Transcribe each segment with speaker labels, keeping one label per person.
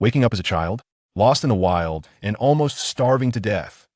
Speaker 1: Waking up as a child, lost in the wild, and almost starving to death,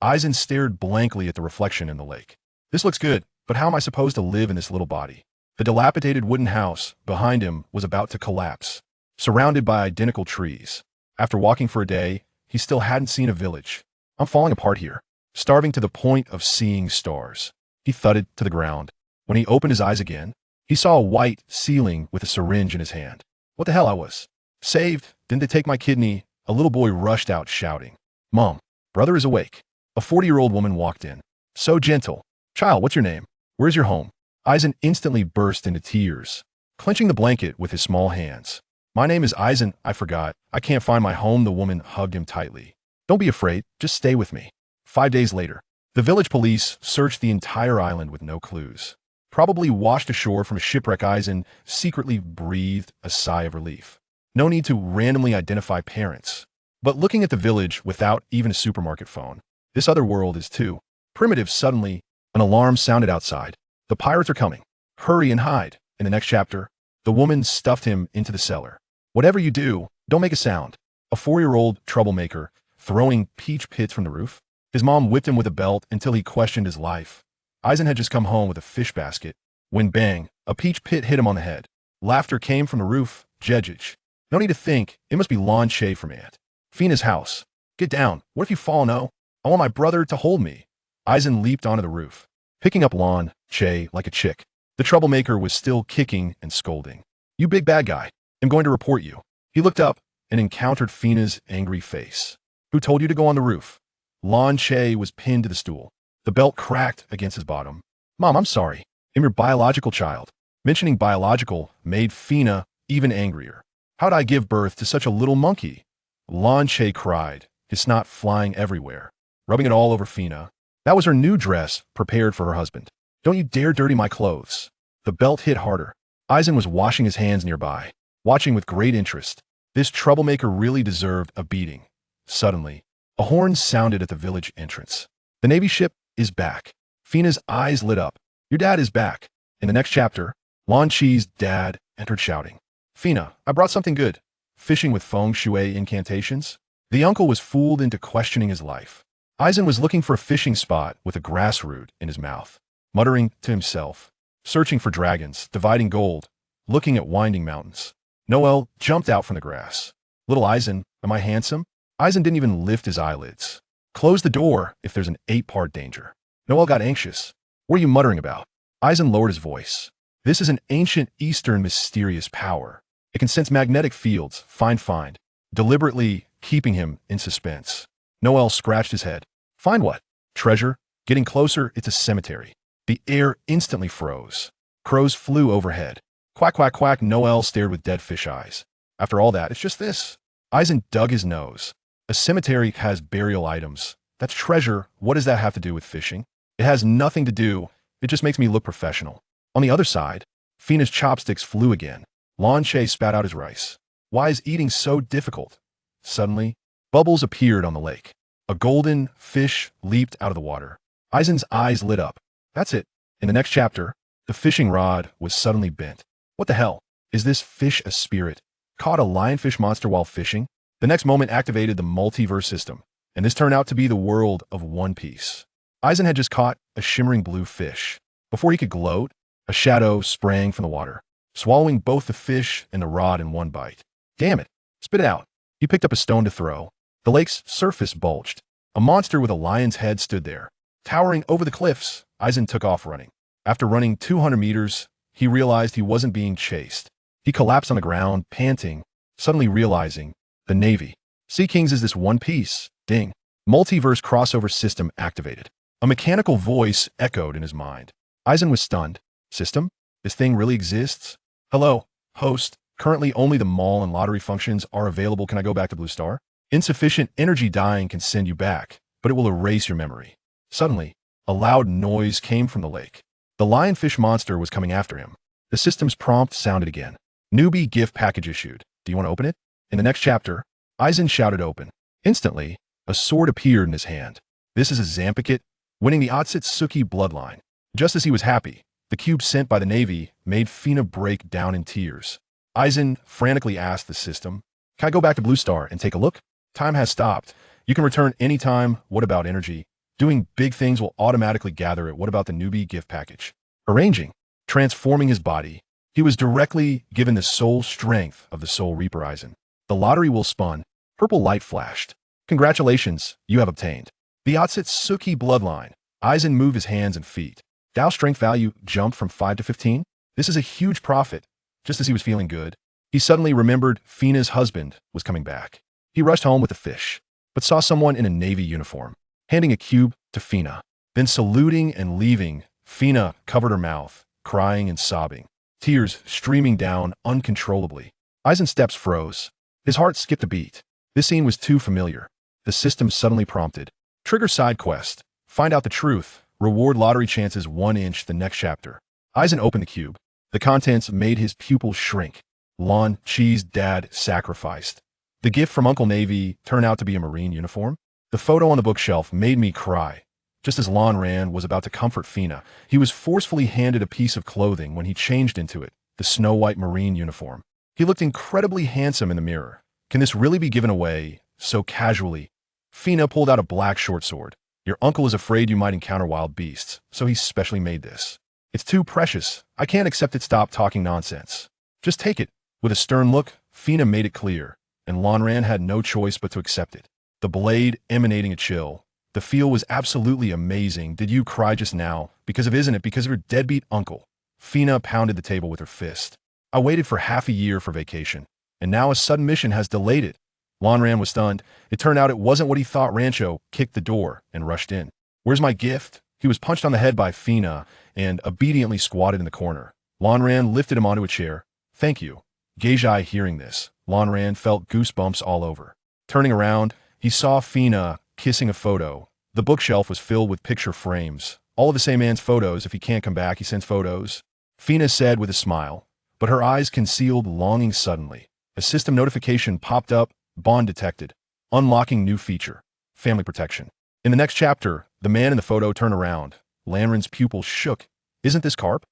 Speaker 1: Eisen stared blankly at the reflection in the lake. This looks good, but how am I supposed to live in this little body? The dilapidated wooden house behind him was about to collapse, surrounded by identical trees. After walking for a day, he still hadn't seen a village. I'm falling apart here, starving to the point of seeing stars. He thudded to the ground. When he opened his eyes again, he saw a white ceiling with a syringe in his hand. What the hell, I was saved? Didn't they take my kidney? A little boy rushed out shouting. Mom, brother is awake. A 40-year-old woman walked in. So gentle. Child, what's your name? Where's your home? Eisen instantly burst into tears, clenching the blanket with his small hands. My name is Eisen. I forgot. I can't find my home. The woman hugged him tightly. Don't be afraid. Just stay with me. 5 days later, the village police searched the entire island with no clues. Probably washed ashore from a shipwreck, Eisen secretly breathed a sigh of relief. No need to randomly identify parents. But looking at the village without even a supermarket phone, this other world is too primitive. Suddenly, an alarm sounded outside. The pirates are coming. Hurry and hide. In the next chapter, the woman stuffed him into the cellar. Whatever you do, don't make a sound. A 4-year-old troublemaker throwing peach pits from the roof. His mom whipped him with a belt until he questioned his life. Eisen had just come home with a fish basket when bang, a peach pit hit him on the head. Laughter came from the roof. Jedgich. No need to think. It must be Lon Che from Aunt Fina's house. Get down. What if you fall? No. I want my brother to hold me. Eisen leaped onto the roof, picking up Lon Che like a chick. The troublemaker was still kicking and scolding. You big bad guy. I'm going to report you. He looked up and encountered Fina's angry face. Who told you to go on the roof? Lon Che was pinned to the stool. The belt cracked against his bottom. Mom, I'm sorry. I'm your biological child. Mentioning biological made Fina even angrier. How'd I give birth to such a little monkey? Lon Che cried, his snot flying everywhere, rubbing it all over Fina. That was her new dress, prepared for her husband. Don't you dare dirty my clothes. The belt hit harder. Eisen was washing his hands nearby, watching with great interest. This troublemaker really deserved a beating. Suddenly, a horn sounded at the village entrance. The Navy ship is back. Fina's eyes lit up. Your dad is back. In the next chapter, Lon Che's dad entered shouting. Fina, I brought something good. Fishing with feng shui incantations? The uncle was fooled into questioning his life. Eisen was looking for a fishing spot with a grass root in his mouth, muttering to himself, searching for dragons, dividing gold, looking at winding mountains. Noel jumped out from the grass. Little Eisen, am I handsome? Eisen didn't even lift his eyelids. Close the door if there's an 8-part danger. Noel got anxious. What are you muttering about? Eisen lowered his voice. This is an ancient Eastern mysterious power. It can sense magnetic fields, find, deliberately keeping him in suspense. Noel scratched his head. Find what? Treasure? Getting closer, it's a cemetery. The air instantly froze. Crows flew overhead. Quack, quack, quack. Noel stared with dead fish eyes. After all that, it's just this. Eisen dug his nose. A cemetery has burial items. That's treasure. What does that have to do with fishing? It has nothing to do. It just makes me look professional. On the other side, Fina's chopsticks flew again. Lon Che spat out his rice. Why is eating so difficult? Suddenly, bubbles appeared on the lake. A golden fish leaped out of the water. Eisen's eyes lit up. That's it. In the next chapter, the fishing rod was suddenly bent. What the hell? Is this fish a spirit? Caught a lionfish monster while fishing? The next moment activated the multiverse system, and this turned out to be the world of One Piece. Eisen had just caught a shimmering blue fish. Before he could gloat, a shadow sprang from the water, swallowing both the fish and the rod in one bite. Damn it. Spit it out. He picked up a stone to throw. The lake's surface bulged. A monster with a lion's head stood there. Towering over the cliffs, Eisen took off running. After running 200 meters, he realized he wasn't being chased. He collapsed on the ground, panting, suddenly realizing, the Navy. Sea Kings is this One Piece. Ding. Multiverse crossover system activated. A mechanical voice echoed in his mind. Eisen was stunned. System? This thing really exists? Hello, host. Currently only the mall and lottery functions are available. Can I go back to Blue Star? Insufficient energy dying can send you back, but it will erase your memory. Suddenly, a loud noise came from the lake. The lionfish monster was coming after him. The system's prompt sounded again. Newbie gift package issued. Do you want to open it? In the next chapter, Eisen shouted open. Instantly, a sword appeared in his hand. This is a Zampakit, winning the Otsutsuki bloodline. Just as he was happy, the cube sent by the Navy made Fina break down in tears. Eisen frantically asked the system, Can I go back to Blue Star and take a look? Time has stopped. You can return anytime. What about energy? Doing big things will automatically gather it. What about the newbie gift package? Arranging. Transforming his body. He was directly given the soul strength of the Soul Reaper Eisen. The lottery will spun. Purple light flashed. Congratulations, you have obtained the Otsutsuki bloodline. Eisen moved his hands and feet. Dao strength value jumped from 5 to 15. This is a huge profit. Just as he was feeling good, he suddenly remembered Fina's husband was coming back. He rushed home with the fish, but saw someone in a navy uniform, handing a cube to Fina. Then saluting and leaving, Fina covered her mouth, crying and sobbing, tears streaming down uncontrollably. Eisen's steps froze. His heart skipped a beat. This scene was too familiar. The system suddenly prompted. Trigger side quest. Find out the truth. Reward lottery chances 1 inch the next chapter. Eisen opened the cube. The contents made his pupils shrink. Lon Chi's dad sacrificed. The gift from Uncle Navy turned out to be a Marine uniform. The photo on the bookshelf made me cry. Just as Lon Rand was about to comfort Fina, he was forcefully handed a piece of clothing when he changed into it, the Snow White Marine uniform. He looked incredibly handsome in the mirror. Can this really be given away so casually? Fina pulled out a black short sword. Your uncle is afraid you might encounter wild beasts, so he specially made this. It's too precious. I can't accept it. Stop talking nonsense. Just take it. With a stern look, Fina made it clear, and Lonran had no choice but to accept it. The blade emanating a chill. The feel was absolutely amazing. Did you cry just now? Isn't it because of your deadbeat uncle? Fina pounded the table with her fist. I waited for half a year for vacation, and now a sudden mission has delayed it. Lonran was stunned. It turned out it wasn't what he thought. Rancho kicked the door and rushed in. Where's my gift? He was punched on the head by Fina and obediently squatted in the corner. Lonran lifted him onto a chair. Thank you. Geijai hearing this, Lonran felt goosebumps all over. Turning around, he saw Fina kissing a photo. The bookshelf was filled with picture frames. All of the same man's photos. If he can't come back, he sends photos. Fina said with a smile, but her eyes concealed longing suddenly. A system notification popped up. Bond detected. Unlocking new feature. Family protection. In the next chapter, the man in the photo turned around. Lanran's pupils shook. Isn't this Carp?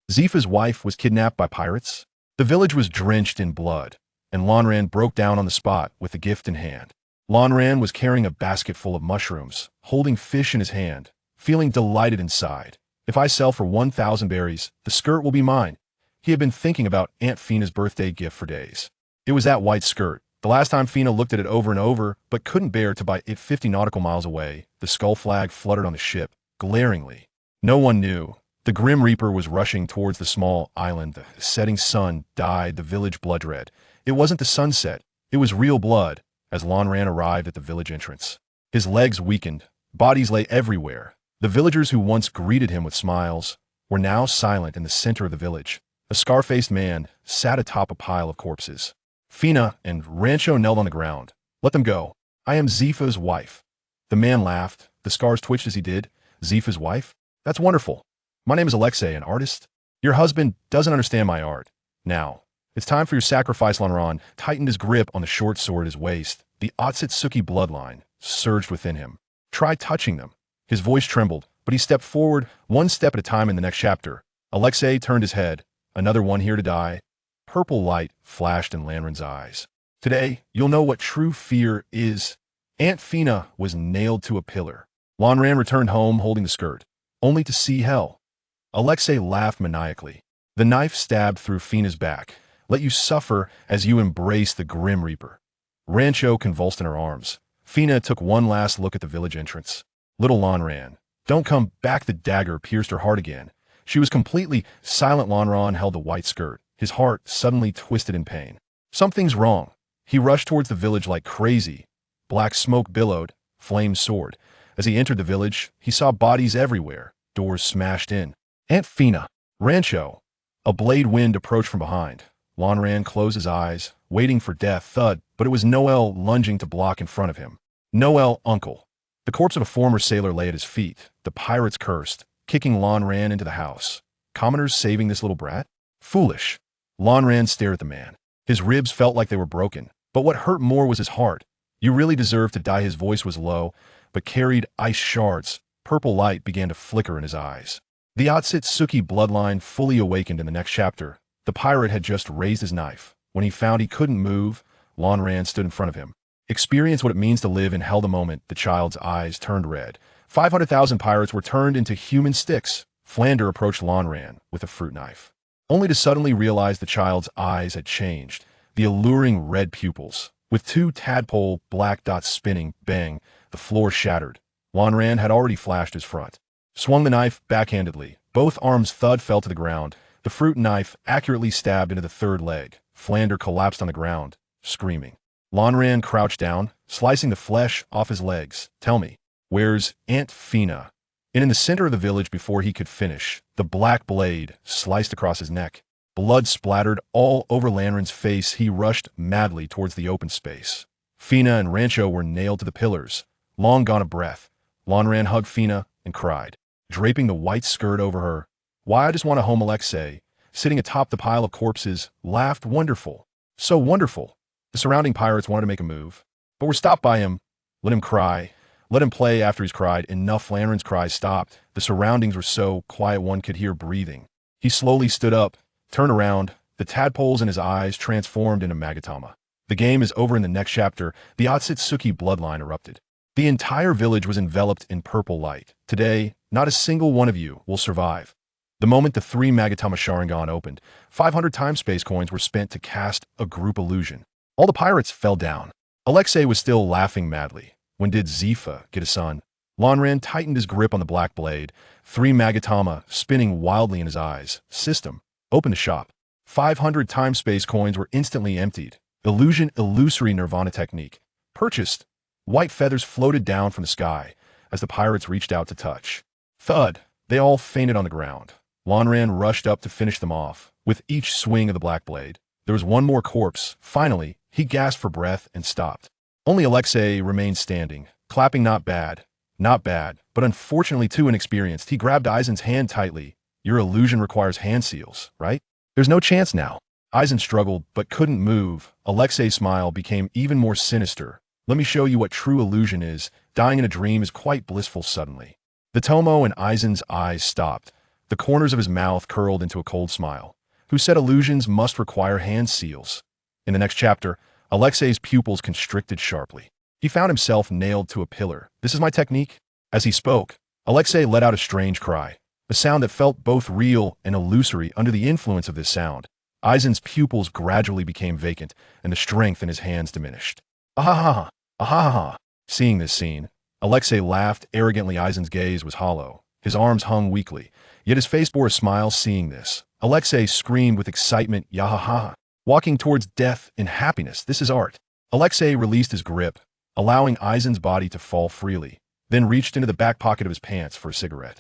Speaker 1: Zifa's wife was kidnapped by pirates. The village was drenched in blood, and Lonran broke down on the spot with the gift in hand. Lonran was carrying a basket full of mushrooms, holding fish in his hand, feeling delighted inside. If I sell for 1,000 berries, the skirt will be mine. He had been thinking about Aunt Fina's birthday gift for days. It was that white skirt. The last time Fina looked at it over and over, but couldn't bear to buy it 50 nautical miles away, the skull flag fluttered on the ship, glaringly. No one knew. The Grim Reaper was rushing towards the small island. The setting sun dyed the village blood red. It wasn't the sunset. It was real blood, as Lonran arrived at the village entrance. His legs weakened. Bodies lay everywhere. The villagers who once greeted him with smiles were now silent in the center of the village. A scar-faced man sat atop a pile of corpses. Fina and Rancho knelt on the ground. Let them go. I am Zifa's wife. The man laughed. The scars twitched as he did. Zifa's wife? That's wonderful. My name is Alexei, an artist. Your husband doesn't understand my art. Now, it's time for your sacrifice. Lonran tightened his grip on the short sword at his waist. The Otsutsuki bloodline surged within him. Try touching them. His voice trembled, but he stepped forward, one step at a time in the next chapter. Alexei turned his head. Another one here to die. Purple light flashed in Lanran's eyes. Today, you'll know what true fear is. Aunt Fina was nailed to a pillar. Lonran returned home holding the skirt, only to see hell. Alexei laughed maniacally. The knife stabbed through Fina's back. Let you suffer as you embrace the Grim Reaper. Rancho convulsed in her arms. Fina took one last look at the village entrance. Little Lonran, don't come back. The dagger pierced her heart again. She was completely silent. Lonran held the white skirt. His heart suddenly twisted in pain. Something's wrong. He rushed towards the village like crazy. Black smoke billowed. Flames soared. As he entered the village, he saw bodies everywhere. Doors smashed in. Aunt Fina. Rancho. A blade wind approached from behind. Lonran closed his eyes, waiting for death. Thud, but it was Noel lunging to block in front of him. Noel, uncle. The corpse of a former sailor lay at his feet. The pirates cursed, kicking Lonran into the house. Commoners saving this little brat? Foolish. Lonran stared at the man. His ribs felt like they were broken, but what hurt more was his heart. You really deserve to die. His voice was low, but carried ice shards. Purple light began to flicker in his eyes. The Otsutsuki bloodline fully awakened in the next chapter. The pirate had just raised his knife. When he found he couldn't move, Lanran stood in front of him. Experience what it means to live in hell. The moment the child's eyes turned red, 500,000 pirates were turned into human sticks. Flander approached Lanran with a fruit knife, only to suddenly realize the child's eyes had changed. The alluring red pupils, with two tadpole black dots spinning, bang, the floor shattered. Lanran had already flashed his front. Swung the knife backhandedly. Both arms thud fell to the ground. The fruit knife accurately stabbed into the third leg. Flander collapsed on the ground, screaming. Lanran crouched down, slicing the flesh off his legs. Tell me, where's Aunt Fina? And in the center of the village before he could finish, the black blade sliced across his neck. Blood splattered all over Lanran's face. He rushed madly towards the open space. Fina and Rancho were nailed to the pillars, long gone of breath. Lanran hugged Fina and cried, draping the white skirt over her. Why, I just want a home. Alexei, sitting atop the pile of corpses, laughed. Wonderful. So wonderful. The surrounding pirates wanted to make a move, but were stopped by him. Let him cry. Let him play after he's cried. Enough. Lanran's cries stopped. The surroundings were so quiet one could hear breathing. He slowly stood up, turned around. The tadpoles in his eyes transformed into Magatama. The game is over. In the next chapter, the Otsutsuki bloodline erupted. The entire village was enveloped in purple light. Today, not a single one of you will survive. The moment the 3 Magatama Sharingan opened, 500 time space coins were spent to cast a group illusion. All the pirates fell down. Alexei was still laughing madly. When did Zifa get a son? Lanran tightened his grip on the black blade, 3 Magatama spinning wildly in his eyes. System. Open the shop. 500 time space coins were instantly emptied. Illusion illusory nirvana technique. Purchased. White feathers floated down from the sky as the pirates reached out to touch. Thud. They all fainted on the ground. Lanran rushed up to finish them off. With each swing of the black blade, there was one more corpse. Finally, he gasped for breath and stopped. Only Alexei remained standing, clapping. Not bad, but unfortunately too inexperienced. He grabbed Aizen's hand tightly. Your illusion requires hand seals, right? There's no chance now. Aizen struggled, but couldn't move. Alexei's smile became even more sinister. Let me show you what true illusion is. Dying in a dream is quite blissful. Suddenly, the Tomo and Aizen's eyes stopped. The corners of his mouth curled into a cold smile. Who said illusions must require hand seals? In the next chapter, Alexei's pupils constricted sharply. He found himself nailed to a pillar. This is my technique? As he spoke, Alexei let out a strange cry, a sound that felt both real and illusory. Under the influence of this sound, Aizen's pupils gradually became vacant, and the strength in his hands diminished. Ahaha! Ahaha! Seeing this scene, Alexei laughed arrogantly. Aizen's gaze was hollow. His arms hung weakly, yet his face bore a smile. Seeing this, Alexei screamed with excitement, Yahaha! Walking towards death in happiness. This is art. Alexei released his grip, allowing Aizen's body to fall freely, then reached into the back pocket of his pants for a cigarette.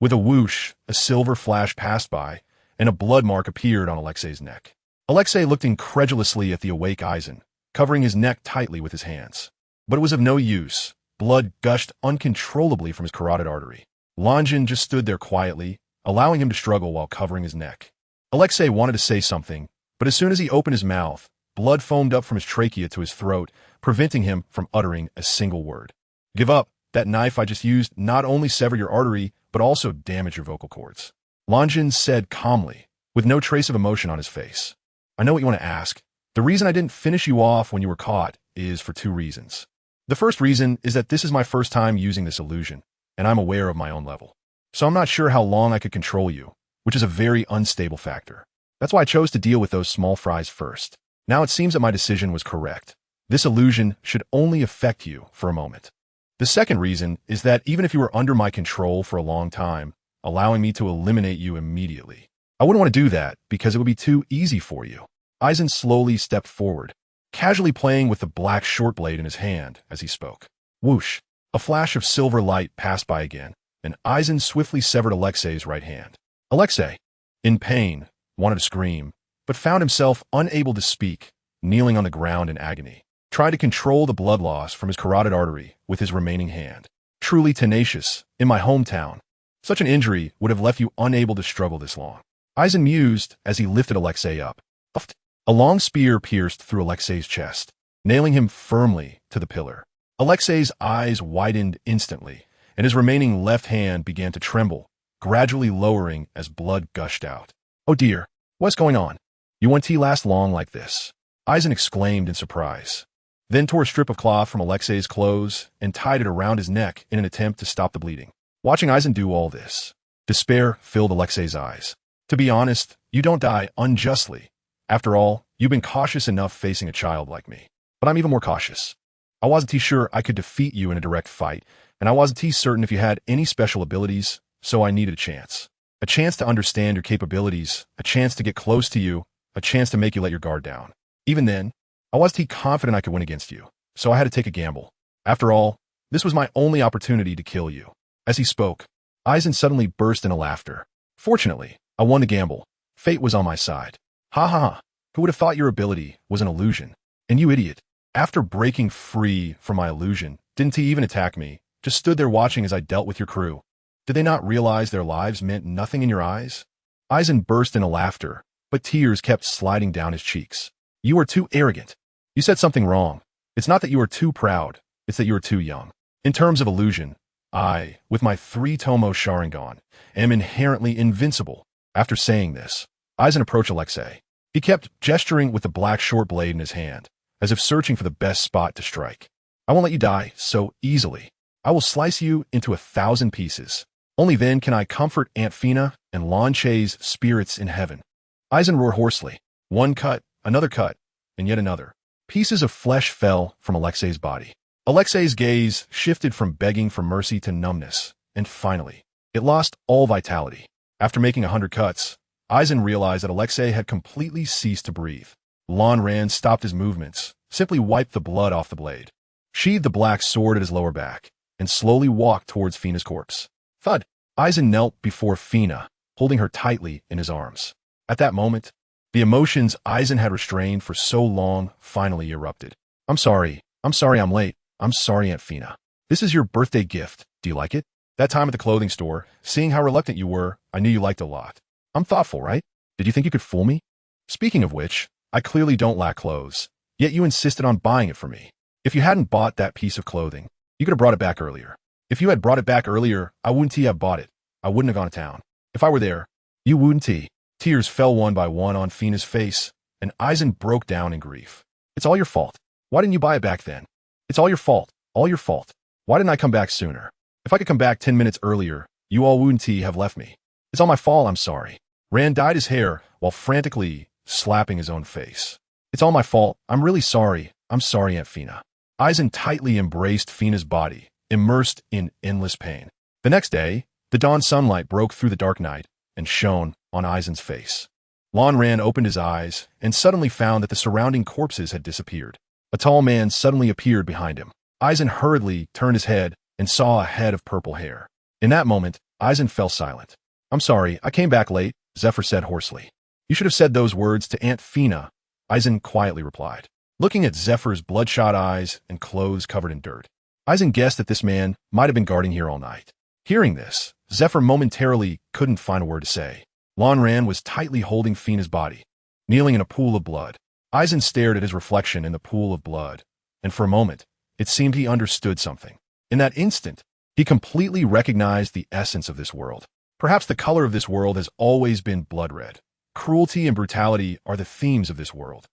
Speaker 1: With a whoosh, a silver flash passed by, and a blood mark appeared on Alexei's neck. Alexei looked incredulously at the awake Aizen, covering his neck tightly with his hands. But it was of no use. Blood gushed uncontrollably from his carotid artery. Lanjin just stood there quietly, allowing him to struggle while covering his neck. Alexei wanted to say something, but as soon as he opened his mouth, blood foamed up from his trachea to his throat, preventing him from uttering a single word. Give up. That knife I just used not only severed your artery, but also damaged your vocal cords. Lanjin said calmly, with no trace of emotion on his face. I know what you want to ask. The reason I didn't finish you off when you were caught is for 2 reasons. The first reason is that this is my first time using this illusion, and I'm aware of my own level. So I'm not sure how long I could control you, which is a very unstable factor. That's why I chose to deal with those small fries first. Now it seems that my decision was correct. This illusion should only affect you for a moment. The second reason is that even if you were under my control for a long time, allowing me to eliminate you immediately, I wouldn't want to do that because it would be too easy for you. Aizen slowly stepped forward, casually playing with the black short blade in his hand as he spoke. Whoosh! A flash of silver light passed by again, and Aizen swiftly severed Alexei's right hand. Alexei, in pain, wanted to scream, but found himself unable to speak, kneeling on the ground in agony, trying to control the blood loss from his carotid artery with his remaining hand. Truly tenacious, in my hometown. Such an injury would have left you unable to struggle this long. Aizen mused as he lifted Alexei up. A long spear pierced through Alexei's chest, nailing him firmly to the pillar. Alexei's eyes widened instantly, and his remaining left hand began to tremble, gradually lowering as blood gushed out. Oh dear, what's going on? You want tea last long like this? Eisen exclaimed in surprise, then tore a strip of cloth from Alexei's clothes and tied it around his neck in an attempt to stop the bleeding. Watching Eisen do all this, despair filled Alexei's eyes. To be honest, you don't die unjustly. After all, you've been cautious enough facing a child like me. But I'm even more cautious. I wasn't sure I could defeat you in a direct fight, and I wasn't certain if you had any special abilities, so I needed a chance. A chance to understand your capabilities, a chance to get close to you, a chance to make you let your guard down. Even then, I wasn't confident I could win against you, so I had to take a gamble. After all, this was my only opportunity to kill you. As he spoke, Eisen suddenly burst into laughter. Fortunately, I won the gamble. Fate was on my side. Ha ha ha. Who would have thought your ability was an illusion? And you idiot. After breaking free from my illusion, didn't he even attack me? Just stood there watching as I dealt with your crew. Did they not realize their lives meant nothing in your eyes? Eisen burst into laughter, but tears kept sliding down his cheeks. You are too arrogant. You said something wrong. It's not that you are too proud, it's that you are too young. In terms of illusion, I, with my 3-tomo Sharingan, am inherently invincible. After saying this, Eisen approached Alexei. He kept gesturing with the black short blade in his hand, as if searching for the best spot to strike. I won't let you die so easily. I will slice you into 1,000 pieces. Only then can I comfort Aunt Fina and Lan Che's spirits in heaven. Eisen roared hoarsely. One cut, another cut, and yet another. Pieces of flesh fell from Alexei's body. Alexei's gaze shifted from begging for mercy to numbness, and finally, it lost all vitality. After making 100 cuts, Eisen realized that Alexei had completely ceased to breathe. Lan Ran stopped his movements, simply wiped the blood off the blade, sheathed the black sword at his lower back, and slowly walked towards Fina's corpse. Thud! Eisen knelt before Fina, holding her tightly in his arms. At that moment, the emotions Eisen had restrained for so long finally erupted. I'm sorry I'm late. I'm sorry, Aunt Fina. This is your birthday gift. Do you like it? That time at the clothing store, seeing how reluctant you were, I knew you liked it a lot. I'm thoughtful, right? Did you think you could fool me? Speaking of which, I clearly don't lack clothes, yet you insisted on buying it for me. If you hadn't bought that piece of clothing, you could have brought it back earlier. If you had brought it back earlier, I wouldn't have bought it. I wouldn't have gone to town. If I were there, you wouldn't. Tears fell one by one on Fina's face, and Eisen broke down in grief. It's all your fault. Why didn't you buy it back then? It's all your fault. All your fault. Why didn't I come back sooner? If I could come back 10 minutes earlier, you all wouldn't have left me. It's all my fault, I'm sorry. Rand dyed his hair while frantically slapping his own face. It's all my fault. I'm really sorry. I'm sorry, Aunt Fina. Eisen tightly embraced Fina's body, immersed in endless pain. The next day, the dawn sunlight broke through the dark night and shone on Eisen's face. Lan Ran opened his eyes and suddenly found that the surrounding corpses had disappeared. A tall man suddenly appeared behind him. Eisen hurriedly turned his head and saw a head of purple hair. In that moment, Eisen fell silent. I'm sorry, I came back late, Zephyr said hoarsely. You should have said those words to Aunt Fina, Eisen quietly replied. Looking at Zephyr's bloodshot eyes and clothes covered in dirt, Eisen guessed that this man might have been guarding here all night. Hearing this, Zephyr momentarily couldn't find a word to say. Lan Ran was tightly holding Fina's body, kneeling in a pool of blood. Eisen stared at his reflection in the pool of blood, and for a moment, it seemed he understood something. In that instant, he completely recognized the essence of this world. Perhaps the color of this world has always been blood red. Cruelty and brutality are the themes of this world.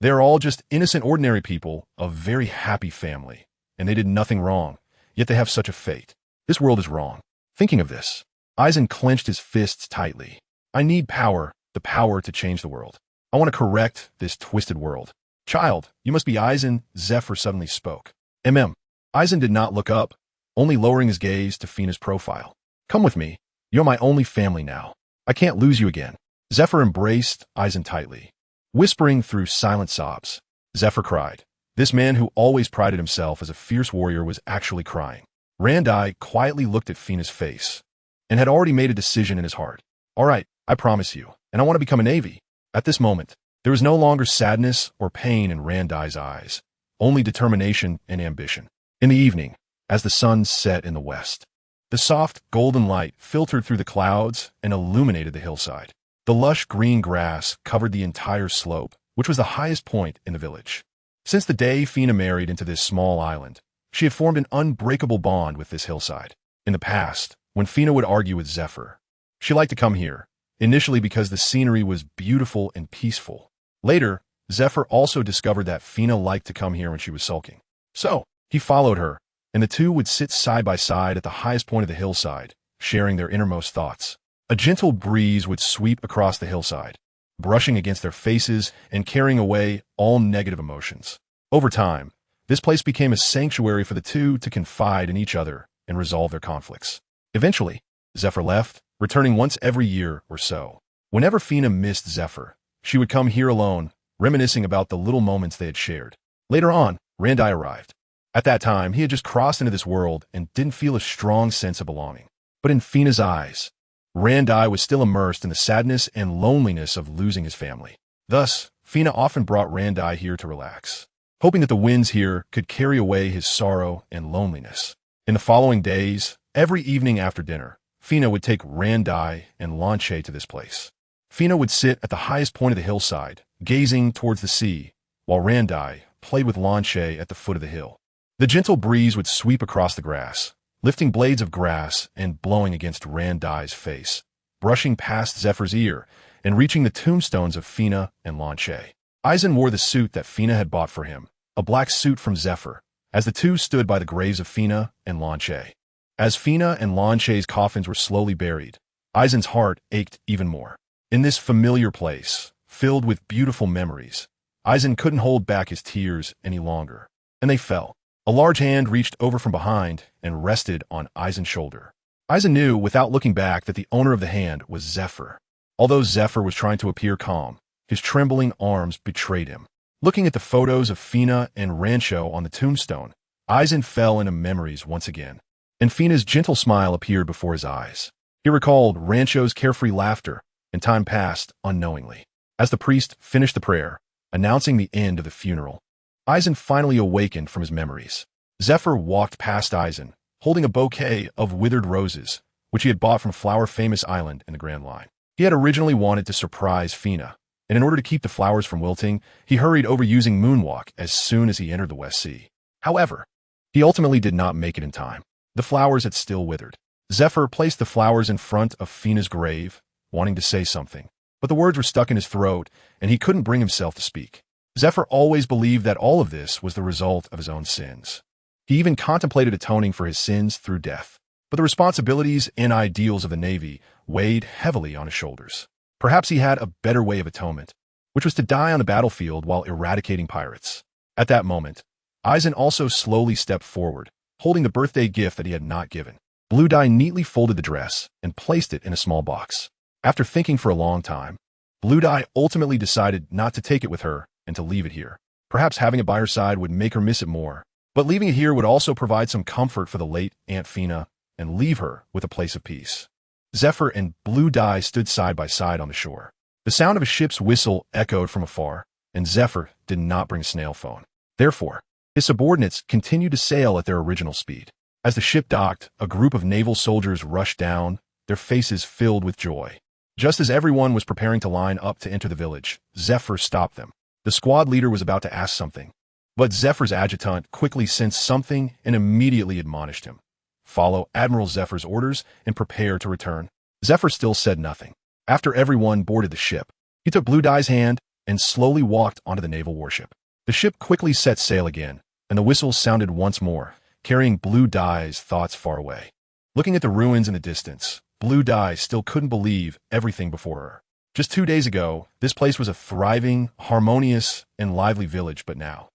Speaker 1: They are all just innocent, ordinary people, a very happy family, and they did nothing wrong, yet they have such a fate. This world is wrong. Thinking of this, Eisen clenched his fists tightly. I need power, the power to change the world. I want to correct this twisted world. Child, you must be Eisen, Zephyr suddenly spoke. Eisen did not look up, only lowering his gaze to Fina's profile. Come with me. You're my only family now. I can't lose you again. Zephyr embraced Eisen tightly. Whispering through silent sobs, Zephyr cried. This man who always prided himself as a fierce warrior was actually crying. Randai quietly looked at Fina's face and had already made a decision in his heart. All right, I promise you, and I want to become a Navy. At this moment, there was no longer sadness or pain in Randai's eyes, only determination and ambition. In the evening, as the sun set in the west, the soft, golden light filtered through the clouds and illuminated the hillside. The lush green grass covered the entire slope, which was the highest point in the village. Since the day Fina married into this small island, she had formed an unbreakable bond with this hillside. In the past, when Fina would argue with Zephyr, she liked to come here, initially because the scenery was beautiful and peaceful. Later, Zephyr also discovered that Fina liked to come here when she was sulking. So, he followed her, and the two would sit side by side at the highest point of the hillside, sharing their innermost thoughts. A gentle breeze would sweep across the hillside, brushing against their faces and carrying away all negative emotions. Over time, this place became a sanctuary for the two to confide in each other and resolve their conflicts. Eventually, Zephyr left, returning once every year or so. Whenever Fina missed Zephyr, she would come here alone, reminiscing about the little moments they had shared. Later on, Randai arrived. At that time, he had just crossed into this world and didn't feel a strong sense of belonging. But in Fina's eyes, Randai was still immersed in the sadness and loneliness of losing his family. Thus, Fina often brought Randai here to relax, hoping that the winds here could carry away his sorrow and loneliness. In the following days, every evening after dinner, Fina would take Randai and Lanche to this place. Fina would sit at the highest point of the hillside, gazing towards the sea, while Randai played with Lanche at the foot of the hill. The gentle breeze would sweep across the grass, lifting blades of grass and blowing against Randai's face, brushing past Zephyr's ear and reaching the tombstones of Fina and Lanche. Eisen wore the suit that Fina had bought for him, a black suit from Zephyr, as the two stood by the graves of Fina and Lanche. As Fina and Lanche's coffins were slowly buried, Eisen's heart ached even more. In this familiar place, filled with beautiful memories, Eisen couldn't hold back his tears any longer, and they fell. A large hand reached over from behind and rested on Eisen's shoulder. Eisen knew without looking back that the owner of the hand was Zephyr. Although Zephyr was trying to appear calm, his trembling arms betrayed him. Looking at the photos of Fina and Rancho on the tombstone, Eisen fell into memories once again, and Fina's gentle smile appeared before his eyes. He recalled Rancho's carefree laughter, and time passed unknowingly. As the priest finished the prayer, announcing the end of the funeral, Eisen finally awakened from his memories. Zephyr walked past Eisen, holding a bouquet of withered roses, which he had bought from Flower Famous Island in the Grand Line. He had originally wanted to surprise Fina, and in order to keep the flowers from wilting, he hurried over using Moonwalk as soon as he entered the West Sea. However, he ultimately did not make it in time. The flowers had still withered. Zephyr placed the flowers in front of Fina's grave, wanting to say something, but the words were stuck in his throat, and he couldn't bring himself to speak. Zephyr always believed that all of this was the result of his own sins. He even contemplated atoning for his sins through death, but the responsibilities and ideals of the Navy weighed heavily on his shoulders. Perhaps he had a better way of atonement, which was to die on the battlefield while eradicating pirates. At that moment, Eisen also slowly stepped forward, holding the birthday gift that he had not given. Blue Dye neatly folded the dress and placed it in a small box. After thinking for a long time, Blue Dye ultimately decided not to take it with her and to leave it here. Perhaps having it by her side would make her miss it more, but leaving it here would also provide some comfort for the late Aunt Fina and leave her with a place of peace. Zephyr and Blue Dye stood side by side on the shore. The sound of a ship's whistle echoed from afar, and Zephyr did not bring a snail phone. Therefore, his subordinates continued to sail at their original speed. As the ship docked, a group of naval soldiers rushed down, their faces filled with joy. Just as everyone was preparing to line up to enter the village, Zephyr stopped them. The squad leader was about to ask something, but Zephyr's adjutant quickly sensed something and immediately admonished him. Follow Admiral Zephyr's orders and prepare to return. Zephyr still said nothing. After everyone boarded the ship, he took Blue Dye's hand and slowly walked onto the naval warship. The ship quickly set sail again, and the whistle sounded once more, carrying Blue Dye's thoughts far away. Looking at the ruins in the distance, Blue Dye still couldn't believe everything before her. Just 2 days ago, this place was a thriving, harmonious, and lively village, but now,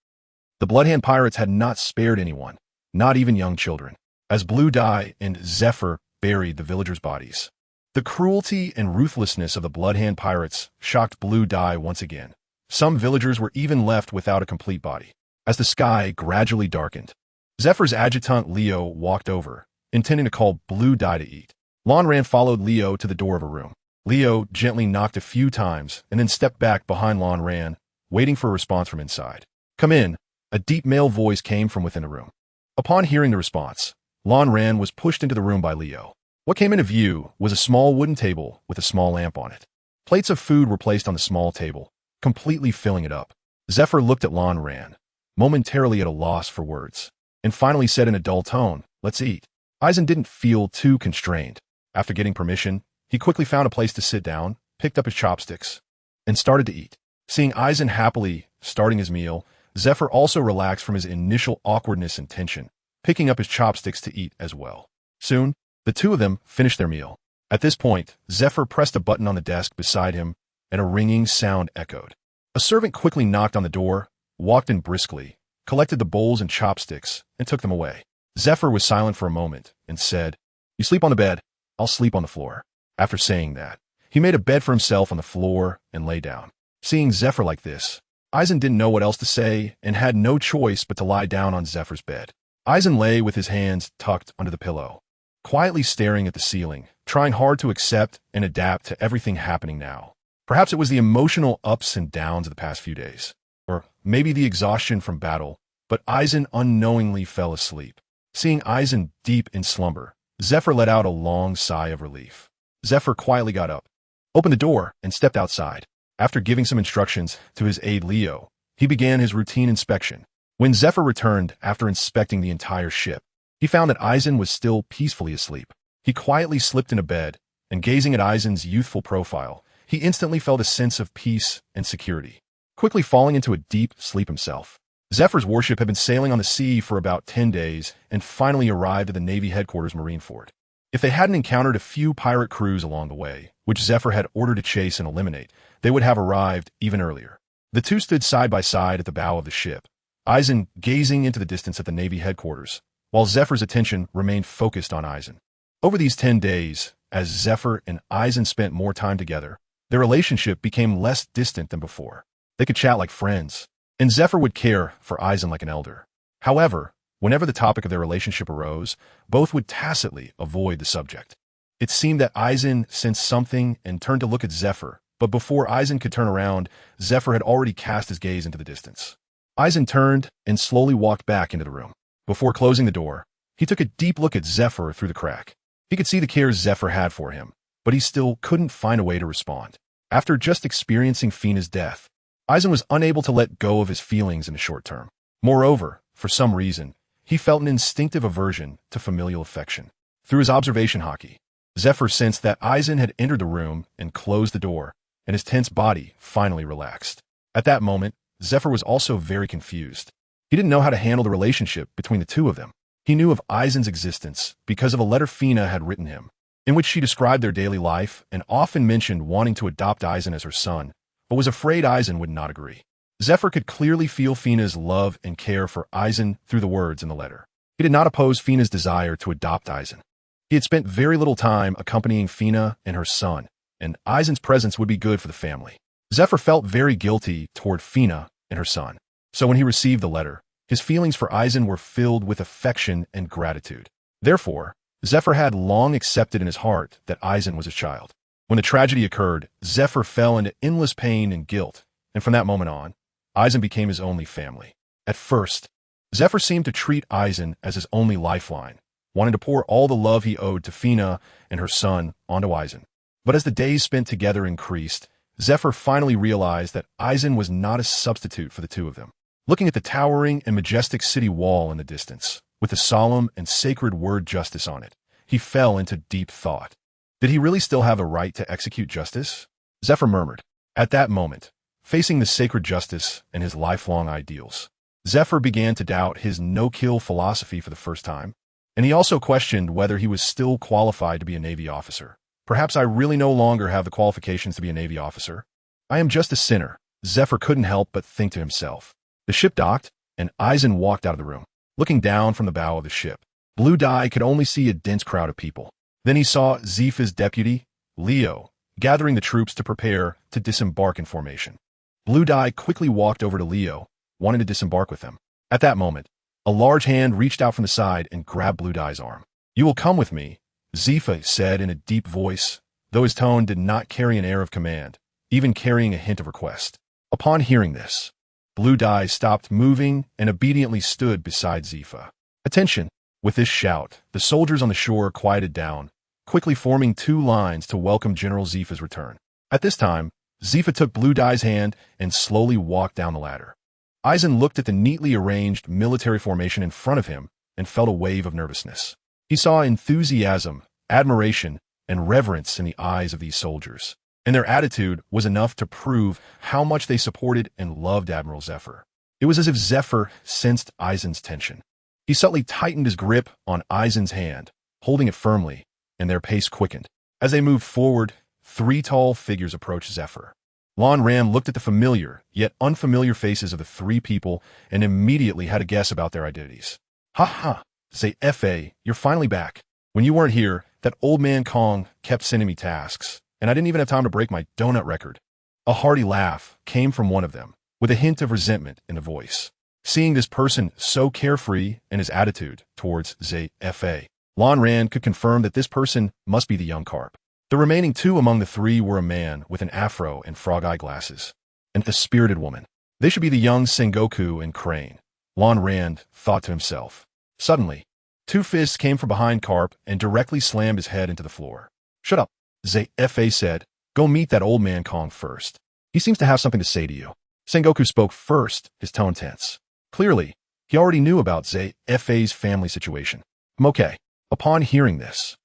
Speaker 1: the Bloodhand pirates had not spared anyone, not even young children, as Blue Dye and Zephyr buried the villagers' bodies. The cruelty and ruthlessness of the Bloodhand pirates shocked Blue Dye once again. Some villagers were even left without a complete body. As the sky gradually darkened, Zephyr's adjutant Leo walked over, intending to call Blue Dye to eat. Lanran followed Leo to the door of a room. Leo gently knocked a few times and then stepped back behind Lanran, waiting for a response from inside. "Come in," a deep male voice came from within the room. Upon hearing the response, Lanran was pushed into the room by Leo. What came into view was a small wooden table with a small lamp on it. Plates of food were placed on the small table, completely filling it up. Zephyr looked at Lanran, momentarily at a loss for words, and finally said in a dull tone, "Let's eat." Eisen didn't feel too constrained. After getting permission, he quickly found a place to sit down, picked up his chopsticks, and started to eat. Seeing Eisen happily starting his meal, Zephyr also relaxed from his initial awkwardness and tension, picking up his chopsticks to eat as well. Soon, the two of them finished their meal. At this point, Zephyr pressed a button on the desk beside him, and a ringing sound echoed. A servant quickly knocked on the door, walked in briskly, collected the bowls and chopsticks, and took them away. Zephyr was silent for a moment and said, "You sleep on the bed, I'll sleep on the floor." After saying that, he made a bed for himself on the floor and lay down. Seeing Zephyr like this, Eisen didn't know what else to say and had no choice but to lie down on Zephyr's bed. Eisen lay with his hands tucked under the pillow, quietly staring at the ceiling, trying hard to accept and adapt to everything happening now. Perhaps it was the emotional ups and downs of the past few days, or maybe the exhaustion from battle, but Eisen unknowingly fell asleep. Seeing Eisen deep in slumber, Zephyr let out a long sigh of relief. Zephyr quietly got up, opened the door, and stepped outside. After giving some instructions to his aide Leo, he began his routine inspection. When Zephyr returned after inspecting the entire ship, he found that Eisen was still peacefully asleep. He quietly slipped into bed, and gazing at Eisen's youthful profile, he instantly felt a sense of peace and security, quickly falling into a deep sleep himself. Zephyr's warship had been sailing on the sea for about 10 days and finally arrived at the Navy headquarters Marineford. If they hadn't encountered a few pirate crews along the way, which Zephyr had ordered to chase and eliminate, they would have arrived even earlier. The two stood side by side at the bow of the ship, Eisen gazing into the distance at the Navy headquarters, while Zephyr's attention remained focused on Eisen. Over these 10 days, as Zephyr and Eisen spent more time together, their relationship became less distant than before. They could chat like friends, and Zephyr would care for Eisen like an elder. However, whenever the topic of their relationship arose, both would tacitly avoid the subject. It seemed that Eisen sensed something and turned to look at Zephyr, but before Eisen could turn around, Zephyr had already cast his gaze into the distance. Eisen turned and slowly walked back into the room. Before closing the door, he took a deep look at Zephyr through the crack. He could see the care Zephyr had for him, but he still couldn't find a way to respond. After just experiencing Fina's death, Eisen was unable to let go of his feelings in the short term. Moreover, for some reason, he felt an instinctive aversion to familial affection. Through his observation hockey, Zephyr sensed that Eisen had entered the room and closed the door, and his tense body finally relaxed. At that moment, Zephyr was also very confused. He didn't know how to handle the relationship between the two of them. He knew of Eisen's existence because of a letter Fina had written him, in which she described their daily life and often mentioned wanting to adopt Eisen as her son, but was afraid Eisen would not agree. Zephyr could clearly feel Fina's love and care for Eisen through the words in the letter. He did not oppose Fina's desire to adopt Eisen. He had spent very little time accompanying Fina and her son, and Eisen's presence would be good for the family. Zephyr felt very guilty toward Fina and her son, so when he received the letter, his feelings for Eisen were filled with affection and gratitude. Therefore, Zephyr had long accepted in his heart that Eisen was his child. When the tragedy occurred, Zephyr fell into endless pain and guilt, and from that moment on, Eisen became his only family. At first, Zephyr seemed to treat Eisen as his only lifeline, wanting to pour all the love he owed to Fina and her son onto Eisen. But as the days spent together increased, Zephyr finally realized that Eisen was not a substitute for the two of them. Looking at the towering and majestic city wall in the distance, with the solemn and sacred word justice on it, he fell into deep thought. Did he really still have the right to execute justice? Zephyr murmured. At that moment, facing the sacred justice and his lifelong ideals, Zephyr began to doubt his no-kill philosophy for the first time, and he also questioned whether he was still qualified to be a Navy officer. Perhaps I really no longer have the qualifications to be a Navy officer. I am just a sinner, Zephyr couldn't help but think to himself. The ship docked, and Eisen walked out of the room. Looking down from the bow of the ship, Blue Dye could only see a dense crowd of people. Then he saw Zepha's deputy, Leo, gathering the troops to prepare to disembark in formation. Blue Dye quickly walked over to Leo, wanting to disembark with him. At that moment, a large hand reached out from the side and grabbed Blue Dye's arm. "You will come with me," Zepha said in a deep voice, though his tone did not carry an air of command, even carrying a hint of request. Upon hearing this, Blue Dye stopped moving and obediently stood beside Zepha. Attention! With this shout, the soldiers on the shore quieted down, quickly forming two lines to welcome General Zepha's return. At this time, Zepha took Blue Dye's hand and slowly walked down the ladder. Eisen looked at the neatly arranged military formation in front of him and felt a wave of nervousness. He saw enthusiasm, admiration, and reverence in the eyes of these soldiers. and their attitude was enough to prove how much they supported and loved Admiral Zephyr. It was as if Zephyr sensed Eisen's tension. He subtly tightened his grip on Eisen's hand, holding it firmly, and their pace quickened. As they moved forward, three tall figures approached Zephyr. Lan Ran looked at the familiar, yet unfamiliar faces of the three people and immediately had a guess about their identities. "Ha ha, say F.A., you're finally back. When you weren't here, that old man Kong kept sending me tasks, and I didn't even have time to break my donut record." A hearty laugh came from one of them, with a hint of resentment in the voice. Seeing this person so carefree in his attitude towards ZFA, Lan Ran could confirm that this person must be the young Carp. The remaining two among the three were a man with an afro and frog-eye glasses, and a spirited woman. They should be the young Sengoku and Crane, Lan Ran thought to himself. Suddenly, two fists came from behind Carp and directly slammed his head into the floor. "Shut up," ZFA said. "Go meet that old man Kong first. He seems to have something to say to you." Sengoku spoke first, his tone tense. Clearly, he already knew about ZFA's family situation. Okay. Upon hearing this,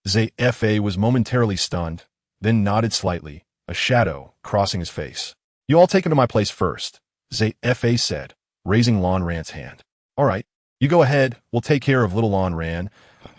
Speaker 1: ZFA was momentarily stunned, then nodded slightly, a shadow crossing his face. "You all take him to my place first," ZFA said, raising Lan Ran's hand. "All right, you go ahead, we'll take care of little Lan Ran."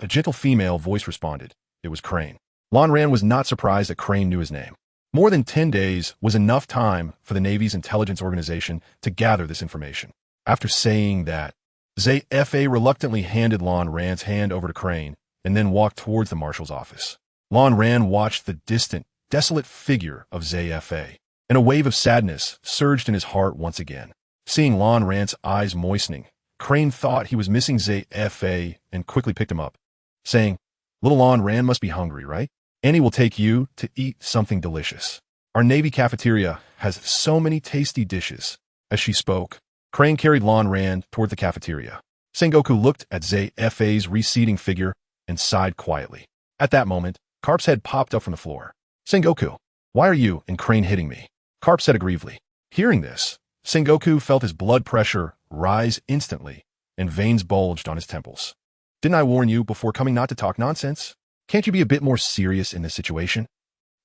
Speaker 1: A gentle female voice responded. It was Crane. Lan Ran was not surprised that Crane knew his name. More than 10 days was enough time for the Navy's intelligence organization to gather this information. After saying that, ZFA reluctantly handed Lan Ran's hand over to Crane and then walked towards the marshal's office. Lan Ran watched the distant, desolate figure of ZFA, and a wave of sadness surged in his heart once again. Seeing Lan Ran's eyes moistening, Crane thought he was missing ZFA and quickly picked him up, saying, "Little Lan Ran must be hungry, right? Annie will take you to eat something delicious. Our Navy cafeteria has so many tasty dishes." As she spoke, Crane carried Lan Ran toward the cafeteria. Sengoku looked at ZFA's receding figure and sighed quietly. At that moment, Carp's head popped up from the floor. "Sengoku, why are you and Crane hitting me?" Carp said aggrievely. Hearing this, Sengoku felt his blood pressure rise instantly, and veins bulged on his temples. "Didn't I warn you before coming not to talk nonsense? Can't you be a bit more serious in this situation?"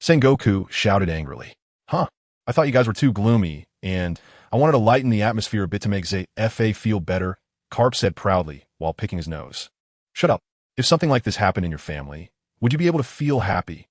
Speaker 1: Sengoku shouted angrily. "Huh, I thought you guys were too gloomy, and I wanted to lighten the atmosphere a bit to make ZFA feel better," Carp said proudly while picking his nose. "Shut up. If something like this happened in your family, would you be able to feel happy?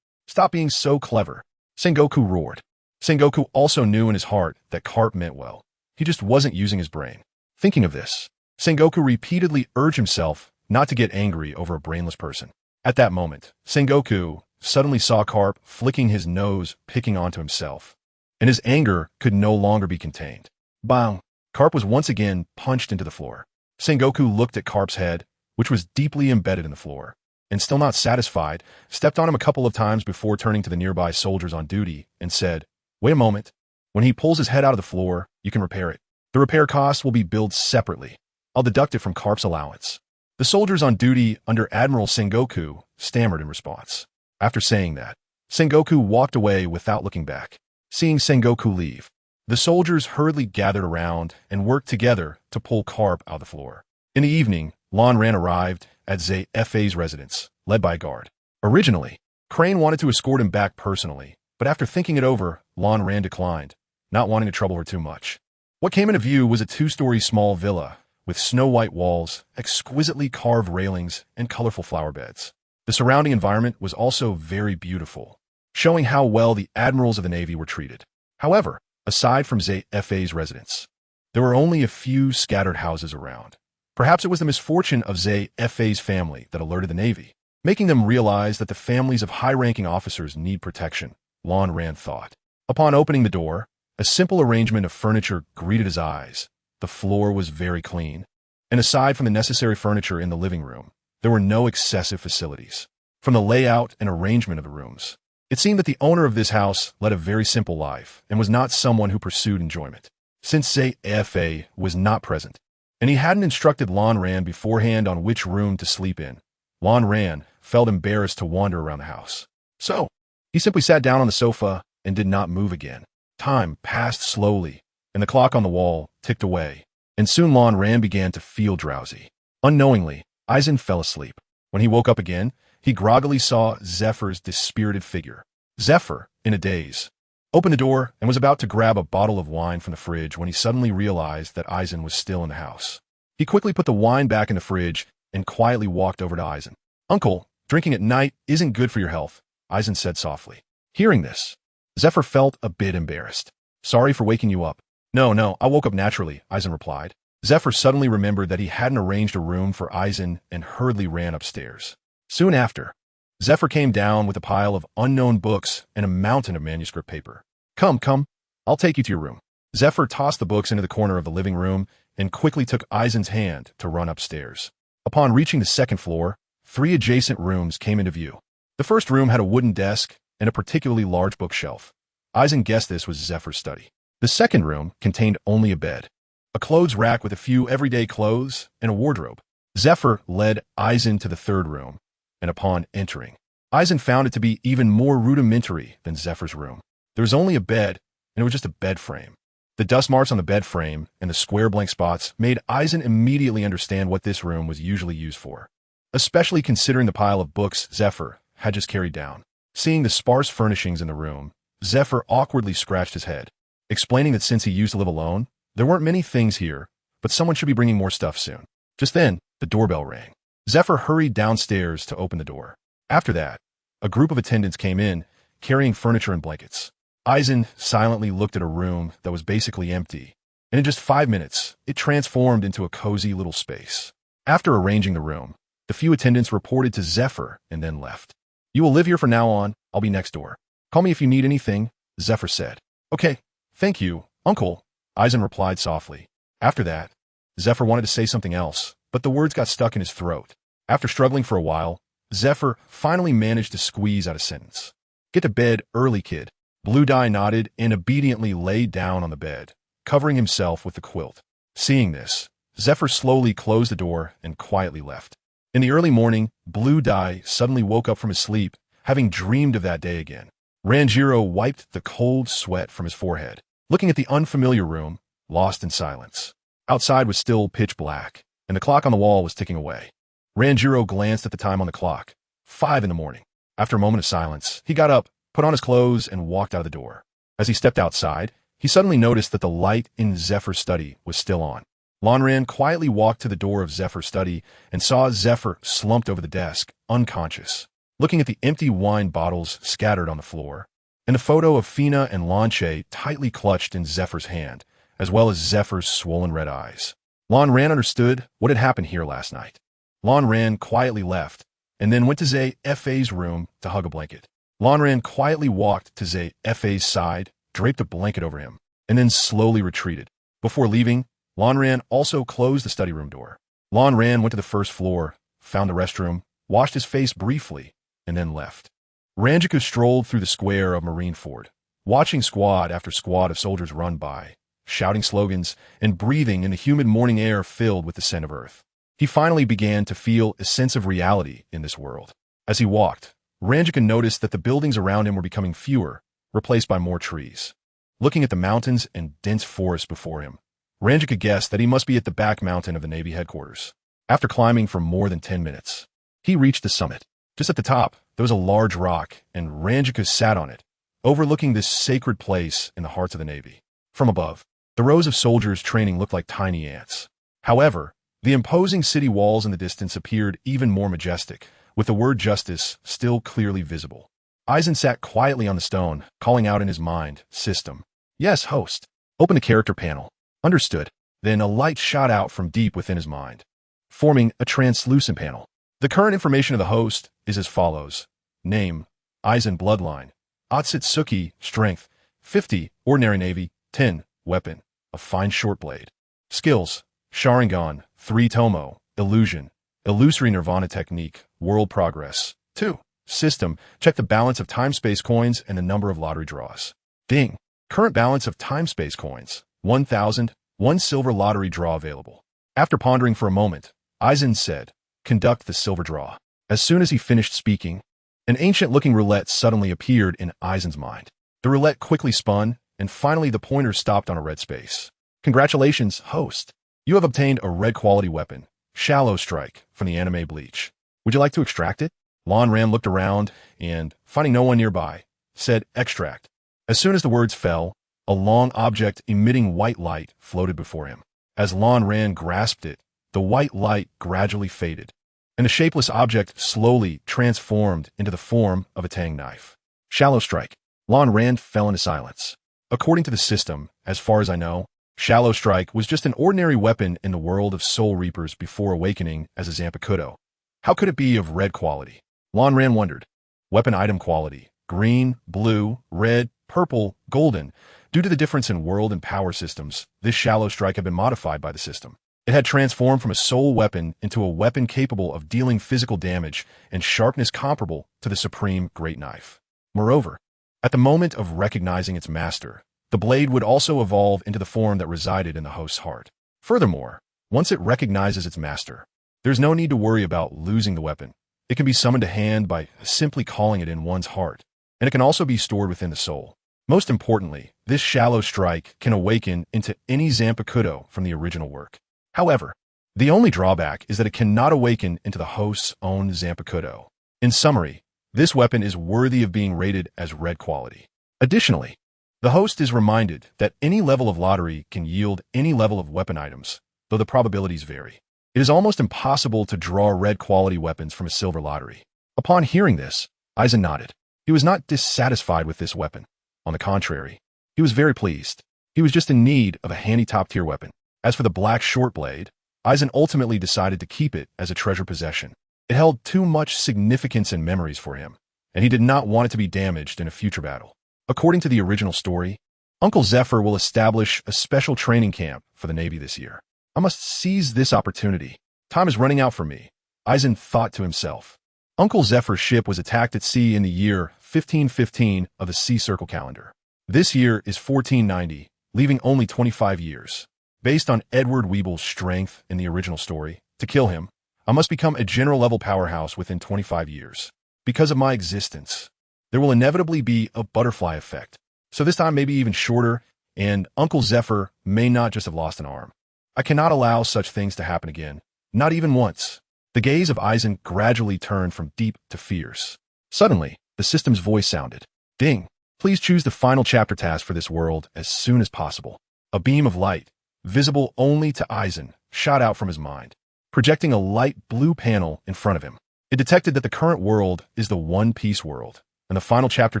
Speaker 1: Stop being so clever," Sengoku roared. Sengoku also knew in his heart that Carp meant well. He just wasn't using his brain. Thinking of this, Sengoku repeatedly urged himself not to get angry over a brainless person. At that moment, Sengoku suddenly saw Carp flicking his nose, picking onto himself, and his anger could no longer be contained. Bang! Carp was once again punched into the floor. Sengoku looked at Carp's head, which was deeply embedded in the floor, and still not satisfied, stepped on him a couple of times before turning to the nearby soldiers on duty and said, "Wait a moment. When he pulls his head out of the floor, you can repair it. The repair costs will be billed separately. I'll deduct it from Carp's allowance." The soldiers on duty under Admiral Sengoku stammered in response. After saying that, Sengoku walked away without looking back. Seeing Sengoku leave, the soldiers hurriedly gathered around and worked together to pull Carp out of the floor. In the evening, Lan Ran arrived at ZFA's residence, led by a guard. Originally, Crane wanted to escort him back personally, but after thinking it over, Lan Ran declined, not wanting to trouble her too much. What came into view was a two-story small villa with snow-white walls, exquisitely carved railings, and colorful flower beds. The surrounding environment was also very beautiful, showing how well the admirals of the Navy were treated. However, aside from ZFA's residence, there were only a few scattered houses around. Perhaps it was the misfortune of ZFA's family that alerted the Navy, making them realize that the families of high-ranking officers need protection, Lan Ran thought. Upon opening the door, a simple arrangement of furniture greeted his eyes. The floor was very clean, and aside from the necessary furniture in the living room, there were no excessive facilities. From the layout and arrangement of the rooms, it seemed that the owner of this house led a very simple life and was not someone who pursued enjoyment. Since ZFA was not present, and he hadn't instructed Lan Ran beforehand on which room to sleep in, Lan Ran felt embarrassed to wander around the house. So, he simply sat down on the sofa and did not move again. Time passed slowly, and the clock on the wall ticked away, and soon Lan Ran began to feel drowsy. Unknowingly, Eisen fell asleep. When he woke up again, he groggily saw Zephyr's dispirited figure. Zephyr, in a daze, opened the door, and was about to grab a bottle of wine from the fridge when he suddenly realized that Eisen was still in the house. He quickly put the wine back in the fridge and quietly walked over to Eisen. "Uncle, drinking at night isn't good for your health," Eisen said softly. Hearing this, Zephyr felt a bit embarrassed. "Sorry for waking you up." No, I woke up naturally," Eisen replied. Zephyr suddenly remembered that he hadn't arranged a room for Eisen and hurriedly ran upstairs. Soon after, Zephyr came down with a pile of unknown books and a mountain of manuscript paper. Come, I'll take you to your room." Zephyr tossed the books into the corner of the living room and quickly took Eisen's hand to run upstairs. Upon reaching the second floor, 3 adjacent rooms came into view. The first room had a wooden desk and a particularly large bookshelf. Eisen guessed this was Zephyr's study. The second room contained only a bed, a clothes rack with a few everyday clothes, and a wardrobe. Zephyr led Eisen to the third room, and upon entering, Eisen found it to be even more rudimentary than Zephyr's room. There was only a bed, and it was just a bed frame. The dust marks on the bed frame and the square blank spots made Eisen immediately understand what this room was usually used for, especially considering the pile of books Zephyr had just carried down. Seeing the sparse furnishings in the room, Zephyr awkwardly scratched his head, explaining that since he used to live alone, there weren't many things here, but someone should be bringing more stuff soon. Just then, the doorbell rang. Zephyr hurried downstairs to open the door. After that, a group of attendants came in, carrying furniture and blankets. Eisen silently looked at a room that was basically empty, and in just 5 minutes, it transformed into a cozy little space. After arranging the room, the few attendants reported to Zephyr and then left. "You will live here from now on. I'll be next door. Call me if you need anything," Zephyr said. "Okay, thank you, Uncle," Eisen replied softly. After that, Zephyr wanted to say something else, but the words got stuck in his throat. After struggling for a while, Zephyr finally managed to squeeze out a sentence. "Get to bed early, kid." Blue Dye nodded and obediently laid down on the bed, covering himself with the quilt. Seeing this, Zephyr slowly closed the door and quietly left. In the early morning, Blue Dye suddenly woke up from his sleep, having dreamed of that day again. Ranjiro wiped the cold sweat from his forehead, looking at the unfamiliar room, lost in silence. Outside was still pitch black, and the clock on the wall was ticking away. Ranjiro glanced at the time on the clock. 5 in the morning. After a moment of silence, he got up, put on his clothes, and walked out of the door. As he stepped outside, he suddenly noticed that the light in Zephyr's study was still on. Lonran quietly walked to the door of Zephyr's study and saw Zephyr slumped over the desk, unconscious, looking at the empty wine bottles scattered on the floor, and the photo of Fina and Lanche tightly clutched in Zephyr's hand, as well as Zephyr's swollen red eyes. Lonran understood what had happened here last night. Lonran quietly left, and then went to Zephy's room to hug a blanket. Lonran quietly walked to Zephy's side, draped a blanket over him, and then slowly retreated. Before leaving, Lonran also closed the study room door. Lonran went to the first floor, found the restroom, washed his face briefly, and then left. Ranjiku strolled through the square of Marineford, watching squad after squad of soldiers run by, shouting slogans and breathing in the humid morning air filled with the scent of earth. He finally began to feel a sense of reality in this world. As he walked, Ranjiku noticed that the buildings around him were becoming fewer, replaced by more trees. Looking at the mountains and dense forest before him, Ranjiku guessed that he must be at the back mountain of the Navy headquarters. After climbing for more than 10 minutes, he reached the summit. Just at the top, there was a large rock, and Ranjiku sat on it, overlooking this sacred place in the hearts of the Navy. From above, the rows of soldiers training looked like tiny ants. However, the imposing city walls in the distance appeared even more majestic, with the word justice still clearly visible. Eisen sat quietly on the stone, calling out in his mind, "System." "Yes, host." "Open the character panel." "Understood." Then a light shot out from deep within his mind, forming a translucent panel. The current information of the host is as follows. Name, Eisen Bloodline. Otsutsuki, Strength, 50, Ordinary Navy, 10, Weapon, a fine short blade. Skills, Sharingan, 3 Tomo, Illusion, Illusory Nirvana Technique, World Progress. 2. System, check the balance of time-space coins and the number of lottery draws. Ding, current balance of time-space coins, 1,000, 1 silver lottery draw available. After pondering for a moment, Eisen said, "Conduct the silver draw." As soon as he finished speaking, an ancient-looking roulette suddenly appeared in Eisen's mind. The roulette quickly spun, and finally the pointer stopped on a red space. "Congratulations, host. You have obtained a red-quality weapon, Shallow Strike, from the anime Bleach. Would you like to extract it?" Lonran looked around, and, finding no one nearby, said extract. As soon as the words fell, a long object emitting white light floated before him. As Lan Ran grasped it, the white light gradually faded, and the shapeless object slowly transformed into the form of a tang knife. Shallow strike. Lan Ran fell into silence. According to the system, as far as I know, Shallow Strike was just an ordinary weapon in the world of Soul Reapers before awakening as a Zanpakuto. How could it be of red quality? Lan Ran wondered. Weapon item quality: green, blue, red, purple, golden. Due to the difference in world and power systems, this Shallow Strike had been modified by the system. It had transformed from a soul weapon into a weapon capable of dealing physical damage and sharpness comparable to the Supreme Great Knife. Moreover, at the moment of recognizing its master, the blade would also evolve into the form that resided in the host's heart. Furthermore, once it recognizes its master, there's no need to worry about losing the weapon. It can be summoned to hand by simply calling it in one's heart, and it can also be stored within the soul. Most importantly, this Shallow Strike can awaken into any Zanpakuto from the original work. However, the only drawback is that it cannot awaken into the host's own Zanpakuto. In summary, this weapon is worthy of being rated as red quality. Additionally, the host is reminded that any level of lottery can yield any level of weapon items, though the probabilities vary. It is almost impossible to draw red quality weapons from a silver lottery. Upon hearing this, Aizen nodded. He was not dissatisfied with this weapon. On the contrary, he was very pleased. He was just in need of a handy top-tier weapon. As for the black short blade, Aizen ultimately decided to keep it as a treasure possession. It held too much significance and memories for him, and he did not want it to be damaged in a future battle. According to the original story, Uncle Zephyr will establish a special training camp for the Navy this year. I must seize this opportunity. Time is running out for me, Aizen thought to himself. Uncle Zephyr's ship was attacked at sea in the year 1515 of the Sea Circle calendar. This year is 1490, leaving only 25 years. Based on Edward Weeble's strength in the original story, to kill him, I must become a general-level powerhouse within 25 years. Because of my existence, there will inevitably be a butterfly effect. So this time may be even shorter, and Uncle Zephyr may not just have lost an arm. I cannot allow such things to happen again, not even once. The gaze of Aizen gradually turned from deep to fierce. Suddenly, the system's voice sounded. Ding! Please choose the final chapter task for this world as soon as possible. A beam of light, visible only to Aizen, shot out from his mind, projecting a light blue panel in front of him. It detected that the current world is the One Piece world, and the final chapter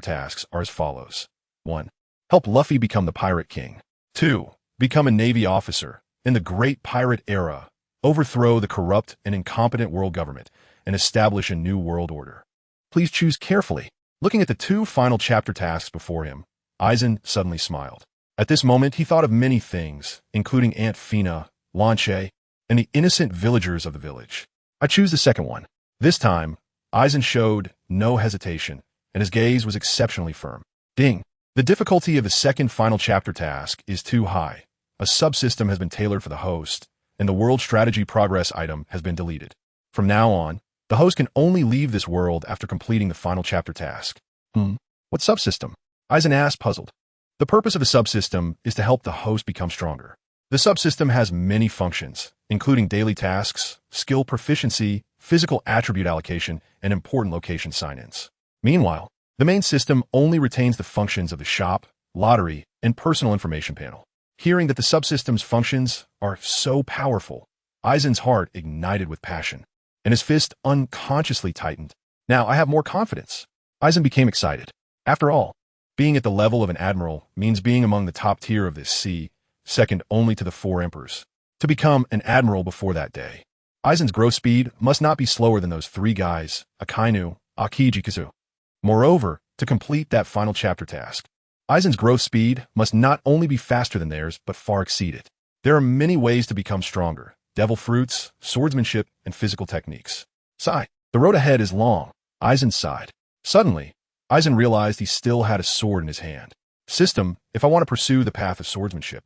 Speaker 1: tasks are as follows. 1. Help Luffy become the Pirate King. 2. Become a Navy officer in the Great Pirate Era. Overthrow the corrupt and incompetent world government and establish a new world order. Please choose carefully. Looking at the 2 final chapter tasks before him, Aizen suddenly smiled. At this moment, he thought of many things, including Aunt Fina, Lanche, and the innocent villagers of the village. I choose the second one. This time, Aizen showed no hesitation, and his gaze was exceptionally firm. Ding! The difficulty of the second final chapter task is too high. A subsystem has been tailored for the host, and the World Strategy Progress item has been deleted. From now on, the host can only leave this world after completing the final chapter task. What subsystem? Aizen asked, puzzled. The purpose of a subsystem is to help the host become stronger. The subsystem has many functions, including daily tasks, skill proficiency, physical attribute allocation, and important location sign-ins. Meanwhile, the main system only retains the functions of the shop, lottery, and personal information panel. Hearing that the subsystem's functions are so powerful, Aizen's heart ignited with passion, and his fist unconsciously tightened. Now I have more confidence. Aizen became excited. After all, being at the level of an admiral means being among the top tier of this sea, second only to the 4 emperors. To become an admiral before that day, Aizen's growth speed must not be slower than those 3 guys, Akainu, Akijikazu. Moreover, to complete that final chapter task, Aizen's growth speed must not only be faster than theirs, but far exceed it. There are many ways to become stronger: devil fruits, swordsmanship, and physical techniques. Sigh. The road ahead is long. Aizen sighed. Suddenly, Aizen realized he still had a sword in his hand. System, if I want to pursue the path of swordsmanship,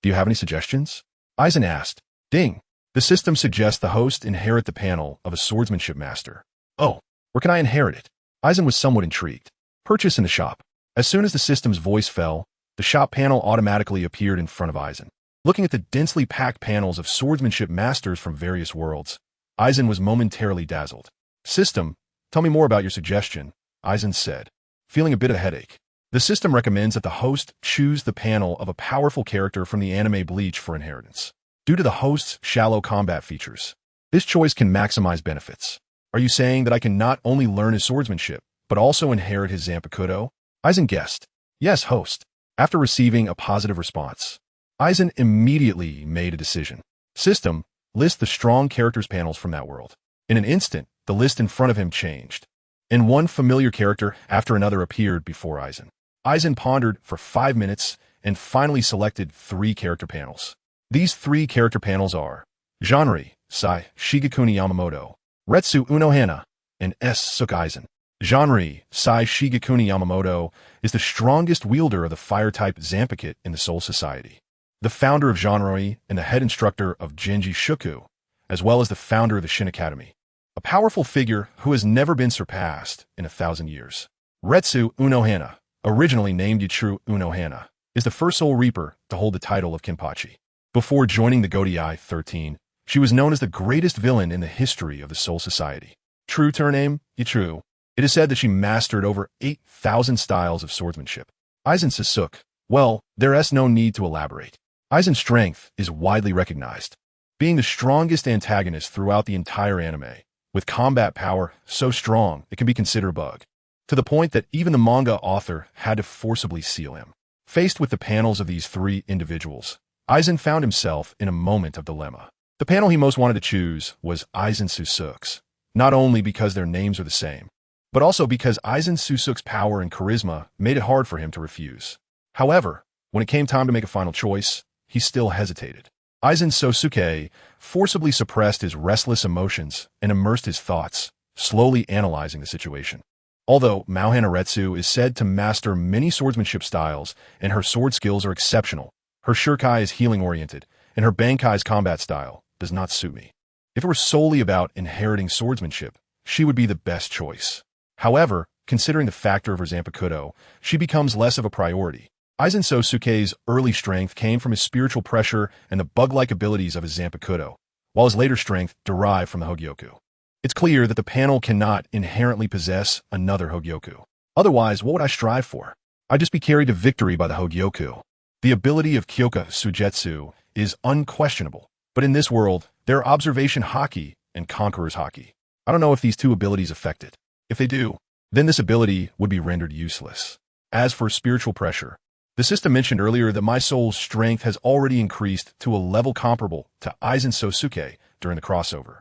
Speaker 1: do you have any suggestions? Aizen asked. Ding. The system suggests the host inherit the panel of a swordsmanship master. Oh, where can I inherit it? Aizen was somewhat intrigued. Purchase in the shop. As soon as the system's voice fell, the shop panel automatically appeared in front of Aizen. Looking at the densely packed panels of swordsmanship masters from various worlds, Aizen was momentarily dazzled. System, tell me more about your suggestion, Aizen said. feeling a bit of a headache. The system recommends that the host choose the panel of a powerful character from the anime Bleach for inheritance. Due to the host's shallow combat features, this choice can maximize benefits. Are you saying that I can not only learn his swordsmanship, but also inherit his Zanpakuto? Aizen guessed. Yes, host. After receiving a positive response, Aizen immediately made a decision. System, list the strong characters panels from that world. In an instant, the list in front of him changed, and one familiar character after another appeared before Aizen. Aizen pondered for 5 minutes and finally selected 3 character panels. These 3 character panels are Genre, Sai Shigekuni Yamamoto, Retsu Unohana, and S. Suk Aizen. Genre, Sai Shigekuni Yamamoto, is the strongest wielder of the fire-type Zanpakuto in the Soul Society, the founder of Genre and the head instructor of Genji Shuku, as well as the founder of the Shin Academy. A powerful figure who has never been surpassed in 1,000 years. Retsu Unohana, originally named Yachiro Unohana, is the first Soul Reaper to hold the title of Kenpachi. Before joining the Godai 13, she was known as the greatest villain in the history of the Soul Society. True to her name, Yachiro, it is said that she mastered over 8,000 styles of swordsmanship. Aizen Sasuke, well, there's no need to elaborate. Aizen's strength is widely recognized, being the strongest antagonist throughout the entire anime, with combat power so strong it can be considered a bug, to the point that even the manga author had to forcibly seal him. Faced with the panels of these 3 individuals, Aizen found himself in a moment of dilemma. The panel he most wanted to choose was Aizen Sasuke's, not only because their names are the same, but also because Aizen Sasuke's power and charisma made it hard for him to refuse. However, when it came time to make a final choice, he still hesitated. Aizen Sasuke forcibly suppressed his restless emotions and immersed his thoughts, slowly analyzing the situation. Although Mauhana Retsu is said to master many swordsmanship styles and her sword skills are exceptional, her Shurikai is healing-oriented, and her Bankai's combat style does not suit me. If it were solely about inheriting swordsmanship, she would be the best choice. However, considering the factor of her Zanpakuto, she becomes less of a priority. Aizen Sasuke's early strength came from his spiritual pressure and the bug-like abilities of his Zanpakuto, while his later strength derived from the Hogyoku. It's clear that the panel cannot inherently possess another Hogyoku. Otherwise, what would I strive for? I'd just be carried to victory by the Hogyoku. The ability of Kyoka Sujetsu is unquestionable, but in this world, there are observation haki and conqueror's haki. I don't know if these 2 abilities affect it. If they do, then this ability would be rendered useless. As for spiritual pressure, the system mentioned earlier that my soul's strength has already increased to a level comparable to Aizen Sasuke during the crossover.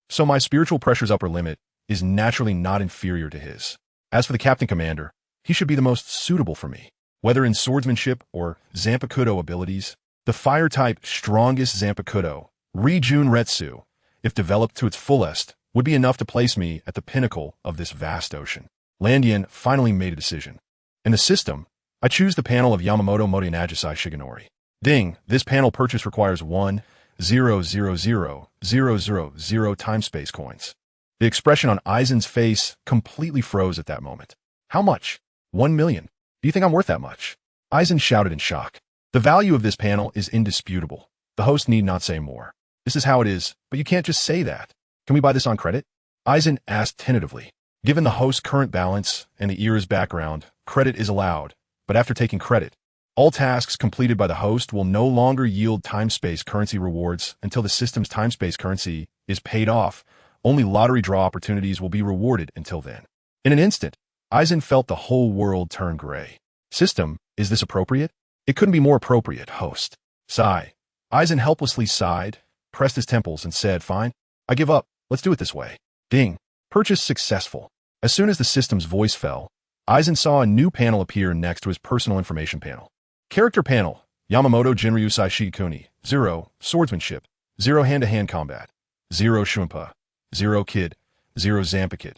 Speaker 1: So my spiritual pressure's upper limit is naturally not inferior to his. As for the Captain Commander, he should be the most suitable for me. Whether in swordsmanship or Zanpakuto abilities, the fire-type strongest Zanpakuto, Rijun Retsu, if developed to its fullest, would be enough to place me at the pinnacle of this vast ocean. Landian finally made a decision. In the system, I choose the panel of Yamamoto Morinagisai Shigenori. Ding, this panel purchase requires 1,000,000 time-space coins. The expression on Aizen's face completely froze at that moment. How much? 1 million. Do you think I'm worth that much? Aizen shouted in shock. The value of this panel is indisputable. The host need not say more. This is how it is, but you can't just say that. Can we buy this on credit? Aizen asked tentatively. Given the host's current balance and the era's background, credit is allowed, but after taking credit, all tasks completed by the host will no longer yield time-space currency rewards until the system's time-space currency is paid off. Only lottery draw opportunities will be rewarded until then. In an instant, Aizen felt the whole world turn gray. System, is this appropriate? It couldn't be more appropriate, host. Sigh. Aizen helplessly sighed, pressed his temples, and said, fine, I give up. Let's do it this way. Ding. Purchase successful. As soon as the system's voice fell, Aizen saw a new panel appear next to his personal information panel. Character panel, Yamamoto Jinryusai Shigekuni, 0, swordsmanship, 0 hand-to-hand combat, 0 Shunpa, 0 kid, 0 Zanpakuto,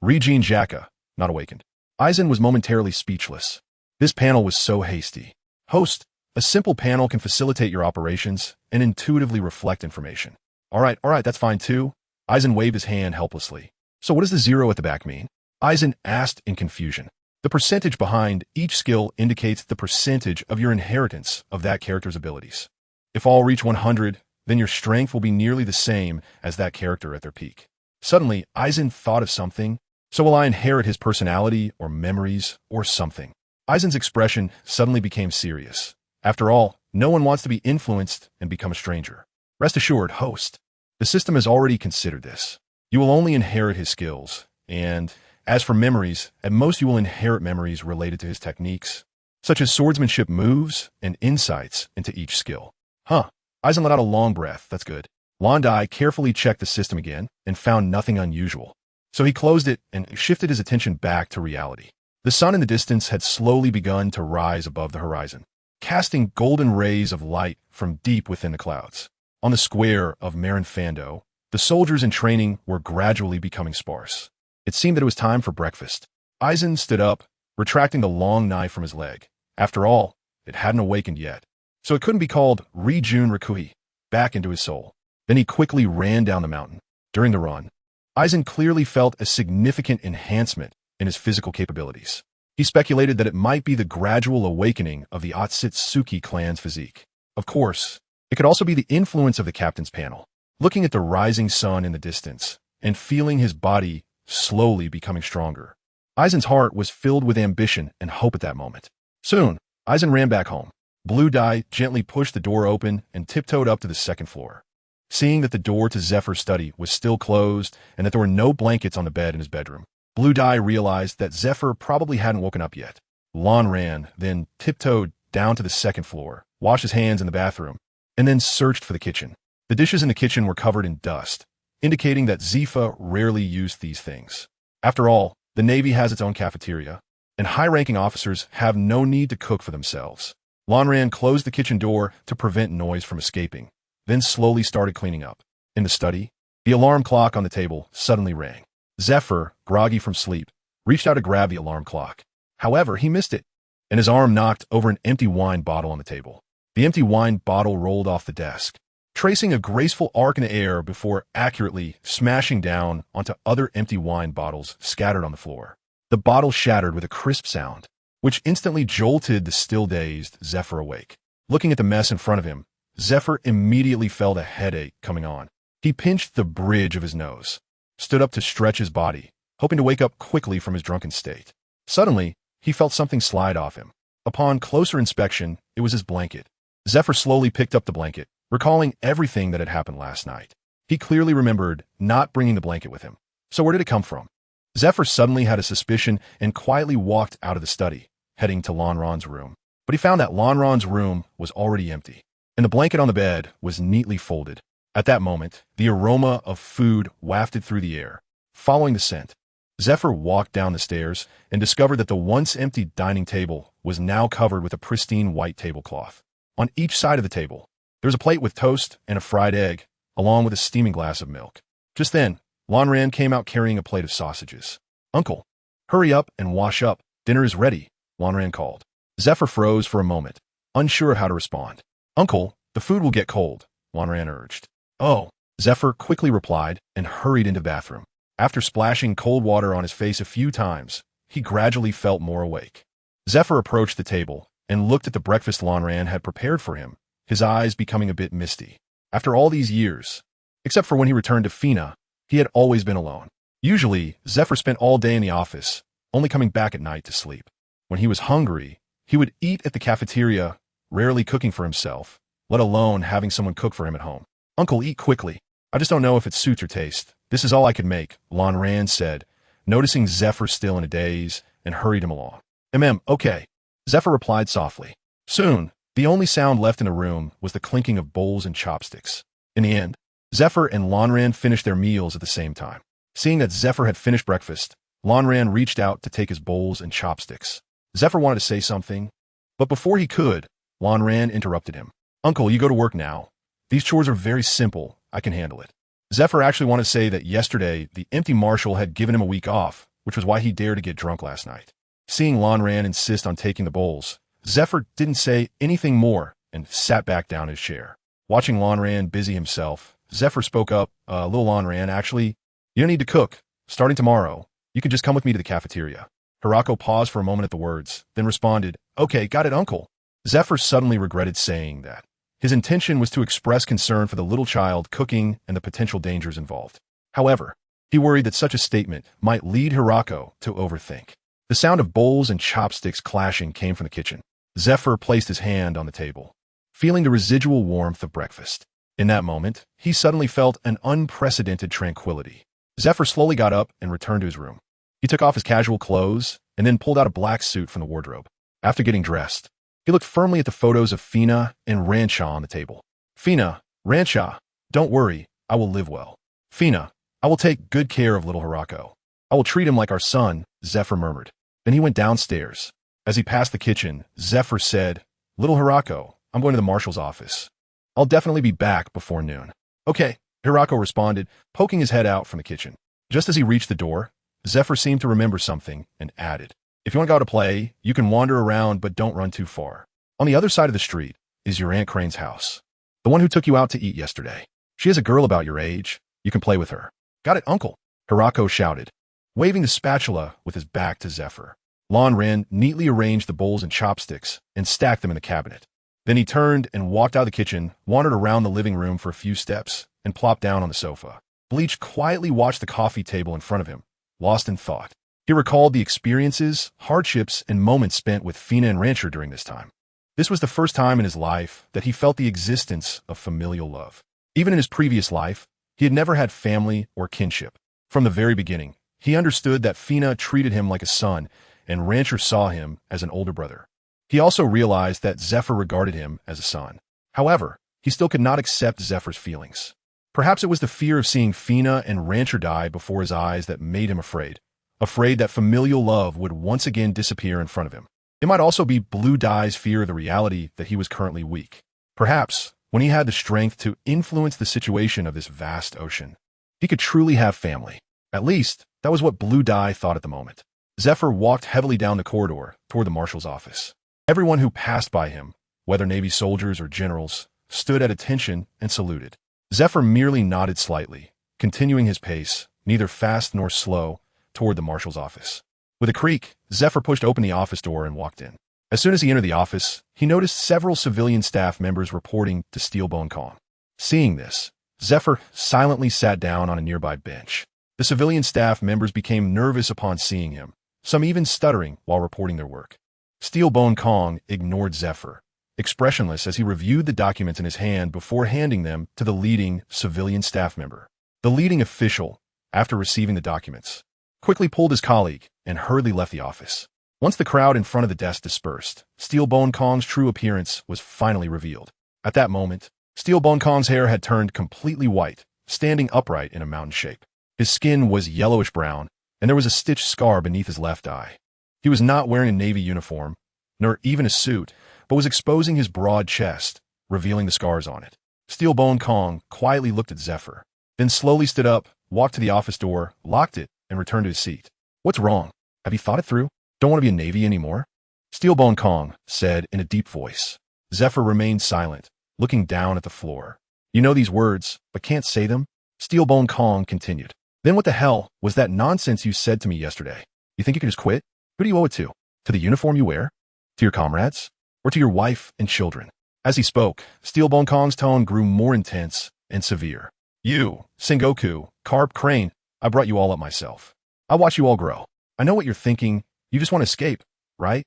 Speaker 1: Rijin Jaka, not awakened. Aizen was momentarily speechless. This panel was so hasty. Host, a simple panel can facilitate your operations and intuitively reflect information. All right, that's fine too. Aizen waved his hand helplessly. So what does the 0 at the back mean? Aizen asked in confusion. The percentage behind each skill indicates the percentage of your inheritance of that character's abilities. If all reach 100, then your strength will be nearly the same as that character at their peak. Suddenly, Aizen thought of something So will I inherit his personality or memories or something? Aizen's expression suddenly became serious. After all, no one wants to be influenced and become a stranger. Rest assured, host. The system has already considered this. You will only inherit his skills, and as for memories, at most you will inherit memories related to his techniques, such as swordsmanship moves and insights into each skill. Huh. Aizen let out a long breath. That's good. Londai carefully checked the system again and found nothing unusual. So he closed it and shifted his attention back to reality. The sun in the distance had slowly begun to rise above the horizon, casting golden rays of light from deep within the clouds. On the square of Marinfando, the soldiers in training were gradually becoming sparse. It seemed that it was time for breakfast. Aizen stood up, retracting the long knife from his leg. After all, it hadn't awakened yet, so it couldn't be called Rijun Rikui, back into his soul. Then he quickly ran down the mountain. During the run, Aizen clearly felt a significant enhancement in his physical capabilities. He speculated that it might be the gradual awakening of the Otsutsuki clan's physique. Of course, it could also be the influence of the captain's panel. Looking at the rising sun in the distance and feeling his body slowly becoming stronger, Aizen's heart was filled with ambition and hope at that moment. Soon, Aizen ran back home. Blue Dye gently pushed the door open and tiptoed up to the second floor. Seeing that the door to Zephyr's study was still closed and that there were no blankets on the bed in his bedroom, Blue Dye realized that Zephyr probably hadn't woken up yet. Lon ran, then tiptoed down to the second floor, washed his hands in the bathroom, and then searched for the kitchen. The dishes in the kitchen were covered in dust, indicating that Zifa rarely used these things. After all, the Navy has its own cafeteria, and high-ranking officers have no need to cook for themselves. Lonran closed the kitchen door to prevent noise from escaping, then slowly started cleaning up. In the study, the alarm clock on the table suddenly rang. Zephyr, groggy from sleep, reached out to grab the alarm clock. However, he missed it, and his arm knocked over an empty wine bottle on the table. The empty wine bottle rolled off the desk, tracing a graceful arc in the air before accurately smashing down onto other empty wine bottles scattered on the floor. The bottle shattered with a crisp sound, which instantly jolted the still-dazed Zephyr awake. Looking at the mess in front of him, Zephyr immediately felt a headache coming on. He pinched the bridge of his nose, stood up to stretch his body, hoping to wake up quickly from his drunken state. Suddenly, he felt something slide off him. Upon closer inspection, it was his blanket. Zephyr slowly picked up the blanket, recalling everything that had happened last night. He clearly remembered not bringing the blanket with him. So where did it come from? Zephyr suddenly had a suspicion and quietly walked out of the study, heading to Lonron's room. But he found that Lonron's room was already empty, and the blanket on the bed was neatly folded. At that moment, the aroma of food wafted through the air. Following the scent, Zephyr walked down the stairs and discovered that the once empty dining table was now covered with a pristine white tablecloth. On each side of the table, there was a plate with toast and a fried egg, along with a steaming glass of milk. Just then, Lonran came out carrying a plate of sausages. "Uncle, hurry up and wash up. Dinner is ready," Lonran called. Zephyr froze for a moment, unsure how to respond. "Uncle, the food will get cold," Lonran urged. "Oh," Zephyr quickly replied and hurried into the bathroom. After splashing cold water on his face a few times, he gradually felt more awake. Zephyr approached the table and looked at the breakfast Lonran had prepared for him, his eyes becoming a bit misty. After all these years, except for when he returned to Fina, he had always been alone. Usually, Zephyr spent all day in the office, only coming back at night to sleep. When he was hungry, he would eat at the cafeteria, rarely cooking for himself, let alone having someone cook for him at home. "Uncle, eat quickly. I just don't know if it suits your taste. This is all I could make," Lonran said, noticing Zephyr still in a daze, and hurried him along. Okay," Zephyr replied softly. Soon, the only sound left in the room was the clinking of bowls and chopsticks. In the end, Zephyr and Lonran finished their meals at the same time. Seeing that Zephyr had finished breakfast, Lonran reached out to take his bowls and chopsticks. Zephyr wanted to say something, but before he could, Lonran interrupted him. "Uncle, you go to work now. These chores are very simple. I can handle it." Zephyr actually wanted to say that yesterday the empty marshal had given him a week off, which was why he dared to get drunk last night. Seeing Lonran insist on taking the bowls, Zephyr didn't say anything more and sat back down in his chair. Watching Lonran busy himself, Zephyr spoke up, "Little Lonran, actually, you don't need to cook. Starting tomorrow, you can just come with me to the cafeteria." Hirako paused for a moment at the words, then responded, "Okay, got it, uncle." Zephyr suddenly regretted saying that. His intention was to express concern for the little child cooking and the potential dangers involved. However, He worried that such a statement might lead Hirako to overthink. The sound of bowls and chopsticks clashing came from the kitchen. Zephyr placed his hand on the table, feeling the residual warmth of breakfast. In that moment, he suddenly felt an unprecedented tranquility. Zephyr slowly got up and returned to his room. He took off his casual clothes and then pulled out a black suit from the wardrobe. After getting dressed, he looked firmly at the photos of Fina and Rancha on the table. Fina, Rancha, don't worry, I will live well. Fina, I will take good care of little Hirako. I will treat him like our son, Zephyr murmured. Then he went downstairs. As he passed the kitchen, Zephyr said, Little Hirako, I'm going to the marshal's office. I'll definitely be back before noon. Okay, Hirako responded, poking his head out from the kitchen. Just as he reached the door, Zephyr seemed to remember something and added, If you want to go to play, you can wander around but don't run too far. On the other side of the street is your Aunt Crane's house. The one who took you out to eat yesterday. She has a girl about your age. You can play with her. Got it, uncle, Hirako shouted, waving the spatula with his back to Zephyr. Lon Ren neatly arranged the bowls and chopsticks and stacked them in the cabinet. Then he turned and walked out of the kitchen, wandered around the living room for a few steps, and plopped down on the sofa. Bleach quietly watched the coffee table in front of him, lost in thought. He recalled the experiences, hardships, and moments spent with Fina and Rancher during this time. This was the first time in his life that he felt the existence of familial love. Even in his previous life, he had never had family or kinship. From the very beginning, he understood that Fina treated him like a son, and Rancher saw him as an older brother. He also realized that Zephyr regarded him as a son. However, he still could not accept Zephyr's feelings. Perhaps it was the fear of seeing Fina and Rancher die before his eyes that made him afraid that familial love would once again disappear in front of him. It might also be Blue Dye's fear of the reality that he was currently weak. Perhaps, when he had the strength to influence the situation of this vast ocean, he could truly have family. At least, that was what Blue Dye thought at the moment. Zephyr walked heavily down the corridor toward the marshal's office. Everyone who passed by him, whether Navy soldiers or generals, stood at attention and saluted. Zephyr merely nodded slightly, continuing his pace, neither fast nor slow, toward the marshal's office. With a creak, Zephyr pushed open the office door and walked in. As soon as he entered the office, he noticed several civilian staff members reporting to Steelbone Kong. Seeing this, Zephyr silently sat down on a nearby bench. The civilian staff members became nervous upon seeing him, some even stuttering while reporting their work. Steelbone Kong ignored Zephyr, expressionless as he reviewed the documents in his hand before handing them to the leading civilian staff member. The leading official, after receiving the documents, quickly pulled his colleague and hurriedly left the office. Once the crowd in front of the desk dispersed, Steelbone Kong's true appearance was finally revealed. At that moment, Steelbone Kong's hair had turned completely white, standing upright in a mountain shape. His skin was yellowish-brown, and there was a stitched scar beneath his left eye. He was not wearing a Navy uniform, nor even a suit, but was exposing his broad chest, revealing the scars on it. Steelbone Kong quietly looked at Zephyr, then slowly stood up, walked to the office door, locked it, and returned to his seat. What's wrong? Have you thought it through? Don't want to be a Navy anymore? Steelbone Kong said in a deep voice. Zephyr remained silent, looking down at the floor. You know these words, but can't say them? Steelbone Kong continued. Then what the hell was that nonsense you said to me yesterday? You think you can just quit? Who do you owe it to? To the uniform you wear? To your comrades? Or to your wife and children? As he spoke, Steelbone Kong's tone grew more intense and severe. You, Sengoku, Carp, Crane, I brought you all up myself. I watch you all grow. I know what you're thinking. You just want to escape, right?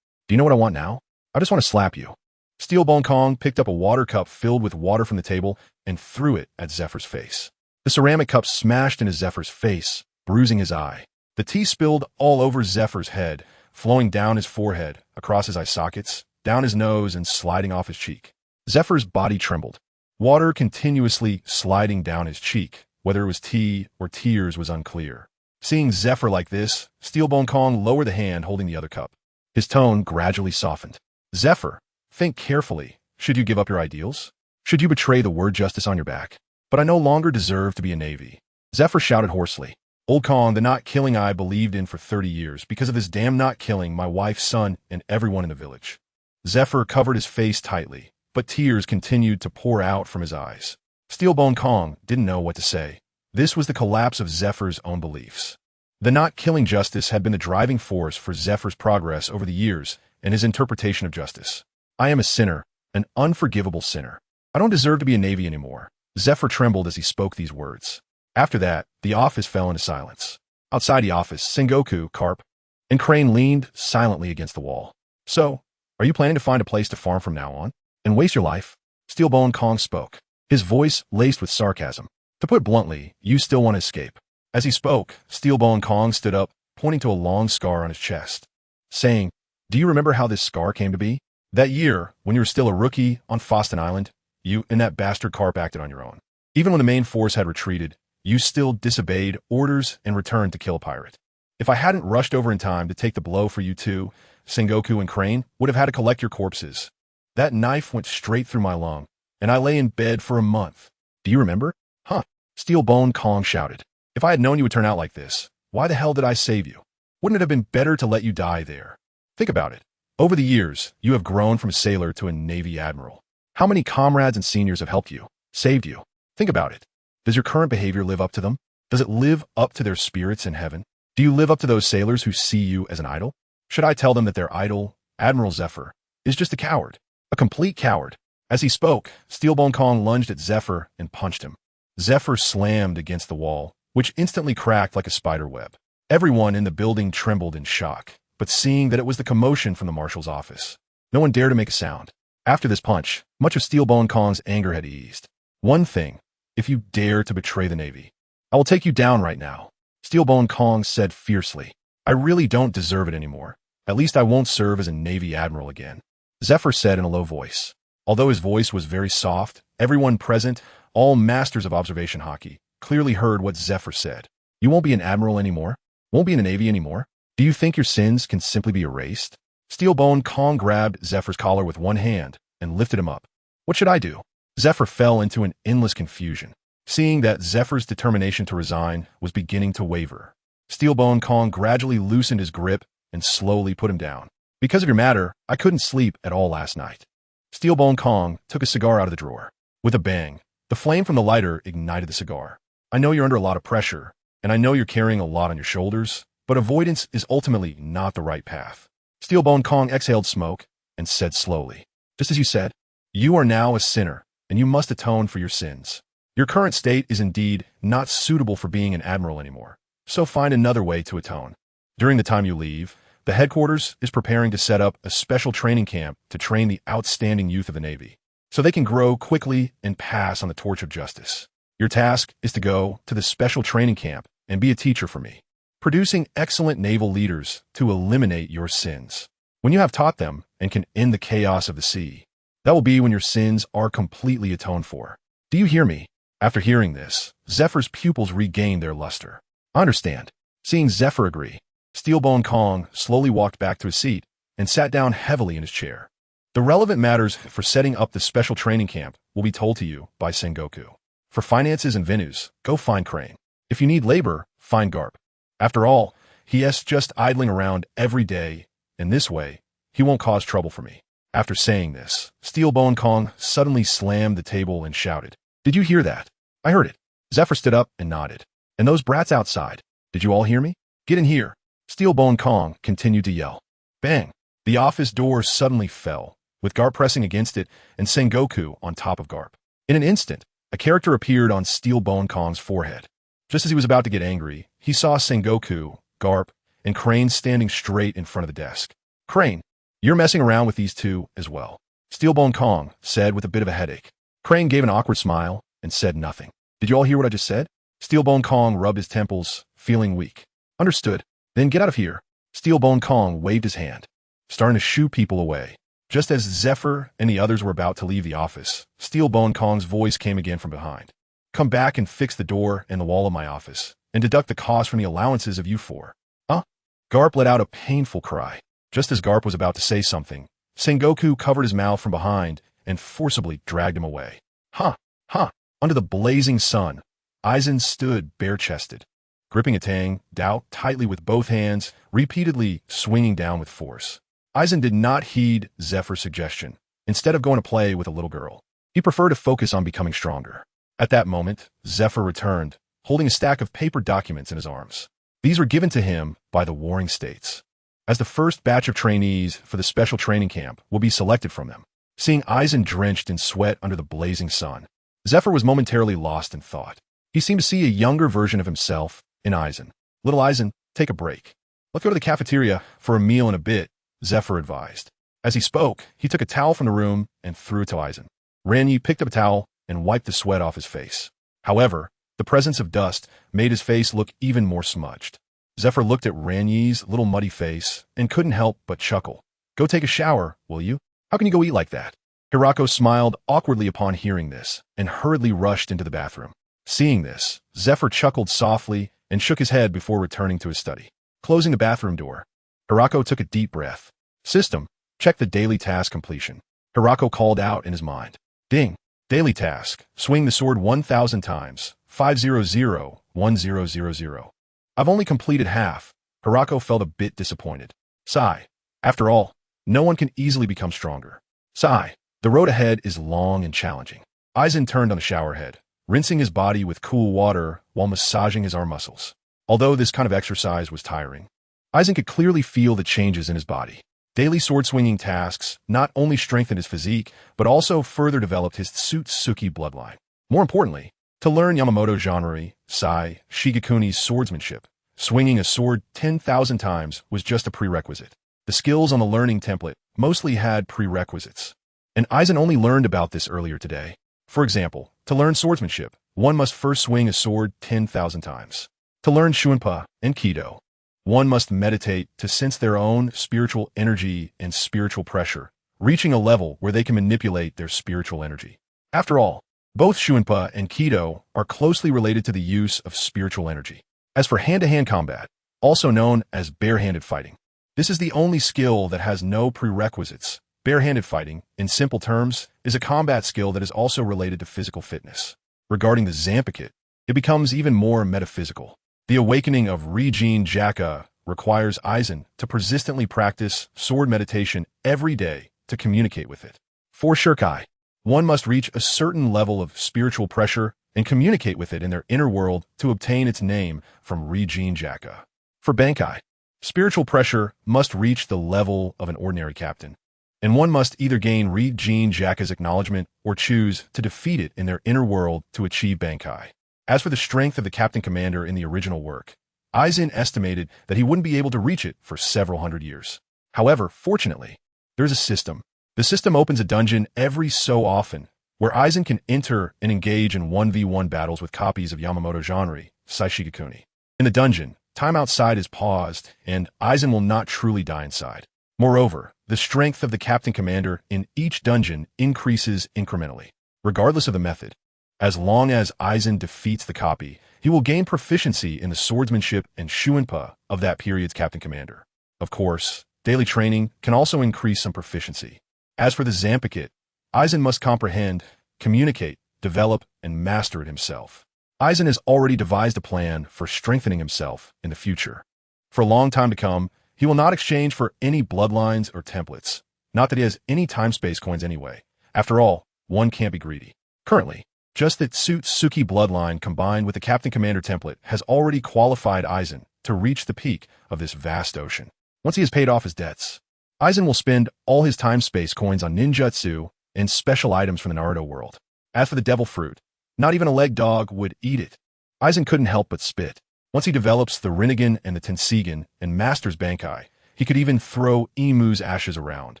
Speaker 1: Do you know what I want now? I just want to slap you. Steelbone Kong picked up a water cup filled with water from the table and threw it at Zephyr's face. The ceramic cup smashed into Zephyr's face, bruising his eye. The tea spilled all over Zephyr's head, flowing down his forehead, across his eye sockets, down his nose, and sliding off his cheek. Zephyr's body trembled. Water continuously sliding down his cheek, whether it was tea or tears was unclear. Seeing Zephyr like this, Steelbone Kong lowered the hand holding the other cup. His tone gradually softened. Zephyr, think carefully. Should you give up your ideals? Should you betray the word justice on your back? But I no longer deserve to be a Navy. Zephyr shouted hoarsely. Old Kong, the not killing I believed in for 30 years, because of this damn not killing my wife, son, and everyone in the village. Zephyr covered his face tightly, but tears continued to pour out from his eyes. Steelbone Kong didn't know what to say. This was the collapse of Zephyr's own beliefs. The not killing justice had been the driving force for Zephyr's progress over the years and his interpretation of justice. I am a sinner, an unforgivable sinner. I don't deserve to be a Navy anymore. Zephyr trembled as he spoke these words. After that, the office fell into silence. Outside the office, Sengoku, Carp, and Crane leaned silently against the wall. So, are you planning to find a place to farm from now on? And waste your life? Steelbone Kong spoke, his voice laced with sarcasm. To put bluntly, you still want to escape. As he spoke, Steelbone Kong stood up, pointing to a long scar on his chest, saying, "Do you remember how this scar came to be? That year, when you were still a rookie on Foston Island, you and that bastard Carp acted on your own. Even when the main force had retreated, you still disobeyed orders and returned to kill a pirate. If I hadn't rushed over in time to take the blow for you two, Sengoku and Crane would have had to collect your corpses. That knife went straight through my lung, and I lay in bed for a month. Do you remember? Huh?" Steelbone Kong shouted. "If I had known you would turn out like this, why the hell did I save you? Wouldn't it have been better to let you die there? Think about it. Over the years, you have grown from a sailor to a Navy admiral. How many comrades and seniors have helped you, saved you? Think about it. Does your current behavior live up to them? Does it live up to their spirits in heaven? Do you live up to those sailors who see you as an idol? Should I tell them that their idol, Admiral Zephyr, is just a coward? A complete coward?" As he spoke, Steelbone Kong lunged at Zephyr and punched him. Zephyr slammed against the wall, which instantly cracked like a spider web. Everyone in the building trembled in shock, but seeing that it was the commotion from the marshal's office, no one dared to make a sound. After this punch, much of Steelbone Kong's anger had eased. "One thing, if you dare to betray the Navy, I will take you down right now," Steelbone Kong said fiercely. "I really don't deserve it anymore. At least I won't serve as a Navy admiral again," Zephyr said in a low voice. Although his voice was very soft, everyone present, all masters of observation hockey, clearly heard what Zephyr said. "You won't be an admiral anymore? Won't be in the Navy anymore? Do you think your sins can simply be erased?" Steelbone Kong grabbed Zephyr's collar with one hand and lifted him up. "What should I do?" Zephyr fell into an endless confusion, seeing that Zephyr's determination to resign was beginning to waver. Steelbone Kong gradually loosened his grip and slowly put him down. "Because of your matter, I couldn't sleep at all last night." Steelbone Kong took a cigar out of the drawer. With a bang, the flame from the lighter ignited the cigar. "I know you're under a lot of pressure, and I know you're carrying a lot on your shoulders, but avoidance is ultimately not the right path." Steelbone Kong exhaled smoke and said slowly, "Just as you said, you are now a sinner, and you must atone for your sins. Your current state is indeed not suitable for being an admiral anymore, so find another way to atone. During the time you leave, the headquarters is preparing to set up a special training camp to train the outstanding youth of the Navy, so they can grow quickly and pass on the torch of justice. Your task is to go to the special training camp and be a teacher for me, producing excellent naval leaders to eliminate your sins. When you have taught them and can end the chaos of the sea, that will be when your sins are completely atoned for. Do you hear me?" After hearing this, Zephyr's pupils regained their luster. "I understand." Seeing Zephyr agree, Steelbone Kong slowly walked back to his seat and sat down heavily in his chair. "The relevant matters for setting up the special training camp will be told to you by Sengoku. For finances and venues, go find Crane. If you need labor, find Garp. After all, he is just idling around every day, and this way, he won't cause trouble for me." After saying this, Steelbone Kong suddenly slammed the table and shouted, "Did you hear that?" "I heard it." Zephyr stood up and nodded. "And those brats outside, did you all hear me? Get in here." Steelbone Kong continued to yell. Bang! The office door suddenly fell, with Garp pressing against it and Sengoku on top of Garp. In an instant, a character appeared on Steelbone Kong's forehead. Just as he was about to get angry, he saw Sengoku, Garp, and Crane standing straight in front of the desk. "Crane, you're messing around with these two as well," Steelbone Kong said with a bit of a headache. Crane gave an awkward smile and said nothing. "Did you all hear what I just said?" Steelbone Kong rubbed his temples, feeling weak. "Understood. Then get out of here." Steelbone Kong waved his hand, starting to shoo people away. Just as Zephyr and the others were about to leave the office, Steelbone Kong's voice came again from behind. "Come back and fix the door and the wall of my office, and deduct the cost from the allowances of you four." "Huh?" Garp let out a painful cry. Just as Garp was about to say something, Sengoku covered his mouth from behind and forcibly dragged him away. "Huh! Huh!" Under the blazing sun, Aizen stood bare-chested, gripping a tang, Dao tightly with both hands, repeatedly swinging down with force. Aizen did not heed Zephyr's suggestion. Instead of going to play with a little girl, he preferred to focus on becoming stronger. At that moment, Zephyr returned, holding a stack of paper documents in his arms. These were given to him by the warring states, as the first batch of trainees for the special training camp will be selected from them. Seeing Aizen drenched in sweat under the blazing sun, Zephyr was momentarily lost in thought. He seemed to see a younger version of himself in Eisen. "Little Eisen, take a break. Let's go to the cafeteria for a meal in a bit," Zephyr advised. As he spoke, he took a towel from the room and threw it to Eisen. Ranyi picked up a towel and wiped the sweat off his face. However, the presence of dust made his face look even more smudged. Zephyr looked at Ranyi's little muddy face and couldn't help but chuckle. "Go take a shower, will you? How can you go eat like that?" Hirako smiled awkwardly upon hearing this and hurriedly rushed into the bathroom. Seeing this, Zephyr chuckled softly and shook his head before returning to his study. Closing the bathroom door, Hirako took a deep breath. "System, check the daily task completion." Hirako called out in his mind. "Ding. Daily task. Swing the sword 1,000 times. 500-1000. I've only completed half." Hirako felt a bit disappointed. Sigh. After all, no one can easily become stronger. Sigh. The road ahead is long and challenging. Eisen turned on the shower head, rinsing his body with cool water while massaging his arm muscles. Although this kind of exercise was tiring, Eisen could clearly feel the changes in his body. Daily sword-swinging tasks not only strengthened his physique, but also further developed his Tsutsuki bloodline. More importantly, to learn Yamamoto Janri, Sai, Shigekuni's swordsmanship, swinging a sword 10,000 times was just a prerequisite. The skills on the learning template mostly had prerequisites, and Eisen only learned about this earlier today. For example, to learn swordsmanship, one must first swing a sword 10,000 times. To learn Shunpa and Kido, one must meditate to sense their own spiritual energy and spiritual pressure, reaching a level where they can manipulate their spiritual energy. After all, both Shunpa and Kido are closely related to the use of spiritual energy. As for hand-to-hand combat, also known as barehanded fighting, this is the only skill that has no prerequisites. Barehanded fighting, in simple terms, is a combat skill that is also related to physical fitness. Regarding the Zanpakuto, it becomes even more metaphysical. The awakening of Rijin Jaka requires Eisen to persistently practice sword meditation every day to communicate with it. For Shirkai, one must reach a certain level of spiritual pressure and communicate with it in their inner world to obtain its name from Rijin Jaka. For Bankai, spiritual pressure must reach the level of an ordinary captain, and one must either gain Rijin Jaka's acknowledgement or choose to defeat it in their inner world to achieve Bankai. As for the strength of the captain commander in the original work, Eisen estimated that he wouldn't be able to reach it for several hundred years. However, fortunately, there's a system. The system opens a dungeon every so often, where Eisen can enter and engage in 1v1 battles with copies of Yamamoto Janri, Saishigekuni. In the dungeon, time outside is paused, and Eisen will not truly die inside. Moreover, the strength of the captain commander in each dungeon increases incrementally, regardless of the method. As long as Eisen defeats the copy, he will gain proficiency in the swordsmanship and Shunpa of that period's captain commander. Of course, daily training can also increase some proficiency. As for the Zanpakuto, Eisen must comprehend, communicate, develop, and master it himself. Eisen has already devised a plan for strengthening himself in the future. For a long time to come, he will not exchange for any bloodlines or templates. Not that he has any time-space coins anyway. After all, one can't be greedy. Currently, just that Tsutsuki bloodline combined with the Captain Commander template has already qualified Eisen to reach the peak of this vast ocean. Once he has paid off his debts, Eisen will spend all his time-space coins on ninjutsu and special items from the Naruto world. As for the devil fruit, not even a leg dog would eat it. Eisen couldn't help but spit. Once he develops the Rinnegan and the Tensigen and masters Bankai, he could even throw Emu's ashes around.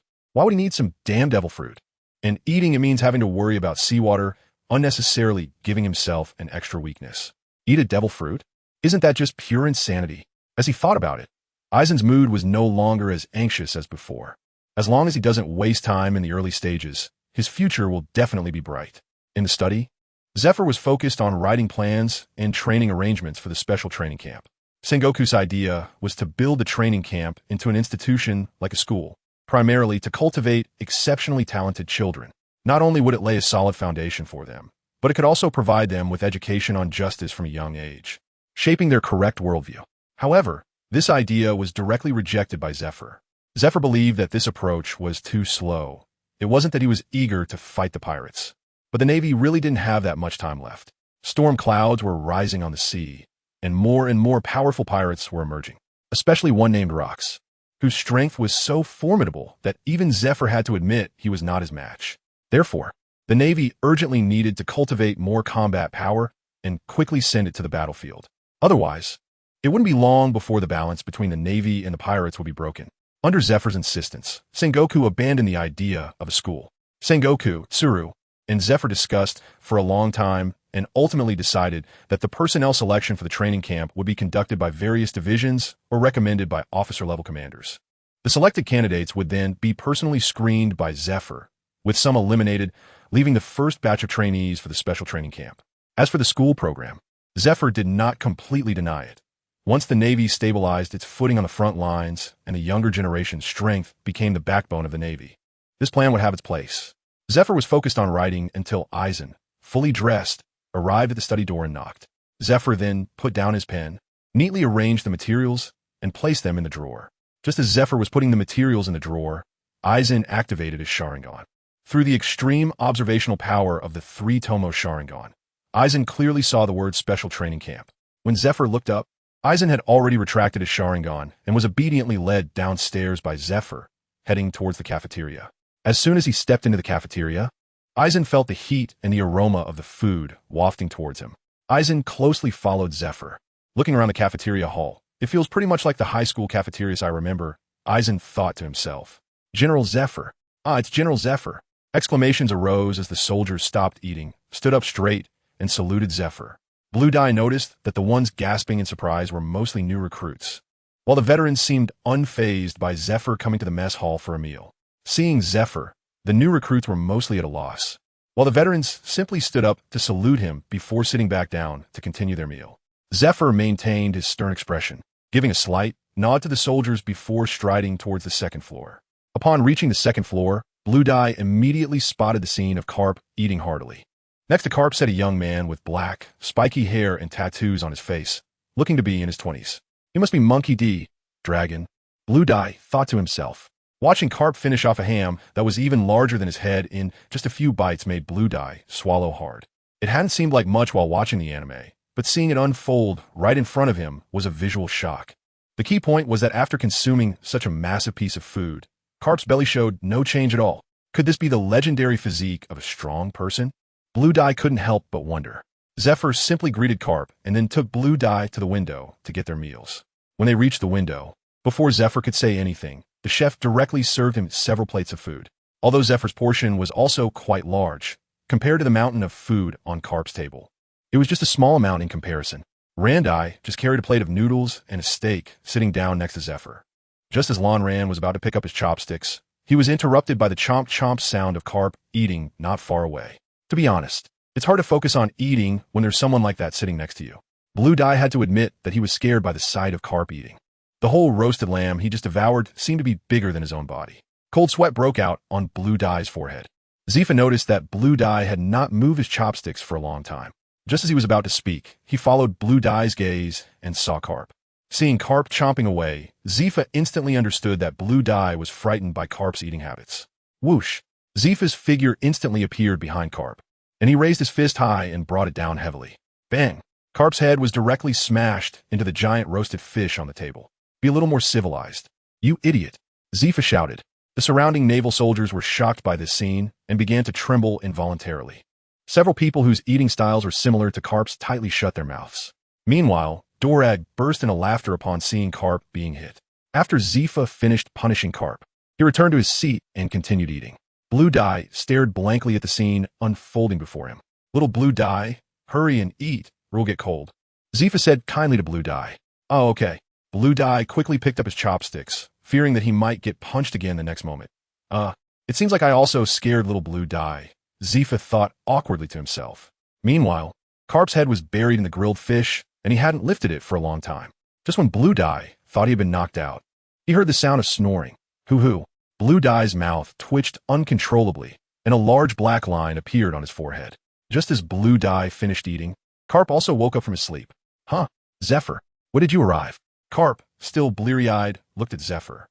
Speaker 1: Why would he need some damn devil fruit? And eating it means having to worry about seawater, unnecessarily giving himself an extra weakness. Eat a devil fruit? Isn't that just pure insanity? As he thought about it, Eisen's mood was no longer as anxious as before. As long as he doesn't waste time in the early stages, his future will definitely be bright. In the study, Zephyr was focused on writing plans and training arrangements for the special training camp. Sengoku's idea was to build the training camp into an institution like a school, primarily to cultivate exceptionally talented children. Not only would it lay a solid foundation for them, but it could also provide them with education on justice from a young age, shaping their correct worldview. However, this idea was directly rejected by Zephyr. Zephyr believed that this approach was too slow. It wasn't that he was eager to fight the pirates, but the Navy really didn't have that much time left. Storm clouds were rising on the sea, and more powerful pirates were emerging, especially one named Rox, whose strength was so formidable that even Zephyr had to admit he was not his match. Therefore, the Navy urgently needed to cultivate more combat power and quickly send it to the battlefield. Otherwise, it wouldn't be long before the balance between the Navy and the pirates would be broken. Under Zephyr's insistence, Sengoku abandoned the idea of a school. Sengoku, Tsuru, and Zephyr discussed for a long time and ultimately decided that the personnel selection for the training camp would be conducted by various divisions or recommended by officer-level commanders. The selected candidates would then be personally screened by Zephyr, with some eliminated, leaving the first batch of trainees for the special training camp. As for the school program, Zephyr did not completely deny it. Once the Navy stabilized its footing on the front lines and a younger generation's strength became the backbone of the Navy, this plan would have its place. Zephyr was focused on writing until Aizen, fully dressed, arrived at the study door and knocked. Zephyr then put down his pen, neatly arranged the materials, and placed them in the drawer. Just as Zephyr was putting the materials in the drawer, Aizen activated his Sharingan. Through the extreme observational power of the three-tomo Sharingan, Aizen clearly saw the word Special Training Camp. When Zephyr looked up, Aizen had already retracted his Sharingan and was obediently led downstairs by Zephyr, heading towards the cafeteria. As soon as he stepped into the cafeteria, Aizen felt the heat and the aroma of the food wafting towards him. Aizen closely followed Zephyr. Looking around the cafeteria hall, it feels pretty much like the high school cafeterias I remember, Aizen thought to himself. General Zephyr. It's General Zephyr. Exclamations arose as the soldiers stopped eating, stood up straight, and saluted Zephyr. Blue Dye noticed that the ones gasping in surprise were mostly new recruits, while the veterans seemed unfazed by Zephyr coming to the mess hall for a meal. Seeing Zephyr, the new recruits were mostly at a loss, while the veterans simply stood up to salute him before sitting back down to continue their meal. Zephyr maintained his stern expression, giving a slight nod to the soldiers before striding towards the second floor. Upon reaching the second floor, Blue Dye immediately spotted the scene of Carp eating heartily. Next to Carp sat a young man with black, spiky hair and tattoos on his face, looking to be in his 20s. He must be Monkey D. Dragon, Blue Dye thought to himself. Watching Carp finish off a ham that was even larger than his head in just a few bites made Blue Dye swallow hard. It hadn't seemed like much while watching the anime, but seeing it unfold right in front of him was a visual shock. The key point was that after consuming such a massive piece of food, Carp's belly showed no change at all. Could this be the legendary physique of a strong person? Blue Dye couldn't help but wonder. Zephyr simply greeted Carp and then took Blue Dye to the window to get their meals. When they reached the window, before Zephyr could say anything, the chef directly served him several plates of food. Although Zephyr's portion was also quite large, compared to the mountain of food on Carp's table, it was just a small amount in comparison. Randai just carried a plate of noodles and a steak sitting down next to Zephyr. Just as Lanran was about to pick up his chopsticks, he was interrupted by the chomp-chomp sound of Carp eating not far away. To be honest, it's hard to focus on eating when there's someone like that sitting next to you. Blue Dye had to admit that he was scared by the sight of Carp eating. The whole roasted lamb he just devoured seemed to be bigger than his own body. Cold sweat broke out on Blue Dye's forehead. Zifa noticed that Blue Dye had not moved his chopsticks for a long time. Just as he was about to speak, he followed Blue Dye's gaze and saw Carp. Seeing Carp chomping away, Zifa instantly understood that Blue Dye was frightened by Carp's eating habits. Whoosh! Zifa's figure instantly appeared behind Carp, and he raised his fist high and brought it down heavily. Bang! Carp's head was directly smashed into the giant roasted fish on the table. Be a little more civilized. You idiot! Zifa shouted. The surrounding naval soldiers were shocked by this scene and began to tremble involuntarily. Several people whose eating styles were similar to Carp's tightly shut their mouths. Meanwhile, Dorag burst into laughter upon seeing Carp being hit. After Zifa finished punishing Carp, he returned to his seat and continued eating. Blue Dye stared blankly at the scene unfolding before him. Little Blue Dye, hurry and eat, or we'll get cold. Zifa said kindly to Blue Dye. Oh, okay. Blue Dye quickly picked up his chopsticks, fearing that he might get punched again the next moment. It seems like I also scared little Blue Dye, Zifa thought awkwardly to himself. Meanwhile, Carp's head was buried in the grilled fish, and he hadn't lifted it for a long time. Just when Blue Dye thought he had been knocked out, he heard the sound of snoring. Hoo-hoo. Blue Dye's mouth twitched uncontrollably, and a large black line appeared on his forehead. Just as Blue Dye finished eating, Carp also woke up from his sleep. Huh? Zephyr, when did you arrive? Carp, still bleary-eyed, looked at Zephyr.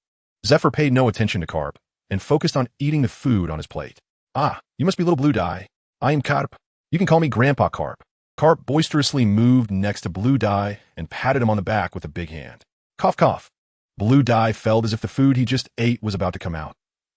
Speaker 1: Zephyr paid no attention to Carp and focused on eating the food on his plate. Ah, you must be little Blue Dye. I am Carp. You can call me Grandpa Carp. Carp boisterously moved next to Blue Dye and patted him on the back with a big hand. Cough, cough. Blue Dye felt as if the food he just ate was about to come out.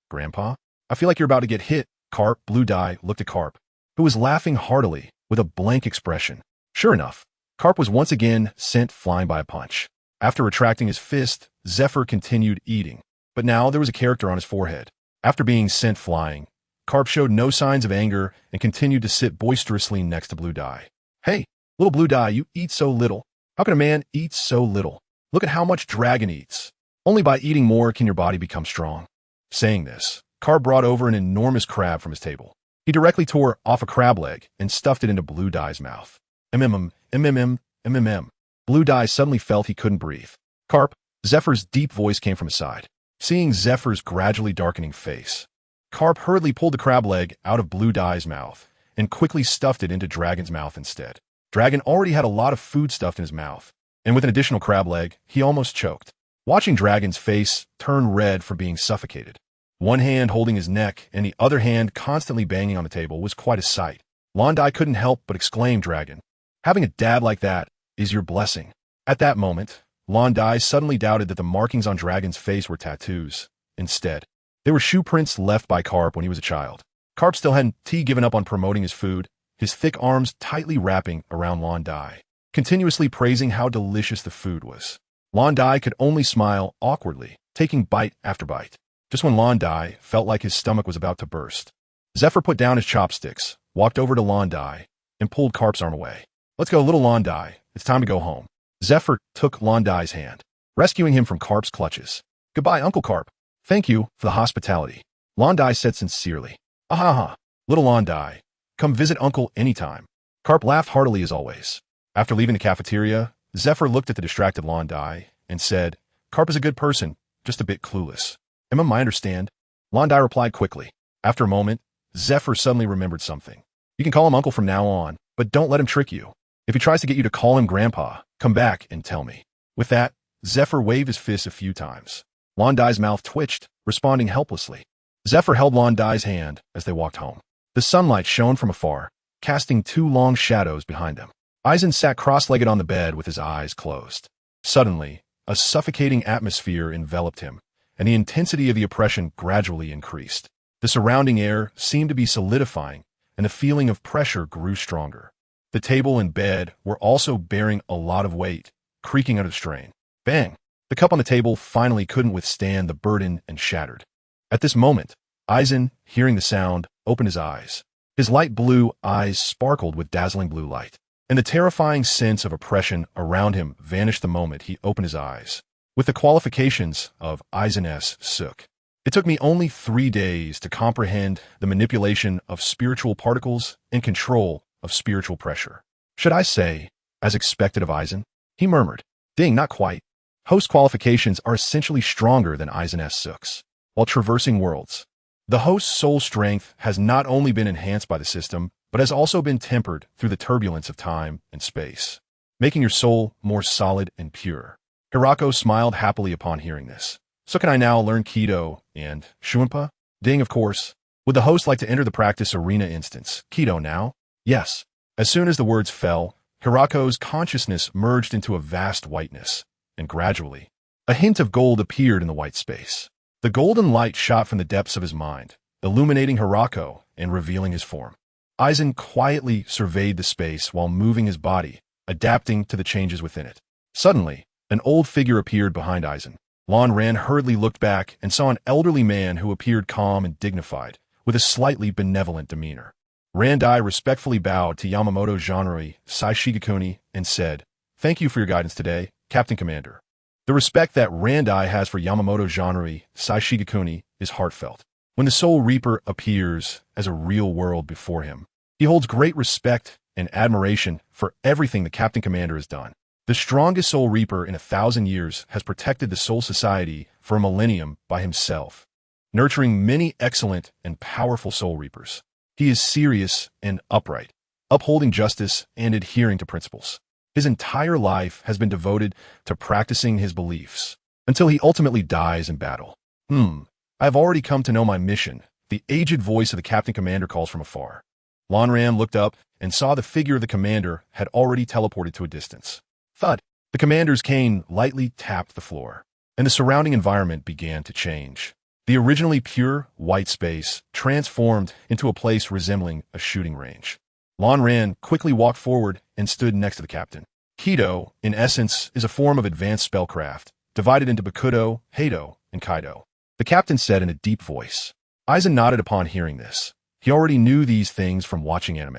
Speaker 1: Grandpa, I feel like you're about to get hit. Carp, Blue Dye looked at Carp, who was laughing heartily with a blank expression. Sure enough, Carp was once again sent flying by a punch. After retracting his fist, Zephyr continued eating, but now there was a character on his forehead. After being sent flying, Carp showed no signs of anger and continued to sit boisterously next to Blue Dye. Hey, little Blue Dye, you eat so little. How can a man eat so little? Look at how much Dragon eats. Only by eating more can your body become strong. Saying this, Carp brought over an enormous crab from his table. He directly tore off a crab leg and stuffed it into Blue Dye's mouth. Mm. Blue Dye suddenly felt he couldn't breathe. Carp, Zephyr's deep voice came from his side. Seeing Zephyr's gradually darkening face, Carp hurriedly pulled the crab leg out of Blue Dye's mouth and quickly stuffed it into Dragon's mouth instead. Dragon already had a lot of food stuffed in his mouth, and with an additional crab leg, he almost choked. Watching Dragon's face turn red from being suffocated, one hand holding his neck and the other hand constantly banging on the table, was quite a sight. Londai couldn't help but exclaim, "Dragon, having a dad like that is your blessing." At that moment, Londai suddenly doubted that the markings on Dragon's face were tattoos. Instead, they were shoe prints left by Carp when he was a child. Carp still hadn't given up on promoting his food, his thick arms tightly wrapping around Londai, continuously praising how delicious the food was. Londai could only smile awkwardly, taking bite after bite. Just when Londai felt like his stomach was about to burst, Zephyr put down his chopsticks, walked over to Londai, and pulled Carp's arm away. "Let's go, little Londai. It's time to go home." Zephyr took Londai's hand, rescuing him from Carp's clutches. "Goodbye, Uncle Carp. Thank you for the hospitality," Londai said sincerely. "Ahaha, little Londai. Come visit Uncle anytime." Carp laughed heartily as always. After leaving the cafeteria, Zephyr looked at the distracted Londai and said, "Carp is a good person, just a bit clueless." "I understand," Londai replied quickly. After a moment, Zephyr suddenly remembered something. "You can call him Uncle from now on, but don't let him trick you. If he tries to get you to call him Grandpa, come back and tell me." With that, Zephyr waved his fist a few times. Londai's mouth twitched, responding helplessly. Zephyr held Londai's hand as they walked home. The sunlight shone from afar, casting two long shadows behind them. Eisen sat cross-legged on the bed with his eyes closed. Suddenly, a suffocating atmosphere enveloped him, and the intensity of the oppression gradually increased. The surrounding air seemed to be solidifying, and the feeling of pressure grew stronger. The table and bed were also bearing a lot of weight, creaking under strain. Bang! The cup on the table finally couldn't withstand the burden and shattered. At this moment, Eisen, hearing the sound, opened his eyes. His light blue eyes sparkled with dazzling blue light, and the terrifying sense of oppression around him vanished the moment he opened his eyes. With the qualifications of Eisen S. Sook, it took me only 3 days to comprehend the manipulation of spiritual particles and control of spiritual pressure. Should I say, as expected of Eisen? He murmured. Ding, not quite. Host qualifications are essentially stronger than Eisen S. Sook's. While traversing worlds, the host's soul strength has not only been enhanced by the system, but has also been tempered through the turbulence of time and space, making your soul more solid and pure. Hirako smiled happily upon hearing this. So can I now learn Kido and Shuinpa? Ding, of course. Would the host like to enter the practice arena instance? Kido now? Yes. As soon as the words fell, Hirako's consciousness merged into a vast whiteness, and gradually, a hint of gold appeared in the white space. The golden light shot from the depths of his mind, illuminating Hirako and revealing his form. Eisen quietly surveyed the space while moving his body, adapting to the changes within it. Suddenly, an old figure appeared behind Eisen. Lon Ran hurriedly looked back and saw an elderly man who appeared calm and dignified, with a slightly benevolent demeanor. Randai respectfully bowed to Yamamoto Janrui Saishigakuni and said, "Thank you for your guidance today, Captain Commander." The respect that Randai has for Yamamoto Janrui Saishigakuni is heartfelt. When the Soul Reaper appears as a real world before him, he holds great respect and admiration for everything the Captain Commander has done. The strongest Soul Reaper in 1,000 years has protected the Soul Society for a millennium by himself, nurturing many excellent and powerful Soul Reapers. He is serious and upright, upholding justice and adhering to principles. His entire life has been devoted to practicing his beliefs, until he ultimately dies in battle. I have already come to know my mission, the aged voice of the Captain Commander calls from afar. Lonram looked up and saw the figure of the commander had already teleported to a distance. Thud! The commander's cane lightly tapped the floor, and the surrounding environment began to change. The originally pure, white space transformed into a place resembling a shooting range. Lon Ran quickly walked forward and stood next to the captain. Kido, in essence, is a form of advanced spellcraft, divided into Bakudo, Heido, and Kaido. The captain said in a deep voice. Aizen nodded upon hearing this. He already knew these things from watching anime.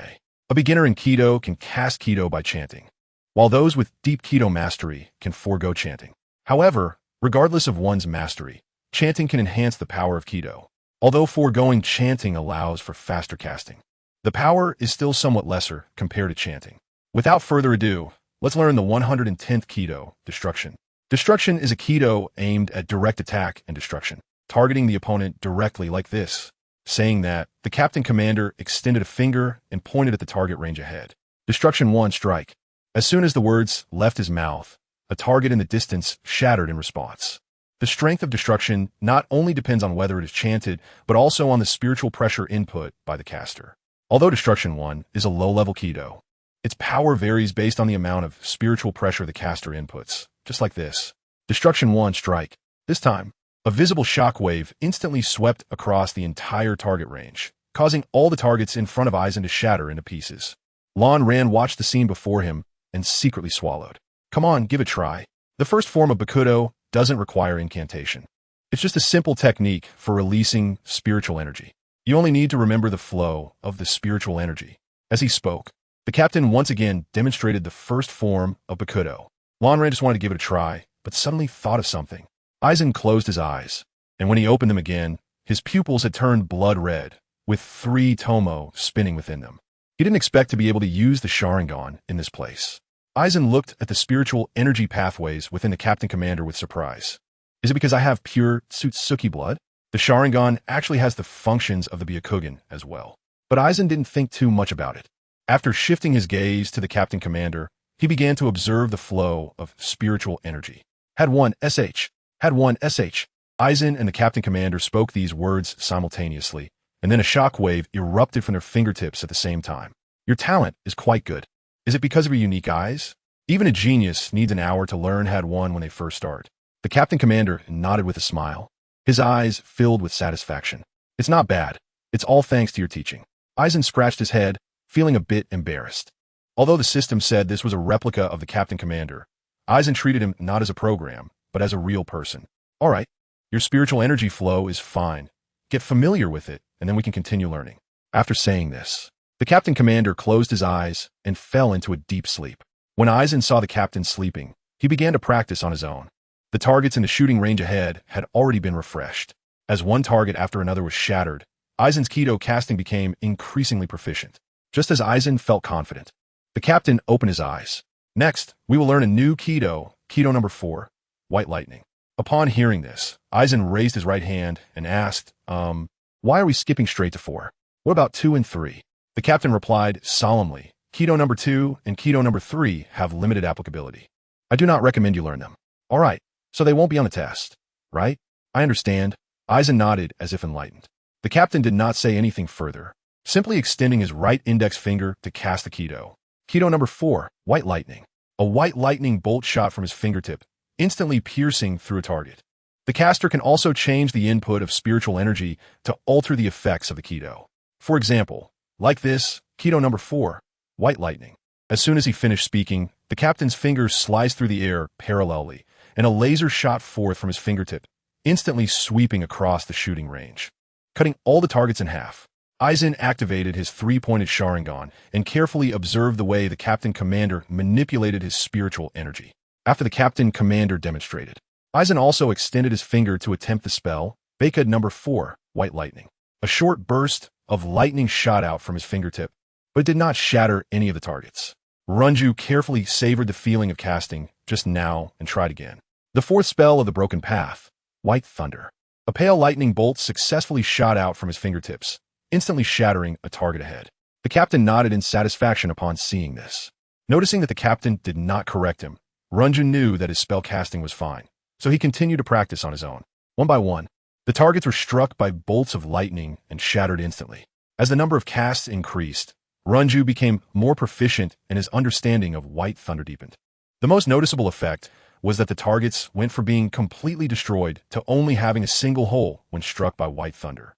Speaker 1: A beginner in Kido can cast Kido by chanting, while those with deep Kido mastery can forego chanting. However, regardless of one's mastery, chanting can enhance the power of Kido, although foregoing chanting allows for faster casting. The power is still somewhat lesser compared to chanting. Without further ado, let's learn the 110th Kido, Destruction. Destruction is a Kido aimed at direct attack and destruction, targeting the opponent directly like this. Saying that, the captain commander extended a finger and pointed at the target range ahead. Destruction 1 Strike. As soon as the words left his mouth, a target in the distance shattered in response. The strength of destruction not only depends on whether it is chanted, but also on the spiritual pressure input by the caster. Although Destruction 1 is a low-level Kido, its power varies based on the amount of spiritual pressure the caster inputs, just like this. Destruction 1 Strike. This time, a visible shockwave instantly swept across the entire target range, causing all the targets in front of Aizen to shatter into pieces. Lon Ran watched the scene before him and secretly swallowed. Come on, give it a try. The first form of Bakudo doesn't require incantation. It's just a simple technique for releasing spiritual energy. You only need to remember the flow of the spiritual energy. As he spoke, the captain once again demonstrated the first form of Bakudo. Lon Ran just wanted to give it a try, but suddenly thought of something. Aizen closed his eyes, and when he opened them again, his pupils had turned blood red, with 3 Tomo spinning within them. He didn't expect to be able to use the Sharingan in this place. Aizen looked at the spiritual energy pathways within the captain commander with surprise. Is it because I have pure Tsutsuki blood? The Sharingan actually has the functions of the Byakugan as well. But Aizen didn't think too much about it. After shifting his gaze to the captain commander, he began to observe the flow of spiritual energy. Had one SH. Aizen and the captain commander spoke these words simultaneously, and then a shockwave erupted from their fingertips at the same time. Your talent is quite good. Is it because of your unique eyes? Even a genius needs an hour to learn Had one when they first start. The captain commander nodded with a smile. His eyes filled with satisfaction. It's not bad. It's all thanks to your teaching. Aizen scratched his head, feeling a bit embarrassed. Although the system said this was a replica of the captain commander, Aizen treated him not as a program, but as a real person. All right, your spiritual energy flow is fine. Get familiar with it, and then we can continue learning. After saying this, the captain commander closed his eyes and fell into a deep sleep. When Aizen saw the captain sleeping, he began to practice on his own. The targets in the shooting range ahead had already been refreshed. As one target after another was shattered, Aizen's Kido casting became increasingly proficient. Just as Aizen felt confident, the captain opened his eyes. Next, we will learn a new Kido, Kido number 4, White Lightning. Upon hearing this, Aizen raised his right hand and asked, why are we skipping straight to 4? What about 2 and 3? The captain replied solemnly, Kido number 2 and Kido number 3 have limited applicability. I do not recommend you learn them. All right, so they won't be on the test, right? I understand. Aizen nodded as if enlightened. The captain did not say anything further, simply extending his right index finger to cast the Kido. Kido number 4, White Lightning. A white lightning bolt shot from his fingertip, instantly piercing through a target. The caster can also change the input of spiritual energy to alter the effects of the Kido. For example, like this, Kido number 4, White Lightning. As soon as he finished speaking, the captain's fingers sliced through the air parallelly, and a laser shot forth from his fingertip, instantly sweeping across the shooting range, cutting all the targets in half. Aizen activated his 3-pointed Sharingan and carefully observed the way the captain commander manipulated his spiritual energy. After the captain commander demonstrated, Aizen also extended his finger to attempt the spell, Bakad number 4, White Lightning. A short burst of lightning shot out from his fingertip, but it did not shatter any of the targets. Runju carefully savored the feeling of casting just now and tried again. The 4th spell of the Broken Path, White Thunder. A pale lightning bolt successfully shot out from his fingertips, instantly shattering a target ahead. The captain nodded in satisfaction upon seeing this. Noticing that the captain did not correct him, Runju knew that his spell casting was fine, so he continued to practice on his own. One by one, the targets were struck by bolts of lightning and shattered instantly. As the number of casts increased, Runju became more proficient and his understanding of White Thunder deepened. The most noticeable effect was that the targets went from being completely destroyed to only having a single hole when struck by White Thunder.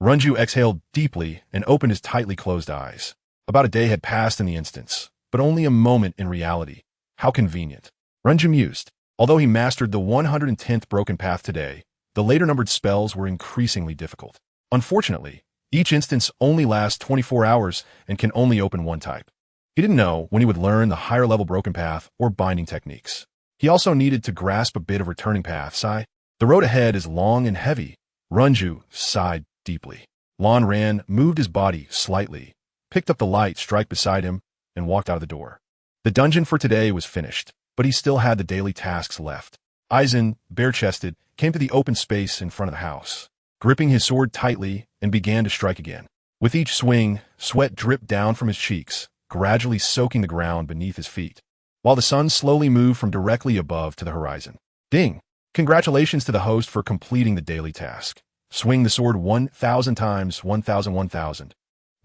Speaker 1: Runju exhaled deeply and opened his tightly closed eyes. About a day had passed in the instance, but only a moment in reality. How convenient. Ranju mused. Although he mastered the 110th broken path today, the later numbered spells were increasingly difficult. Unfortunately, each instance only lasts 24 hours and can only open one type. He didn't know when he would learn the higher-level broken path or binding techniques. He also needed to grasp a bit of returning paths. The road ahead is long and heavy. Ranju sighed deeply. Lan Ran moved his body slightly, picked up the light strike beside him, and walked out of the door. The dungeon for today was finished, but he still had the daily tasks left. Aizen, bare-chested, came to the open space in front of the house, gripping his sword tightly, and began to strike again. With each swing, sweat dripped down from his cheeks, gradually soaking the ground beneath his feet, while the sun slowly moved from directly above to the horizon. Ding! Congratulations to the host for completing the daily task. Swing the sword 1,000 times, 1,000, 1,000.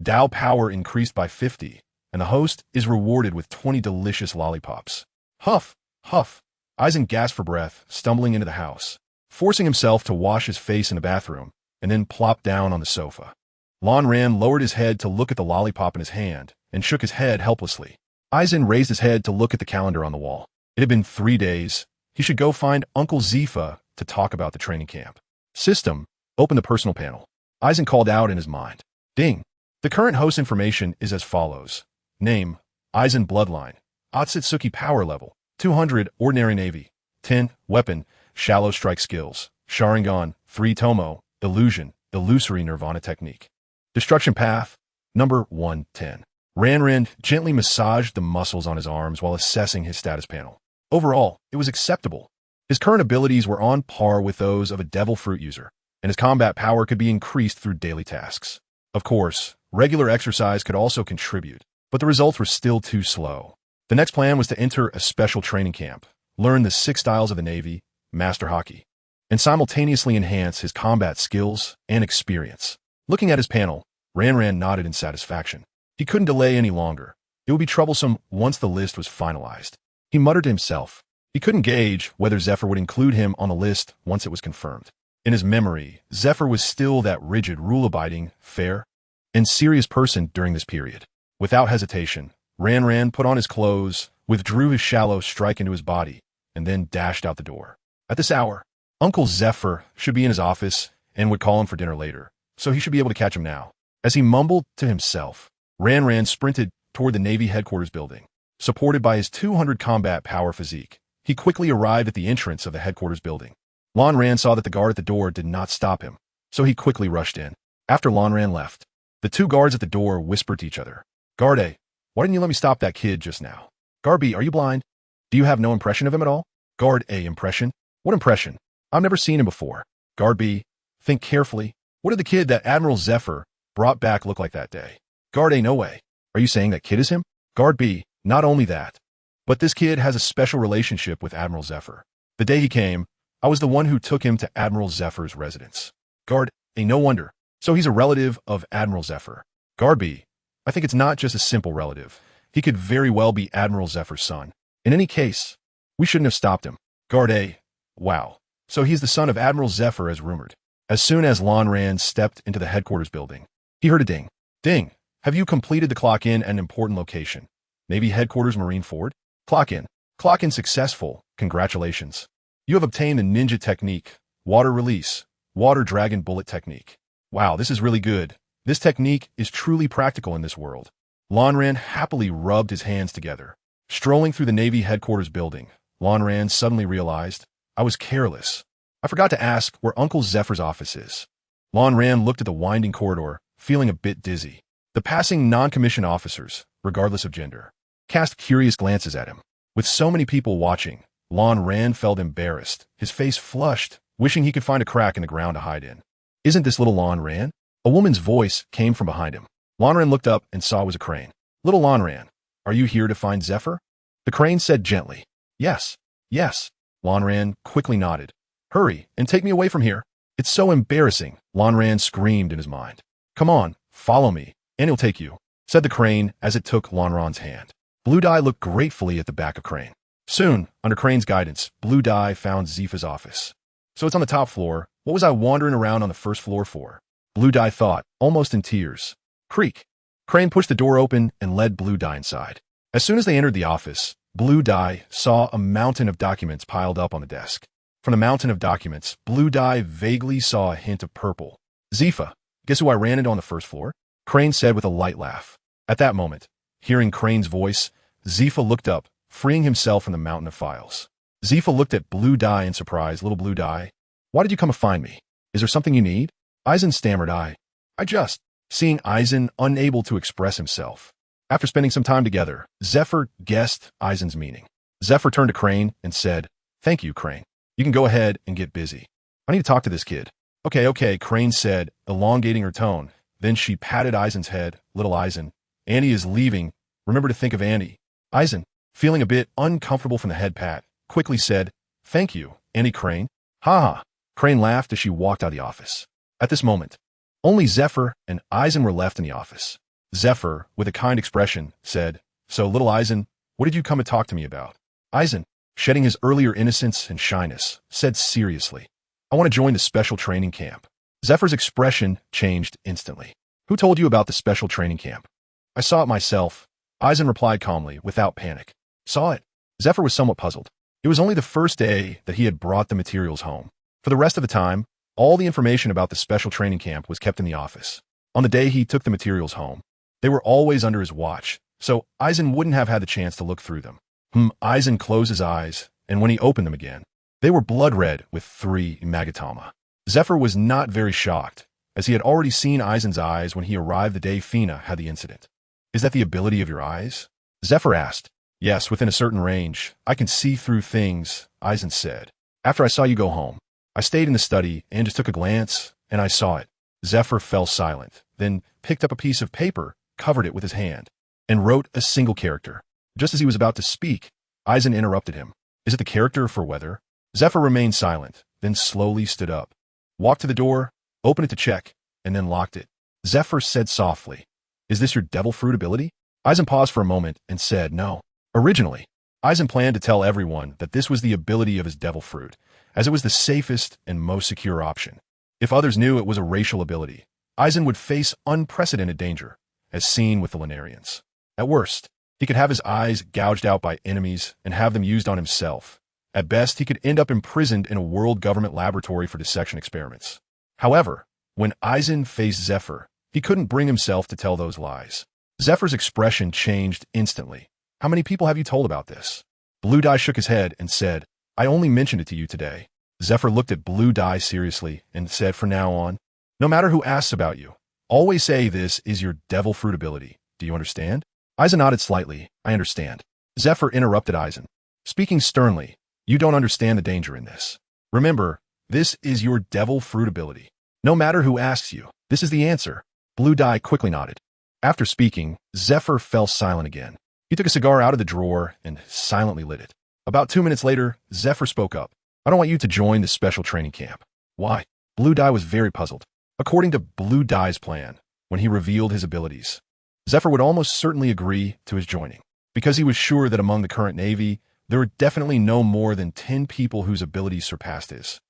Speaker 1: Dao power increased by 50, and the host is rewarded with 20 delicious lollipops. Huff! Huff! Aizen gasped for breath, stumbling into the house, forcing himself to wash his face in the bathroom, and then plopped down on the sofa. Lan Ran lowered his head to look at the lollipop in his hand, and shook his head helplessly. Aizen raised his head to look at the calendar on the wall. It had been 3 days. He should go find Uncle Zifa to talk about the training camp. System, open the personal panel. Aizen called out in his mind. Ding! The current host information is as follows. Name, Aizen Bloodline. Otsutsuki power level, 200 Ordinary Navy. 10, Weapon, Shallow Strike Skills. Sharingan, 3 Tomo, Illusion, Illusory Nirvana Technique. Destruction Path, number 110. Ran gently massaged the muscles on his arms while assessing his status panel. Overall, it was acceptable. His current abilities were on par with those of a devil fruit user, and his combat power could be increased through daily tasks. Of course, regular exercise could also contribute, but the results were still too slow. The next plan was to enter a special training camp, learn the 6 styles of the Navy, master hockey, and simultaneously enhance his combat skills and experience. Looking at his panel, Ran nodded in satisfaction. He couldn't delay any longer. It would be troublesome once the list was finalized. He muttered to himself. He couldn't gauge whether Zephyr would include him on the list once it was confirmed. In his memory, Zephyr was still that rigid, rule-abiding, fair, and serious person during this period. Without hesitation, Ran put on his clothes, withdrew his shallow strike into his body, and then dashed out the door. At this hour, Uncle Zephyr should be in his office and would call him for dinner later, so he should be able to catch him now. As he mumbled to himself, Ran sprinted toward the Navy headquarters building. Supported by his 200 combat power physique, he quickly arrived at the entrance of the headquarters building. Lan Ran saw that the guard at the door did not stop him, so he quickly rushed in. After Lan Ran left, the 2 guards at the door whispered to each other. Guard A, why didn't you let me stop that kid just now? Guard B, are you blind? Do you have no impression of him at all? Guard A, impression? What impression? I've never seen him before. Guard B, think carefully. What did the kid that Admiral Zephyr brought back look like that day? Guard A, no way. Are you saying that kid is him? Guard B, not only that, but this kid has a special relationship with Admiral Zephyr. The day he came, I was the one who took him to Admiral Zephyr's residence. Guard A, no wonder. So he's a relative of Admiral Zephyr. Guard B, I think it's not just a simple relative. He could very well be Admiral Zephyr's son. In any case, we shouldn't have stopped him. Guard A, wow. So he's the son of Admiral Zephyr as rumored. As soon as Lan Ran stepped into the headquarters building, he heard a ding. Ding. Have you completed the clock in at an important location? Navy Headquarters Marine Ford? Clock in. Clock in successful. Congratulations. You have obtained the ninja technique, water release, water dragon bullet technique. Wow, this is really good. This technique is truly practical in this world. Lan Ran happily rubbed his hands together. Strolling through the Navy Headquarters building, Lan Ran suddenly realized, I was careless. I forgot to ask where Uncle Zephyr's office is. Lan Ran looked at the winding corridor, feeling a bit dizzy. The passing non-commissioned officers, regardless of gender, cast curious glances at him. With so many people watching, Lan Ran felt embarrassed, his face flushed, wishing he could find a crack in the ground to hide in. Isn't this little Lan Ran? A woman's voice came from behind him. Lan Ran looked up and saw it was a crane. Little Lan Ran, are you here to find Zephyr? The crane said gently. Yes. Lan Ran quickly nodded. Hurry and take me away from here. It's so embarrassing, Lan Ran screamed in his mind. Come on, follow me, and he'll take you, said the crane as it took Lan Ran's hand. Blue Dye looked gratefully at the back of Crane. Soon, under Crane's guidance, Blue Dye found Zifa's office. So it's on the top floor. What was I wandering around on the first floor for? Blue Dye thought, almost in tears. Creak. Crane pushed the door open and led Blue Dye inside. As soon as they entered the office, Blue Dye saw a mountain of documents piled up on the desk. From the mountain of documents, Blue Dye vaguely saw a hint of purple. Zifa, guess who I ran into on the first floor? Crane said with a light laugh. At that moment, hearing Crane's voice, Zifa looked up, freeing himself from the mountain of files. Zifa looked at Blue Dye in surprise. Little Blue Dye, why did you come to find me? Is there something you need? Eisen stammered. I just... Seeing Eisen unable to express himself. After spending some time together, Zephyr guessed Eisen's meaning. Zephyr turned to Crane and said, Thank you, Crane. You can go ahead and get busy. I need to talk to this kid. Okay, Crane said, elongating her tone. Then she patted Eisen's head. Little Eisen, Annie is leaving. Remember to think of Annie. Eisen, feeling a bit uncomfortable from the head pat, quickly said, Thank you, Annie Crane. Ha ha. Crane laughed as she walked out of the office. At this moment, only Zephyr and Eisen were left in the office. Zephyr, with a kind expression, said, So, little Eisen, what did you come to talk to me about? Eisen, shedding his earlier innocence and shyness, said seriously, I want to join the special training camp. Zephyr's expression changed instantly. Who told you about the special training camp? I saw it myself. Eisen replied calmly, without panic. Saw it? Zephyr was somewhat puzzled. It was only the first day that he had brought the materials home. For the rest of the time, all the information about the special training camp was kept in the office. On the day he took the materials home, they were always under his watch, so Eisen wouldn't have had the chance to look through them. Eisen closed his eyes, and when he opened them again, they were blood red with 3 magatama. Zephyr was not very shocked, as he had already seen Eisen's eyes when he arrived the day Fina had the incident. Is that the ability of your eyes? Zephyr asked. Yes, within a certain range. I can see through things, Eisen said. After I saw you go home, I stayed in the study and just took a glance, and I saw it. Zephyr fell silent, then picked up a piece of paper, covered it with his hand, and wrote a single character. Just as he was about to speak, Eisen interrupted him. Is it the character for weather? Zephyr remained silent, then slowly stood up, walked to the door, opened it to check, and then locked it. Zephyr said softly, Is this your devil fruit ability? Eisen paused for a moment and said no. Originally, Eisen planned to tell everyone that this was the ability of his devil fruit, as it was the safest and most secure option. If others knew it was a racial ability, Eisen would face unprecedented danger, as seen with the Lunarians. At worst, he could have his eyes gouged out by enemies and have them used on himself. At best, he could end up imprisoned in a world government laboratory for dissection experiments. However, when Eisen faced Zephyr, he couldn't bring himself to tell those lies. Zephyr's expression changed instantly. How many people have you told about this? Blue Dye shook his head and said, I only mentioned it to you today. Zephyr looked at Blue Dye seriously and said, From now on, no matter who asks about you, always say this is your devil fruit ability. Do you understand? Eisen nodded slightly. I understand. Zephyr interrupted Eisen, speaking sternly. You don't understand the danger in this. Remember, this is your devil fruit ability. No matter who asks you, this is the answer. Blue Dye quickly nodded. After speaking, Zephyr fell silent again. He took a cigar out of the drawer and silently lit it. About 2 minutes later, Zephyr spoke up. I don't want you to join the special training camp. Why? Blue Dye was very puzzled. According to Blue Dye's plan, when he revealed his abilities, Zephyr would almost certainly agree to his joining, because he was sure that among the current Navy, there were definitely no more than 10 people whose abilities surpassed his.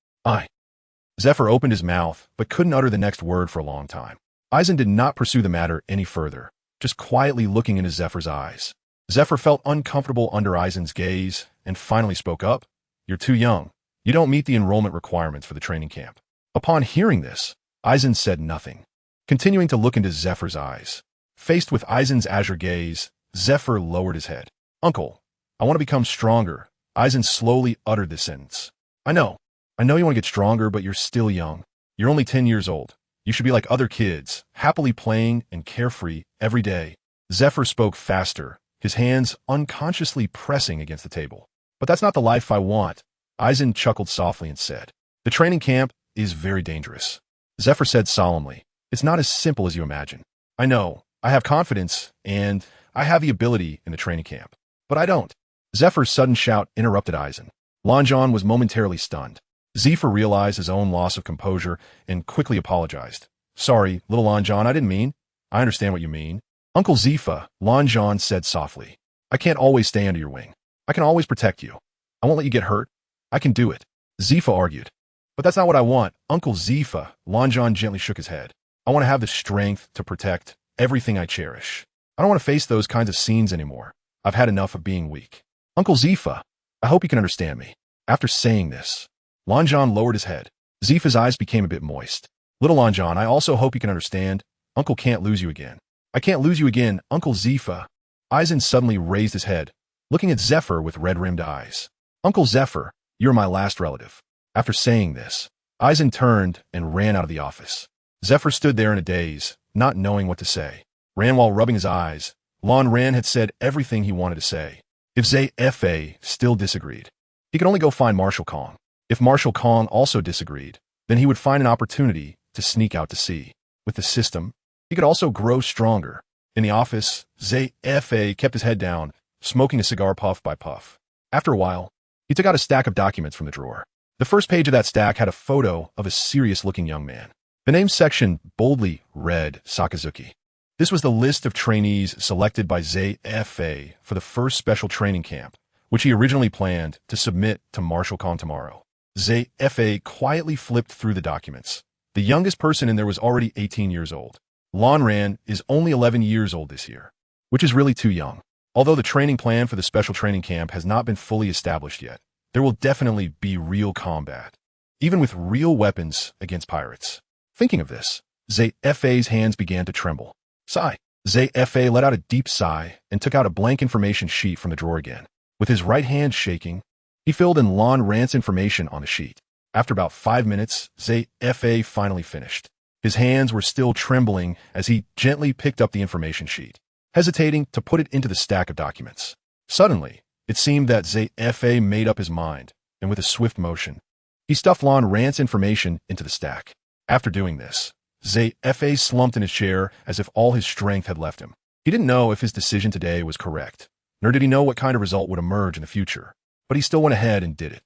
Speaker 1: Zephyr opened his mouth, but couldn't utter the next word for a long time. Eisen did not pursue the matter any further, just quietly looking into Zephyr's eyes. Zephyr felt uncomfortable under Eisen's gaze and finally spoke up. You're too young. You don't meet the enrollment requirements for the training camp. Upon hearing this, Eisen said nothing, continuing to look into Zephyr's eyes. Faced with Eisen's azure gaze, Zephyr lowered his head. Uncle, I want to become stronger. Eisen slowly uttered this sentence. I know you want to get stronger, but you're still young. You're only 10 years old. You should be like other kids, happily playing and carefree every day. Zephyr spoke faster, his hands unconsciously pressing against the table. But that's not the life I want. Eisen chuckled softly and said, The training camp is very dangerous. Zephyr said solemnly, It's not as simple as you imagine. I know, I have confidence, and I have the ability in the training camp. But I don't. Zephyr's sudden shout interrupted Eisen. Lonjon was momentarily stunned. Zephyr realized his own loss of composure and quickly apologized. Sorry, little Lonjon, I didn't mean. I understand what you mean. Uncle Zephyr, Lonjon said softly. I can't always stay under your wing. I can always protect you. I won't let you get hurt. I can do it. Zephyr argued. But that's not what I want. Uncle Zephyr, Lonjon gently shook his head. I want to have the strength to protect everything I cherish. I don't want to face those kinds of scenes anymore. I've had enough of being weak. Uncle Zifa, I hope you can understand me. After saying this, Lanjan lowered his head. Zifa's eyes became a bit moist. Little Lanjan, I also hope you can understand. Uncle can't lose you again. I can't lose you again, Uncle Zifa. Aizen suddenly raised his head, looking at Zephyr with red-rimmed eyes. Uncle Zephyr, you're my last relative. After saying this, Aizen turned and ran out of the office. Zephyr stood there in a daze, not knowing what to say. Ran while rubbing his eyes. Lan Ran had said everything he wanted to say. If Zfa still disagreed, he could only go find Marshal Kong. If Marshal Kong also disagreed, then he would find an opportunity to sneak out to sea. With the system, he could also grow stronger. In the office, Zfa kept his head down, smoking a cigar puff by puff. After a while, he took out a stack of documents from the drawer. The first page of that stack had a photo of a serious-looking young man. The name section boldly read Sakazuki. This was the list of trainees selected by Zfa for the first special training camp, which he originally planned to submit to Marshal Khan tomorrow. Zfa quietly flipped through the documents. The youngest person in there was already 18 years old. Lanran is only 11 years old this year, which is really too young. Although the training plan for the special training camp has not been fully established yet, there will definitely be real combat, even with real weapons against pirates. Thinking of this, Zfa's hands began to tremble. Sigh. Zfa let out a deep sigh and took out a blank information sheet from the drawer again. With his right hand shaking, he filled in Lan Ran's information on the sheet. After about 5 minutes, Zfa finally finished. His hands were still trembling as he gently picked up the information sheet, hesitating to put it into the stack of documents. Suddenly, it seemed that Zfa made up his mind, and with a swift motion, he stuffed Lan Ran's information into the stack. After doing this, Zfa slumped in his chair as if all his strength had left him. He didn't know if his decision today was correct, nor did he know what kind of result would emerge in the future, but he still went ahead and did it.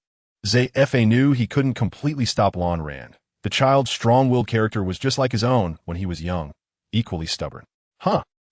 Speaker 1: Zfa knew he couldn't completely stop Lan Ran. The child's strong-willed character was just like his own when he was young, equally stubborn.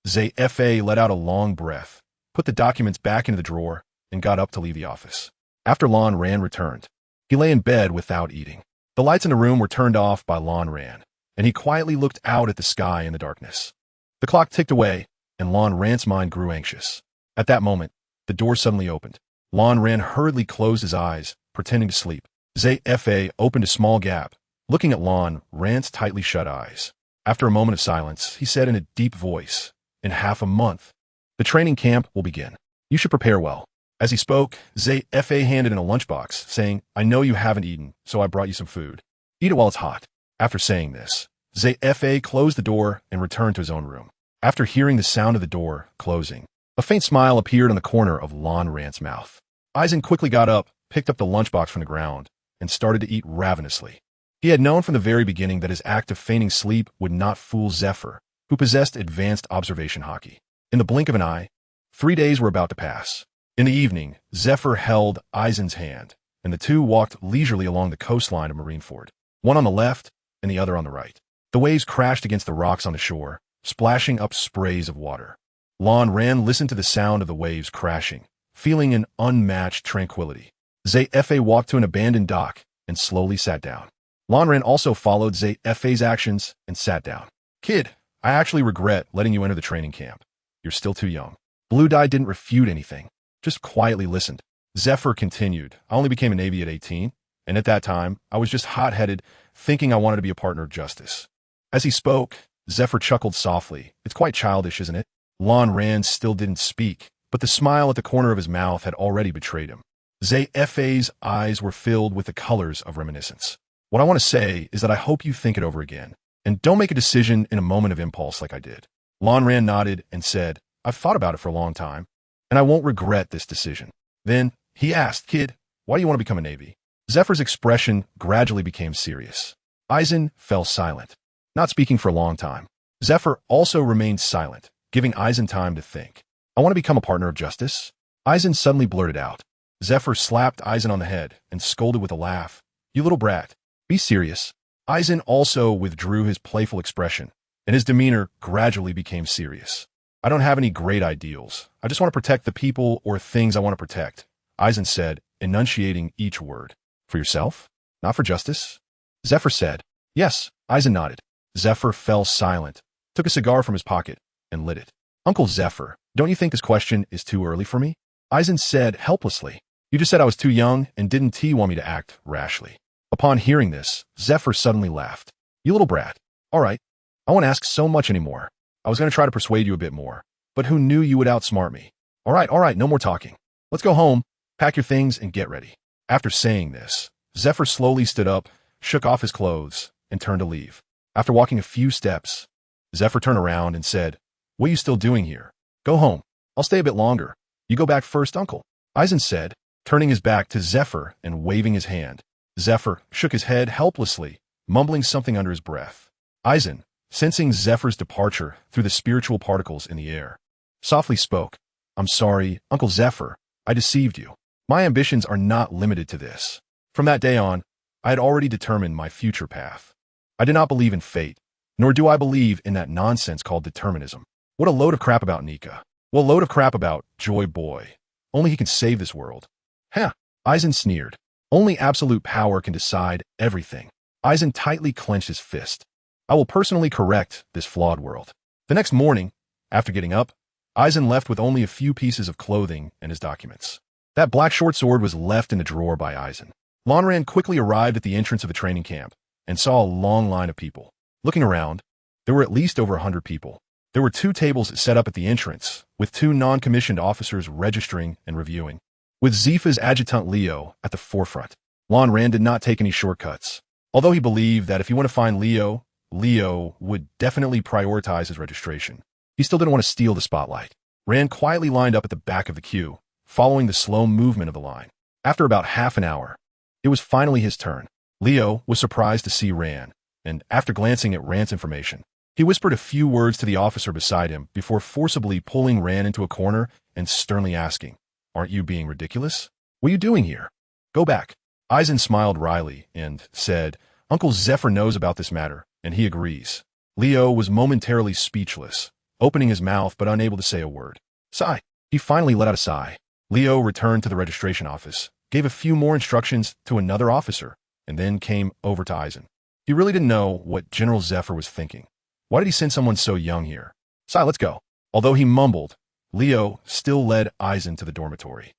Speaker 1: Zfa let out a long breath, put the documents back into the drawer, and got up to leave the office. After Lan Ran returned, he lay in bed without eating. The lights in the room were turned off by Lan Ran, and he quietly looked out at the sky in the darkness. The clock ticked away, and Lan Ran's mind grew anxious. At that moment, the door suddenly opened. Lan Ran hurriedly closed his eyes, pretending to sleep. Zfa opened a small gap, looking at Lan Ran's tightly shut eyes. After a moment of silence, he said in a deep voice, "In half a month, the training camp will begin. You should prepare well." As he spoke, Zfa handed in a lunchbox, saying, "I know you haven't eaten, so I brought you some food. Eat it while it's hot." After saying this, Zfa closed the door and returned to his own room. After hearing the sound of the door closing, a faint smile appeared on the corner of Lan Ran's mouth. Aizen quickly got up, picked up the lunchbox from the ground, and started to eat ravenously. He had known from the very beginning that his act of feigning sleep would not fool Zephyr, who possessed advanced observation haki. In the blink of an eye, 3 days were about to pass. In the evening, Zephyr held Aizen's hand, and the two walked leisurely along the coastline of Marineford, one on the left and the other on the right. The waves crashed against the rocks on the shore, splashing up sprays of water. Lan Ran listened to the sound of the waves crashing, feeling an unmatched tranquility. Zfa walked to an abandoned dock and slowly sat down. Lan Ran also followed Zfa's actions and sat down. "Kid, I actually regret letting you enter the training camp. You're still too young." Blue Dye didn't refute anything, just quietly listened. Zephyr continued, "I only became a Navy at 18, and at that time, I was just hot-headed, thinking I wanted to be a partner of justice." As he spoke, Zephyr chuckled softly. "It's quite childish, isn't it?" Lan Ran still didn't speak, but the smile at the corner of his mouth had already betrayed him. Zfa's eyes were filled with the colors of reminiscence. "What I want to say is that I hope you think it over again, and don't make a decision in a moment of impulse like I did." Lan Ran nodded and said, "I've thought about it for a long time, and I won't regret this decision." Then he asked, "Kid, why do you want to become a Navy?" Zephyr's expression gradually became serious. Aizen fell silent, not speaking for a long time. Zephyr also remained silent, giving Aizen time to think. "I want to become a partner of justice." Aizen suddenly blurted out. Zephyr slapped Aizen on the head and scolded with a laugh. "You little brat, be serious." Aizen also withdrew his playful expression, and his demeanor gradually became serious. "I don't have any great ideals. I just want to protect the people or things I want to protect," Aizen said, enunciating each word. "For yourself? Not for justice?" Zephyr said. "Yes." Aizen nodded. Zephyr fell silent, took a cigar from his pocket, and lit it. Uncle Zephyr, don't you think this question is too early for me? Eisen said helplessly. You just said I was too young, and didn't he want me to act rashly? Upon hearing this, Zephyr suddenly laughed. You little brat. All right, I won't ask so much anymore. I was going to try to persuade you a bit more, but who knew you would outsmart me? All right, no more talking. Let's go home, pack your things, and get ready. After saying this, Zephyr slowly stood up, shook off his clothes, and turned to leave. After walking a few steps, Zephyr turned around and said, What are you still doing here? Go home. I'll stay a bit longer. You go back first, uncle. Eisen said, turning his back to Zephyr and waving his hand. Zephyr shook his head helplessly, mumbling something under his breath. Eisen, sensing Zephyr's departure through the spiritual particles in the air, softly spoke. I'm sorry, Uncle Zephyr. I deceived you. My ambitions are not limited to this. From that day on, I had already determined my future path. I did not believe in fate, nor do I believe in that nonsense called determinism. What a load of crap about Nika. What a load of crap about Joy Boy. Only he can save this world. Huh. Eisen sneered. Only absolute power can decide everything. Eisen tightly clenched his fist. I will personally correct this flawed world. The next morning, after getting up, Eisen left with only a few pieces of clothing and his documents. That black short sword was left in the drawer by Eisen. Lonran quickly arrived at the entrance of the training camp and saw a long line of people. Looking around, there were at least over 100 people. There were 2 tables set up at the entrance, with 2 non-commissioned officers registering and reviewing, with Zifa's adjutant Leo at the forefront. Lonran did not take any shortcuts. Although he believed that if he went to find Leo would definitely prioritize his registration. He still didn't want to steal the spotlight. Rand quietly lined up at the back of the queue, following the slow movement of the line. After about half an hour, it was finally his turn. Leo was surprised to see Rand, and after glancing at Rand's information, he whispered a few words to the officer beside him before forcibly pulling Rand into a corner and sternly asking, Aren't you being ridiculous? What are you doing here? Go back. Eisen smiled wryly and said, Uncle Zephyr knows about this matter, and he agrees. Leo was momentarily speechless, opening his mouth but unable to say a word. Sigh. He finally let out a sigh. Leo returned to the registration office, gave a few more instructions to another officer, and then came over to Eisen. He really didn't know what General Zephyr was thinking. Why did he send someone so young here? Sigh, let's go. Although he mumbled, Leo still led Eisen to the dormitory.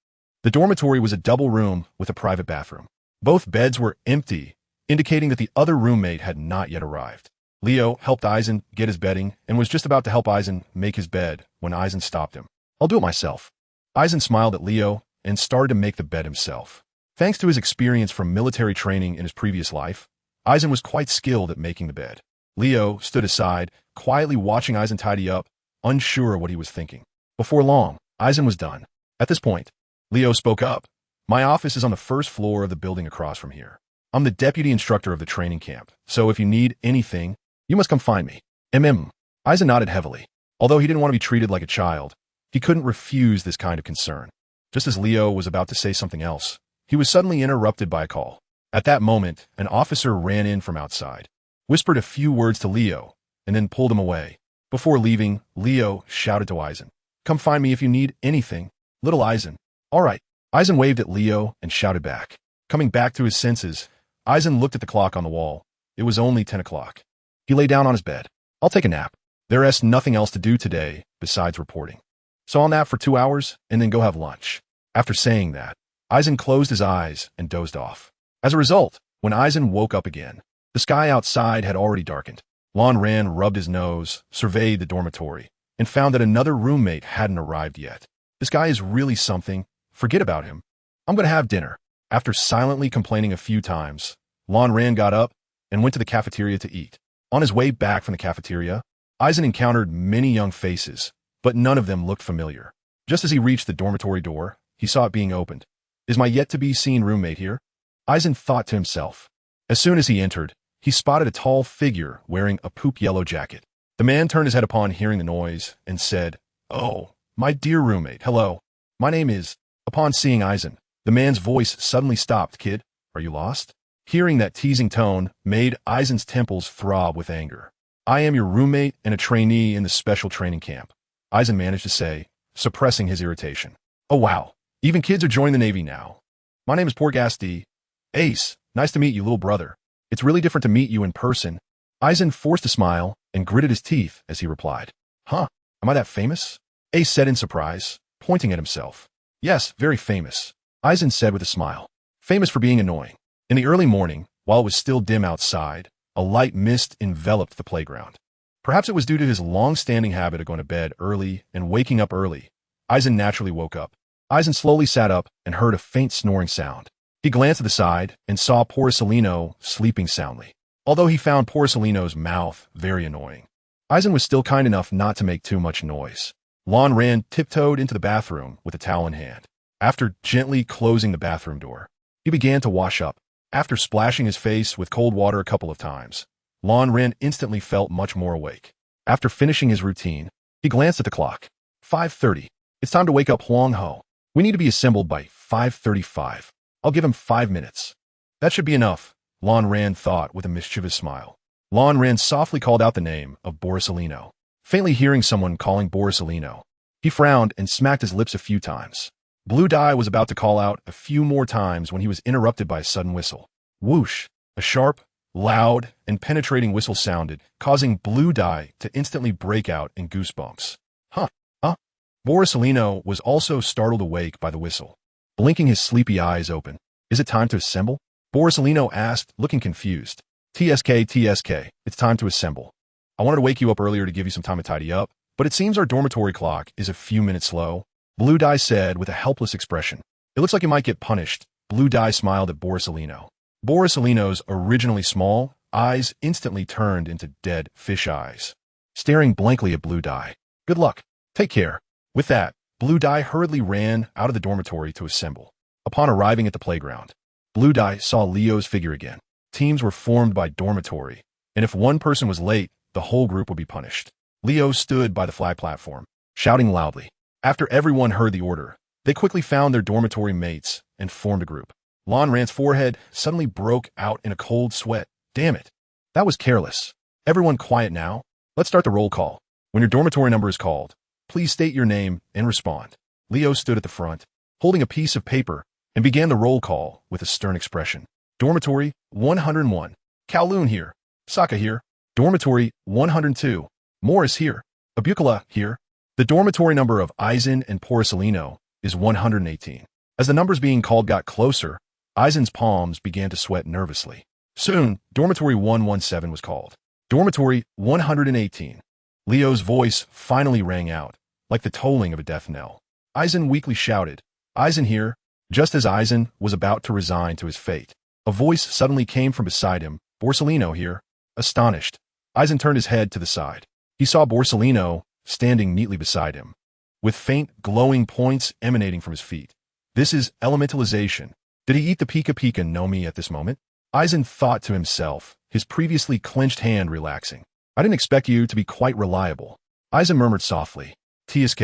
Speaker 1: The dormitory was a double room with a private bathroom. Both beds were empty, indicating that the other roommate had not yet arrived. Leo helped Eisen get his bedding and was just about to help Eisen make his bed when Eisen stopped him. I'll do it myself. Eisen smiled at Leo and started to make the bed himself. Thanks to his experience from military training in his previous life, Eisen was quite skilled at making the bed. Leo stood aside, quietly watching Eisen tidy up, unsure what he was thinking. Before long, Eisen was done. At this point, Leo spoke up. My office is on the first floor of the building across from here. I'm the deputy instructor of the training camp, so if you need anything, you must come find me. Eisen nodded heavily. Although he didn't want to be treated like a child, he couldn't refuse this kind of concern. Just as Leo was about to say something else, he was suddenly interrupted by a call. At that moment, an officer ran in from outside, whispered a few words to Leo, and then pulled him away. Before leaving, Leo shouted to Eisen, Come find me if you need anything, little Eisen. All right. Eisen waved at Leo and shouted back. Coming back to his senses, Eisen looked at the clock on the wall. It was only 10 o'clock. He lay down on his bed. I'll take a nap. There is nothing else to do today besides reporting. So I'll nap for 2 hours and then go have lunch. After saying that, Eisen closed his eyes and dozed off. As a result, when Eisen woke up again, the sky outside had already darkened. Lonran rubbed his nose, surveyed the dormitory, and found that another roommate hadn't arrived yet. This guy is really something. Forget about him. I'm going to have dinner. After silently complaining a few times, Lonran got up and went to the cafeteria to eat. On his way back from the cafeteria, Eisen encountered many young faces, but none of them looked familiar. Just as he reached the dormitory door, he saw it being opened. Is my yet-to-be-seen roommate here? Eisen thought to himself. As soon as he entered, he spotted a tall figure wearing a poop yellow jacket. The man turned his head upon hearing the noise and said, Oh, my dear roommate, hello. My name is... Upon seeing Eisen, the man's voice suddenly stopped. Kid, are you lost? Hearing that teasing tone made Eisen's temples throb with anger. I am your roommate and a trainee in the special training camp, Eisen managed to say, suppressing his irritation. Oh wow, even kids are joining the Navy now. My name is Porgasti. Ace, nice to meet you, little brother. It's really different to meet you in person. Eisen forced a smile and gritted his teeth as he replied. Huh, Am I that famous? Ace said in surprise, pointing at himself. Yes, very famous, Eisen said with a smile. Famous for being annoying. In the early morning, while it was still dim outside, a light mist enveloped the playground. Perhaps it was due to his long-standing habit of going to bed early and waking up early. Eisen naturally woke up. Eisen slowly sat up and heard a faint snoring sound. He glanced to the side and saw Porcelino sleeping soundly, although he found Porcelino's mouth very annoying. Eisen was still kind enough not to make too much noise. Lon Ran tiptoed into the bathroom with a towel in hand. After gently closing the bathroom door, he began to wash up. After splashing his face with cold water a couple of times, Lon Ran instantly felt much more awake. After finishing his routine, he glanced at the clock. 5:30. It's time to wake up Huang Ho. We need to be assembled by 5:35. I'll give him 5 minutes. That should be enough, Lon Ran thought with a mischievous smile. Lon Ran softly called out the name of Borsalino. Faintly hearing someone calling Borsalino, he frowned and smacked his lips a few times. Blue Dye was about to call out a few more times when he was interrupted by a sudden whistle. Whoosh! A sharp, loud, and penetrating whistle sounded, causing Blue Dye to instantly break out in goosebumps. Huh? Borsalino was also startled awake by the whistle. Blinking his sleepy eyes open. Is it time to assemble? Borsalino asked, looking confused. TSK, it's time to assemble. I wanted to wake you up earlier to give you some time to tidy up, but it seems our dormitory clock is a few minutes slow, Blue Dye said with a helpless expression. It looks like you might get punished. Blue Dye smiled at Borsalino. Borsalino's originally small eyes instantly turned into dead fish eyes, staring blankly at Blue Dye. Good luck. Take care. With that, Blue Dye hurriedly ran out of the dormitory to assemble. Upon arriving at the playground, Blue Dye saw Leo's figure again. Teams were formed by dormitory, and if one person was late, the whole group would be punished. Leo stood by the flag platform, shouting loudly. After everyone heard the order, they quickly found their dormitory mates and formed a group. Lon Ran's forehead suddenly broke out in a cold sweat. Damn it. That was careless. Everyone quiet now. Let's start the roll call. When your dormitory number is called, please state your name and respond. Leo stood at the front, holding a piece of paper, and began the roll call with a stern expression. Dormitory 101. Kowloon here. Saka here. Dormitory 102. Morris here. Abukala here. The dormitory number of Eisen and Porcelino is 118. As the numbers being called got closer, Eisen's palms began to sweat nervously. Soon, Dormitory 117 was called. Dormitory 118. Leo's voice finally rang out, like the tolling of a death knell. Eisen weakly shouted, Eisen here. Just as Eisen was about to resign to his fate, a voice suddenly came from beside him. Borsalino here. Astonished, Eisen turned his head to the side. He saw Borsalino standing neatly beside him, with faint glowing points emanating from his feet. This is elementalization. Did he eat the Pika Pika no Mi at this moment? Eisen thought to himself, his previously clenched hand relaxing. I didn't expect you to be quite reliable. Eisen murmured softly. TSK,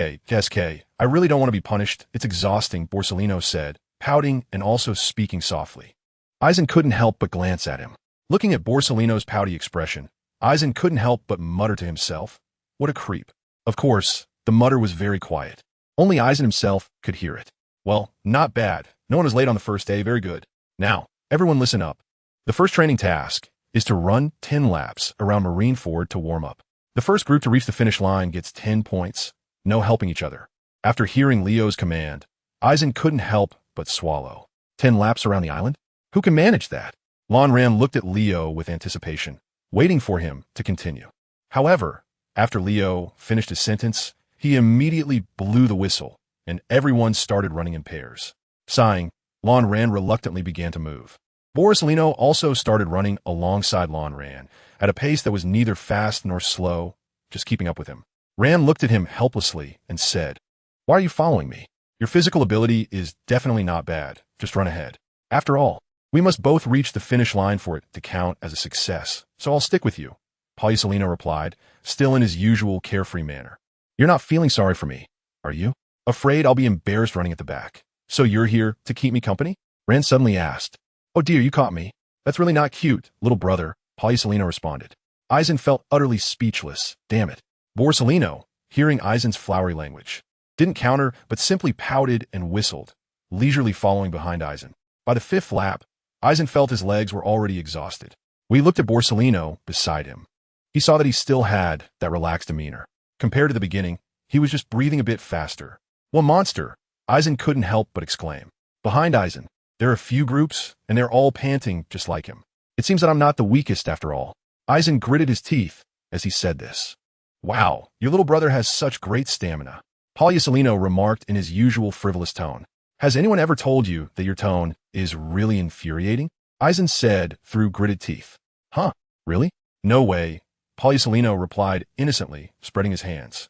Speaker 1: I really don't want to be punished. It's exhausting, Borsalino said, pouting and also speaking softly. Eisen couldn't help but glance at him. Looking at Borsalino's pouty expression, Eisen couldn't help but mutter to himself, what a creep. Of course, the mutter was very quiet. Only Eisen himself could hear it. Well, not bad. No one is late on the first day. Very good. Now, everyone listen up. The first training task is to run 10 laps around Marineford to warm up. The first group to reach the finish line gets 10 points. No helping each other. After hearing Leo's command, Eisen couldn't help but swallow. 10 laps around the island? Who can manage that? Lon Ran looked at Leo with anticipation, waiting for him to continue. However, after Leo finished his sentence, he immediately blew the whistle, and everyone started running in pairs. Sighing, Lon Ran reluctantly began to move. Borsalino also started running alongside Lon Ran, at a pace that was neither fast nor slow, just keeping up with him. Ran looked at him helplessly and said, Why are you following me? Your physical ability is definitely not bad. Just run ahead. After all, we must both reach the finish line for it to count as a success, so I'll stick with you, Borsalino replied, still in his usual carefree manner. You're not feeling sorry for me, are you? Afraid I'll be embarrassed running at the back. So you're here to keep me company? Ran suddenly asked. Oh dear, you caught me. That's really not cute, little brother, Borsalino responded. Eisen felt utterly speechless. Damn it. Borsalino, hearing Eisen's flowery language, didn't counter but simply pouted and whistled, leisurely following behind Eisen. By the 5th lap, Eisen felt his legs were already exhausted. We looked at Borsalino beside him. He saw that he still had that relaxed demeanor. Compared to the beginning, He was just breathing a bit faster. "Well, monster," Eisen couldn't help but exclaim. Behind Eisen, there are a few groups, and they're all panting just like him. It seems that I'm not the weakest after all. Eisen gritted his teeth as he said this. "Wow, your little brother has such great stamina," Poliusolino remarked in his usual frivolous tone. "Has anyone ever told you that your tone is really infuriating?" Eisen said through gritted teeth. "Huh, really? No way," Poliusolino replied innocently, spreading his hands.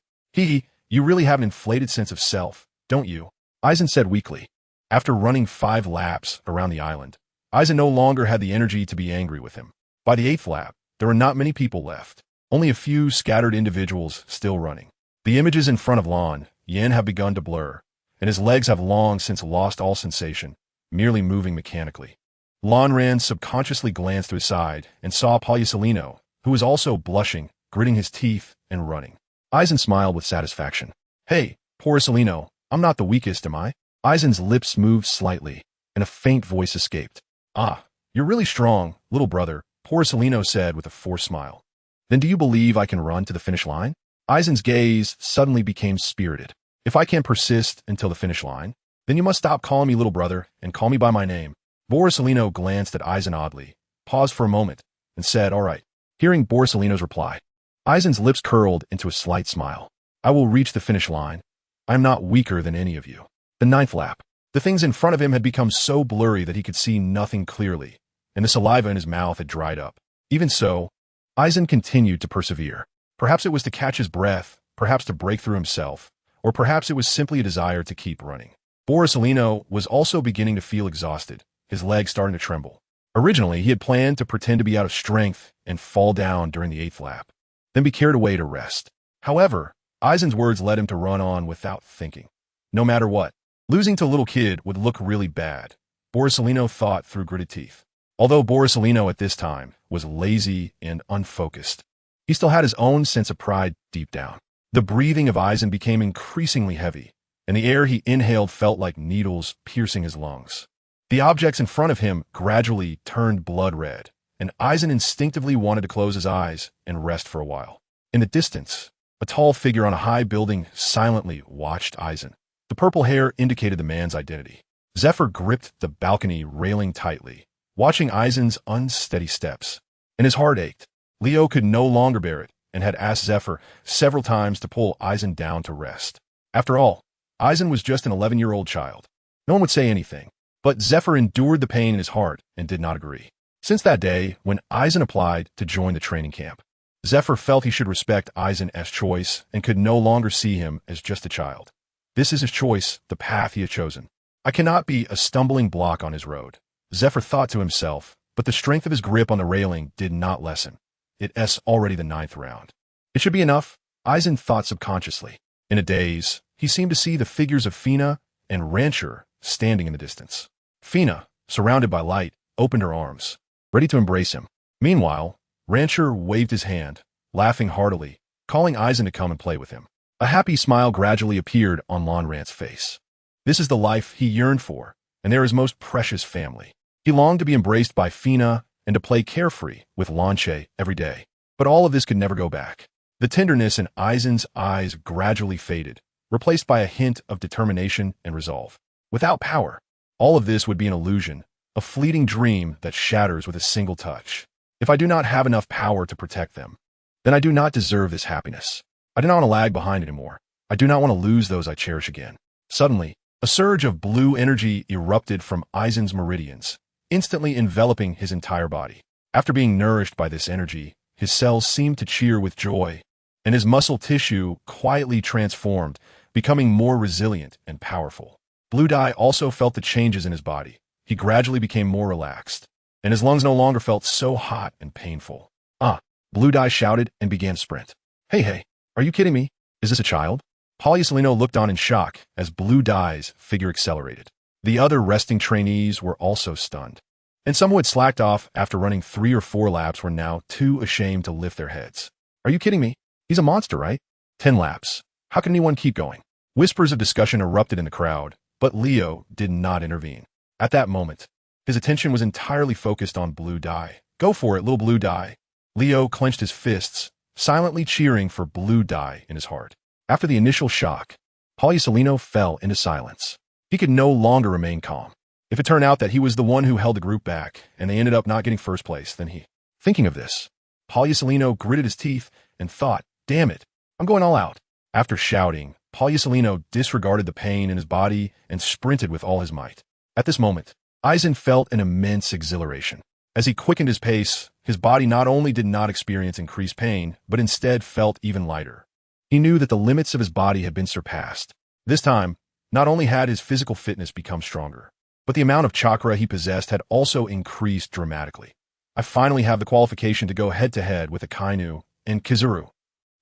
Speaker 1: You really have an inflated sense of self, don't you?" Eisen said weakly. After running 5 laps around the island, Eisen no longer had the energy to be angry with him. By the 8th lap, there were not many people left, only a few scattered individuals still running. The images in front of Lon Yin have begun to blur, and his legs have long since lost all sensation, merely moving mechanically. Lon Ran subconsciously glanced to his side and saw Poliusolino, who was also blushing, gritting his teeth, and running. Eisen smiled with satisfaction. "Hey, Poliusolino, I'm not the weakest, am I?" Eisen's lips moved slightly, and a faint voice escaped. "Ah, you're really strong, little brother," Poliusolino said with a forced smile. "Then do you believe I can run to the finish line?" Eisen's gaze suddenly became spirited. "If I can't persist until the finish line, then you must stop calling me little brother and call me by my name." Poliusolino glanced at Eisen oddly, paused for a moment, and said, "All right." Hearing Poliusolino's reply, Eisen's lips curled into a slight smile. "I will reach the finish line. I am not weaker than any of you." The 9th lap. The things in front of him had become so blurry that he could see nothing clearly, and the saliva in his mouth had dried up. Even so, Eisen continued to persevere. Perhaps it was to catch his breath, perhaps to break through himself, or perhaps it was simply a desire to keep running. Poliusolino was also beginning to feel exhausted, his legs starting to tremble. Originally, he had planned to pretend to be out of strength and fall down during the 8th lap, then be carried away to rest. However, Eisen's words led him to run on without thinking. No matter what, losing to a little kid would look really bad, Poliusolino thought through gritted teeth. Although Poliusolino at this time was lazy and unfocused, he still had his own sense of pride deep down. The breathing of Eisen became increasingly heavy, and the air he inhaled felt like needles piercing his lungs. The objects in front of him gradually turned blood red, and Eisen instinctively wanted to close his eyes and rest for a while. In the distance, a tall figure on a high building silently watched Eisen. The purple hair indicated the man's identity. Zephyr gripped the balcony railing tightly, watching Eisen's unsteady steps, and his heart ached. Leo could no longer bear it and had asked Zephyr several times to pull Eisen down to rest. After all, Eisen was just an 11-year-old child. No one would say anything, but Zephyr endured the pain in his heart and did not agree. Since that day, when Eisen applied to join the training camp, Zephyr felt he should respect Eisen's choice and could no longer see him as just a child. This is his choice, the path he has chosen. "I cannot be a stumbling block on his road," Zephyr thought to himself, but the strength of his grip on the railing did not lessen. It's already the 9th round. It should be enough, Eisen thought subconsciously. In a daze, he seemed to see the figures of Fina and Rancher standing in the distance. Fina, surrounded by light, opened her arms, ready to embrace him. Meanwhile, Rancher waved his hand, laughing heartily, calling Eisen to come and play with him. A happy smile gradually appeared on Lon Rant's face. This is the life he yearned for, and they're his most precious family. He longed to be embraced by Fina and to play carefree with Lanche every day. But all of this could never go back. The tenderness in Eisen's eyes gradually faded, replaced by a hint of determination and resolve. Without power, all of this would be an illusion, a fleeting dream that shatters with a single touch. If I do not have enough power to protect them, then I do not deserve this happiness. I do not want to lag behind anymore. I do not want to lose those I cherish again. Suddenly, a surge of blue energy erupted from Eisen's meridians, instantly enveloping his entire body. After being nourished by this energy, his cells seemed to cheer with joy, and his muscle tissue quietly transformed, becoming more resilient and powerful. Blue Dye also felt the changes in his body. He gradually became more relaxed, and his lungs no longer felt so hot and painful. "Ah!" Blue Dye shouted and began to sprint. Hey, are you kidding me? Is this a child?" Poliusolino looked on in shock as Blue Dye's figure accelerated. The other resting trainees were also stunned, and some who had slacked off after running 3 or 4 laps were now too ashamed to lift their heads. "Are you kidding me? He's a monster, right? 10 laps. How can anyone keep going?" Whispers of discussion erupted in the crowd, but Leo did not intervene. At that moment, his attention was entirely focused on Blue Dye. "Go for it, little Blue Dye." Leo clenched his fists, silently cheering for Blue Dye in his heart. After the initial shock, Poliucelino fell into silence. He could no longer remain calm. If it turned out that he was the one who held the group back, and they ended up not getting first place, then he... Thinking of this, Poliucelino gritted his teeth and thought, damn it, I'm going all out. After shouting, Poliucelino disregarded the pain in his body and sprinted with all his might. At this moment, Eisen felt an immense exhilaration. As he quickened his pace, his body not only did not experience increased pain, but instead felt even lighter. He knew that the limits of his body had been surpassed. This time, not only had his physical fitness become stronger, but the amount of chakra he possessed had also increased dramatically. I finally have the qualification to go head-to-head with Akainu and Kizuru.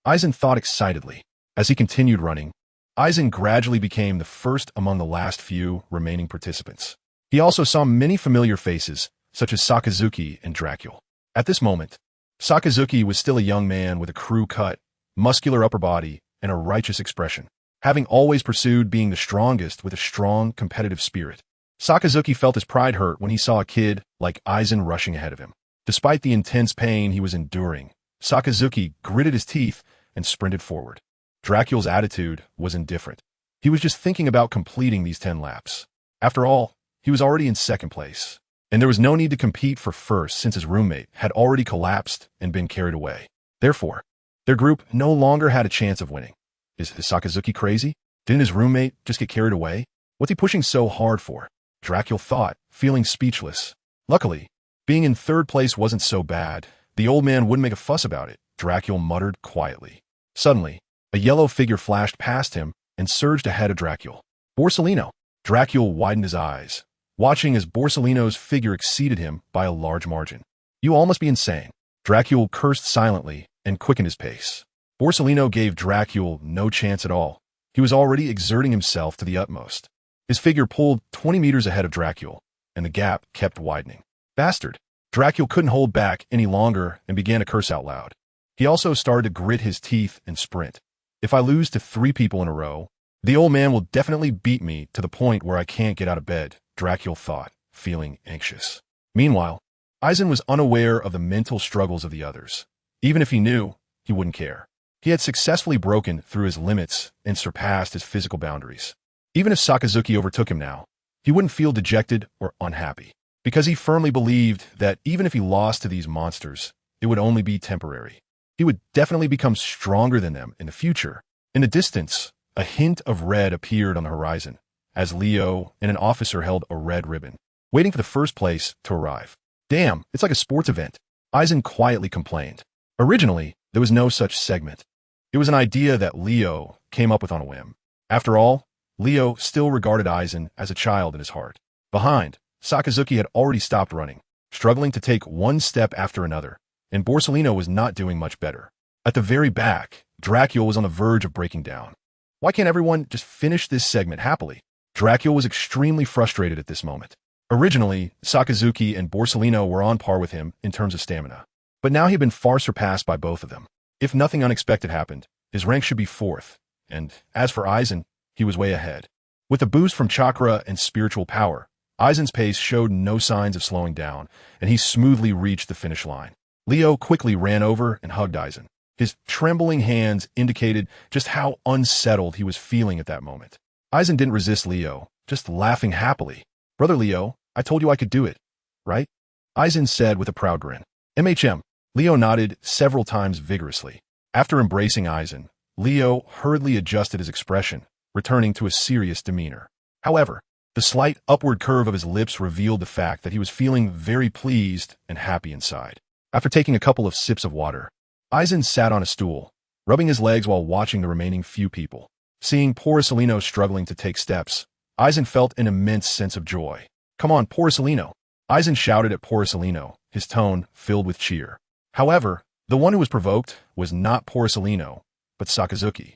Speaker 1: Eisen thought excitedly. As he continued running, Eisen gradually became the first among the last few remaining participants. He also saw many familiar faces, such as Sakazuki and Dracula. At this moment, Sakazuki was still a young man with a crew cut, muscular upper body, and a righteous expression, having always pursued being the strongest with a strong, competitive spirit. Sakazuki felt his pride hurt when he saw a kid like Eisen rushing ahead of him. Despite the intense pain he was enduring, Sakazuki gritted his teeth and sprinted forward. Dracula's attitude was indifferent. He was just thinking about completing these 10 laps. After all, he was already in second place, and there was no need to compete for first since his roommate had already collapsed and been carried away. Therefore, their group no longer had a chance of winning. Is Sakazuki crazy? Didn't his roommate just get carried away? What's he pushing so hard for? Dracula thought, feeling speechless. Luckily, being in third place wasn't so bad. The old man wouldn't make a fuss about it, Dracula muttered quietly. Suddenly, a yellow figure flashed past him and surged ahead of Dracula. Borsellino. Dracula widened his eyes, watching as Borsellino's figure exceeded him by a large margin. You all must be insane. Dracula cursed silently and quickened his pace. Borsellino gave Dracula no chance at all. He was already exerting himself to the utmost. His figure pulled 20 meters ahead of Dracula, and the gap kept widening. Bastard! Dracula couldn't hold back any longer and began to curse out loud. He also started to grit his teeth and sprint. If I lose to 3 people in a row, the old man will definitely beat me to the point where I can't get out of bed, Dracula thought, feeling anxious. Meanwhile, Eisen was unaware of the mental struggles of the others. Even if he knew, he wouldn't care. He had successfully broken through his limits and surpassed his physical boundaries. Even if Sakazuki overtook him now, he wouldn't feel dejected or unhappy, because he firmly believed that even if he lost to these monsters, it would only be temporary. He would definitely become stronger than them in the future. In the distance, a hint of red appeared on the horizon, as Leo and an officer held a red ribbon, waiting for the first place to arrive. Damn, it's like a sports event, Eisen quietly complained. Originally, there was no such segment. It was an idea that Leo came up with on a whim. After all, Leo still regarded Eisen as a child in his heart. Behind, Sakazuki had already stopped running, struggling to take one step after another, and Borsellino was not doing much better. At the very back, Dracula was on the verge of breaking down. Why can't everyone just finish this segment happily? Dracula was extremely frustrated at this moment. Originally, Sakazuki and Borsellino were on par with him in terms of stamina, but now he had been far surpassed by both of them. If nothing unexpected happened, his rank should be 4th, and as for Eisen, he was way ahead. With a boost from chakra and spiritual power, Eisen's pace showed no signs of slowing down, and he smoothly reached the finish line. Leo quickly ran over and hugged Eisen. His trembling hands indicated just how unsettled he was feeling at that moment. Eisen didn't resist Leo, just laughing happily. Brother Leo, I told you I could do it, right? Eisen said with a proud grin. MHM. Leo nodded several times vigorously. After embracing Eisen, Leo hurriedly adjusted his expression, returning to a serious demeanor. However, the slight upward curve of his lips revealed the fact that he was feeling very pleased and happy inside. After taking a couple of sips of water, Eisen sat on a stool, rubbing his legs while watching the remaining few people. Seeing Borsellino struggling to take steps, Eisen felt an immense sense of joy. Come on, Borsellino! Eisen shouted at Borsellino, his tone filled with cheer. However, the one who was provoked was not Borsellino, but Sakazuki.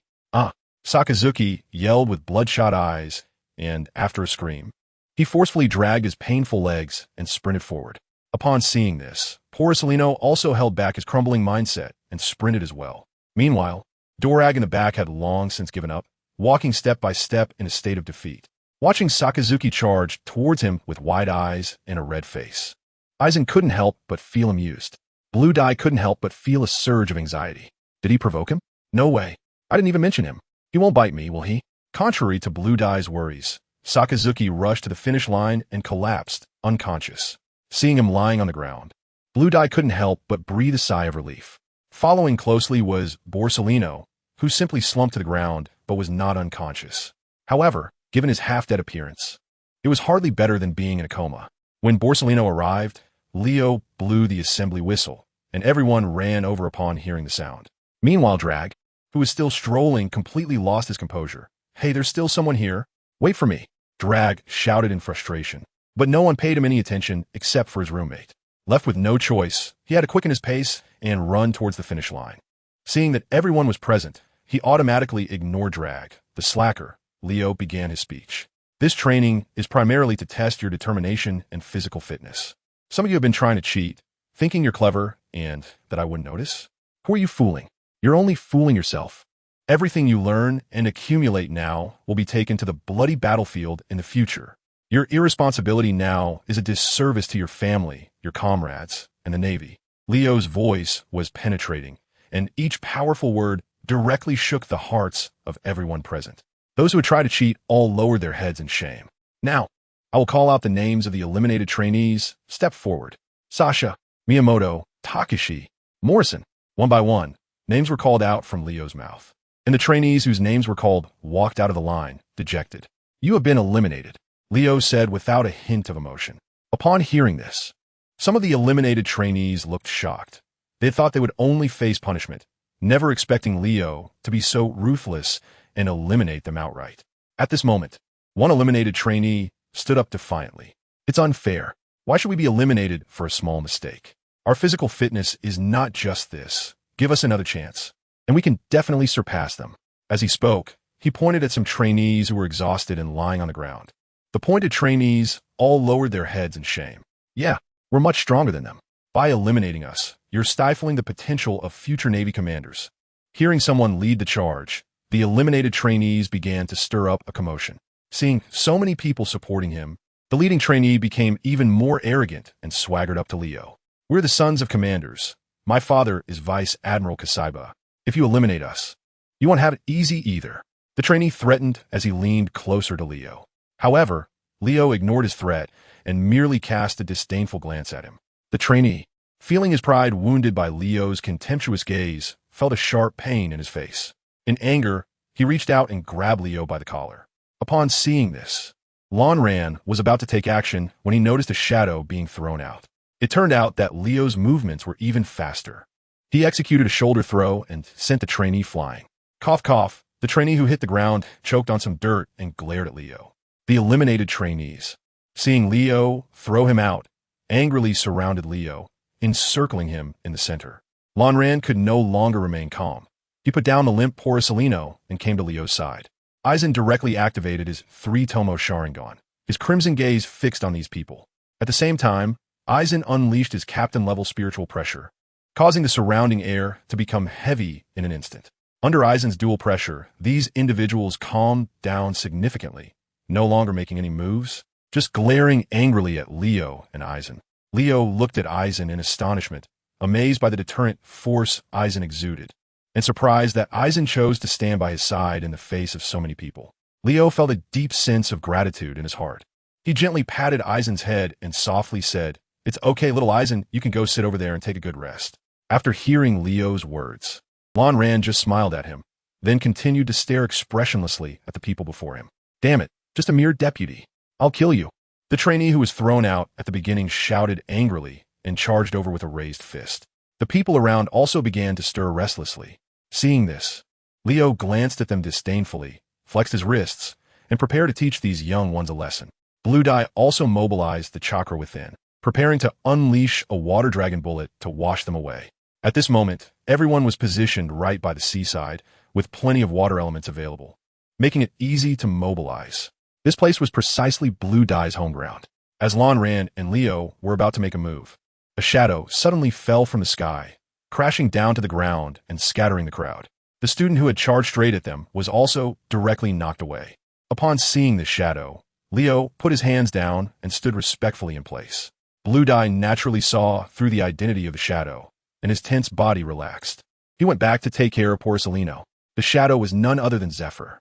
Speaker 1: Sakazuki yelled with bloodshot eyes, and after a scream, he forcefully dragged his painful legs and sprinted forward. Upon seeing this, Borsellino also held back his crumbling mindset and sprinted as well. Meanwhile, Dorag in the back had long since given up, walking step by step in a state of defeat. Watching Sakazuki charge towards him with wide eyes and a red face, Eisen couldn't help but feel amused. Blue Dye couldn't help but feel a surge of anxiety. Did he provoke him? No way. I didn't even mention him. He won't bite me, will he? Contrary to Blue Dye's worries, Sakazuki rushed to the finish line and collapsed, unconscious. Seeing him lying on the ground, Blue Dye couldn't help but breathe a sigh of relief. Following closely was Borsellino, who simply slumped to the ground but was not unconscious. However, given his half-dead appearance, it was hardly better than being in a coma. When Borsellino arrived, Leo blew the assembly whistle, and everyone ran over upon hearing the sound. Meanwhile, Drag, who was still strolling, completely lost his composure. "Hey, there's still someone here. Wait for me," Drag shouted in frustration. But no one paid him any attention except for his roommate. Left with no choice, he had to quicken his pace and run towards the finish line. Seeing that everyone was present, he automatically ignored Drag. The slacker, Leo began his speech. "This training is primarily to test your determination and physical fitness. Some of you have been trying to cheat, thinking you're clever and that I wouldn't notice. Who are you fooling? You're only fooling yourself. Everything you learn and accumulate now will be taken to the bloody battlefield in the future. Your irresponsibility now is a disservice to your family, your comrades, and the Navy." Leo's voice was penetrating, and each powerful word directly shook the hearts of everyone present. Those who had tried to cheat all lowered their heads in shame. "Now, I will call out the names of the eliminated trainees. Step forward. Sasha, Miyamoto, Takashi, Morrison." One by one, names were called out from Leo's mouth, and the trainees whose names were called walked out of the line, dejected. "You have been eliminated," Leo said without a hint of emotion. Upon hearing this, some of the eliminated trainees looked shocked. They thought they would only face punishment, never expecting Leo to be so ruthless and eliminate them outright. At this moment, one eliminated trainee stood up defiantly. "It's unfair. Why should we be eliminated for a small mistake? Our physical fitness is not just this. Give us another chance, and we can definitely surpass them." As he spoke, he pointed at some trainees who were exhausted and lying on the ground. The pointed trainees all lowered their heads in shame. "Yeah, we're much stronger than them. By eliminating us, you're stifling the potential of future Navy commanders." Hearing someone lead the charge, the eliminated trainees began to stir up a commotion. Seeing so many people supporting him, the leading trainee became even more arrogant and swaggered up to Leo. "We're the sons of commanders. My father is Vice Admiral Kasaiba. If you eliminate us, you won't have it easy either." The trainee threatened as he leaned closer to Leo. However, Leo ignored his threat and merely cast a disdainful glance at him. The trainee, feeling his pride wounded by Leo's contemptuous gaze, felt a sharp pain in his face. In anger, he reached out and grabbed Leo by the collar. Upon seeing this, Lonran was about to take action when he noticed a shadow being thrown out. It turned out that Leo's movements were even faster. He executed a shoulder throw and sent the trainee flying. Cough, cough. The trainee who hit the ground choked on some dirt and glared at Leo. The eliminated trainees, seeing Leo throw him out, angrily surrounded Leo, encircling him in the center. Lonran could no longer remain calm. He put down the limp Borsellino and came to Leo's side. Aizen directly activated his 3-Tomo Sharingan, his crimson gaze fixed on these people. At the same time, Aizen unleashed his captain-level spiritual pressure, causing the surrounding air to become heavy in an instant. Under Aizen's dual pressure, these individuals calmed down significantly, no longer making any moves, just glaring angrily at Leo and Aizen. Leo looked at Aizen in astonishment, amazed by the deterrent force Aizen exuded, and surprised that Aizen chose to stand by his side in the face of so many people. Leo felt a deep sense of gratitude in his heart. He gently patted Aizen's head and softly said, "It's okay, little Aizen, you can go sit over there and take a good rest." After hearing Leo's words, Lonran just smiled at him, then continued to stare expressionlessly at the people before him. "Damn it, just a mere deputy. I'll kill you." The trainee who was thrown out at the beginning shouted angrily and charged over with a raised fist. The people around also began to stir restlessly. Seeing this, Leo glanced at them disdainfully, flexed his wrists, and prepared to teach these young ones a lesson. Blue Dye also mobilized the chakra within, preparing to unleash a water dragon bullet to wash them away. At this moment, everyone was positioned right by the seaside, with plenty of water elements available, making it easy to mobilize. This place was precisely Blue Dye's home ground. As Lonran and Leo were about to make a move, a shadow suddenly fell from the sky, crashing down to the ground and scattering the crowd. The student who had charged straight at them was also directly knocked away. Upon seeing the shadow, Leo put his hands down and stood respectfully in place. Blue Dye naturally saw through the identity of the shadow, and his tense body relaxed. He went back to take care of Borsellino. The shadow was none other than Zephyr.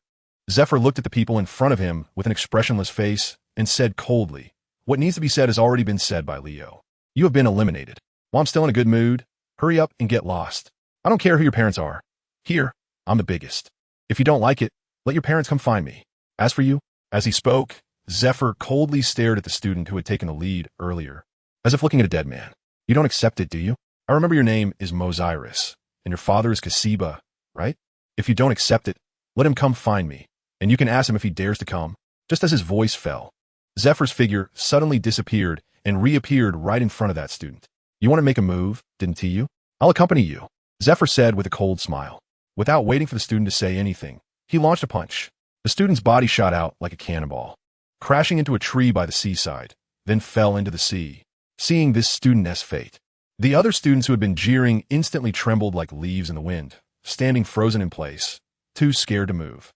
Speaker 1: Zephyr looked at the people in front of him with an expressionless face and said coldly, "What needs to be said has already been said by Leo. You have been eliminated. While I'm still in a good mood, hurry up and get lost. I don't care who your parents are. Here, I'm the biggest. If you don't like it, let your parents come find me. As for you," as he spoke, Zephyr coldly stared at the student who had taken the lead earlier, as if looking at a dead man. "You don't accept it, do you? I remember your name is Mosiris, and your father is Kasiba, right? If you don't accept it, let him come find me, and you can ask him if he dares to come." Just as his voice fell, Zephyr's figure suddenly disappeared and reappeared right in front of that student. "You want to make a move, didn't you? I'll accompany you," Zephyr said with a cold smile. Without waiting for the student to say anything, he launched a punch. The student's body shot out like a cannonball, crashing into a tree by the seaside, then fell into the sea. Seeing this student's fate, the other students who had been jeering instantly trembled like leaves in the wind, standing frozen in place, too scared to move.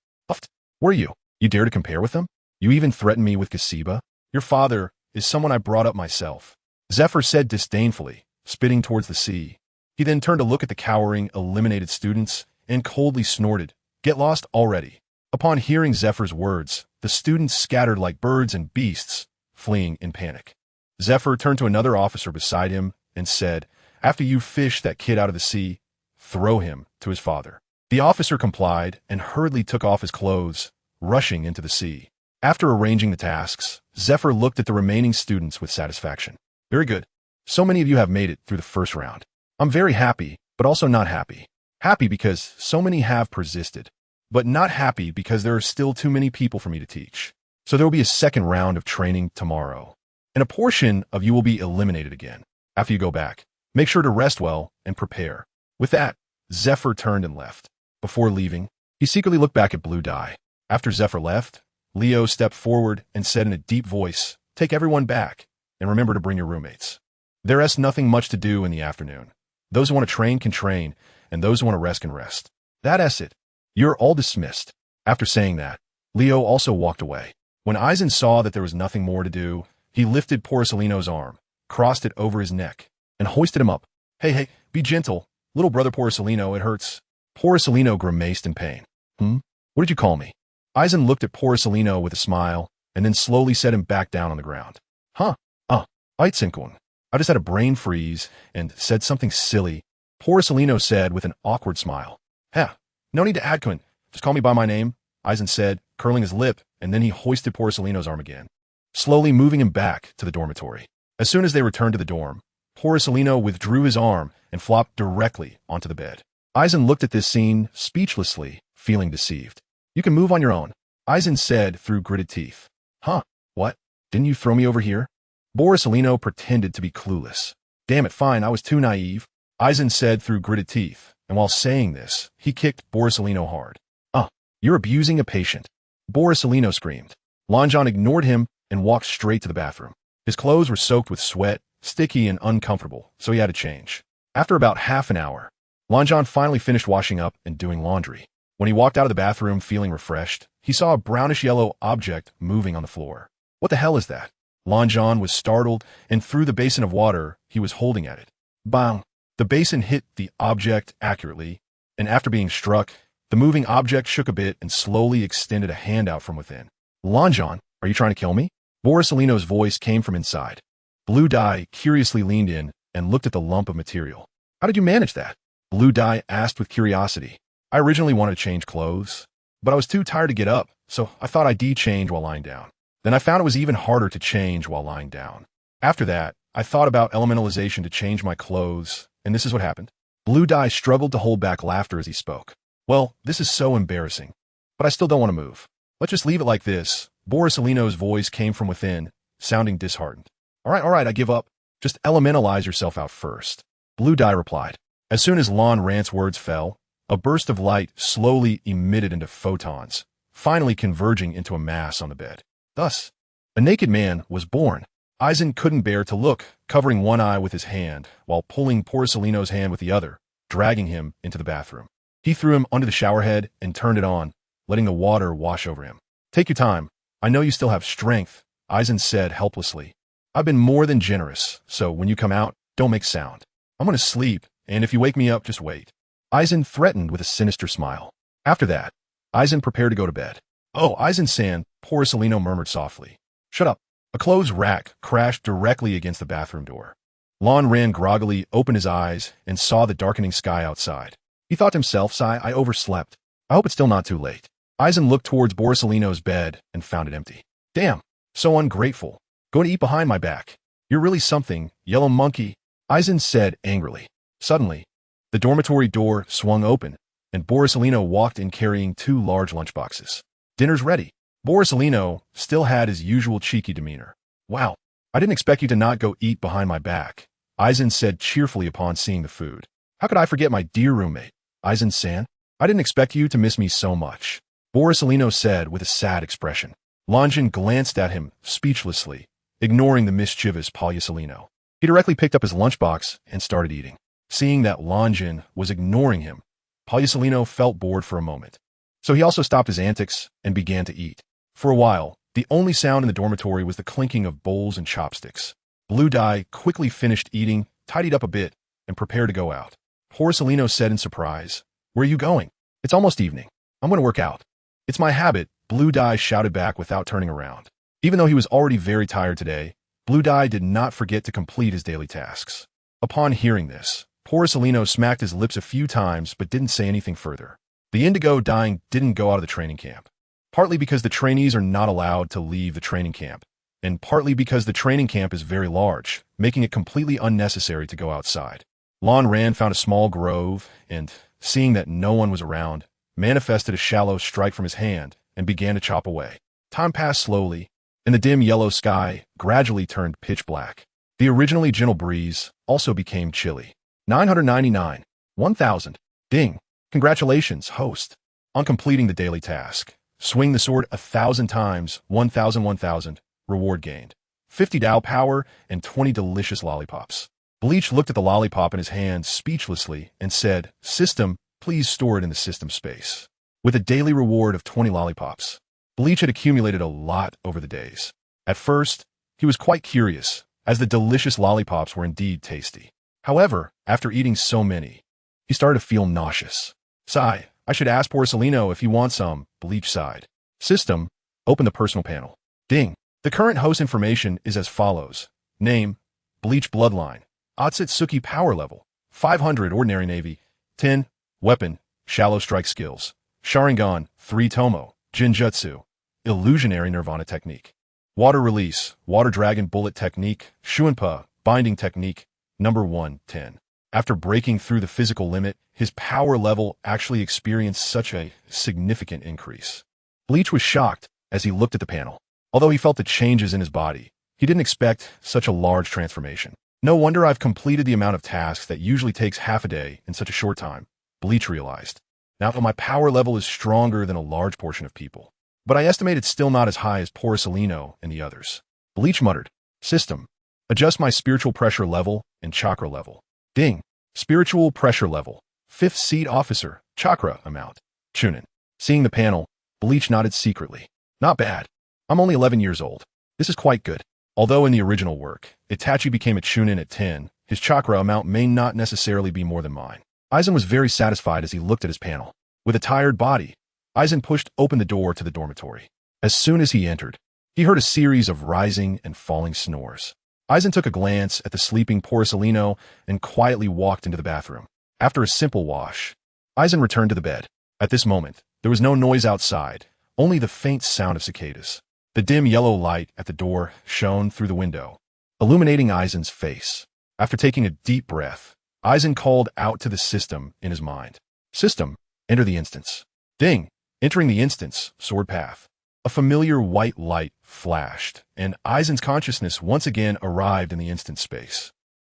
Speaker 1: "Were you? You dare to compare with them? You even threatened me with Kasiba? Your father is someone I brought up myself," Zephyr said disdainfully, spitting towards the sea. He then turned to look at the cowering, eliminated students and coldly snorted, "Get lost already." Upon hearing Zephyr's words, the students scattered like birds and beasts, fleeing in panic. Zephyr turned to another officer beside him and said, "After you fish that kid out of the sea, throw him to his father." The officer complied and hurriedly took off his clothes, rushing into the sea. After arranging the tasks, Zephyr looked at the remaining students with satisfaction. "Very good. So many of you have made it through the first round. I'm very happy, but also not happy. Happy because so many have persisted, but not happy because there are still too many people for me to teach. So there will be a second round of training tomorrow, and a portion of you will be eliminated again. After you go back, make sure to rest well and prepare." With that, Zephyr turned and left. Before leaving, he secretly looked back at Blue Dye. After Zephyr left, Leo stepped forward and said in a deep voice, "Take everyone back, and remember to bring your roommates. There is nothing much to do in the afternoon. Those who want to train can train, and those who want to rest can rest. That's it. You're all dismissed." After saying that, Leo also walked away. When Eisen saw that there was nothing more to do, he lifted Porcelino's arm, crossed it over his neck, and hoisted him up. Hey, be gentle. Little brother Porcelino, it hurts." Porcelino grimaced in pain. What did you call me?" Eisen looked at Porcelino with a smile, and then slowly set him back down on the ground. Eitzinkun. I just had a brain freeze and said something silly," Porcelino said with an awkward smile. No need to adkun. Just call me by my name," Eisen said, curling his lip, and then he hoisted Porcelino's arm again, slowly moving him back to the dormitory. As soon as they returned to the dorm, Porcelino withdrew his arm and flopped directly onto the bed. Eisen looked at this scene speechlessly, feeling deceived. "You can move on your own," Eisen said through gritted teeth. What? Didn't you throw me over here?" Porcelino pretended to be clueless. "Damn it, fine, I was too naive," Eisen said through gritted teeth, and while saying this, he kicked Porcelino hard. You're abusing a patient," Porcelino screamed. Lonjon ignored him and walked straight to the bathroom. His clothes were soaked with sweat, sticky and uncomfortable, so he had to change. After about half an hour, Lonjon finally finished washing up and doing laundry. When he walked out of the bathroom feeling refreshed, he saw a brownish-yellow object moving on the floor. "What the hell is that?" Lonjon was startled and threw the basin of water he was holding at it. Bang! The basin hit the object accurately, and after being struck, the moving object shook a bit and slowly extended a hand out from within. "Lonjon, are you trying to kill me?" Porcelino's voice came from inside. Blue Dye curiously leaned in and looked at the lump of material. "How did you manage that?" Blue Dye asked with curiosity. "I originally wanted to change clothes, but I was too tired to get up, so I thought I'd change while lying down. Then I found it was even harder to change while lying down. After that, I thought about elementalization to change my clothes, and this is what happened." Blue Dye struggled to hold back laughter as he spoke. "Well, this is so embarrassing, but I still don't want to move. Let's just leave it like this." Porcelino's voice came from within, sounding disheartened. All right, I give up. Just elementalize yourself out first," Blue Dye replied. As soon as Lon Rant's words fell, a burst of light slowly emitted into photons, finally converging into a mass on the bed. Thus, a naked man was born. Eisen couldn't bear to look, covering one eye with his hand, while pulling Porcelino's hand with the other, dragging him into the bathroom. He threw him under the shower head and turned it on, letting the water wash over him. "Take your time. I know you still have strength," Eisen said helplessly. "I've been more than generous, so when you come out, don't make sound. I'm going to sleep, and if you wake me up, just wait," Eisen threatened with a sinister smile. After that, Aizen prepared to go to bed. "Oh, Aizen-san," Porcelino murmured softly. "Shut up." A clothes rack crashed directly against the bathroom door. Lon ran groggily, opened his eyes, and saw the darkening sky outside. He thought to himself, "Sigh, I overslept. I hope it's still not too late." Aizen looked towards Borsalino's bed and found it empty. "Damn, so ungrateful. Going to eat behind my back. You're really something, yellow monkey," Aizen said angrily. Suddenly, the dormitory door swung open, and Borsalino walked in carrying 2 large lunchboxes. "Dinner's ready." Borsalino still had his usual cheeky demeanor. "Wow, I didn't expect you to not go eat behind my back," Aizen said cheerfully upon seeing the food. "How could I forget my dear roommate, Aizen-san? I didn't expect you to miss me so much," Borsalino said with a sad expression. Longjin glanced at him speechlessly, ignoring the mischievous Polyasolino. He directly picked up his lunchbox and started eating. Seeing that Longjin was ignoring him, Polyasolino felt bored for a moment. So he also stopped his antics and began to eat. For a while, the only sound in the dormitory was the clinking of bowls and chopsticks. Blue Dye quickly finished eating, tidied up a bit, and prepared to go out. Porcelino said in surprise, "Where are you going?" "It's almost evening. I'm going to work out." "It's my habit," Blue Dye shouted back without turning around. Even though he was already very tired today, Blue Dye did not forget to complete his daily tasks. Upon hearing this, Porcelino smacked his lips a few times but didn't say anything further. The indigo dyeing didn't go out of the training camp, partly because the trainees are not allowed to leave the training camp, and partly because the training camp is very large, making it completely unnecessary to go outside. Lon Ran found a small grove and, seeing that no one was around, manifested a shallow strike from his hand and began to chop away. Time passed slowly, and the dim yellow sky gradually turned pitch black. The originally gentle breeze also became chilly. 999. 1000. Ding. Congratulations, host. On completing the daily task, swing the sword 1,000 times, 1000, 1000, reward gained. 50 Dao power and 20 delicious lollipops. Bleach looked at the lollipop in his hand speechlessly and said, "System, please store it in the system space." With a daily reward of 20 lollipops, Bleach had accumulated a lot over the days. At first, he was quite curious, as the delicious lollipops were indeed tasty. However, after eating so many, he started to feel nauseous. "Sigh, I should ask Porcelino if he wants some," Bleach sighed. System, open the personal panel. Ding. The current host information is as follows. Name, Bleach Bloodline. Otsutsuki power level, 500 ordinary navy, 10, weapon, shallow strike skills, Sharingan, 3 Tomo, Jinjutsu, illusionary nirvana technique, water release, water dragon bullet technique, Shuanpa, binding technique, number 110. After breaking through the physical limit, his power level actually experienced such a significant increase. Bleach was shocked as he looked at the panel. Although he felt the changes in his body, he didn't expect such a large transformation. "No wonder I've completed the amount of tasks that usually takes half a day in such a short time," Bleach realized. "Now my power level is stronger than a large portion of people. But I estimate it's still not as high as Porcelino and the others." Bleach muttered. System. Adjust my spiritual pressure level and chakra level. Ding. Spiritual pressure level. 5th seed officer. Chakra amount. Chunin. Seeing the panel, Bleach nodded secretly. "Not bad. I'm only 11 years old. This is quite good." Although in the original work, Itachi became a Chunin at 10, his chakra amount may not necessarily be more than mine. Aizen was very satisfied as he looked at his panel. With a tired body, Aizen pushed open the door to the dormitory. As soon as he entered, he heard a series of rising and falling snores. Aizen took a glance at the sleeping Porcelino and quietly walked into the bathroom. After a simple wash, Aizen returned to the bed. At this moment, there was no noise outside, only the faint sound of cicadas. The dim yellow light at the door shone through the window, illuminating Aizen's face. After taking a deep breath, Aizen called out to the system in his mind. "System, enter the instance." Ding! Entering the instance, sword path. A familiar white light flashed, and Aizen's consciousness once again arrived in the instant space.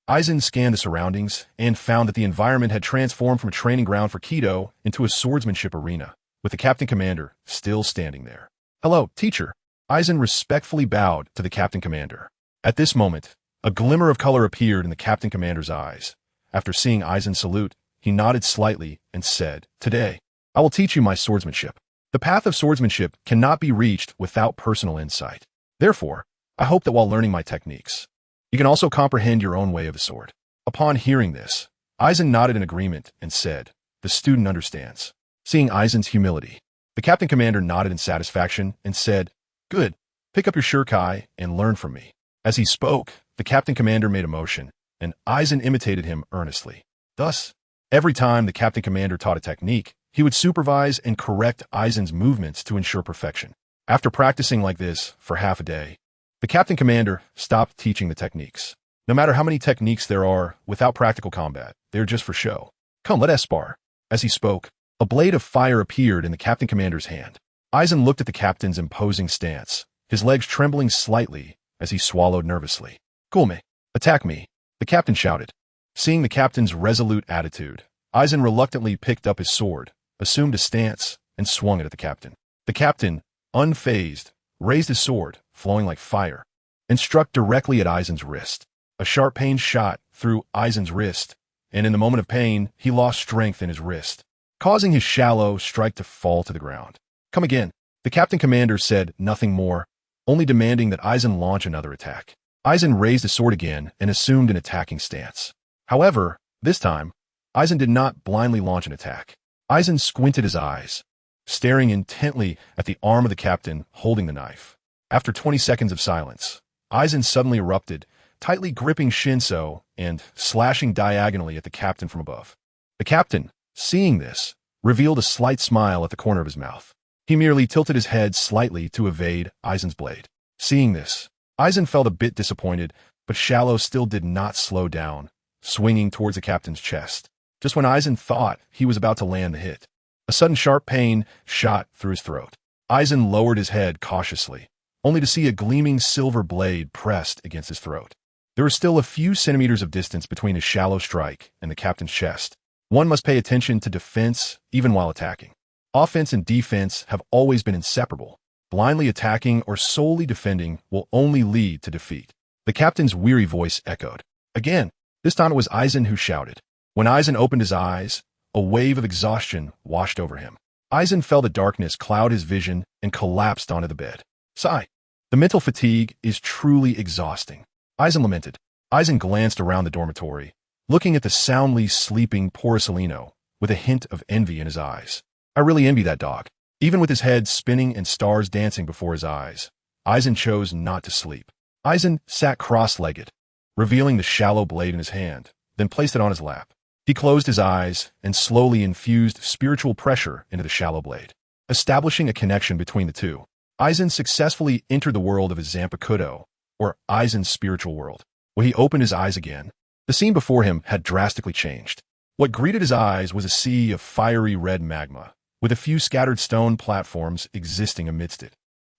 Speaker 1: Aizen scanned the surroundings and found that the environment had transformed from a training ground for Kido into a swordsmanship arena, with the captain commander still standing there. "Hello, teacher." Aizen respectfully bowed to the captain commander. At this moment, a glimmer of color appeared in the captain commander's eyes. After seeing Aizen salute, he nodded slightly and said, "Today, I will teach you my swordsmanship. The path of swordsmanship cannot be reached without personal insight. Therefore, I hope that while learning my techniques, you can also comprehend your own way of the sword." Upon hearing this, Aizen nodded in agreement and said, "The student understands." seeing Aizen's humility. The captain commander nodded in satisfaction and said, "Good. Pick up your shurikai and learn from me." As he spoke, the captain commander made a motion, and Aizen imitated him earnestly. Thus, every time the captain commander taught a technique, he would supervise and correct Aizen's movements to ensure perfection. After practicing like this for half a day, the captain commander stopped teaching the techniques. No matter how many techniques there are, without practical combat, they are just for show. "Come, let us spar." As he spoke, a blade of fire appeared in the captain commander's hand. Aizen looked at the captain's imposing stance, his legs trembling slightly as he swallowed nervously. "Cool me. Attack me," the captain shouted. Seeing the captain's resolute attitude, Aizen reluctantly picked up his sword, assumed a stance, and swung it at the captain. The captain, unfazed, raised his sword, flowing like fire, and struck directly at Aizen's wrist. A sharp pain shot through Aizen's wrist, and in the moment of pain, he lost strength in his wrist, causing his shallow strike to fall to the ground. "Come again." The captain commander said nothing more, only demanding that Aizen launch another attack. Aizen raised his sword again and assumed an attacking stance. However, this time, Aizen did not blindly launch an attack. Aizen squinted his eyes, staring intently at the arm of the captain holding the knife. After 20 seconds of silence, Aizen suddenly erupted, tightly gripping Shinso and slashing diagonally at the captain from above. The captain, seeing this, revealed a slight smile at the corner of his mouth. He merely tilted his head slightly to evade Aizen's blade. Seeing this, Aizen felt a bit disappointed, but Shallow still did not slow down, swinging towards the captain's chest. Just when Aizen thought he was about to land the hit, a sudden sharp pain shot through his throat. Aizen lowered his head cautiously, only to see a gleaming silver blade pressed against his throat. There was still a few centimeters of distance between his shallow strike and the captain's chest. One must pay attention to defense even while attacking. Offense and defense have always been inseparable. Blindly attacking or solely defending will only lead to defeat. The captain's weary voice echoed. Again, this time it was Aizen who shouted. When Aizen opened his eyes, a wave of exhaustion washed over him. Aizen felt the darkness cloud his vision and collapsed onto the bed. Sigh. The mental fatigue is truly exhausting, Aizen lamented. Aizen glanced around the dormitory, looking at the soundly sleeping Porcelino with a hint of envy in his eyes. I really envy that dog. Even with his head spinning and stars dancing before his eyes, Aizen chose not to sleep. Aizen sat cross-legged, revealing the shallow blade in his hand, then placed it on his lap. He closed his eyes and slowly infused spiritual pressure into the shallow blade. Establishing a connection between the two, Aizen successfully entered the world of his Zanpakuto, or Aizen's spiritual world. When he opened his eyes again, the scene before him had drastically changed. What greeted his eyes was a sea of fiery red magma, with a few scattered stone platforms existing amidst it.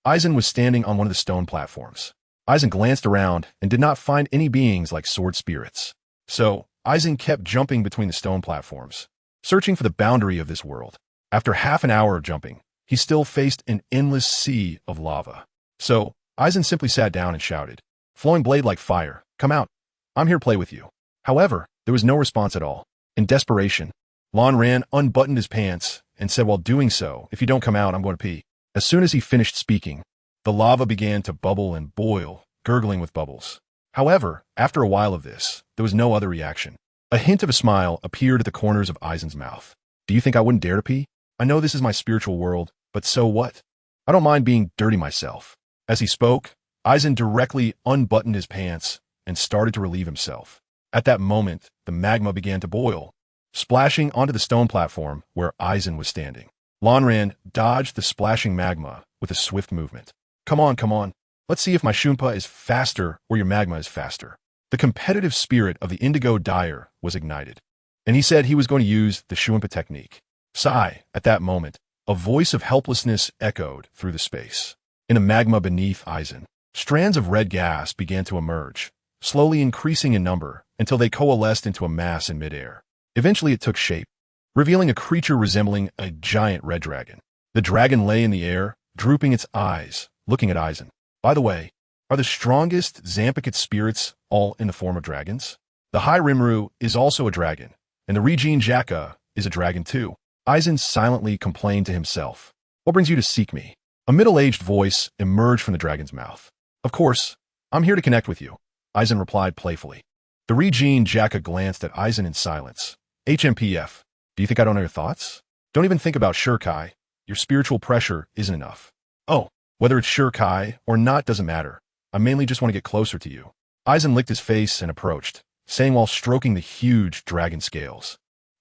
Speaker 1: Aizen was standing on one of the stone platforms. Aizen glanced around and did not find any beings like sword spirits. So, Aizen kept jumping between the stone platforms, searching for the boundary of this world. After half an hour of jumping, he still faced an endless sea of lava. So, Aizen simply sat down and shouted, "Flowing blade like fire, come out. I'm here to play with you." However, there was no response at all. In desperation, Lon Ran unbuttoned his pants and said while doing so, "If you don't come out, I'm going to pee." As soon as he finished speaking, the lava began to bubble and boil, gurgling with bubbles. However, after a while of this, there was no other reaction. A hint of a smile appeared at the corners of Aizen's mouth. "Do you think I wouldn't dare to pee? I know this is my spiritual world, but so what? I don't mind being dirty myself." As he spoke, Aizen directly unbuttoned his pants and started to relieve himself. At that moment, the magma began to boil, splashing onto the stone platform where Aizen was standing. Lonran dodged the splashing magma with a swift movement. Come on. Let's see if my Shumpa is faster or your magma is faster." The competitive spirit of the Indigo Dyer was ignited, and he said he was going to use the Shumpa technique. Sigh, at that moment, a voice of helplessness echoed through the space. In the magma beneath Aizen, strands of red gas began to emerge, slowly increasing in number until they coalesced into a mass in midair. Eventually it took shape, revealing a creature resembling a giant red dragon. The dragon lay in the air, drooping its eyes, looking at Aizen. By the way, are the strongest Zampicut spirits all in the form of dragons? The High Rimuru is also a dragon, and the Regine Jaka is a dragon too. Aizen silently complained to himself. "What brings you to seek me?" A middle-aged voice emerged from the dragon's mouth. "Of course, I'm here to connect with you," Aizen replied playfully. The Regine Jaka glanced at Aizen in silence. "HMPF, do you think I don't know your thoughts?" Don't even think about Shirkai. Your spiritual pressure isn't enough. Oh, whether it's Shirkai or not doesn't matter. I mainly just want to get closer to you. Aizen licked his face and approached, saying while stroking the huge dragon scales.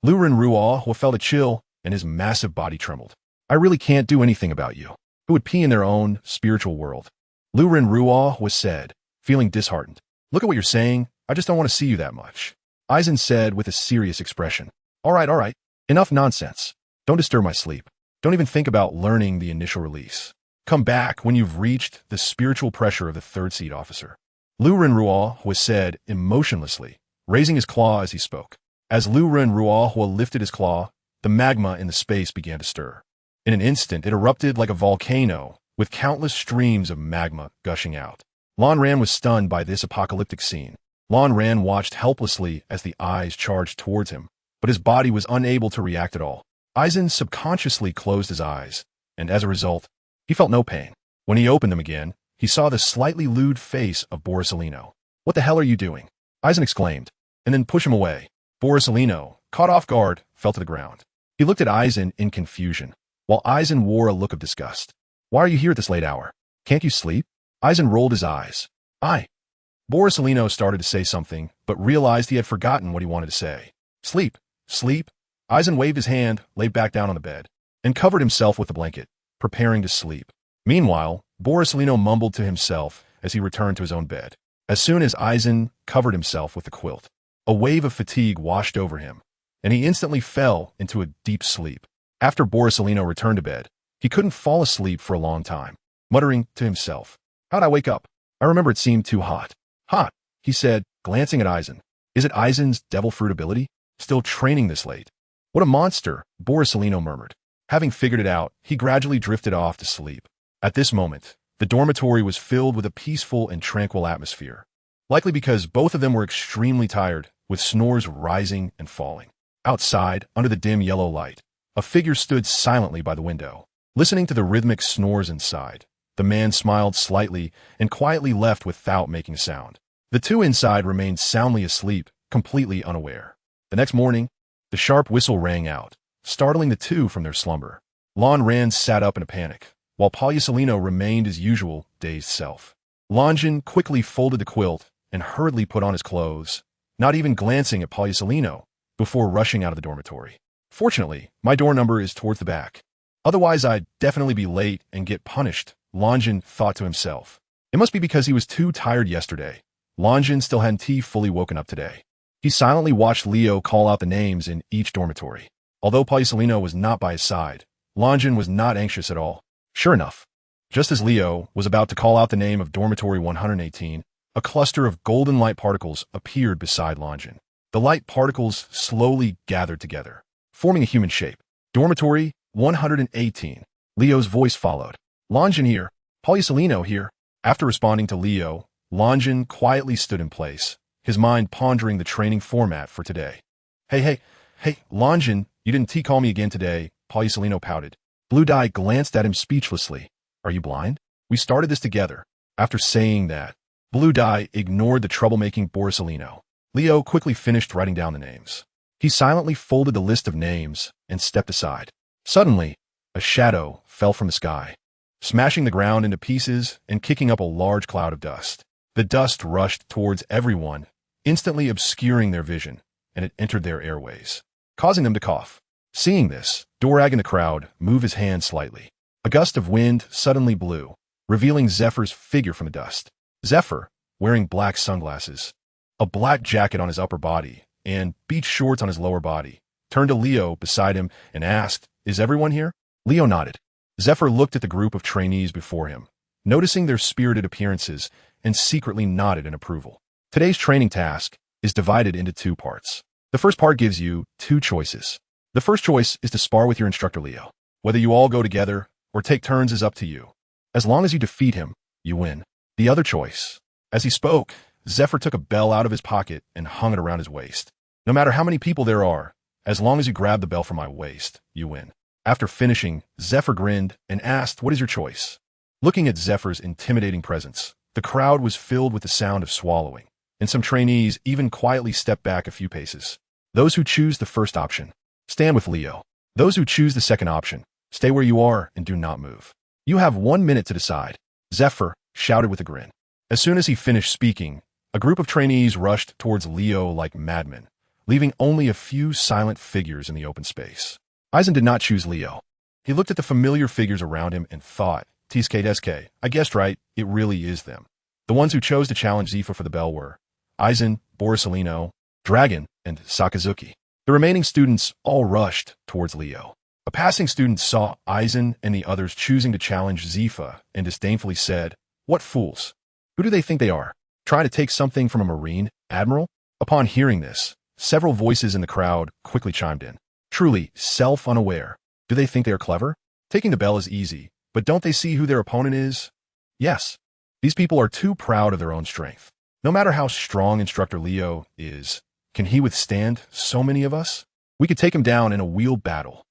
Speaker 1: Luren Ruo felt a chill, and his massive body trembled. I really can't do anything about you. Who would pee in their own spiritual world? Luren Ruo was said, feeling disheartened. Look at what you're saying. I just don't want to see you that much. Aizen said with a serious expression. All right. Enough nonsense. Don't disturb my sleep. Don't even think about learning the initial release. Come back when you've reached the spiritual pressure of the third seed officer. Luren Ruo was said emotionlessly, raising his claw as he spoke. As Luren Ruo lifted his claw, the magma in the space began to stir. In an instant, it erupted like a volcano, with countless streams of magma gushing out. Lan Ran was stunned by this apocalyptic scene. Lan Ran watched helplessly as the eyes charged towards him, but his body was unable to react at all. Aizen subconsciously closed his eyes, and as a result, he felt no pain. When he opened them again, he saw the slightly lewd face of Borisolino. What the hell are you doing? Aizen exclaimed, and then pushed him away. Borisolino, caught off guard, fell to the ground. He looked at Aizen in confusion, while Aizen wore a look of disgust. Why are you here at this late hour? Can't you sleep? Aizen rolled his eyes. Borisolino started to say something, but realized he had forgotten what he wanted to say. Sleep. Aizen waved his hand, lay back down on the bed, and covered himself with the blanket, preparing to sleep. Meanwhile, Borisolino mumbled to himself as he returned to his own bed. As soon as Aizen covered himself with the quilt, a wave of fatigue washed over him, and he instantly fell into a deep sleep. After Borisolino returned to bed, he couldn't fall asleep for a long time, muttering to himself, How'd I wake up? I remember it seemed too hot. Hot, he said, glancing at Aizen. Is it Aizen's devil fruit ability? Still training this late? What a monster, Borisolino murmured. Having figured it out, he gradually drifted off to sleep. At this moment, the dormitory was filled with a peaceful and tranquil atmosphere, likely because both of them were extremely tired, with snores rising and falling. Outside, under the dim yellow light, a figure stood silently by the window, listening to the rhythmic snores inside. The man smiled slightly and quietly left without making a sound. The two inside remained soundly asleep, completely unaware. The next morning, the sharp whistle rang out, startling the two from their slumber. Lan Ran sat up in a panic, while Borisolino remained his usual dazed self. Lanjin quickly folded the quilt and hurriedly put on his clothes, not even glancing at Borisolino, before rushing out of the dormitory. Fortunately, my door number is towards the back. Otherwise, I'd definitely be late and get punished, Lanjin thought to himself. It must be because he was too tired yesterday. Lanjin still hadn't fully woken up today. He silently watched Leo call out the names in each dormitory. Although Borisolino was not by his side, Lanjin was not anxious at all. Sure enough, just as Leo was about to call out the name of Dormitory 118, a cluster of golden light particles appeared beside Lanjin. The light particles slowly gathered together, forming a human shape. Dormitory 118. Leo's voice followed. Lanjin here. Borisolino here. After responding to Leo, Lanjin quietly stood in place, his mind pondering the training format for today. Hey, Lanjin, you didn't call me again today, Borisolino pouted. Blue Dye glanced at him speechlessly. Are you blind? We started this together. After saying that, Blue Dye ignored the troublemaking Borisolino. Leo quickly finished writing down the names. He silently folded the list of names and stepped aside. Suddenly, a shadow fell from the sky, smashing the ground into pieces and kicking up a large cloud of dust. The dust rushed towards everyone, instantly obscuring their vision, and it entered their airways, causing them to cough. Seeing this, Dorag in the crowd moved his hand slightly. A gust of wind suddenly blew, revealing Zephyr's figure from the dust. Zephyr, wearing black sunglasses, a black jacket on his upper body, and beach shorts on his lower body, turned to Leo beside him and asked, Is everyone here? Leo nodded. Zephyr looked at the group of trainees before him, noticing their spirited appearances, and secretly nodded in approval. Today's training task is divided into two parts. The first part gives you two choices. The first choice is to spar with your instructor Leo. Whether you all go together or take turns is up to you. As long as you defeat him, you win. The other choice. As he spoke, Zephyr took a bell out of his pocket and hung it around his waist. No matter how many people there are, as long as you grab the bell from my waist, you win. After finishing, Zephyr grinned and asked, What is your choice? Looking at Zephyr's intimidating presence, the crowd was filled with the sound of swallowing, and some trainees even quietly stepped back a few paces. Those who choose the first option stand with Leo. Those who choose the second option, stay where you are and do not move. You have 1 minute to decide, Zephyr shouted with a grin. As soon as he finished speaking, a group of trainees rushed towards Leo like madmen, leaving only a few silent figures in the open space. Eisen did not choose Leo. He looked at the familiar figures around him and thought, TSK, I guessed right, it really is them. The ones who chose to challenge Zephyr for the bell were Eisen, Borsalino, Dragon, and Sakazuki. The remaining students all rushed towards Leo. A passing student saw Eisen and the others choosing to challenge Zephyr and disdainfully said, "What fools! Who do they think they are? Trying to take something from a Marine admiral?" Upon hearing this, several voices in the crowd quickly chimed in. Truly self-unaware. Do they think they are clever? Taking the bell is easy, but don't they see who their opponent is? Yes. These people are too proud of their own strength. No matter how strong Instructor Leo is, can he withstand so many of us? We could take him down in a wheeled battle.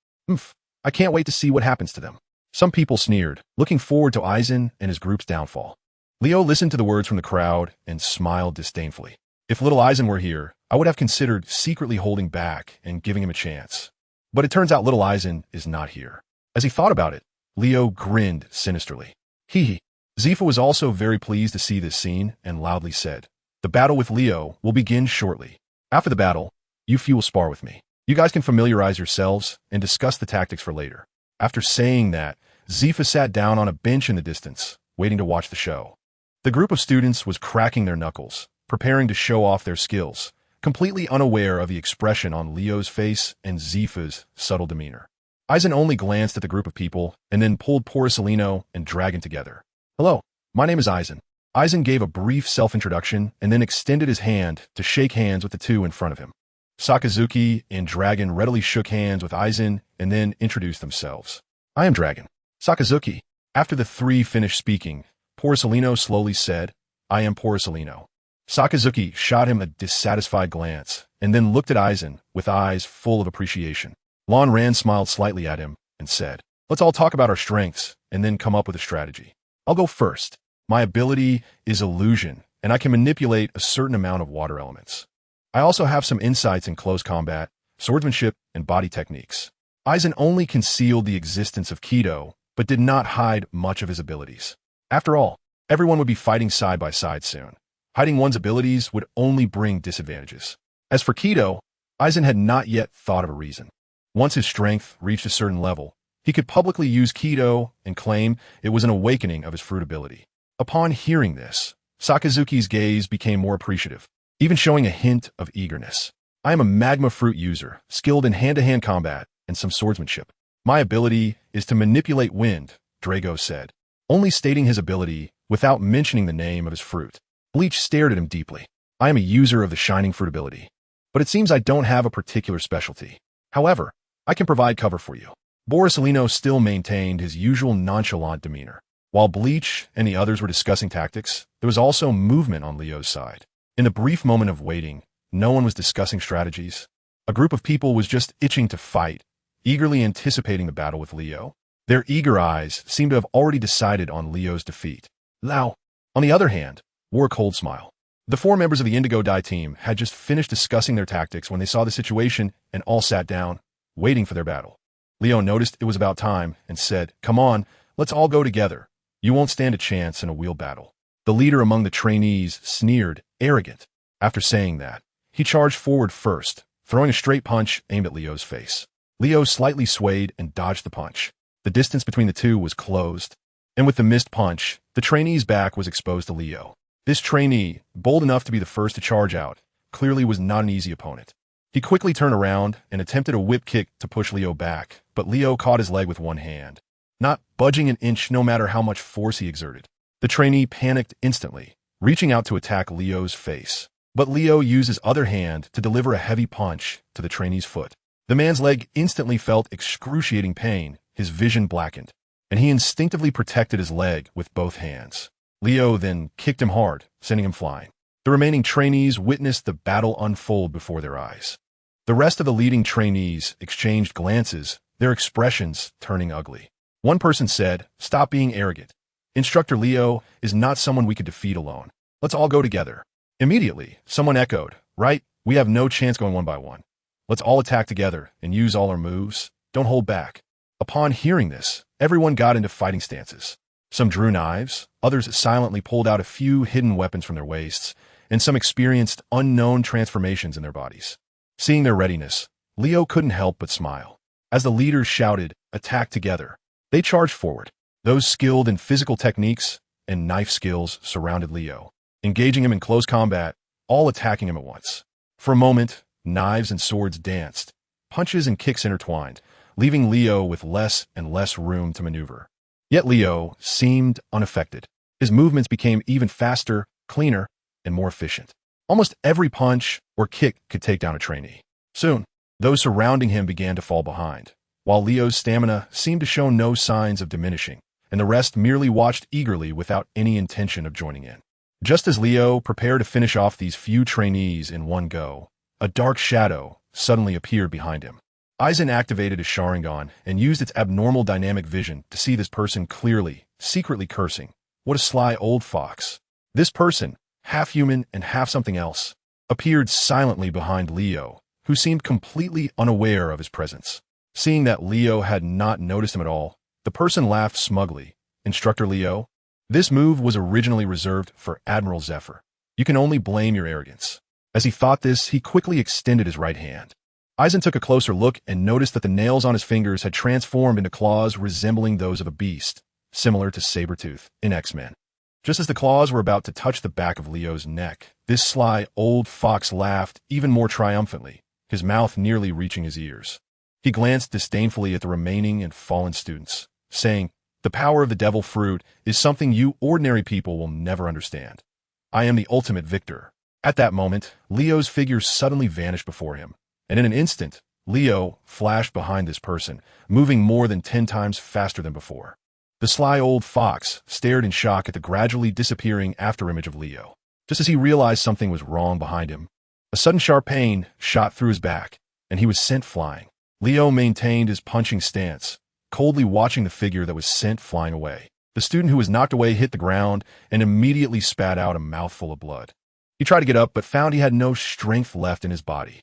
Speaker 1: I can't wait to see what happens to them. Some people sneered, looking forward to Eisen and his group's downfall. Leo listened to the words from the crowd and smiled disdainfully. If little Eisen were here, I would have considered secretly holding back and giving him a chance. But it turns out little Eisen is not here. As he thought about it, Leo grinned sinisterly. Hee. Zephyr was also very pleased to see this scene and loudly said, "The battle with Leo will begin shortly. After the battle, you few will spar with me. You guys can familiarize yourselves and discuss the tactics for later." After saying that, Zephyr sat down on a bench in the distance, waiting to watch the show. The group of students was cracking their knuckles, preparing to show off their skills, completely unaware of the expression on Leo's face and Zephyr's subtle demeanor. Eisen only glanced at the group of people and then pulled Borsalino and Dragon together. "Hello, my name is Eisen." Eisen gave a brief self-introduction and then extended his hand to shake hands with the two in front of him. Sakazuki and Dragon readily shook hands with Eisen and then introduced themselves. "I am Dragon." "Sakazuki." After the three finished speaking, Borsalino slowly said, "I am Borsalino." Sakazuki shot him a dissatisfied glance and then looked at Eisen with eyes full of appreciation. Lon Ran smiled slightly at him and said, "Let's all talk about our strengths and then come up with a strategy. I'll go first. My ability is illusion, and I can manipulate a certain amount of water elements. I also have some insights in close combat, swordsmanship, and body techniques." Eisen only concealed the existence of Kido, but did not hide much of his abilities. After all, everyone would be fighting side by side soon. Hiding one's abilities would only bring disadvantages. As for Kido, Eisen had not yet thought of a reason. Once his strength reached a certain level, he could publicly use Kido and claim it was an awakening of his fruit ability. Upon hearing this, Sakazuki's gaze became more appreciative, even showing a hint of eagerness. "I am a magma fruit user, skilled in hand-to-hand combat and some swordsmanship. My ability is to manipulate wind," Drago said, only stating his ability without mentioning the name of his fruit. Bleach stared at him deeply. "I am a user of the shining fruit ability, but it seems I don't have a particular specialty. However, I can provide cover for you." Borsalino still maintained his usual nonchalant demeanor. While Bleach and the others were discussing tactics, there was also movement on Leo's side. In the brief moment of waiting, no one was discussing strategies. A group of people was just itching to fight, eagerly anticipating the battle with Leo. Their eager eyes seemed to have already decided on Leo's defeat. Lao, on the other hand, wore a cold smile. The four members of the Indigo Dye team had just finished discussing their tactics when they saw the situation and all sat down, waiting for their battle. Leo noticed it was about time and said, "Come on, let's all go together. You won't stand a chance in a wheel battle." The leader among the trainees sneered, arrogant. After saying that, he charged forward first, throwing a straight punch aimed at Leo's face. Leo slightly swayed and dodged the punch. The distance between the two was closed, and with the missed punch, the trainee's back was exposed to Leo. This trainee, bold enough to be the first to charge out, clearly was not an easy opponent. He quickly turned around and attempted a whip kick to push Leo back, but Leo caught his leg with one hand, not budging an inch no matter how much force he exerted. The trainee panicked instantly, reaching out to attack Leo's face. But Leo used his other hand to deliver a heavy punch to the trainee's foot. The man's leg instantly felt excruciating pain, his vision blackened, and he instinctively protected his leg with both hands. Leo then kicked him hard, sending him flying. The remaining trainees witnessed the battle unfold before their eyes. The rest of the leading trainees exchanged glances, their expressions turning ugly. One person said, "Stop being arrogant. Instructor Leo is not someone we could defeat alone. Let's all go together." Immediately, someone echoed, "Right, we have no chance going one by one. Let's all attack together and use all our moves. Don't hold back. Upon hearing this, everyone got into fighting stances. Some drew knives, others silently pulled out a few hidden weapons from their waists, and some experienced unknown transformations in their bodies. Seeing their readiness, Leo couldn't help but smile. As the leaders shouted, "Attack together," they charged forward. Those skilled in physical techniques and knife skills surrounded Leo, engaging him in close combat, all attacking him at once. For a moment, knives and swords danced, punches and kicks intertwined, leaving Leo with less and less room to maneuver. Yet Leo seemed unaffected. His movements became even faster, cleaner, and more efficient. Almost every punch or kick could take down a trainee. Soon, those surrounding him began to fall behind, while Leo's stamina seemed to show no signs of diminishing, and the rest merely watched eagerly without any intention of joining in. Just as Leo prepared to finish off these few trainees in one go, a dark shadow suddenly appeared behind him. Aizen activated his Sharingan and used its abnormal dynamic vision to see this person clearly, secretly cursing. What a sly old fox. This person, half human and half something else, appeared silently behind Leo, who seemed completely unaware of his presence. Seeing that Leo had not noticed him at all, the person laughed smugly. "Instructor Leo, this move was originally reserved for Admiral Zephyr. You can only blame your arrogance." As he thought this, he quickly extended his right hand. Aizen took a closer look and noticed that the nails on his fingers had transformed into claws resembling those of a beast, similar to Sabretooth in X-Men. Just as the claws were about to touch the back of Leo's neck, this sly old fox laughed even more triumphantly, his mouth nearly reaching his ears. He glanced disdainfully at the remaining and fallen students, saying, "The power of the devil fruit is something you ordinary people will never understand. I am the ultimate victor." At that moment, Leo's figure suddenly vanished before him, and in an instant, Leo flashed behind this person, moving more than 10 times faster than before. The sly old fox stared in shock at the gradually disappearing afterimage of Leo. Just as he realized something was wrong behind him, a sudden sharp pain shot through his back, and he was sent flying. Leo maintained his punching stance, coldly watching the figure that was sent flying away. The student who was knocked away hit the ground and immediately spat out a mouthful of blood. He tried to get up, but found he had no strength left in his body.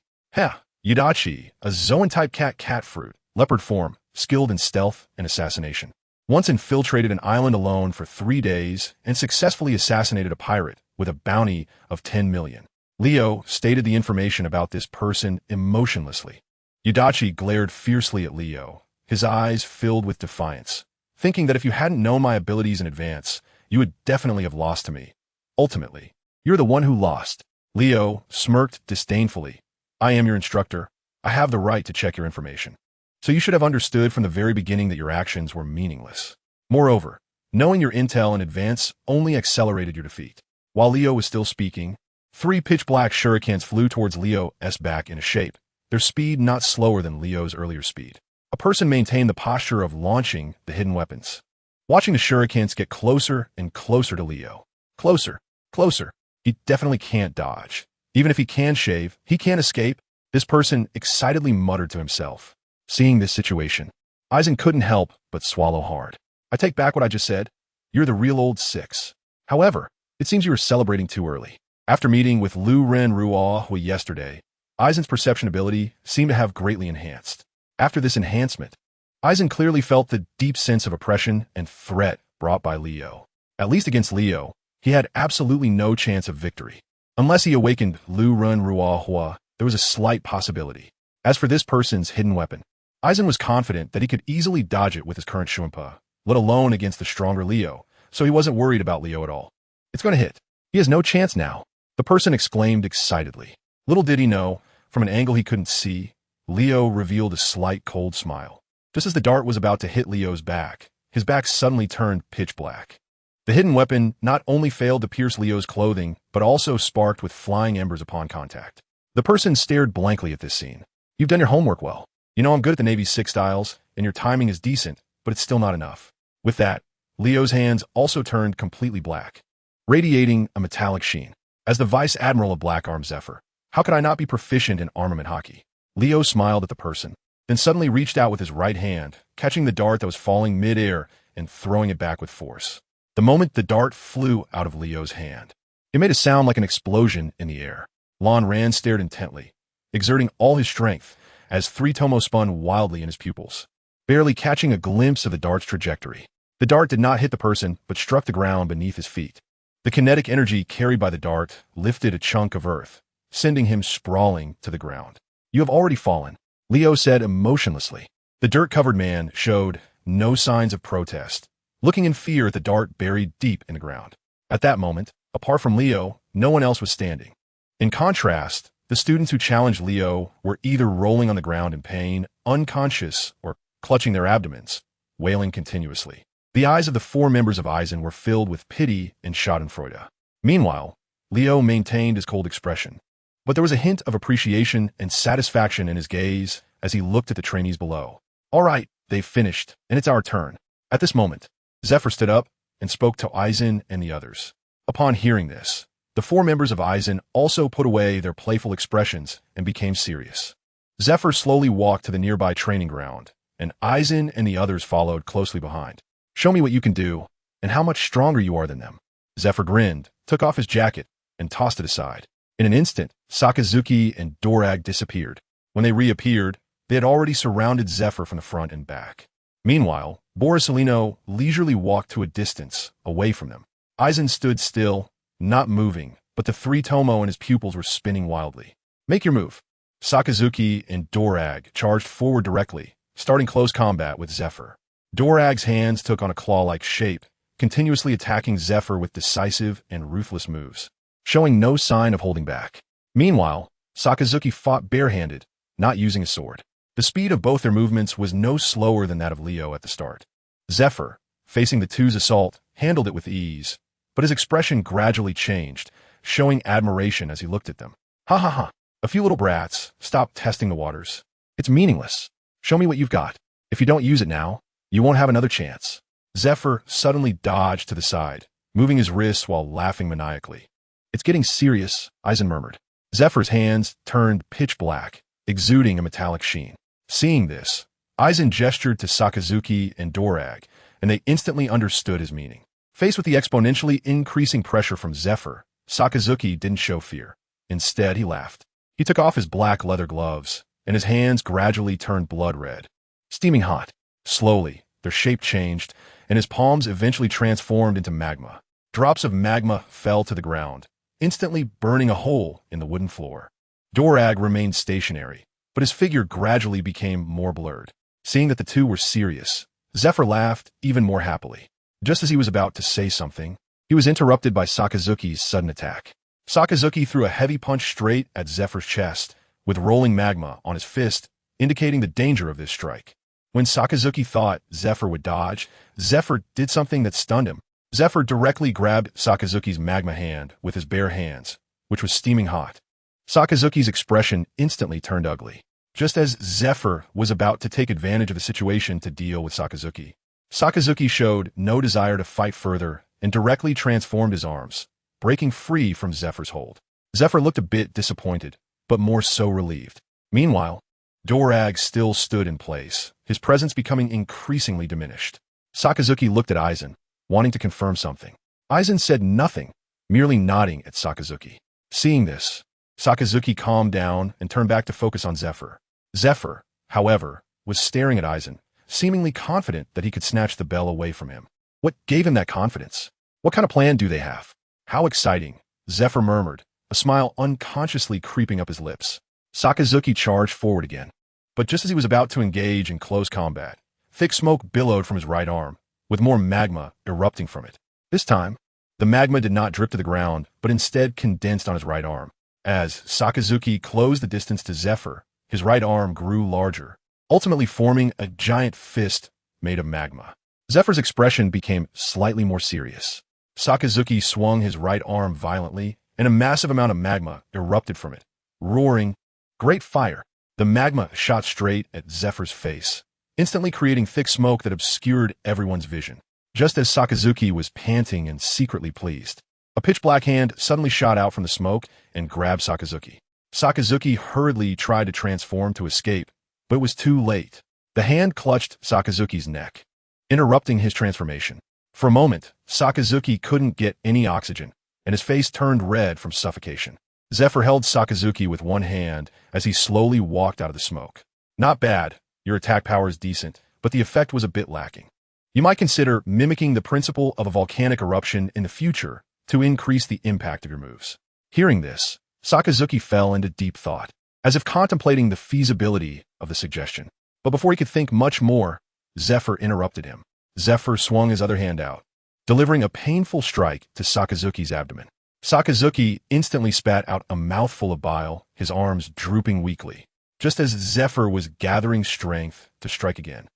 Speaker 1: Yudachi, a Zoan-type cat fruit, leopard form, skilled in stealth and assassination. Once infiltrated an island alone for 3 days and successfully assassinated a pirate with a bounty of 10 million. Leo stated the information about this person emotionlessly. Yudachi glared fiercely at Leo, his eyes filled with defiance, thinking that if you hadn't known my abilities in advance, you would definitely have lost to me. Ultimately, you're the one who lost. Leo smirked disdainfully. "I am your instructor. I have the right to check your information. So you should have understood from the very beginning that your actions were meaningless. Moreover, knowing your intel in advance only accelerated your defeat." While Leo was still speaking, 3 pitch-black shurikens flew towards Leo's back in a shape, their speed not slower than Leo's earlier speed. A person maintained the posture of launching the hidden weapons, watching the shurikens get closer and closer to Leo. Closer, closer. He definitely can't dodge. Even if he can shave, he can't escape. This person excitedly muttered to himself. Seeing this situation, Aizen couldn't help but swallow hard. "I take back what I just said. You're the real old 6. However, it seems you were celebrating too early." After meeting with Lu Ren Ruohui yesterday, Aizen's perception ability seemed to have greatly enhanced. After this enhancement, Aizen clearly felt the deep sense of oppression and threat brought by Leo. At least against Leo, he had absolutely no chance of victory. Unless he awakened Lu Ren Ruohui, there was a slight possibility. As for this person's hidden weapon, Aizen was confident that he could easily dodge it with his current Shunpa, let alone against the stronger Leo, so he wasn't worried about Leo at all. "It's going to hit. He has no chance now," the person exclaimed excitedly. Little did he know, from an angle he couldn't see, Leo revealed a slight cold smile. Just as the dart was about to hit Leo's back, his back suddenly turned pitch black. The hidden weapon not only failed to pierce Leo's clothing, but also sparked with flying embers upon contact. The person stared blankly at this scene. "You've done your homework well. You know I'm good at the Navy's 6 styles, and your timing is decent, but it's still not enough." With that, Leo's hands also turned completely black, radiating a metallic sheen. As the Vice Admiral of Black Arm Zephyr, how could I not be proficient in armament hockey? Leo smiled at the person, then suddenly reached out with his right hand, catching the dart that was falling mid-air and throwing it back with force. The moment the dart flew out of Leo's hand, it made a sound like an explosion in the air. Lan Ran stared intently, exerting all his strength, as three Tomo spun wildly in his pupils, barely catching a glimpse of the dart's trajectory. The dart did not hit the person, but struck the ground beneath his feet. The kinetic energy carried by the dart lifted a chunk of earth, sending him sprawling to the ground. "You have already fallen," Leo said emotionlessly. The dirt-covered man showed no signs of protest, looking in fear at the dart buried deep in the ground. At that moment, apart from Leo, no one else was standing. In contrast, the students who challenged Leo were either rolling on the ground in pain, unconscious, or clutching their abdomens, wailing continuously. The eyes of the four members of Eisen were filled with pity and schadenfreude. Meanwhile, Leo maintained his cold expression, but there was a hint of appreciation and satisfaction in his gaze as he looked at the trainees below. "All right, they've finished, and it's our turn." At this moment, Zephyr stood up and spoke to Eisen and the others. Upon hearing this, the four members of Eisen also put away their playful expressions and became serious. Zephyr slowly walked to the nearby training ground, and Eisen and the others followed closely behind. "Show me what you can do, and how much stronger you are than them." Zephyr grinned, took off his jacket, and tossed it aside. In an instant, Sakazuki and Dorag disappeared. When they reappeared, they had already surrounded Zephyr from the front and back. Meanwhile, Borsalino leisurely walked to a distance, away from them. Eisen stood still, not moving, but the three Tomo and his pupils were spinning wildly. "Make your move." Sakazuki and Dorag charged forward directly, starting close combat with Zephyr. Dorag's hands took on a claw-like shape, continuously attacking Zephyr with decisive and ruthless moves, showing no sign of holding back. Meanwhile, Sakazuki fought barehanded, not using a sword. The speed of both their movements was no slower than that of Leo at the start. Zephyr, facing the two's assault, handled it with ease, but his expression gradually changed, showing admiration as he looked at them. "Ha ha ha. A few little brats, stop testing the waters. It's meaningless. Show me what you've got. If you don't use it now, you won't have another chance." Zephyr suddenly dodged to the side, moving his wrists while laughing maniacally. "It's getting serious," Eisen murmured. Zephyr's hands turned pitch black, exuding a metallic sheen. Seeing this, Eisen gestured to Sakazuki and Dorag, and they instantly understood his meaning. Faced with the exponentially increasing pressure from Zephyr, Sakazuki didn't show fear. Instead, he laughed. He took off his black leather gloves, and his hands gradually turned blood red. Steaming hot. Slowly, their shape changed, and his palms eventually transformed into magma. Drops of magma fell to the ground, instantly burning a hole in the wooden floor. Dorag remained stationary, but his figure gradually became more blurred. Seeing that the two were serious, Zephyr laughed even more happily. Just as he was about to say something, he was interrupted by Sakazuki's sudden attack. Sakazuki threw a heavy punch straight at Zephyr's chest, with rolling magma on his fist, indicating the danger of this strike. When Sakazuki thought Zephyr would dodge, Zephyr did something that stunned him. Zephyr directly grabbed Sakazuki's magma hand with his bare hands, which was steaming hot. Sakazuki's expression instantly turned ugly. Just as Zephyr was about to take advantage of the situation to deal with Sakazuki, Sakazuki showed no desire to fight further and directly transformed his arms, breaking free from Zephyr's hold. Zephyr looked a bit disappointed, but more so relieved. Meanwhile, Dorag still stood in place, his presence becoming increasingly diminished. Sakazuki looked at Eisen, wanting to confirm something. Eisen said nothing, merely nodding at Sakazuki. Seeing this, Sakazuki calmed down and turned back to focus on Zephyr. Zephyr, however, was staring at Eisen, seemingly confident that he could snatch the bell away from him. What gave him that confidence? What kind of plan do they have? How exciting, Zephyr murmured, a smile unconsciously creeping up his lips. Sakazuki charged forward again. But just as he was about to engage in close combat, thick smoke billowed from his right arm, with more magma erupting from it. This time, the magma did not drip to the ground, but instead condensed on his right arm. As Sakazuki closed the distance to Zephyr, his right arm grew larger, ultimately forming a giant fist made of magma. Zephyr's expression became slightly more serious. Sakazuki swung his right arm violently, and a massive amount of magma erupted from it, roaring, "Great fire!" The magma shot straight at Zephyr's face, instantly creating thick smoke that obscured everyone's vision. Just as Sakazuki was panting and secretly pleased, a pitch-black hand suddenly shot out from the smoke and grabbed Sakazuki. Sakazuki hurriedly tried to transform to escape, but it was too late. The hand clutched Sakazuki's neck, interrupting his transformation. For a moment, Sakazuki couldn't get any oxygen, and his face turned red from suffocation. Zephyr held Sakazuki with one hand as he slowly walked out of the smoke. Not bad, your attack power is decent, but the effect was a bit lacking. You might consider mimicking the principle of a volcanic eruption in the future to increase the impact of your moves. Hearing this, Sakazuki fell into deep thought, as if contemplating the feasibility of the suggestion. But before he could think much more, Zephyr interrupted him. Zephyr swung his other hand out, delivering a painful strike to Sakazuki's abdomen. Sakazuki instantly spat out a mouthful of bile, his arms drooping weakly, just as Zephyr was gathering strength to strike again.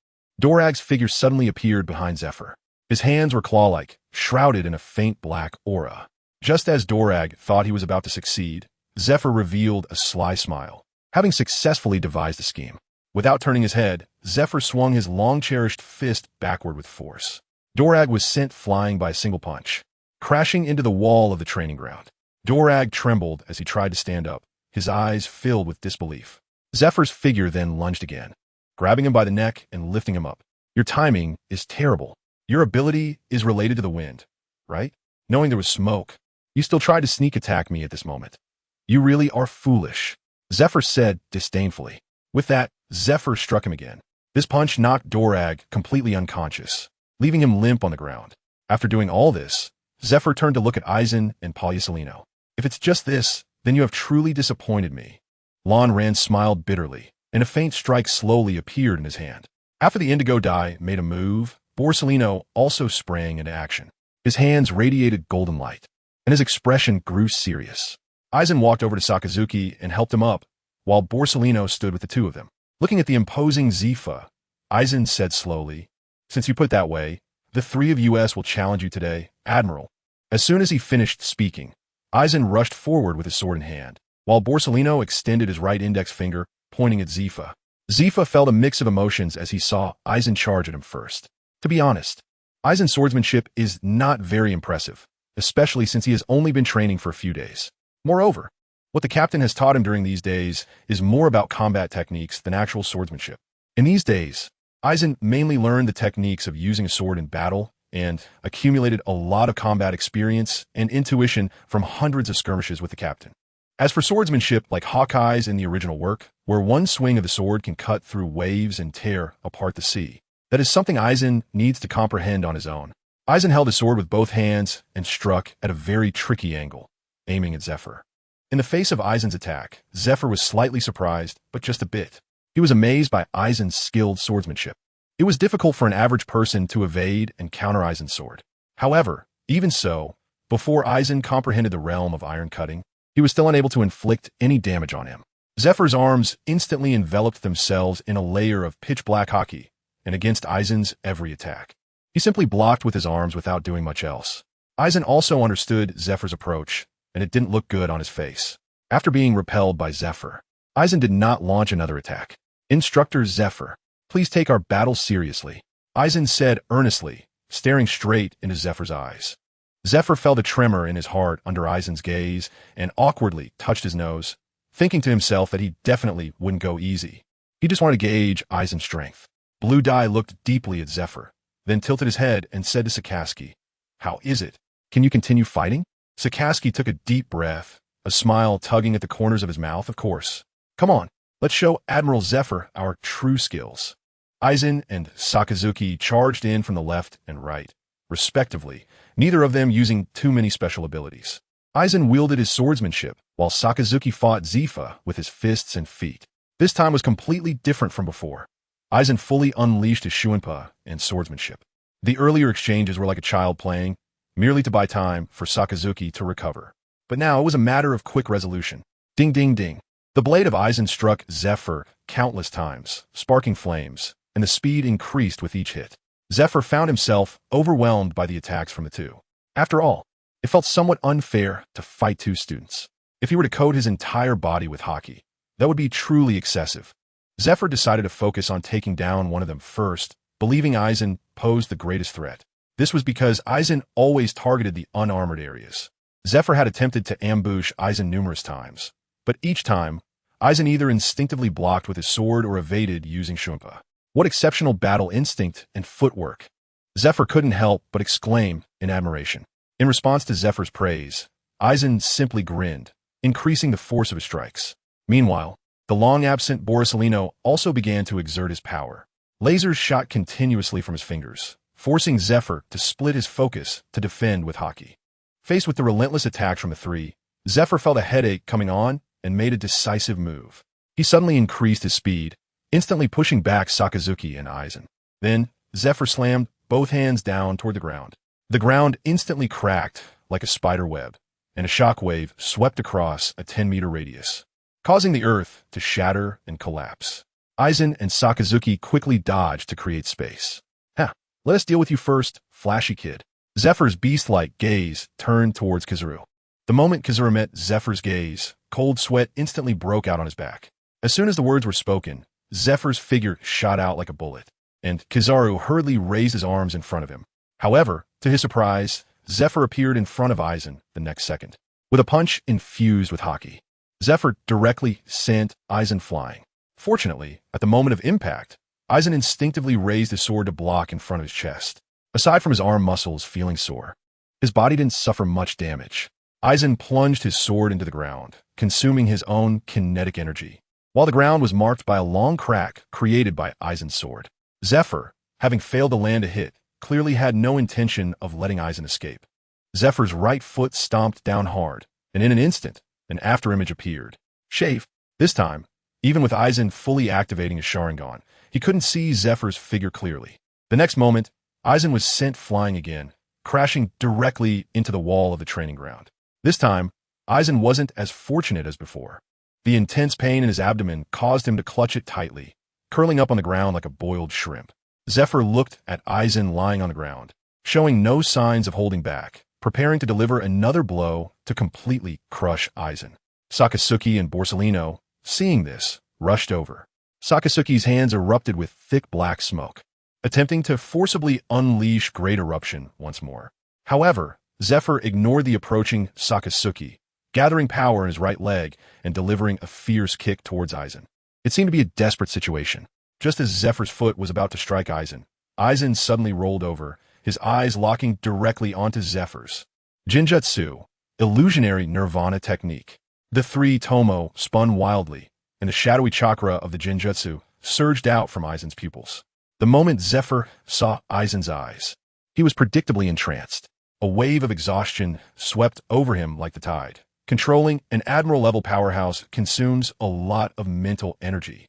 Speaker 1: Dorag's figure suddenly appeared behind Zephyr. His hands were claw-like, shrouded in a faint black aura. Just as Dorag thought he was about to succeed, Zephyr revealed a sly smile, having successfully devised a scheme. Without turning his head, Zephyr swung his long-cherished fist backward with force. Dorag was sent flying by a single punch, crashing into the wall of the training ground. Dorag trembled as he tried to stand up, his eyes filled with disbelief. Zephyr's figure then lunged again, grabbing him by the neck and lifting him up. Your timing is terrible. Your ability is related to the wind, right? Knowing there was smoke, you still tried to sneak attack me at this moment. You really are foolish, Zephyr said disdainfully. With that, Zephyr struck him again. This punch knocked Dorag completely unconscious, leaving him limp on the ground. After doing all this, Zephyr turned to look at Aizen and Poliusolino. If it's just this, then you have truly disappointed me. Lon Ran smiled bitterly, and a faint strike slowly appeared in his hand. After the indigo dye made a move, Borsalino also sprang into action. His hands radiated golden light, and his expression grew serious. Aizen walked over to Sakazuki and helped him up, while Borsalino stood with the two of them. Looking at the imposing Zifa, Aizen said slowly, "Since you put it that way, the three of us will challenge you today, Admiral." As soon as he finished speaking, Aizen rushed forward with his sword in hand, while Borsalino extended his right index finger, pointing at Zifa. Zifa felt a mix of emotions as he saw Aizen charge at him first. To be honest, Aizen's swordsmanship is not very impressive, especially since he has only been training for a few days. Moreover, what the captain has taught him during these days is more about combat techniques than actual swordsmanship. In these days, Aizen mainly learned the techniques of using a sword in battle and accumulated a lot of combat experience and intuition from hundreds of skirmishes with the captain. As for swordsmanship like Hawkeye's in the original work, where one swing of the sword can cut through waves and tear apart the sea, that is something Aizen needs to comprehend on his own. Aizen held his sword with both hands and struck at a very tricky angle, aiming at Zephyr. In the face of Aizen's attack, Zephyr was slightly surprised, but just a bit. He was amazed by Aizen's skilled swordsmanship. It was difficult for an average person to evade and counter Aizen's sword. However, even so, before Aizen comprehended the realm of iron cutting, he was still unable to inflict any damage on him. Zephyr's arms instantly enveloped themselves in a layer of pitch-black hockey, and against Aizen's every attack. He simply blocked with his arms without doing much else. Aizen also understood Zephyr's approach, and it didn't look good on his face. After being repelled by Zephyr, Aizen did not launch another attack. "Instructor Zephyr, please take our battle seriously," Aizen said earnestly, staring straight into Zephyr's eyes. Zephyr felt a tremor in his heart under Aizen's gaze and awkwardly touched his nose, thinking to himself that he definitely wouldn't go easy. He just wanted to gauge Aizen's strength. Blue Dye looked deeply at Zephyr, then tilted his head and said to Sakazuki, "How is it? Can you continue fighting?" Sakazuki took a deep breath, a smile tugging at the corners of his mouth. "Of course. Come on, let's show Admiral Zephyr our true skills." Aizen and Sakazuki charged in from the left and right, respectively, neither of them using too many special abilities. Aizen wielded his swordsmanship, while Sakazuki fought Zifa with his fists and feet. This time was completely different from before. Aizen fully unleashed his Shuinpa and swordsmanship. The earlier exchanges were like a child playing, merely to buy time for Sakazuki to recover. But now it was a matter of quick resolution. Ding ding ding. The blade of Aizen struck Zephyr countless times, sparking flames, and the speed increased with each hit. Zephyr found himself overwhelmed by the attacks from the two. After all, it felt somewhat unfair to fight two students. If he were to coat his entire body with hockey, that would be truly excessive. Zephyr decided to focus on taking down one of them first, believing Aizen posed the greatest threat. This was because Aizen always targeted the unarmored areas. Zephyr had attempted to ambush Aizen numerous times, but each time, Aizen either instinctively blocked with his sword or evaded using Shumpa. What exceptional battle instinct and footwork! Zephyr couldn't help but exclaim in admiration. In response to Zephyr's praise, Aizen simply grinned, increasing the force of his strikes. Meanwhile, The long-absent Borisolino also began to exert his power. Lasers shot continuously from his fingers, forcing Zephyr to split his focus to defend with hockey. Faced with the relentless attacks from the three, Zephyr felt a headache coming on and made a decisive move. He suddenly increased his speed, instantly pushing back Sakazuki and Aizen. Then, Zephyr slammed both hands down toward the ground. The ground instantly cracked like a spider web, and a shockwave swept across a 10-meter radius, causing the earth to shatter and collapse. Aizen and Sakazuki quickly dodged to create space. Let us deal with you first, flashy kid. Zephyr's beast-like gaze turned towards Kizaru. The moment Kizaru met Zephyr's gaze, cold sweat instantly broke out on his back. As soon as the words were spoken, Zephyr's figure shot out like a bullet, and Kizaru hurriedly raised his arms in front of him. However, to his surprise, Zephyr appeared in front of Aizen the next second, with a punch infused with hockey. Zephyr directly sent Aizen flying. Fortunately, at the moment of impact, Aizen instinctively raised his sword to block in front of his chest. Aside from his arm muscles feeling sore, his body didn't suffer much damage. Aizen plunged his sword into the ground, consuming his own kinetic energy, while the ground was marked by a long crack created by Aizen's sword. Zephyr, having failed to land a hit, clearly had no intention of letting Aizen escape. Zephyr's right foot stomped down hard, and in an instant, an afterimage appeared. Shave. This time, even with Aizen fully activating his Sharingan, he couldn't see Zephyr's figure clearly. The next moment, Aizen was sent flying again, crashing directly into the wall of the training ground. This time, Aizen wasn't as fortunate as before. The intense pain in his abdomen caused him to clutch it tightly, curling up on the ground like a boiled shrimp. Zephyr looked at Aizen lying on the ground, showing no signs of holding back, preparing to deliver another blow to completely crush Aizen. Sakazuki and Borisolino, seeing this, rushed over. Sakazuki's hands erupted with thick black smoke, attempting to forcibly unleash Great Eruption once more. However, Zephyr ignored the approaching Sakazuki, gathering power in his right leg and delivering a fierce kick towards Aizen. It seemed to be a desperate situation. Just as Zephyr's foot was about to strike Aizen suddenly rolled over, his eyes locking directly onto Zephyr's. Jinjutsu, illusionary nirvana technique. The three Tomo spun wildly, and the shadowy chakra of the Jinjutsu surged out from Aizen's pupils. The moment Zephyr saw Aizen's eyes, he was predictably entranced. A wave of exhaustion swept over him like the tide. Controlling an admiral-level powerhouse consumes a lot of mental energy.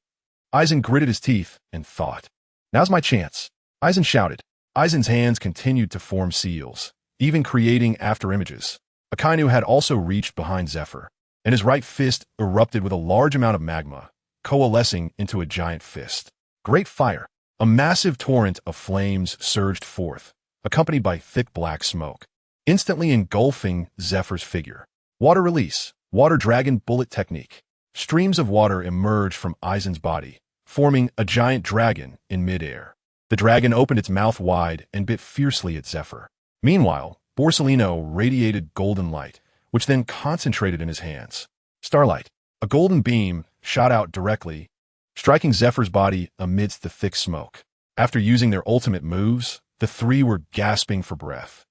Speaker 1: Aizen gritted his teeth and thought, "Now's my chance." Aizen shouted. Aizen's hands continued to form seals, even creating afterimages. Akainu had also reached behind Zephyr, and his right fist erupted with a large amount of magma, coalescing into a giant fist. Great fire! A massive torrent of flames surged forth, accompanied by thick black smoke, instantly engulfing Zephyr's figure. Water release, water dragon bullet technique. Streams of water emerged from Aizen's body, forming a giant dragon in midair. The dragon opened its mouth wide and bit fiercely at Zephyr. Meanwhile, Borisolino radiated golden light, which then concentrated in his hands. Starlight. A golden beam shot out directly, striking Zephyr's body amidst the thick smoke. After using their ultimate moves, the three were gasping for breath.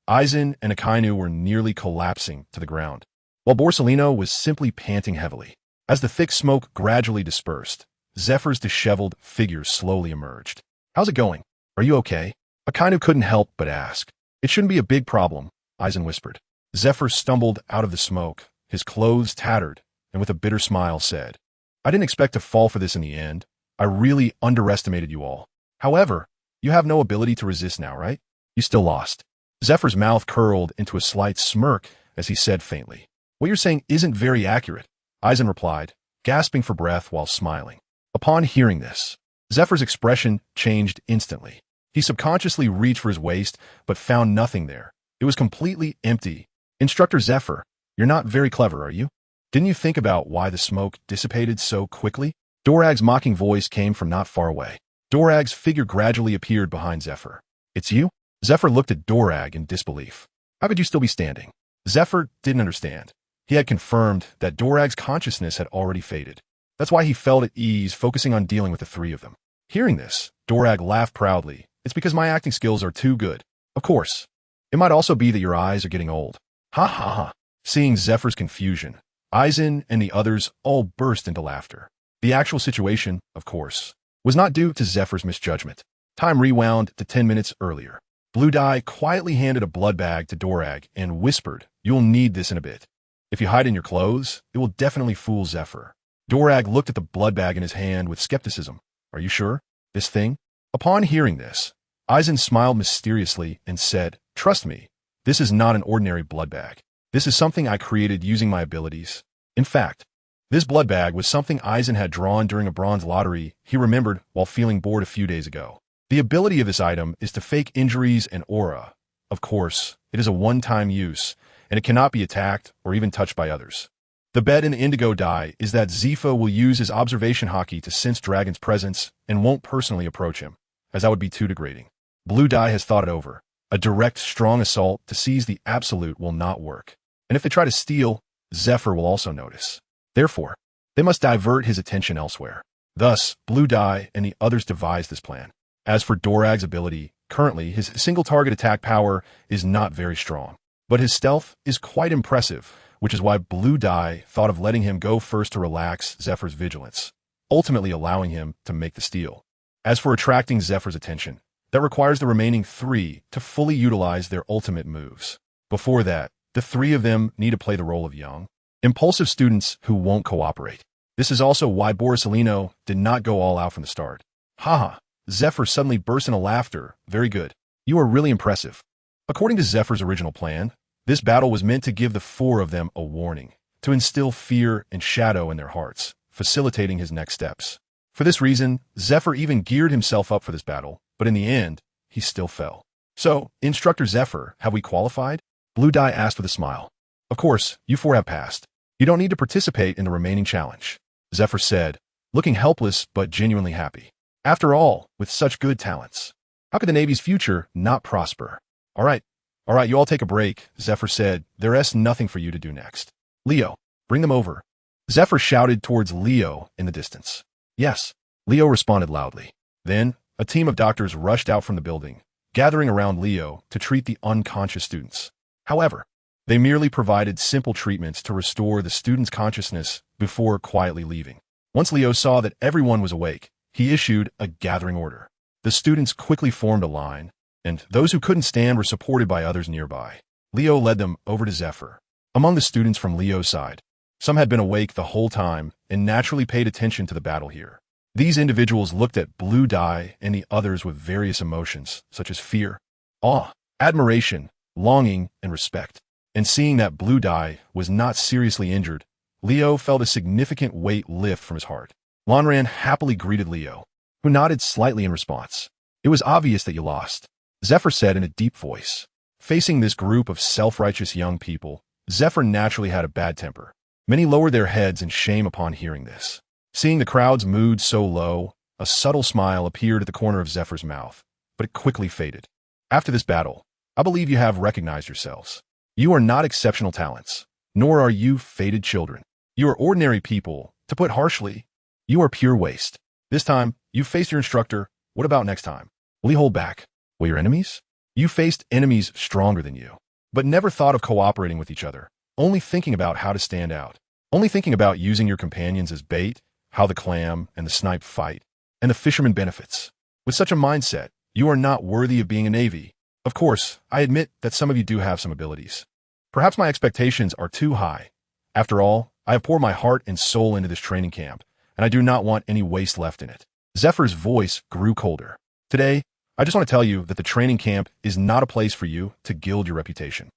Speaker 1: Aizen and Akainu were nearly collapsing to the ground, while Borisolino was simply panting heavily. As the thick smoke gradually dispersed, Zephyr's disheveled figure slowly emerged. "How's it going? Are you okay?" Akainu couldn't help but ask. "It shouldn't be a big problem," Aizen whispered. Zephyr stumbled out of the smoke, his clothes tattered, and with a bitter smile said, "I didn't expect to fall for this in the end. I really underestimated you all. However, you have no ability to resist now, right? You still lost." Zephyr's mouth curled into a slight smirk as he said faintly, "What you're saying isn't very accurate," Aizen replied, gasping for breath while smiling. Upon hearing this, Zephyr's expression changed instantly. He subconsciously reached for his waist, but found nothing there. It was completely empty. "Instructor Zephyr, you're not very clever, are you? Didn't you think about why the smoke dissipated so quickly?" Dorag's mocking voice came from not far away. Dorag's figure gradually appeared behind Zephyr. "It's you?" Zephyr looked at Dorag in disbelief. "How could you still be standing?" Zephyr didn't understand. He had confirmed that Dorag's consciousness had already faded. That's why he felt at ease focusing on dealing with the three of them. Hearing this, Dorag laughed proudly. "It's because my acting skills are too good. Of course. It might also be that your eyes are getting old." Ha ha ha. Seeing Zephyr's confusion, Aizen and the others all burst into laughter. The actual situation, of course, was not due to Zephyr's misjudgment. Time rewound to 10 minutes earlier. Blue Dye quietly handed a blood bag to Dorag and whispered, "You'll need this in a bit. If you hide in your clothes, it will definitely fool Zephyr." Dorag looked at the blood bag in his hand with skepticism. "Are you sure? This thing?" Upon hearing this, Eisen smiled mysteriously and said, "Trust me, this is not an ordinary blood bag. This is something I created using my abilities. In fact, this blood bag was something Eisen had drawn during a bronze lottery he remembered while feeling bored a few days ago. The ability of this item is to fake injuries and aura. Of course, it is a one-time use, and it cannot be attacked or even touched by others. The bet in the indigo die is that Zifa will use his observation hockey to sense Dragon's presence and won't personally approach him, as that would be too degrading. Blue Dye has thought it over. A direct, strong assault to seize the absolute will not work. And if they try to steal, Zephyr will also notice. Therefore, they must divert his attention elsewhere. Thus, Blue Dye and the others devised this plan. As for Dorag's ability, currently his single-target attack power is not very strong. But his stealth is quite impressive, which is why Blue Dye thought of letting him go first to relax Zephyr's vigilance, ultimately allowing him to make the steal. As for attracting Zephyr's attention, that requires the remaining three to fully utilize their ultimate moves. Before that, the three of them need to play the role of young, impulsive students who won't cooperate. This is also why Borisolino did not go all out from the start. Haha, Zephyr suddenly burst into laughter. Very good. You are really impressive. According to Zephyr's original plan, this battle was meant to give the four of them a warning, to instill fear and shadow in their hearts, facilitating his next steps. For this reason, Zephyr even geared himself up for this battle, but in the end, he still fell. "So, Instructor Zephyr, have we qualified?" Blue Dye asked with a smile. "Of course, you four have passed. You don't need to participate in the remaining challenge," Zephyr said, looking helpless but genuinely happy. After all, with such good talents, how could the Navy's future not prosper? All right, you all take a break," Zephyr said. "There's nothing for you to do next. Leo, bring them over." Zephyr shouted towards Leo in the distance. "Yes," Leo responded loudly. Then, a team of doctors rushed out from the building, gathering around Leo to treat the unconscious students. However, they merely provided simple treatments to restore the student's consciousness before quietly leaving. Once Leo saw that everyone was awake, he issued a gathering order. The students quickly formed a line, and those who couldn't stand were supported by others nearby. Leo led them over to Zephyr. Among the students from Leo's side, some had been awake the whole time and naturally paid attention to the battle here. These individuals looked at Blue Dye and the others with various emotions, such as fear, awe, admiration, longing, and respect. And seeing that Blue Dye was not seriously injured, Leo felt a significant weight lift from his heart. Lonran happily greeted Leo, who nodded slightly in response. "It was obvious that you lost," Zephyr said in a deep voice. Facing this group of self-righteous young people, Zephyr naturally had a bad temper. Many lowered their heads in shame upon hearing this. Seeing the crowd's mood so low, a subtle smile appeared at the corner of Zephyr's mouth, but it quickly faded. "After this battle, I believe you have recognized yourselves. You are not exceptional talents, nor are you fated children. You are ordinary people. To put harshly, you are pure waste. This time, you faced your instructor. What about next time? Will he hold back? Will your enemies? You faced enemies stronger than you, but never thought of cooperating with each other, only thinking about how to stand out, only thinking about using your companions as bait, how the clam and the snipe fight, and the fisherman benefits. With such a mindset, you are not worthy of being a Navy. Of course, I admit that some of you do have some abilities. Perhaps my expectations are too high. After all, I have poured my heart and soul into this training camp, and I do not want any waste left in it." Zephyr's voice grew colder. "Today, I just want to tell you that the training camp is not a place for you to gild your reputation.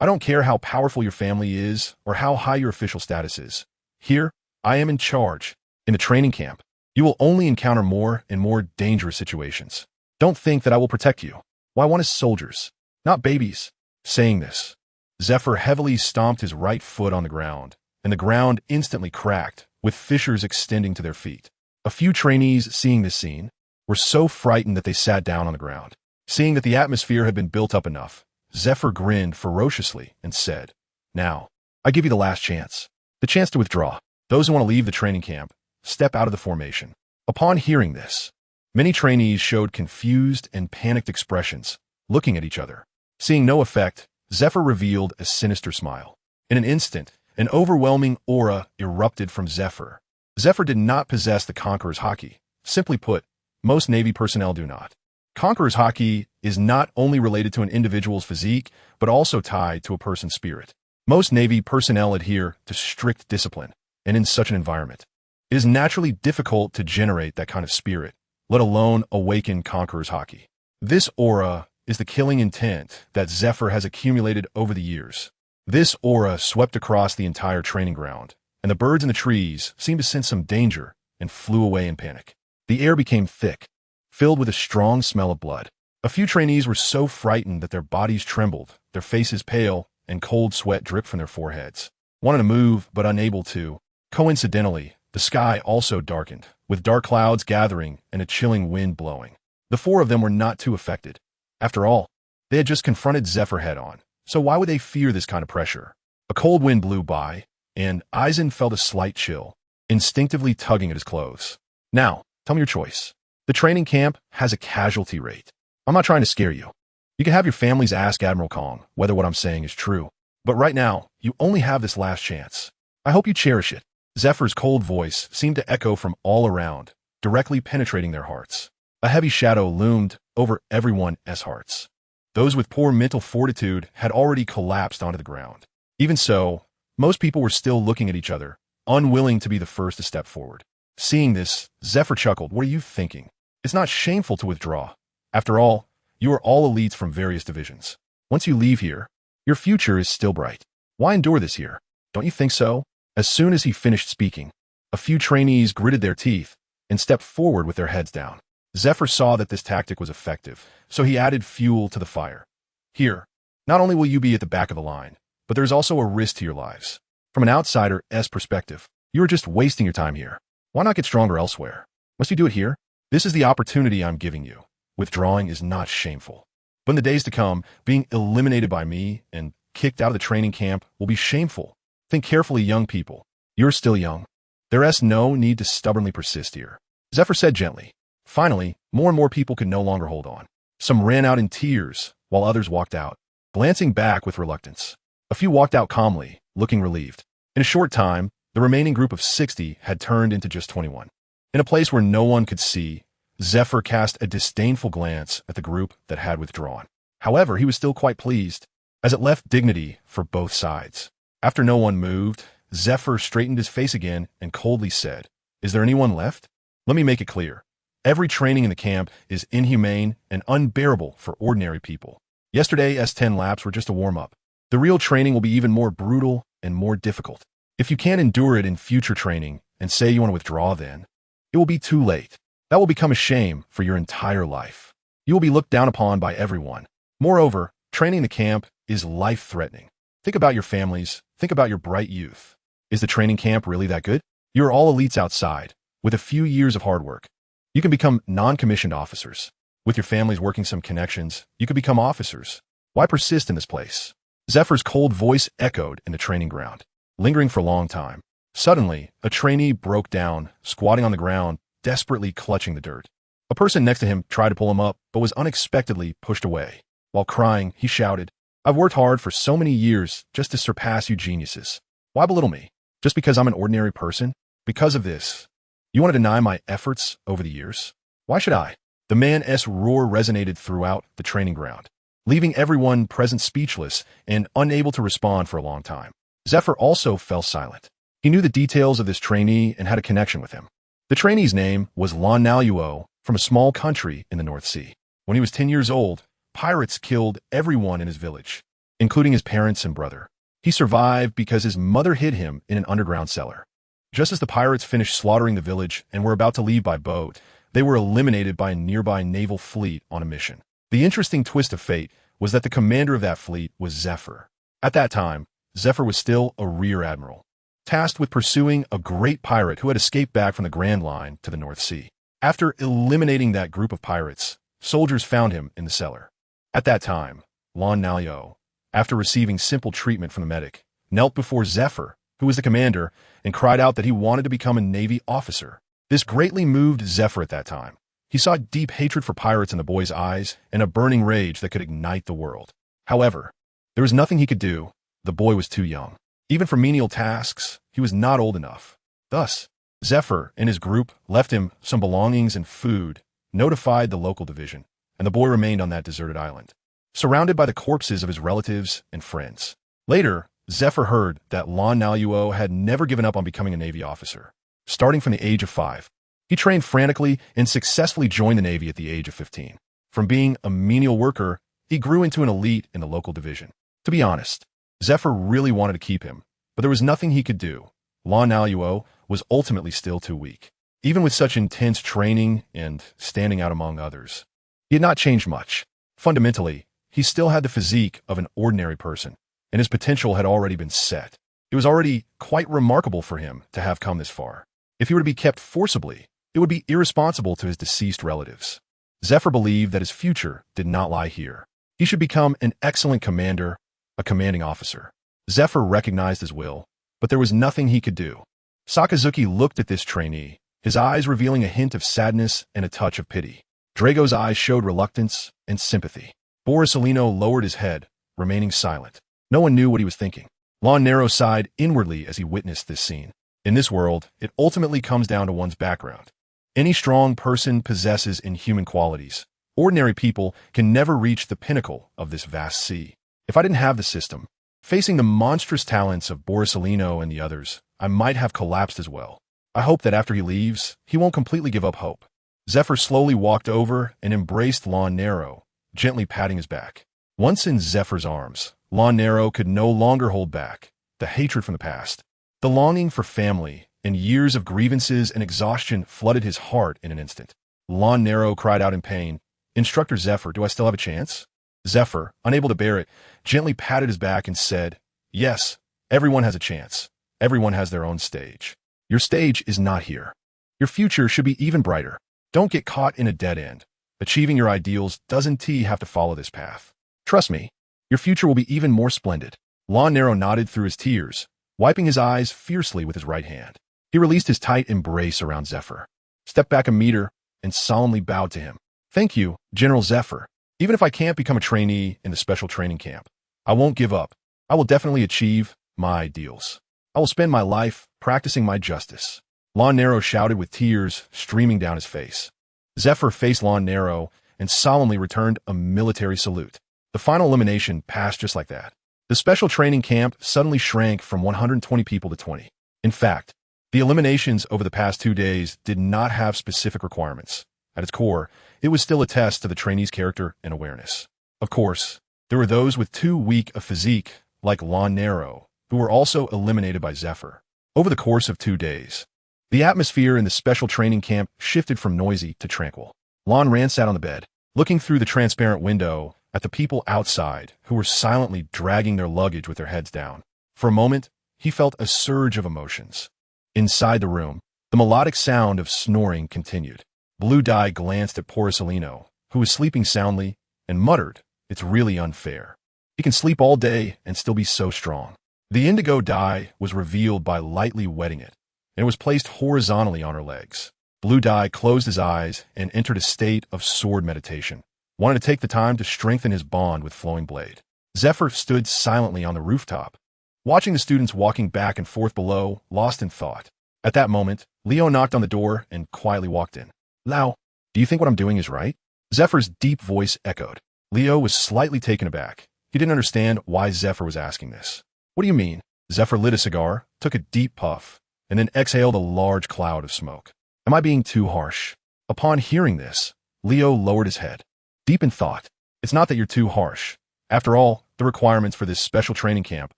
Speaker 1: I don't care how powerful your family is or how high your official status is. Here, I am in charge. In the training camp, you will only encounter more and more dangerous situations. Don't think that I will protect you. What I want is soldiers, not babies." Saying this, Zephyr heavily stomped his right foot on the ground, and the ground instantly cracked, with fissures extending to their feet. A few trainees, seeing this scene, were so frightened that they sat down on the ground. Seeing that the atmosphere had been built up enough, Zephyr grinned ferociously and said, "Now, I give you the last chance. The chance to withdraw. Those who want to leave the training camp, step out of the formation." Upon hearing this, many trainees showed confused and panicked expressions, looking at each other. Seeing no effect, Zephyr revealed a sinister smile. In an instant, an overwhelming aura erupted from Zephyr. Zephyr did not possess the Conqueror's Haki. Simply put, most Navy personnel do not. Conqueror's Haki is not only related to an individual's physique, but also tied to a person's spirit. Most Navy personnel adhere to strict discipline, and in such an environment, it is naturally difficult to generate that kind of spirit, let alone awaken Conqueror's Haki. This aura is the killing intent that Zephyr has accumulated over the years. This aura swept across the entire training ground, and the birds in the trees seemed to sense some danger and flew away in panic. The air became thick, filled with a strong smell of blood. A few trainees were so frightened that their bodies trembled, their faces pale, and cold sweat dripped from their foreheads. Wanting to move, but unable to. Coincidentally, the sky also darkened, with dark clouds gathering and a chilling wind blowing. The four of them were not too affected. After all, they had just confronted Zephyr head-on, so why would they fear this kind of pressure? A cold wind blew by, and Eisen felt a slight chill, instinctively tugging at his clothes. Now, tell me your choice. The training camp has a casualty rate. I'm not trying to scare you. You can have your families ask Admiral Kong whether what I'm saying is true. But right now, you only have this last chance. I hope you cherish it. Zephyr's cold voice seemed to echo from all around, directly penetrating their hearts. A heavy shadow loomed over everyone's hearts. Those with poor mental fortitude had already collapsed onto the ground. Even so, most people were still looking at each other, unwilling to be the first to step forward. Seeing this, Zephyr chuckled. What are you thinking? It's not shameful to withdraw. After all, you are all elites from various divisions. Once you leave here, your future is still bright. Why endure this here? Don't you think so? As soon as he finished speaking, a few trainees gritted their teeth and stepped forward with their heads down. Zephyr saw that this tactic was effective, so he added fuel to the fire. Here, not only will you be at the back of the line, but there's also a risk to your lives. From an outsider's perspective, you are just wasting your time here. Why not get stronger elsewhere? Must you do it here? This is the opportunity I'm giving you. Withdrawing is not shameful. But in the days to come, being eliminated by me and kicked out of the training camp will be shameful. Think carefully, young people. You're still young. There's no need to stubbornly persist here. Zephyr said gently. Finally, more and more people could no longer hold on. Some ran out in tears, while others walked out, glancing back with reluctance. A few walked out calmly, looking relieved. In a short time, the remaining group of 60 had turned into just 21. In a place where no one could see, Zephyr cast a disdainful glance at the group that had withdrawn. However, he was still quite pleased, as it left dignity for both sides. After no one moved, Zephyr straightened his face again and coldly said, "Is there anyone left? Let me make it clear. Every training in the camp is inhumane and unbearable for ordinary people. Yesterday's 10 laps were just a warm-up. The real training will be even more brutal and more difficult. If you can't endure it in future training and say you want to withdraw then, it will be too late. That will become a shame for your entire life. You will be looked down upon by everyone. Moreover, training in the camp is life-threatening. Think about your families. Think about your bright youth. Is the training camp really that good? You are all elites outside, with a few years of hard work. You can become non-commissioned officers. With your families working some connections, you could become officers. Why persist in this place?" Zephyr's cold voice echoed in the training ground, lingering for a long time. Suddenly, a trainee broke down, squatting on the ground, desperately clutching the dirt. A person next to him tried to pull him up, but was unexpectedly pushed away. While crying, he shouted, "I've worked hard for so many years just to surpass you geniuses. Why belittle me? Just because I'm an ordinary person? Because of this, you want to deny my efforts over the years? Why should I?" The man's roar resonated throughout the training ground, leaving everyone present speechless and unable to respond for a long time. Zephyr also fell silent. He knew the details of this trainee and had a connection with him. The trainee's name was Lon Naluo, from a small country in the North Sea. When he was 10 years old, pirates killed everyone in his village, including his parents and brother. He survived because his mother hid him in an underground cellar. Just as the pirates finished slaughtering the village and were about to leave by boat, they were eliminated by a nearby naval fleet on a mission. The interesting twist of fate was that the commander of that fleet was Zephyr. At that time, Zephyr was still a rear admiral, tasked with pursuing a great pirate who had escaped back from the Grand Line to the North Sea. After eliminating that group of pirates, soldiers found him in the cellar. At that time, Lon Nalyo, after receiving simple treatment from the medic, knelt before Zephyr, who was the commander, and cried out that he wanted to become a Navy officer. This greatly moved Zephyr at that time. He saw deep hatred for pirates in the boy's eyes and a burning rage that could ignite the world. However, there was nothing he could do. The boy was too young. Even for menial tasks, he was not old enough. Thus, Zephyr and his group left him some belongings and food, notified the local division, and the boy remained on that deserted island, surrounded by the corpses of his relatives and friends. Later, Zephyr heard that Lon Naluo had never given up on becoming a Navy officer. Starting from the age of 5, he trained frantically and successfully joined the Navy at the age of 15. From being a menial worker, he grew into an elite in the local division. To be honest, Zephyr really wanted to keep him, but there was nothing he could do. Lon Naluo was ultimately still too weak. Even with such intense training and standing out among others, he had not changed much. Fundamentally, he still had the physique of an ordinary person, and his potential had already been set. It was already quite remarkable for him to have come this far. If he were to be kept forcibly, it would be irresponsible to his deceased relatives. Zephyr believed that his future did not lie here. He should become an excellent commander, a commanding officer. Zephyr recognized his will, but there was nothing he could do. Sakazuki looked at this trainee, his eyes revealing a hint of sadness and a touch of pity. Drago's eyes showed reluctance and sympathy. Borisolino lowered his head, remaining silent. No one knew what he was thinking. Lon Nero sighed inwardly as he witnessed this scene. In this world, it ultimately comes down to one's background. Any strong person possesses inhuman qualities. Ordinary people can never reach the pinnacle of this vast sea. If I didn't have the system, facing the monstrous talents of Borisolino and the others, I might have collapsed as well. I hope that after he leaves, he won't completely give up hope. Zephyr slowly walked over and embraced Lon Nero, gently patting his back. Once in Zephyr's arms, Lon Nero could no longer hold back the hatred from the past. The longing for family and years of grievances and exhaustion flooded his heart in an instant. Lon Nero cried out in pain, "Instructor Zephyr, do I still have a chance?" Zephyr, unable to bear it, gently patted his back and said, "Yes, everyone has a chance. Everyone has their own stage. Your stage is not here. Your future should be even brighter. Don't get caught in a dead end. Achieving your ideals doesn't have to follow this path. Trust me, your future will be even more splendid." Lon Nero nodded through his tears, wiping his eyes fiercely with his right hand. He released his tight embrace around Zephyr, stepped back a meter, and solemnly bowed to him. "Thank you, General Zephyr. Even if I can't become a trainee in the special training camp, I won't give up. I will definitely achieve my ideals. I will spend my life practicing my justice." Lon Nero shouted with tears streaming down his face. Zephyr faced Lon Nero and solemnly returned a military salute. The final elimination passed just like that. The special training camp suddenly shrank from 120 people to 20. In fact, the eliminations over the past 2 days did not have specific requirements. At its core, it was still a test to the trainee's character and awareness. Of course, there were those with too weak a physique, like Lon Nero, who were also eliminated by Zephyr. Over the course of 2 days, the atmosphere in the special training camp shifted from noisy to tranquil. Lon sat on the bed, looking through the transparent window at the people outside who were silently dragging their luggage with their heads down. For a moment, he felt a surge of emotions. Inside the room, the melodic sound of snoring continued. Blue Dye glanced at Borisolino, who was sleeping soundly, and muttered, "It's really unfair. He can sleep all day and still be so strong." The indigo dye was revealed by lightly wetting it, and it was placed horizontally on her legs. Blue Dye closed his eyes and entered a state of sword meditation, wanting to take the time to strengthen his bond with Flowing Blade. Zephyr stood silently on the rooftop, watching the students walking back and forth below, lost in thought. At that moment, Leo knocked on the door and quietly walked in. "Lao, do you think what I'm doing is right?" Zephyr's deep voice echoed. Leo was slightly taken aback. He didn't understand why Zephyr was asking this. "What do you mean?" Zephyr lit a cigar, took a deep puff, and then exhaled a large cloud of smoke. "Am I being too harsh?" Upon hearing this, Leo lowered his head, deep in thought. "It's not that you're too harsh. After all, the requirements for this special training camp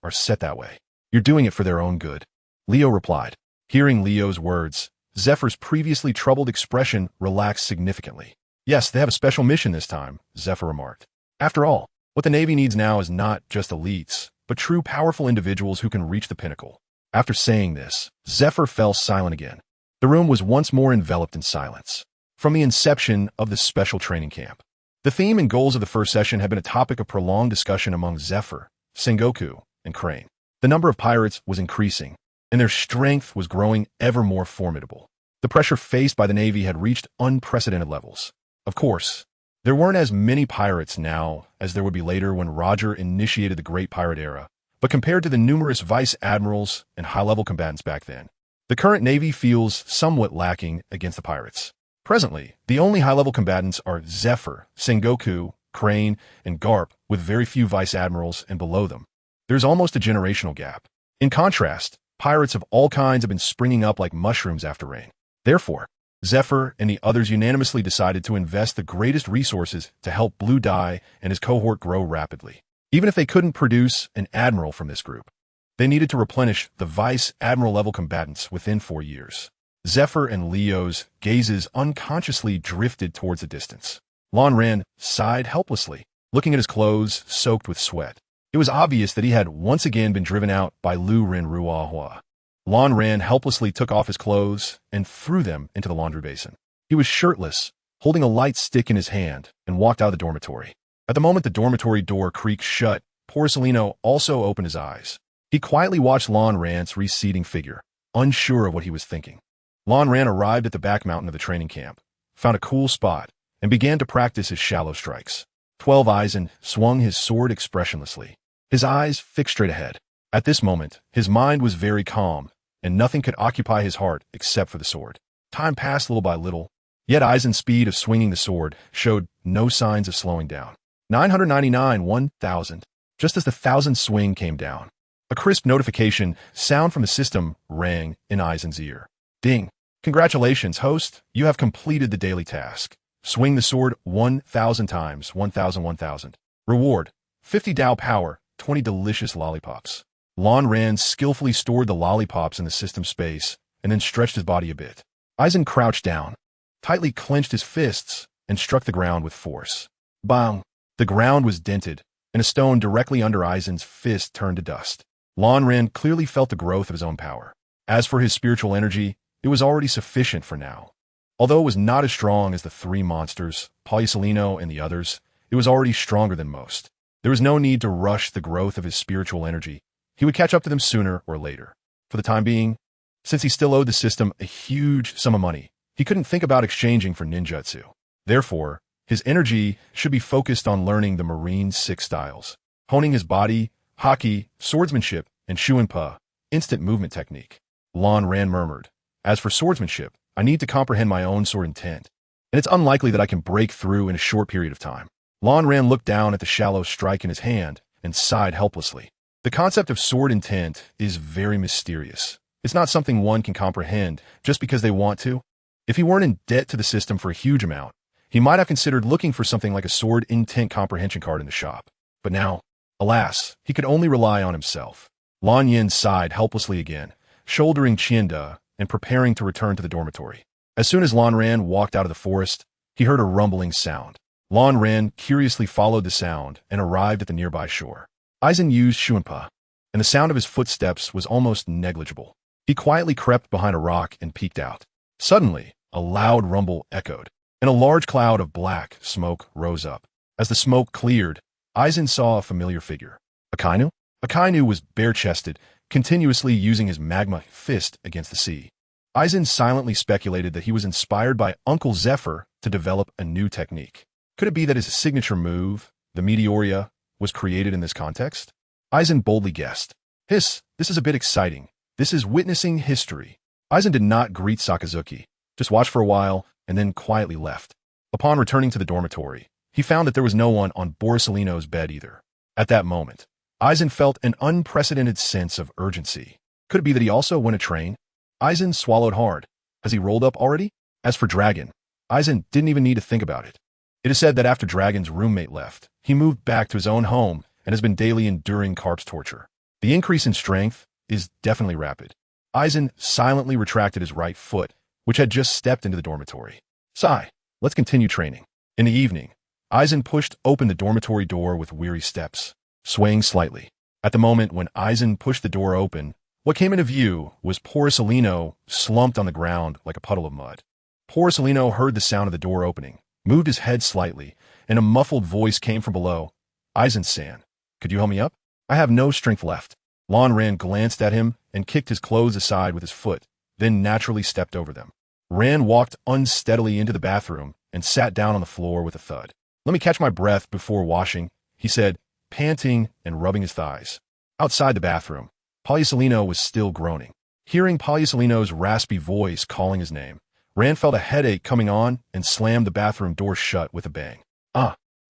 Speaker 1: are set that way. You're doing it for their own good," Leo replied. Hearing Leo's words, Zephyr's previously troubled expression relaxed significantly. "Yes, they have a special mission this time," Zephyr remarked. "After all, what the Navy needs now is not just elites, but true powerful individuals who can reach the pinnacle." After saying this, Zephyr fell silent again. The room was once more enveloped in silence. From the inception of the special training camp, the theme and goals of the first session had been a topic of prolonged discussion among Zephyr, Sengoku, and Crane. The number of pirates was increasing, and their strength was growing ever more formidable. The pressure faced by the Navy had reached unprecedented levels. Of course, there weren't as many pirates now as there would be later when Roger initiated the Great Pirate Era, but compared to the numerous vice admirals and high-level combatants back then, The current navy feels somewhat lacking against the pirates. Presently, the only high-level combatants are Zephyr, Sengoku, Crane, and Garp, with very few vice admirals and below them. There's almost a generational gap. In contrast, pirates of all kinds have been springing up like mushrooms after rain. Therefore, Zephyr and the others unanimously decided to invest the greatest resources to help Blue Dye and his cohort grow rapidly. Even if they couldn't produce an admiral from this group, they needed to replenish the vice admiral level combatants within 4 years. Zephyr and Leo's gazes unconsciously drifted towards the distance. Lan Ran sighed helplessly, looking at his clothes soaked with sweat. It was obvious that he had once again been driven out by Lu Ren Ruahua. Lan Ran helplessly took off his clothes and threw them into the laundry basin. He was shirtless, holding a light stick in his hand, and walked out of the dormitory. At the moment the dormitory door creaked shut, Porcelino also opened his eyes. He quietly watched Lan Ran's receding figure, unsure of what he was thinking. Lan Ran arrived at the back mountain of the training camp, found a cool spot, and began to practice his shallow strikes. 12 Eisen swung his sword expressionlessly, his eyes fixed straight ahead. At this moment, his mind was very calm, and nothing could occupy his heart except for the sword. Time passed little by little, yet Eisen's speed of swinging the sword showed no signs of slowing down. 999, 1,000. Just as the 1,000th swing came down, a crisp notification sound from the system rang in Eisen's ear. Ding! Congratulations, host. You have completed the daily task. Swing the sword 1,000 times. 1,000, 1,000. Reward: 50 Dao power, 20 delicious lollipops. Lan Ran skillfully stored the lollipops in the system space and then stretched his body a bit. Eisen crouched down, tightly clenched his fists, and struck the ground with force. Bang! The ground was dented, and a stone directly under Eisen's fist turned to dust. Lan Ran clearly felt the growth of his own power. As for his spiritual energy, it was already sufficient for now. Although it was not as strong as the 3 monsters, Polysolino and the others, it was already stronger than most. There was no need to rush the growth of his spiritual energy. He would catch up to them sooner or later. For the time being, since he still owed the system a huge sum of money, he couldn't think about exchanging for ninjutsu. Therefore, his energy should be focused on learning the Marine 6 styles, honing his body, haki, swordsmanship, and shuinpa, instant movement technique. Lan Ran murmured, "As for swordsmanship, I need to comprehend my own sword intent, and it's unlikely that I can break through in a short period of time." Lan Ran looked down at the shallow strike in his hand and sighed helplessly. The concept of sword intent is very mysterious. It's not something one can comprehend just because they want to. If he weren't in debt to the system for a huge amount, he might have considered looking for something like a sword intent comprehension card in the shop. But now, alas, he could only rely on himself. Lan Yin sighed helplessly again, shouldering Qianda and preparing to return to the dormitory. As soon as Lan Ran walked out of the forest, he heard a rumbling sound. Lan Ran curiously followed the sound and arrived at the nearby shore. Eisen used Shuinpa, and the sound of his footsteps was almost negligible. He quietly crept behind a rock and peeked out. Suddenly, a loud rumble echoed, and a large cloud of black smoke rose up. As the smoke cleared, Eisen saw a familiar figure. Akainu? Akainu was bare-chested, continuously using his magma fist against the sea. Eisen silently speculated that he was inspired by Uncle Zephyr to develop a new technique. Could it be that his signature move, the Meteoria, was created in this context? Eisen boldly guessed. This is a bit exciting. This is witnessing history. Eisen did not greet Sakazuki, just watched for a while, and then quietly left. Upon returning to the dormitory, he found that there was no one on Borsalino's bed either. At that moment, Eisen felt an unprecedented sense of urgency. Could it be that he also went a train? Eisen swallowed hard. Has he rolled up already? As for Dragon, Eisen didn't even need to think about it. It is said that after Dragon's roommate left, he moved back to his own home and has been daily enduring Carp's torture. The increase in strength is definitely rapid. Eisen silently retracted his right foot, which had just stepped into the dormitory. Sigh, let's continue training. In the evening, Eisen pushed open the dormitory door with weary steps, swaying slightly. At the moment when Eisen pushed the door open, what came into view was Porcelino slumped on the ground like a puddle of mud. Porcelino heard the sound of the door opening, moved his head slightly, and a muffled voice came from below. Eisen-san, could you help me up? I have no strength left. Lan Ran glanced at him and kicked his clothes aside with his foot, then naturally stepped over them. Ran walked unsteadily into the bathroom and sat down on the floor with a thud. Let me catch my breath before washing, he said, panting and rubbing his thighs. Outside the bathroom, Polysolino was still groaning. Hearing Poliucelino's raspy voice calling his name, Rand felt a headache coming on and slammed the bathroom door shut with a bang.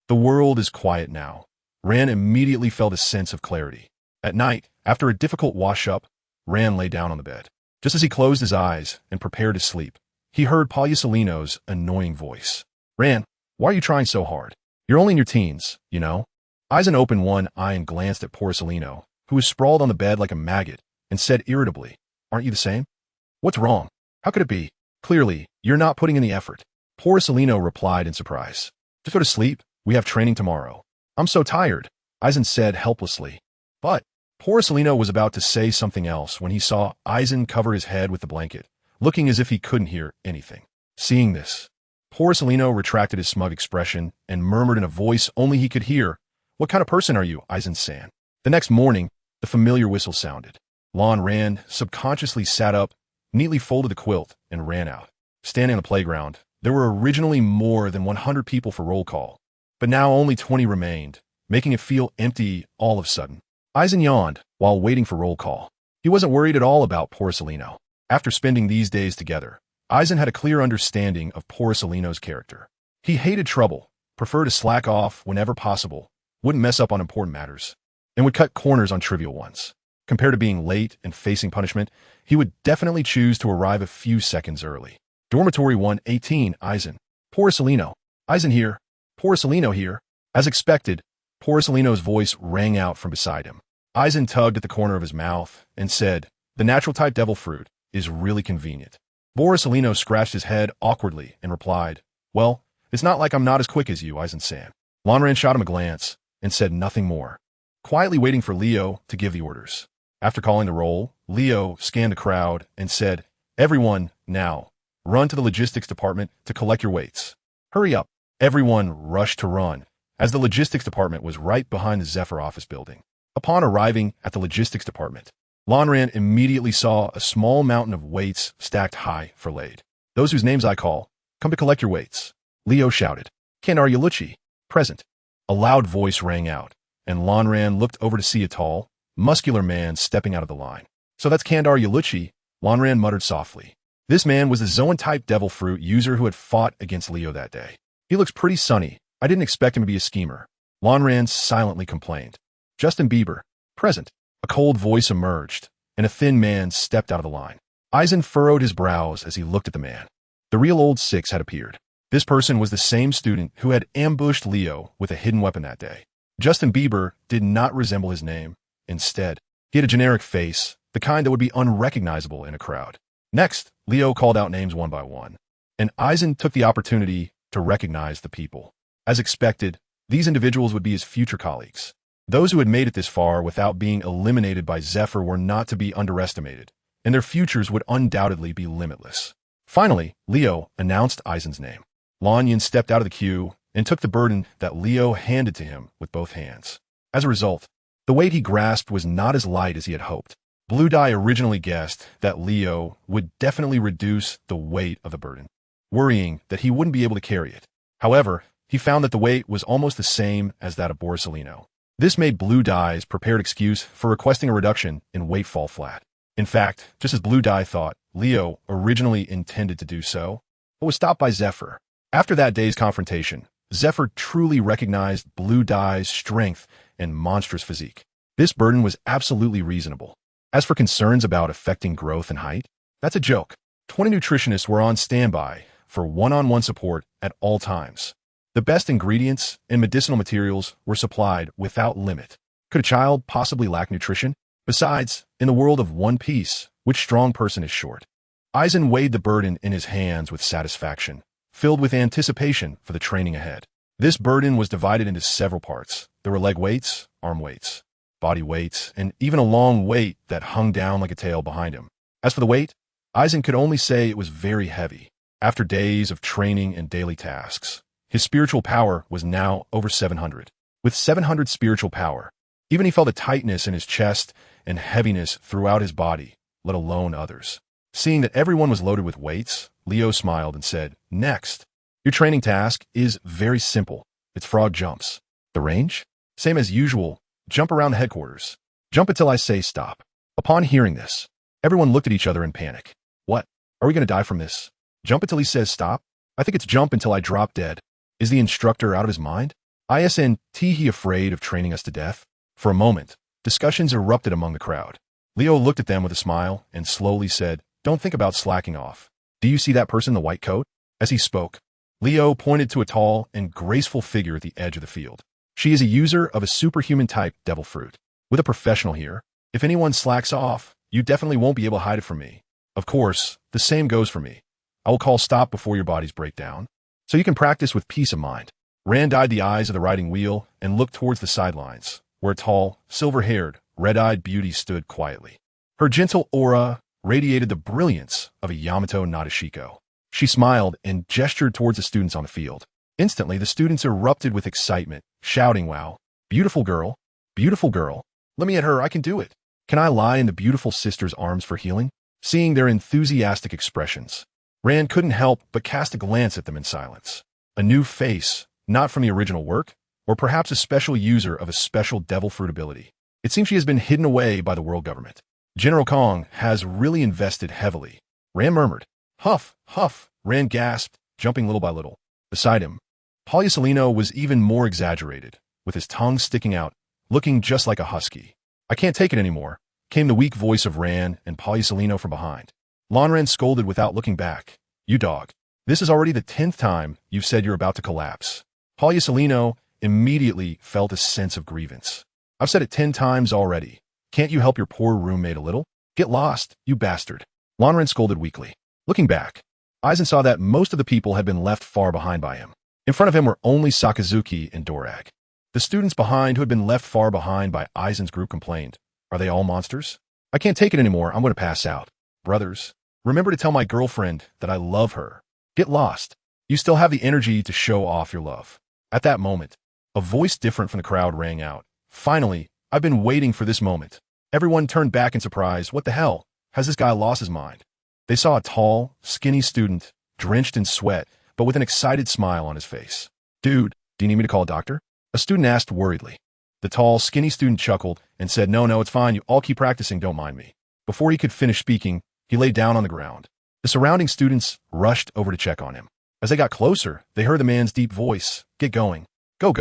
Speaker 1: The world is quiet now. Rand immediately felt a sense of clarity. At night, after a difficult wash-up, Rand lay down on the bed. Just as he closed his eyes and prepared to sleep, he heard Poliucelino's annoying voice. Rand, why are you trying so hard? You're only in your teens, you know? Eisen opened one eye and glanced at Poliucelino, who was sprawled on the bed like a maggot, and said irritably, Aren't you the same? What's wrong? How could it be? Clearly, you're not putting in the effort. Poliucelino replied in surprise. Just go to sleep. We have training tomorrow. I'm so tired, Eisen said helplessly. But Poliucelino was about to say something else when he saw Eisen cover his head with the blanket, looking as if he couldn't hear anything. Seeing this, Poliucelino retracted his smug expression and murmured in a voice only he could hear, What kind of person are you, Eisen-san? The next morning, the familiar whistle sounded. Lon Rand subconsciously sat up, neatly folded the quilt, and ran out. Standing on the playground, there were originally more than 100 people for roll call, but now only 20 remained, making it feel empty all of a sudden. Eisen yawned while waiting for roll call. He wasn't worried at all about Poliucelino. After spending these days together, Eisen had a clear understanding of Poliucelino's character. He hated trouble, preferred to slack off whenever possible, wouldn't mess up on important matters, and would cut corners on trivial ones. Compared to being late and facing punishment, he would definitely choose to arrive a few seconds early. Dormitory 118, Eisen. Poliucelino. Eisen here. Poliucelino here. As expected, Poliucelino's voice rang out from beside him. Eisen tugged at the corner of his mouth and said, The natural-type devil fruit is really convenient. Poliucelino scratched his head awkwardly and replied, Well, it's not like I'm not as quick as you, Eisen-san. Lonran shot him a glance and said nothing more, quietly waiting for Leo to give the orders. After calling the roll, Leo scanned the crowd and said, Everyone, now, run to the logistics department to collect your weights. Hurry up. Everyone rushed to run, as the logistics department was right behind the Zephyr office building. Upon arriving at the logistics department, Lonran immediately saw a small mountain of weights stacked high for laid. Those whose names I call, come to collect your weights. Leo shouted. Kandar Yaluchi, present. A loud voice rang out, and Lonran looked over to see a tall, muscular man stepping out of the line. So that's Kandar Yaluchi, Lonran muttered softly. This man was the Zoan-type devil fruit user who had fought against Leo that day. He looks pretty sunny. I didn't expect him to be a schemer. Lonran silently complained. Justin Bieber, present. A cold voice emerged, and a thin man stepped out of the line. Eisen furrowed his brows as he looked at the man. The real old six had appeared. This person was the same student who had ambushed Leo with a hidden weapon that day. Justin Bieber did not resemble his name. Instead, he had a generic face, the kind that would be unrecognizable in a crowd. Next, Leo called out names one by one, and Eisen took the opportunity to recognize the people. As expected, these individuals would be his future colleagues. Those who had made it this far without being eliminated by Zephyr were not to be underestimated, and their futures would undoubtedly be limitless. Finally, Leo announced Eisen's name. Lanyan stepped out of the queue and took the burden that Leo handed to him with both hands. As a result, the weight he grasped was not as light as he had hoped. Blue Dye originally guessed that Leo would definitely reduce the weight of the burden, worrying that he wouldn't be able to carry it. However, he found that the weight was almost the same as that of Poliucelino. This made Blue Dye's prepared excuse for requesting a reduction in weight fall flat. In fact, just as Blue Dye thought Leo originally intended to do so, but was stopped by Zephyr. After that day's confrontation, Zephyr truly recognized Blue Dye's strength and monstrous physique. This burden was absolutely reasonable. As for concerns about affecting growth and height, that's a joke. 20 nutritionists were on standby for one-on-one support at all times. The best ingredients and medicinal materials were supplied without limit. Could a child possibly lack nutrition? Besides, in the world of One Piece, which strong person is short? Eisen weighed the burden in his hands with satisfaction, filled with anticipation for the training ahead. This burden was divided into several parts. There were leg weights, arm weights, body weights, and even a long weight that hung down like a tail behind him. As for the weight, Eisen could only say it was very heavy. After days of training and daily tasks, his spiritual power was now over 700. With 700 spiritual power, even he felt a tightness in his chest and heaviness throughout his body, let alone others. Seeing that everyone was loaded with weights, Leo smiled and said, Next, your training task is very simple. It's frog jumps. The range? Same as usual. Jump around the headquarters. Jump until I say stop. Upon hearing this, Everyone looked at each other in panic. What? Are we going to die from this? Jump until he says stop? I think it's jump until I drop dead. Is the instructor out of his mind? Isn't he afraid of training us to death? For a moment, discussions erupted among the crowd. Leo looked at them with a smile and slowly said, don't think about slacking off. Do you see that person in the white coat? As he spoke, Leo pointed to a tall and graceful figure at the edge of the field. She is a user of a superhuman-type devil fruit. With a professional here, if anyone slacks off, you definitely won't be able to hide it from me. Of course, the same goes for me. I will call stop before your bodies break down, so you can practice with peace of mind. Rand eyed the eyes of the riding wheel and looked towards the sidelines, where a tall, silver-haired, red-eyed beauty stood quietly. Her gentle aura radiated the brilliance of a Yamato Nadeshiko. She smiled and gestured towards the students on the field. Instantly, the students erupted with excitement, shouting, wow, beautiful girl, let me at her, I can do it. Can I lie in the beautiful sister's arms for healing? Seeing their enthusiastic expressions, Rand couldn't help but cast a glance at them in silence. A new face, not from the original work, or perhaps a special user of a special devil fruit ability. It seems she has been hidden away by the world government. General Kong has really invested heavily. Rand murmured. Huff, huff, Rand gasped, jumping little by little. Beside him, Poliusolino was even more exaggerated, with his tongue sticking out, looking just like a husky. I can't take it anymore, came the weak voice of Rand and Poliusolino from behind. Lonran scolded without looking back. You dog. This is already the 10th time you've said you're about to collapse. Poliusolino immediately felt a sense of grievance. I've said it 10 times already. Can't you help your poor roommate a little? Get lost, you bastard. Lonran scolded weakly. Looking back, Aizen saw that most of the people had been left far behind by him. In front of him were only Sakazuki and Dorag. The students behind who had been left far behind by Aizen's group complained. Are they all monsters? I can't take it anymore, I'm going to pass out. Brothers, remember to tell my girlfriend that I love her. Get lost. You still have the energy to show off your love. At that moment, a voice different from the crowd rang out. Finally, I've been waiting for this moment. Everyone turned back in surprise. What the hell? Has this guy lost his mind? They saw a tall, skinny student, drenched in sweat, but with an excited smile on his face. Dude, do you need me to call a doctor? A student asked worriedly. The tall, skinny student chuckled and said, no, it's fine. You all keep practicing. Don't mind me. Before he could finish speaking, he lay down on the ground. The surrounding students rushed over to check on him. As they got closer, they heard the man's deep voice. Get going. Go.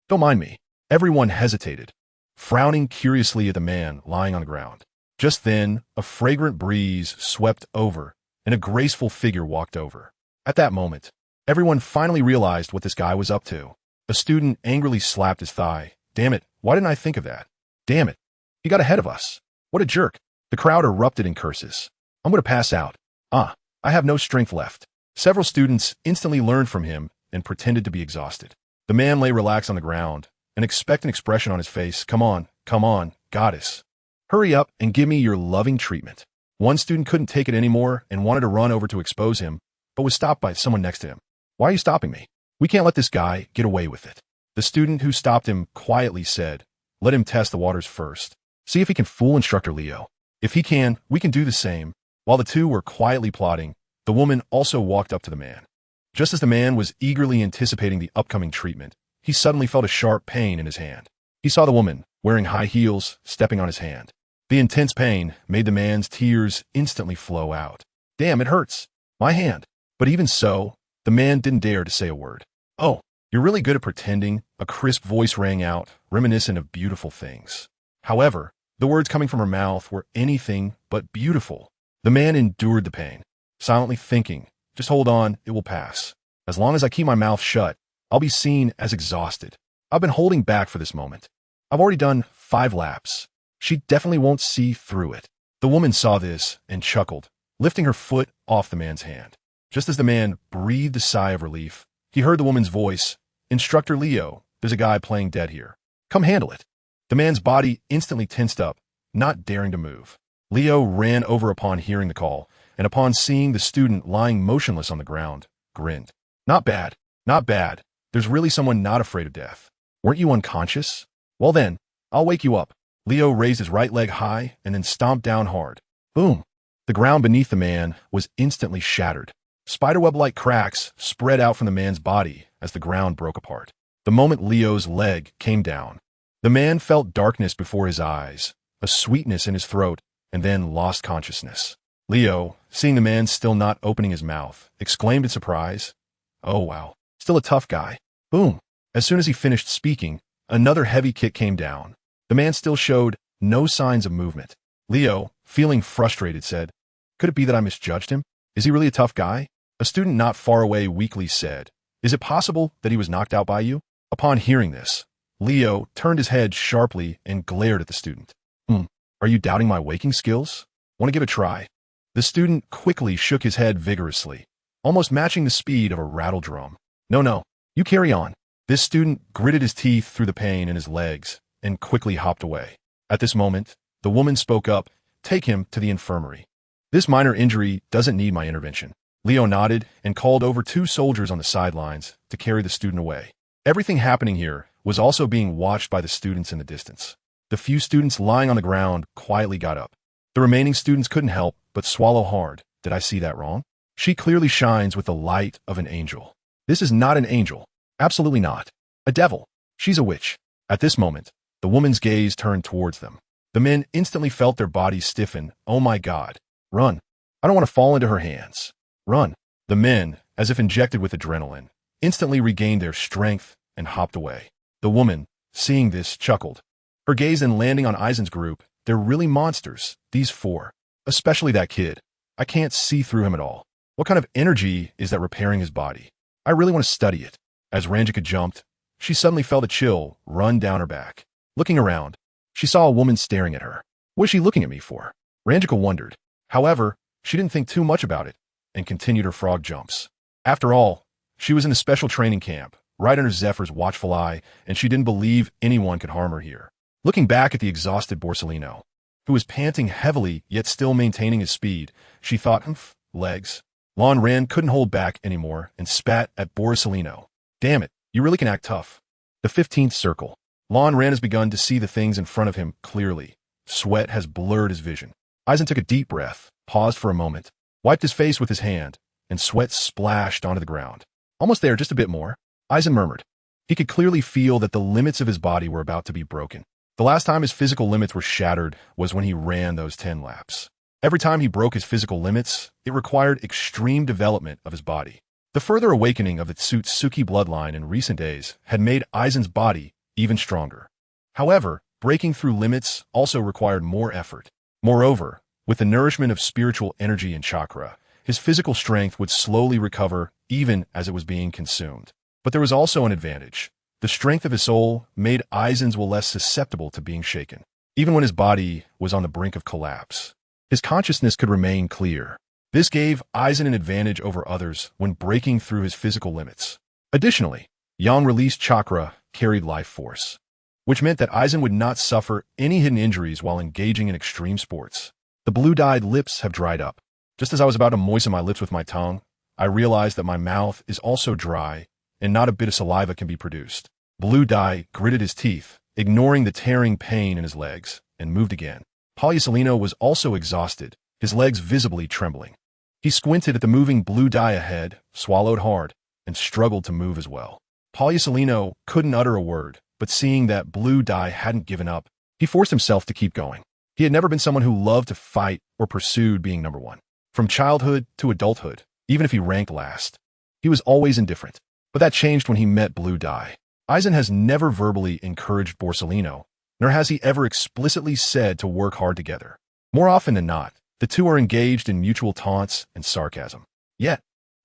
Speaker 1: Don't mind me. Everyone hesitated, frowning curiously at the man lying on the ground. Just then, a fragrant breeze swept over, and a graceful figure walked over. At that moment, everyone finally realized what this guy was up to. A student angrily slapped his thigh. Damn it, why didn't I think of that? Damn it, he got ahead of us. What a jerk. The crowd erupted in curses. I'm going to pass out. I have no strength left. Several students instantly learned from him and pretended to be exhausted. The man lay relaxed on the ground, an expectant expression on his face. Come on, goddess. Hurry up and give me your loving treatment. One student couldn't take it anymore and wanted to run over to expose him, but was stopped by someone next to him. Why are you stopping me? We can't let this guy get away with it. The student who stopped him quietly said, let him test the waters first. See if he can fool Instructor Leo. If he can, we can do the same. While the two were quietly plotting, the woman also walked up to the man. Just as the man was eagerly anticipating the upcoming treatment, he suddenly felt a sharp pain in his hand. He saw the woman, wearing high heels, stepping on his hand. The intense pain made the man's tears instantly flow out. Damn, it hurts. My hand. But even so, the man didn't dare to say a word. Oh, you're really good at pretending, a crisp voice rang out, reminiscent of beautiful things. However, the words coming from her mouth were anything but beautiful. The man endured the pain, silently thinking, just hold on, it will pass. As long as I keep my mouth shut, I'll be seen as exhausted. I've been holding back for this moment. I've already done 5 laps. She definitely won't see through it. The woman saw this and chuckled, lifting her foot off the man's hand. Just as the man breathed a sigh of relief, he heard the woman's voice. Instructor Leo, there's a guy playing dead here. Come handle it. The man's body instantly tensed up, not daring to move. Leo ran over upon hearing the call, and upon seeing the student lying motionless on the ground, grinned. Not bad. There's really someone not afraid of death. Weren't you unconscious? Well then, I'll wake you up. Leo raised his right leg high and then stomped down hard. Boom! The ground beneath the man was instantly shattered. Spiderweb-like cracks spread out from the man's body as the ground broke apart. The moment Leo's leg came down, the man felt darkness before his eyes, a sweetness in his throat, and then lost consciousness. Leo, seeing the man still not opening his mouth, exclaimed in surprise, "Oh wow, still a tough guy." Boom! As soon as he finished speaking, another heavy kick came down. The man still showed no signs of movement. Leo, feeling frustrated, said, "Could it be that I misjudged him? Is he really a tough guy?" A student not far away weakly said, "Is it possible that he was knocked out by you?" Upon hearing this, Leo turned his head sharply and glared at the student. Are you doubting my waking skills? Want to give it a try?" The student quickly shook his head vigorously, almost matching the speed of a rattle drum. No, you carry on." This student gritted his teeth through the pain in his legs and quickly hopped away. At this moment, the woman spoke up, "Take him to the infirmary. This minor injury doesn't need my intervention." Leo nodded and called over 2 soldiers on the sidelines to carry the student away. Everything happening here was also being watched by the students in the distance. The few students lying on the ground quietly got up. The remaining students couldn't help but swallow hard. Did I see that wrong? She clearly shines with the light of an angel. This is not an angel. Absolutely not. A devil. She's a witch. At this moment, the woman's gaze turned towards them. The men instantly felt their bodies stiffen. Oh my God. Run. I don't want to fall into her hands. Run. The men, as if injected with adrenaline, instantly regained their strength and hopped away. The woman, seeing this, chuckled. Her gaze then landing on Eisen's group. They're really monsters, these 4. Especially that kid. I can't see through him at all. What kind of energy is that repairing his body? I really want to study it. As Ranjika jumped, she suddenly felt a chill run down her back. Looking around, she saw a woman staring at her. What is she looking at me for? Ranjika wondered. However, she didn't think too much about it and continued her frog jumps. After all, she was in a special training camp, right under Zephyr's watchful eye, and she didn't believe anyone could harm her here. Looking back at the exhausted Borsellino, who was panting heavily yet still maintaining his speed, she thought, legs. Lon Ran couldn't hold back anymore and spat at Borsellino. Damn it, you really can act tough. The 15th circle. Lon Ran has begun to see the things in front of him clearly. Sweat has blurred his vision. Eisen took a deep breath, paused for a moment, wiped his face with his hand, and sweat splashed onto the ground. Almost there, just a bit more. Eisen murmured. He could clearly feel that the limits of his body were about to be broken. The last time his physical limits were shattered was when he ran those 10 laps. Every time he broke his physical limits, it required extreme development of his body. The further awakening of the Tsutsuki bloodline in recent days had made Eisen's body even stronger. However, breaking through limits also required more effort. Moreover, with the nourishment of spiritual energy and chakra, his physical strength would slowly recover even as it was being consumed. But there was also an advantage. The strength of his soul made Eisen's will less susceptible to being shaken. Even when his body was on the brink of collapse, his consciousness could remain clear. This gave Eisen an advantage over others when breaking through his physical limits. Additionally, Yang-released chakra carried life force, which meant that Eisen would not suffer any hidden injuries while engaging in extreme sports. The blue-dyed lips have dried up. Just as I was about to moisten my lips with my tongue, I realized that my mouth is also dry and not a bit of saliva can be produced. Blue dye gritted his teeth, ignoring the tearing pain in his legs, and moved again. Polysolino was also exhausted, his legs visibly trembling. He squinted at the moving blue dye ahead, swallowed hard, and struggled to move as well. Polysolino couldn't utter a word, but seeing that blue dye hadn't given up, he forced himself to keep going. He had never been someone who loved to fight or pursued being number one. From childhood to adulthood, even if he ranked last, he was always indifferent. But that changed when he met Blue Dye. Eisen has never verbally encouraged Borsellino, nor has he ever explicitly said to work hard together. More often than not, the two are engaged in mutual taunts and sarcasm. Yet,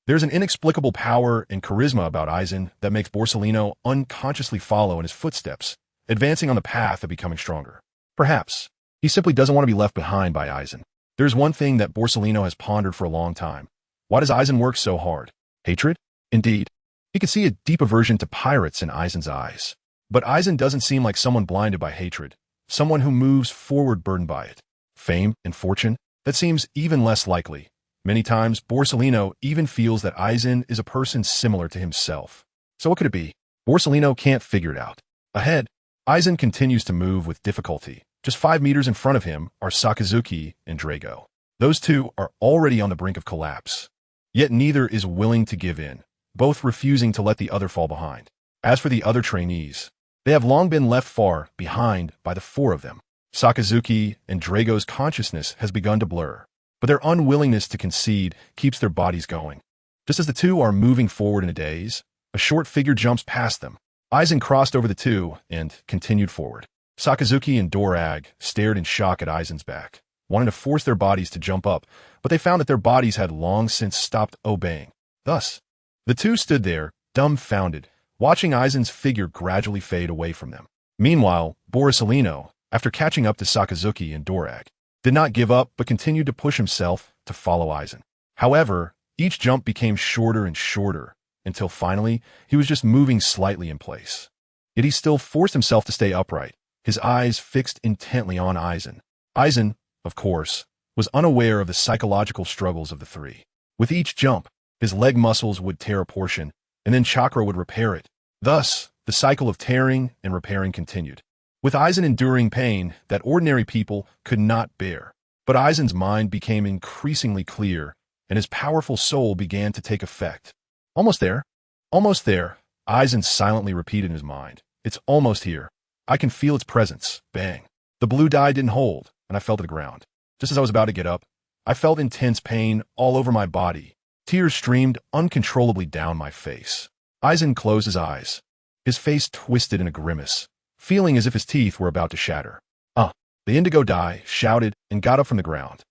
Speaker 1: there's an inexplicable power and charisma about Eisen that makes Borsellino unconsciously follow in his footsteps, advancing on the path of becoming stronger. Perhaps, he simply doesn't want to be left behind by Eisen. There's one thing that Borsellino has pondered for a long time. Why does Eisen work so hard? Hatred? Indeed. He could see a deep aversion to pirates in Eisen's eyes. But Eisen doesn't seem like someone blinded by hatred, someone who moves forward burdened by it. Fame and fortune? That seems even less likely. Many times, Borsellino even feels that Eisen is a person similar to himself. So what could it be? Borsellino can't figure it out. Ahead, Eisen continues to move with difficulty. Just 5 meters in front of him are Sakazuki and Drago. Those two are already on the brink of collapse. Yet neither is willing to give in, both refusing to let the other fall behind. As for the other trainees, they have long been left far behind by the 4 of them. Sakazuki and Drago's consciousness has begun to blur, but their unwillingness to concede keeps their bodies going. Just as the two are moving forward in a daze, a short figure jumps past them. Aizen crossed over the two and continued forward. Sakazuki and Dorag stared in shock at Aizen's back, wanting to force their bodies to jump up, but they found that their bodies had long since stopped obeying. Thus, the two stood there, dumbfounded, watching Aizen's figure gradually fade away from them. Meanwhile, Borsalino, after catching up to Sakazuki and Dorag, did not give up but continued to push himself to follow Aizen. However, each jump became shorter and shorter, until finally he was just moving slightly in place. Yet he still forced himself to stay upright, his eyes fixed intently on Aizen. Aizen, of course, was unaware of the psychological struggles of the three. With each jump, his leg muscles would tear a portion, and then chakra would repair it. Thus, the cycle of tearing and repairing continued, with Aizen enduring pain that ordinary people could not bear. But Aizen's mind became increasingly clear, and his powerful soul began to take effect. Almost there. Almost there, Aizen silently repeated in his mind. It's almost here. I can feel its presence. Bang. The blue die didn't hold, and I fell to the ground. Just as I was about to get up, I felt intense pain all over my body. Tears streamed uncontrollably down my face. Aizen closed his eyes, his face twisted in a grimace, feeling as if his teeth were about to shatter. The indigo die shouted and got up from the ground.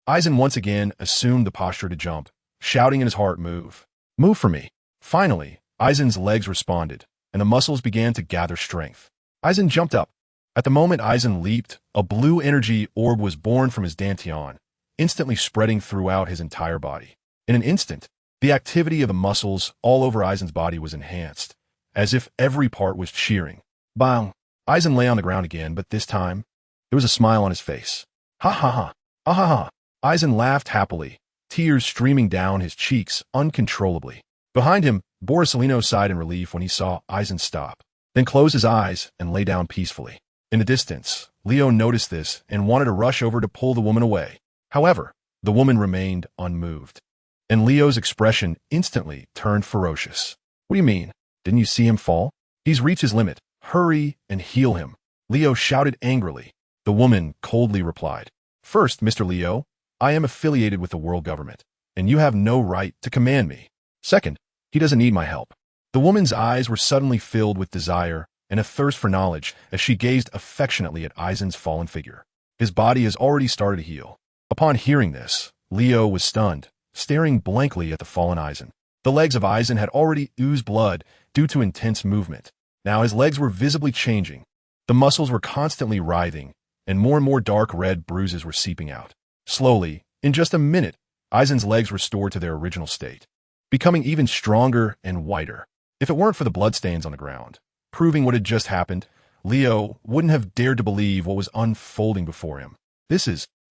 Speaker 1: Aizen once again assumed the posture to jump, shouting in his heart, move. Move for me. Finally, Aizen's legs responded, and the muscles began to gather strength. Aizen jumped up. At the moment Aizen leaped, a blue energy orb was born from his dantian, instantly spreading throughout his entire body. In an instant, the activity of the muscles all over Aizen's body was enhanced, as if every part was cheering. Bang! Aizen lay on the ground again, but this time, there was a smile on his face. Ha ha ha! Ah ha ha! Aizen laughed happily, tears streaming down his cheeks uncontrollably. Behind him, Borsalino sighed in relief when he saw Aizen stop, then close his eyes and lay down peacefully. In the distance, Leo noticed this and wanted to rush over to pull the woman away. However, the woman remained unmoved, and Leo's expression instantly turned ferocious. What do you mean? Didn't you see him fall? He's reached his limit. Hurry and heal him. Leo shouted angrily. The woman coldly replied, First, Mr. Leo, I am affiliated with the world government, and you have no right to command me. Second, he doesn't need my help. The woman's eyes were suddenly filled with desire and a thirst for knowledge as she gazed affectionately at Aizen's fallen figure. His body has already started to heal. Upon hearing this, Leo was stunned, staring blankly at the fallen Aizen. The legs of Aizen had already oozed blood due to intense movement. Now his legs were visibly changing. The muscles were constantly writhing, and more dark red bruises were seeping out. Slowly, in just a minute, Aizen's legs restored to their original state, becoming even stronger and whiter. If it weren't for the bloodstains on the ground, proving what had just happened, Leo wouldn't have dared to believe what was unfolding before him.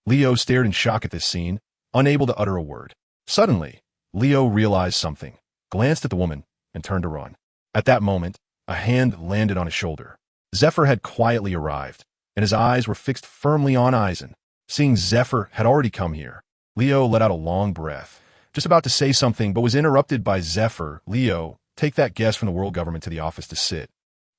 Speaker 1: Leo stared in shock at this scene, unable to utter a word. Suddenly, Leo realized something, glanced at the woman, and turned to run. At that moment, a hand landed on his shoulder. Zephyr had quietly arrived, and his eyes were fixed firmly on Aizen. Seeing Zephyr had already come here, Leo let out a long breath, just about to say something but was interrupted by Zephyr. Leo, take that guest from the world government to the office to sit.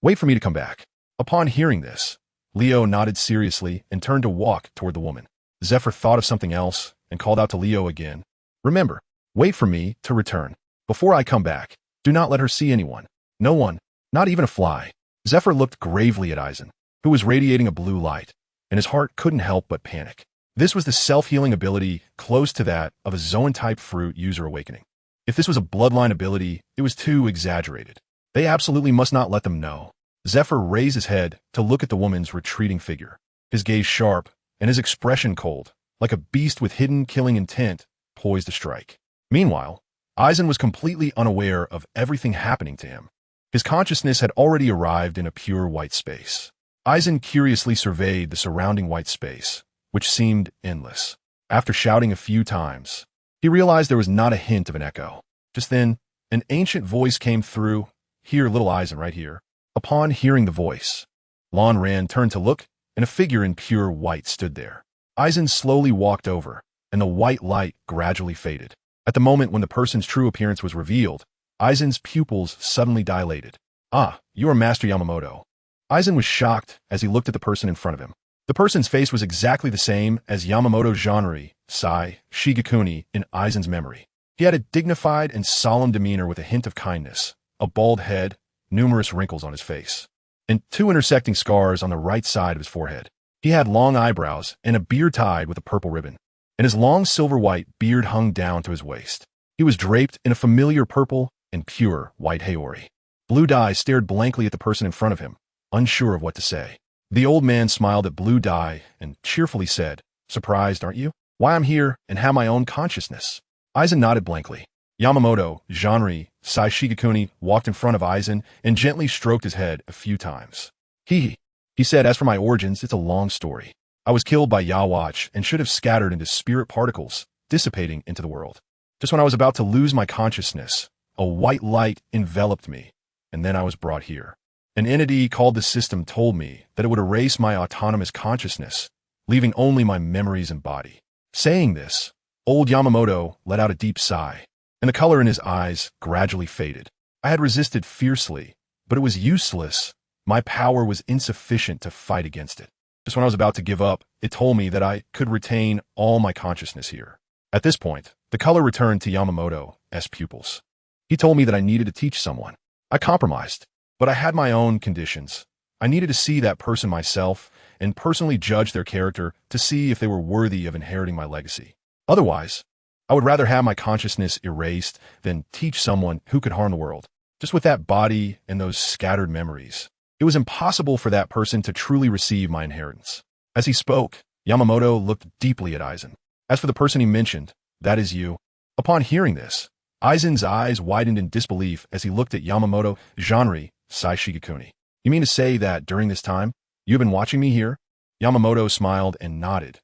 Speaker 1: Wait for me to come back. Upon hearing this, Leo nodded seriously and turned to walk toward the woman. Zephyr thought of something else and called out to Leo again. Remember, wait for me to return. Before I come back, do not let her see anyone. No one, not even a fly. Zephyr looked gravely at Aizen, who was radiating a blue light, and his heart couldn't help but panic. This was the self-healing ability close to that of a Zoan-type fruit user awakening. If this was a bloodline ability, it was too exaggerated. They absolutely must not let them know. Zephyr raised his head to look at the woman's retreating figure, his gaze sharp and his expression cold, like a beast with hidden killing intent, poised to strike. Meanwhile, Aizen was completely unaware of everything happening to him. His consciousness had already arrived in a pure white space. Aizen curiously surveyed the surrounding white space, which seemed endless. After shouting a few times, he realized there was not a hint of an echo. Just then, an ancient voice came through. Here, little Aizen, right here. Upon hearing the voice, Lan Ran turned to look, and a figure in pure white stood there. Aizen slowly walked over, and the white light gradually faded. At the moment when the person's true appearance was revealed, Aizen's pupils suddenly dilated. Ah, you are Master Yamamoto. Aizen was shocked as he looked at the person in front of him. The person's face was exactly the same as Yamamoto Jeanri, Sai, Shigekuni in Aizen's memory. He had a dignified and solemn demeanor with a hint of kindness, a bald head, numerous wrinkles on his face, and 2 intersecting scars on the right side of his forehead. He had long eyebrows and a beard tied with a purple ribbon, and his long silver-white beard hung down to his waist. He was draped in a familiar purple and pure white haori. Blue Dai stared blankly at the person in front of him, unsure of what to say. The old man smiled at Blue Dai and cheerfully said, "Surprised, aren't you? Why I'm here and have my own consciousness." Aizen nodded blankly. Yamamoto, Jeanri, Sai Shigekuni walked in front of Aizen and gently stroked his head a few times. He said, "As for my origins, it's a long story. I was killed by Yawatch and should have scattered into spirit particles, dissipating into the world. Just when I was about to lose my consciousness, a white light enveloped me, and then I was brought here. An entity called the system told me that it would erase my autonomous consciousness, leaving only my memories and body." Saying this, old Yamamoto let out a deep sigh, and the color in his eyes gradually faded. I had resisted fiercely, but it was useless. My power was insufficient to fight against it. Just when I was about to give up, it told me that I could retain all my consciousness here. At this point, the color returned to Yamamoto's pupils. He told me that I needed to teach someone. I compromised, but I had my own conditions. I needed to see that person myself and personally judge their character to see if they were worthy of inheriting my legacy. Otherwise, I would rather have my consciousness erased than teach someone who could harm the world. Just with that body and those scattered memories, it was impossible for that person to truly receive my inheritance. As he spoke, Yamamoto looked deeply at Aizen. As for the person he mentioned, that is you. Upon hearing this, Aizen's eyes widened in disbelief as he looked at Yamamoto Jeanri, Sai Shigekuni. "You mean to say that during this time, you've been watching me here?" Yamamoto smiled and nodded.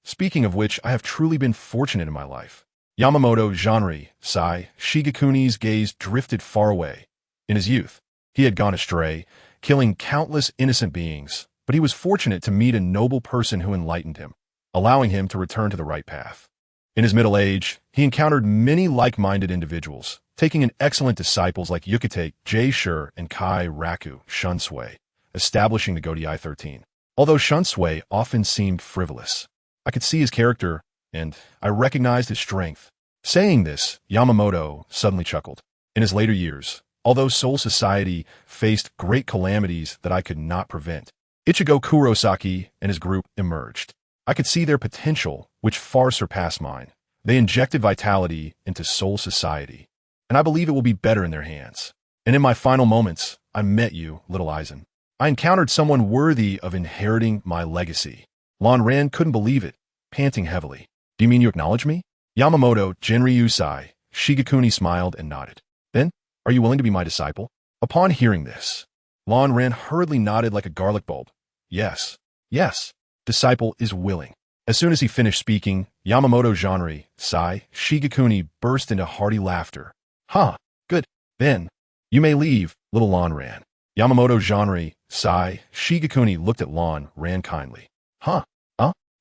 Speaker 1: Speaking of which, I have truly been fortunate in my life." Yamamoto Jeanri, Sai Shigekuni's gaze drifted far away. In his youth, he had gone astray, killing countless innocent beings, but he was fortunate to meet a noble person who enlightened him, allowing him to return to the right path. In his middle age, he encountered many like-minded individuals, taking in excellent disciples like Yukite, Jay Shur, and Kai Raku Shunsui, establishing the Godai 13. Although Shunsui often seemed frivolous, I could see his character, and I recognized his strength. Saying this, Yamamoto suddenly chuckled. In his later years, although Soul Society faced great calamities that I could not prevent, Ichigo Kurosaki and his group emerged. I could see their potential, which far surpassed mine. They injected vitality into Soul Society, and I believe it will be better in their hands. And in my final moments, I met you, little Aizen. I encountered someone worthy of inheriting my legacy. Lan Ran couldn't believe it, panting heavily. "Do you mean you acknowledge me?" Yamamoto Genryu Sai Shigekuni smiled and nodded. "Then, are you willing to be my disciple?" Upon hearing this, Lan Ran hurriedly nodded like a garlic bulb. Yes. Disciple is willing." As soon as he finished speaking, Yamamoto Jeanri, Sai Shigekuni burst into hearty laughter. Good. Then, you may leave, little Lan Ran." Yamamoto Jeanri, Sai Shigekuni looked at Lan Ran kindly.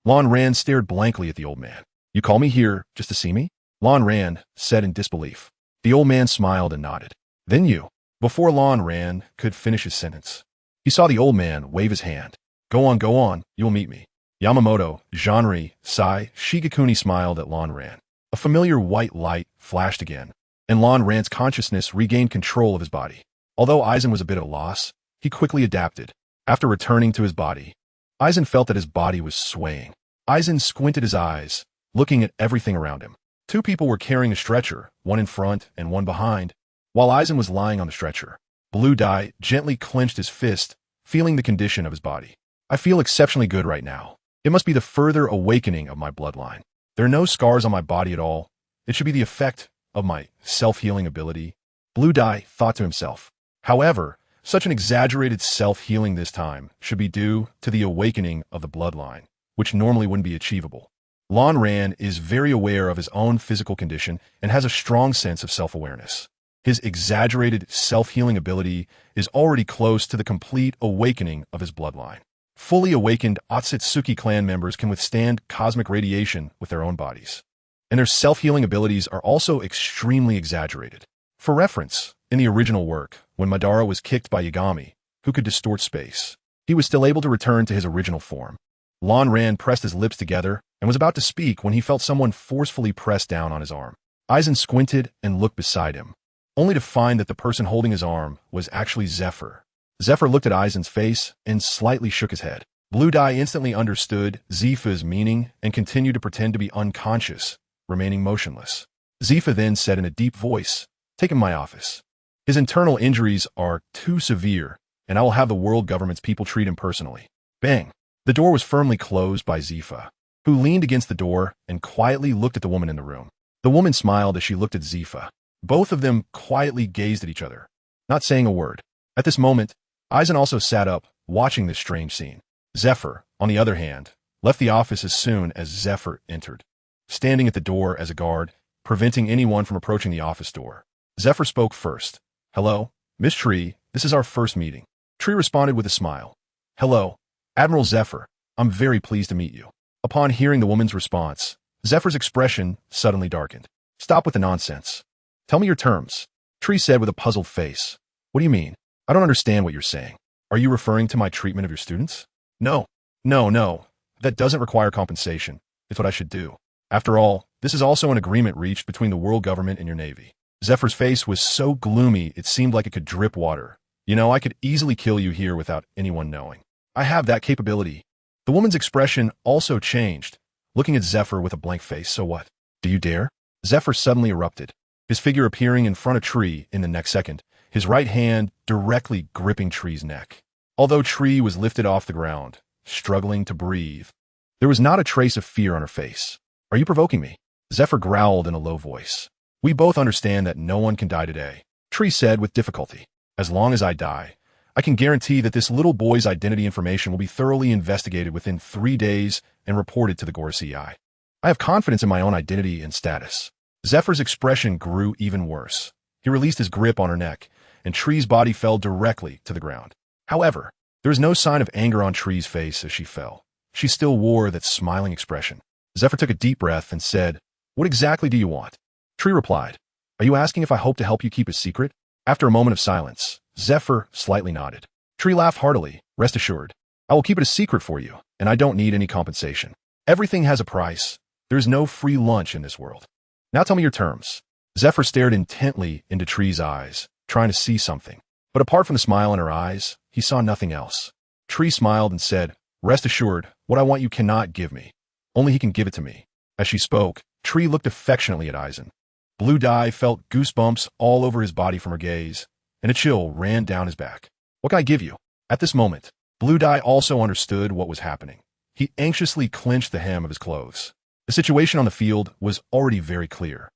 Speaker 1: Lan Ran stared blankly at the old man. "You call me here just to see me?" Lan Ran said in disbelief. The old man smiled and nodded. "Then you." Before Lan Ran could finish his sentence, he saw the old man wave his hand. Go on, you'll meet me." Yamamoto Jeanri, Sai Shigekuni smiled at Lan Ran. A familiar white light flashed again, and Lan Ran's consciousness regained control of his body. Although Aizen was a bit at a loss, he quickly adapted. After returning to his body, Aizen felt that his body was swaying. Aizen squinted his eyes, looking at everything around him. 2 people were carrying a stretcher, one in front and one behind, while Aizen was lying on the stretcher. Blue Dai gently clenched his fist, feeling the condition of his body. "I feel exceptionally good right now. It must be the further awakening of my bloodline. There are no scars on my body at all. It should be the effect of my self-healing ability," Blue Dai thought to himself. However, such an exaggerated self-healing this time should be due to the awakening of the bloodline, which normally wouldn't be achievable. Lan Ran is very aware of his own physical condition and has a strong sense of self-awareness. His exaggerated self-healing ability is already close to the complete awakening of his bloodline. Fully awakened Otsutsuki clan members can withstand cosmic radiation with their own bodies, and their self-healing abilities are also extremely exaggerated. For reference, in the original work, when Madara was kicked by Yagami, who could distort space, he was still able to return to his original form. Lanran pressed his lips together and was about to speak when he felt someone forcefully press down on his arm. Eisen squinted and looked beside him, only to find that the person holding his arm was actually Zephyr. Zephyr looked at Eisen's face and slightly shook his head. Blue Dye instantly understood Zifa's meaning and continued to pretend to be unconscious, remaining motionless. Zifa then said in a deep voice, "Take him to my office. His internal injuries are too severe, and I will have the world government's people treat him personally." Bang! The door was firmly closed by Zifa, who leaned against the door and quietly looked at the woman in the room. The woman smiled as she looked at Zifa. Both of them quietly gazed at each other, not saying a word. At this moment, Eisen also sat up, watching this strange scene. Zephyr, on the other hand, left the office as soon as Zephyr entered, standing at the door as a guard, preventing anyone from approaching the office door. Zephyr spoke first. "Hello, Miss Tree, this is our first meeting." Tree responded with a smile. "Hello, Admiral Zephyr, I'm very pleased to meet you." Upon hearing the woman's response, Zephyr's expression suddenly darkened. "Stop with the nonsense. Tell me your terms," Tree said with a puzzled face. "What do you mean? I don't understand what you're saying. Are you referring to my treatment of your students?" No. That doesn't require compensation. It's what I should do. After all, this is also an agreement reached between the world government and your navy." Zephyr's face was so gloomy it seemed like it could drip water. "You know, I could easily kill you here without anyone knowing. I have that capability." The woman's expression also changed, looking at Zephyr with a blank face. "So what? Do you dare?" Zephyr suddenly erupted, his figure appearing in front of Tree in the next second, his right hand directly gripping Tree's neck. Although Tree was lifted off the ground, struggling to breathe, there was not a trace of fear on her face. "Are you provoking me?" Zephyr growled in a low voice. "We both understand that no one can die today," Tree said with difficulty. "As long as I die, I can guarantee that this little boy's identity information will be thoroughly investigated within 3 days and reported to the Gorsi. I have confidence in my own identity and status." Zephyr's expression grew even worse. He released his grip on her neck, and Tree's body fell directly to the ground. However, there was no sign of anger on Tree's face as she fell. She still wore that smiling expression. Zephyr took a deep breath and said, "What exactly do you want?" Tree replied, "Are you asking if I hope to help you keep a secret?" After a moment of silence, Zephyr slightly nodded. Tree laughed heartily. "Rest assured, I will keep it a secret for you, and I don't need any compensation. Everything has a price. There is no free lunch in this world. Now tell me your terms." Zephyr stared intently into Tree's eyes, trying to see something. But apart from the smile in her eyes, he saw nothing else. Tree smiled and said, "Rest assured, what I want you cannot give me. Only he can give it to me." As she spoke, Tree looked affectionately at Eisen. Blue Dye felt goosebumps all over his body from her gaze, and a chill ran down his back. "What can I give you?" At this moment, Blue Dye also understood what was happening. He anxiously clenched the hem of his clothes. The situation on the field was already very clear.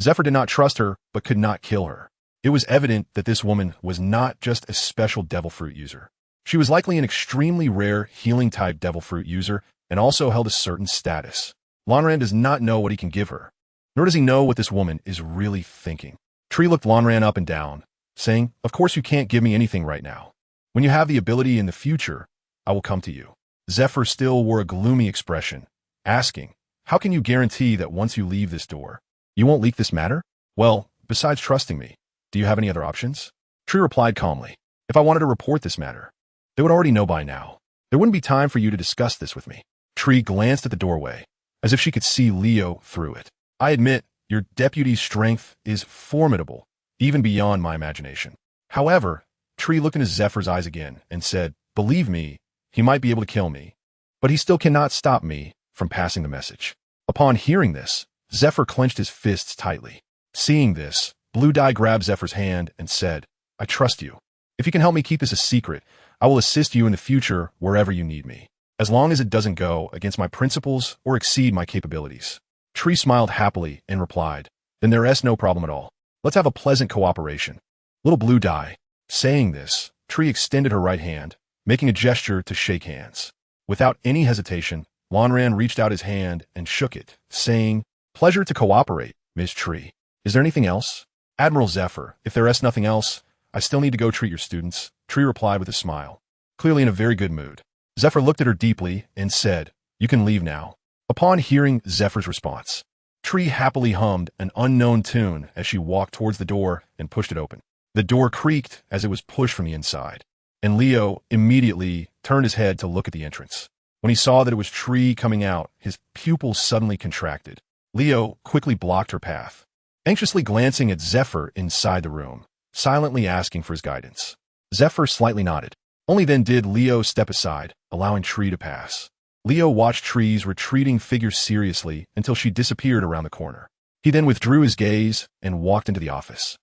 Speaker 1: Zephyr did not trust her, but could not kill her. It was evident that this woman was not just a special devil fruit user. She was likely an extremely rare healing-type devil fruit user and also held a certain status. Lonran does not know what he can give her, nor does he know what this woman is really thinking. Tree looked Lonran up and down, saying, "Of course you can't give me anything right now. When you have the ability in the future, I will come to you." Zephyr still wore a gloomy expression, asking, "How can you guarantee that once you leave this door, you won't leak this matter? Well, besides trusting me, do you have any other options?" Tree replied calmly, "If I wanted to report this matter, they would already know by now. There wouldn't be time for you to discuss this with me." Tree glanced at the doorway, as if she could see Leo through it. "I admit, your deputy's strength is formidable, even beyond my imagination. However," Tree looked into Zephyr's eyes again and said, "Believe me, he might be able to kill me, but he still cannot stop me from passing the message." Upon hearing this, Zephyr clenched his fists tightly. Seeing this, Blue Dye grabbed Zephyr's hand and said, "I trust you. If you can help me keep this a secret, I will assist you in the future wherever you need me, as long as it doesn't go against my principles or exceed my capabilities." Tree smiled happily and replied, "Then there is no problem at all. Let's have a pleasant cooperation." Little Blue Dye. Saying this, Tree extended her right hand, making a gesture to shake hands. Without any hesitation, Lonran reached out his hand and shook it, saying, "Pleasure to cooperate, Miss Tree. Is there anything else?" "Admiral Zephyr, if there is nothing else, I still need to go treat your students," Tree replied with a smile, clearly in a very good mood. Zephyr looked at her deeply and said, "You can leave now." Upon hearing Zephyr's response, Tree happily hummed an unknown tune as she walked towards the door and pushed it open. The door creaked as it was pushed from the inside, and Leo immediately turned his head to look at the entrance. When he saw that it was Tree coming out, his pupils suddenly contracted. Leo quickly blocked her path, anxiously glancing at Zephyr inside the room, silently asking for his guidance. Zephyr slightly nodded. Only then did Leo step aside, allowing Tree to pass. Leo watched Tree's retreating figure seriously until she disappeared around the corner. He then withdrew his gaze and walked into the office.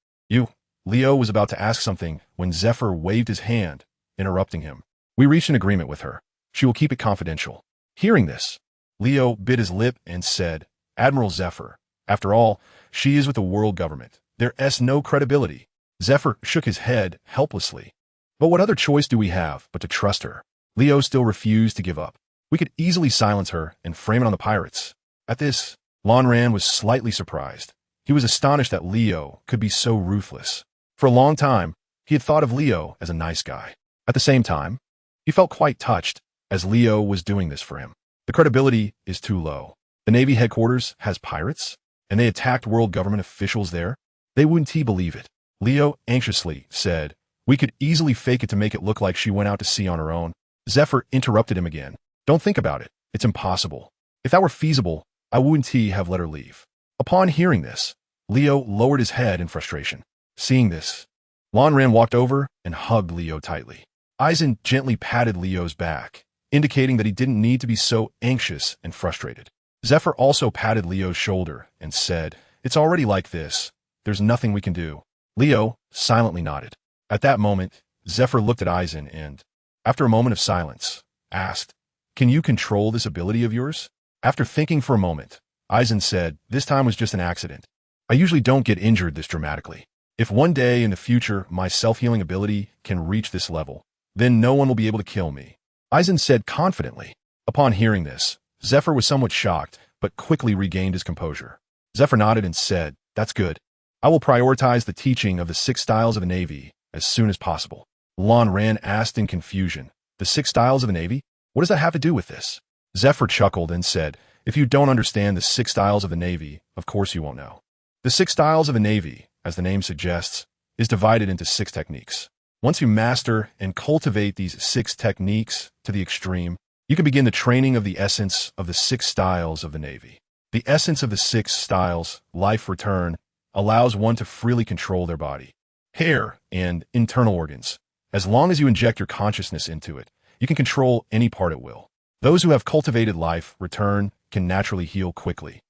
Speaker 1: Leo was about to ask something when Zephyr waved his hand, interrupting him. We reached an agreement with her. She will keep it confidential. Hearing this, Leo bit his lip and said, Admiral Zephyr, after all, she is with the world government. There's no credibility. Zephyr shook his head helplessly. But what other choice do we have but to trust her? Leo still refused to give up. We could easily silence her and frame it on the pirates. At this, Lonran was slightly surprised. He was astonished that Leo could be so ruthless. For a long time, he had thought of Leo as a nice guy. At the same time, he felt quite touched as Leo was doing this for him. The credibility is too low. The Navy headquarters has pirates, and they attacked world government officials there. They wouldn't believe it. Leo anxiously said, we could easily fake it to make it look like she went out to sea on her own. Zephyr interrupted him again. Don't think about it. It's impossible. If that were feasible, I wouldn't have let her leave. Upon hearing this, Leo lowered his head in frustration. Seeing this, Lonran walked over and hugged Leo tightly. Eisen gently patted Leo's back, indicating that he didn't need to be so anxious and frustrated. Zephyr also patted Leo's shoulder and said, it's already like this. There's nothing we can do. Leo silently nodded. At that moment, Zephyr looked at Eisen and, after a moment of silence, asked, can you control this ability of yours? After thinking for a moment, Eisen said, this time was just an accident. I usually don't get injured this dramatically. If one day in the future my self-healing ability can reach this level, then no one will be able to kill me. Eisen said confidently. Upon hearing this, Zephyr was somewhat shocked, but quickly regained his composure. Zephyr nodded and said, that's good. I will prioritize the teaching of the 6 styles of the Navy as soon as possible. Lonran asked in confusion, the 6 styles of the Navy? What does that have to do with this? Zephyr chuckled and said, if you don't understand the 6 styles of the Navy, of course you won't know. The 6 styles of the Navy, as the name suggests, is divided into 6 techniques. Once you master and cultivate these 6 techniques to the extreme, you can begin the training of the essence of the 6 styles of the Navy. The essence of the 6 styles, life return, allows one to freely control their body, hair, and internal organs. As long as you inject your consciousness into it, you can control any part at will. Those who have cultivated life return can naturally heal quickly.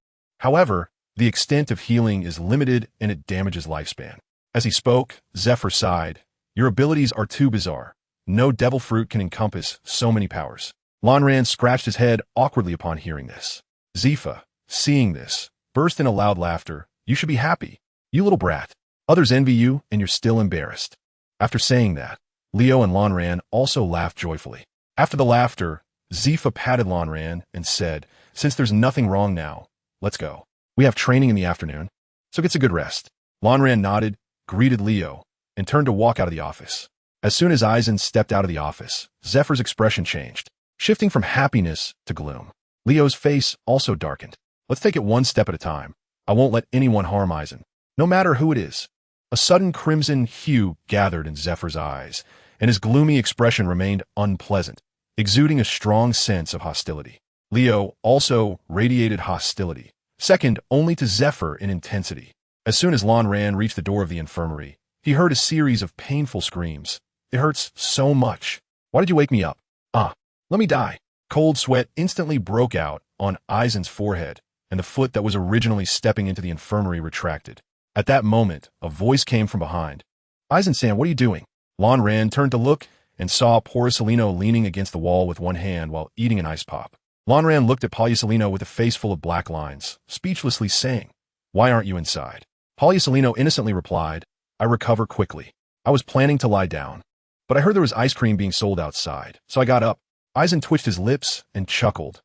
Speaker 1: However, the extent of healing is limited and it damages lifespan. As he spoke, Zephyr sighed. Your abilities are too bizarre. No devil fruit can encompass so many powers. Lonran scratched his head awkwardly upon hearing this. Zephyr, seeing this, burst in a loud laughter. You should be happy. You little brat. Others envy you and you're still embarrassed. After saying that, Leo and Lonran also laughed joyfully. After the laughter, Zephyr patted Lonran and said, since there's nothing wrong now, let's go. We have training in the afternoon, so get a good rest. Lonran nodded, greeted Leo, and turned to walk out of the office. As soon as Eisen stepped out of the office, Zephyr's expression changed, shifting from happiness to gloom. Leo's face also darkened. Let's take it one step at a time. I won't let anyone harm Eisen, no matter who it is. A sudden crimson hue gathered in Zephyr's eyes, and his gloomy expression remained unpleasant, exuding a strong sense of hostility. Leo also radiated hostility, second only to Zephyr in intensity. As soon as Lonran reached the door of the infirmary, he heard a series of painful screams. It hurts so much. Why did you wake me up? Let me die. Cold sweat instantly broke out on Eisen's forehead, and the foot that was originally stepping into the infirmary retracted. At that moment, a voice came from behind. Eisen-san, what are you doing? Lonran turned to look and saw Porisolino leaning against the wall with one hand while eating an ice pop. Lonran looked at Porisolino with a face full of black lines, speechlessly saying, why aren't you inside? Porisolino innocently replied, I recover quickly. I was planning to lie down, but I heard there was ice cream being sold outside, so I got up. Eisen twitched his lips and chuckled,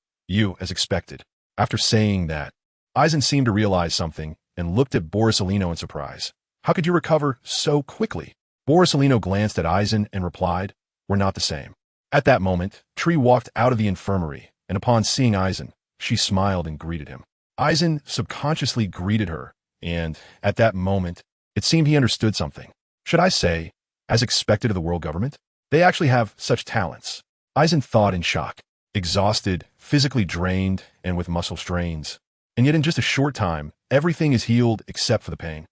Speaker 1: as expected. After saying that, Eisen seemed to realize something and looked at Borisolino in surprise. How could you recover so quickly? Borisolino glanced at Eisen and replied, we're not the same. At that moment, Tree walked out of the infirmary, and upon seeing Eisen, she smiled and greeted him. Eisen subconsciously greeted her, and, at that moment, it seemed he understood something. Should I say, as expected of the world government? They actually have such talents. Aizen thought in shock, exhausted, physically drained, and with muscle strains. And yet in just a short time, everything is healed except for the pain.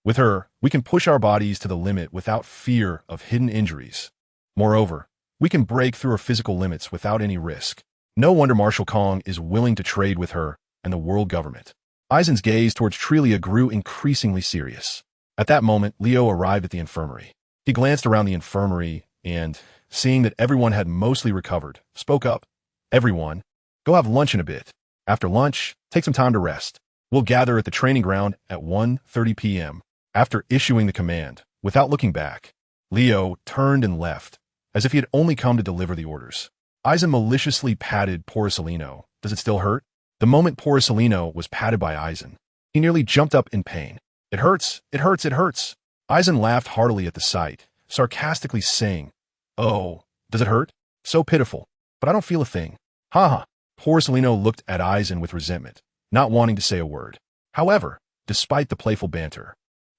Speaker 1: With her, we can push our bodies to the limit without fear of hidden injuries. Moreover, we can break through our physical limits without any risk. No wonder Marshal Kong is willing to trade with her and the world government. Aizen's gaze towards Trelia grew increasingly serious. At that moment, Leo arrived at the infirmary. He glanced around the infirmary and, seeing that everyone had mostly recovered, spoke up. Everyone, go have lunch in a bit. After lunch, take some time to rest. We'll gather at the training ground at 1:30 p.m. After issuing the command, without looking back, Leo turned and left, as if he had only come to deliver the orders. Aizen maliciously patted Porcelino. Does it still hurt? The moment Porcelino was patted by Aizen, he nearly jumped up in pain. It hurts, it hurts, it hurts. Aizen laughed heartily at the sight, sarcastically saying, "Oh, does it hurt? So pitiful. But I don't feel a thing." Ha ha. Porcelino looked at Aizen with resentment, not wanting to say a word. However, despite the playful banter,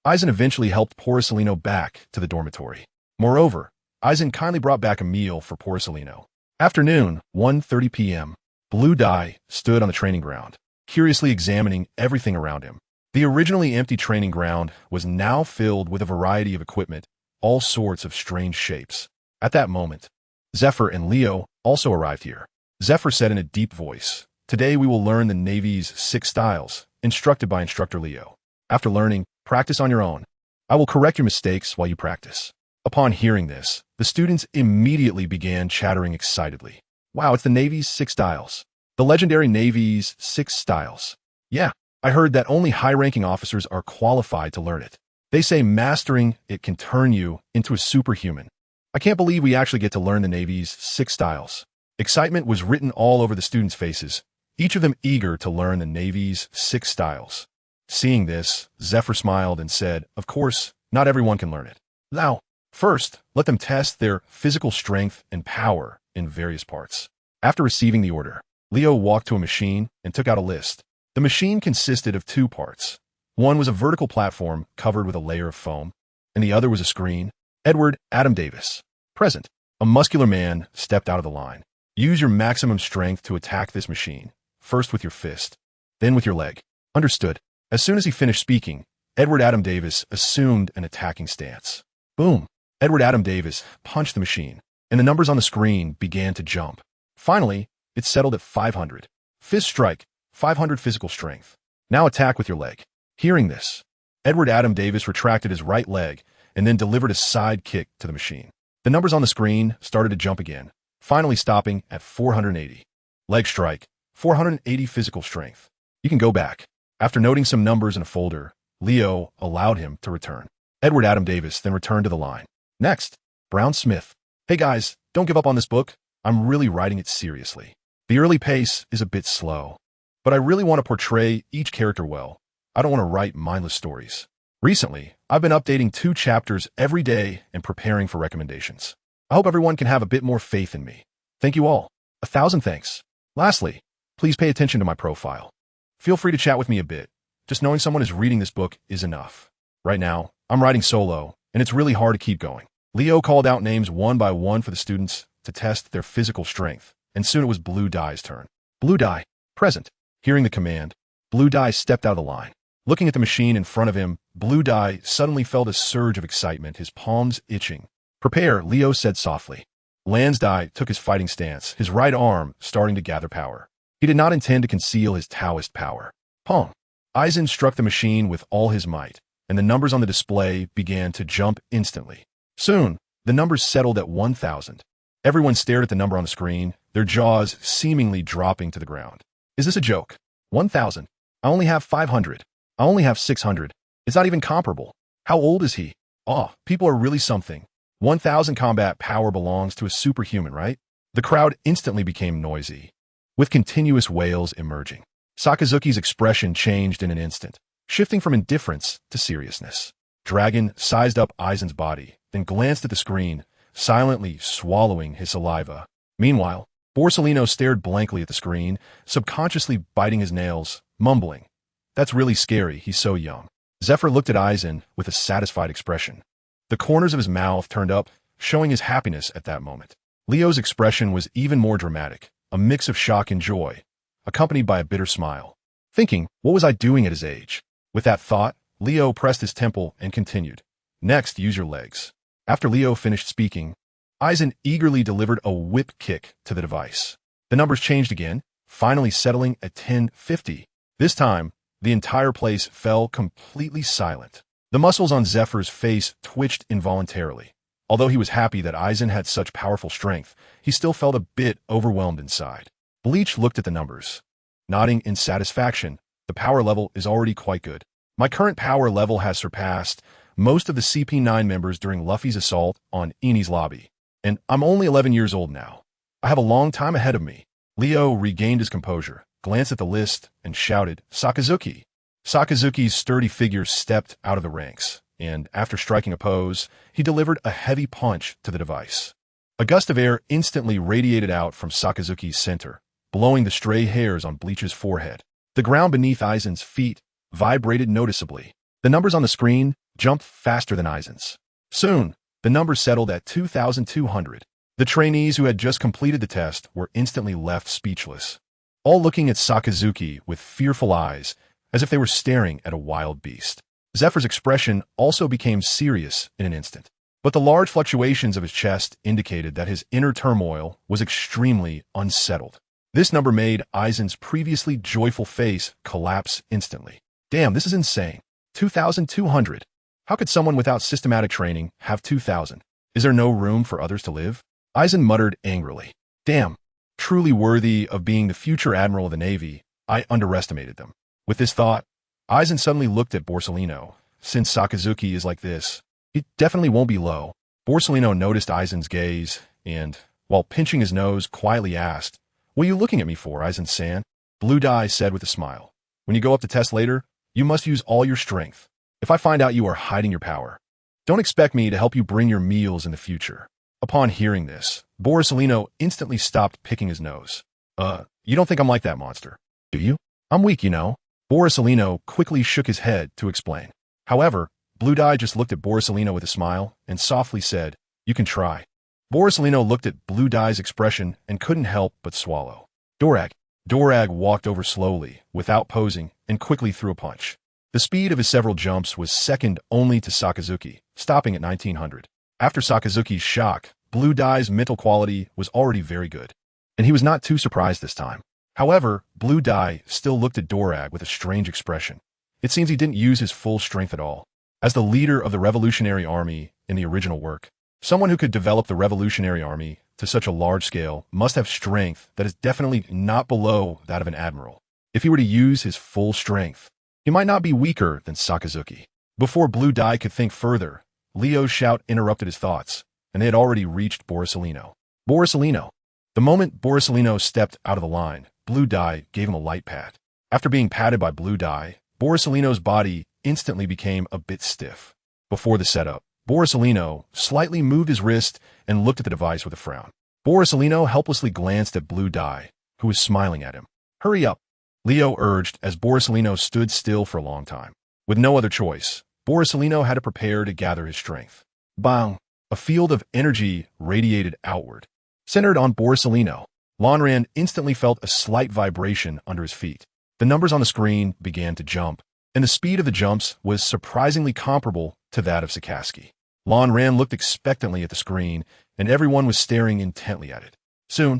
Speaker 1: Aizen eventually helped Porcelino back to the dormitory. Moreover, Aizen kindly brought back a meal for Porcelino. Afternoon, 1:30 p.m. Blue Dye stood on the training ground, curiously examining everything around him. The originally empty training ground was now filled with a variety of equipment, all sorts of strange shapes. At that moment, Zephyr and Leo also arrived here. Zephyr said in a deep voice, "Today we will learn the Navy's 6 styles, instructed by Instructor Leo. After learning, practice on your own. I will correct your mistakes while you practice." Upon hearing this, the students immediately began chattering excitedly. Wow, it's the Navy's 6 styles. The legendary Navy's 6 styles. Yeah, I heard that only high-ranking officers are qualified to learn it. They say mastering it can turn you into a superhuman. I can't believe we actually get to learn the Navy's 6 styles. Excitement was written all over the students' faces, each of them eager to learn the Navy's 6 styles. Seeing this, Zephyr smiled and said, "Of course, not everyone can learn it. Now, first, let them test their physical strength and power in various parts." After receiving the order, Leo walked to a machine and took out a list. The machine consisted of 2 parts. One was a vertical platform covered with a layer of foam, and the other was a screen. Edward Adam Davis. Present. A muscular man stepped out of the line. Use your maximum strength to attack this machine, first with your fist, then with your leg. Understood. As soon as he finished speaking, Edward Adam Davis assumed an attacking stance. Boom. Edward Adam Davis punched the machine, and the numbers on the screen began to jump. Finally, it settled at 500. Fist strike, 500 physical strength. Now attack with your leg. Hearing this, Edward Adam Davis retracted his right leg and then delivered a side kick to the machine. The numbers on the screen started to jump again, finally stopping at 480. Leg strike, 480 physical strength. You can go back. After noting some numbers in a folder, Leo allowed him to return. Edward Adam Davis then returned to the line. Next, Brown Smith. Hey guys, don't give up on this book. I'm really writing it seriously. The early pace is a bit slow, but I really want to portray each character well. I don't want to write mindless stories. Recently, I've been updating 2 chapters every day and preparing for recommendations. I hope everyone can have a bit more faith in me. Thank you all. 1,000 thanks. Lastly, please pay attention to my profile. Feel free to chat with me a bit. Just knowing someone is reading this book is enough. Right now, I'm writing solo, and it's really hard to keep going. Leo called out names one by one for the students to test their physical strength, and soon it was Blue Dye's turn. Blue Dye, present. Hearing the command, Blue Dye stepped out of the line. Looking at the machine in front of him, Blue Dye suddenly felt a surge of excitement, his palms itching. Prepare, Leo said softly. Lansdye took his fighting stance, his right arm starting to gather power. He did not intend to conceal his Taoist power. Pong. Aizen struck the machine with all his might, and the numbers on the display began to jump instantly. Soon, the numbers settled at 1,000. Everyone stared at the number on the screen, their jaws seemingly dropping to the ground. Is this a joke? 1,000. I only have 500. I only have 600. It's not even comparable. How old is he? Oh, people are really something. 1,000 combat power belongs to a superhuman, right? The crowd instantly became noisy, with continuous wails emerging. Sakazuki's expression changed in an instant, shifting from indifference to seriousness. Dragon sized up Aizen's body, then glanced at the screen, silently swallowing his saliva. Meanwhile, Borsalino stared blankly at the screen, subconsciously biting his nails, mumbling, "That's really scary, he's so young." Zephyr looked at Aizen with a satisfied expression. The corners of his mouth turned up, showing his happiness at that moment. Leo's expression was even more dramatic, a mix of shock and joy, accompanied by a bitter smile. Thinking, what was I doing at his age? With that thought, Leo pressed his temple and continued. Next, use your legs. After Leo finished speaking, Eisen eagerly delivered a whip kick to the device. The numbers changed again, finally settling at 1050. This time, the entire place fell completely silent. The muscles on Zephyr's face twitched involuntarily. Although he was happy that Eisen had such powerful strength, he still felt a bit overwhelmed inside. Bleach looked at the numbers, nodding in satisfaction. The power level is already quite good. My current power level has surpassed most of the CP9 members during Luffy's assault on Eni's lobby. And I'm only 11 years old now. I have a long time ahead of me. Leo regained his composure, glanced at the list, and shouted, Sakazuki. Sakazuki's sturdy figure stepped out of the ranks, and after striking a pose, he delivered a heavy punch to the device. A gust of air instantly radiated out from Sakazuki's center, blowing the stray hairs on Bleach's forehead. The ground beneath Aizen's feet vibrated noticeably. The numbers on the screen jumped faster than Aizen's. Soon, the numbers settled at 2,200. The trainees who had just completed the test were instantly left speechless, all looking at Sakazuki with fearful eyes, as if they were staring at a wild beast. Zephyr's expression also became serious in an instant, but the large fluctuations of his chest indicated that his inner turmoil was extremely unsettled. This number made Aizen's previously joyful face collapse instantly. Damn, this is insane. 2,200. How could someone without systematic training have 2,000? Is there no room for others to live? Eisen muttered angrily. Damn, truly worthy of being the future admiral of the Navy, I underestimated them. With this thought, Eisen suddenly looked at Borsalino. Since Sakazuki is like this, he definitely won't be low. Borsalino noticed Aizen's gaze, and, while pinching his nose, quietly asked, What are you looking at me for, Aizen-san? Blue Dye said with a smile. When you go up to test later, you must use all your strength. If I find out you are hiding your power, don't expect me to help you bring your meals in the future. Upon hearing this, Borsalino instantly stopped picking his nose. You don't think I'm like that, monster, do you? I'm weak, you know. Borsalino quickly shook his head to explain. However, Blue Dye just looked at Borsalino with a smile and softly said, You can try. Borsalino looked at Blue Dye's expression and couldn't help but swallow. Dorag walked over slowly, without posing, and quickly threw a punch. The speed of his several jumps was second only to Sakazuki, stopping at 1900. After Sakazuki's shock, Blue Dye's mental quality was already very good, and he was not too surprised this time. However, Blue Dye still looked at Dorag with a strange expression. It seems he didn't use his full strength at all. As the leader of the Revolutionary Army in the original work, someone who could develop the Revolutionary Army to such a large scale must have strength that is definitely not below that of an admiral. If he were to use his full strength, he might not be weaker than Sakazuki. Before Blue Dye could think further, Leo's shout interrupted his thoughts, and they had already reached Borsalino. Borsalino! The moment Borsalino stepped out of the line, Blue Dye gave him a light pat. After being patted by Blue Dye, Borsalino's body instantly became a bit stiff. Before the setup, Borsalino slightly moved his wrist and looked at the device with a frown. Borsalino helplessly glanced at Blue Dye, who was smiling at him. Hurry up, Leo urged as Borsalino stood still for a long time. With no other choice, Borsalino had to prepare to gather his strength. Bang! A field of energy radiated outward. Centered on Borsalino, Lonran instantly felt a slight vibration under his feet. The numbers on the screen began to jump, and the speed of the jumps was surprisingly comparable to that of Sakazuki. Lonran looked expectantly at the screen, and everyone was staring intently at it. Soon,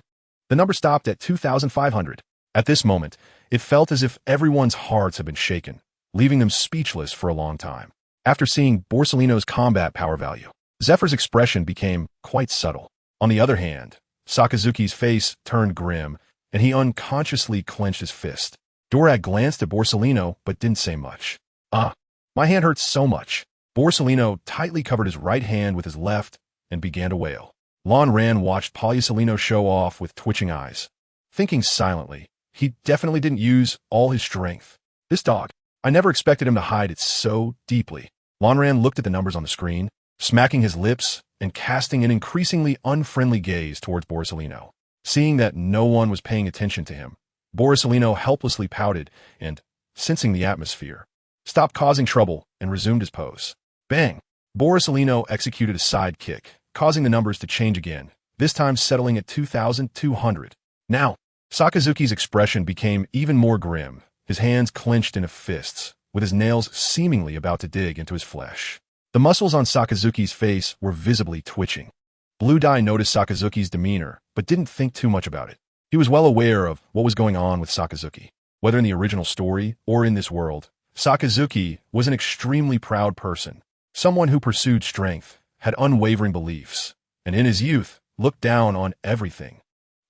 Speaker 1: the number stopped at 2,500. At this moment, it felt as if everyone's hearts had been shaken, leaving them speechless for a long time. After seeing Borsalino's combat power value, Zephyr's expression became quite subtle. On the other hand, Sakazuki's face turned grim, and he unconsciously clenched his fist. Dorag glanced at Borsalino but didn't say much. My hand hurts so much. Borsalino tightly covered his right hand with his left and began to wail. Lonran watched Polyasalino show off with twitching eyes. Thinking silently, he definitely didn't use all his strength. This dog, I never expected him to hide it so deeply. Lonran looked at the numbers on the screen, smacking his lips and casting an increasingly unfriendly gaze towards Borsalino. Seeing that no one was paying attention to him, Borsalino helplessly pouted and, sensing the atmosphere, stopped causing trouble and resumed his pose. Bang! Borsalino executed a side kick, causing the numbers to change again, this time settling at 2,200. Now, Sakazuki's expression became even more grim, his hands clenched into fists, with his nails seemingly about to dig into his flesh. The muscles on Sakazuki's face were visibly twitching. Blue Dye noticed Sakazuki's demeanor, but didn't think too much about it. He was well aware of what was going on with Sakazuki. Whether in the original story or in this world, Sakazuki was an extremely proud person, someone who pursued strength, had unwavering beliefs, and in his youth, looked down on everything.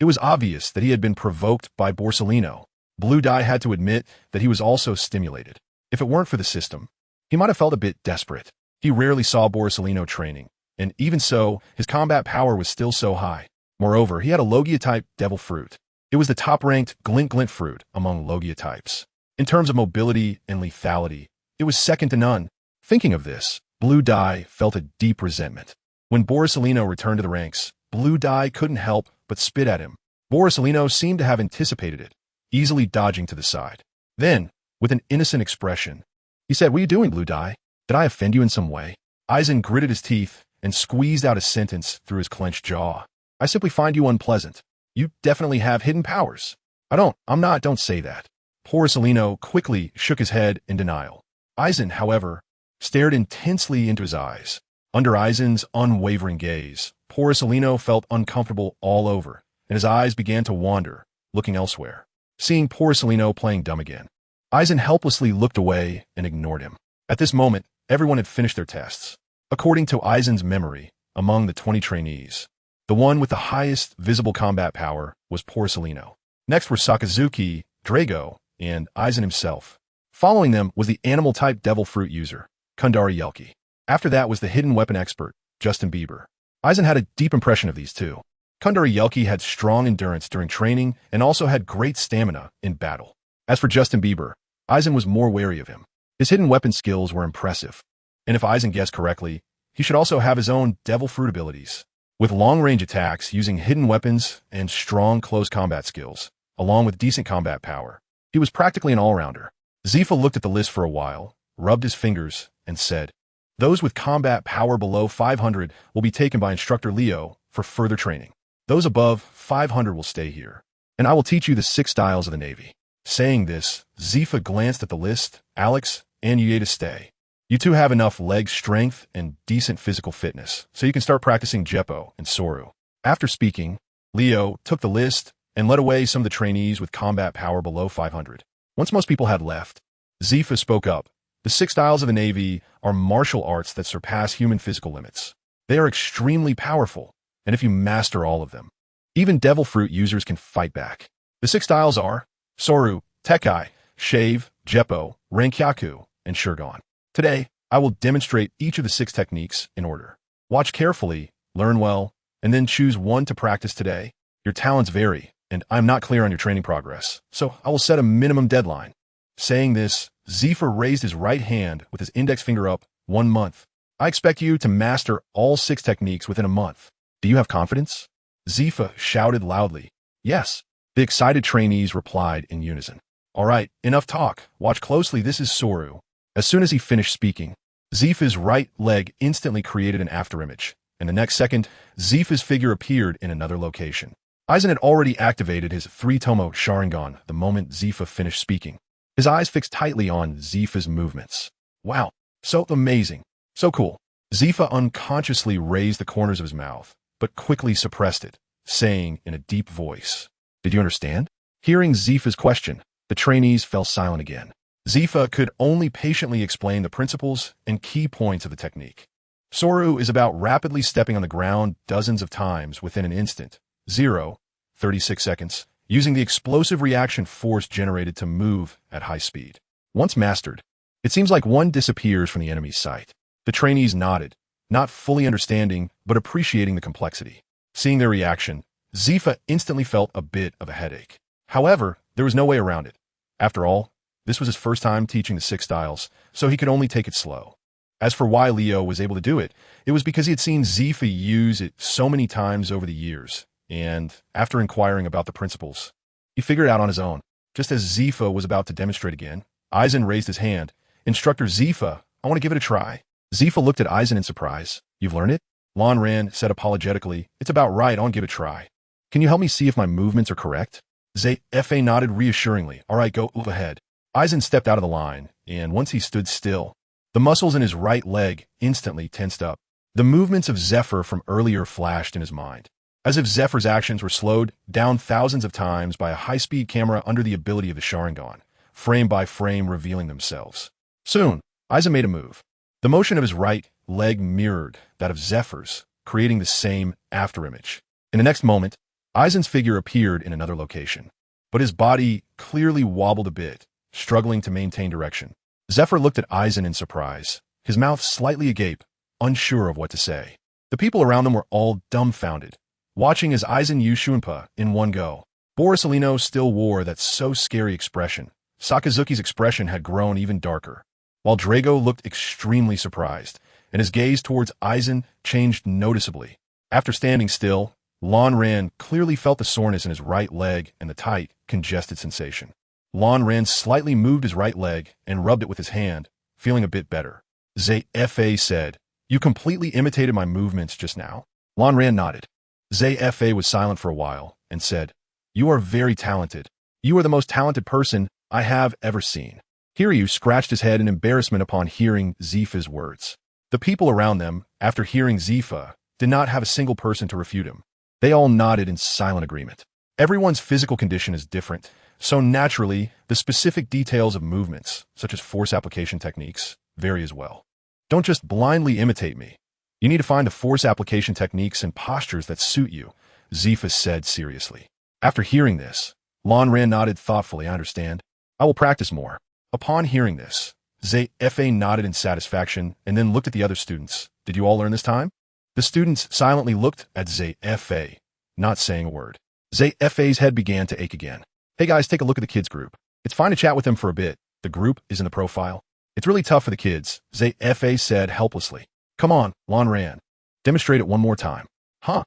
Speaker 1: It was obvious that he had been provoked by Borsellino. Blue Dye had to admit that he was also stimulated. If it weren't for the system, he might have felt a bit desperate. He rarely saw Borsellino training, and even so, his combat power was still so high. Moreover, he had a Logia-type devil fruit. It was the top-ranked glint-glint fruit among Logia types. In terms of mobility and lethality, it was second to none. Thinking of this, Blue Dye felt a deep resentment. When Borsellino returned to the ranks, Blue Dye couldn't help but spit at him. Borsellino seemed to have anticipated it, easily dodging to the side. Then, with an innocent expression, he said, "What are you doing, Blue Dye? Did I offend you in some way?" Aizen gritted his teeth and squeezed out a sentence through his clenched jaw. "I simply find you unpleasant. You definitely have hidden powers." Don't say that." Borsellino quickly shook his head in denial. Aizen, however, stared intensely into his eyes. Under Aizen's unwavering gaze, Borsellino felt uncomfortable all over, and his eyes began to wander, looking elsewhere. Seeing Borsellino playing dumb again, Aizen helplessly looked away and ignored him. At this moment, everyone had finished their tests. According to Aizen's memory, among the 20 trainees, the one with the highest visible combat power was Borsellino. Next were Sakazuki, Drago, and Aizen himself. Following them was the animal-type devil fruit user, Kundari Yelki. After that was the hidden weapon expert, Justin Bieber. Aizen had a deep impression of these two. Kundari Yelki had strong endurance during training and also had great stamina in battle. As for Justin Bieber, Aizen was more wary of him. His hidden weapon skills were impressive, and if Aizen guessed correctly, he should also have his own devil fruit abilities. With long-range attacks using hidden weapons and strong close combat skills, along with decent combat power, he was practically an all-rounder. Zifa looked at the list for a while, rubbed his fingers, and said, "Those with combat power below 500 will be taken by Instructor Leo for further training. Those above 500 will stay here, and I will teach you the 6 styles of the Navy." Saying this, Zifa glanced at the list. "Alex and Yuya stay. You two have enough leg strength and decent physical fitness, so you can start practicing Jeppo and Soru." After speaking, Leo took the list and led away some of the trainees with combat power below 500. Once most people had left, Zifa spoke up. "The 6 styles of the Navy are martial arts that surpass human physical limits. They are extremely powerful, and if you master all of them, even devil fruit users can fight back. The 6 styles are Soru, Tekai, Shave, Jeppo, Renkyaku, and Shurgon. Today, I will demonstrate each of the 6 techniques in order. Watch carefully, learn well, and then choose one to practice today. Your talents vary, and I'm not clear on your training progress, so I will set a minimum deadline." Saying this, Zifa raised his right hand with his index finger up. 1 month. I expect you to master all 6 techniques within a month. Do you have confidence?" Zifa shouted loudly. "Yes." The excited trainees replied in unison. "All right, enough talk. Watch closely. This is Soru." As soon as he finished speaking, Zifa's right leg instantly created an afterimage, and the next second, Zifa's figure appeared in another location. Aizen had already activated his 3-tomo Sharingan the moment Zifa finished speaking. His eyes fixed tightly on Zifa's movements. "Wow, so amazing, so cool." Zifa unconsciously raised the corners of his mouth, but quickly suppressed it, saying in a deep voice, "Did you understand?" Hearing Zifa's question, the trainees fell silent again. Zifa could only patiently explain the principles and key points of the technique. Soru is about rapidly stepping on the ground dozens of times within an instant, 36 seconds, using the explosive reaction force generated to move at high speed. Once mastered, it seems like one disappears from the enemy's sight. The trainees nodded, not fully understanding, but appreciating the complexity. Seeing their reaction, Zifa instantly felt a bit of a headache. However, there was no way around it. After all, this was his first time teaching the 6 styles, so he could only take it slow. As for why Leo was able to do it, it was because he had seen Zifa use it so many times over the years, and after inquiring about the principles, he figured it out on his own. Just as Zifa was about to demonstrate again, Aizen raised his hand. "Instructor Zifa, I want to give it a try." Zifa looked at Aizen in surprise. "You've learned it?" Ran said apologetically, "It's about right, I'll give it a try. Can you help me see if my movements are correct?" Fa nodded reassuringly. "All right, go ahead." Eisen stepped out of the line, and once he stood still, the muscles in his right leg instantly tensed up. The movements of Zephyr from earlier flashed in his mind, as if Zephyr's actions were slowed down thousands of times by a high-speed camera under the ability of the Sharingan, frame by frame revealing themselves. Soon, Eisen made a move. The motion of his right leg mirrored that of Zephyr's, creating the same afterimage. In the next moment, Eisen's figure appeared in another location, but his body clearly wobbled a bit, struggling to maintain direction. Zephyr looked at Eisen in surprise, his mouth slightly agape, unsure of what to say. The people around them were all dumbfounded, watching as Eisen used Shunpa in one go. Borisolino still wore that so-scary expression. Sakazuki's expression had grown even darker, while Drago looked extremely surprised, and his gaze towards Eisen changed noticeably. After standing still, Ran clearly felt the soreness in his right leg and the tight, congested sensation. Ran slightly moved his right leg and rubbed it with his hand, feeling a bit better. Fa said, "You completely imitated my movements just now?" Ran nodded. Fa was silent for a while and said, "You are very talented. You are the most talented person I have ever seen." Hiryu scratched his head in embarrassment upon hearing Zifa's words. The people around them, after hearing Zifa, did not have a single person to refute him. They all nodded in silent agreement. Everyone's physical condition is different, so naturally, the specific details of movements, such as force application techniques, vary as well. Don't just blindly imitate me. You need to find the force application techniques and postures that suit you, Zifa said seriously. After hearing this, Ran nodded thoughtfully. "I understand. I will practice more." Upon hearing this, Fa nodded in satisfaction and then looked at the other students. "Did you all learn this time?" The students silently looked at Fa, not saying a word. Fa's head began to ache again. "Hey guys, take a look at the kids group. It's fine to chat with them for a bit. The group is in the profile. It's really tough for the kids," Fa said helplessly. "Come on, Ran. Demonstrate it one more time." "Huh?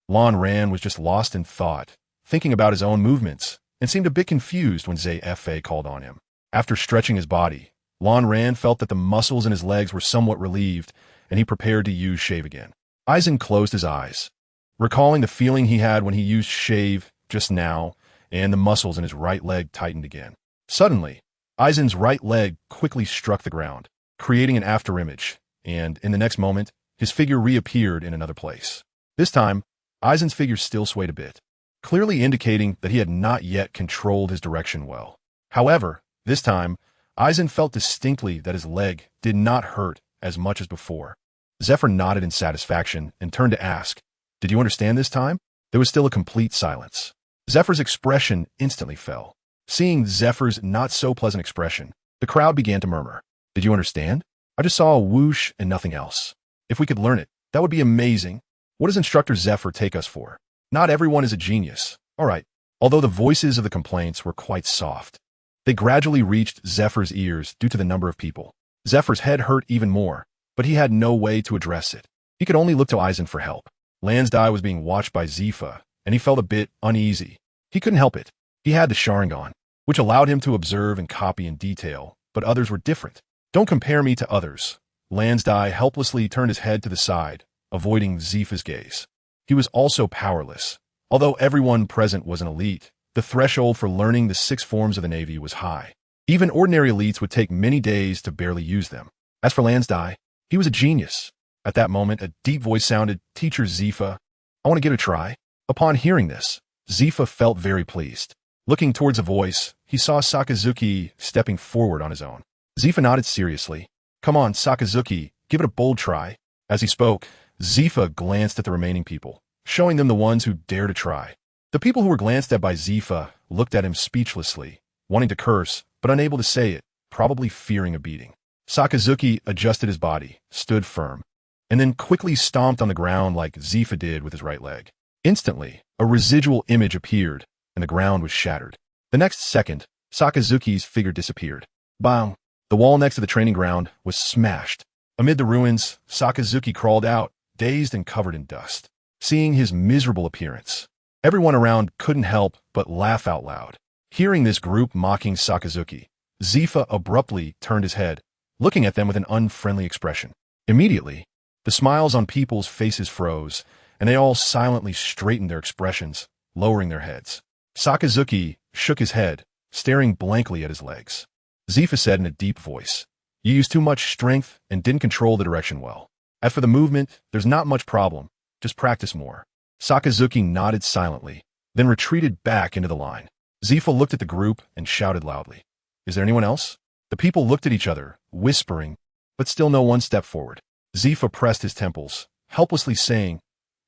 Speaker 1: Ran was just lost in thought, thinking about his own movements, and seemed a bit confused when Fa called on him. After stretching his body, Ran felt that the muscles in his legs were somewhat relieved, and he prepared to use shave again. Eisen closed his eyes, recalling the feeling he had when he used shave just now, and the muscles in his right leg tightened again. Suddenly, Eisen's right leg quickly struck the ground, creating an afterimage, and in the next moment, his figure reappeared in another place. This time, Eisen's figure still swayed a bit, clearly indicating that he had not yet controlled his direction well. However, this time, Eisen felt distinctly that his leg did not hurt as much as before. Zephyr nodded in satisfaction and turned to ask, "Did you understand this time?" There was still a complete silence. Zephyr's expression instantly fell. Seeing Zephyr's not-so-pleasant expression, the crowd began to murmur. "Did you understand? I just saw a whoosh and nothing else. If we could learn it, that would be amazing. What does Instructor Zephyr take us for? Not everyone is a genius. All right." Although the voices of the complaints were quite soft, they gradually reached Zephyr's ears due to the number of people. Zephyr's head hurt even more, but he had no way to address it. He could only look to Eisen for help. Lansdai was being watched by Zifa, and he felt a bit uneasy. He couldn't help it. He had the Sharingan, which allowed him to observe and copy in detail, but others were different. "Don't compare me to others." Lansdai helplessly turned his head to the side, avoiding Zifa's gaze. He was also powerless. Although everyone present was an elite, the threshold for learning the 6 forms of the Navy was high. Even ordinary elites would take many days to barely use them. As for Lansdai, he was a genius. At that moment, a deep voice sounded, "Teacher Zifa, I want to give it a try." Upon hearing this, Zifa felt very pleased. Looking towards the voice, he saw Sakazuki stepping forward on his own. Zifa nodded seriously. "Come on, Sakazuki, give it a bold try." As he spoke, Zifa glanced at the remaining people, showing them the ones who dare to try. The people who were glanced at by Zifa looked at him speechlessly, wanting to curse, but unable to say it, probably fearing a beating. Sakazuki adjusted his body, stood firm, and then quickly stomped on the ground like Zifa did with his right leg. Instantly, a residual image appeared, and the ground was shattered. The next second, Sakazuki's figure disappeared. Bang! The wall next to the training ground was smashed. Amid the ruins, Sakazuki crawled out, dazed and covered in dust. Seeing his miserable appearance, everyone around couldn't help but laugh out loud. Hearing this group mocking Sakazuki, Zifa abruptly turned his head, looking at them with an unfriendly expression. Immediately, The smiles on people's faces froze, and they all silently straightened their expressions, lowering their heads. Sakazuki shook his head, staring blankly at his legs. Zifa said in a deep voice, "You used too much strength and didn't control the direction well. As for the movement, there's not much problem. Just practice more." Sakazuki nodded silently, then retreated back into the line. Zifa looked at the group and shouted loudly, "Is there anyone else?" The people looked at each other, whispering, but still no one stepped forward. Zifa pressed his temples, helplessly saying,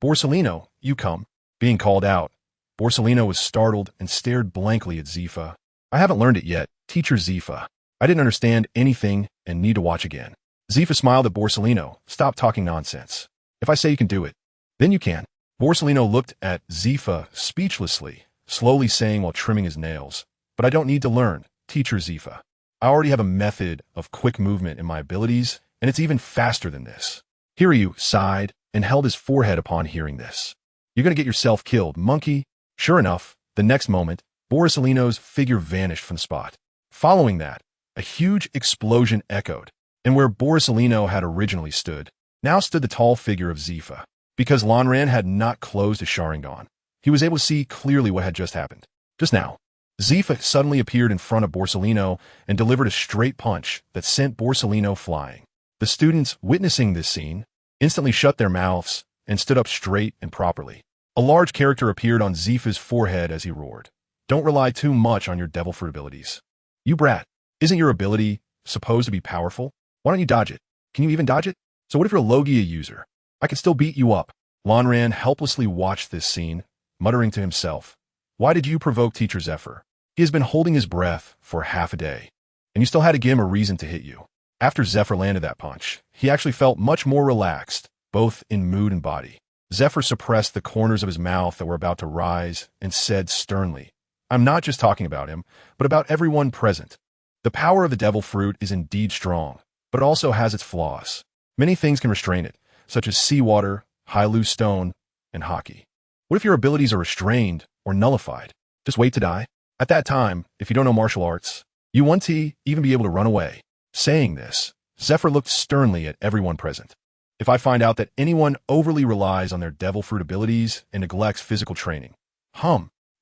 Speaker 1: "Borsellino, you come." Being called out, Borsellino was startled and stared blankly at Zifa. "I haven't learned it yet, Teacher Zifa. I didn't understand anything and need to watch again." Zifa smiled at Borsellino. "Stop talking nonsense. If I say you can do it, then you can." Borsellino looked at Zifa speechlessly, slowly saying while trimming his nails, "But I don't need to learn, Teacher Zifa. I already have a method of quick movement in my abilities, and it's even faster than this." Hiryu sighed and held his forehead upon hearing this. "You're going to get yourself killed, monkey." Sure enough, the next moment, Borsellino's figure vanished from the spot. Following that, a huge explosion echoed, and where Borsellino had originally stood, now stood the tall figure of Zifa. Because Lanran had not closed his Sharingan, he was able to see clearly what had just happened. Just now, Zifa suddenly appeared in front of Borsellino and delivered a straight punch that sent Borsellino flying. The students, witnessing this scene, instantly shut their mouths and stood up straight and properly. A large character appeared on Zifa's forehead as he roared, "Don't rely too much on your devil fruit abilities. You brat, isn't your ability supposed to be powerful? Why don't you dodge it? Can you even dodge it? So what if you're a Logia user? I can still beat you up." Lanran helplessly watched this scene, muttering to himself, "Why did you provoke Teacher Zephyr? He has been holding his breath for half a day, and you still had to give him a reason to hit you." After Zephyr landed that punch, he actually felt much more relaxed, both in mood and body. Zephyr suppressed the corners of his mouth that were about to rise and said sternly, "I'm not just talking about him, but about everyone present. The power of the devil fruit is indeed strong, but it also has its flaws. Many things can restrain it, such as seawater, Hailu stone, and hockey. What if your abilities are restrained or nullified? Just wait to die? At that time, if you don't know martial arts, you won't even be able to run away." Saying this, Zephyr looked sternly at everyone present. "If I find out that anyone overly relies on their devil fruit abilities and neglects physical training."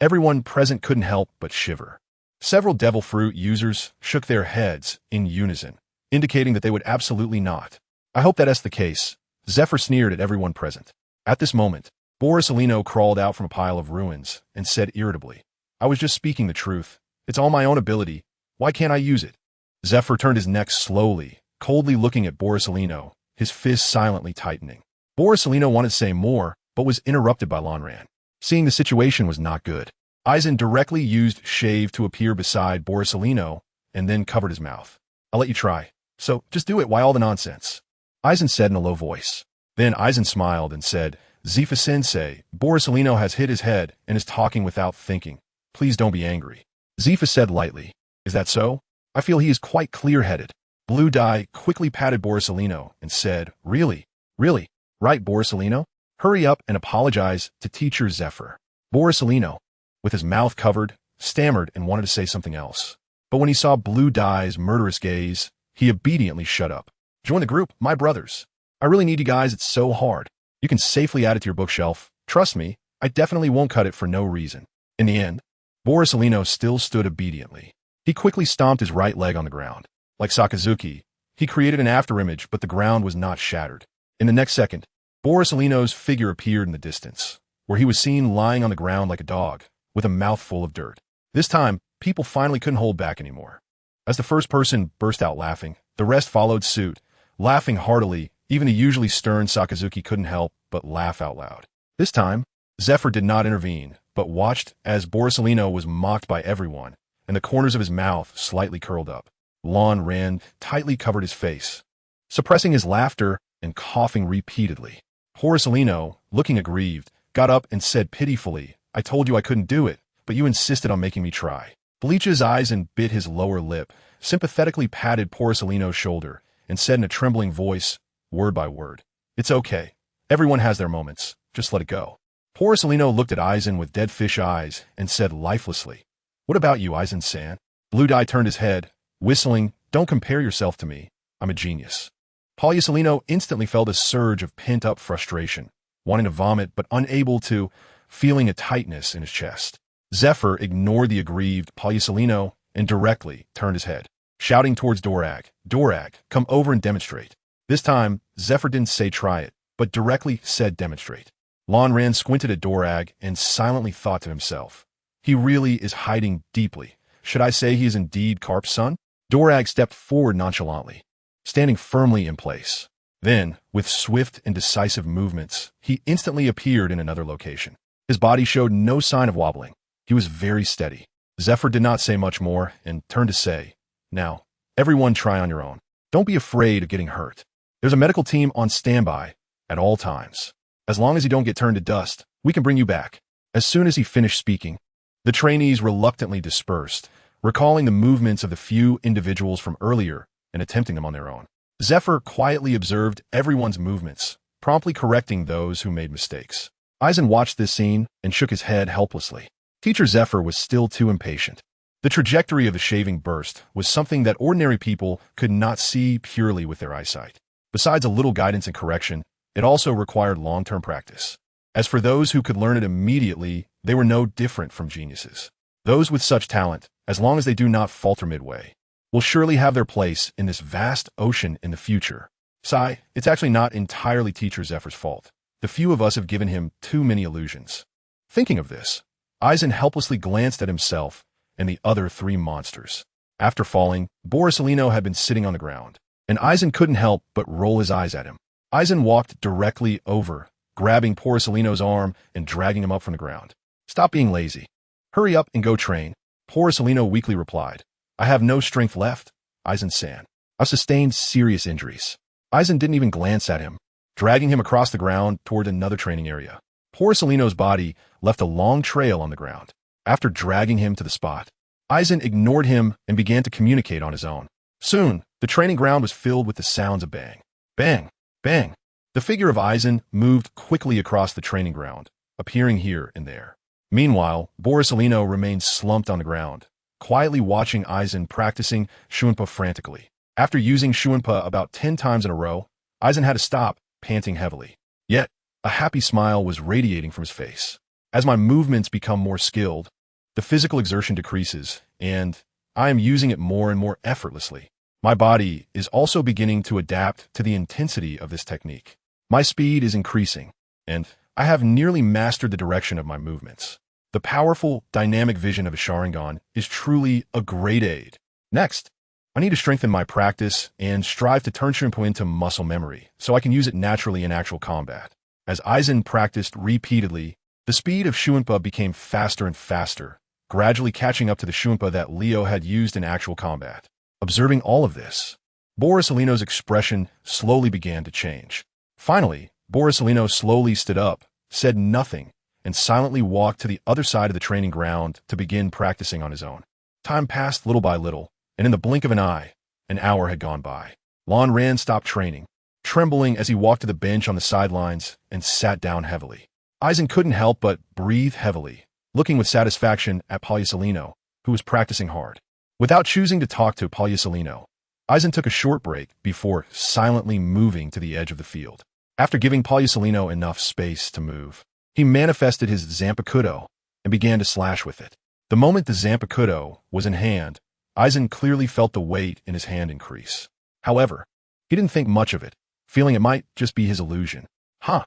Speaker 1: Everyone present couldn't help but shiver. Several devil fruit users shook their heads in unison, indicating that they would absolutely not. "I hope that's the case." Zephyr sneered at everyone present. At this moment, Borsellino crawled out from a pile of ruins and said irritably, "I was just speaking the truth. It's all my own ability. Why can't I use it?" Zephyr turned his neck slowly, coldly looking at Borsellino, his fists silently tightening. Borsellino wanted to say more, but was interrupted by Lanran. Seeing the situation was not good, Aizen directly used Shave to appear beside Borsellino and then covered his mouth. "I'll let you try. So just do it. Why all the nonsense?" Aizen said in a low voice. Then Aizen smiled and said, "Zifa-sensei, Borsellino has hit his head and is talking without thinking. Please don't be angry." Zifa said lightly, "Is that so? I feel he is quite clear-headed." Blue Dye quickly patted Borsellino and said, Really? Right, Borsellino? Hurry up and apologize to Teacher Zephyr." Borsellino, with his mouth covered, stammered and wanted to say something else. But when he saw Blue Dye's murderous gaze, he obediently shut up. "Join the group, my brothers. I really need you guys, it's so hard. You can safely add it to your bookshelf. Trust me, I definitely won't cut it for no reason." In the end, Borsellino still stood obediently. He quickly stomped his right leg on the ground. Like Sakazuki, he created an afterimage, but the ground was not shattered. In the next second, Borsellino's figure appeared in the distance, where he was seen lying on the ground like a dog, with a mouthful of dirt. This time, people finally couldn't hold back anymore. As the first person burst out laughing, the rest followed suit, laughing heartily. Even the usually stern Sakazuki couldn't help but laugh out loud. This time, Zephyr did not intervene, but watched as Borsellino was mocked by everyone, and the corners of his mouth slightly curled up. Lanran tightly covered his face, suppressing his laughter and coughing repeatedly. Borsellino, looking aggrieved, got up and said pitifully, "I told you I couldn't do it, but you insisted on making me try." Bleach's eyes and bit his lower lip, sympathetically patted Borsellino's shoulder, and said in a trembling voice, word by word, "It's okay. Everyone has their moments. Just let it go." Borsellino looked at Aizen with dead fish eyes and said lifelessly, "What about you, Aizen-san?" Blue Dye turned his head, whistling, "Don't compare yourself to me. I'm a genius." Poliucelino instantly felt a surge of pent-up frustration, wanting to vomit but unable to, feeling a tightness in his chest. Zephyr ignored the aggrieved Poliucelino and directly turned his head, shouting towards Dorag, "Dorag, come over and demonstrate." This time, Zephyr didn't say try it, but directly said demonstrate. Lonran squinted at Dorag and silently thought to himself, he really is hiding deeply. Should I say he is indeed Carp's son? Dorag stepped forward nonchalantly, standing firmly in place. Then, with swift and decisive movements, he instantly appeared in another location. His body showed no sign of wobbling. He was very steady. Zephyr did not say much more and turned to say, "Now, everyone try on your own. Don't be afraid of getting hurt. There's a medical team on standby at all times. As long as you don't get turned to dust, we can bring you back." As soon as he finished speaking, the trainees reluctantly dispersed, recalling the movements of the few individuals from earlier and attempting them on their own. Zephyr quietly observed everyone's movements, promptly correcting those who made mistakes. Eisen watched this scene and shook his head helplessly. Teacher Zephyr was still too impatient. The trajectory of the shaving burst was something that ordinary people could not see purely with their eyesight. Besides a little guidance and correction, it also required long-term practice. As for those who could learn it immediately, they were no different from geniuses. Those with such talent, as long as they do not falter midway, will surely have their place in this vast ocean in the future. It's actually not entirely Teacher Zephyr's fault. The few of us have given him too many illusions. Thinking of this, Eisen helplessly glanced at himself and the other three monsters. After falling, Borsalino had been sitting on the ground, and Eisen couldn't help but roll his eyes at him. Eisen walked directly over, grabbing Borsalino's arm and dragging him up from the ground. "Stop being lazy. Hurry up and go train." Borsalino weakly replied, "I have no strength left, Eisen-san. I've sustained serious injuries." Eisen didn't even glance at him, dragging him across the ground toward another training area. Borsalino's body left a long trail on the ground. After dragging him to the spot, Eisen ignored him and began to communicate on his own. Soon, the training ground was filled with the sounds of bang, bang, bang. The figure of Eisen moved quickly across the training ground, appearing here and there. Meanwhile, Borsalino remained slumped on the ground, quietly watching Eisen practicing Shuinpa frantically. After using Shuinpa about 10 times in a row, Eisen had to stop, panting heavily. Yet, a happy smile was radiating from his face. "As my movements become more skilled, the physical exertion decreases, and I am using it more and more effortlessly. My body is also beginning to adapt to the intensity of this technique. My speed is increasing, and I have nearly mastered the direction of my movements. The powerful, dynamic vision of a Sharingan is truly a great aid. Next, I need to strengthen my practice and strive to turn Shuinpa into muscle memory so I can use it naturally in actual combat." As Eisen practiced repeatedly, the speed of Shuinpa became faster and faster, gradually catching up to the Shuinpa that Leo had used in actual combat. Observing all of this, Borsalino's expression slowly began to change. Finally, Borsalino slowly stood up, said nothing, and silently walked to the other side of the training ground to begin practicing on his own. Time passed little by little, and in the blink of an eye, an hour had gone by. Lonran stopped training, trembling as he walked to the bench on the sidelines and sat down heavily. Eisen couldn't help but breathe heavily, looking with satisfaction at Poliucelino, who was practicing hard. Without choosing to talk to Poliucelino, Eisen took a short break before silently moving to the edge of the field. After giving Poliucelino enough space to move, he manifested his Zanpakuto and began to slash with it. The moment the Zanpakuto was in hand, Eisen clearly felt the weight in his hand increase. However, he didn't think much of it, feeling it might just be his illusion. Ha!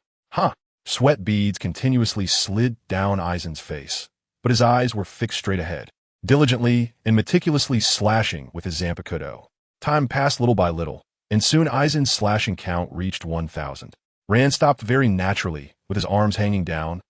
Speaker 1: Sweat beads continuously slid down Eisen's face, but his eyes were fixed straight ahead, diligently and meticulously slashing with his Zanpakuto. Time passed little by little, and soon Eisen's slashing count reached 1,000. Ran stopped very naturally, with his arms hanging down,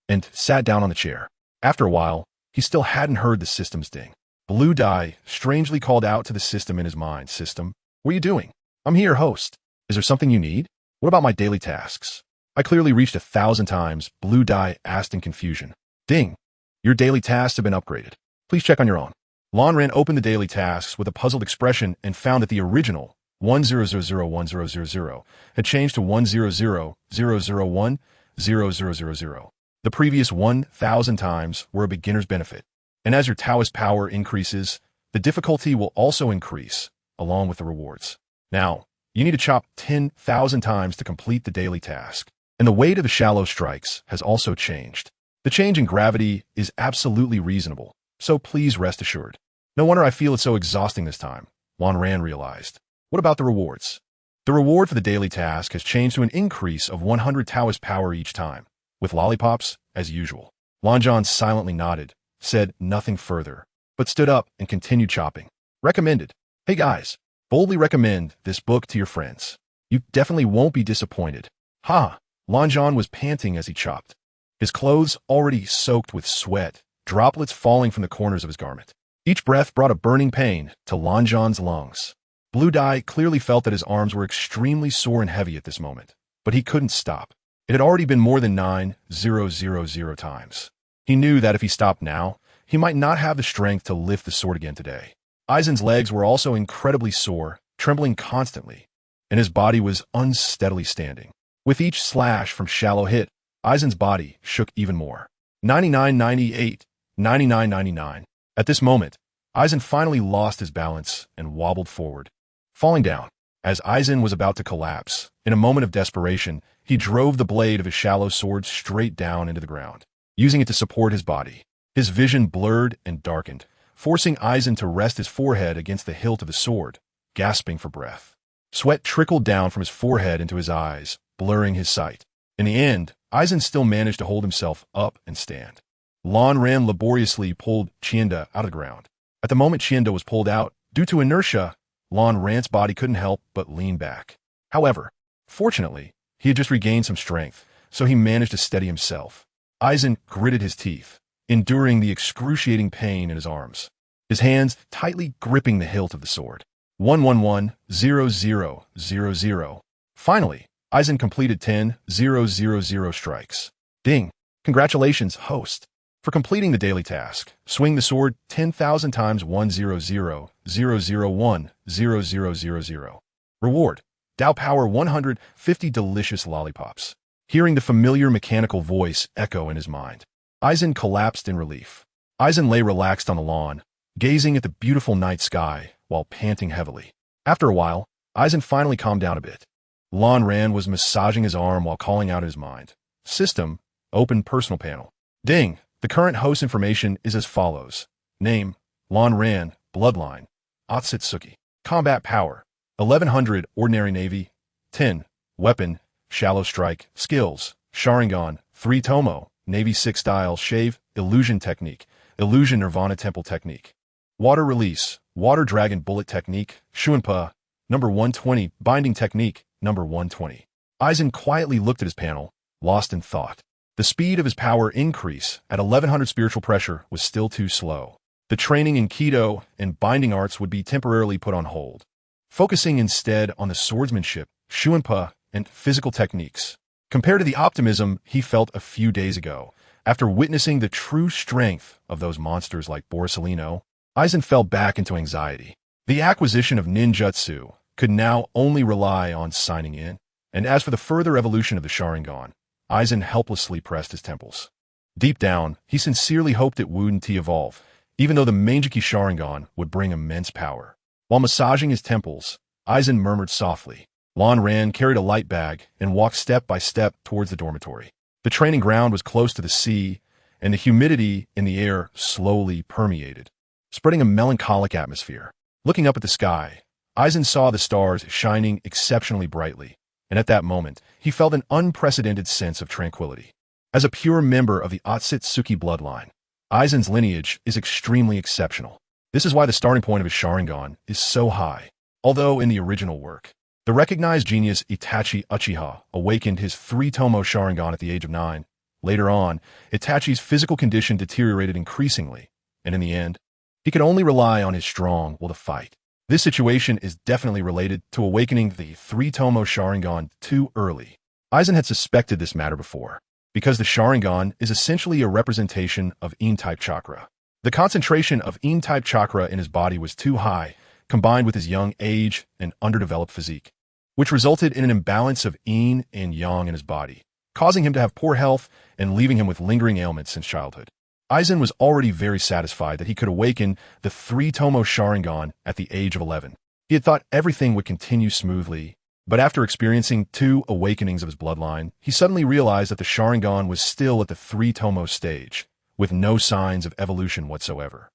Speaker 1: and sat down on the chair. After a while, he still hadn't heard the system's ding. Blue Dye strangely called out to the system in his mind. "System, what are you doing?" "I'm here, host. Is there something you need? What about my daily tasks?" "I clearly reached 1,000 times," Blue Dye asked in confusion. "Ding. Your daily tasks have been upgraded. Please check on your own." Lonran opened the daily tasks with a puzzled expression and found that the original 10001000 had changed to 10001000. The previous 1,000 times were a beginner's benefit, and as your Taoist power increases, the difficulty will also increase, along with the rewards. Now, You need to chop 10,000 times to complete the daily task. And the weight of the shallow strikes has also changed. The change in gravity is absolutely reasonable, so please rest assured. No wonder I feel it's so exhausting this time, Lan Ran realized. What about the rewards? The reward for the daily task has changed to an increase of 100 Taoist power each time, with lollipops as usual. Lan Zhan silently nodded, said nothing further, but stood up and continued chopping. Recommended. Hey guys, boldly recommend this book to your friends. You definitely won't be disappointed. Ha! Lan Zhan was panting as he chopped. His clothes already soaked with sweat, droplets falling from the corners of his garment. Each breath brought a burning pain to Lan Zhan's lungs. Blue Dai clearly felt that his arms were extremely sore and heavy at this moment, but he couldn't stop. It had already been more than 9,000 times. He knew that if he stopped now, he might not have the strength to lift the sword again today. Aizen's legs were also incredibly sore, trembling constantly, and his body was unsteadily standing. With each slash from shallow hit, Aizen's body shook even more. 99.98, 99.99. At this moment, Aizen finally lost his balance and wobbled forward, falling down. As Aizen was about to collapse, in a moment of desperation, he drove the blade of his shallow sword straight down into the ground, using it to support his body. His vision blurred and darkened, forcing Aizen to rest his forehead against the hilt of the sword, gasping for breath. Sweat trickled down from his forehead into his eyes, blurring his sight. In the end, Aizen still managed to hold himself up and stand. Lan Ran laboriously pulled Qianda out of the ground. At the moment Qianda was pulled out, due to inertia, Lan Ran's body couldn't help but lean back. However, fortunately, he had just regained some strength, so he managed to steady himself. Aizen gritted his teeth, enduring the excruciating pain in his arms, his hands tightly gripping the hilt of the sword. 111-0000. Finally, Aizen completed 10,000 strikes. Ding! Congratulations, host, for completing the daily task. Swing the sword 10,000 times 100,001,0000. Reward: Dao Power 150 delicious lollipops. Hearing the familiar mechanical voice echo in his mind, Aizen collapsed in relief. Aizen lay relaxed on the lawn, gazing at the beautiful night sky while panting heavily. After a while, Aizen finally calmed down a bit. Lan Ran was massaging his arm while calling out his mind. System, open personal panel. Ding! The current host information is as follows. Name, Lan Ran, Bloodline, Otsutsuki. Combat Power, 1100 Ordinary Navy, 10. Weapon, Shallow Strike. Skills, Sharingan, 3 Tomo, Navy 6 Style Shave, Illusion Technique, Illusion Nirvana Temple Technique. Water Release, Water Dragon Bullet Technique, Shuanpa, number 120, Binding Technique, number 120. Aizen quietly looked at his panel, lost in thought. The speed of his power increase at 1100 spiritual pressure was still too slow. The training in Kido and binding arts would be temporarily put on hold, focusing instead on the swordsmanship, Shuanpa, and physical techniques. Compared to the optimism he felt a few days ago, after witnessing the true strength of those monsters like Borsalino, Aizen fell back into anxiety. The acquisition of ninjutsu could now only rely on signing in, and as for the further evolution of the Sharingan, Aizen helplessly pressed his temples. Deep down, he sincerely hoped it wouldn't evolve, even though the Mangeki Sharingan would bring immense power. While massaging his temples, Aizen murmured softly. Lan Ran carried a light bag and walked step by step towards the dormitory. The training ground was close to the sea, and the humidity in the air slowly permeated, spreading a melancholic atmosphere. Looking up at the sky, Aizen saw the stars shining exceptionally brightly, and at that moment, he felt an unprecedented sense of tranquility. As a pure member of the Otsutsuki bloodline, Aizen's lineage is extremely exceptional. This is why the starting point of his Sharingan is so high. Although in the original work, the recognized genius Itachi Uchiha awakened his 3 Tomo Sharingan at the age of 9. Later on, Itachi's physical condition deteriorated increasingly, and in the end, he could only rely on his strong will to fight. This situation is definitely related to awakening the 3 Tomo Sharingan too early. Aizen had suspected this matter before, because the Sharingan is essentially a representation of Yin-type chakra. The concentration of Yin-type chakra in his body was too high, combined with his young age and underdeveloped physique, which resulted in an imbalance of Yin and Yang in his body, causing him to have poor health and leaving him with lingering ailments since childhood. Aizen was already very satisfied that he could awaken the 3 Tomo Sharingan at the age of 11. He had thought everything would continue smoothly But after experiencing 2 awakenings of his bloodline, he suddenly realized that the Sharingan was still at the 3 Tomo stage, with no signs of evolution whatsoever.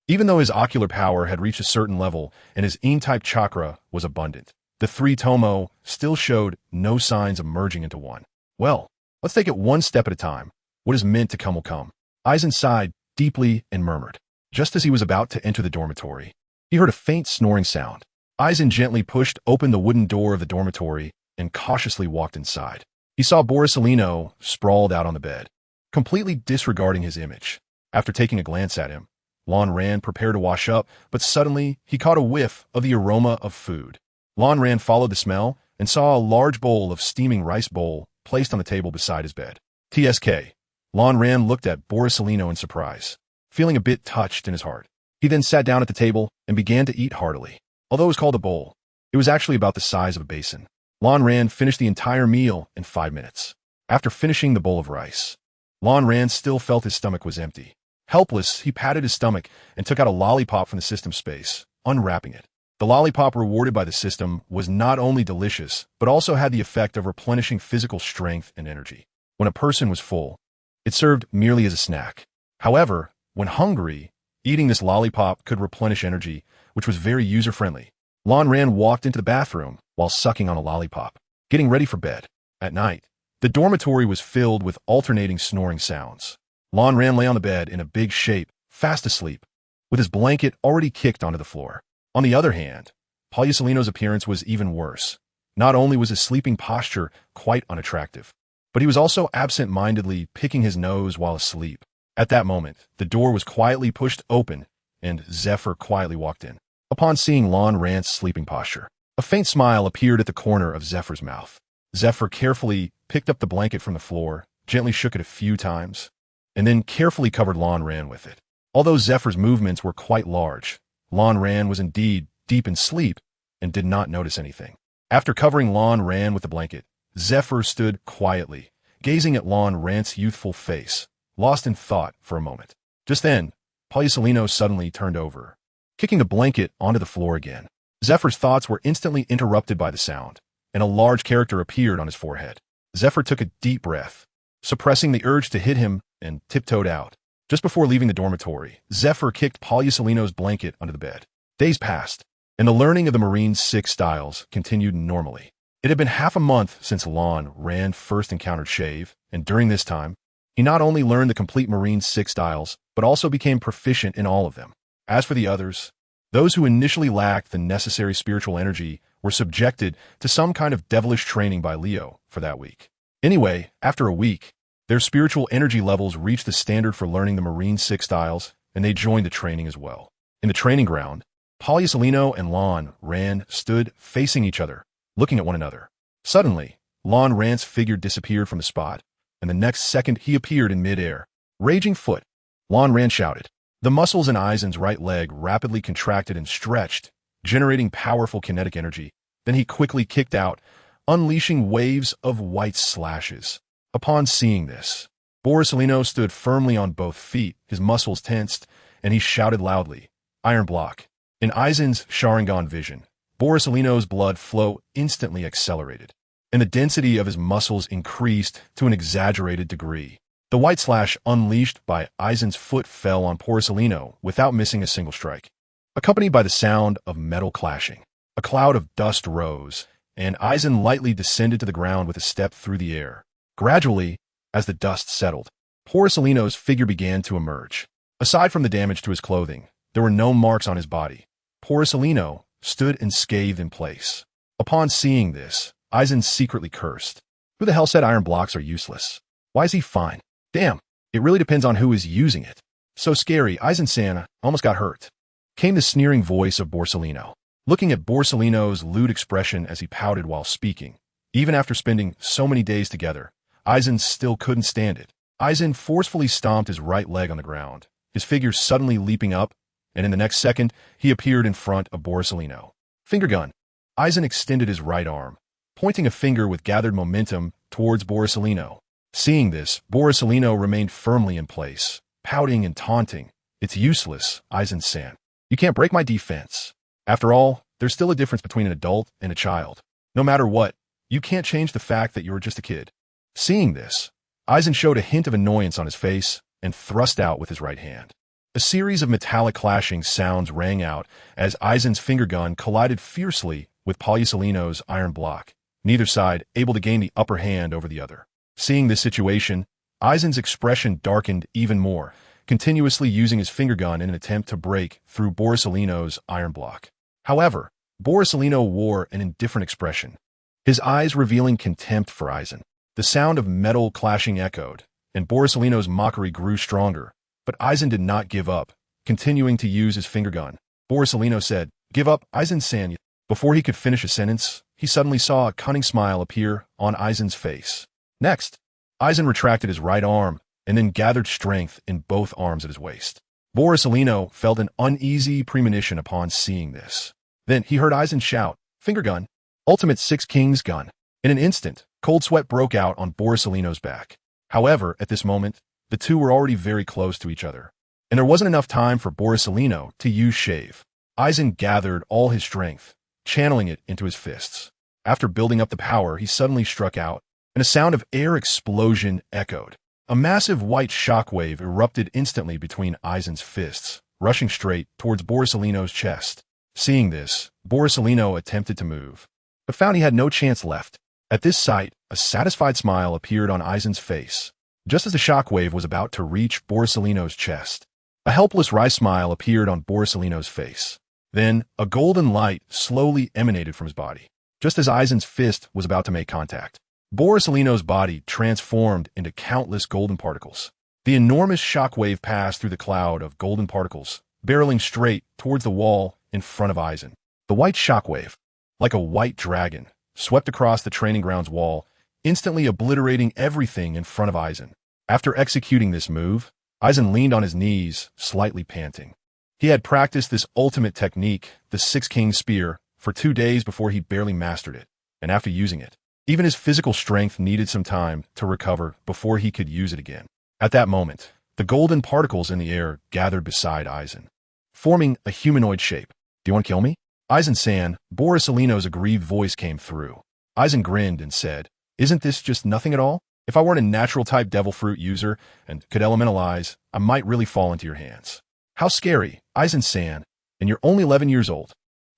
Speaker 1: Even though his ocular power had reached a certain level and his Yin-type chakra was abundant, the 3 Tomo still showed no signs of merging into one. Well, let's take it one step at a time. What is meant to come will come. Aizen sighed deeply and murmured. Just as he was about to enter the dormitory, he heard a faint snoring sound. Aizen gently pushed open the wooden door of the dormitory and cautiously walked inside. He saw Borsalino sprawled out on the bed, completely disregarding his image. After taking a glance at him, Lan Ran prepared to wash up, but suddenly he caught a whiff of the aroma of food. Lan Ran followed the smell and saw a large bowl of steaming rice bowl placed on the table beside his bed. TSK. Lan Ran looked at Borsalino in surprise, feeling a bit touched in his heart. He then sat down at the table and began to eat heartily. Although it was called a bowl, it was actually about the size of a basin. Lan Ran finished the entire meal in 5 minutes. After finishing the bowl of rice, Lan Ran still felt his stomach was empty. Helpless, he patted his stomach and took out a lollipop from the system space, unwrapping it. The lollipop rewarded by the system was not only delicious, but also had the effect of replenishing physical strength and energy. When a person was full, it served merely as a snack. However, when hungry, eating this lollipop could replenish energy, which was very user-friendly. Lan Ran walked into the bathroom while sucking on a lollipop, getting ready for bed. At night, the dormitory was filled with alternating snoring sounds. Lan Ran lay on the bed in a big shape, fast asleep, with his blanket already kicked onto the floor. On the other hand, Palusalino's appearance was even worse. Not only was his sleeping posture quite unattractive, but he was also absent-mindedly picking his nose while asleep. At that moment, the door was quietly pushed open, and Zephyr quietly walked in. Upon seeing Lan Ran's sleeping posture, a faint smile appeared at the corner of Zephyr's mouth. Zephyr carefully picked up the blanket from the floor, gently shook it a few times, and then carefully covered Lan Ran with it. Although Zephyr's movements were quite large, Lan Ran was indeed deep in sleep and did not notice anything. After covering Lan Ran with the blanket, Zephyr stood quietly, gazing at Lan Ran's youthful face, lost in thought for a moment. Just then, Palusalino suddenly turned over, kicking the blanket onto the floor again. Zephyr's thoughts were instantly interrupted by the sound, and a large character appeared on his forehead. Zephyr took a deep breath, suppressing the urge to hit him, and tiptoed out. Just before leaving the dormitory, Zephyr kicked Palusalino's blanket under the bed. Days passed, and the learning of the Marine 6 styles continued normally. It had been half a month since Lan Ran first encountered Shave, and during this time, he not only learned the complete Marine 6 styles, but also became proficient in all of them. As for the others, those who initially lacked the necessary spiritual energy were subjected to some kind of devilish training by Leo for that week. Anyway, after a week, their spiritual energy levels reached the standard for learning the Marine 6 styles, and they joined the training as well. In the training ground, Palusalino and Lan Ran stood facing each other, looking at one another. Suddenly, Lan Ran's figure disappeared from the spot, and the next second he appeared in midair. Raging foot, Lan Ran shouted. The muscles in Aizen's right leg rapidly contracted and stretched, generating powerful kinetic energy. Then he quickly kicked out, unleashing waves of white slashes. Upon seeing this, Borsalino stood firmly on both feet, his muscles tensed, and he shouted loudly, "Iron block." In Aizen's Sharingan vision, Borsalino's blood flow instantly accelerated, and the density of his muscles increased to an exaggerated degree. The white slash unleashed by Aizen's foot fell on Borsalino without missing a single strike. Accompanied by the sound of metal clashing, a cloud of dust rose, and Aizen lightly descended to the ground with a step through the air. Gradually, as the dust settled, Borsalino's figure began to emerge. Aside from the damage to his clothing, there were no marks on his body. Borsalino stood unscathed in place. Upon seeing this, Aizen secretly cursed. Who the hell said iron blocks are useless? Why is he fine? Damn, it really depends on who is using it. So scary, Aizen-san almost got hurt. Came the sneering voice of Borsalino. Looking at Borsalino's lewd expression as he pouted while speaking, even after spending so many days together, Aizen still couldn't stand it. Aizen forcefully stomped his right leg on the ground, his figure suddenly leaping up, and in the next second, he appeared in front of Borsalino. Finger gun. Aizen extended his right arm, pointing a finger with gathered momentum towards Borsalino. Seeing this, Borsalino remained firmly in place, pouting and taunting. It's useless, Aizen-san. You can't break my defense. After all, there's still a difference between an adult and a child. No matter what, you can't change the fact that you were just a kid. Seeing this, Eisen showed a hint of annoyance on his face and thrust out with his right hand. A series of metallic clashing sounds rang out as Eisen's finger gun collided fiercely with Polysolino's iron block, neither side able to gain the upper hand over the other. Seeing this situation, Eisen's expression darkened even more, continuously using his finger gun in an attempt to break through Borsalino's iron block. However, Borsalino wore an indifferent expression, his eyes revealing contempt for Eisen. The sound of metal clashing echoed, and Borsalino's mockery grew stronger, but Eisen did not give up, continuing to use his finger gun. Borsalino said, "Give up, Eisen-san." Before he could finish a sentence, he suddenly saw a cunning smile appear on Eisen's face. Next, Eisen retracted his right arm and then gathered strength in both arms at his waist. Borsalino felt an uneasy premonition upon seeing this. Then he heard Eisen shout, "Finger gun! Ultimate Six Kings gun!" In an instant, cold sweat broke out on Borsalino's back. However, at this moment, the two were already very close to each other, and there wasn't enough time for Borsalino to use shave. Eisen gathered all his strength, channeling it into his fists. After building up the power, he suddenly struck out, and a sound of air explosion echoed. A massive white shockwave erupted instantly between Eisen's fists, rushing straight towards Borsalino's chest. Seeing this, Borsalino attempted to move, but found he had no chance left. At this sight, a satisfied smile appeared on Eisen's face, just as the shockwave was about to reach Borsalino's chest. A helpless wry smile appeared on Borsalino's face. Then, a golden light slowly emanated from his body, just as Eisen's fist was about to make contact. Borsalino's body transformed into countless golden particles. The enormous shockwave passed through the cloud of golden particles, barreling straight towards the wall in front of Eisen. The white shockwave, like a white dragon, swept across the training grounds wall, instantly obliterating everything in front of Eisen. After executing this move, Eisen leaned on his knees, slightly panting. He had practiced this ultimate technique, the Six Kings Spear, for 2 days before he barely mastered it, and after using it, even his physical strength needed some time to recover before he could use it again. At that moment, the golden particles in the air gathered beside Eisen, forming a humanoid shape. "Do you want to kill me?" "Eisen-san," Borsalino's aggrieved voice came through. Eisen grinned and said, "Isn't this just nothing at all? If I weren't a natural-type devil fruit user and could elementalize, I might really fall into your hands." "How scary, Eisen-san, and you're only 11 years old."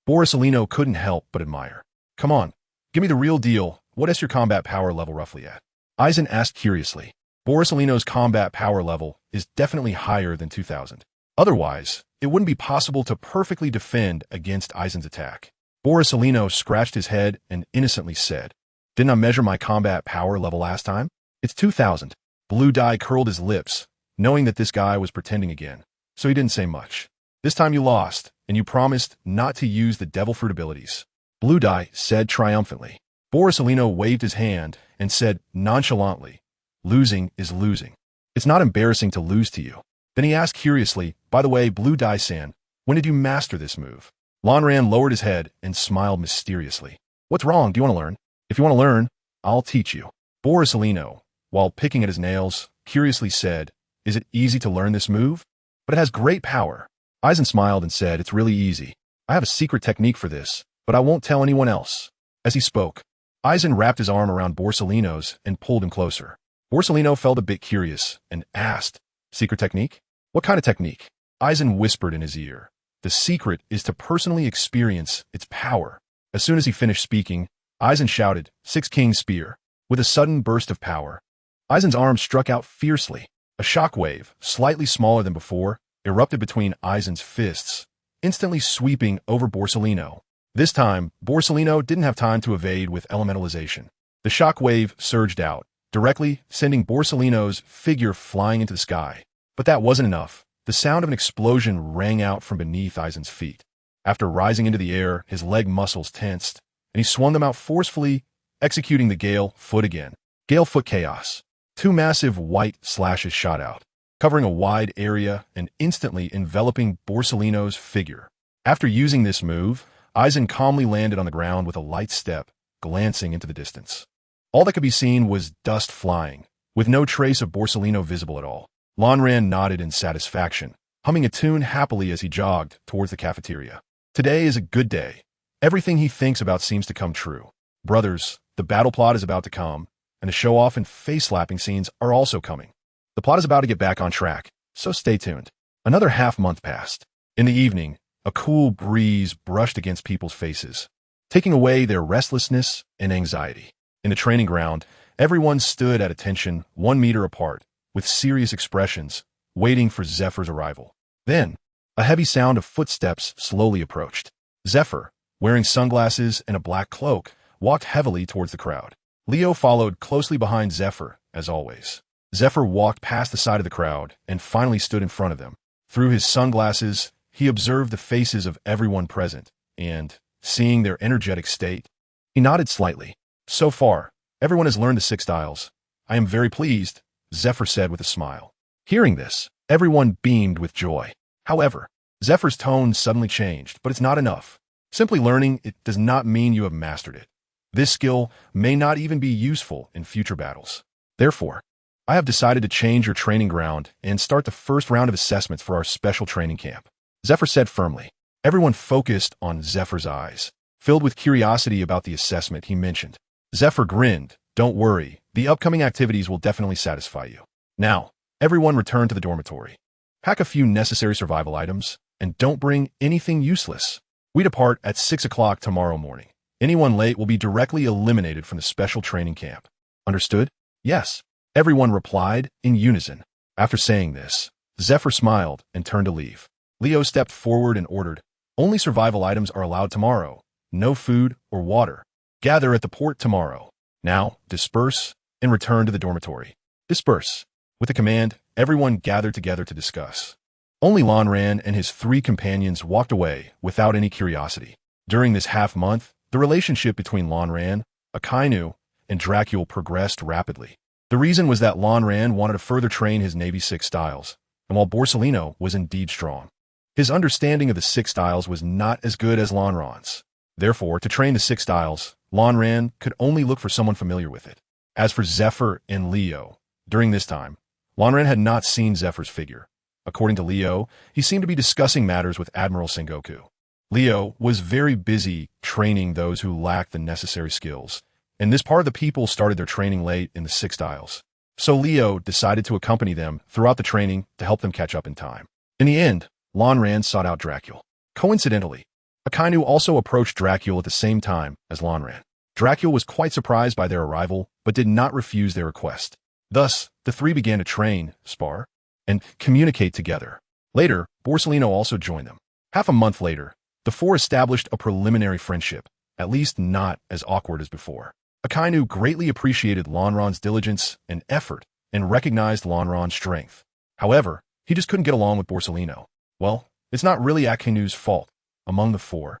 Speaker 1: Borsalino couldn't help but admire. "Come on, give me the real deal. What is your combat power level roughly at?" Eisen asked curiously. Borsalino's combat power level is definitely higher than 2000. Otherwise, it wouldn't be possible to perfectly defend against Eisen's attack. Borsalino scratched his head and innocently said, "Didn't I measure my combat power level last time? It's 2000. Blue Dye curled his lips, knowing that this guy was pretending again, so he didn't say much. "This time you lost, and you promised not to use the devil fruit abilities," Blue Dye said triumphantly. Borsalino waved his hand and said nonchalantly, "Losing is losing. It's not embarrassing to lose to you." Then he asked curiously, "By the way, Blue Dye-san, when did you master this move?" Lanran lowered his head and smiled mysteriously. "What's wrong? Do you want to learn?" "If you want to learn, I'll teach you." Borsalino, while picking at his nails, curiously said, "Is it easy to learn this move?" "But it has great power." Eisen smiled and said, "It's really easy. I have a secret technique for this, but I won't tell anyone else." As he spoke, Eisen wrapped his arm around Borsalino's and pulled him closer. Borsalino felt a bit curious and asked, "Secret technique? What kind of technique?" Eisen whispered in his ear, "The secret is to personally experience its power." As soon as he finished speaking, Eisen shouted, "Six Kings Spear." With a sudden burst of power, Eisen's arm struck out fiercely. A shockwave, slightly smaller than before, erupted between Eisen's fists, instantly sweeping over Borsalino. This time, Borsalino didn't have time to evade with elementalization. The shockwave surged out, directly sending Borsalino's figure flying into the sky. But that wasn't enough. The sound of an explosion rang out from beneath Eisen's feet. After rising into the air, his leg muscles tensed, and he swung them out forcefully, executing the Gale Foot again. Gale Foot Chaos. 2 massive white slashes shot out, covering a wide area and instantly enveloping Borsalino's figure. After using this move, Eisen calmly landed on the ground with a light step, glancing into the distance. All that could be seen was dust flying, with no trace of Borsalino visible at all. Lanran nodded in satisfaction, humming a tune happily as he jogged towards the cafeteria. Today is a good day. Everything he thinks about seems to come true. Brothers, the battle plot is about to come, and the show-off and face-slapping scenes are also coming. The plot is about to get back on track, so stay tuned. Another half-month passed. In the evening, a cool breeze brushed against people's faces, taking away their restlessness and anxiety. In the training ground, everyone stood at attention 1 meter apart, with serious expressions, waiting for Zephyr's arrival. Then, a heavy sound of footsteps slowly approached. Zephyr, wearing sunglasses and a black cloak, walked heavily towards the crowd. Leo followed closely behind Zephyr, as always. Zephyr walked past the side of the crowd and finally stood in front of them. Through his sunglasses, he observed the faces of everyone present, and, seeing their energetic state, he nodded slightly. So far, everyone has learned the 6 styles. I am very pleased, Zephyr said with a smile. Hearing this, everyone beamed with joy. However, Zephyr's tone suddenly changed, but it's not enough. Simply learning it does not mean you have mastered it. This skill may not even be useful in future battles. Therefore, I have decided to change your training ground and start the first round of assessments for our special training camp, Zephyr said firmly. Everyone focused on Zephyr's eyes, filled with curiosity about the assessment he mentioned. Zephyr grinned. Don't worry, the upcoming activities will definitely satisfy you. Now, everyone return to the dormitory. Pack a few necessary survival items, and don't bring anything useless. We depart at 6 o'clock tomorrow morning. Anyone late will be directly eliminated from the special training camp. Understood? Yes. Everyone replied in unison. After saying this, Zephyr smiled and turned to leave. Leo stepped forward and ordered, only survival items are allowed tomorrow. No food or water. Gather at the port tomorrow. Now, disperse and return to the dormitory. Disperse. With the command, everyone gathered together to discuss. Only Lanran and his 3 companions walked away without any curiosity. During this half-month, the relationship between Lanran, Akainu, and Dracul progressed rapidly. The reason was that Lanran wanted to further train his Navy 6 styles, and while Borsalino was indeed strong, his understanding of the 6 styles was not as good as Lanran's. Therefore, to train the 6 styles, Lanran could only look for someone familiar with it. As for Zephyr and Leo, during this time, Lanran had not seen Zephyr's figure. According to Leo, he seemed to be discussing matters with Admiral Sengoku. Leo was very busy training those who lacked the necessary skills, and this part of the people started their training late in the 6 styles. So Leo decided to accompany them throughout the training to help them catch up in time. In the end, Lanran sought out Dracul. Coincidentally, Akainu also approached Dracul at the same time as Lanran. Dracul was quite surprised by their arrival, but did not refuse their request. Thus, the 3 began to train, spar, and communicate together. Later, Borsalino also joined them. Half a month later, the 4 established a preliminary friendship, at least not as awkward as before. Akainu greatly appreciated Lanran's diligence and effort and recognized Lanran's strength. However, he just couldn't get along with Borsalino. Well, it's not really Akainu's fault. Among the 4,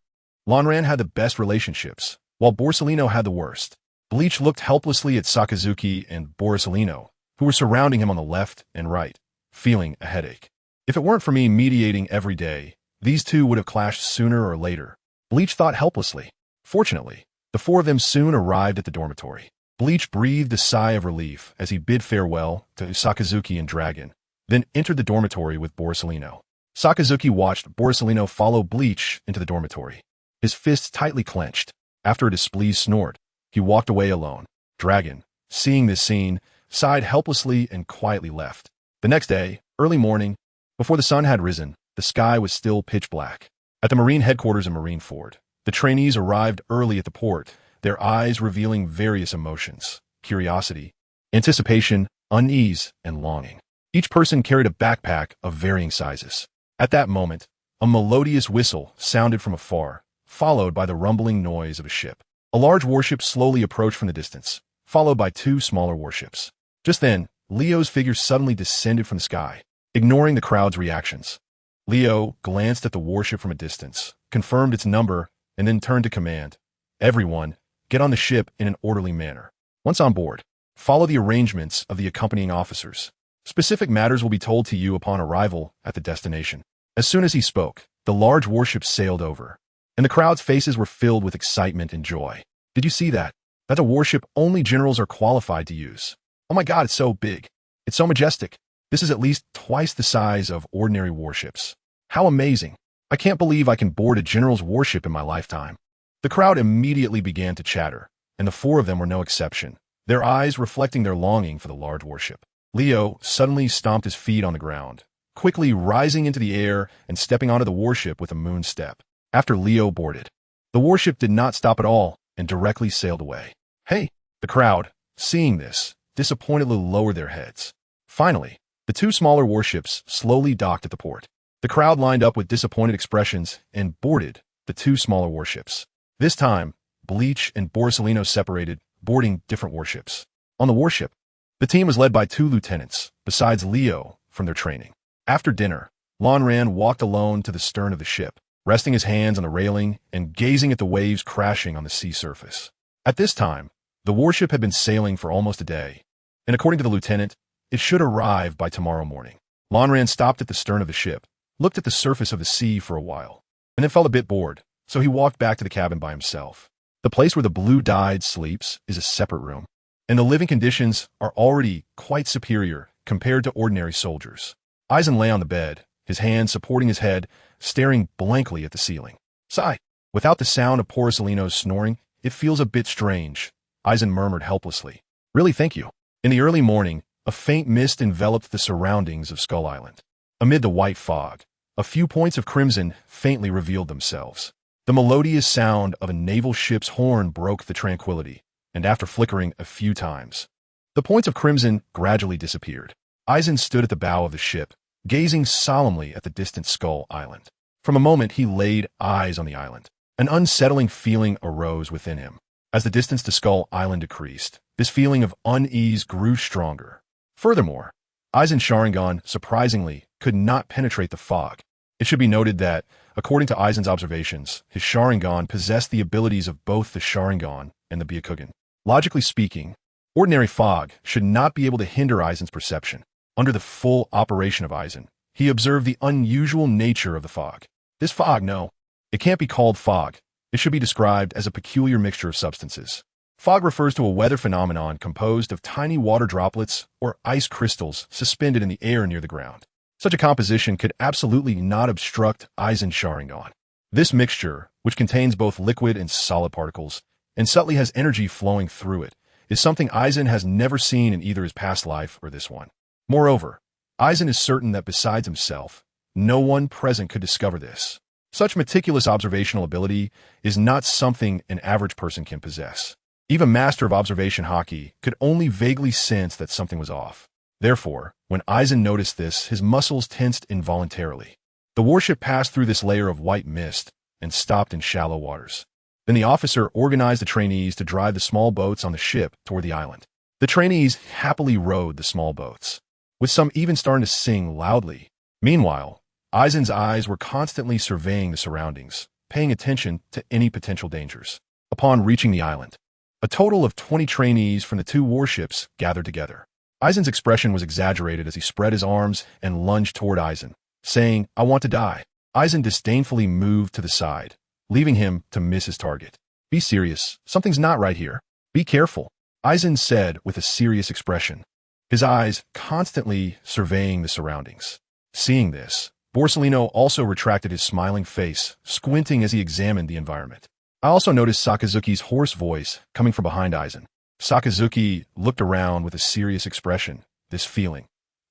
Speaker 1: Lanran had the best relationships, while Borsalino had the worst. Bleach looked helplessly at Sakazuki and Borsalino, who were surrounding him on the left and right, feeling a headache. If it weren't for me mediating every day, these 2 would have clashed sooner or later, Bleach thought helplessly. Fortunately, the 4 of them soon arrived at the dormitory. Bleach breathed a sigh of relief as he bid farewell to Sakazuki and Dragon, then entered the dormitory with Borsalino. Sakazuki watched Borsalino follow Bleach into the dormitory, his fists tightly clenched. After a displeased snort, he walked away alone. Dragon, seeing this scene, sighed helplessly and quietly left. The next day, early morning, before the sun had risen, the sky was still pitch black. At the Marine headquarters in Marineford, the trainees arrived early at the port, their eyes revealing various emotions: curiosity, anticipation, unease, and longing. Each person carried a backpack of varying sizes. At that moment, a melodious whistle sounded from afar, followed by the rumbling noise of a ship. A large warship slowly approached from the distance, followed by 2 smaller warships. Just then, Leo's figure suddenly descended from the sky, ignoring the crowd's reactions. Leo glanced at the warship from a distance, confirmed its number, and then turned to command. Everyone, get on the ship in an orderly manner. Once on board, follow the arrangements of the accompanying officers. Specific matters will be told to you upon arrival at the destination. As soon as he spoke, the large warship sailed over, and the crowd's faces were filled with excitement and joy. Did you see that? That's a warship only generals are qualified to use. Oh my god, it's so big. It's so majestic. This is at least twice the size of ordinary warships. How amazing. I can't believe I can board a general's warship in my lifetime. The crowd immediately began to chatter, and the four of them were no exception, their eyes reflecting their longing for the large warship. Leo suddenly stomped his feet on the ground, quickly rising into the air and stepping onto the warship with a moon step. After Leo boarded, the warship did not stop at all and directly sailed away. Hey! The crowd, seeing this, disappointedly lowered their heads. Finally, the two smaller warships slowly docked at the port. The crowd lined up with disappointed expressions and boarded the two smaller warships. This time, Bleach and Borsalino separated, boarding different warships. On the warship, the team was led by two lieutenants, besides Leo, from their training. After dinner, Lonran walked alone to the stern of the ship, resting his hands on the railing and gazing at the waves crashing on the sea surface. At this time, the warship had been sailing for almost a day, and according to the lieutenant, it should arrive by tomorrow morning. Lonran stopped at the stern of the ship, looked at the surface of the sea for a while, and then felt a bit bored, so he walked back to the cabin by himself. The place where the blue-dyed sleeps is a separate room, and the living conditions are already quite superior compared to ordinary soldiers. Eisen lay on the bed, his hands supporting his head, staring blankly at the ceiling. Sigh. Without the sound of Borsalino's snoring, it feels a bit strange, Eisen murmured helplessly. Really, thank you. In the early morning, a faint mist enveloped the surroundings of Skull Island. Amid the white fog, a few points of crimson faintly revealed themselves. The melodious sound of a naval ship's horn broke the tranquility, and after flickering a few times, the points of crimson gradually disappeared. Eisen stood at the bow of the ship, gazing solemnly at the distant Skull Island. From a moment he laid eyes on the island. An unsettling feeling arose within him. As the distance to Skull Island decreased, this feeling of unease grew stronger. Furthermore, Eisen's Sharingan, surprisingly, could not penetrate the fog. It should be noted that, according to Eisen's observations, his Sharingan possessed the abilities of both the Sharingan and the Byakugan. Logically speaking, ordinary fog should not be able to hinder Eisen's perception. Under the full operation of Eisen, he observed the unusual nature of the fog. This fog, no, it can't be called fog. It should be described as a peculiar mixture of substances. Fog refers to a weather phenomenon composed of tiny water droplets or ice crystals suspended in the air near the ground. Such a composition could absolutely not obstruct Eisen's Sharingan. This mixture, which contains both liquid and solid particles, and subtly has energy flowing through it, is something Eisen has never seen in either his past life or this one. Moreover, Eisen is certain that besides himself, no one present could discover this. Such meticulous observational ability is not something an average person can possess. Even Master of Observation Haki could only vaguely sense that something was off. Therefore, when Eisen noticed this, his muscles tensed involuntarily. The warship passed through this layer of white mist and stopped in shallow waters. Then the officer organized the trainees to drive the small boats on the ship toward the island. The trainees happily rowed the small boats, with some even starting to sing loudly. Meanwhile, Eisen's eyes were constantly surveying the surroundings, paying attention to any potential dangers. Upon reaching the island, a total of 20 trainees from the two warships gathered together. Eisen's expression was exaggerated as he spread his arms and lunged toward Eisen, saying, "I want to die." Eisen disdainfully moved to the side, leaving him to miss his target. "Be serious. Something's not right here. Be careful," Eisen said with a serious expression, his eyes constantly surveying the surroundings. Seeing this, Borsalino also retracted his smiling face, squinting as he examined the environment. I also noticed Sakazuki's hoarse voice coming from behind Eisen. Sakazuki looked around with a serious expression, this feeling.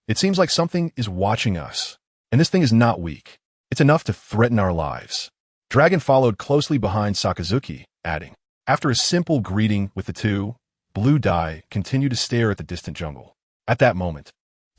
Speaker 1: It seems like something is watching us, and this thing is not weak. It's enough to threaten our lives. Dragon followed closely behind Sakazuki, adding, after a simple greeting with the two, Blue Dye continued to stare at the distant jungle. At that moment,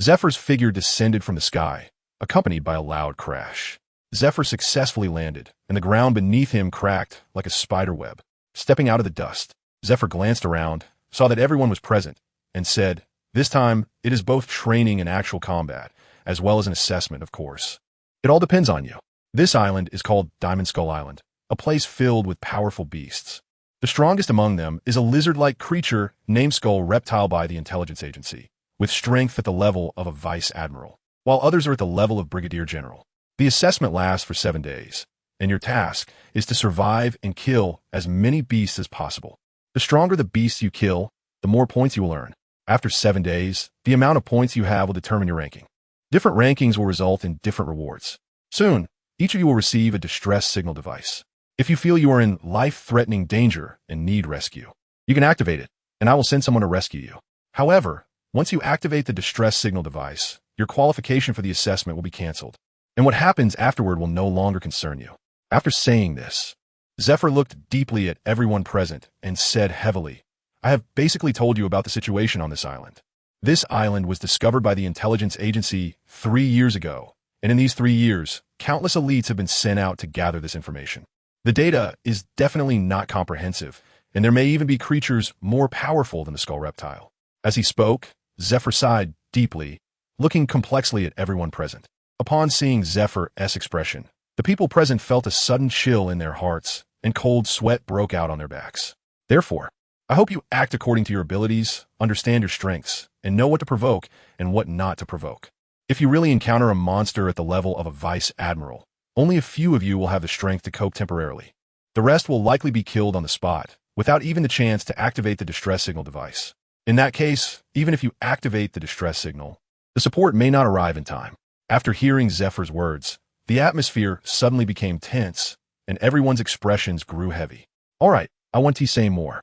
Speaker 1: Zephyr's figure descended from the sky, accompanied by a loud crash. Zephyr successfully landed, and the ground beneath him cracked like a spider web. Stepping out of the dust, Zephyr glanced around, saw that everyone was present, and said, "This time, it is both training and actual combat, as well as an assessment, of course. It all depends on you. This island is called Diamond Skull Island, a place filled with powerful beasts. The strongest among them is a lizard-like creature named Skull Reptile by the intelligence agency, with strength at the level of a vice admiral, while others are at the level of brigadier general. The assessment lasts for 7 days, and your task is to survive and kill as many beasts as possible. The stronger the beasts you kill, the more points you will earn. After 7 days, the amount of points you have will determine your ranking. Different rankings will result in different rewards. Soon, each of you will receive a distress signal device. If you feel you are in life-threatening danger and need rescue, You can activate it, and I will send someone to rescue you. However, once you activate the distress signal device, your qualification for the assessment will be canceled, and what happens afterward will no longer concern you. After saying this, Zephyr looked deeply at everyone present and said heavily, I have basically told you about the situation on this island. This island was discovered by the intelligence agency 3 years ago, and in these 3 years, countless elites have been sent out to gather this information. The data is definitely not comprehensive, and there may even be creatures more powerful than the skull reptile. As he spoke, Zephyr sighed deeply, looking complexly at everyone present. Upon seeing Zephyr's expression, the people present felt a sudden chill in their hearts, and cold sweat broke out on their backs. Therefore, I hope you act according to your abilities, understand your strengths, and know what to provoke and what not to provoke. If you really encounter a monster at the level of a vice admiral, only a few of you will have the strength to cope temporarily. The rest will likely be killed on the spot, without even the chance to activate the distress signal device. In that case, even if you activate the distress signal, the support may not arrive in time. After hearing Zephyr's words, the atmosphere suddenly became tense, and everyone's expressions grew heavy. All right, I want to say more.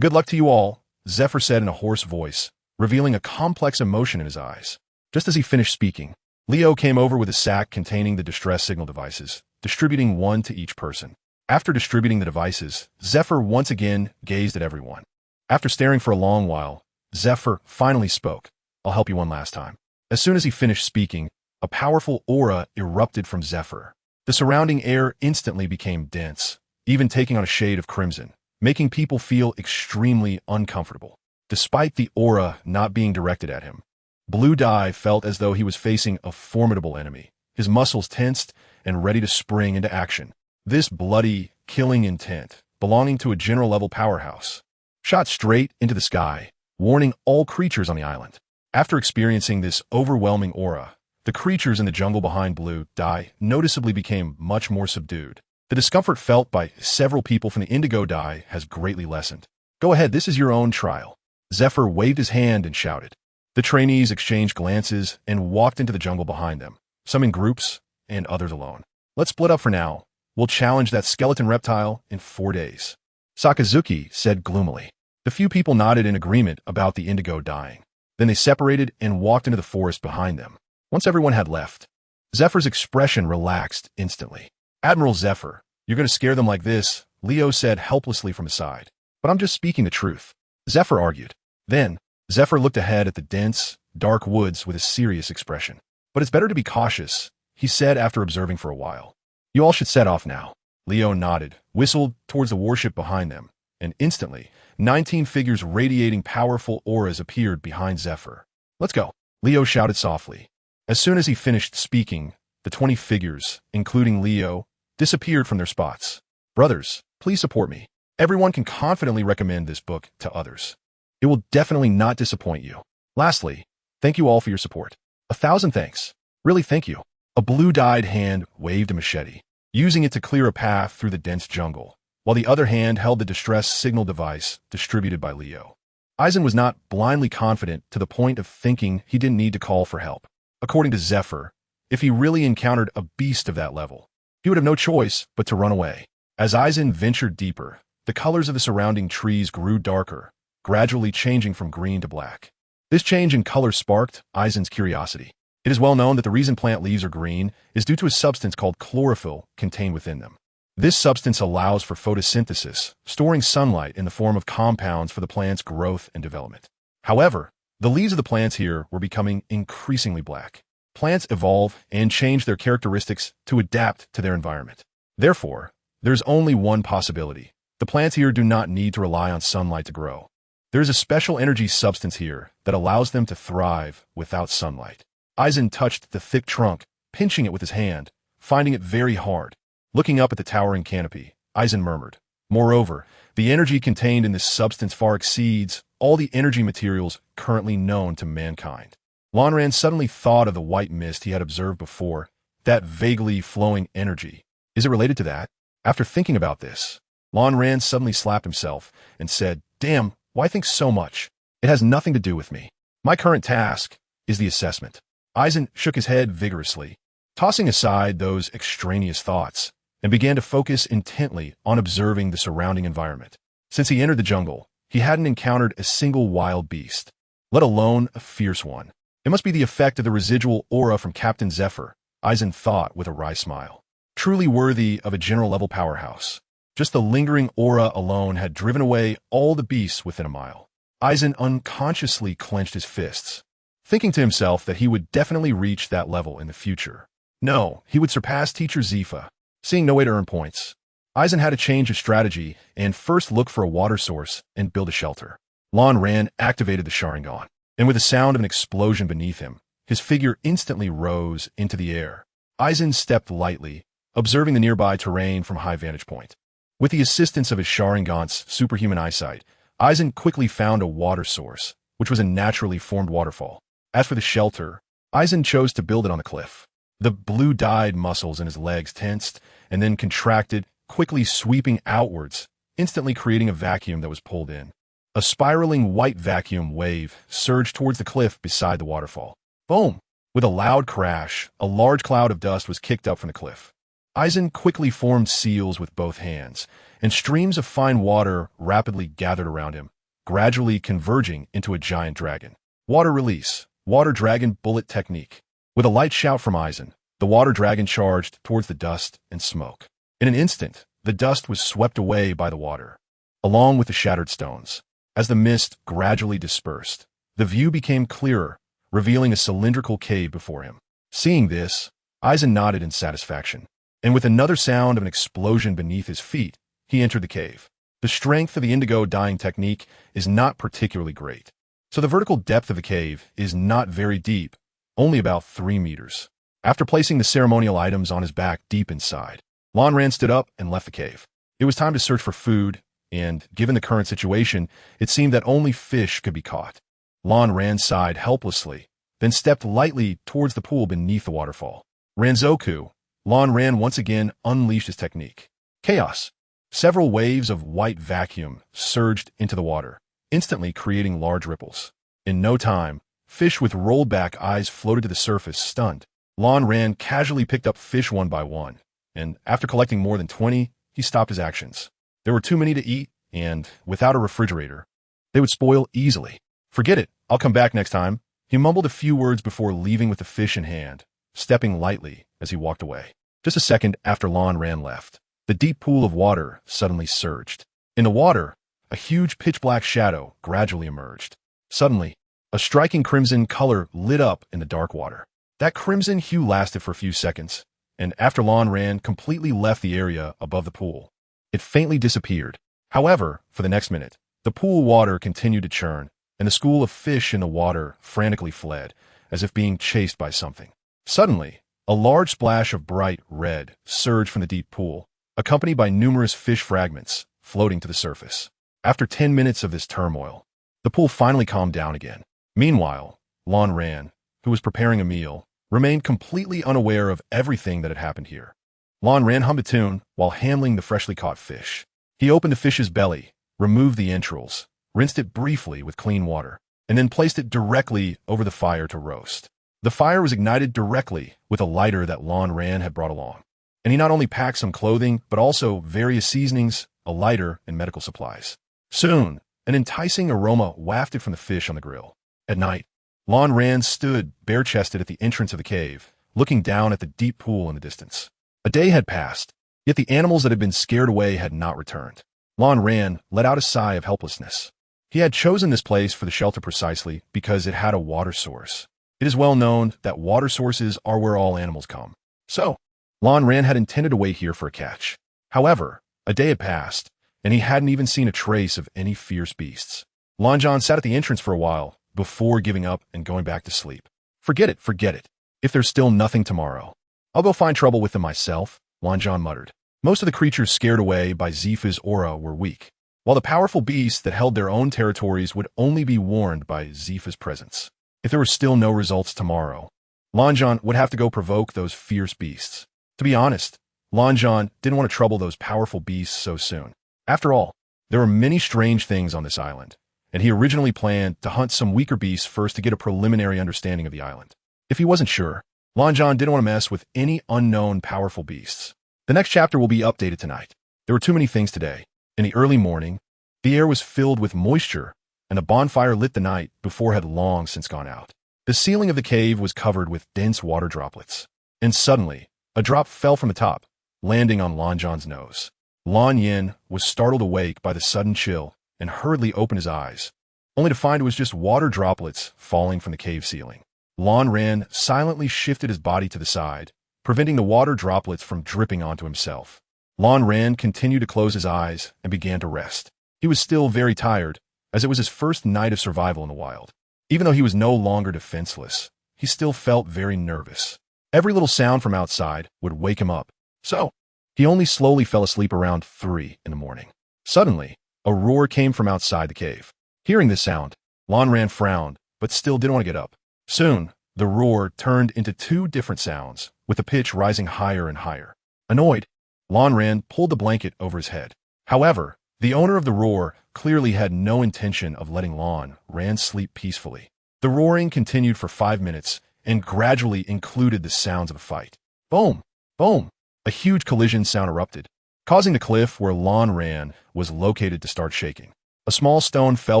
Speaker 1: Good luck to you all, Zephyr said in a hoarse voice, revealing a complex emotion in his eyes. Just as he finished speaking, Leo came over with a sack containing the distress signal devices, distributing one to each person. After distributing the devices, Zephyr once again gazed at everyone. After staring for a long while, Zephyr finally spoke. I'll help you one last time. As soon as he finished speaking, a powerful aura erupted from Zephyr. The surrounding air instantly became dense, even taking on a shade of crimson, making people feel extremely uncomfortable. Despite the aura not being directed at him, Blue Dye felt as though he was facing a formidable enemy, his muscles tensed and ready to spring into action. This bloody, killing intent, belonging to a general-level powerhouse, shot straight into the sky, warning all creatures on the island. After experiencing this overwhelming aura, the creatures in the jungle behind Blue Dye noticeably became much more subdued. The discomfort felt by several people from the Indigo Dye has greatly lessened. Go ahead, this is your own trial. Zephyr waved his hand and shouted. The trainees exchanged glances and walked into the jungle behind them, some in groups and others alone. Let's split up for now. We'll challenge that skeleton reptile in 4 days. Sakazuki said gloomily. The few people nodded in agreement about the Indigo dying. Then they separated and walked into the forest behind them. Once everyone had left, Zephyr's expression relaxed instantly. Admiral Zephyr, you're going to scare them like this, Leo said helplessly from his side. But I'm just speaking the truth, Zephyr argued. Then, Zephyr looked ahead at the dense, dark woods with a serious expression. But it's better to be cautious, he said after observing for a while. You all should set off now. Leo nodded, whistled towards the warship behind them, and instantly, 19 figures radiating powerful auras appeared behind Zephyr. Let's go, Leo shouted softly. As soon as he finished speaking, the 20 figures, including Leo, disappeared from their spots. Brothers, please support me. Everyone can confidently recommend this book to others. It will definitely not disappoint you. Lastly, thank you all for your support. 1,000 thanks. Really, thank you. A blue-dyed hand waved a machete, using it to clear a path through the dense jungle, while the other hand held the distress signal device distributed by Leo. Eisen was not blindly confident to the point of thinking he didn't need to call for help. According to Zephyr, if he really encountered a beast of that level, he would have no choice but to run away. As Eisen ventured deeper, the colors of the surrounding trees grew darker, gradually changing from green to black. This change in color sparked Eisen's curiosity. It is well known that the reason plant leaves are green is due to a substance called chlorophyll contained within them. This substance allows for photosynthesis, storing sunlight in the form of compounds for the plant's growth and development. However, the leaves of the plants here were becoming increasingly black. Plants evolve and change their characteristics to adapt to their environment. Therefore, there's only one possibility. The plants here do not need to rely on sunlight to grow. There is a special energy substance here that allows them to thrive without sunlight. Eisen touched the thick trunk, pinching it with his hand, finding it very hard. Looking up at the towering canopy, Eisen murmured, "Moreover, the energy contained in this substance far exceeds all the energy materials currently known to mankind." Lonran suddenly thought of the white mist he had observed before, that vaguely flowing energy. Is it related to that? After thinking about this, Lonran suddenly slapped himself and said, "Damn, why think so much? It has nothing to do with me. My current task is the assessment." Eisen shook his head vigorously, tossing aside those extraneous thoughts, and began to focus intently on observing the surrounding environment. Since he entered the jungle, he hadn't encountered a single wild beast, let alone a fierce one. It must be the effect of the residual aura from Captain Zephyr, Eisen thought with a wry smile. Truly worthy of a general-level powerhouse. Just the lingering aura alone had driven away all the beasts within a mile. Eisen unconsciously clenched his fists, thinking to himself that he would definitely reach that level in the future. No, he would surpass Teacher Zifa. Seeing no way to earn points, Eisen had to change his strategy and first look for a water source and build a shelter. Lan Ran activated the Sharingan, and with the sound of an explosion beneath him, his figure instantly rose into the air. Eisen stepped lightly, observing the nearby terrain from a high vantage point. With the assistance of his Sharingan's superhuman eyesight, Eisen quickly found a water source, which was a naturally formed waterfall. As for the shelter, Eisen chose to build it on the cliff. The blue-dyed muscles in his legs tensed and then contracted, quickly sweeping outwards, instantly creating a vacuum that was pulled in. A spiraling white vacuum wave surged towards the cliff beside the waterfall. Boom! With a loud crash, a large cloud of dust was kicked up from the cliff. Eisen quickly formed seals with both hands, and streams of fine water rapidly gathered around him, gradually converging into a giant dragon. Water release, water dragon bullet technique. With a light shout from Eisen, the water dragon charged towards the dust and smoke. In an instant, the dust was swept away by the water, along with the shattered stones. As the mist gradually dispersed, the view became clearer, revealing a cylindrical cave before him. Seeing this, Eisen nodded in satisfaction, and with another sound of an explosion beneath his feet, he entered the cave. The strength of the indigo dyeing technique is not particularly great, so the vertical depth of the cave is not very deep, only about 3 meters. After placing the ceremonial items on his back deep inside, Lan Ran stood up and left the cave. It was time to search for food, and given the current situation, it seemed that only fish could be caught. Lan Ran sighed helplessly, then stepped lightly towards the pool beneath the waterfall. Ranzoku, Lan Ran once again unleashed his technique. Chaos. Several waves of white vacuum surged into the water, instantly creating large ripples. In no time, fish with rolled-back eyes floated to the surface, stunned. Lan Ran casually picked up fish one by one, and after collecting more than 20, he stopped his actions. There were too many to eat, and without a refrigerator, they would spoil easily. Forget it, I'll come back next time. He mumbled a few words before leaving with the fish in hand, stepping lightly as he walked away. Just a second after Lan Ran left, the deep pool of water suddenly surged. In the water, a huge pitch-black shadow gradually emerged. Suddenly, a striking crimson color lit up in the dark water. That crimson hue lasted for a few seconds, and after Lan Ran completely left the area above the pool, it faintly disappeared. However, for the next minute, the pool water continued to churn, and the school of fish in the water frantically fled, as if being chased by something. Suddenly, a large splash of bright red surged from the deep pool, accompanied by numerous fish fragments floating to the surface. After 10 minutes of this turmoil, the pool finally calmed down again. Meanwhile, Lan Ran, who was preparing a meal, remained completely unaware of everything that had happened here. Lan Ran hummed a tune while handling the freshly caught fish. He opened the fish's belly, removed the entrails, rinsed it briefly with clean water, and then placed it directly over the fire to roast. The fire was ignited directly with a lighter that Lan Ran had brought along, and he not only packed some clothing, but also various seasonings, a lighter, and medical supplies. Soon, an enticing aroma wafted from the fish on the grill. At night, Lan Ran stood bare-chested at the entrance of the cave, looking down at the deep pool in the distance. A day had passed, yet the animals that had been scared away had not returned. Lan Ran let out a sigh of helplessness. He had chosen this place for the shelter precisely because it had a water source. It is well known that water sources are where all animals come. So, Lan Ran had intended to wait here for a catch. However, a day had passed, and he hadn't even seen a trace of any fierce beasts. Lan Zhan sat at the entrance for a while, before giving up and going back to sleep. Forget it, forget it. If there's still nothing tomorrow, I'll go find trouble with them myself, Lan Zhan muttered. Most of the creatures scared away by Zifa's aura were weak, while the powerful beasts that held their own territories would only be warned by Zifa's presence. If there were still no results tomorrow, Lan Zhan would have to go provoke those fierce beasts. To be honest, Lan Zhan didn't want to trouble those powerful beasts so soon. After all, there were many strange things on this island, and he originally planned to hunt some weaker beasts first to get a preliminary understanding of the island. If he wasn't sure, Lan Zhan didn't want to mess with any unknown powerful beasts. The next chapter will be updated tonight. There were too many things today. In the early morning, The air was filled with moisture, and the bonfire lit the night before had long since gone out. The ceiling of the cave was covered with dense water droplets. And suddenly, a drop fell from the top, landing on Lan Zhan's nose. Lan Yin was startled awake by the sudden chill and hurriedly opened his eyes, only to find it was just water droplets falling from the cave ceiling. Lan Ran silently shifted his body to the side, preventing the water droplets from dripping onto himself. Lan Ran continued to close his eyes and began to rest. He was still very tired, as it was his first night of survival in the wild. Even though he was no longer defenseless, he still felt very nervous. Every little sound from outside would wake him up, so he only slowly fell asleep around 3 in the morning. Suddenly, a roar came from outside the cave. Hearing this sound, Lan Ran frowned, but still didn't want to get up. Soon, the roar turned into 2 different sounds, with the pitch rising higher and higher. Annoyed, Lan Ran pulled the blanket over his head. However, the owner of the roar clearly had no intention of letting Lan Ran sleep peacefully. The roaring continued for 5 minutes and gradually included the sounds of a fight. Boom! Boom! A huge collision sound erupted, causing the cliff where Lan Ran was located to start shaking. A small stone fell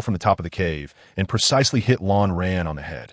Speaker 1: from the top of the cave and precisely hit Lan Ran on the head.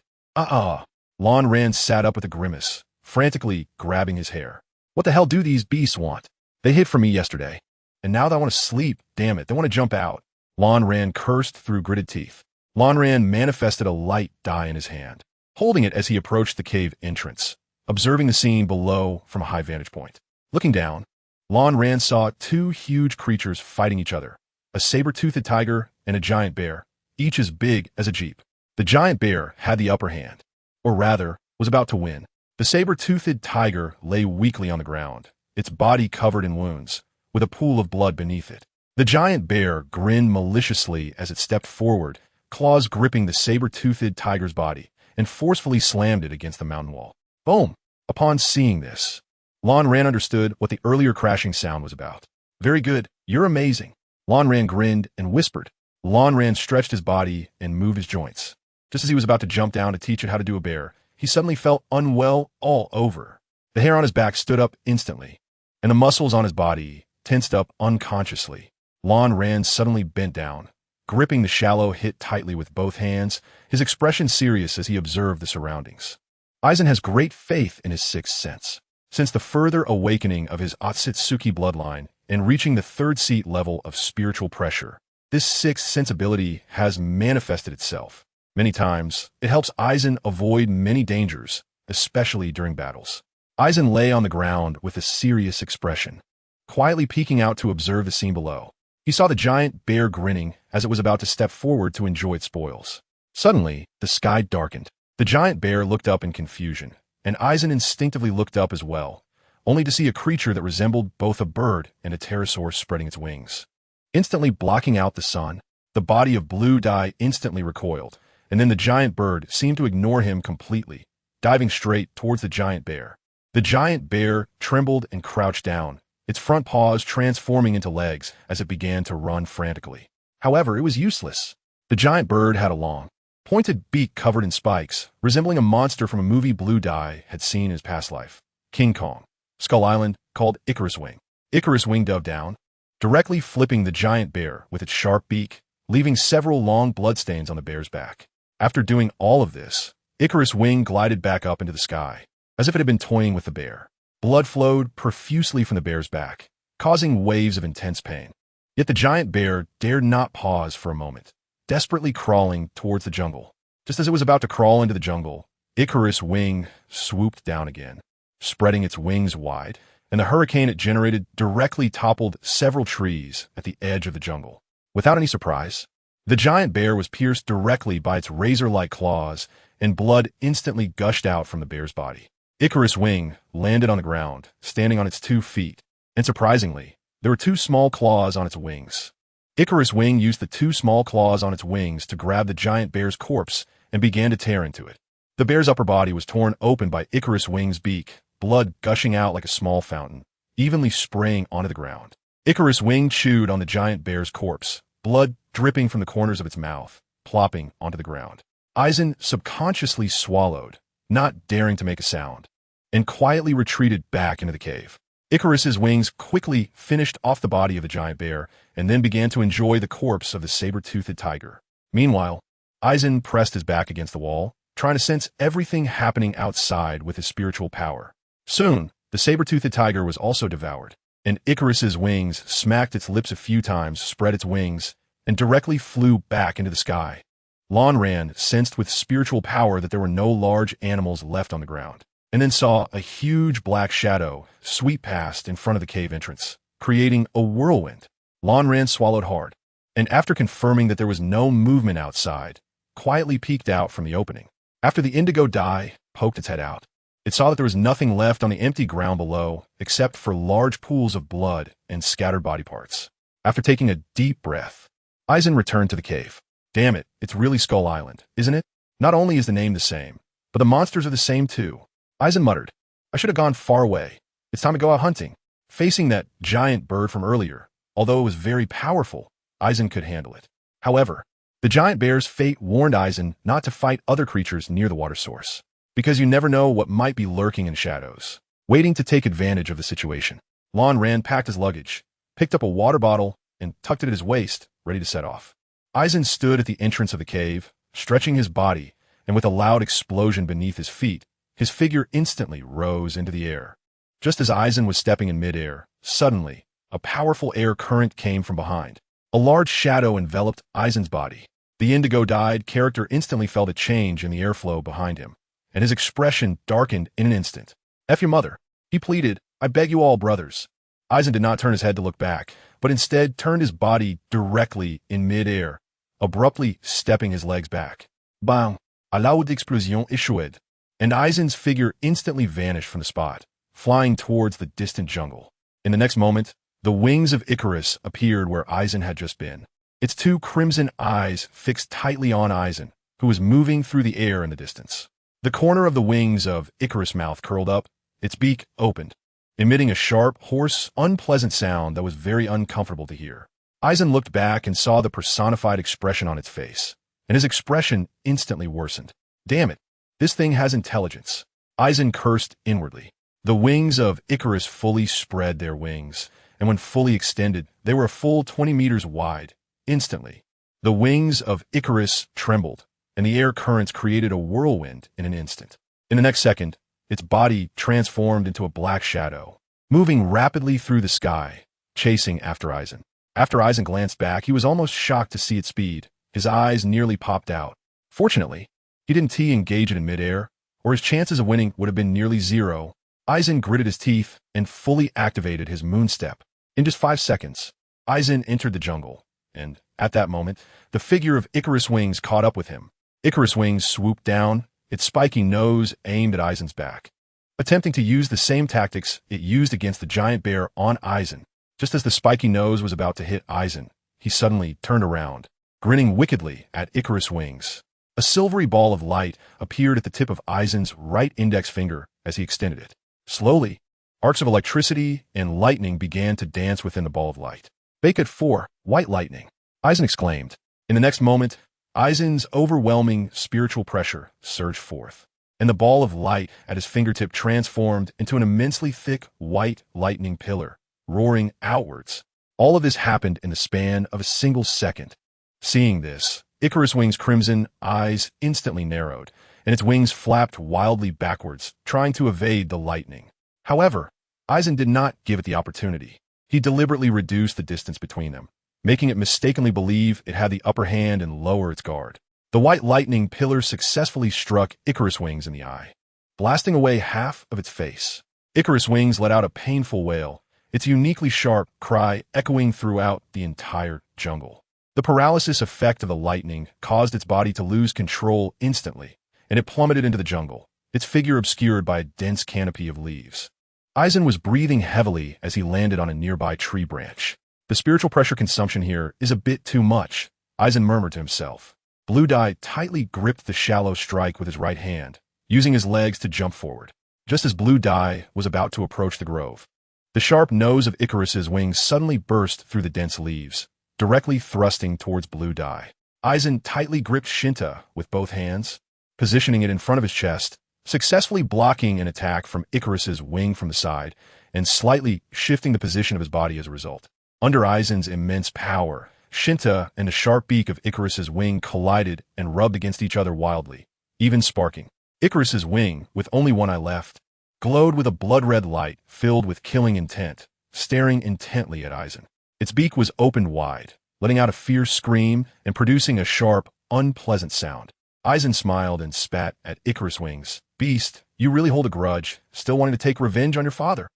Speaker 1: Lan Ran sat up with a grimace, frantically grabbing his hair. What the hell do these beasts want? They hid from me yesterday, and now they want to sleep. Damn it, they want to jump out. Lan Ran cursed through gritted teeth. Lan Ran manifested a light dye in his hand, holding it as he approached the cave entrance, observing the scene below from a high vantage point. Looking down, Lan Ran saw 2 huge creatures fighting each other, a saber-toothed tiger and a giant bear, each as big as a jeep. The giant bear had the upper hand, or rather, was about to win. The saber-toothed tiger lay weakly on the ground, its body covered in wounds, with a pool of blood beneath it. The giant bear grinned maliciously as it stepped forward, claws gripping the saber-toothed tiger's body, and forcefully slammed it against the mountain wall. Boom! Upon seeing this, Lan Ran understood what the earlier crashing sound was about. Very good, you're amazing. Lan Ran grinned and whispered. Lan Ran stretched his body and moved his joints. Just as he was about to jump down to teach it how to do a bear, he suddenly felt unwell all over. The hair on his back stood up instantly, and the muscles on his body tensed up unconsciously. Lan Ran suddenly bent down, gripping the shallow hit tightly with both hands, his expression serious as he observed the surroundings. Aizen has great faith in his sixth sense. Since the further awakening of his Otsutsuki bloodline and reaching the 3rd seat level of spiritual pressure, this sixth sensibility has manifested itself. Many times, it helps Aizen avoid many dangers, especially during battles. Aizen lay on the ground with a serious expression, quietly peeking out to observe the scene below. He saw the giant bear grinning as it was about to step forward to enjoy its spoils. Suddenly, the sky darkened. The giant bear looked up in confusion, and Aizen instinctively looked up as well, only to see a creature that resembled both a bird and a pterosaur spreading its wings. Instantly blocking out the sun, the body of blue dye instantly recoiled, and then the giant bird seemed to ignore him completely, diving straight towards the giant bear. The giant bear trembled and crouched down, its front paws transforming into legs as it began to run frantically. However, it was useless. The giant bird had a long, pointed beak covered in spikes, resembling a monster from a movie Blue Dye had seen in his past life. King Kong. Skull Island, called Icarus Wing. Icarus Wing dove down, directly flipping the giant bear with its sharp beak, leaving several long bloodstains on the bear's back. After doing all of this, Icarus Wing glided back up into the sky, as if it had been toying with the bear. Blood flowed profusely from the bear's back, causing waves of intense pain. Yet the giant bear dared not pause for a moment, desperately crawling towards the jungle. Just as it was about to crawl into the jungle, Icarus Wing swooped down again, spreading its wings wide, and the hurricane it generated directly toppled several trees at the edge of the jungle. Without any surprise, the giant bear was pierced directly by its razor-like claws, and blood instantly gushed out from the bear's body. Icarus Wing landed on the ground, standing on its 2 feet, and surprisingly, there were 2 small claws on its wings. Icarus Wing used the 2 small claws on its wings to grab the giant bear's corpse and began to tear into it. The bear's upper body was torn open by Icarus Wing's beak, blood gushing out like a small fountain, evenly spraying onto the ground. Icarus Wing chewed on the giant bear's corpse, blood dripping from the corners of its mouth, plopping onto the ground. Aizen subconsciously swallowed, not daring to make a sound, and quietly retreated back into the cave. Icarus's wings quickly finished off the body of the giant bear and then began to enjoy the corpse of the saber-toothed tiger. Meanwhile, Eisen pressed his back against the wall, trying to sense everything happening outside with his spiritual power. Soon, the saber-toothed tiger was also devoured, and Icarus's wings smacked its lips a few times, spread its wings, and directly flew back into the sky. Lanran sensed with spiritual power that there were no large animals left on the ground, and then saw a huge black shadow sweep past in front of the cave entrance, creating a whirlwind. Lanran swallowed hard, and after confirming that there was no movement outside, quietly peeked out from the opening. After the indigo dye poked its head out, it saw that there was nothing left on the empty ground below except for large pools of blood and scattered body parts. After taking a deep breath, Eisen returned to the cave. Damn it, it's really Skull Island, isn't it? Not only is the name the same, but the monsters are the same too. Eisen muttered, I should have gone far away. It's time to go out hunting. Facing that giant bird from earlier, although it was very powerful, Eisen could handle it. However, the giant bear's fate warned Eisen not to fight other creatures near the water source, because you never know what might be lurking in shadows, waiting to take advantage of the situation. Lanran packed his luggage, picked up a water bottle, and tucked it at his waist, ready to set off. Eisen stood at the entrance of the cave, stretching his body, and with a loud explosion beneath his feet, his figure instantly rose into the air. Just as Eisen was stepping in midair, suddenly, a powerful air current came from behind. A large shadow enveloped Eisen's body. The indigo-dyed character instantly felt a change in the airflow behind him, and his expression darkened in an instant. F your mother, he pleaded, I beg you all, brothers. Eisen did not turn his head to look back, but instead turned his body directly in midair, abruptly stepping his legs back. Bang! A loud explosion échoué, and Eisen's figure instantly vanished from the spot, flying towards the distant jungle. In the next moment, the wings of Icarus appeared where Eisen had just been, its two crimson eyes fixed tightly on Eisen, who was moving through the air in the distance. The corner of the wings of Icarus' mouth curled up, its beak opened, emitting a sharp, hoarse, unpleasant sound that was very uncomfortable to hear. Eisen looked back and saw the personified expression on its face, and his expression instantly worsened. Damn it, this thing has intelligence. Eisen cursed inwardly. The wings of Icarus fully spread their wings, and when fully extended, they were a full 20 meters wide. Instantly, the wings of Icarus trembled, and the air currents created a whirlwind in an instant. In the next second, its body transformed into a black shadow, moving rapidly through the sky, chasing after Eisen. After Eisen glanced back, he was almost shocked to see its speed. His eyes nearly popped out. Fortunately, he didn't engage it in midair, or his chances of winning would have been nearly zero. Eisen gritted his teeth and fully activated his moonstep. In just 5 seconds, Eisen entered the jungle, and, at that moment, the figure of Icarus Wings caught up with him. Icarus Wings swooped down, its spiky nose aimed at Eisen's back, attempting to use the same tactics it used against the giant bear on Eisen. Just as the spiky nose was about to hit Eisen, he suddenly turned around, grinning wickedly at Icarus Wings. A silvery ball of light appeared at the tip of Eisen's right index finger as he extended it. Slowly, arcs of electricity and lightning began to dance within the ball of light. Baked 4, white lightning, Eisen exclaimed. In the next moment, Eisen's overwhelming spiritual pressure surged forth, and the ball of light at his fingertip transformed into an immensely thick white lightning pillar, roaring outwards. All of this happened in the span of a single second. Seeing this, Icarus Wings' crimson eyes instantly narrowed, and its wings flapped wildly backwards, trying to evade the lightning. However, Eisen did not give it the opportunity. He deliberately reduced the distance between them, making it mistakenly believe it had the upper hand and lower its guard. The white lightning pillar successfully struck Icarus Wings in the eye, blasting away half of its face. Icarus Wings let out a painful wail, its uniquely sharp cry echoing throughout the entire jungle. The paralysis effect of the lightning caused its body to lose control instantly, and it plummeted into the jungle, its figure obscured by a dense canopy of leaves. Eisen was breathing heavily as he landed on a nearby tree branch. The spiritual pressure consumption here is a bit too much, Eisen murmured to himself. Blue Dye tightly gripped the shallow strike with his right hand, using his legs to jump forward. Just as Blue Dye was about to approach the grove, the sharp nose of Icarus's wings suddenly burst through the dense leaves, directly thrusting towards Blue Dye. Eisen tightly gripped Shinta with both hands, positioning it in front of his chest, successfully blocking an attack from Icarus's wing from the side, and slightly shifting the position of his body as a result. Under Aizen's immense power, Shinta and the sharp beak of Icarus's wing collided and rubbed against each other wildly, even sparking. Icarus's wing, with only one eye left, glowed with a blood-red light filled with killing intent, staring intently at Aizen. Its beak was opened wide, letting out a fierce scream and producing a sharp, unpleasant sound. Aizen smiled and spat at Icarus' wings. "Beast, you really hold a grudge, still wanting to take revenge on your father."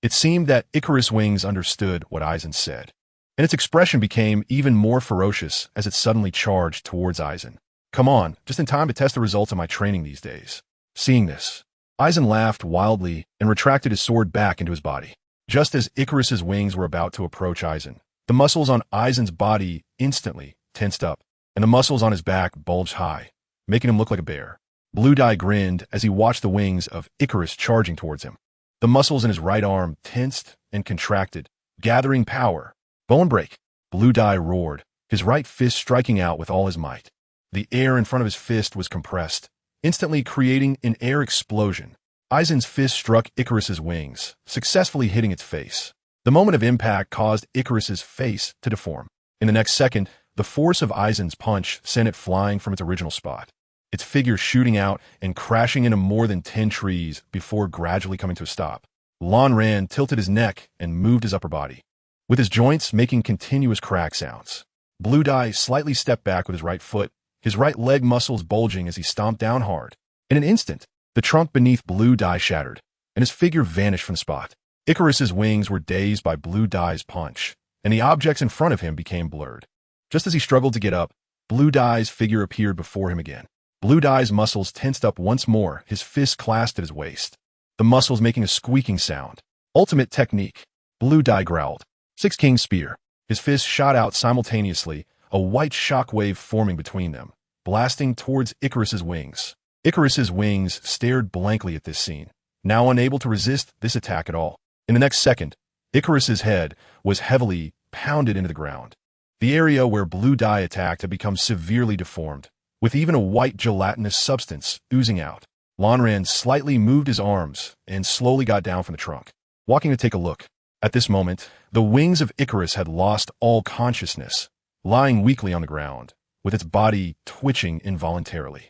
Speaker 1: It seemed that Icarus' wings understood what Aizen said, and its expression became even more ferocious as it suddenly charged towards Aizen. "Come on, just in time to test the results of my training these days." Seeing this, Aizen laughed wildly and retracted his sword back into his body. Just as Icarus's wings were about to approach Aizen, the muscles on Aizen's body instantly tensed up, and the muscles on his back bulged high, making him look like a bear. Blue Dye grinned as he watched the wings of Icarus charging towards him. The muscles in his right arm tensed and contracted, gathering power. "Bone break!" Blue Dye roared, his right fist striking out with all his might. The air in front of his fist was compressed, instantly creating an air explosion. Aizen's fist struck Icarus's wings, successfully hitting its face. The moment of impact caused Icarus's face to deform. In the next second, the force of Aizen's punch sent it flying from its original spot, its figure shooting out and crashing into more than 10 trees before gradually coming to a stop. Lanran tilted his neck and moved his upper body, with his joints making continuous crack sounds. Blue Dye slightly stepped back with his right foot, his right leg muscles bulging as he stomped down hard. In an instant, the trunk beneath Blue Dye shattered, and his figure vanished from the spot. Icarus's wings were dazed by Blue Dye's punch, and the objects in front of him became blurred. Just as he struggled to get up, Blue Dye's figure appeared before him again. Blue Dye's muscles tensed up once more, his fists clasped at his waist, the muscles making a squeaking sound. "Ultimate technique," Blue Dye growled. Six King Spear. His fists shot out simultaneously, a white shockwave forming between them, blasting towards Icarus's wings. Icarus's wings stared blankly at this scene, now unable to resist this attack at all. In the next second, Icarus's head was heavily pounded into the ground. The area where Blue Dye attacked had become severely deformed, with even a white gelatinous substance oozing out. Lanran slightly moved his arms and slowly got down from the trunk, walking to take a look. At this moment, the wings of Icarus had lost all consciousness, lying weakly on the ground, with its body twitching involuntarily.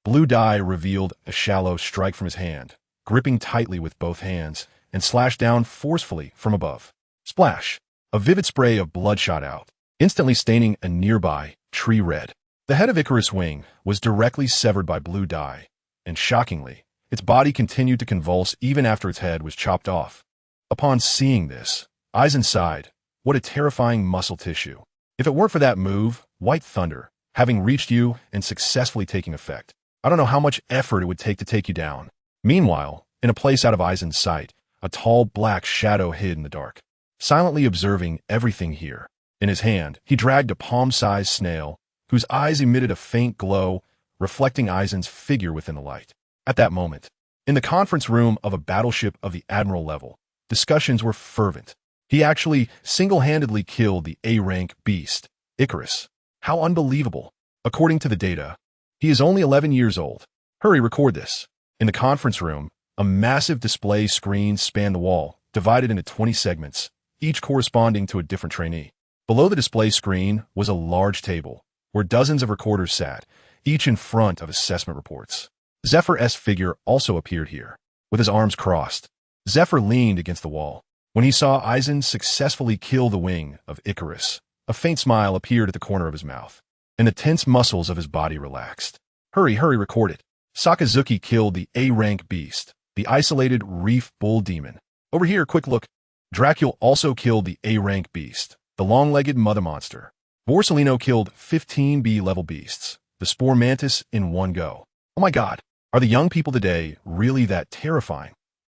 Speaker 1: Blue Dye revealed a shallow strike from his hand, gripping tightly with both hands, and slashed down forcefully from above. Splash! A vivid spray of blood shot out, instantly staining a nearby tree red. The head of Icarus' wing was directly severed by Blue Dye, and shockingly, its body continued to convulse even after its head was chopped off. Upon seeing this, Aizen sighed. What a terrifying muscle tissue. If it weren't for that move, White Thunder, having reached you and successfully taking effect, I don't know how much effort it would take to take you down. Meanwhile, in a place out of Aizen's sight, a tall black shadow hid in the dark, silently observing everything here. In his hand, he dragged a palm-sized snail, whose eyes emitted a faint glow, reflecting Aizen's figure within the light. At that moment, in the conference room of a battleship of the Admiral level, discussions were fervent. He actually single-handedly killed the A-rank beast, Icarus. How unbelievable. According to the data, he is only 11 years old. Hurry, record this. In the conference room, a massive display screen spanned the wall, divided into 20 segments, each corresponding to a different trainee. Below the display screen was a large table, where dozens of recorders sat, each in front of assessment reports. Zephyr's figure also appeared here, with his arms crossed. Zephyr leaned against the wall. When he saw Aizen successfully kill the wing of Icarus, a faint smile appeared at the corner of his mouth, and the tense muscles of his body relaxed. Hurry, record it. Sakazuki killed the A-rank beast, the isolated reef bull demon. Over here, quick look. Dracul also killed the A-rank beast, the long-legged mother monster. Borsellino killed 15 B-level beasts, the spore mantis, in one go. Oh my god, are the young people today really that terrifying?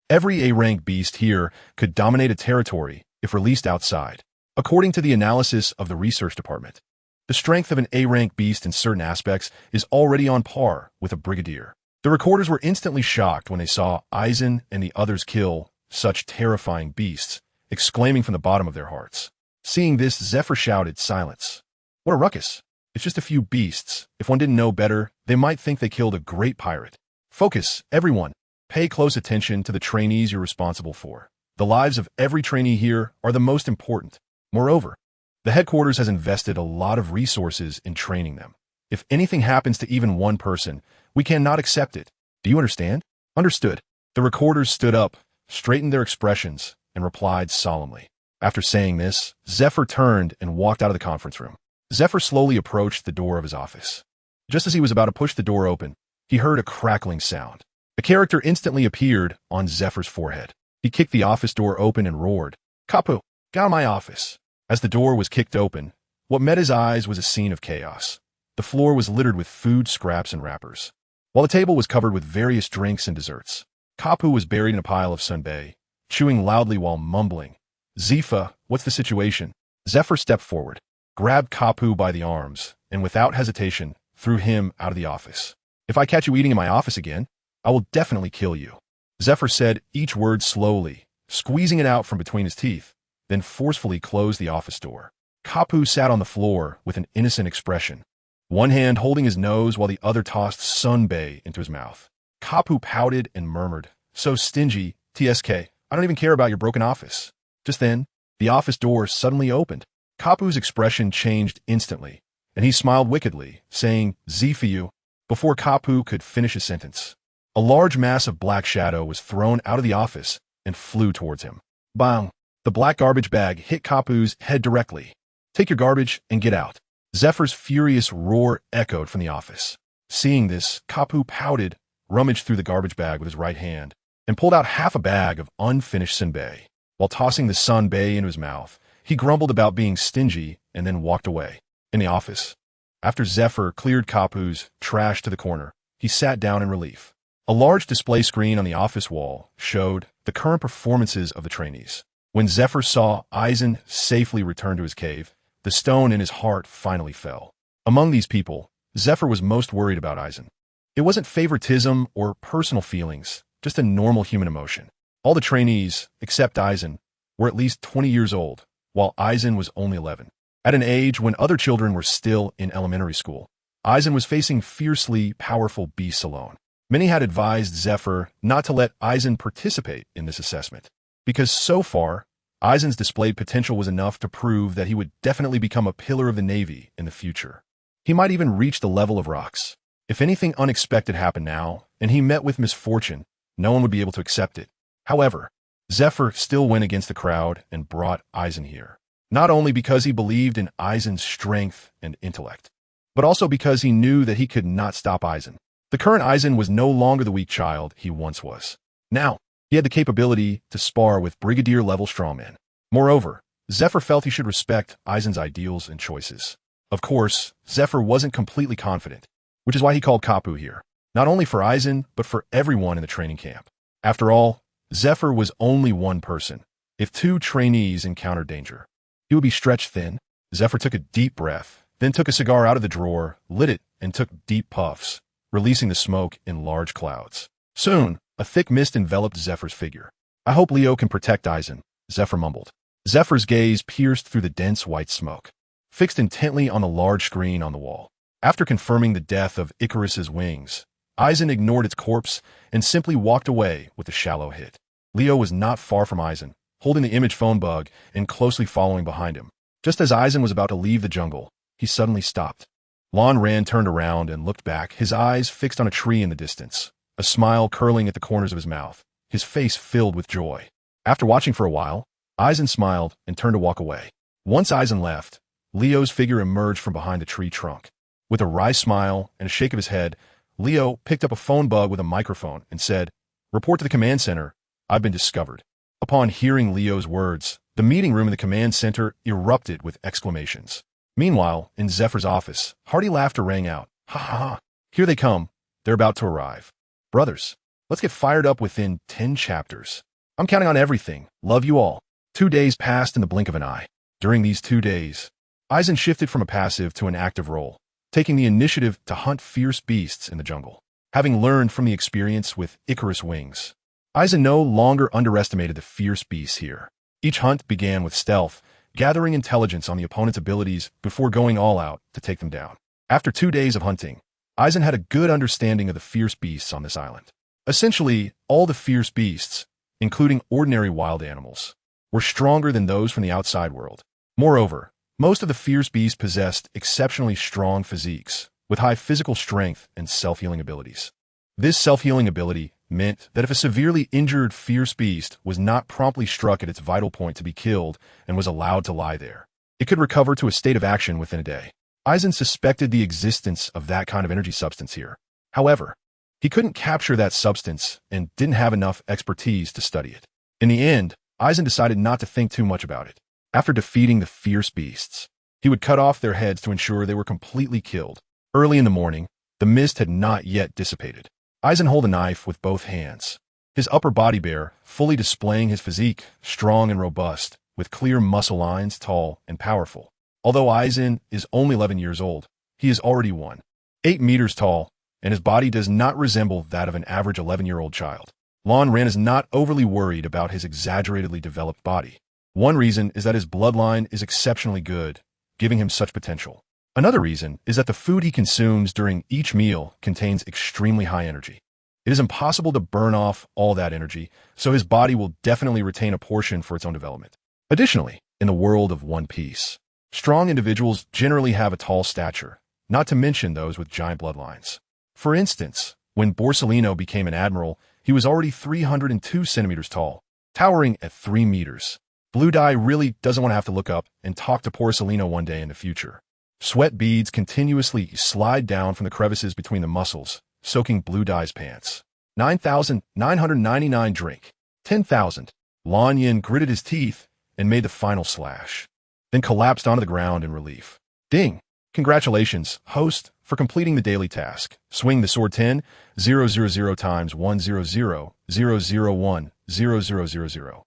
Speaker 1: Every A-rank beast here could dominate a territory if released outside. According to the analysis of the research department, the strength of an A-rank beast in certain aspects is already on par with a brigadier. The recorders were instantly shocked when they saw Aizen and the others kill such terrifying beasts, exclaiming from the bottom of their hearts. Seeing this, Zephyr shouted, "Silence. What a ruckus. It's just a few beasts. If one didn't know better, they might think they killed a great pirate. Focus, everyone. Pay close attention to the trainees you're responsible for. The lives of every trainee here are the most important. Moreover, the headquarters has invested a lot of resources in training them. If anything happens to even one person, we cannot accept it. Do you understand? Understood. The recorders stood up, straightened their expressions, and replied solemnly. After saying this, Zephyr turned and walked out of the conference room. Zephyr slowly approached the door of his office. Just as he was about to push the door open, he heard a crackling sound. A character instantly appeared on Zephyr's forehead. He kicked the office door open and roared, "Kapu, get out of my office." As the door was kicked open, what met his eyes was a scene of chaos. The floor was littered with food scraps and wrappers, while the table was covered with various drinks and desserts. Kapu was buried in a pile of sunbae, chewing loudly while mumbling, "Zifa, what's the situation?" Zephyr stepped forward, grabbed Kapu by the arms, and without hesitation, threw him out of the office. "If I catch you eating in my office again, I will definitely kill you." Zephyr said each word slowly, squeezing it out from between his teeth, then forcefully closed the office door. Kapu sat on the floor with an innocent expression, one hand holding his nose while the other tossed sunbae into his mouth. Kapu pouted and murmured, "So stingy, TSK, I don't even care about your broken office." Just then, the office door suddenly opened. Kapu's expression changed instantly, and he smiled wickedly, saying, "Z for you," before Kapu could finish his sentence. A large mass of black shadow was thrown out of the office and flew towards him. Bang! The black garbage bag hit Kapu's head directly. "Take your garbage and get out." Zephyr's furious roar echoed from the office. Seeing this, Kapu pouted, rummaged through the garbage bag with his right hand, and pulled out half a bag of unfinished sunbae. While tossing the sunbae into his mouth, he grumbled about being stingy and then walked away. In the office, after Zephyr cleared Kapu's trash to the corner, he sat down in relief. A large display screen on the office wall showed the current performances of the trainees. When Zephyr saw Eisen safely return to his cave, the stone in his heart finally fell. Among these people, Zephyr was most worried about Eisen. It wasn't favoritism or personal feelings, just a normal human emotion. All the trainees, except Eisen, were at least 20 years old, while Eisen was only 11. At an age when other children were still in elementary school, Eisen was facing fiercely powerful beasts alone. Many had advised Zephyr not to let Eisen participate in this assessment, because so far, Eisen's displayed potential was enough to prove that he would definitely become a pillar of the Navy in the future. He might even reach the level of Rox. If anything unexpected happened now, and he met with misfortune, no one would be able to accept it. However, Zephyr still went against the crowd and brought Eisen here, not only because he believed in Eisen's strength and intellect, but also because he knew that he could not stop Eisen. The current Eisen was no longer the weak child he once was. Now, he had the capability to spar with brigadier-level strongmen. Moreover, Zephyr felt he should respect Eisen's ideals and choices. Of course, Zephyr wasn't completely confident, which is why he called Kapu here, not only for Eisen, but for everyone in the training camp. After all, Zephyr was only one person. If two trainees encountered danger, he would be stretched thin. Zephyr took a deep breath, then took a cigar out of the drawer, lit it, and took deep puffs, releasing the smoke in large clouds. Soon, a thick mist enveloped Zephyr's figure. "I hope Leo can protect Eisen," Zephyr mumbled. Zephyr's gaze pierced through the dense white smoke, fixed intently on the large screen on the wall. After confirming the death of Icarus's wings, Eisen ignored its corpse and simply walked away with a shallow hit. Leo was not far from Eisen, holding the image phone bug and closely following behind him. Just as Eisen was about to leave the jungle, he suddenly stopped. Lon Rand turned around and looked back, his eyes fixed on a tree in the distance, a smile curling at the corners of his mouth, his face filled with joy. After watching for a while, Eisen smiled and turned to walk away. Once Eisen left, Leo's figure emerged from behind the tree trunk. With a wry smile and a shake of his head, Leo picked up a phone bug with a microphone and said, "Report to the command center. I've been discovered." Upon hearing Leo's words, the meeting room in the command center erupted with exclamations. Meanwhile, in Zephyr's office, hearty laughter rang out. "Ha ha ha, here they come. They're about to arrive. Brothers, let's get fired up within 10 chapters. I'm counting on everything. Love you all." 2 days passed in the blink of an eye. During these 2 days, Eisen shifted from a passive to an active role, taking the initiative to hunt fierce beasts in the jungle. Having learned from the experience with Icarus wings, Eisen no longer underestimated the fierce beasts here. Each hunt began with stealth, gathering intelligence on the opponent's abilities before going all out to take them down. After 2 days of hunting, Eisen had a good understanding of the fierce beasts on this island. Essentially, all the fierce beasts, including ordinary wild animals, were stronger than those from the outside world. Moreover, most of the fierce beasts possessed exceptionally strong physiques, with high physical strength and self-healing abilities. This self-healing ability meant that if a severely injured fierce beast was not promptly struck at its vital point to be killed and was allowed to lie there, it could recover to a state of action within a day. Eisen suspected the existence of that kind of energy substance here. However, he couldn't capture that substance and didn't have enough expertise to study it. In the end, Eisen decided not to think too much about it. After defeating the fierce beasts, he would cut off their heads to ensure they were completely killed. Early in the morning, the mist had not yet dissipated. Eisen held a knife with both hands, his upper body bare, fully displaying his physique, strong and robust, with clear muscle lines, tall and powerful. Although Eisen is only 11 years old, he is already 1.8 meters tall, and his body does not resemble that of an average 11-year-old child. Lan Ran is not overly worried about his exaggeratedly developed body. One reason is that his bloodline is exceptionally good, giving him such potential. Another reason is that the food he consumes during each meal contains extremely high energy. It is impossible to burn off all that energy, so his body will definitely retain a portion for its own development. Additionally, in the world of One Piece, strong individuals generally have a tall stature, not to mention those with giant bloodlines. For instance, when Borsalino became an admiral, he was already 302 centimeters tall, towering at 3 meters. Blue Dye really doesn't want to have to look up and talk to Borsalino one day in the future. Sweat beads continuously slide down from the crevices between the muscles, soaking Blue Dye's pants. 9,999 drink. 10,000. Lan Yin gritted his teeth and made the final slash, then collapsed onto the ground in relief. Ding! Congratulations, host, for completing the daily task. Swing the sword 10, 000 times 100, 001, 0000.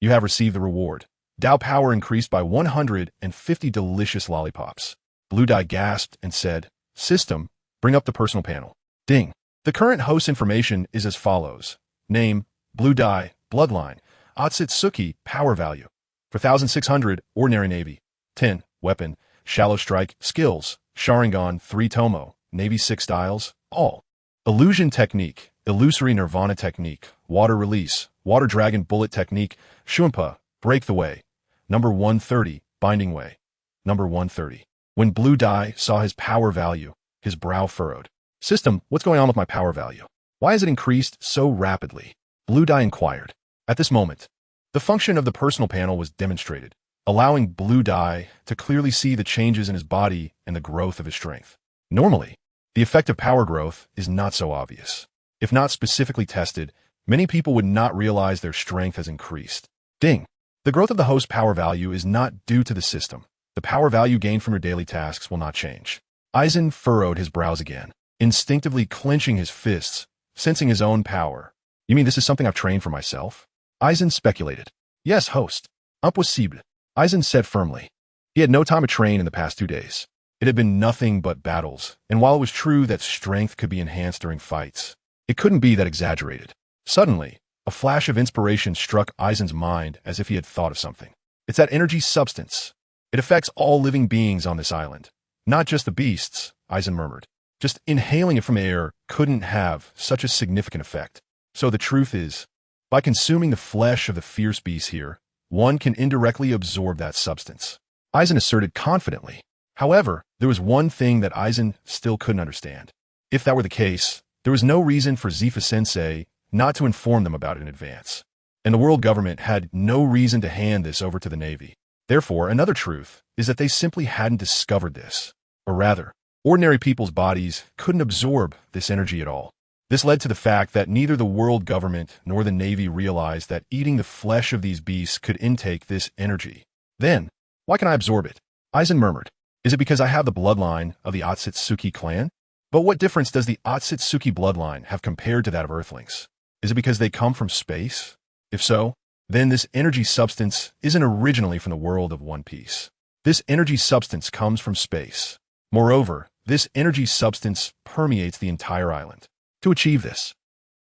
Speaker 1: You have received the reward. Dao power increased by 150 delicious lollipops. Blue Dye gasped and said, "System, bring up the personal panel." Ding. The current host information is as follows. Name, Blue Dye, Bloodline, Otsutsuki, Power Value. 4,600, Ordinary Navy. 10, Weapon, Shallow Strike, Skills, Sharingan, 3 Tomo, Navy 6 Styles, All. Illusion Technique, Illusory Nirvana Technique, Water Release, Water Dragon Bullet Technique, Shumpa, Break the Way. Number 130, Binding Way. Number 130. When Blue Dye saw his power value, his brow furrowed. System, what's going on with my power value? Why has it increased so rapidly? Blue Dye inquired. At this moment, the function of the personal panel was demonstrated, allowing Blue Dye to clearly see the changes in his body and the growth of his strength. Normally, the effect of power growth is not so obvious. If not specifically tested, many people would not realize their strength has increased. Ding. The growth of the host power value is not due to the system. The power value gained from your daily tasks will not change. Eisen furrowed his brows again, instinctively clenching his fists, sensing his own power. You mean this is something I've trained for myself? Eisen speculated. Yes, host. Impossible. Eisen said firmly. He had no time to train in the past 2 days. It had been nothing but battles, and while it was true that strength could be enhanced during fights, it couldn't be that exaggerated. Suddenly, a flash of inspiration struck Eisen's mind as if he had thought of something. It's that energy substance. It affects all living beings on this island. Not just the beasts, Eisen murmured. Just inhaling it from air couldn't have such a significant effect. So the truth is, by consuming the flesh of the fierce beasts here, one can indirectly absorb that substance. Eisen asserted confidently. However, there was one thing that Eisen still couldn't understand. If that were the case, there was no reason for Zifa-sensei not to inform them about it in advance. And the world government had no reason to hand this over to the Navy. Therefore, another truth is that they simply hadn't discovered this. Or rather, ordinary people's bodies couldn't absorb this energy at all. This led to the fact that neither the world government nor the Navy realized that eating the flesh of these beasts could intake this energy. Then, why can I absorb it? Eisen murmured. Is it because I have the bloodline of the Otsutsuki clan? But what difference does the Otsutsuki bloodline have compared to that of Earthlings? Is it because they come from space? If so, then this energy substance isn't originally from the world of One Piece. This energy substance comes from space. Moreover, this energy substance permeates the entire island. To achieve this,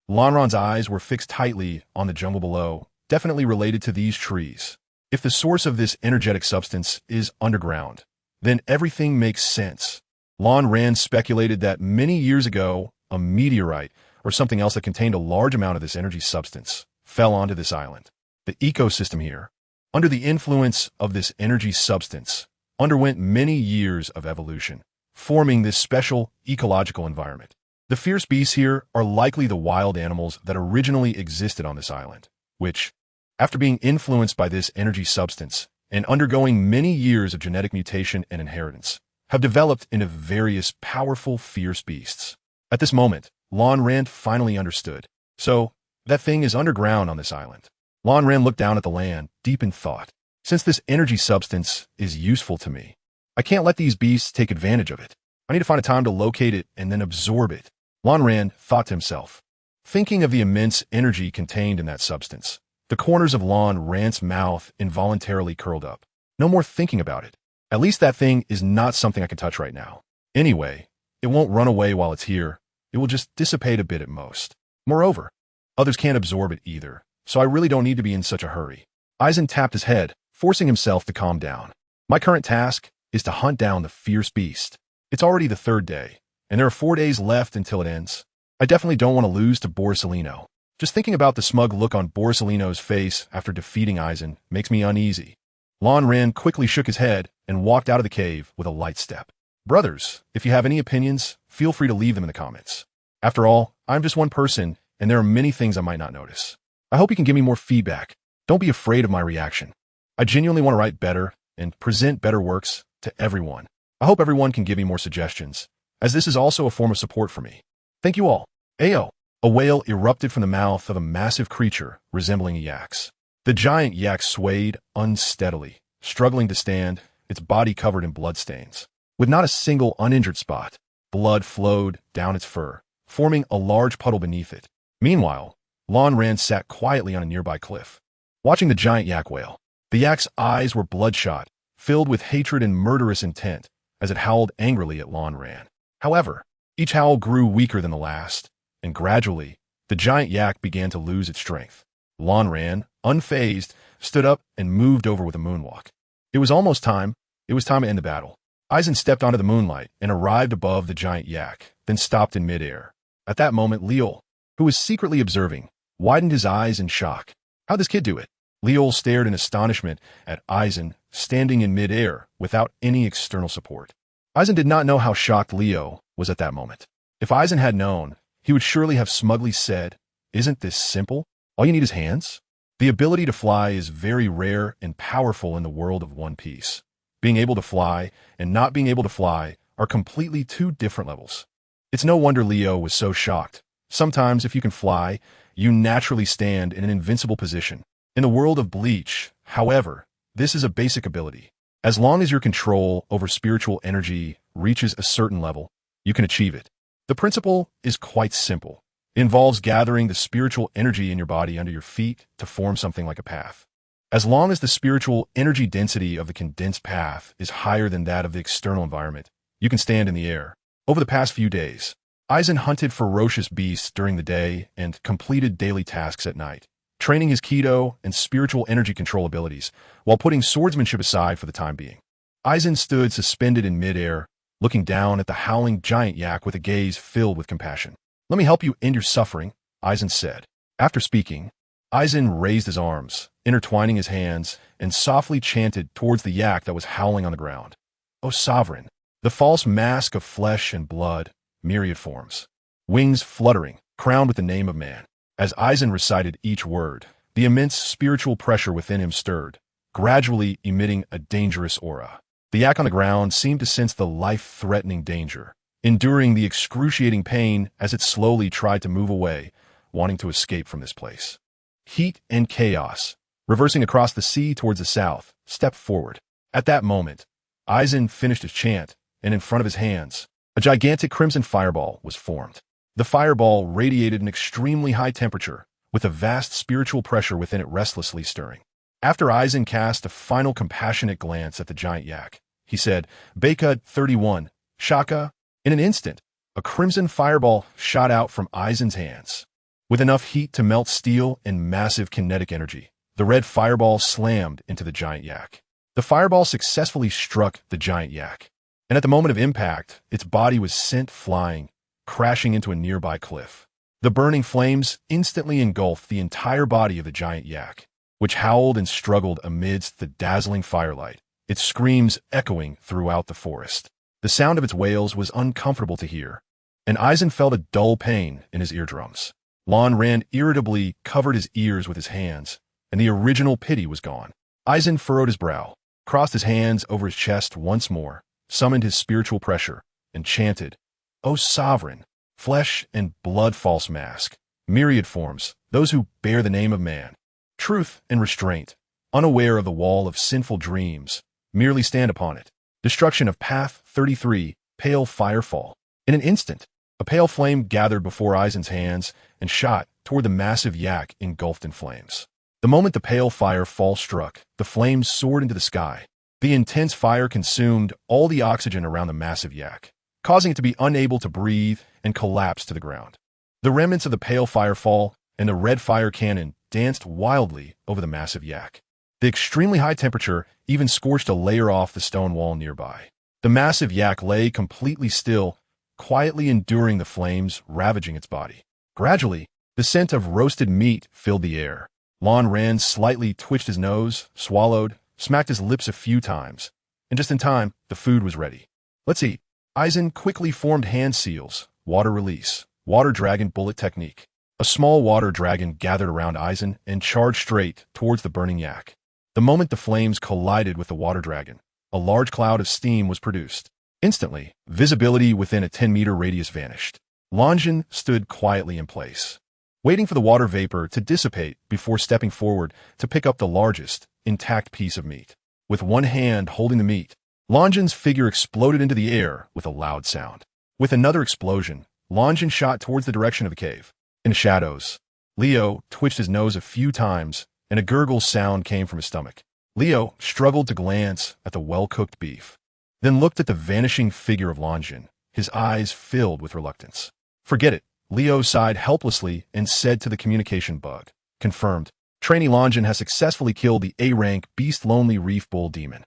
Speaker 1: Lanran's eyes were fixed tightly on the jungle below, definitely related to these trees. If the source of this energetic substance is underground, then everything makes sense. Lan Ran speculated that many years ago, a meteorite, or something else that contained a large amount of this energy substance, fell onto this island. The ecosystem here, under the influence of this energy substance, underwent many years of evolution, forming this special ecological environment. The fierce beasts here are likely the wild animals that originally existed on this island, which, after being influenced by this energy substance and undergoing many years of genetic mutation and inheritance, have developed into various powerful, fierce beasts. At this moment, Lan Ran finally understood. So, that thing is underground on this island. Lan Ran looked down at the land, deep in thought. Since this energy substance is useful to me, I can't let these beasts take advantage of it. I need to find a time to locate it and then absorb it. Lan Ran thought to himself. Thinking of the immense energy contained in that substance, the corners of Lan Ran's mouth involuntarily curled up. No more thinking about it. At least that thing is not something I can touch right now. Anyway, it won't run away while it's here. It will just dissipate a bit at most. Moreover, others can't absorb it either, so I really don't need to be in such a hurry. Aizen tapped his head, forcing himself to calm down. My current task is to hunt down the fierce beast. It's already the third day, and there are 4 days left until it ends. I definitely don't want to lose to Borsalino. Just thinking about the smug look on Borsalino's face after defeating Aizen makes me uneasy. Lan Ran quickly shook his head and walked out of the cave with a light step. Brothers, if you have any opinions, feel free to leave them in the comments. After all, I'm just one person, and there are many things I might not notice. I hope you can give me more feedback. Don't be afraid of my reaction. I genuinely want to write better and present better works to everyone. I hope everyone can give me more suggestions, as this is also a form of support for me. Thank you all. Ayo! A wail erupted from the mouth of a massive creature resembling a yak's. The giant yak swayed unsteadily, struggling to stand, its body covered in bloodstains. With not a single uninjured spot, blood flowed down its fur, forming a large puddle beneath it. Meanwhile, Lan Ran sat quietly on a nearby cliff, watching the giant yak wail. The yak's eyes were bloodshot, filled with hatred and murderous intent, as it howled angrily at Lan Ran. However, each howl grew weaker than the last, and gradually, the giant yak began to lose its strength. Lan Ran, unfazed, stood up and moved over with a moonwalk. It was almost time. It was time to end the battle. Aizen stepped onto the moonlight and arrived above the giant yak, then stopped in midair. At that moment, Liul, who was secretly observing, widened his eyes in shock. How'd this kid do it? Liul stared in astonishment at Aizen, standing in midair without any external support. Aizen did not know how shocked Liul was at that moment. If Aizen had known, he would surely have smugly said, "Isn't this simple? All you need is hands?" The ability to fly is very rare and powerful in the world of One Piece. Being able to fly and not being able to fly are completely two different levels. It's no wonder Leo was so shocked. Sometimes, if you can fly, you naturally stand in an invincible position. In the world of Bleach, however, this is a basic ability. As long as your control over spiritual energy reaches a certain level, you can achieve it. The principle is quite simple. It involves gathering the spiritual energy in your body under your feet to form something like a path. As long as the spiritual energy density of the condensed path is higher than that of the external environment, you can stand in the air. Over the past few days, Aizen hunted ferocious beasts during the day and completed daily tasks at night, training his Kido and spiritual energy control abilities while putting swordsmanship aside for the time being. Aizen stood suspended in midair, looking down at the howling giant yak with a gaze filled with compassion. "Let me help you end your suffering," Aizen said. After speaking, Aizen raised his arms, intertwining his hands, and softly chanted towards the yak that was howling on the ground. "O Sovereign!" The false mask of flesh and blood, myriad forms, wings fluttering, crowned with the name of man. As Aizen recited each word, the immense spiritual pressure within him stirred, gradually emitting a dangerous aura. The yak on the ground seemed to sense the life-threatening danger, enduring the excruciating pain as it slowly tried to move away, wanting to escape from this place. Heat and chaos, reversing across the sea towards the south, stepped forward. At that moment, Aizen finished his chant, and in front of his hands, a gigantic crimson fireball was formed. The fireball radiated an extremely high temperature, with a vast spiritual pressure within it restlessly stirring. After Aizen cast a final compassionate glance at the giant yak, he said, "Beika 31, Shaka." In an instant, a crimson fireball shot out from Aizen's hands. With enough heat to melt steel and massive kinetic energy, the red fireball slammed into the giant yak. The fireball successfully struck the giant yak, and at the moment of impact, its body was sent flying, crashing into a nearby cliff. The burning flames instantly engulfed the entire body of the giant yak, which howled and struggled amidst the dazzling firelight, its screams echoing throughout the forest. The sound of its wails was uncomfortable to hear, and Eisen felt a dull pain in his eardrums. Lon ran irritably, covered his ears with his hands, and the original pity was gone. Eisen furrowed his brow, crossed his hands over his chest once more, summoned his spiritual pressure, and chanted, "O sovereign, flesh and blood false mask, myriad forms, those who bear the name of man, truth and restraint, unaware of the wall of sinful dreams, merely stand upon it. Destruction of Path 33, pale firefall." In an instant, a pale flame gathered before Eisen's hands and shot toward the massive yak engulfed in flames. The moment the pale firefall struck, the flames soared into the sky. The intense fire consumed all the oxygen around the massive yak, causing it to be unable to breathe and collapse to the ground. The remnants of the pale firefall and the red fire cannon danced wildly over the massive yak. The extremely high temperature even scorched a layer off the stone wall nearby. The massive yak lay completely still, quietly enduring the flames ravaging its body. Gradually, the scent of roasted meat filled the air. Lon Ran slightly twitched his nose, swallowed, smacked his lips a few times, and just in time, the food was ready. "Let's eat." Eisen quickly formed hand seals, water release, water dragon bullet technique. A small water dragon gathered around Eisen and charged straight towards the burning yak. The moment the flames collided with the water dragon, a large cloud of steam was produced. Instantly, visibility within a 10-meter radius vanished. Longjin stood quietly in place, waiting for the water vapor to dissipate before stepping forward to pick up the largest, intact piece of meat. With one hand holding the meat, Longjin's figure exploded into the air with a loud sound. With another explosion, Longjin shot towards the direction of the cave. In the shadows, Leo twitched his nose a few times, and a gurgle sound came from his stomach. Leo struggled to glance at the well-cooked beef, then looked at the vanishing figure of Longjin, his eyes filled with reluctance. "Forget it." Leo sighed helplessly and said to the communication bug, "Confirmed. Trainee Longjin has successfully killed the A-rank Beast Lonely Reef Bull Demon."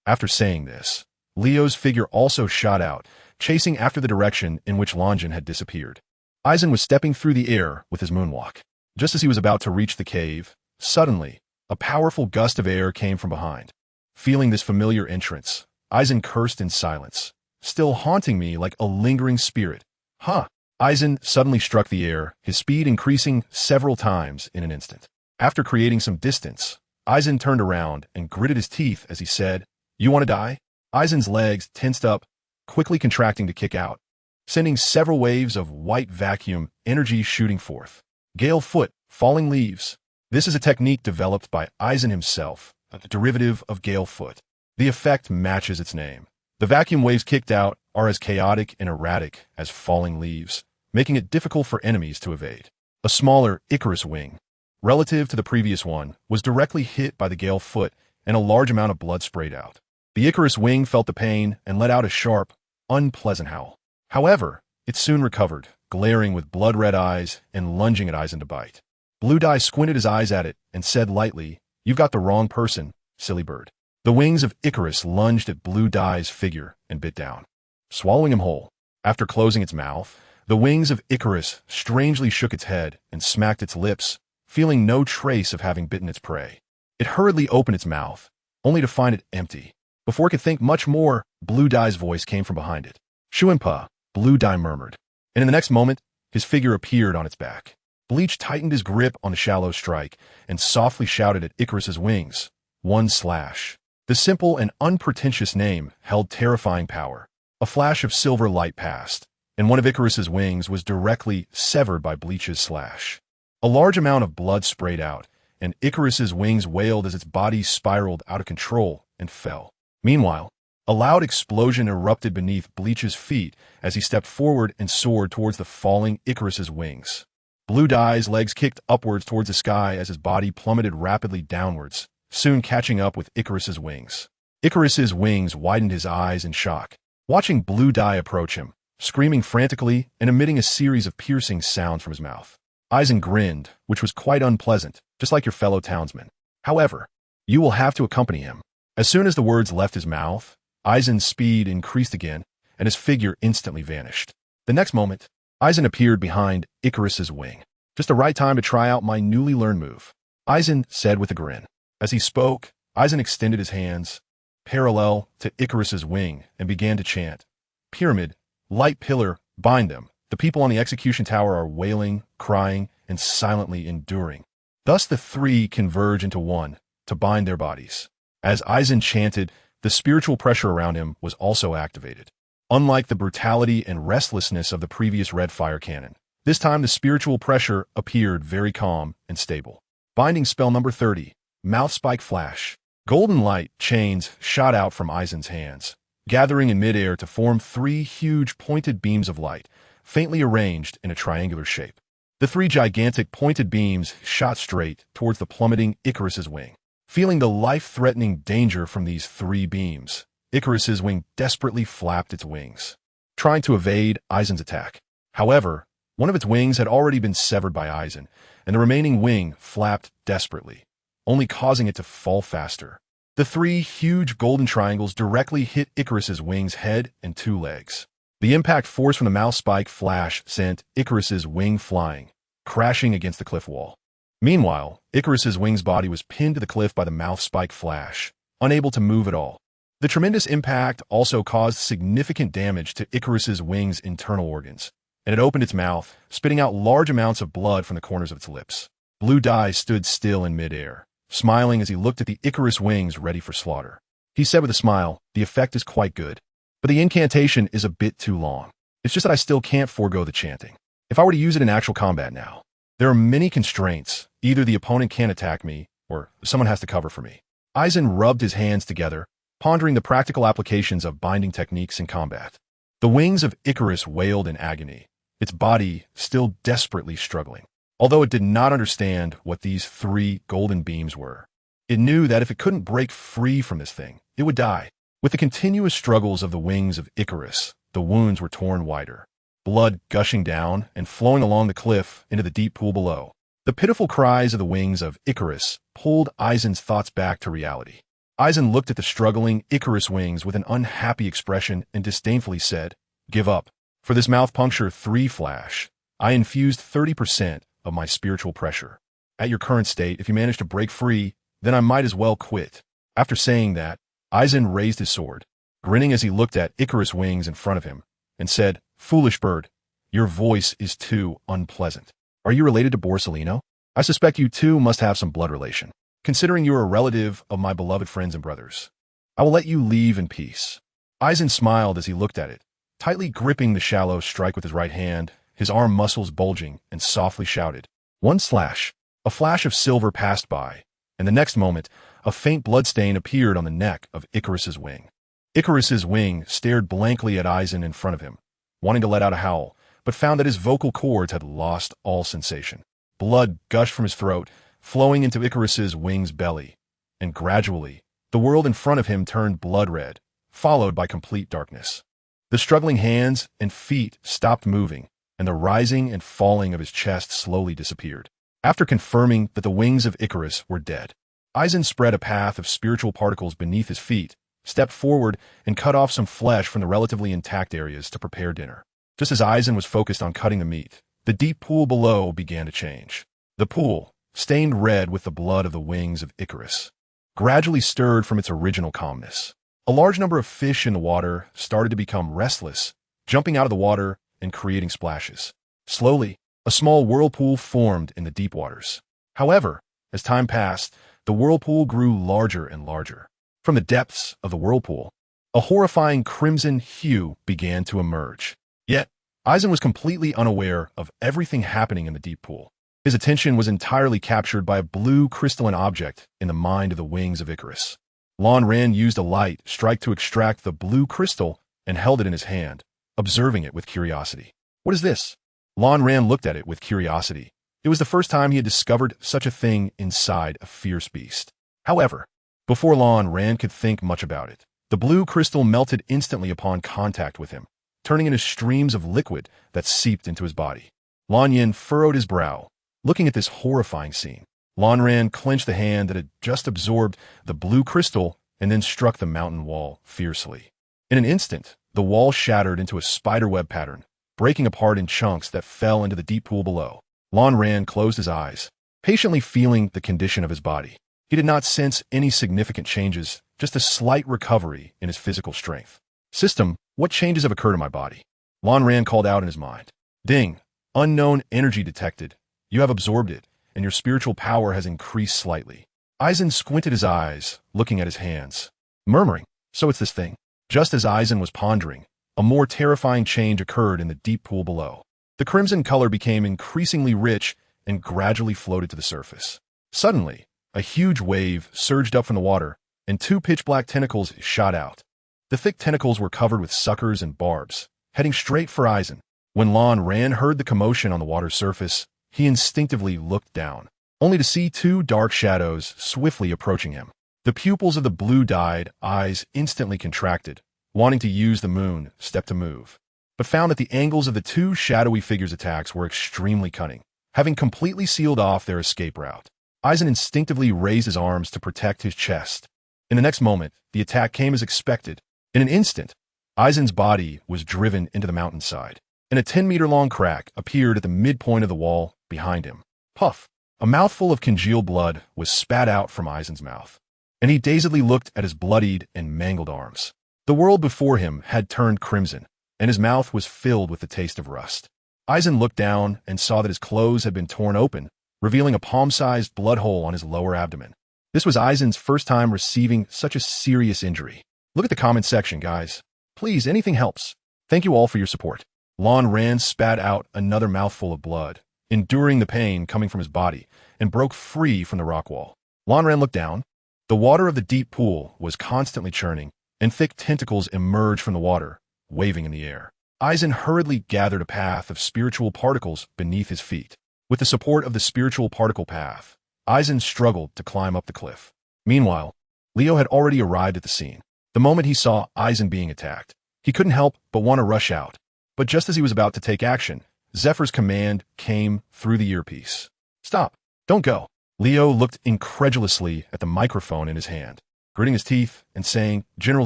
Speaker 1: After saying this, Leo's figure also shot out, chasing after the direction in which Longjin had disappeared. Eisen was stepping through the air with his moonwalk. Just as he was about to reach the cave, suddenly, a powerful gust of air came from behind. Feeling this familiar entrance, Eisen cursed in silence, "Still haunting me like a lingering spirit. Huh." Eisen suddenly struck the air, his speed increasing several times in an instant. After creating some distance, Eisen turned around and gritted his teeth as he said, "You want to die?" Eisen's legs tensed up, quickly contracting to kick out, sending several waves of white vacuum energy shooting forth. Gale Foot, Falling Leaves. This is a technique developed by Eisen himself, a derivative of Gale Foot. The effect matches its name. The vacuum waves kicked out are as chaotic and erratic as falling leaves, making it difficult for enemies to evade. A smaller Icarus wing, relative to the previous one, was directly hit by the Gale Foot, and a large amount of blood sprayed out. The Icarus wing felt the pain and let out a sharp, unpleasant howl. However, it soon recovered, glaring with blood-red eyes and lunging at Eisen to bite. Blue Dye squinted his eyes at it and said lightly, "You've got the wrong person, silly bird." The wings of Icarus lunged at Blue Dye's figure and bit down, swallowing him whole. After closing its mouth, the wings of Icarus strangely shook its head and smacked its lips, feeling no trace of having bitten its prey. It hurriedly opened its mouth, only to find it empty. Before it could think much more, Blue Dye's voice came from behind it. "Shuimpa," Blue Dye murmured, and in the next moment, his figure appeared on its back. Bleach tightened his grip on the shallow strike and softly shouted at Icarus's wings, "One slash." The simple and unpretentious name held terrifying power. A flash of silver light passed, and one of Icarus's wings was directly severed by Bleach's slash. A large amount of blood sprayed out, and Icarus's wings wailed as its body spiraled out of control and fell. Meanwhile, a loud explosion erupted beneath Bleach's feet as he stepped forward and soared towards the falling Icarus's wings. Blue Dye's legs kicked upwards towards the sky as his body plummeted rapidly downwards, soon catching up with Icarus's wings. Icarus's wings widened his eyes in shock, watching Blue Dye approach him, screaming frantically and emitting a series of piercing sounds from his mouth. Eisen grinned, which was quite unpleasant, just like your fellow townsman. "However, you will have to accompany him." As soon as the words left his mouth, Eisen's speed increased again, and his figure instantly vanished. The next moment, Aizen appeared behind Icarus's wing. Just the right time to try out my newly learned move, Aizen said with a grin. As he spoke, Aizen extended his hands, parallel to Icarus's wing, and began to chant. Pyramid, light pillar, bind them. The people on the execution tower are wailing, crying, and silently enduring. Thus the three converge into one, to bind their bodies. As Aizen chanted, the spiritual pressure around him was also activated. Unlike the brutality and restlessness of the previous red fire cannon, this time the spiritual pressure appeared very calm and stable. Binding spell number 30, Mouth Spike Flash. Golden light chains shot out from Aizen's hands, gathering in midair to form three huge pointed beams of light, faintly arranged in a triangular shape. The three gigantic pointed beams shot straight towards the plummeting Icarus's wing. Feeling the life-threatening danger from these three beams, Icarus's wing desperately flapped its wings, trying to evade Aizen's attack. However, one of its wings had already been severed by Aizen, and the remaining wing flapped desperately, only causing it to fall faster. The three huge golden triangles directly hit Icarus's wing's head and two legs. The impact force from the mouth spike flash sent Icarus's wing flying, crashing against the cliff wall. Meanwhile, Icarus's wing's body was pinned to the cliff by the mouth spike flash, unable to move at all. The tremendous impact also caused significant damage to Icarus's wing's internal organs, and it opened its mouth, spitting out large amounts of blood from the corners of its lips. Blue Dye stood still in midair, smiling as he looked at the Icarus wings ready for slaughter. He said with a smile, "The effect is quite good, but the incantation is a bit too long. It's just that I still can't forego the chanting. If I were to use it in actual combat now, there are many constraints. Either the opponent can't attack me, or someone has to cover for me." Aizen rubbed his hands together, pondering the practical applications of binding techniques in combat. The wings of Icarus wailed in agony, its body still desperately struggling. Although it did not understand what these three golden beams were, it knew that if it couldn't break free from this thing, it would die. With the continuous struggles of the wings of Icarus, the wounds were torn wider, blood gushing down and flowing along the cliff into the deep pool below. The pitiful cries of the wings of Icarus pulled Aizen's thoughts back to reality. Aizen looked at the struggling Icarus wings with an unhappy expression and disdainfully said, "Give up. For this mouth puncture 3 flash, I infused 30% of my spiritual pressure. At your current state, if you manage to break free, then I might as well quit." After saying that, Aizen raised his sword, grinning as he looked at Icarus wings in front of him, and said, "Foolish bird, your voice is too unpleasant. Are you related to Borsalino? I suspect you two must have some blood relation, considering you are a relative of my beloved friends and brothers. I will let you leave in peace." Aizen smiled as he looked at it, tightly gripping the shallow strike with his right hand, his arm muscles bulging, and softly shouted, "One slash." A flash of silver passed by, and the next moment, a faint bloodstain appeared on the neck of Icarus's wing. Icarus's wing stared blankly at Aizen in front of him, wanting to let out a howl, but found that his vocal cords had lost all sensation. Blood gushed from his throat, flowing into Icarus's wing's belly, and gradually, the world in front of him turned blood red, followed by complete darkness. The struggling hands and feet stopped moving, and the rising and falling of his chest slowly disappeared. After confirming that the wings of Icarus were dead, Aizen spread a path of spiritual particles beneath his feet, stepped forward, and cut off some flesh from the relatively intact areas to prepare dinner. Just as Aizen was focused on cutting the meat, the deep pool below began to change. The pool, stained red with the blood of the wings of Icarus, gradually stirred from its original calmness. A large number of fish in the water started to become restless, jumping out of the water and creating splashes. Slowly, a small whirlpool formed in the deep waters. However, as time passed, the whirlpool grew larger and larger. From the depths of the whirlpool, a horrifying crimson hue began to emerge. Yet, Aizen was completely unaware of everything happening in the deep pool. His attention was entirely captured by a blue crystalline object in the mind of the wings of Icarus. Lan Ran used a light strike to extract the blue crystal and held it in his hand, observing it with curiosity. "What is this?" Lan Ran looked at it with curiosity. It was the first time he had discovered such a thing inside a fierce beast. However, before Lan Ran could think much about it, the blue crystal melted instantly upon contact with him, turning into streams of liquid that seeped into his body. Lan Yin furrowed his brow, looking at this horrifying scene. Lan Ran clenched the hand that had just absorbed the blue crystal and then struck the mountain wall fiercely. In an instant, the wall shattered into a spiderweb pattern, breaking apart in chunks that fell into the deep pool below. Lan Ran closed his eyes, patiently feeling the condition of his body. He did not sense any significant changes, just a slight recovery in his physical strength. System, what changes have occurred in my body? Lan Ran called out in his mind. Ding! Unknown energy detected. You have absorbed it, and your spiritual power has increased slightly. Aizen squinted his eyes, looking at his hands, murmuring, so it's this thing. Just as Aizen was pondering, a more terrifying change occurred in the deep pool below. The crimson color became increasingly rich and gradually floated to the surface. Suddenly, a huge wave surged up from the water, and two pitch-black tentacles shot out. The thick tentacles were covered with suckers and barbs, heading straight for Aizen. When Lan Ran heard the commotion on the water's surface, he instinctively looked down, only to see two dark shadows swiftly approaching him. The pupils of the blue-dyed eyes instantly contracted, wanting to use the moon step to move, but found that the angles of the two shadowy figures' attacks were extremely cunning, having completely sealed off their escape route. Aizen instinctively raised his arms to protect his chest. In the next moment, the attack came as expected. In an instant, Aizen's body was driven into the mountainside, and a 10-meter-long crack appeared at the midpoint of the wall behind him. Puff! A mouthful of congealed blood was spat out from Aizen's mouth, and he dazedly looked at his bloodied and mangled arms. The world before him had turned crimson, and his mouth was filled with the taste of rust. Aizen looked down and saw that his clothes had been torn open, revealing a palm-sized blood hole on his lower abdomen. This was Aizen's first time receiving such a serious injury. Look at the comment section, guys. Please, anything helps. Thank you all for your support. Lan Ran spat out another mouthful of blood, enduring the pain coming from his body, and broke free from the rock wall. Lan Ran looked down. The water of the deep pool was constantly churning, and thick tentacles emerged from the water, waving in the air. Aizen hurriedly gathered a path of spiritual particles beneath his feet. With the support of the spiritual particle path, Aizen struggled to climb up the cliff. Meanwhile, Leo had already arrived at the scene. The moment he saw Aizen being attacked, he couldn't help but want to rush out. But just as he was about to take action, Zephyr's command came through the earpiece. Stop! Don't go! Leo looked incredulously at the microphone in his hand, gritting his teeth and saying, General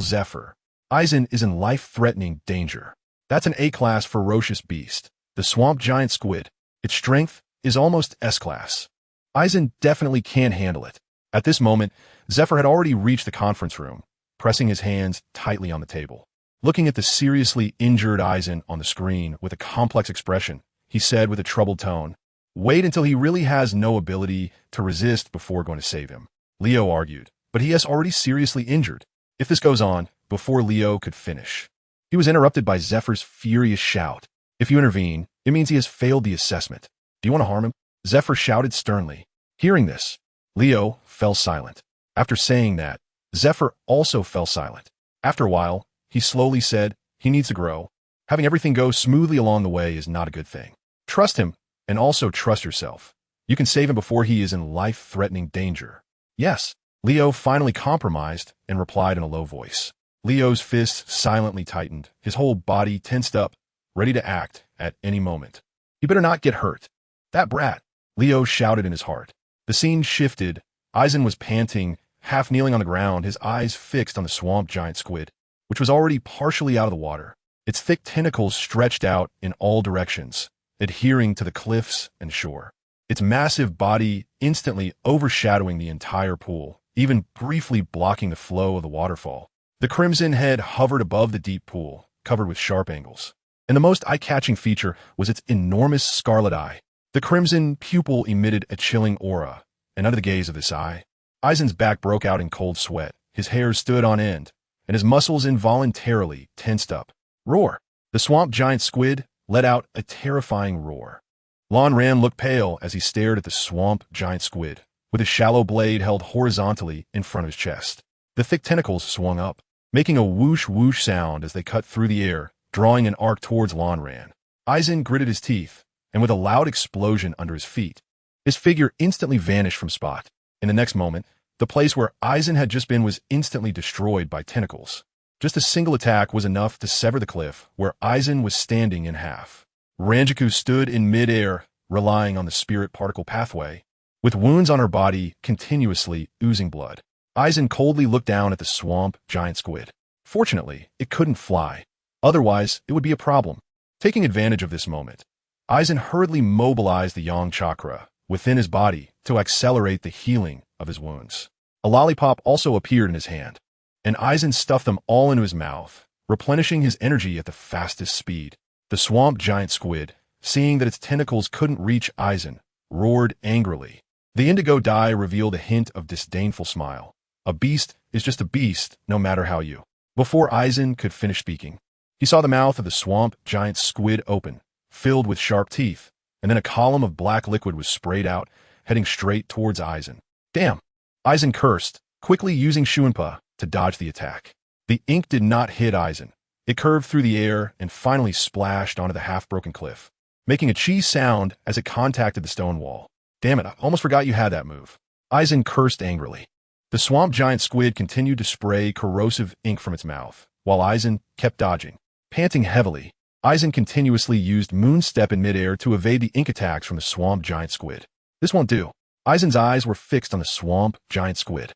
Speaker 1: Zephyr, Aizen is in life-threatening danger. That's an A-class ferocious beast, the swamp giant squid. Its strength is almost S-class. Aizen definitely can't handle it. At this moment, Zephyr had already reached the conference room, pressing his hands tightly on the table. Looking at the seriously injured Aizen on the screen with a complex expression, he said with a troubled tone, Wait until he really has no ability to resist before going to save him. Leo argued, but he is already seriously injured. If this goes on, before Leo could finish, he was interrupted by Zephyr's furious shout. If you intervene, it means he has failed the assessment. Do you want to harm him? Zephyr shouted sternly. Hearing this, Leo fell silent. After saying that, Zephyr also fell silent. After a while, he slowly said, he needs to grow. Having everything go smoothly along the way is not a good thing. Trust him, and also trust yourself. You can save him before he is in life-threatening danger. Yes, Leo finally compromised and replied in a low voice. Leo's fists silently tightened, his whole body tensed up, ready to act at any moment. You better not get hurt. That brat, Leo shouted in his heart. The scene shifted. Aizen was panting, half kneeling on the ground, his eyes fixed on the swamp giant squid, which was already partially out of the water. Its thick tentacles stretched out in all directions, adhering to the cliffs and shore. Its massive body instantly overshadowing the entire pool, even briefly blocking the flow of the waterfall. The crimson head hovered above the deep pool, covered with sharp angles. And the most eye-catching feature was its enormous scarlet eye. The crimson pupil emitted a chilling aura, and under the gaze of this eye, Aizen's back broke out in cold sweat, his hair stood on end, and his muscles involuntarily tensed up. Roar! The swamp giant squid let out a terrifying roar. Lan Ran looked pale as he stared at the swamp giant squid, with his shallow blade held horizontally in front of his chest. The thick tentacles swung up, making a whoosh-whoosh sound as they cut through the air, drawing an arc towards Lan Ran. Aizen gritted his teeth, and with a loud explosion under his feet, his figure instantly vanished from spot. In the next moment, the place where Aizen had just been was instantly destroyed by tentacles. Just a single attack was enough to sever the cliff where Aizen was standing in half. Ranjaku stood in mid-air, relying on the spirit particle pathway, with wounds on her body continuously oozing blood. Aizen coldly looked down at the swamp giant squid. Fortunately, it couldn't fly. Otherwise, it would be a problem. Taking advantage of this moment, Aizen hurriedly mobilized the yang chakra within his body to accelerate the healing of his wounds. A lollipop also appeared in his hand, and Aizen stuffed them all into his mouth, replenishing his energy at the fastest speed. The swamp giant squid, seeing that its tentacles couldn't reach Aizen, roared angrily. The indigo dye revealed a hint of disdainful smile. A beast is just a beast, no matter how you. Before Aizen could finish speaking, he saw the mouth of the swamp giant squid open, filled with sharp teeth, and then a column of black liquid was sprayed out, heading straight towards Aizen. Damn! Aizen cursed, quickly using Shuinpa to dodge the attack. The ink did not hit Aizen. It curved through the air and finally splashed onto the half-broken cliff, making a cheese sound as it contacted the stone wall. Damn it, I almost forgot you had that move. Aizen cursed angrily. The swamp giant squid continued to spray corrosive ink from its mouth, while Aizen kept dodging. Panting heavily, Aizen continuously used Moonstep in midair to evade the ink attacks from the swamp giant squid. This won't do. Aizen's eyes were fixed on the swamp giant squid,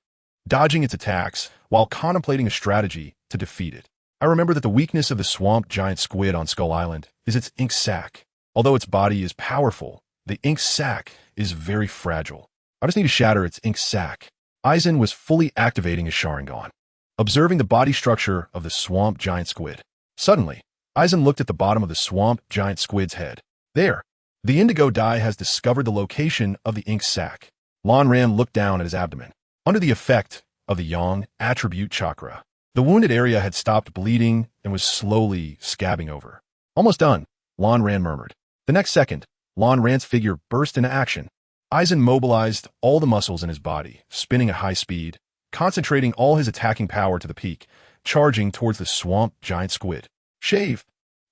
Speaker 1: dodging its attacks while contemplating a strategy to defeat it. I remember that the weakness of the swamp giant squid on Skull Island is its ink sac. Although its body is powerful, the ink sac is very fragile. I just need to shatter its ink sac. Aizen was fully activating his Sharingan, observing the body structure of the swamp giant squid. Suddenly, Aizen looked at the bottom of the swamp giant squid's head. There, the indigo dye has discovered the location of the ink sac. Lan Ran looked down at his abdomen. Under the effect of the yang attribute chakra, the wounded area had stopped bleeding and was slowly scabbing over. Almost done, Lan Ran murmured. The next second, Lan Ran's figure burst into action. Aizen mobilized all the muscles in his body, spinning at high speed, concentrating all his attacking power to the peak, charging towards the swamp giant squid. Shave!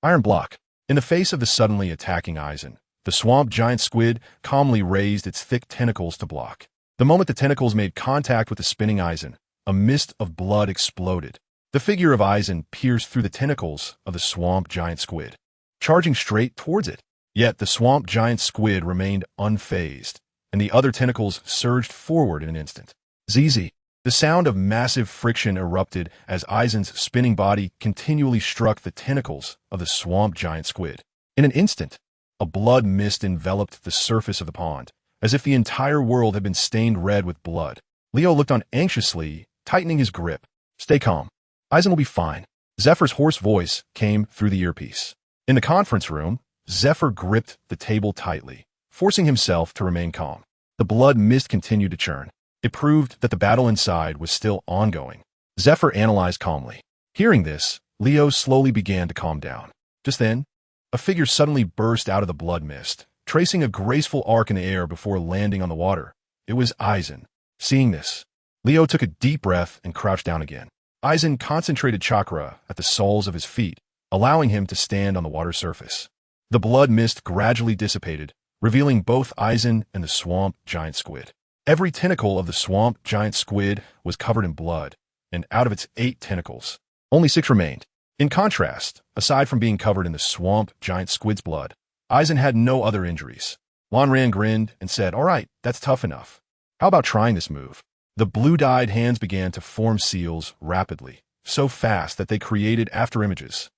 Speaker 1: Iron block. In the face of the suddenly attacking Aizen, the swamp giant squid calmly raised its thick tentacles to block. The moment the tentacles made contact with the spinning Aizen, a mist of blood exploded. The figure of Aizen pierced through the tentacles of the swamp giant squid, charging straight towards it. Yet the swamp giant squid remained unfazed, and the other tentacles surged forward in an instant. ZZ. The sound of massive friction erupted as Aizen's spinning body continually struck the tentacles of the swamp giant squid. In an instant, a blood mist enveloped the surface of the pond, as if the entire world had been stained red with blood. Leo looked on anxiously, tightening his grip. Stay calm. Aizen will be fine. Zephyr's hoarse voice came through the earpiece. In the conference room, Zephyr gripped the table tightly, forcing himself to remain calm. The blood mist continued to churn. It proved that the battle inside was still ongoing. Zephyr analyzed calmly. Hearing this, Leo slowly began to calm down. Just then, a figure suddenly burst out of the blood mist, tracing a graceful arc in the air before landing on the water. It was Aizen. Seeing this, Leo took a deep breath and crouched down again. Aizen concentrated chakra at the soles of his feet, allowing him to stand on the water surface. The blood mist gradually dissipated, revealing both Aizen and the swamp giant squid. Every tentacle of the swamp giant squid was covered in blood, and out of its 8 tentacles, only 6 remained. In contrast, aside from being covered in the swamp giant squid's blood, Aizen had no other injuries. Lan Ran grinned and said, "All right, that's tough enough. How about trying this move?" The blue-dyed hands began to form seals rapidly, so fast that they created afterimages.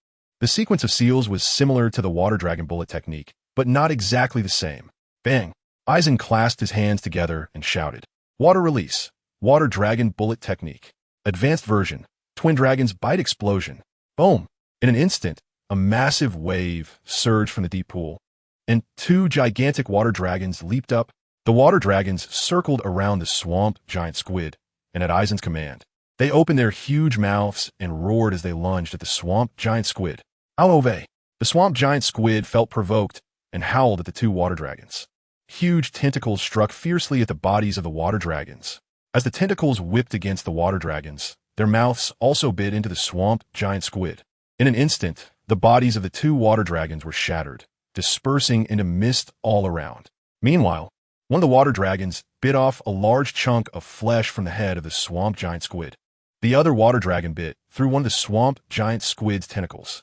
Speaker 1: The sequence of seals was similar to the water dragon bullet technique, but not exactly the same. Bang! Aizen clasped his hands together and shouted, "Water release, water dragon bullet technique. Advanced version, twin dragons bite explosion." Boom! In an instant, a massive wave surged from the deep pool, and 2 gigantic water dragons leaped up. The water dragons circled around the swamp giant squid, and at Aizen's command, they opened their huge mouths and roared as they lunged at the swamp giant squid. Alove! The swamp giant squid felt provoked and howled at the 2 water dragons. Huge tentacles struck fiercely at the bodies of the water dragons. As the tentacles whipped against the water dragons, their mouths also bit into the swamp giant squid. In an instant, the bodies of the 2 water dragons were shattered, dispersing into mist all around. Meanwhile, one of the water dragons bit off a large chunk of flesh from the head of the swamp giant squid. The other water dragon bit through one of the swamp giant squid's tentacles.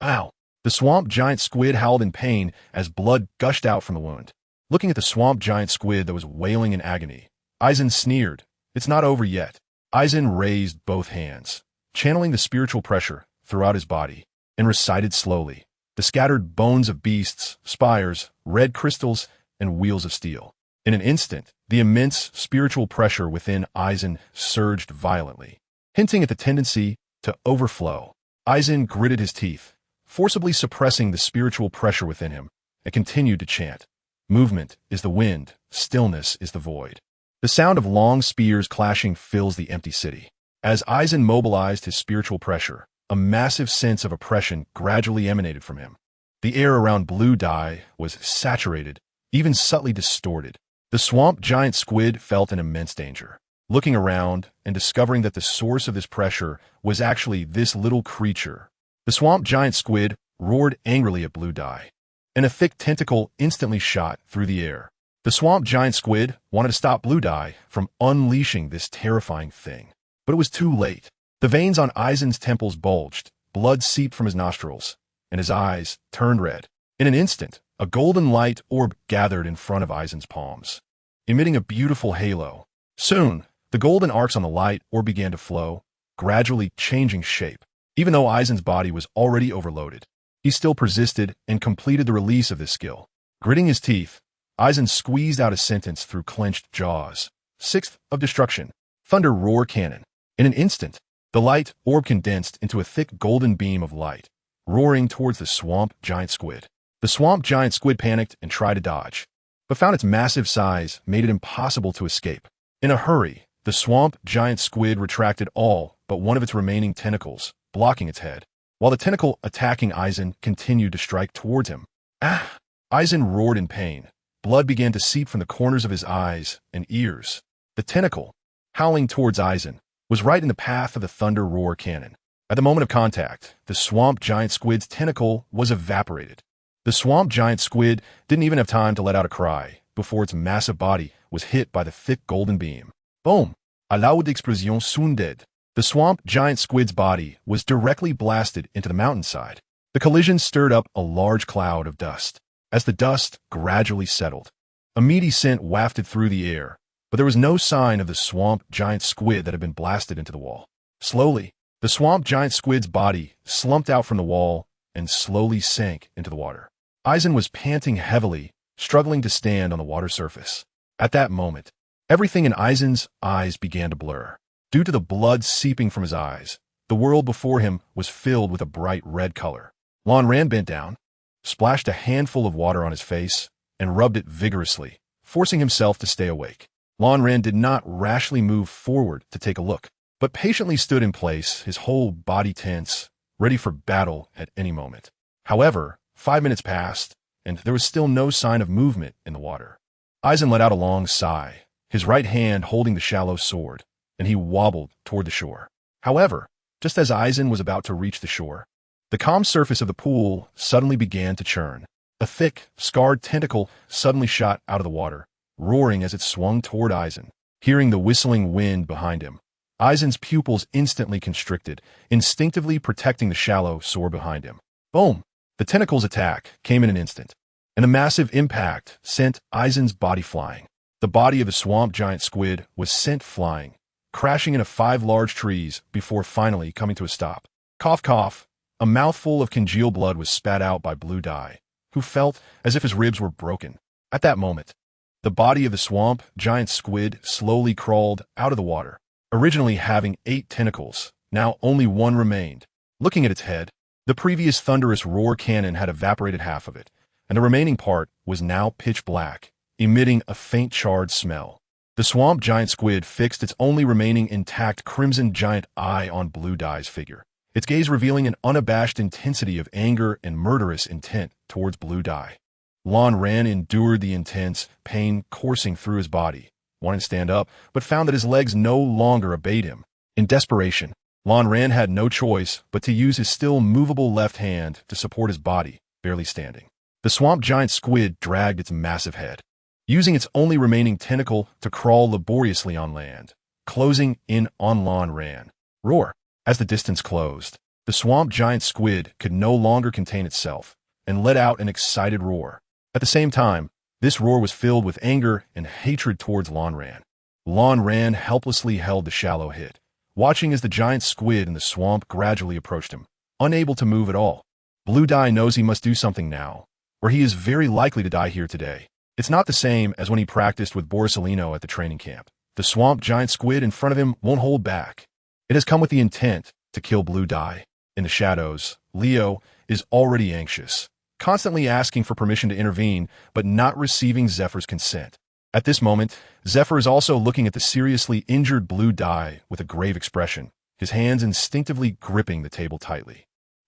Speaker 1: Ow! The swamp giant squid howled in pain as blood gushed out from the wound. Looking at the swamp giant squid that was wailing in agony, Aizen sneered. It's not over yet. Aizen raised both hands, channeling the spiritual pressure throughout his body, and recited slowly, the scattered bones of beasts, spires, red crystals, and wheels of steel. In an instant, the immense spiritual pressure within Eisen surged violently, hinting at the tendency to overflow. Eisen gritted his teeth, forcibly suppressing the spiritual pressure within him, and continued to chant, "Movement is the wind, stillness is the void." The sound of long spears clashing fills the empty city. As Eisen mobilized his spiritual pressure, a massive sense of oppression gradually emanated from him. The air around Blue Dye was saturated, even subtly distorted. The swamp giant squid felt an immense danger. Looking around and discovering that the source of this pressure was actually this little creature, the swamp giant squid roared angrily at Blue Dye, and a thick tentacle instantly shot through the air. The swamp giant squid wanted to stop Blue Dye from unleashing this terrifying thing, but it was too late. The veins on Eisen's temples bulged, blood seeped from his nostrils, and his eyes turned red. In an instant, a golden light orb gathered in front of Eisen's palms, emitting a beautiful halo. Soon, the golden arcs on the light orb began to flow, gradually changing shape. Even though Eisen's body was already overloaded, he still persisted and completed the release of this skill. Gritting his teeth, Eisen squeezed out a sentence through clenched jaws. Sixth of destruction. Thunder roar cannon. In an instant, the light orb condensed into a thick golden beam of light, roaring towards the swamp giant squid. The swamp giant squid panicked and tried to dodge, but found its massive size made it impossible to escape. In a hurry, the swamp giant squid retracted all but one of its remaining tentacles, blocking its head, while the tentacle attacking Eisen continued to strike towards him. Ah! Eisen roared in pain. Blood began to seep from the corners of his eyes and ears. The tentacle, howling towards Eisen, was right in the path of the thunder roar cannon. At the moment of contact, the swamp giant squid's tentacle was evaporated. The swamp giant squid didn't even have time to let out a cry before its massive body was hit by the thick golden beam. Boom! A loud explosion sounded. The swamp giant squid's body was directly blasted into the mountainside. The collision stirred up a large cloud of dust. As the dust gradually settled, a meaty scent wafted through the air, but there was no sign of the swamp giant squid that had been blasted into the wall. Slowly, the swamp giant squid's body slumped out from the wall and slowly sank into the water. Eisen was panting heavily, struggling to stand on the water surface. At that moment, everything in Eisen's eyes began to blur. Due to the blood seeping from his eyes, the world before him was filled with a bright red color. Lan Ran bent down, splashed a handful of water on his face, and rubbed it vigorously, forcing himself to stay awake. Lan Ran did not rashly move forward to take a look, but patiently stood in place, his whole body tense, ready for battle at any moment. However, 5 minutes passed, and there was still no sign of movement in the water. Eisen let out a long sigh, his right hand holding the shallow sword, and he wobbled toward the shore. However, just as Eisen was about to reach the shore, the calm surface of the pool suddenly began to churn. A thick, scarred tentacle suddenly shot out of the water, roaring as it swung toward Eisen. Hearing the whistling wind behind him, Eisen's pupils instantly constricted, instinctively protecting the shallow shore behind him. Boom! The tentacle's attack came in an instant, and the massive impact sent Eisen's body flying. The body of the swamp giant squid was sent flying, crashing into 5 large trees before finally coming to a stop. Cough, cough. A mouthful of congealed blood was spat out by Blue Dye, who felt as if his ribs were broken. At that moment, the body of the swamp giant squid slowly crawled out of the water. Originally having 8 tentacles, now only 1 remained. Looking at its head, the previous thunderous roar cannon had evaporated half of it, and the remaining part was now pitch black, emitting a faint charred smell. The swamp giant squid fixed its only remaining intact crimson giant eye on Blue Dye's figure, its gaze revealing an unabashed intensity of anger and murderous intent towards Blue Dye. Lan Ran endured the intense pain coursing through his body, wanting to stand up, but found that his legs no longer obeyed him. In desperation, Lan Ran had no choice but to use his still movable left hand to support his body, barely standing. The swamp giant squid dragged its massive head, using its only remaining tentacle to crawl laboriously on land, closing in on Lan Ran. Roar! As the distance closed, the swamp giant squid could no longer contain itself and let out an excited roar. At the same time, this roar was filled with anger and hatred towards Lan Ran. Lan Ran helplessly held the shallow hit, watching as the giant squid in the swamp gradually approached him, unable to move at all. Blue Dye knows he must do something now, or he is very likely to die here today. It's not the same as when he practiced with Borsalino at the training camp. The swamp giant squid in front of him won't hold back. It has come with the intent to kill Blue Dye. In the shadows, Leo is already anxious, constantly asking for permission to intervene, but not receiving Zephyr's consent. At this moment, Zephyr is also looking at the seriously injured Blue Dye with a grave expression, his hands instinctively gripping the table tightly.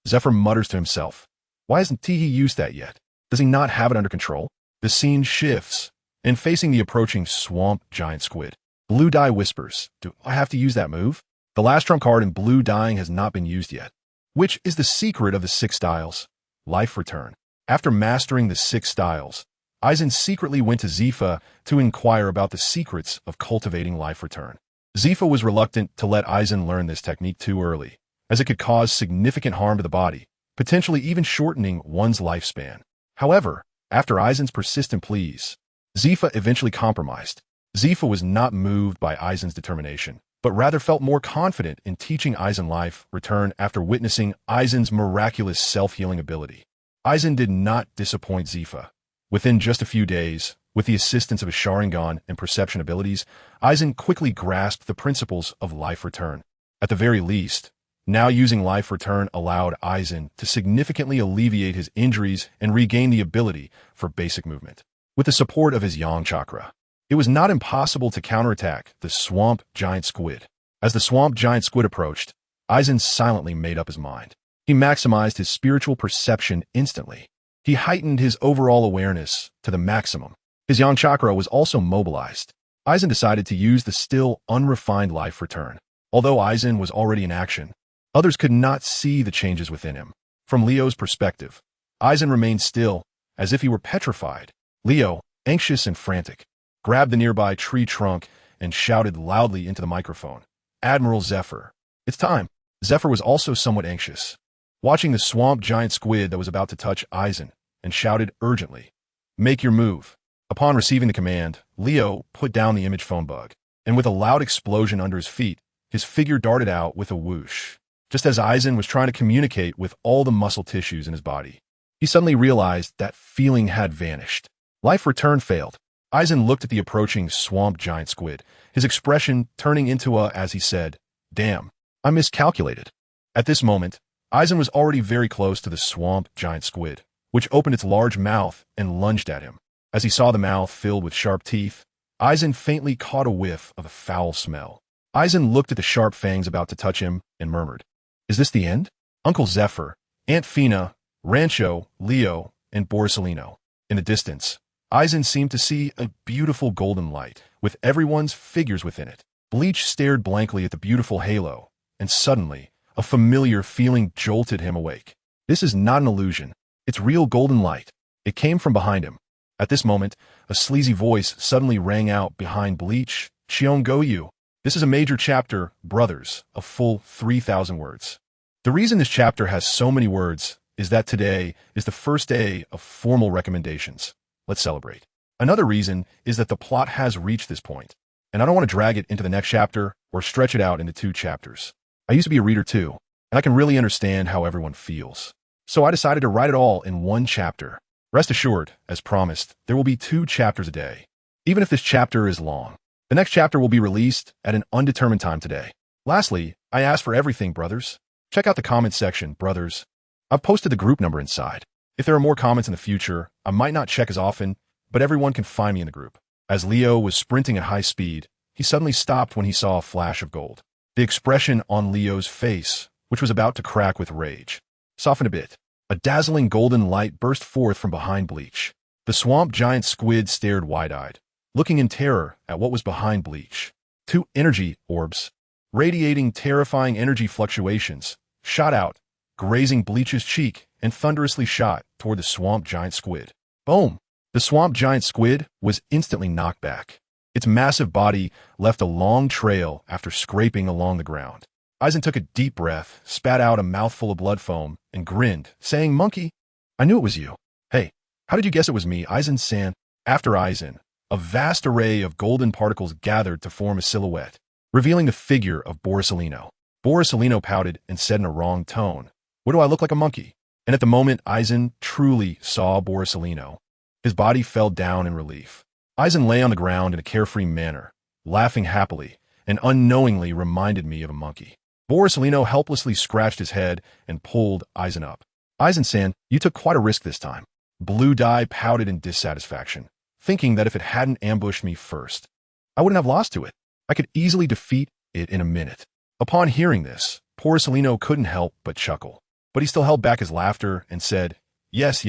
Speaker 1: Zephyr mutters to himself, "Why hasn't he used that yet? Does he not have it under control?" The scene shifts, and facing the approaching swamp giant squid, Blue Dye whispers, "Do I have to use that move?" The last trump card in Blue Dyeing has not been used yet, which is the secret of the 6 styles. Life Return. After mastering the 6 styles, Eisen secretly went to Zifa to inquire about the secrets of cultivating life return. Zifa was reluctant to let Eisen learn this technique too early, as it could cause significant harm to the body, potentially even shortening one's lifespan. However, after Eisen's persistent pleas, Zifa eventually compromised. Zifa was not moved by Eisen's determination, but rather felt more confident in teaching Eisen life return after witnessing Eisen's miraculous self-healing ability. Eisen did not disappoint Zifa. Within just a few days, with the assistance of his Sharingan and perception abilities, Eisen quickly grasped the principles of life return. At the very least, now using life return allowed Eisen to significantly alleviate his injuries and regain the ability for basic movement. With the support of his Yang chakra, it was not impossible to counterattack the swamp giant squid. As the swamp giant squid approached, Eisen silently made up his mind. He maximized his spiritual perception instantly. He heightened his overall awareness to the maximum. His Yang chakra was also mobilized. Eisen decided to use the still unrefined life return. Although Eisen was already in action, others could not see the changes within him. From Leo's perspective, Eisen remained still, as if he were petrified. Leo, anxious and frantic, grabbed the nearby tree trunk and shouted loudly into the microphone, "Admiral Zephyr, it's time." Zephyr was also somewhat anxious, watching the swamp giant squid that was about to touch Eisen, and shouted urgently, "Make your move." Upon receiving the command, Leo put down the image phone bug, and with a loud explosion under his feet, his figure darted out with a whoosh. Just as Eisen was trying to communicate with all the muscle tissues in his body, he suddenly realized that feeling had vanished. Life return failed. Eisen looked at the approaching swamp giant squid, his expression turning into a, as he said, "Damn, I miscalculated." At this moment, Eisen was already very close to the swamp giant squid, which opened its large mouth and lunged at him. As he saw the mouth filled with sharp teeth, Eisen faintly caught a whiff of a foul smell. Eisen looked at the sharp fangs about to touch him and murmured, "Is this the end?" Uncle Zephyr, Aunt Fina, Rancho, Leo, and Borsalino. In the distance, Eisen seemed to see a beautiful golden light, with everyone's figures within it. Bleach stared blankly at the beautiful halo, and suddenly, a familiar feeling jolted him awake. This is not an illusion. It's real golden light. It came from behind him. At this moment, a sleazy voice suddenly rang out behind Bleach, "Cheongoyu." This is a major chapter, brothers, a full 3,000 words. The reason this chapter has so many words is that today is the first day of formal recommendations. Let's celebrate. Another reason is that the plot has reached this point, and I don't want to drag it into the next chapter or stretch it out into 2 chapters. I used to be a reader too, and I can really understand how everyone feels. So I decided to write it all in 1 chapter. Rest assured, as promised, there will be 2 chapters a day. Even if this chapter is long, the next chapter will be released at an undetermined time today. Lastly, I ask for everything, brothers. Check out the comment section, brothers. I've posted the group number inside. If there are more comments in the future, I might not check as often, but everyone can find me in the group. As Leo was sprinting at high speed, he suddenly stopped when he saw a flash of gold. The expression on Leo's face, which was about to crack with rage, softened a bit. A dazzling golden light burst forth from behind Bleach. The swamp giant squid stared wide-eyed, looking in terror at what was behind Bleach. 2 energy orbs, radiating terrifying energy fluctuations, shot out, grazing Bleach's cheek and thunderously shot toward the swamp giant squid. Boom! The swamp giant squid was instantly knocked back. Its massive body left a long trail after scraping along the ground. Eisen took a deep breath, spat out a mouthful of blood foam, and grinned, saying, "Monkey, I knew it was you." "Hey, how did you guess it was me, Eisen-san?" After Eisen, a vast array of golden particles gathered to form a silhouette, revealing the figure of Borsalino. Borsalino pouted and said in a wrong tone, "What do I look like, a monkey?" And at the moment, Eisen truly saw Borsalino. His body fell down in relief. Eisen lay on the ground in a carefree manner, laughing happily, and unknowingly reminded me of a monkey. Borsalino helplessly scratched his head and pulled Eisen up. Eisen-san, you took quite a risk this time. Blue Dye pouted in dissatisfaction, thinking that if it hadn't ambushed me first, I wouldn't have lost to it. I could easily defeat it in a minute. Upon hearing this, Borsalino couldn't help but chuckle. But he still held back his laughter and said, yes,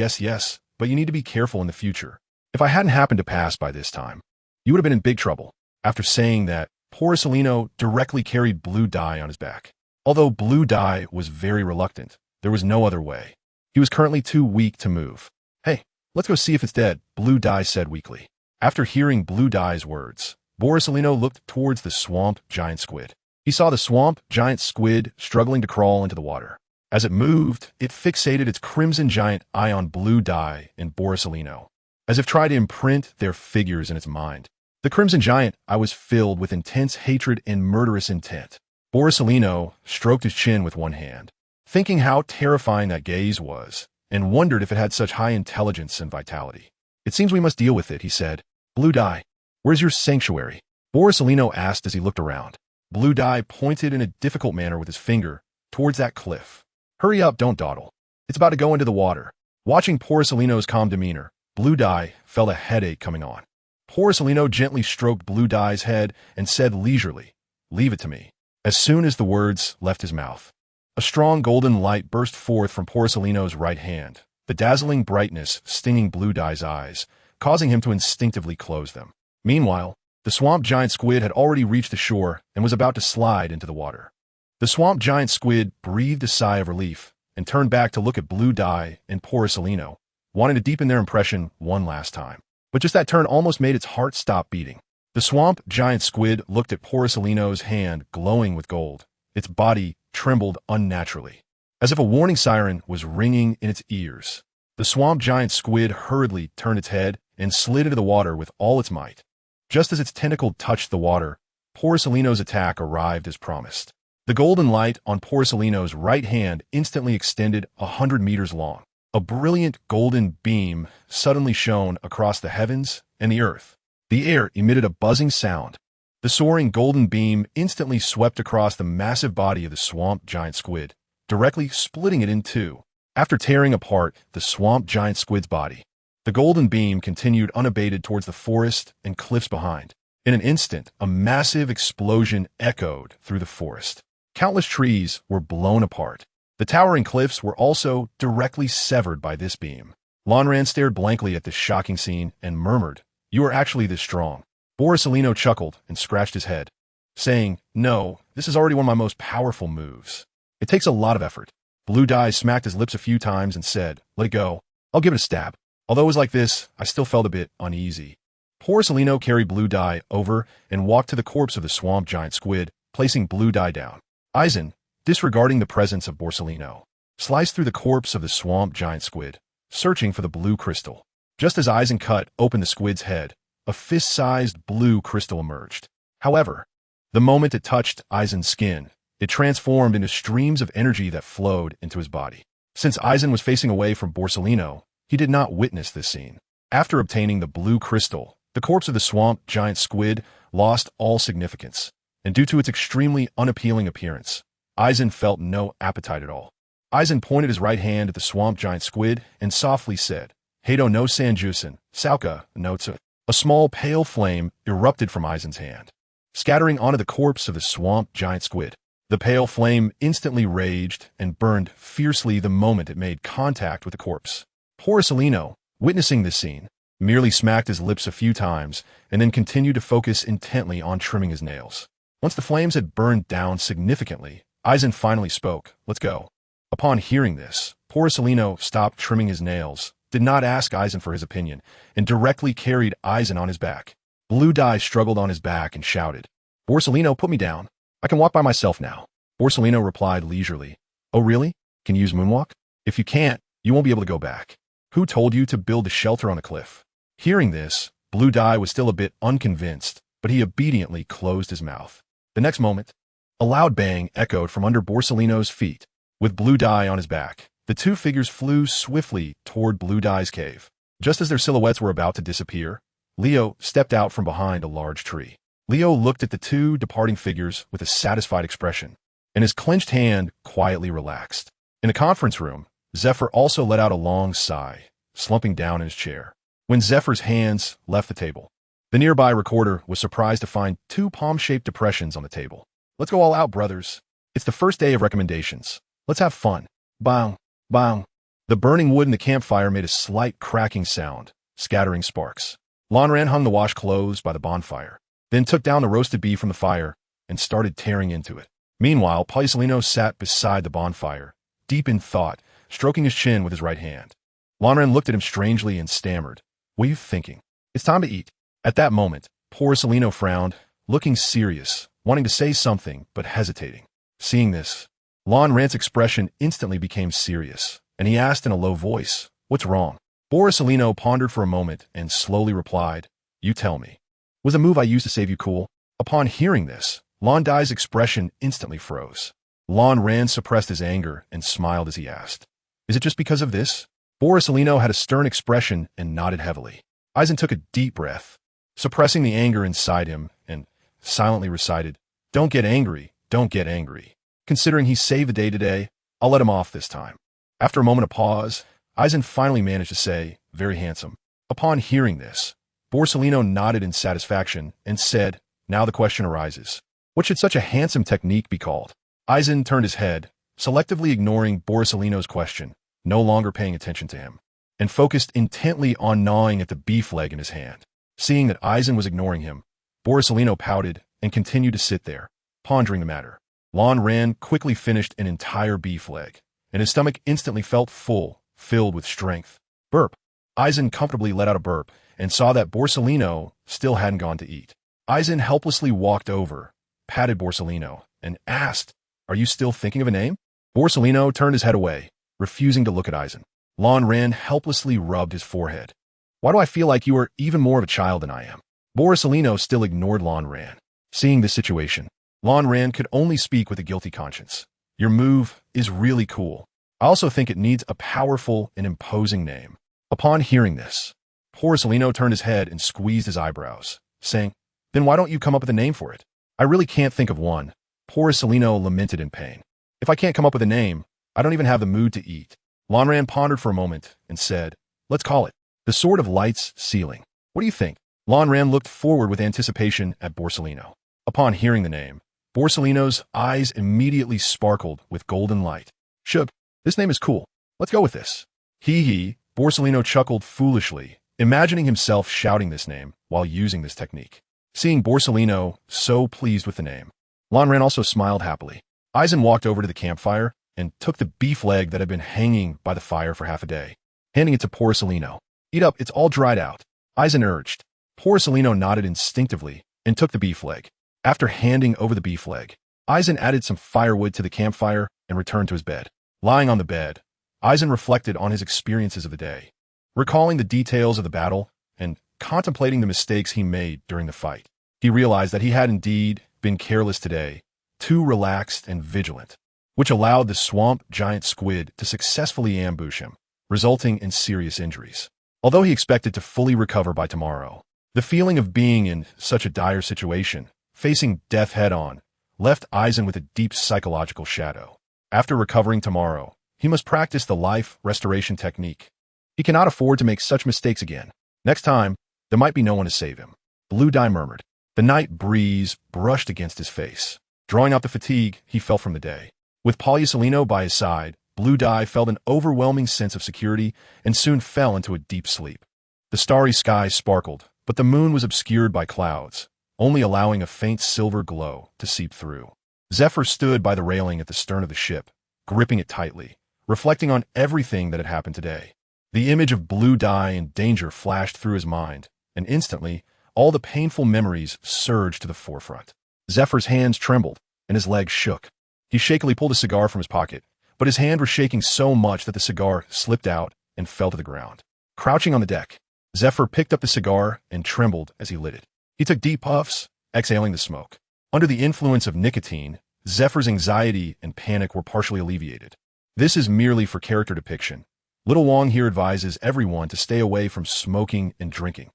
Speaker 1: but you need to be careful in the future. If I hadn't happened to pass by this time, you would have been in big trouble. After saying that, Borsalino directly carried Blue Dye on his back. Although Blue Dye was very reluctant, there was no other way. He was currently too weak to move. Hey, let's go see if it's dead, Blue Dye said weakly. After hearing Blue Dye's words, Borsalino looked towards the swamp giant squid. He saw the swamp giant squid struggling to crawl into the water. As it moved, it fixated its crimson giant eye on Blue Dye and Borsalino, as if trying to imprint their figures in its mind. The crimson giant eye was filled with intense hatred and murderous intent. Borsalino stroked his chin with one hand, thinking how terrifying that gaze was, and wondered if it had such high intelligence and vitality. It seems we must deal with it, he said. Blue Dye, where's your sanctuary? Borsalino asked as he looked around. Blue Dye pointed in a difficult manner with his finger towards that cliff. Hurry up, don't dawdle. It's about to go into the water. Watching Borsalino's calm demeanor, Blue Dye felt a headache coming on. Borsalino gently stroked Blue Dye's head and said leisurely, leave it to me. As soon as the words left his mouth, a strong golden light burst forth from Borsalino's right hand, the dazzling brightness stinging Blue Dye's eyes, causing him to instinctively close them. Meanwhile, the swamp giant squid had already reached the shore and was about to slide into the water. The swamp giant squid breathed a sigh of relief and turned back to look at Blue Dye and Borsalino, wanting to deepen their impression one last time. But just that turn almost made its heart stop beating. The swamp giant squid looked at Borsalino's hand glowing with gold. Its body trembled unnaturally, as if a warning siren was ringing in its ears. The swamp giant squid hurriedly turned its head and slid into the water with all its might. Just as its tentacle touched the water, Borsalino's attack arrived as promised. The golden light on Borsalino's right hand instantly extended 100 meters long. A brilliant golden beam suddenly shone across the heavens and the earth. The air emitted a buzzing sound. The soaring golden beam instantly swept across the massive body of the swamp giant squid, directly splitting it in two. After tearing apart the swamp giant squid's body, the golden beam continued unabated towards the forest and cliffs behind. In an instant, a massive explosion echoed through the forest. Countless trees were blown apart. The towering cliffs were also directly severed by this beam. Lonran stared blankly at this shocking scene and murmured, "You are actually this strong." Borsalino chuckled and scratched his head, saying, "No, this is already one of my most powerful moves. It takes a lot of effort." Blue Dye smacked his lips a few times and said, "Let it go. I'll give it a stab." Although it was like this, I still felt a bit uneasy. Borsalino carried Blue Dye over and walked to the corpse of the swamp giant squid, placing Blue Dye down. Eisen, disregarding the presence of Borsalino, sliced through the corpse of the swamp giant squid, searching for the blue crystal. Just as Eisen cut open the squid's head, a fist-sized blue crystal emerged. However, the moment it touched Eisen's skin, it transformed into streams of energy that flowed into his body. Since Eisen was facing away from Borsalino, he did not witness this scene. After obtaining the blue crystal, the corpse of the swamp giant squid lost all significance, and due to its extremely unappealing appearance, Eisen felt no appetite at all. Eisen pointed his right hand at the swamp giant squid and softly said, "Heido no Sanjusen, Sauka no Tsu." A small pale flame erupted from Eisen's hand, scattering onto the corpse of the swamp giant squid. The pale flame instantly raged and burned fiercely the moment it made contact with the corpse. Borsalino, witnessing this scene, merely smacked his lips a few times and then continued to focus intently on trimming his nails. Once the flames had burned down significantly, Eisen finally spoke, "Let's go." Upon hearing this, Borsalino stopped trimming his nails, did not ask Eisen for his opinion, and directly carried Eisen on his back. Blue Dye struggled on his back and shouted, "Borsalino, put me down. I can walk by myself now." Borsalino replied leisurely, "Oh really? Can you use moonwalk? If you can't, you won't be able to go back. Who told you to build a shelter on a cliff?" Hearing this, Blue Dye was still a bit unconvinced, but he obediently closed his mouth. The next moment, a loud bang echoed from under Borsalino's feet. With Blue Dye on his back, The two figures flew swiftly toward Blue Dye's cave. Just as their silhouettes were about to disappear, Leo stepped out from behind a large tree. Leo looked at the two departing figures with a satisfied expression, and his clenched hand quietly relaxed. In the conference room, Zephyr also let out a long sigh, slumping down in his chair. When Zephyr's hands left the table, the nearby recorder was surprised to find two palm-shaped depressions on the table. Let's go all out, brothers. It's the first day of recommendations. Let's have fun. Bang, bang. The burning wood in the campfire made a slight cracking sound, scattering sparks. Lonran hung the washed clothes by the bonfire, then took down the roasted beef from the fire and started tearing into it. Meanwhile, Policelino sat beside the bonfire, deep in thought, stroking his chin with his right hand. Lonran looked at him strangely and stammered, "What are you thinking? It's time to eat." At that moment, Policelino frowned, looking serious, wanting to say something, but hesitating. Seeing this, Lonran's expression instantly became serious, and he asked in a low voice, "What's wrong?" Policelino pondered for a moment and slowly replied, "You tell me. Was a move I used to save you cool?" Upon hearing this, Londai's expression instantly froze. Lonran suppressed his anger and smiled as he asked, "Is it just because of this?" Policelino had a stern expression and nodded heavily. Eisen took a deep breath, suppressing the anger inside him, and silently recited, "Don't get angry, don't get angry. Considering he saved the day today, I'll let him off this time." After a moment of pause, Eisen finally managed to say, "Very handsome." Upon hearing this, Borsalino nodded in satisfaction and said, "Now the question arises. What should such a handsome technique be called?" Eisen turned his head, selectively ignoring Borsalino's question, no longer paying attention to him, and focused intently on gnawing at the beef leg in his hand. Seeing that Eisen was ignoring him, Borsalino pouted and continued to sit there, pondering the matter. Lonran quickly finished an entire beef leg, and his stomach instantly felt full, filled with strength. Burp. Eisen comfortably let out a burp and saw that Borsalino still hadn't gone to eat. Eisen helplessly walked over, patted Borsalino, and asked, "Are you still thinking of a name?" Borsalino turned his head away, refusing to look at Eisen. Lonran helplessly rubbed his forehead. "Why do I feel like you are even more of a child than I am?" Borsalino still ignored Lonran. Seeing this situation, Lonran could only speak with a guilty conscience. "Your move is really cool. I also think it needs a powerful and imposing name." Upon hearing this, Borsalino turned his head and squeezed his eyebrows, saying, "Then why don't you come up with a name for it?" "I really can't think of one." Borsalino lamented in pain. "If I can't come up with a name, I don't even have the mood to eat." Lonran pondered for a moment and said, "Let's call it the Sword of Light's Ceiling. What do you think?" Lonran looked forward with anticipation at Borsalino. Upon hearing the name, Borsalino's eyes immediately sparkled with golden light. "Shug, this name is cool. Let's go with this." Hee. Borsalino chuckled foolishly, imagining himself shouting this name while using this technique. Seeing Borsalino so pleased with the name, Lonran also smiled happily. Eisen walked over to the campfire and took the beef leg that had been hanging by the fire for half a day, handing it to Borsalino. "Eat up, it's all dried out," Eisen urged. Borsalino nodded instinctively and took the beef leg. After handing over the beef leg, Eisen added some firewood to the campfire and returned to his bed. Lying on the bed, Eisen reflected on his experiences of the day, recalling the details of the battle and contemplating the mistakes he made during the fight. He realized that he had indeed been careless today, too relaxed and vigilant, which allowed the swamp giant squid to successfully ambush him, resulting in serious injuries. Although he expected to fully recover by tomorrow, the feeling of being in such a dire situation, facing death head-on, left Eisen with a deep psychological shadow. After recovering tomorrow, he must practice the life restoration technique. He cannot afford to make such mistakes again. Next time, there might be no one to save him. Blue Dye murmured. The night breeze brushed against his face, drawing out the fatigue he felt from the day. With Policelino by his side, Blue Dye felt an overwhelming sense of security and soon fell into a deep sleep. The starry sky sparkled, but the moon was obscured by clouds, only allowing a faint silver glow to seep through. Zephyr stood by the railing at the stern of the ship, gripping it tightly, reflecting on everything that had happened today. The image of Blue Dye in danger flashed through his mind, and instantly, all the painful memories surged to the forefront. Zephyr's hands trembled, and his legs shook. He shakily pulled a cigar from his pocket, but his hand was shaking so much that the cigar slipped out and fell to the ground. Crouching on the deck, Zephyr picked up the cigar and trembled as he lit it. He took deep puffs, exhaling the smoke. Under the influence of nicotine, Zephyr's anxiety and panic were partially alleviated. This is merely for character depiction. Little Wong here advises everyone to stay away from smoking and drinking.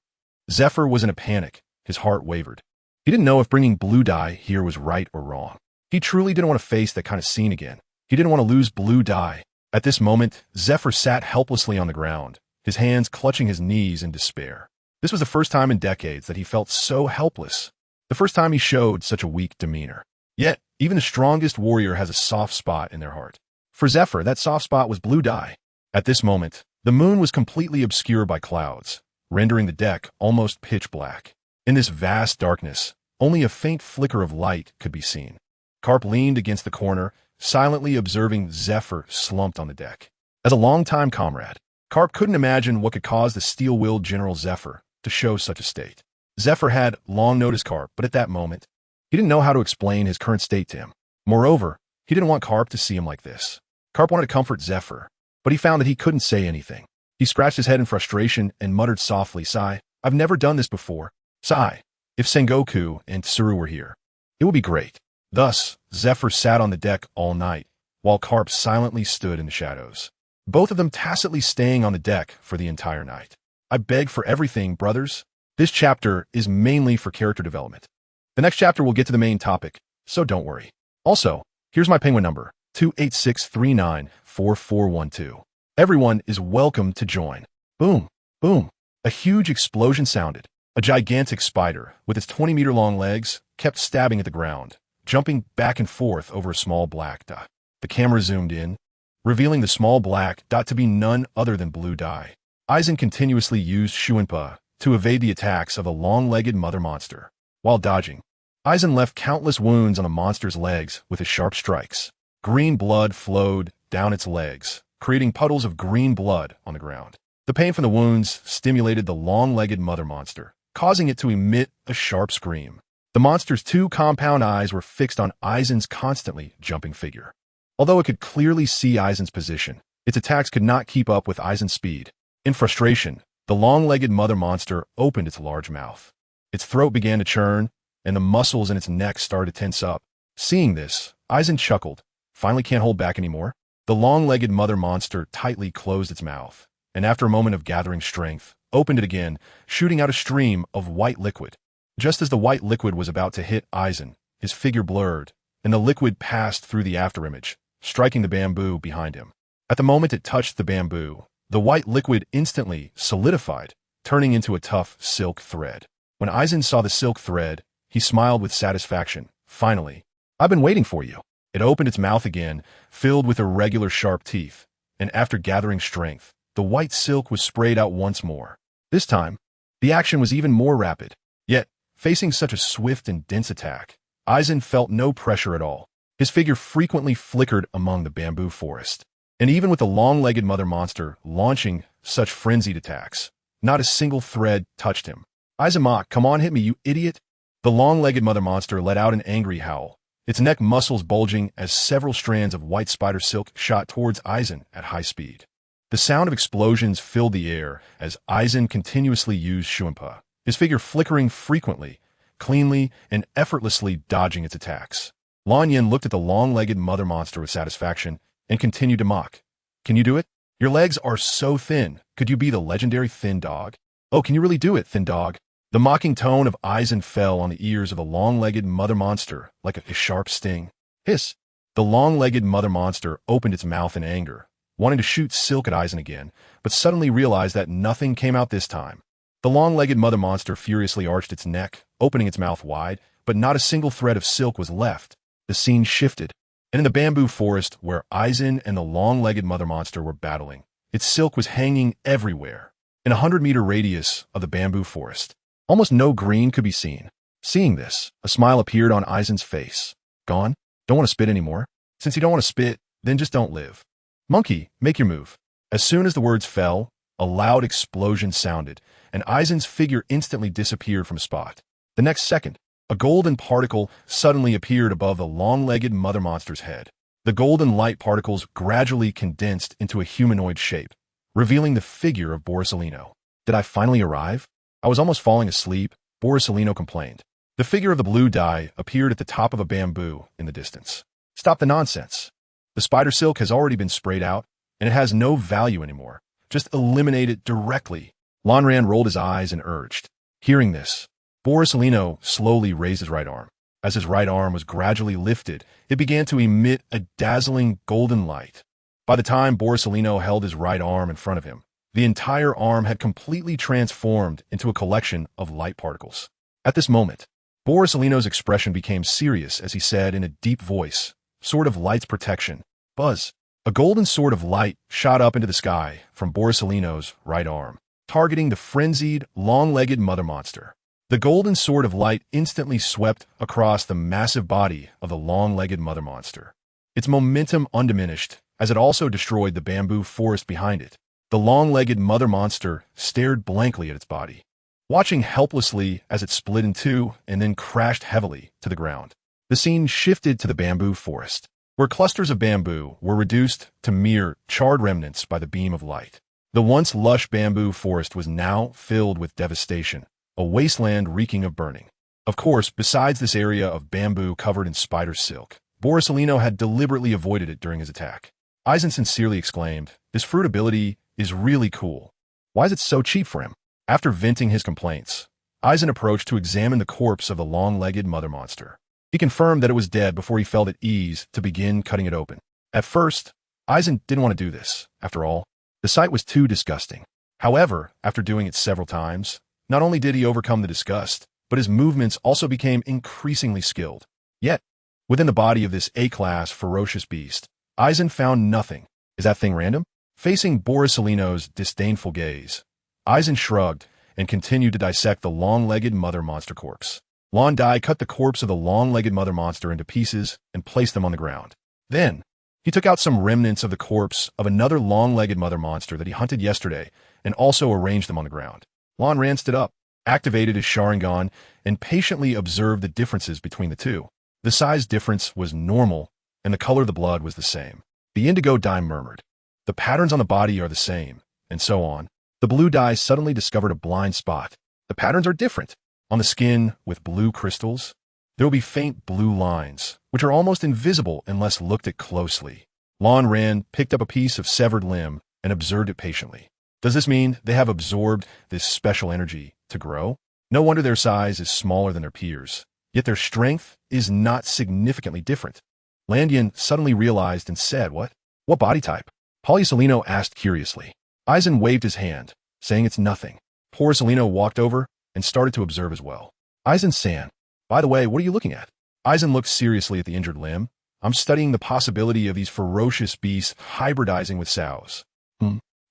Speaker 1: Zephyr was in a panic. His heart wavered. He didn't know if bringing blue dye here was right or wrong. He truly didn't want to face that kind of scene again. He didn't want to lose blue dye. At this moment, Zephyr sat helplessly on the ground, his hands clutching his knees in despair. This was the first time in decades that he felt so helpless. The first time he showed such a weak demeanor. Yet, even the strongest warrior has a soft spot in their heart. For Zephyr, that soft spot was blue dye. At this moment, the moon was completely obscured by clouds, rendering the deck almost pitch black. In this vast darkness, only a faint flicker of light could be seen. Carp leaned against the corner, silently observing Zephyr slumped on the deck. As a longtime comrade, Carp couldn't imagine what could cause the steel-willed General Zephyr to show such a state. Zephyr had long noticed Carp, but at that moment, he didn't know how to explain his current state to him. Moreover, he didn't want Carp to see him like this. Carp wanted to comfort Zephyr, but he found that he couldn't say anything. He scratched his head in frustration and muttered softly, "Sai, I've never done this before. Sai, if Sengoku and Tsuru were here, it would be great." Thus, Zephyr sat on the deck all night, while Carp silently stood in the shadows. Both of them tacitly staying on the deck for the entire night. I beg for everything, brothers. This chapter is mainly for character development. The next chapter will get to the main topic, so don't worry. Also, here's my penguin number, 286394412. Everyone is welcome to join. Boom, boom. A huge explosion sounded. A gigantic spider, with its 20-meter-long legs, kept stabbing at the ground, jumping back and forth over a small black dot. The camera zoomed in, revealing the small black dot to be none other than blue dye. Aizen continuously used Shuinpa to evade the attacks of a long-legged mother monster. While dodging, Aizen left countless wounds on the monster's legs with his sharp strikes. Green blood flowed down its legs, creating puddles of green blood on the ground. The pain from the wounds stimulated the long-legged mother monster, causing it to emit a sharp scream. The monster's two compound eyes were fixed on Aizen's constantly jumping figure. Although it could clearly see Aizen's position, its attacks could not keep up with Aizen's speed. In frustration, the long-legged mother monster opened its large mouth. Its throat began to churn, and the muscles in its neck started to tense up. Seeing this, Aizen chuckled. Finally can't hold back anymore. The long-legged mother monster tightly closed its mouth, and after a moment of gathering strength, opened it again, shooting out a stream of white liquid. Just as the white liquid was about to hit Aizen, his figure blurred, and the liquid passed through the afterimage, striking the bamboo behind him. At the moment it touched the bamboo, the white liquid instantly solidified, turning into a tough silk thread. When Aizen saw the silk thread, he smiled with satisfaction. Finally, "I've been waiting for you." It opened its mouth again, filled with irregular sharp teeth, and after gathering strength, the white silk was sprayed out once more. This time, the action was even more rapid. Yet, facing such a swift and dense attack, Aizen felt no pressure at all. His figure frequently flickered among the bamboo forest. And even with the long-legged mother monster launching such frenzied attacks, not a single thread touched him. "Aizen, come on, hit me, you idiot!" The long-legged mother monster let out an angry howl, its neck muscles bulging as several strands of white spider silk shot towards Aizen at high speed. The sound of explosions filled the air as Aizen continuously used Shuinpa, his figure flickering frequently, cleanly, and effortlessly dodging its attacks. Lan Yin looked at the long-legged mother monster with satisfaction and continued to mock. "Can you do it? Your legs are so thin. Could you be the legendary thin dog? Oh, can you really do it, thin dog?" The mocking tone of Aizen fell on the ears of the long-legged mother monster like a sharp sting. Hiss! The long-legged mother monster opened its mouth in anger, wanting to shoot silk at Aizen again, but suddenly realized that nothing came out this time. The long-legged mother monster furiously arched its neck, opening its mouth wide, but not a single thread of silk was left. The scene shifted, and in the bamboo forest where Aizen and the long-legged mother monster were battling, its silk was hanging everywhere. In a 100-meter radius of the bamboo forest, almost no green could be seen. Seeing this, a smile appeared on Aizen's face. "Gone? Don't want to spit anymore? Since you don't want to spit, then just don't live. Monkey, make your move." As soon as the words fell, a loud explosion sounded, and Aizen's figure instantly disappeared from spot. The next second, a golden particle suddenly appeared above the long-legged mother monster's head. The golden light particles gradually condensed into a humanoid shape, revealing the figure of Borsalino. "Did I finally arrive? I was almost falling asleep," Borsalino complained. The figure of the blue dye appeared at the top of a bamboo in the distance. "Stop the nonsense. The spider silk has already been sprayed out, and it has no value anymore. Just eliminate it directly. Lanran rolled his eyes and urged. Hearing this, Borsalino slowly raised his right arm. As his right arm was gradually lifted, it began to emit a dazzling golden light. By the time Borsalino held his right arm in front of him, the entire arm had completely transformed into a collection of light particles. At this moment, Borsalino's expression became serious as he said in a deep voice, "Sword of Light's protection. Buzz." A golden sword of light shot up into the sky from Borsalino's right arm, targeting the frenzied, long-legged mother monster. The golden sword of light instantly swept across the massive body of the long-legged mother monster. Its momentum undiminished, as it also destroyed the bamboo forest behind it. The long-legged mother monster stared blankly at its body, watching helplessly as it split in two and then crashed heavily to the ground. The scene shifted to the bamboo forest, where clusters of bamboo were reduced to mere charred remnants by the beam of light. The once lush bamboo forest was now filled with devastation, a wasteland reeking of burning. Of course, besides this area of bamboo covered in spider silk, Borsalino had deliberately avoided it during his attack. Eisen sincerely exclaimed, "This fruit ability is really cool. Why is it so cheap for him?" After venting his complaints, Eisen approached to examine the corpse of the long-legged mother monster. He confirmed that it was dead before he felt at ease to begin cutting it open. At first, Eisen didn't want to do this. After all, the sight was too disgusting. However, after doing it several times, not only did he overcome the disgust, but his movements also became increasingly skilled. Yet, within the body of this A-class ferocious beast, Eisen found nothing. Is that thing random? Facing Borsalino's disdainful gaze, Eisen shrugged and continued to dissect the long-legged mother monster corpse. Lon Dai cut the corpse of the long-legged mother monster into pieces and placed them on the ground. Then, he took out some remnants of the corpse of another long-legged mother monster that he hunted yesterday and also arranged them on the ground. Lon Ran stood up, activated his Sharingan, and patiently observed the differences between the two. The size difference was normal, and the color of the blood was the same. The indigo dye murmured, "The patterns on the body are the same," and so on. The blue dye suddenly discovered a blind spot. The patterns are different. On the skin, with blue crystals, there will be faint blue lines, which are almost invisible unless looked at closely. Lon Ran picked up a piece of severed limb and observed it patiently. Does this mean they have absorbed this special energy to grow? No wonder their size is smaller than their peers, yet their strength is not significantly different. Landian suddenly realized and said, What body type?" Poliusolino asked curiously. Eisen waved his hand, saying it's nothing. Borsalino walked over and started to observe as well. Eisen-san, by the way, what are you looking at? Eisen looked seriously at the injured limb. I'm studying the possibility of these ferocious beasts hybridizing with sows.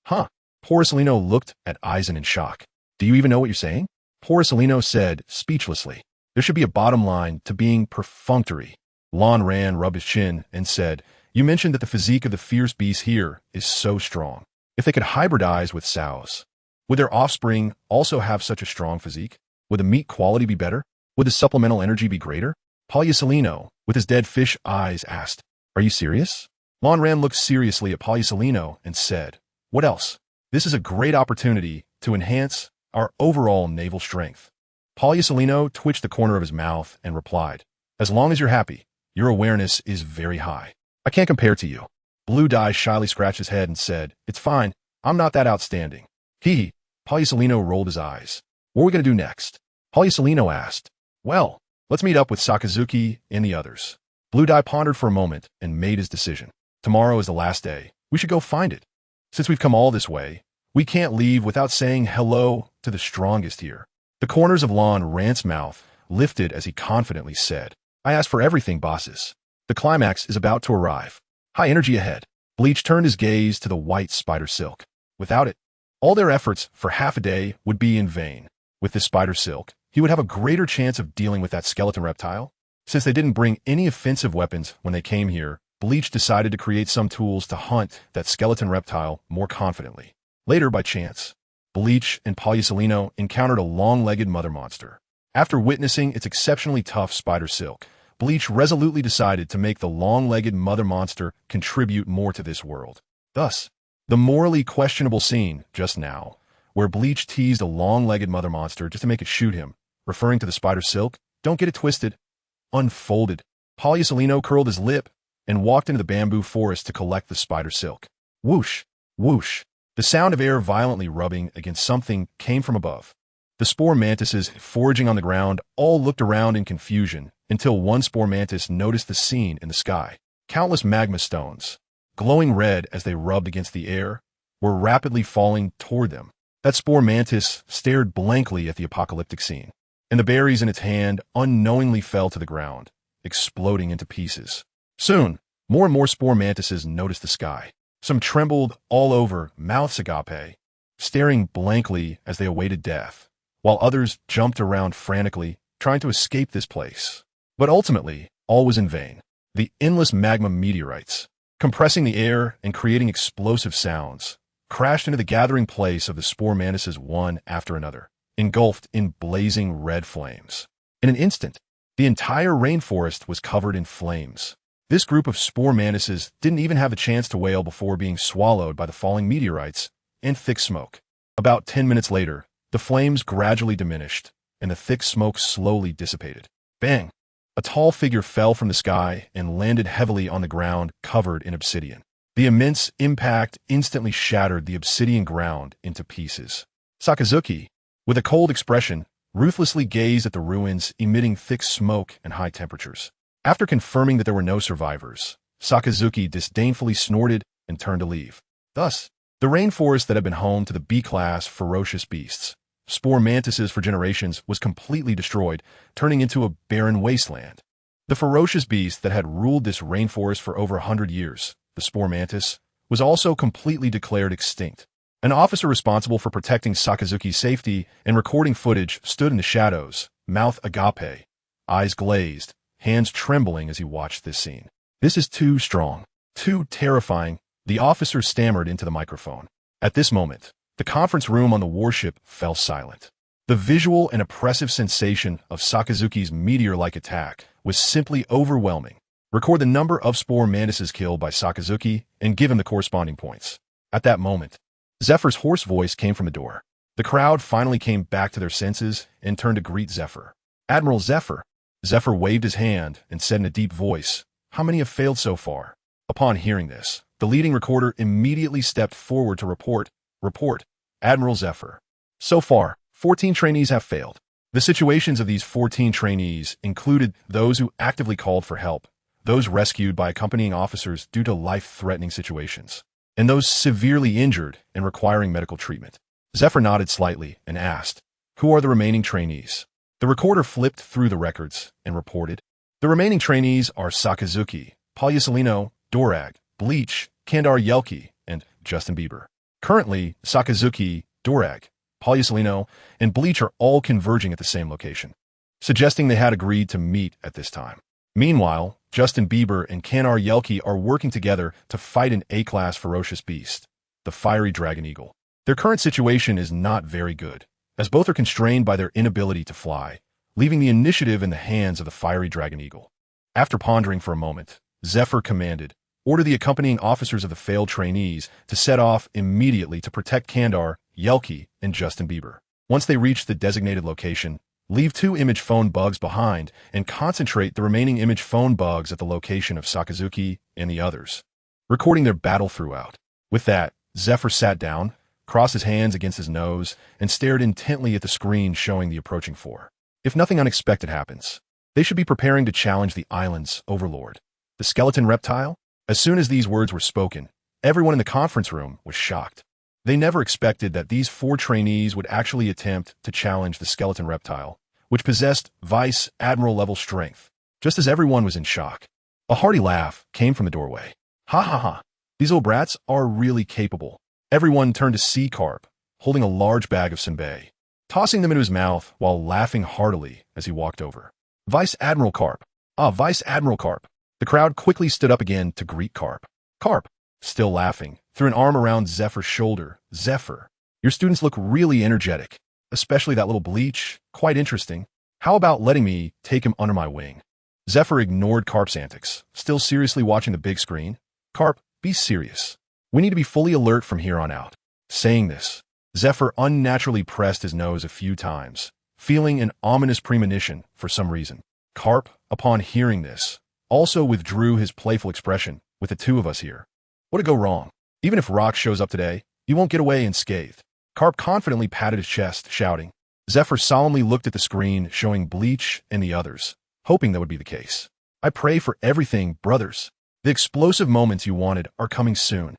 Speaker 1: Huh. Borsalino looked at Eisen in shock. Do you even know what you're saying? Borsalino said speechlessly. There should be a bottom line to being perfunctory. Lon Ran rubbed his chin and said, You mentioned that the physique of the fierce beasts here is so strong. If they could hybridize with sows, would their offspring also have such a strong physique? Would the meat quality be better? Would the supplemental energy be greater? Poliusolino, with his dead fish eyes, asked, Are you serious? Lon Ran looked seriously at Poliusolino and said, What else? This is a great opportunity to enhance our overall naval strength. Poliusolino twitched the corner of his mouth and replied, As long as you're happy, your awareness is very high. I can't compare to you. Blue Dye shyly scratched his head and said, It's fine. I'm not that outstanding. Hee. Poliusolino rolled his eyes. What are we going to do next? Poliusolino asked. Well, let's meet up with Sakazuki and the others. Blue Dye pondered for a moment and made his decision. Tomorrow is the last day. We should go find it. Since we've come all this way, we can't leave without saying hello to the strongest here. The corners of Lon Ran's mouth lifted as he confidently said, I asked for everything, bosses. The climax is about to arrive. High energy ahead. Bleach turned his gaze to the white spider silk. Without it, all their efforts for half a day would be in vain. With this spider silk, he would have a greater chance of dealing with that skeleton reptile. Since they didn't bring any offensive weapons when they came here, Bleach decided to create some tools to hunt that skeleton reptile more confidently. Later, by chance, Bleach and Poliusolino encountered a long-legged mother monster. After witnessing its exceptionally tough spider silk, Bleach resolutely decided to make the long-legged mother monster contribute more to this world. Thus, the morally questionable scene just now, where Bleach teased a long-legged mother monster just to make it shoot him, referring to the spider silk, don't get it twisted, unfolded. Poliusolino curled his lip and walked into the bamboo forest to collect the spider silk. Whoosh, whoosh. The sound of air violently rubbing against something came from above. The spore mantises foraging on the ground all looked around in confusion until one spore mantis noticed the scene in the sky. Countless magma stones, glowing red as they rubbed against the air, were rapidly falling toward them. That spore mantis stared blankly at the apocalyptic scene, and the berries in its hand unknowingly fell to the ground, exploding into pieces. Soon, more and more spore mantises noticed the sky. Some trembled all over, mouths agape, staring blankly as they awaited death, while others jumped around frantically, trying to escape this place. But ultimately, all was in vain. The endless magma meteorites, compressing the air and creating explosive sounds, crashed into the gathering place of the spore mantises one after another, engulfed in blazing red flames. In an instant, the entire rainforest was covered in flames. This group of spore mantises didn't even have a chance to wail before being swallowed by the falling meteorites and thick smoke. About 10 minutes later, the flames gradually diminished, and the thick smoke slowly dissipated. Bang! A tall figure fell from the sky and landed heavily on the ground covered in obsidian. The immense impact instantly shattered the obsidian ground into pieces. Sakazuki, with a cold expression, ruthlessly gazed at the ruins emitting thick smoke and high temperatures. After confirming that there were no survivors, Sakazuki disdainfully snorted and turned to leave. Thus, the rainforest that had been home to the B-class ferocious beasts, spore mantises for generations, was completely destroyed, turning into a barren wasteland. The ferocious beast that had ruled this rainforest for over 100 years, the spore mantis, was also completely declared extinct. An officer responsible for protecting Sakazuki's safety and recording footage stood in the shadows, mouth agape, eyes glazed, hands trembling as he watched this scene. "This is too strong, too terrifying," the officer stammered into the microphone. At this moment, the conference room on the warship fell silent. The visual and oppressive sensation of Sakazuki's meteor-like attack was simply overwhelming. Record the number of spore mantises killed by Sakazuki and give him the corresponding points. At that moment, Zephyr's hoarse voice came from the door. The crowd finally came back to their senses and turned to greet Zephyr. "Admiral Zephyr." Zephyr waved his hand and said in a deep voice, "How many have failed so far?" Upon hearing this, the leading recorder immediately stepped forward to report, Admiral Zephyr. "So far, 14 trainees have failed. The situations of these 14 trainees included those who actively called for help, those rescued by accompanying officers due to life-threatening situations, and those severely injured and requiring medical treatment." Zephyr nodded slightly and asked, "Who are the remaining trainees?" The recorder flipped through the records and reported, "The remaining trainees are Sakazuki, Polyusilino, Dorag, Bleach, Kandar Yelki, and Justin Bieber. Currently, Sakazuki, Dorag, Polyusilino, and Bleach are all converging at the same location, suggesting they had agreed to meet at this time. Meanwhile, Justin Bieber and Kandar Yelki are working together to fight an A-class ferocious beast, the fiery dragon eagle. Their current situation is not very good, as both are constrained by their inability to fly, leaving the initiative in the hands of the fiery dragon eagle." After pondering for a moment, Zephyr commanded, "Order the accompanying officers of the failed trainees to set off immediately to protect Kandar, Yelki, and Justin Bieber. Once they reach the designated location, leave 2 image phone bugs behind and concentrate the remaining image phone bugs at the location of Sakazuki and the others, recording their battle throughout." With that, Zephyr sat down, crossed his hands against his nose, and stared intently at the screen showing the approaching 4. If nothing unexpected happens, they should be preparing to challenge the island's overlord, the skeleton reptile. As soon as these words were spoken, everyone in the conference room was shocked. They never expected that these 4 trainees would actually attempt to challenge the skeleton reptile, which possessed vice admiral level strength. Just as everyone was in shock, a hearty laugh came from the doorway. "Ha ha ha, these little brats are really capable." Everyone turned to see Carp, holding a large bag of senbei, tossing them into his mouth while laughing heartily as he walked over. "Vice Admiral Carp. Ah, Vice Admiral Carp." The crowd quickly stood up again to greet Carp. Carp, still laughing, threw an arm around Zephyr's shoulder. "Zephyr, your students look really energetic, especially that little Bleach. Quite interesting. How about letting me take him under my wing?" Zephyr ignored Carp's antics, still seriously watching the big screen. "Carp, be serious. We need to be fully alert from here on out." Saying this, Zephyr unnaturally pressed his nose a few times, feeling an ominous premonition for some reason. Carp, upon hearing this, also withdrew his playful expression with the two of us here. What'd go wrong? Even if Rock shows up today, you won't get away unscathed. Carp confidently patted his chest, shouting. Zephyr solemnly looked at the screen, showing Bleach and the others, hoping that would be the case. I pray for everything, brothers. The explosive moments you wanted are coming soon.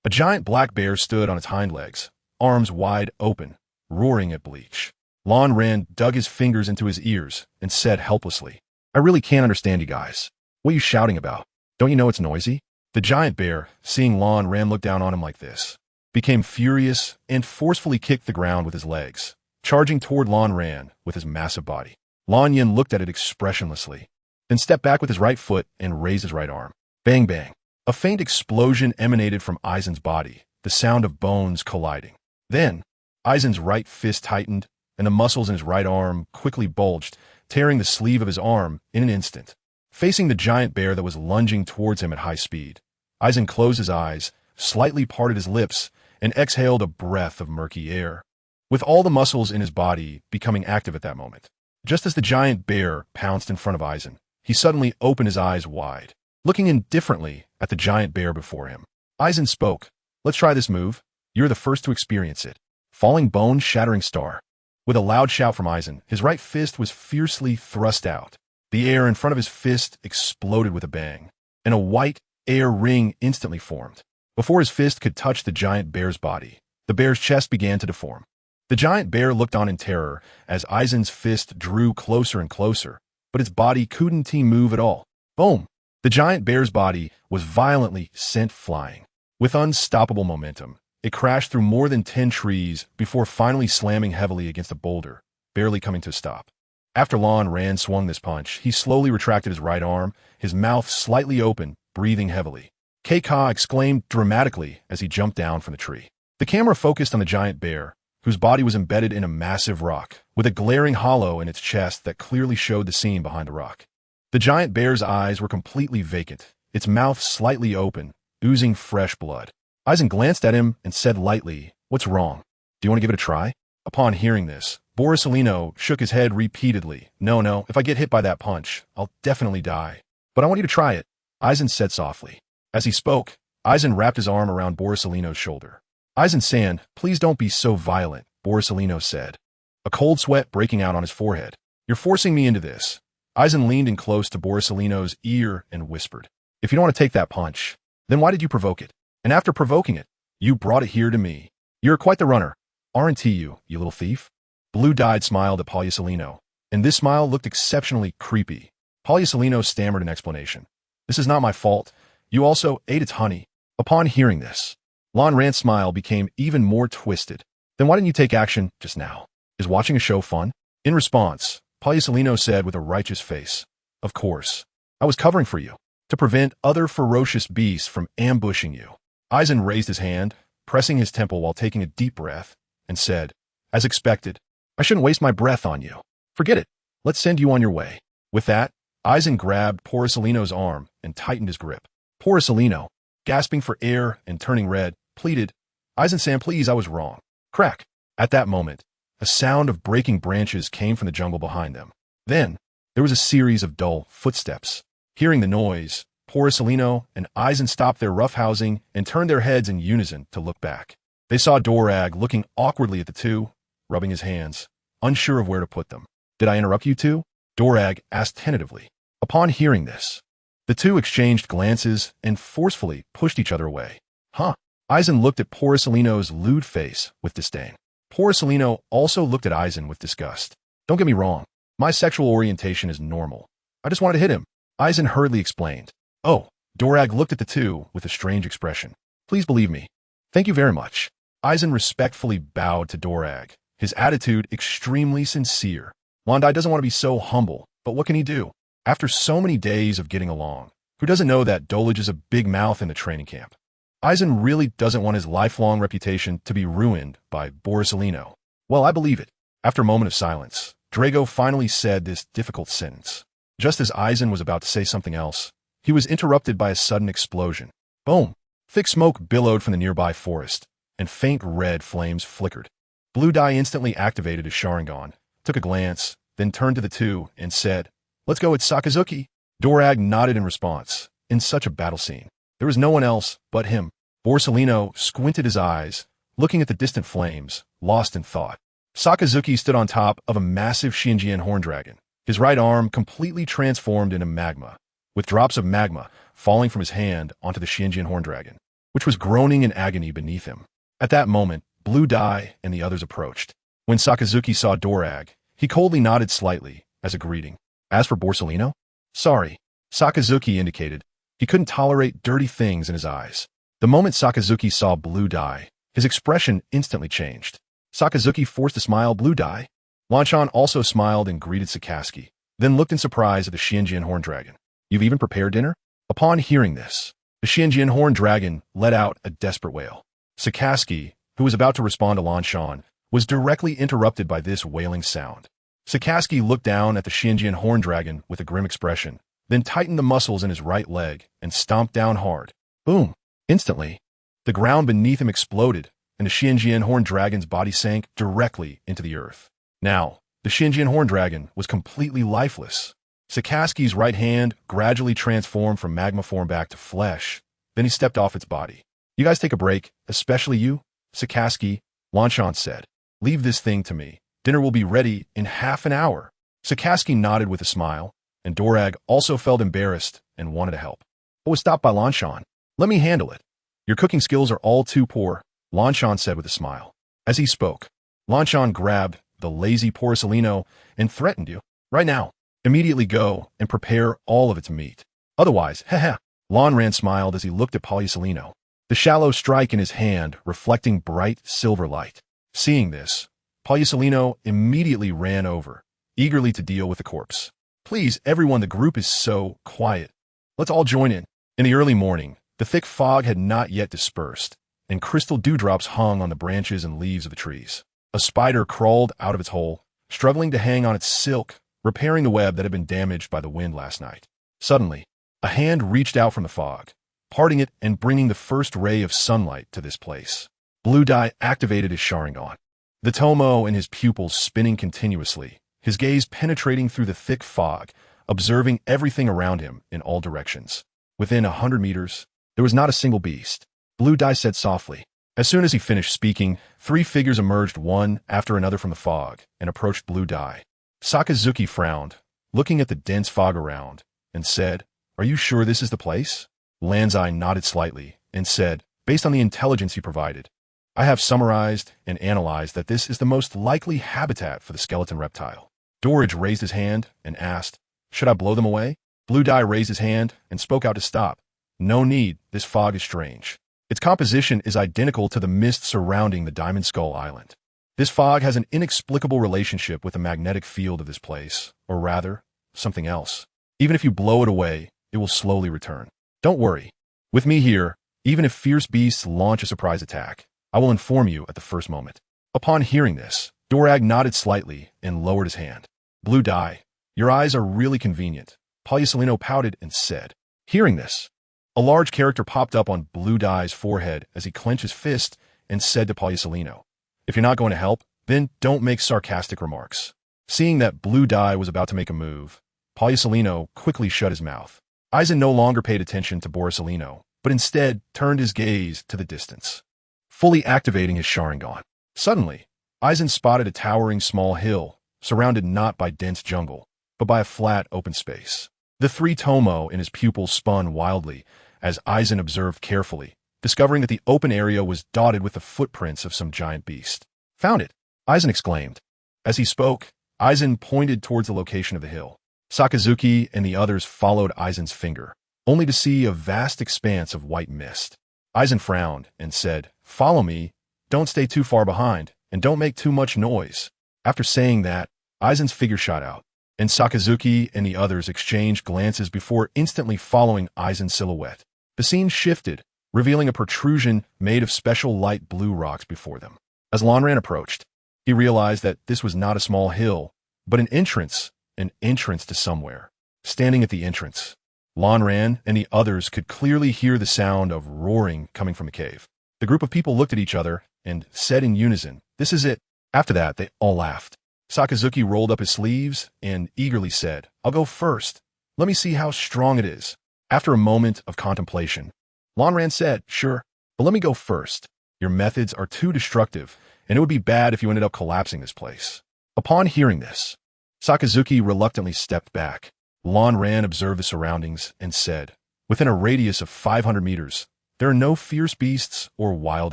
Speaker 1: A giant black bear stood on its hind legs, arms wide open, roaring at Bleach. Lon Ran dug his fingers into his ears and said helplessly, I really can't understand you guys. What are you shouting about? Don't you know it's noisy? The giant bear, seeing Lon Ran look down on him like this, became furious and forcefully kicked the ground with his legs, charging toward Lon Ran with his massive body. Lon Yin looked at it expressionlessly, then stepped back with his right foot and raised his right arm. Bang bang. A faint explosion emanated from Aizen's body, the sound of bones colliding. Then, Aizen's right fist tightened, and the muscles in his right arm quickly bulged, tearing the sleeve of his arm in an instant. Facing the giant bear that was lunging towards him at high speed, Aizen closed his eyes, slightly parted his lips, and exhaled a breath of murky air, with all the muscles in his body becoming active at that moment. Just as the giant bear pounced in front of Aizen, he suddenly opened his eyes wide, looking indifferently at the giant bear before him. Aizen spoke. Let's try this move. You're the first to experience it. Falling bone-shattering star. With a loud shout from Aizen, his right fist was fiercely thrust out. The air in front of his fist exploded with a bang, and a white air ring instantly formed. Before his fist could touch the giant bear's body, the bear's chest began to deform. The giant bear looked on in terror as Aizen's fist drew closer and closer, but its body couldn't move at all. Boom! The giant bear's body was violently sent flying. With unstoppable momentum, it crashed through more than 10 trees before finally slamming heavily against a boulder, barely coming to a stop. After Lon Ran swung this punch, he slowly retracted his right arm, his mouth slightly open, breathing heavily. K-Ka exclaimed dramatically as he jumped down from the tree. The camera focused on the giant bear, whose body was embedded in a massive rock, with a glaring hollow in its chest that clearly showed the scene behind the rock. The giant bear's eyes were completely vacant, its mouth slightly open, oozing fresh blood. Aizen glanced at him and said lightly, What's wrong? Do you want to give it a try? Upon hearing this, Borsalino shook his head repeatedly. No, if I get hit by that punch, I'll definitely die. But I want you to try it, Aizen said softly. As he spoke, Aizen wrapped his arm around Borsalino's shoulder. Aizen-san, please don't be so violent, Borsalino said, a cold sweat breaking out on his forehead. You're forcing me into this. Aizen leaned in close to Borsalino's ear and whispered, If you don't want to take that punch, then why did you provoke it? And after provoking it, you brought it here to me. You're quite the runner, aren't you little thief? Blue-dyed smiled at Borsalino, and this smile looked exceptionally creepy. Borsalino stammered an explanation. This is not my fault. You also ate its honey. Upon hearing this, Lon Ran's smile became even more twisted. Then why didn't you take action just now? Is watching a show fun? In response, Borsalino said with a righteous face, Of course. I was covering for you, to prevent other ferocious beasts from ambushing you. Aizen raised his hand, pressing his temple while taking a deep breath, and said, As expected, I shouldn't waste my breath on you. Forget it. Let's send you on your way. With that, Aizen grabbed Borsalino's arm and tightened his grip. Borsalino, gasping for air and turning red, pleaded, Aizen-san, please, I was wrong. Crack. At that moment, a sound of breaking branches came from the jungle behind them. Then, there was a series of dull footsteps. Hearing the noise, Borsalino and Aizen stopped their roughhousing and turned their heads in unison to look back. They saw Dorag looking awkwardly at the two, rubbing his hands, unsure of where to put them. Did I interrupt you two? Dorag asked tentatively. Upon hearing this, the two exchanged glances and forcefully pushed each other away. Huh? Aizen looked at Borsalino's lewd face with disdain. Borsalino also looked at Aizen with disgust. Don't get me wrong. My sexual orientation is normal. I just wanted to hit him. Aizen hurriedly explained. Oh, Dorag looked at the two with a strange expression. Please believe me. Thank you very much. Aizen respectfully bowed to Dorag, his attitude extremely sincere. Wandai doesn't want to be so humble, but what can he do? After so many days of getting along, who doesn't know that Dolage is a big mouth in the training camp? Aizen really doesn't want his lifelong reputation to be ruined by Borsalino. Well, I believe it. After a moment of silence, Drago finally said this difficult sentence. Just as Aizen was about to say something else, he was interrupted by a sudden explosion. Boom! Thick smoke billowed from the nearby forest, and faint red flames flickered. Blue Dye instantly activated his Sharingan, took a glance, then turned to the two and said, Let's go, it's Sakazuki. Dorag nodded in response. In such a battle scene, there was no one else but him. Borsalino squinted his eyes, looking at the distant flames, lost in thought. Sakazuki stood on top of a massive Shinjian horn dragon, his right arm completely transformed into magma, with drops of magma falling from his hand onto the Shinjian horn dragon, which was groaning in agony beneath him. At that moment, Blue Dai and the others approached. When Sakazuki saw Dorag, he coldly nodded slightly as a greeting. As for Borsalino? Sorry, Sakazuki indicated. He couldn't tolerate dirty things in his eyes. The moment Sakazuki saw Blue Dai, his expression instantly changed. Sakazuki forced a smile. Blue Dai? Lanchan also smiled and greeted Sakazuki, then looked in surprise at the Shinjian horn dragon. You've even prepared dinner? Upon hearing this, the Shinjian horn dragon let out a desperate wail. Sakazuki, who was about to respond to Lanchan, was directly interrupted by this wailing sound. Sakazuki looked down at the Shinjian horn dragon with a grim expression, then tightened the muscles in his right leg and stomped down hard. Boom! Instantly, the ground beneath him exploded, and the Shinjian horn dragon's body sank directly into the earth. Now, the Shinjian horn dragon was completely lifeless. Sakazuki's right hand gradually transformed from magma form back to flesh. Then he stepped off its body. You guys take a break, especially you, Sakazuki, Lanchan said. Leave this thing to me. Dinner will be ready in half an hour. Sakazuki nodded with a smile, and Dorag also felt embarrassed and wanted to help, but was stopped by Lanchan. Let me handle it. Your cooking skills are all too poor, Lanchan said with a smile. As he spoke, Lanchan grabbed the lazy Borsalino and threatened you. Right now, immediately go and prepare all of its meat. Otherwise, haha. Lanran smiled as he looked at Borsalino, the shallow strike in his hand reflecting bright silver light. Seeing this, Borsalino immediately ran over, eagerly to deal with the corpse. Please, everyone, the group is so quiet. Let's all join in. In the early morning, the thick fog had not yet dispersed, and crystal dewdrops hung on the branches and leaves of the trees. A spider crawled out of its hole, struggling to hang on its silk, repairing the web that had been damaged by the wind last night. Suddenly, a hand reached out from the fog, parting it and bringing the first ray of sunlight to this place. Blue Dai activated his Sharingan, the Tomo in his pupils spinning continuously, his gaze penetrating through the thick fog, observing everything around him in all directions. Within 100 meters, there was not a single beast. Blue Dai said softly. As soon as he finished speaking, 3 figures emerged one after another from the fog and approached Blue Dai. Sakazuki frowned, looking at the dense fog around, and said, Are you sure this is the place? Lanzai nodded slightly and said, based on the intelligence he provided, I have summarized and analyzed that this is the most likely habitat for the skeleton reptile. Dorage raised his hand and asked, Should I blow them away? Blue Dai raised his hand and spoke out to stop. No need, this fog is strange. Its composition is identical to the mist surrounding the Diamond Skull Island. This fog has an inexplicable relationship with the magnetic field of this place, or rather, something else. Even if you blow it away, it will slowly return. Don't worry. With me here, even if fierce beasts launch a surprise attack, I will inform you at the first moment. Upon hearing this, Dorag nodded slightly and lowered his hand. Blue Dai, your eyes are really convenient. Borsalino pouted and said. Hearing this, a large character popped up on Blue Dai's forehead as he clenched his fist and said to Borsalino, If you're not going to help, then don't make sarcastic remarks. Seeing that Blue Dai was about to make a move, Borsalino quickly shut his mouth. Aizen no longer paid attention to Borsalino, but instead turned his gaze to the distance, fully activating his Sharingan. Suddenly, Aizen spotted a towering small hill, surrounded not by dense jungle, but by a flat open space. The 3 Tomo in his pupils spun wildly as Aizen observed carefully, discovering that the open area was dotted with the footprints of some giant beast. Found it, Aizen exclaimed. As he spoke, Aizen pointed towards the location of the hill. Sakazuki and the others followed Aizen's finger, only to see a vast expanse of white mist. Aizen frowned and said, Follow me, don't stay too far behind, and don't make too much noise. After saying that, Aizen's figure shot out, and Sakazuki and the others exchanged glances before instantly following Aizen's silhouette. The scene shifted, revealing a protrusion made of special light blue rocks before them. As Lanran approached, he realized that this was not a small hill, but an entrance to somewhere. Standing at the entrance, Lanran and the others could clearly hear the sound of roaring coming from the cave. The group of people looked at each other and said in unison, This is it. After that, they all laughed. Sakazuki rolled up his sleeves and eagerly said, I'll go first. Let me see how strong it is. After a moment of contemplation, Lanran said, sure, but let me go first. Your methods are too destructive, and it would be bad if you ended up collapsing this place. Upon hearing this, Sakazuki reluctantly stepped back. Lanran observed the surroundings and said, within a radius of 500 meters, there are no fierce beasts or wild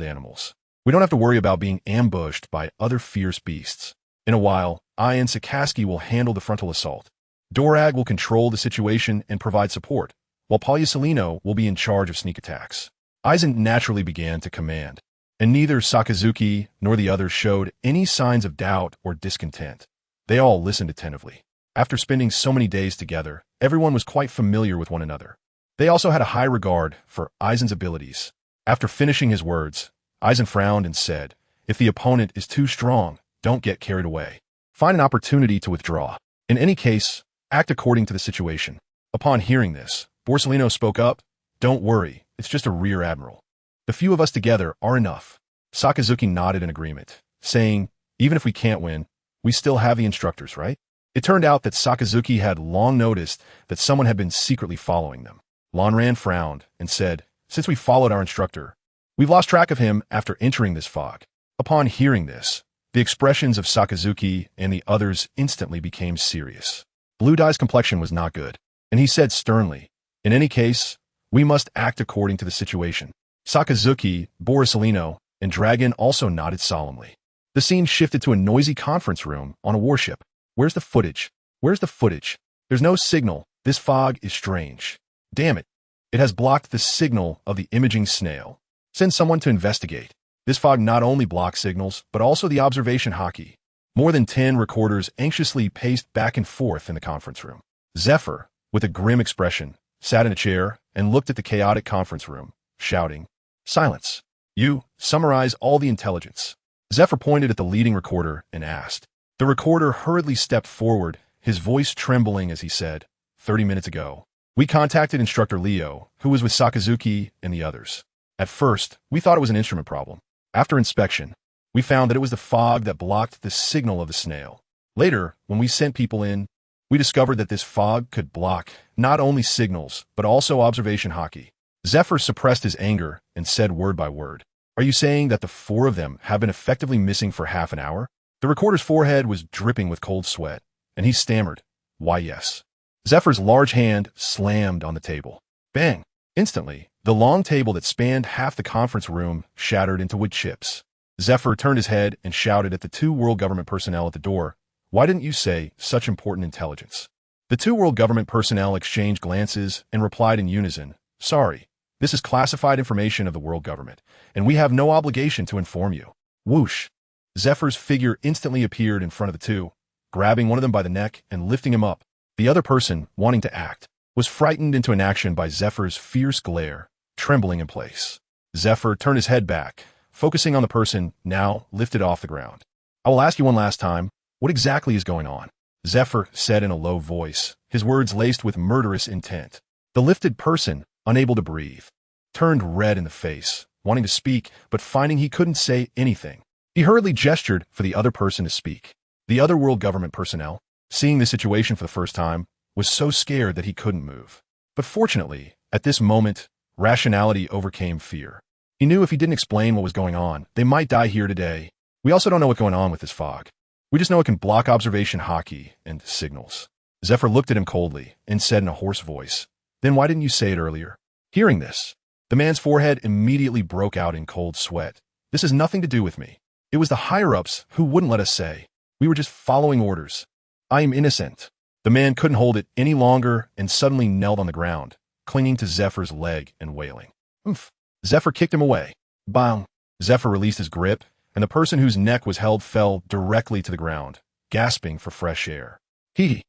Speaker 1: animals. We don't have to worry about being ambushed by other fierce beasts. In a while, I and Sakaski will handle the frontal assault. Dorag will control the situation and provide support, while Palyasolino will be in charge of sneak attacks. Aizen naturally began to command, and neither Sakazuki nor the others showed any signs of doubt or discontent. They all listened attentively. After spending so many days together, everyone was quite familiar with one another. They also had a high regard for Aizen's abilities. After finishing his words, Aizen frowned and said, if the opponent is too strong, don't get carried away. Find an opportunity to withdraw. In any case, act according to the situation. Upon hearing this, Borsellino spoke up, don't worry, it's just a rear admiral. The few of us together are enough. Sakazuki nodded in agreement, saying, even if we can't win, we still have the instructors, right? It turned out that Sakazuki had long noticed that someone had been secretly following them. Lanran frowned and said, since we followed our instructor, we've lost track of him after entering this fog. Upon hearing this, the expressions of Sakazuki and the others instantly became serious. Blue Dye's complexion was not good, and he said sternly, in any case, we must act according to the situation. Sakazuki, Borsellino, and Dragon also nodded solemnly. The scene shifted to a noisy conference room on a warship. Where's the footage? Where's the footage? There's no signal. This fog is strange. Damn it. It has blocked the signal of the imaging snail. Send someone to investigate. This fog not only blocks signals, but also the observation hockey. More than 10 recorders anxiously paced back and forth in the conference room. Zephyr, with a grim expression, sat in a chair and looked at the chaotic conference room, shouting, silence. You, summarize all the intelligence. Zephyr pointed at the leading recorder and asked. The recorder hurriedly stepped forward, his voice trembling as he said, 30 minutes ago, we contacted Instructor Leo, who was with Sakazuki and the others. At first, we thought it was an instrument problem. After inspection, we found that it was the fog that blocked the signal of the snail. Later, when we sent people in, we discovered that this fog could block not only signals, but also observation hockey. Zephyr suppressed his anger and said word by word, are you saying that the 4 of them have been effectively missing for half an hour? The recorder's forehead was dripping with cold sweat, and he stammered, why yes. Zephyr's large hand slammed on the table. Bang! Instantly, the long table that spanned half the conference room shattered into wood chips. Zephyr turned his head and shouted at the 2 world government personnel at the door, why didn't you say such important intelligence? The 2 world government personnel exchanged glances and replied in unison, sorry, this is classified information of the world government, and we have no obligation to inform you. Whoosh! Zephyr's figure instantly appeared in front of the 2, grabbing one of them by the neck and lifting him up. The other person, wanting to act, was frightened into inaction by Zephyr's fierce glare, trembling in place. Zephyr turned his head back, focusing on the person now lifted off the ground. I will ask you one last time, what exactly is going on? Zephyr said in a low voice, his words laced with murderous intent. The lifted person, unable to breathe, turned red in the face, wanting to speak, but finding he couldn't say anything. He hurriedly gestured for the other person to speak. The other world government personnel, seeing the situation for the first time, was so scared that he couldn't move. But fortunately, at this moment, rationality overcame fear. He knew if he didn't explain what was going on, they might die here today. We also don't know what's going on with this fog. We just know it can block observation hockey and signals. Zephyr looked at him coldly and said in a hoarse voice, then why didn't you say it earlier? Hearing this, the man's forehead immediately broke out in cold sweat. This has nothing to do with me. It was the higher-ups who wouldn't let us say. We were just following orders. I am innocent. The man couldn't hold it any longer and suddenly knelt on the ground, clinging to Zephyr's leg and wailing. Oomph. Zephyr kicked him away. Bang. Zephyr released his grip, and the person whose neck was held fell directly to the ground, gasping for fresh air. You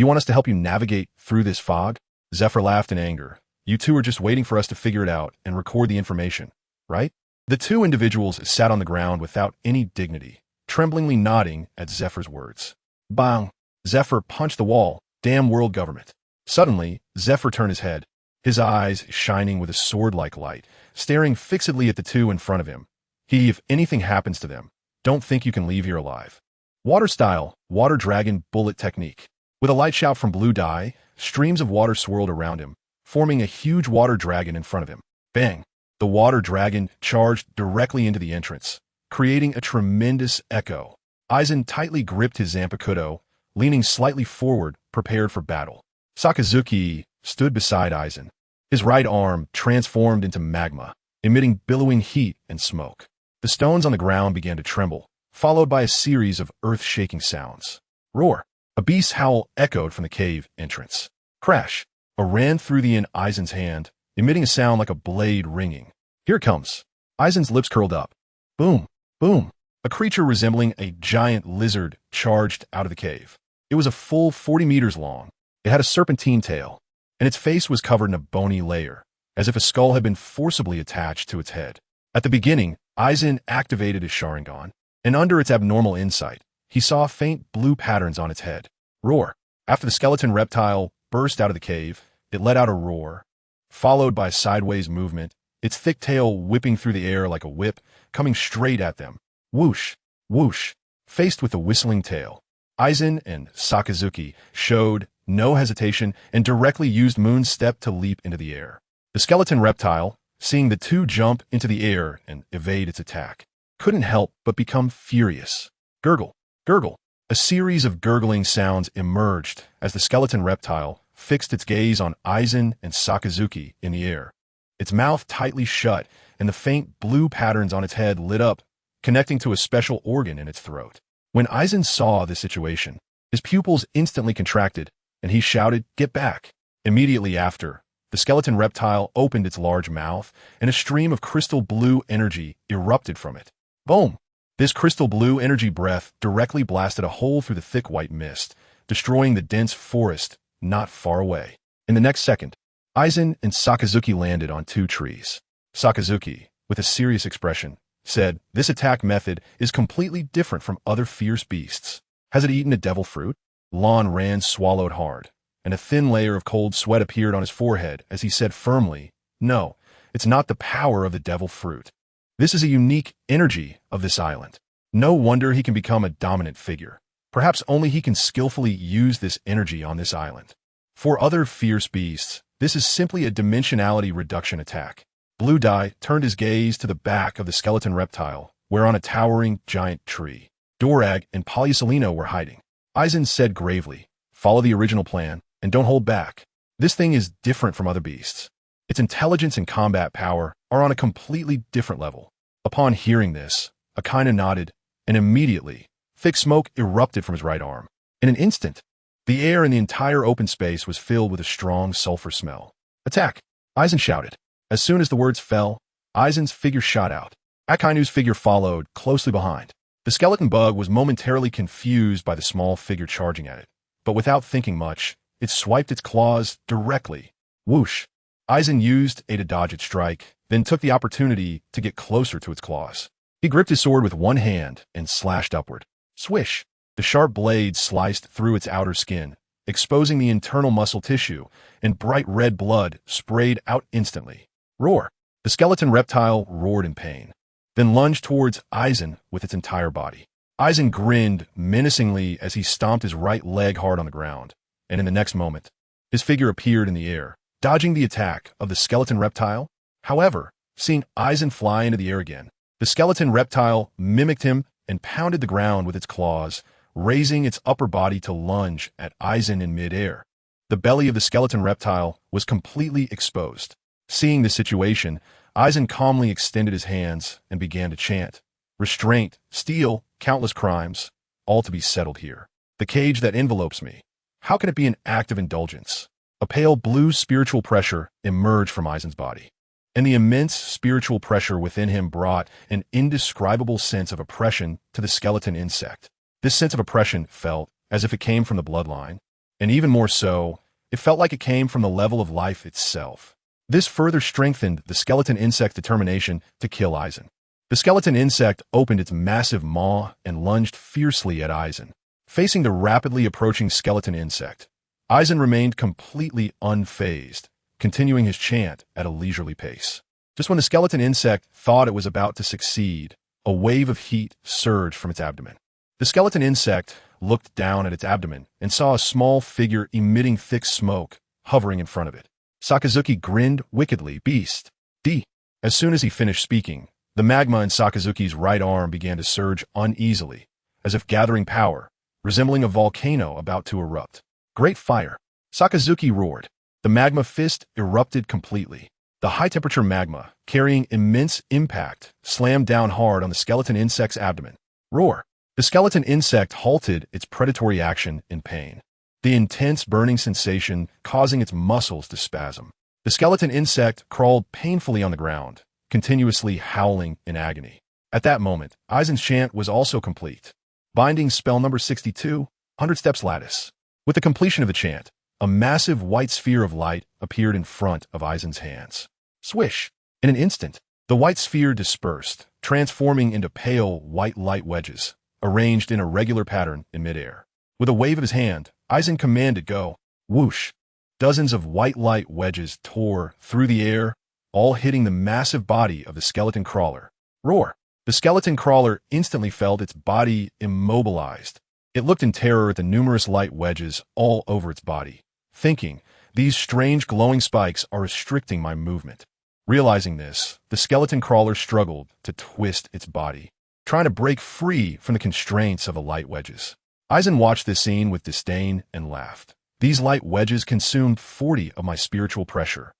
Speaker 1: want us to help you navigate through this fog? Zephyr laughed in anger. You 2 are just waiting for us to figure it out and record the information, right? The 2 individuals sat on the ground without any dignity, tremblingly nodding at Zephyr's words. Bang! Zephyr punched the wall. Damn world government. Suddenly, Zephyr turned his head, his eyes shining with a sword-like light, staring fixedly at the 2 in front of him. If anything happens to them, don't think you can leave here alive. Water style, water dragon bullet technique. With a light shout from Blue Dye, streams of water swirled around him, forming a huge water dragon in front of him. Bang! The water dragon charged directly into the entrance, creating a tremendous echo. Aizen tightly gripped his Zanpakuto, leaning slightly forward, prepared for battle. Sakazuki stood beside Aizen. His right arm transformed into magma, emitting billowing heat and smoke. The stones on the ground began to tremble, followed by a series of earth-shaking sounds. Roar! A beast's howl echoed from the cave entrance. Crash! A ran through in Aizen's hand, emitting a sound like a blade ringing. Here it comes. Aizen's lips curled up. Boom! Boom! A creature resembling a giant lizard charged out of the cave. It was a full 40 meters long. It had a serpentine tail, and its face was covered in a bony layer, as if a skull had been forcibly attached to its head. At the beginning, Aizen activated his Sharingan, and under its abnormal insight, he saw faint blue patterns on its head. Roar! After the skeleton reptile burst out of the cave, it let out a roar, followed by a sideways movement, its thick tail whipping through the air like a whip, coming straight at them. Whoosh! Whoosh! Faced with the whistling tail, Aizen and Sakazuki showed no hesitation and directly used Moon's Step to leap into the air. The skeleton reptile, seeing the two jump into the air and evade its attack, couldn't help but become furious. Gurgle! Gurgle! A series of gurgling sounds emerged as the skeleton reptile fixed its gaze on Aizen and Sakazuki in the air. Its mouth tightly shut, and the faint blue patterns on its head lit up, connecting to a special organ in its throat. When Aizen saw this situation, his pupils instantly contracted, and he shouted, "Get back!" Immediately after, the skeleton reptile opened its large mouth, and a stream of crystal blue energy erupted from it. Boom! This crystal blue energy breath directly blasted a hole through the thick white mist, destroying the dense forest not far away. In the next second, Aizen and Sakazuki landed on two trees. Sakazuki, with a serious expression, said, "This attack method is completely different from other fierce beasts. Has it eaten a devil fruit?" Lan Ran swallowed hard, and a thin layer of cold sweat appeared on his forehead as he said firmly, "No, it's not the power of the devil fruit. This is a unique energy of this island. No wonder he can become a dominant figure. Perhaps only he can skillfully use this energy on this island. For other fierce beasts, this is simply a dimensionality reduction attack." Blue Dye turned his gaze to the back of the skeleton reptile, where on a towering giant tree, Dorag and Polysolino were hiding. Aizen said gravely, "Follow the original plan, and don't hold back. This thing is different from other beasts. Its intelligence and combat power are on a completely different level." Upon hearing this, Akainu nodded, and immediately, thick smoke erupted from his right arm. In an instant, the air in the entire open space was filled with a strong sulfur smell. "Attack!" Aizen shouted. As soon as the words fell, Aizen's figure shot out. Akainu's figure followed, closely behind. The skeleton bug was momentarily confused by the small figure charging at it, but without thinking much, it swiped its claws directly. Whoosh! Aizen used a to dodge its strike, then took the opportunity to get closer to its claws. He gripped his sword with one hand and slashed upward. Swish! The sharp blade sliced through its outer skin, exposing the internal muscle tissue, and bright red blood sprayed out instantly. Roar! The skeleton reptile roared in pain, then lunged towards Aizen with its entire body. Aizen grinned menacingly as he stomped his right leg hard on the ground, and in the next moment, his figure appeared in the air, dodging the attack of the skeleton reptile. However, seeing Aizen fly into the air again, the skeleton reptile mimicked him and pounded the ground with its claws, raising its upper body to lunge at Aizen in midair. The belly of the skeleton reptile was completely exposed. Seeing the situation, Aizen calmly extended his hands and began to chant, "Restraint, steel, countless crimes, all to be settled here. The cage that envelopes me, how can it be an act of indulgence?" A pale blue spiritual pressure emerged from Aizen's body, and the immense spiritual pressure within him brought an indescribable sense of oppression to the skeleton insect. This sense of oppression felt as if it came from the bloodline, and even more so, it felt like it came from the level of life itself. This further strengthened the skeleton insect's determination to kill Aizen. The skeleton insect opened its massive maw and lunged fiercely at Aizen. Facing the rapidly approaching skeleton insect, Aizen remained completely unfazed, continuing his chant at a leisurely pace. Just when the skeleton insect thought it was about to succeed, a wave of heat surged from its abdomen. The skeleton insect looked down at its abdomen and saw a small figure emitting thick smoke, hovering in front of it. Sakazuki grinned wickedly. Beast. D. As soon as he finished speaking, the magma in Sakazuki's right arm began to surge uneasily, as if gathering power, resembling a volcano about to erupt. Great fire! Sakazuki roared. The magma fist erupted completely. The high-temperature magma, carrying immense impact, slammed down hard on the skeleton insect's abdomen. Roar! The skeleton insect halted its predatory action in pain, the intense burning sensation causing its muscles to spasm. The skeleton insect crawled painfully on the ground, continuously howling in agony. At that moment, Aizen's chant was also complete. Binding spell number 62, 100 Steps Lattice. With the completion of the chant, a massive white sphere of light appeared in front of Aizen's hands. Swish! In an instant, the white sphere dispersed, transforming into pale white light wedges, arranged in a regular pattern in midair. With a wave of his hand, Aizen commanded go. Whoosh! Dozens of white light wedges tore through the air, all hitting the massive body of the skeleton crawler. Roar! The skeleton crawler instantly felt its body immobilized. It looked in terror at the numerous light wedges all over its body, thinking, these strange glowing spikes are restricting my movement. Realizing this, the skeleton crawler struggled to twist its body, trying to break free from the constraints of the light wedges. Aizen watched this scene with disdain and laughed. These light wedges consumed 40 of my spiritual pressure,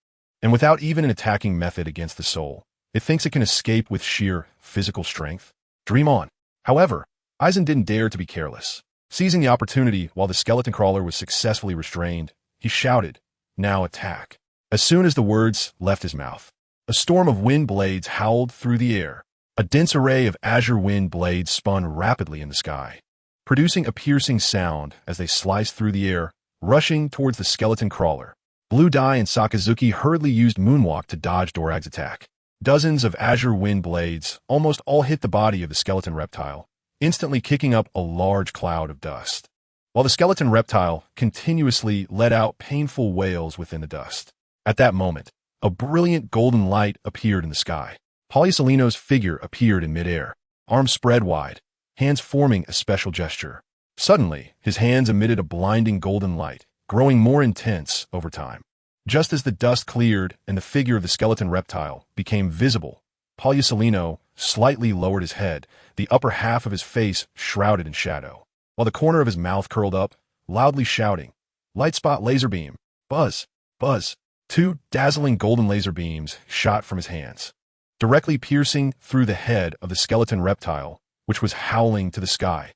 Speaker 1: and without even an attacking method against the soul, it thinks it can escape with sheer physical strength. Dream on. However, Aizen didn't dare to be careless. Seizing the opportunity while the skeleton crawler was successfully restrained, he shouted, now attack. As soon as the words left his mouth, a storm of wind blades howled through the air. A dense array of azure wind blades spun rapidly in the sky, producing a piercing sound as they sliced through the air, rushing towards the skeleton crawler. Blue Dye and Sakazuki hurriedly used Moonwalk to dodge Dorag's attack. Dozens of azure wind blades almost all hit the body of the skeleton reptile, instantly kicking up a large cloud of dust, while the skeleton reptile continuously let out painful wails within the dust. At that moment, a brilliant golden light appeared in the sky. Polysolino's figure appeared in midair, arms spread wide, hands forming a special gesture. Suddenly, his hands emitted a blinding golden light, growing more intense over time. Just as the dust cleared and the figure of the skeleton reptile became visible, Polysolino slightly lowered his head, the upper half of his face shrouded in shadow, while the corner of his mouth curled up, loudly shouting, "Light spot laser beam! Buzz! Buzz!" 2 dazzling golden laser beams shot from his hands, directly piercing through the head of the skeleton reptile, which was howling to the sky.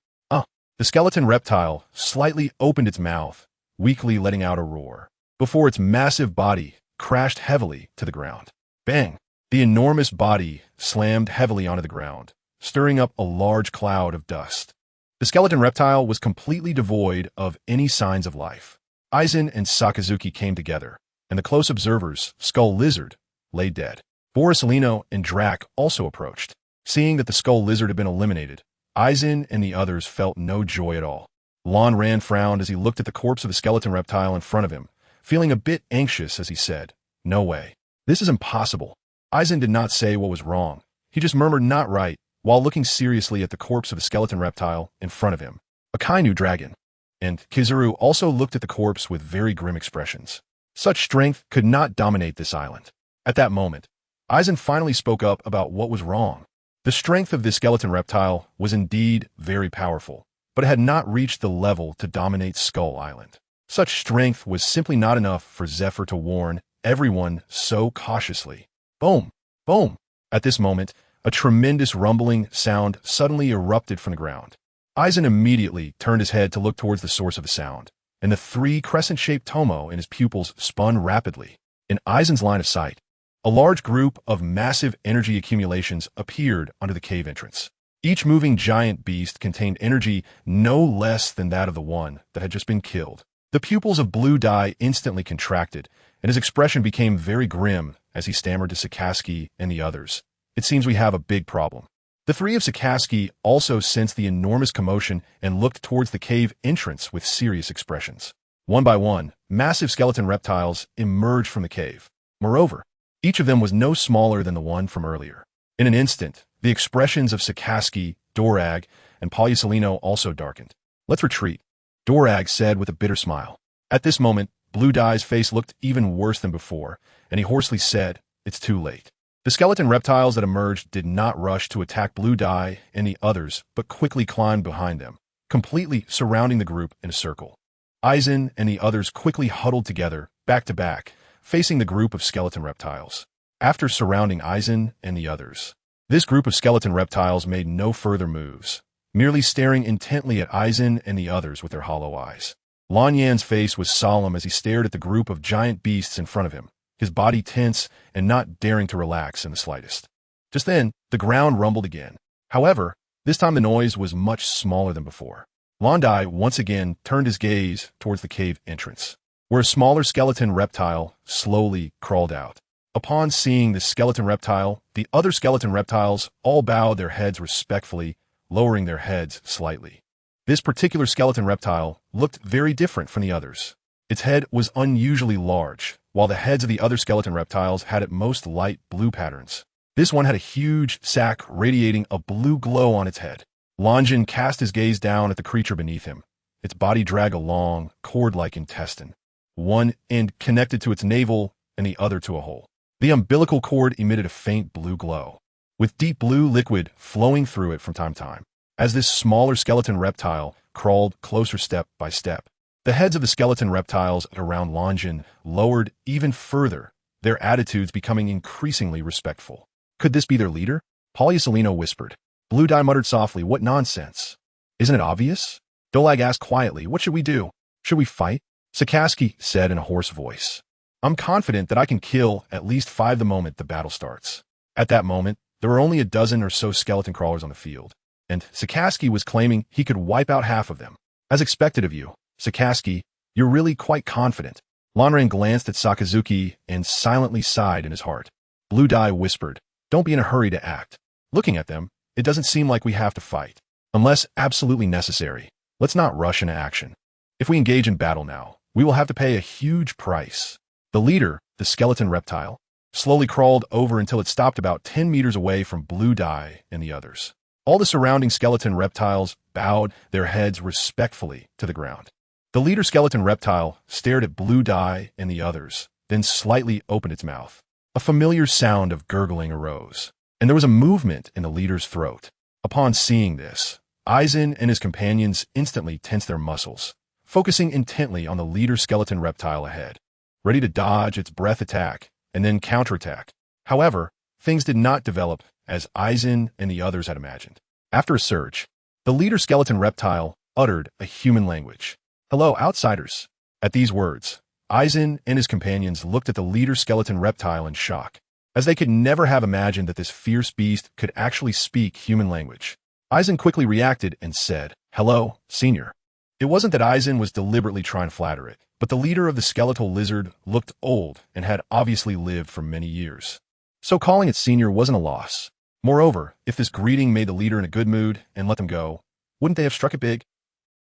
Speaker 1: The skeleton reptile slightly opened its mouth, weakly letting out a roar, before its massive body crashed heavily to the ground. Bang! The enormous body slammed heavily onto the ground, stirring up a large cloud of dust. The skeleton reptile was completely devoid of any signs of life. Aizen and Sakazuki came together, and the close observers, Skull Lizard, lay dead. Borisolino and Drac also approached. Seeing that the Skull Lizard had been eliminated, Aizen and the others felt no joy at all. Lon Ran frowned as he looked at the corpse of the skeleton reptile in front of him, feeling a bit anxious as he said, "No way. This is impossible." Aizen did not say what was wrong. He just murmured "not right," while looking seriously at the corpse of the skeleton reptile in front of him. A Kainu dragon. And Kizaru also looked at the corpse with very grim expressions. Such strength could not dominate this island. At that moment, Aizen finally spoke up about what was wrong. The strength of this skeleton reptile was indeed very powerful, but it had not reached the level to dominate Skull Island. Such strength was simply not enough for Zephyr to warn everyone so cautiously. Boom! Boom! At this moment, a tremendous rumbling sound suddenly erupted from the ground. Aizen immediately turned his head to look towards the source of the sound, and the 3 crescent-shaped tomo in his pupils spun rapidly. In Aizen's line of sight, a large group of massive energy accumulations appeared under the cave entrance. Each moving giant beast contained energy no less than that of the one that had just been killed. The pupils of Blue Dye instantly contracted, and his expression became very grim as he stammered to Sakazuki and the others. "It seems we have a big problem." The 3 of Sakazuki also sensed the enormous commotion and looked towards the cave entrance with serious expressions. One by one, massive skeleton reptiles emerged from the cave. Moreover, each of them was no smaller than the one from earlier. In an instant, the expressions of Sakazuki, Dorag, and Polysolino also darkened. Let's retreat, Dorag said with a bitter smile. At this moment, Blue Dye's face looked even worse than before, and he hoarsely said, "It's too late." The skeleton reptiles that emerged did not rush to attack Blue Dye and the others, but quickly climbed behind them, completely surrounding the group in a circle. Aizen and the others quickly huddled together, back to back, facing the group of skeleton reptiles. After surrounding Aizen and the others, this group of skeleton reptiles made no further moves, merely staring intently at Aizen and the others with their hollow eyes. Lan Yan's face was solemn as he stared at the group of giant beasts in front of him, his body tense and not daring to relax in the slightest. Just then, the ground rumbled again. However, this time the noise was much smaller than before. Lan Dai once again turned his gaze towards the cave entrance, where a smaller skeleton reptile slowly crawled out. Upon seeing the skeleton reptile, the other skeleton reptiles all bowed their heads respectfully, lowering their heads slightly. This particular skeleton reptile looked very different from the others. Its head was unusually large, while the heads of the other skeleton reptiles had at most light blue patterns. This one had a huge sac radiating a blue glow on its head. Lanjin cast his gaze down at the creature beneath him. Its body dragged a long, cord-like intestine, one end connected to its navel and the other to a hole. The umbilical cord emitted a faint blue glow, with deep blue liquid flowing through it from time to time. As this smaller skeleton reptile crawled closer step by step, the heads of the skeleton reptiles around Lanjin lowered even further, their attitudes becoming increasingly respectful. Could this be their leader? Polyacelino whispered. Blue Dye muttered softly, "What nonsense? Isn't it obvious?" Dolag asked quietly, "What should we do? Should we fight?" Sakaski said in a hoarse voice, "I'm confident that I can kill at least 5 the moment the battle starts." At that moment, there were only a dozen or so skeleton crawlers on the field, and Sakaski was claiming he could wipe out half of them. As expected of you, Sakaski, you're really quite confident. Lanran glanced at Sakazuki and silently sighed in his heart. Blue Dye whispered, "Don't be in a hurry to act." Looking at them, it doesn't seem like we have to fight. Unless absolutely necessary, let's not rush into action. If we engage in battle now, we will have to pay a huge price. The leader, the skeleton reptile, slowly crawled over until it stopped about 10 meters away from Blue Dye and the others. All the surrounding skeleton reptiles bowed their heads respectfully to the ground. The leader skeleton reptile stared at Blue Dye and the others, then slightly opened its mouth. A familiar sound of gurgling arose, and there was a movement in the leader's throat. Upon seeing this, Aizen and his companions instantly tensed their muscles, focusing intently on the leader skeleton reptile ahead, ready to dodge its breath attack and then counterattack. However, things did not develop as Aizen and the others had imagined. After a surge, the leader skeleton reptile uttered a human language. "Hello, outsiders." At these words, Aizen and his companions looked at the leader skeleton reptile in shock, as they could never have imagined that this fierce beast could actually speak human language. Aizen quickly reacted and said, "Hello, senior." It wasn't that Aizen was deliberately trying to flatter it, but the leader of the skeletal lizard looked old and had obviously lived for many years. So calling it senior wasn't a loss. Moreover, if this greeting made the leader in a good mood and let them go, wouldn't they have struck it big?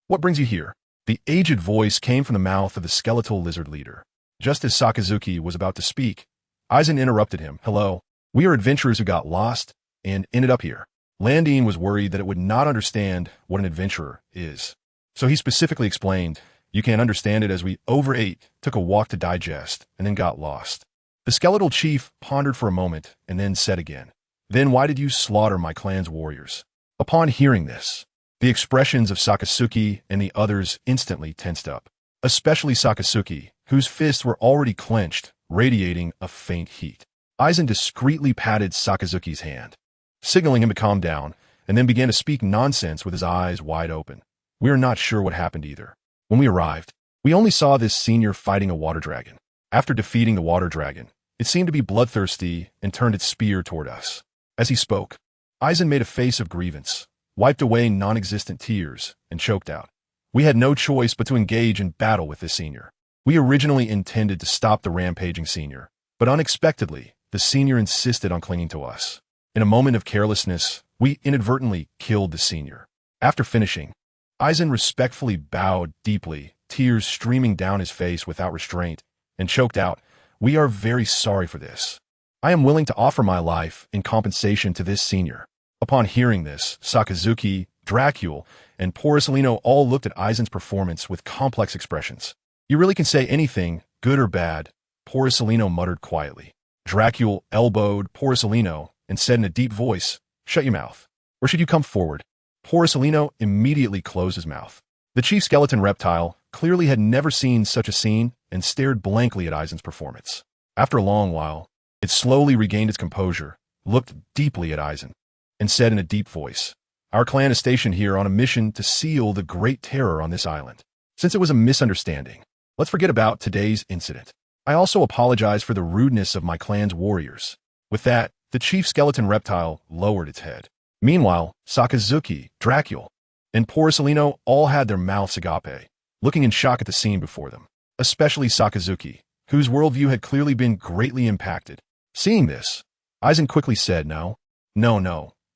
Speaker 1: "What brings you here?" The aged voice came from the mouth of the skeletal lizard leader. Just as Sakazuki was about to speak, Aizen interrupted him. "Hello, we are adventurers who got lost and ended up here." Landine was worried that it would not understand what an adventurer is. So he specifically explained, "You can't understand it as we overate, took a walk to digest, and then got lost." The skeletal chief pondered for a moment and then said again, "Then why did you slaughter my clan's warriors?" Upon hearing this, the expressions of Sakazuki and the others instantly tensed up, especially Sakazuki, whose fists were already clenched, radiating a faint heat. Aizen discreetly patted Sakazuki's hand, signaling him to calm down, and then began to speak nonsense with his eyes wide open. "We are not sure what happened either. When we arrived, we only saw this senior fighting a water dragon. After defeating the water dragon, it seemed to be bloodthirsty and turned its spear toward us." As he spoke, Aizen made a face of grievance, wiped away non-existent tears, and choked out, "We had no choice but to engage in battle with this senior. We originally intended to stop the rampaging senior, but unexpectedly, the senior insisted on clinging to us. In a moment of carelessness, we inadvertently killed the senior." After finishing, Aizen respectfully bowed deeply, tears streaming down his face without restraint, and choked out, "We are very sorry for this. I am willing to offer my life in compensation to this senior." Upon hearing this, Sakazuki, Dracul, and Porcelino all looked at Aizen's performance with complex expressions. You really can say anything, good or bad, Porcelino muttered quietly. Dracul elbowed Porcelino and said in a deep voice, "Shut your mouth. Or should you come forward?" Porcelino immediately closed his mouth. The chief skeleton reptile clearly had never seen such a scene and stared blankly at Aizen's performance. After a long while, it slowly regained its composure, looked deeply at Aizen, and said in a deep voice, "Our clan is stationed here on a mission to seal the Great Terror on this island. Since it was a misunderstanding, let's forget about today's incident. I also apologize for the rudeness of my clan's warriors." With that, the chief skeleton reptile lowered its head. Meanwhile, Sakazuki, Dracul, and Porcelino all had their mouths agape, looking in shock at the scene before them, especially Sakazuki, whose worldview had clearly been greatly impacted. Seeing this, Aizen quickly said, No,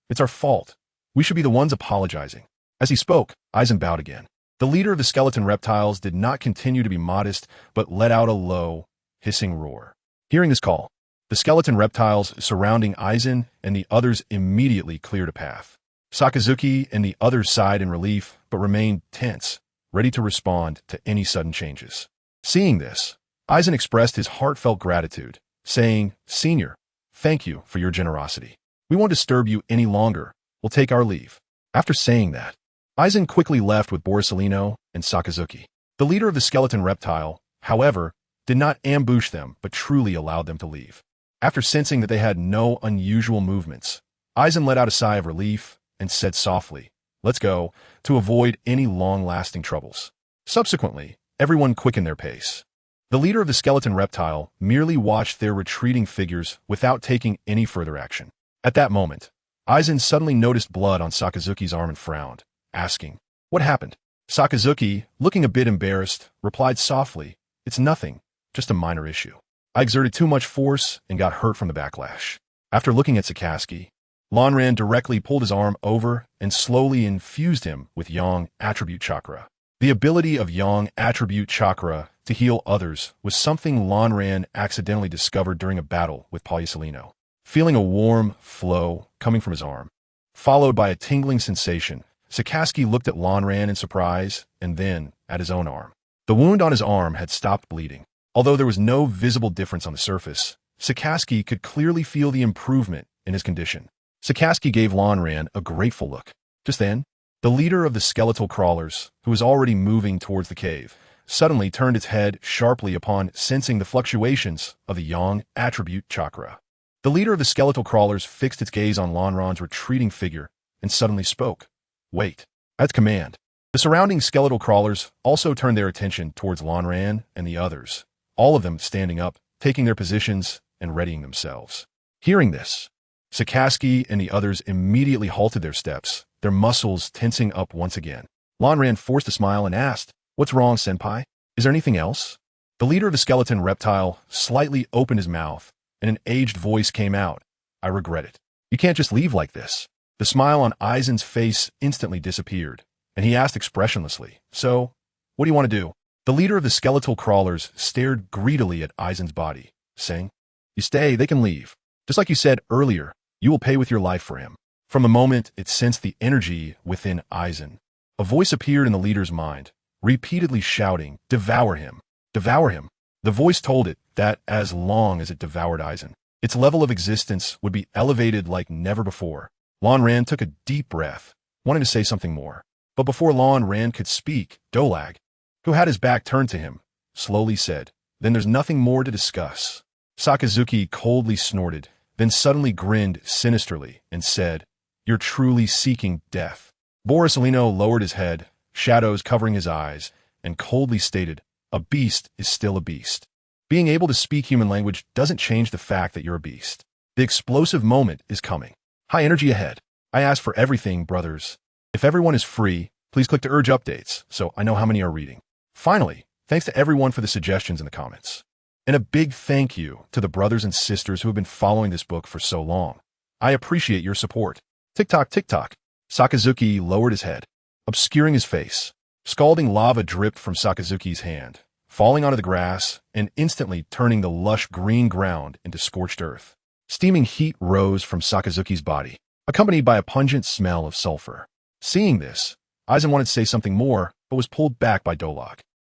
Speaker 1: it's our fault. We should be the ones apologizing." As he spoke, Aizen bowed again. The leader of the skeleton reptiles did not continue to be modest, but let out a low, hissing roar. Hearing this call, the skeleton reptiles surrounding Aizen and the others immediately cleared a path. Sakazuki and the others sighed in relief, but remained tense, ready to respond to any sudden changes. Seeing this, Aizen expressed his heartfelt gratitude, saying, "Senior, thank you for your generosity. We won't disturb you any longer. We'll take our leave." After saying that, Aizen quickly left with Porcelino and Sakazuki. The leader of the skeleton reptile, however, did not ambush them but truly allowed them to leave. After sensing that they had no unusual movements, Aizen let out a sigh of relief and said softly, "Let's go," to avoid any long-lasting troubles. Subsequently, everyone quickened their pace. The leader of the skeleton reptile merely watched their retreating figures without taking any further action. At that moment, Aizen suddenly noticed blood on Sakazuki's arm and frowned, asking, "What happened?" Sakazuki, looking a bit embarrassed, replied softly, "It's nothing, just a minor issue. I exerted too much force and got hurt from the backlash." After looking at Sakazuki, Lanran directly pulled his arm over and slowly infused him with Yang Attribute Chakra. The ability of Yang Attribute Chakra to heal others was something Lanran accidentally discovered during a battle with Porcelino. Feeling a warm flow coming from his arm, followed by a tingling sensation, Sakazuki looked at Lanran in surprise and then at his own arm. The wound on his arm had stopped bleeding. Although there was no visible difference on the surface, Sakazuki could clearly feel the improvement in his condition. Sakazuki gave Lanran a grateful look. Just then, the leader of the skeletal crawlers, who was already moving towards the cave, suddenly turned its head sharply upon sensing the fluctuations of the Yang Attribute Chakra. The leader of the skeletal crawlers fixed its gaze on Lanran's retreating figure and suddenly spoke. "Wait." At command, the surrounding skeletal crawlers also turned their attention towards Lanran and the others, all of them standing up, taking their positions and readying themselves. Hearing this, Sakazuki and the others immediately halted their steps, their muscles tensing up once again. Lanran forced a smile and asked, "What's wrong, senpai? Is there anything else?" The leader of the skeleton reptile slightly opened his mouth, and an aged voice came out. "I regret it. You can't just leave like this." The smile on Aizen's face instantly disappeared, and he asked expressionlessly, "So, what do you want to do?" The leader of the skeletal crawlers stared greedily at Aizen's body, saying, "You stay, they can leave. Just like you said earlier, you will pay with your life for him." From the moment it sensed the energy within Aizen, a voice appeared in the leader's mind, repeatedly shouting, "Devour him! Devour him!" The voice told it that as long as it devoured Aizen, its level of existence would be elevated like never before. Lanran took a deep breath, wanting to say something more. But before Lanran could speak, Dolag, who had his back turned to him, slowly said, "Then there's nothing more to discuss." Sakazuki coldly snorted, then suddenly grinned sinisterly and said, "You're truly seeking death." Porcelino lowered his head, shadows covering his eyes, and coldly stated, "A beast is still a beast. Being able to speak human language doesn't change the fact that you're a beast. The explosive moment is coming. High energy ahead. I ask for everything, brothers. If everyone is free, please click to urge updates so I know how many are reading. Finally, thanks to everyone for the suggestions in the comments. And a big thank you to the brothers and sisters who have been following this book for so long. I appreciate your support. Tick-tock, tick-tock. Sakazuki lowered his head, obscuring his face. Scalding lava dripped from Sakazuki's hand, falling onto the grass and instantly turning the lush green ground into scorched earth. Steaming heat rose from Sakazuki's body, accompanied by a pungent smell of sulfur. Seeing this, Aizen wanted to say something more, but was pulled back by Dolog.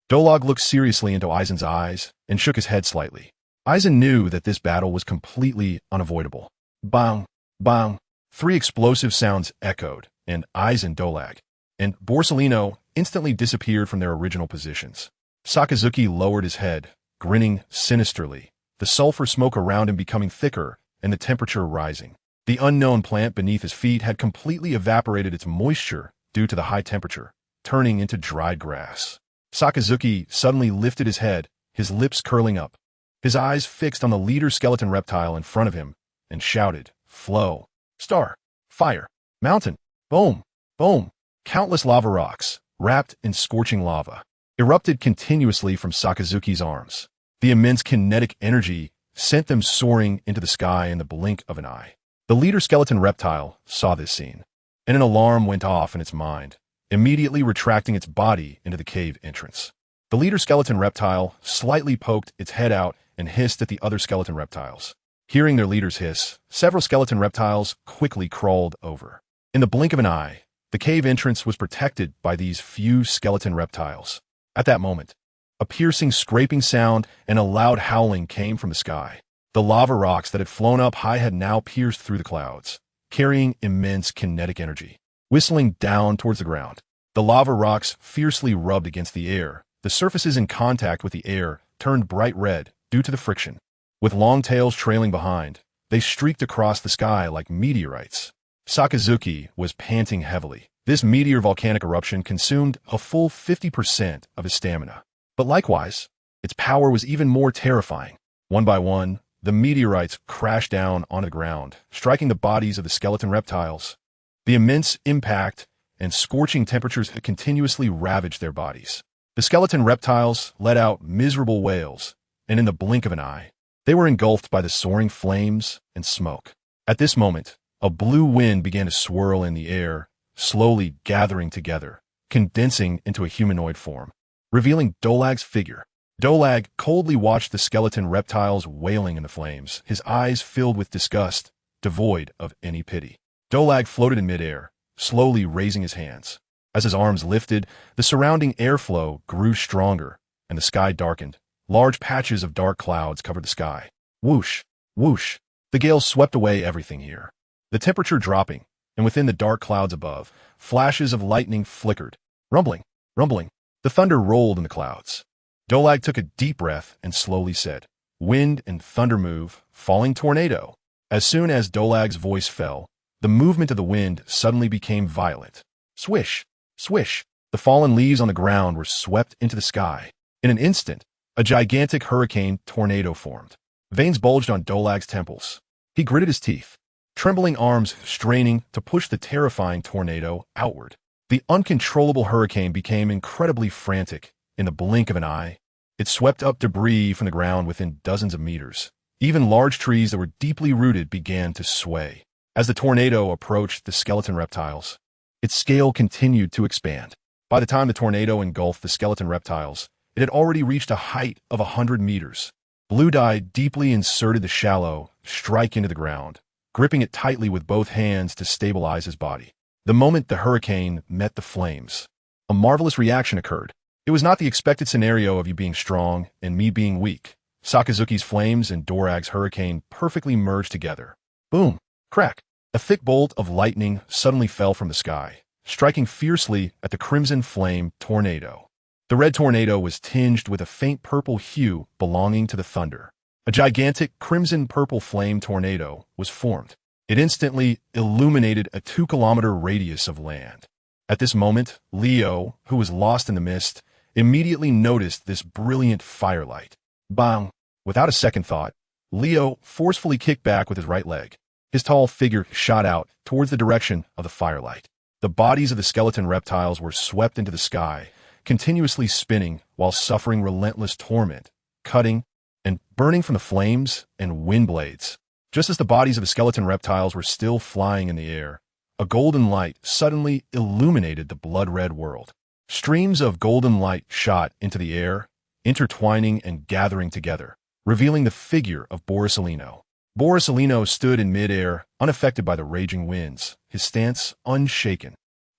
Speaker 1: Dolog looked seriously into Aizen's eyes and shook his head slightly. Aizen knew that this battle was completely unavoidable. Bang, bang. 3 explosive sounds echoed, and Aizen, Dolog, and Borsalino instantly disappeared from their original positions. Sakazuki lowered his head, grinning sinisterly, the sulfur smoke around him becoming thicker and the temperature rising. The unknown plant beneath his feet had completely evaporated its moisture due to the high temperature, turning into dried grass. Sakazuki suddenly lifted his head, his lips curling up, his eyes fixed on the leader skeleton reptile in front of him, and shouted, "Flow! Star! Fire! Mountain! Boom! Boom!" Countless lava rocks, wrapped in scorching lava, erupted continuously from Sakazuki's arms. The immense kinetic energy sent them soaring into the sky in the blink of an eye. The leader skeleton reptile saw this scene, and an alarm went off in its mind, immediately retracting its body into the cave entrance. The leader skeleton reptile slightly poked its head out and hissed at the other skeleton reptiles. Hearing their leader's hiss, several skeleton reptiles quickly crawled over. In the blink of an eye, the cave entrance was protected by these few skeleton reptiles. At that moment, a piercing scraping sound and a loud howling came from the sky. The lava rocks that had flown up high had now pierced through the clouds, carrying immense kinetic energy. Whistling down towards the ground, the lava rocks fiercely rubbed against the air. The surfaces in contact with the air turned bright red due to the friction. With long tails trailing behind, they streaked across the sky like meteorites. Sakazuki was panting heavily. This meteor volcanic eruption consumed a full 50% of his stamina. But likewise, its power was even more terrifying. One by one, the meteorites crashed down onto the ground, striking the bodies of the skeleton reptiles. The immense impact and scorching temperatures had continuously ravaged their bodies. The skeleton reptiles let out miserable wails, and in the blink of an eye, they were engulfed by the soaring flames and smoke. At this moment, a blue wind began to swirl in the air, slowly gathering together, condensing into a humanoid form, revealing Dolag's figure. Dolag coldly watched the skeleton reptiles wailing in the flames, his eyes filled with disgust, devoid of any pity. Dolag floated in midair, slowly raising his hands. As his arms lifted, the surrounding airflow grew stronger, and the sky darkened. Large patches of dark clouds covered the sky. Whoosh, whoosh. The gale swept away everything here. The temperature dropping, and within the dark clouds above, flashes of lightning flickered. Rumbling, rumbling. The thunder rolled in the clouds. Dolag took a deep breath and slowly said, "Wind and thunder move, falling tornado." As soon as Dolag's voice fell, the movement of the wind suddenly became violent. Swish, swish. The fallen leaves on the ground were swept into the sky. In an instant, a gigantic hurricane tornado formed. Veins bulged on Dolag's temples. He gritted his teeth, trembling arms straining to push the terrifying tornado outward. The uncontrollable hurricane became incredibly frantic. In the blink of an eye, it swept up debris from the ground within dozens of meters. Even large trees that were deeply rooted began to sway. As the tornado approached the skeleton reptiles, its scale continued to expand. By the time the tornado engulfed the skeleton reptiles, it had already reached a height of 100 meters. Blue Dye deeply inserted the shallow strike into the ground, gripping it tightly with both hands to stabilize his body. The moment the hurricane met the flames, a marvelous reaction occurred. It was not the expected scenario of you being strong and me being weak. Sakazuki's flames and Dorag's hurricane perfectly merged together. Boom! Crack! A thick bolt of lightning suddenly fell from the sky, striking fiercely at the crimson flame tornado. The red tornado was tinged with a faint purple hue belonging to the thunder. A gigantic crimson-purple flame tornado was formed. It instantly illuminated a 2-kilometer radius of land. At this moment, Leo, who was lost in the mist, immediately noticed this brilliant firelight. Bang! Without a second thought, Leo forcefully kicked back with his right leg. His tall figure shot out towards the direction of the firelight. The bodies of the skeleton reptiles were swept into the sky, continuously spinning while suffering relentless torment, cutting and burning from the flames and wind blades. Just as the bodies of the skeleton reptiles were still flying in the air, a golden light suddenly illuminated the blood-red world. Streams of golden light shot into the air, intertwining and gathering together, revealing the figure of Borsalino. Borsalino stood in midair, unaffected by the raging winds, his stance unshaken.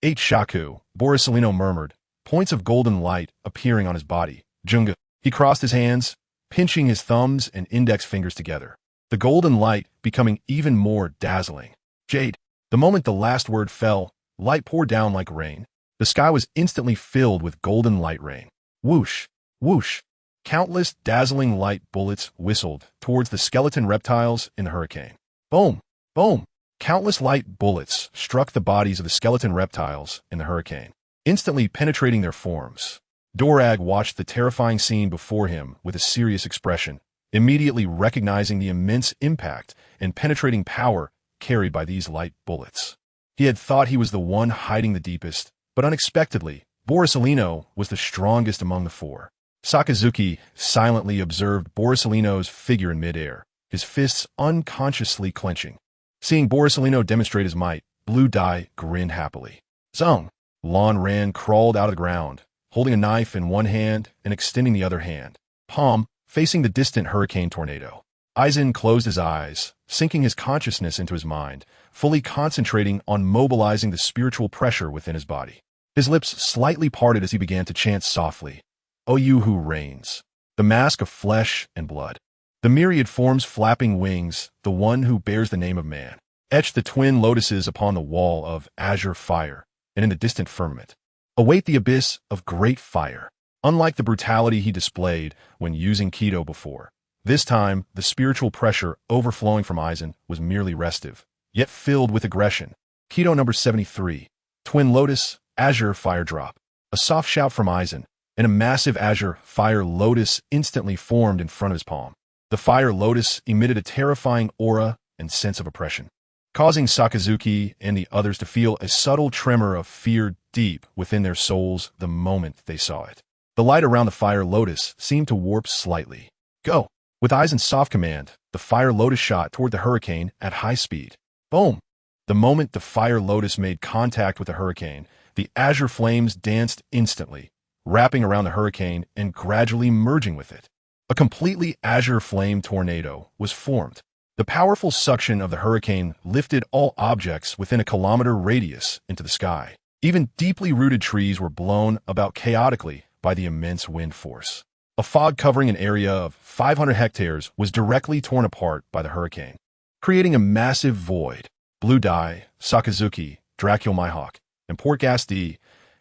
Speaker 1: 8 Shaku, Borisolino murmured, points of golden light appearing on his body. Junga. He crossed his hands, pinching his thumbs and index fingers together, the golden light becoming even more dazzling. Jade. The moment the last word fell, light poured down like rain. The sky was instantly filled with golden light rain. Whoosh, whoosh. Countless dazzling light bullets whistled towards the skeleton reptiles in the hurricane. Boom, boom. Countless light bullets struck the bodies of the skeleton reptiles in the hurricane, instantly penetrating their forms. Dorag watched the terrifying scene before him with a serious expression, immediately recognizing the immense impact and penetrating power carried by these light bullets. He had thought he was the one hiding the deepest, but unexpectedly, Borisolino was the strongest among the four. Sakazuki silently observed Borisolino's figure in midair, his fists unconsciously clenching. Seeing Borisolino demonstrate his might, Blue Dye grinned happily. Zong! Lon Ran crawled out of the ground, holding a knife in one hand and extending the other hand, palm facing the distant hurricane tornado. Aizen closed his eyes, sinking his consciousness into his mind, fully concentrating on mobilizing the spiritual pressure within his body. His lips slightly parted as he began to chant softly, O you who reigns, the mask of flesh and blood. The myriad forms flapping wings, the one who bears the name of man. Etch the twin lotuses upon the wall of azure fire, and in the distant firmament. Await the abyss of great fire. Unlike the brutality he displayed when using Keto before, this time the spiritual pressure overflowing from Aizen was merely restive, yet filled with aggression. Keto number 73. Twin Lotus, Azure Fire Drop. A soft shout from Aizen, and a massive azure fire lotus instantly formed in front of his palm. The fire lotus emitted a terrifying aura and sense of oppression, causing Sakazuki and the others to feel a subtle tremor of fear deep within their souls the moment they saw it. The light around the fire lotus seemed to warp slightly. Go! With Aizen's soft command, the fire lotus shot toward the hurricane at high speed. Boom! The moment the fire lotus made contact with the hurricane, the azure flames danced instantly, wrapping around the hurricane and gradually merging with it. A completely azure flame tornado was formed. The powerful suction of the hurricane lifted all objects within a kilometer radius into the sky. Even deeply rooted trees were blown about chaotically by the immense wind force. A fog covering an area of 500 hectares was directly torn apart by the hurricane, creating a massive void. Blue Dye, Sakazuki, Dracula Mihawk, and Portgas D.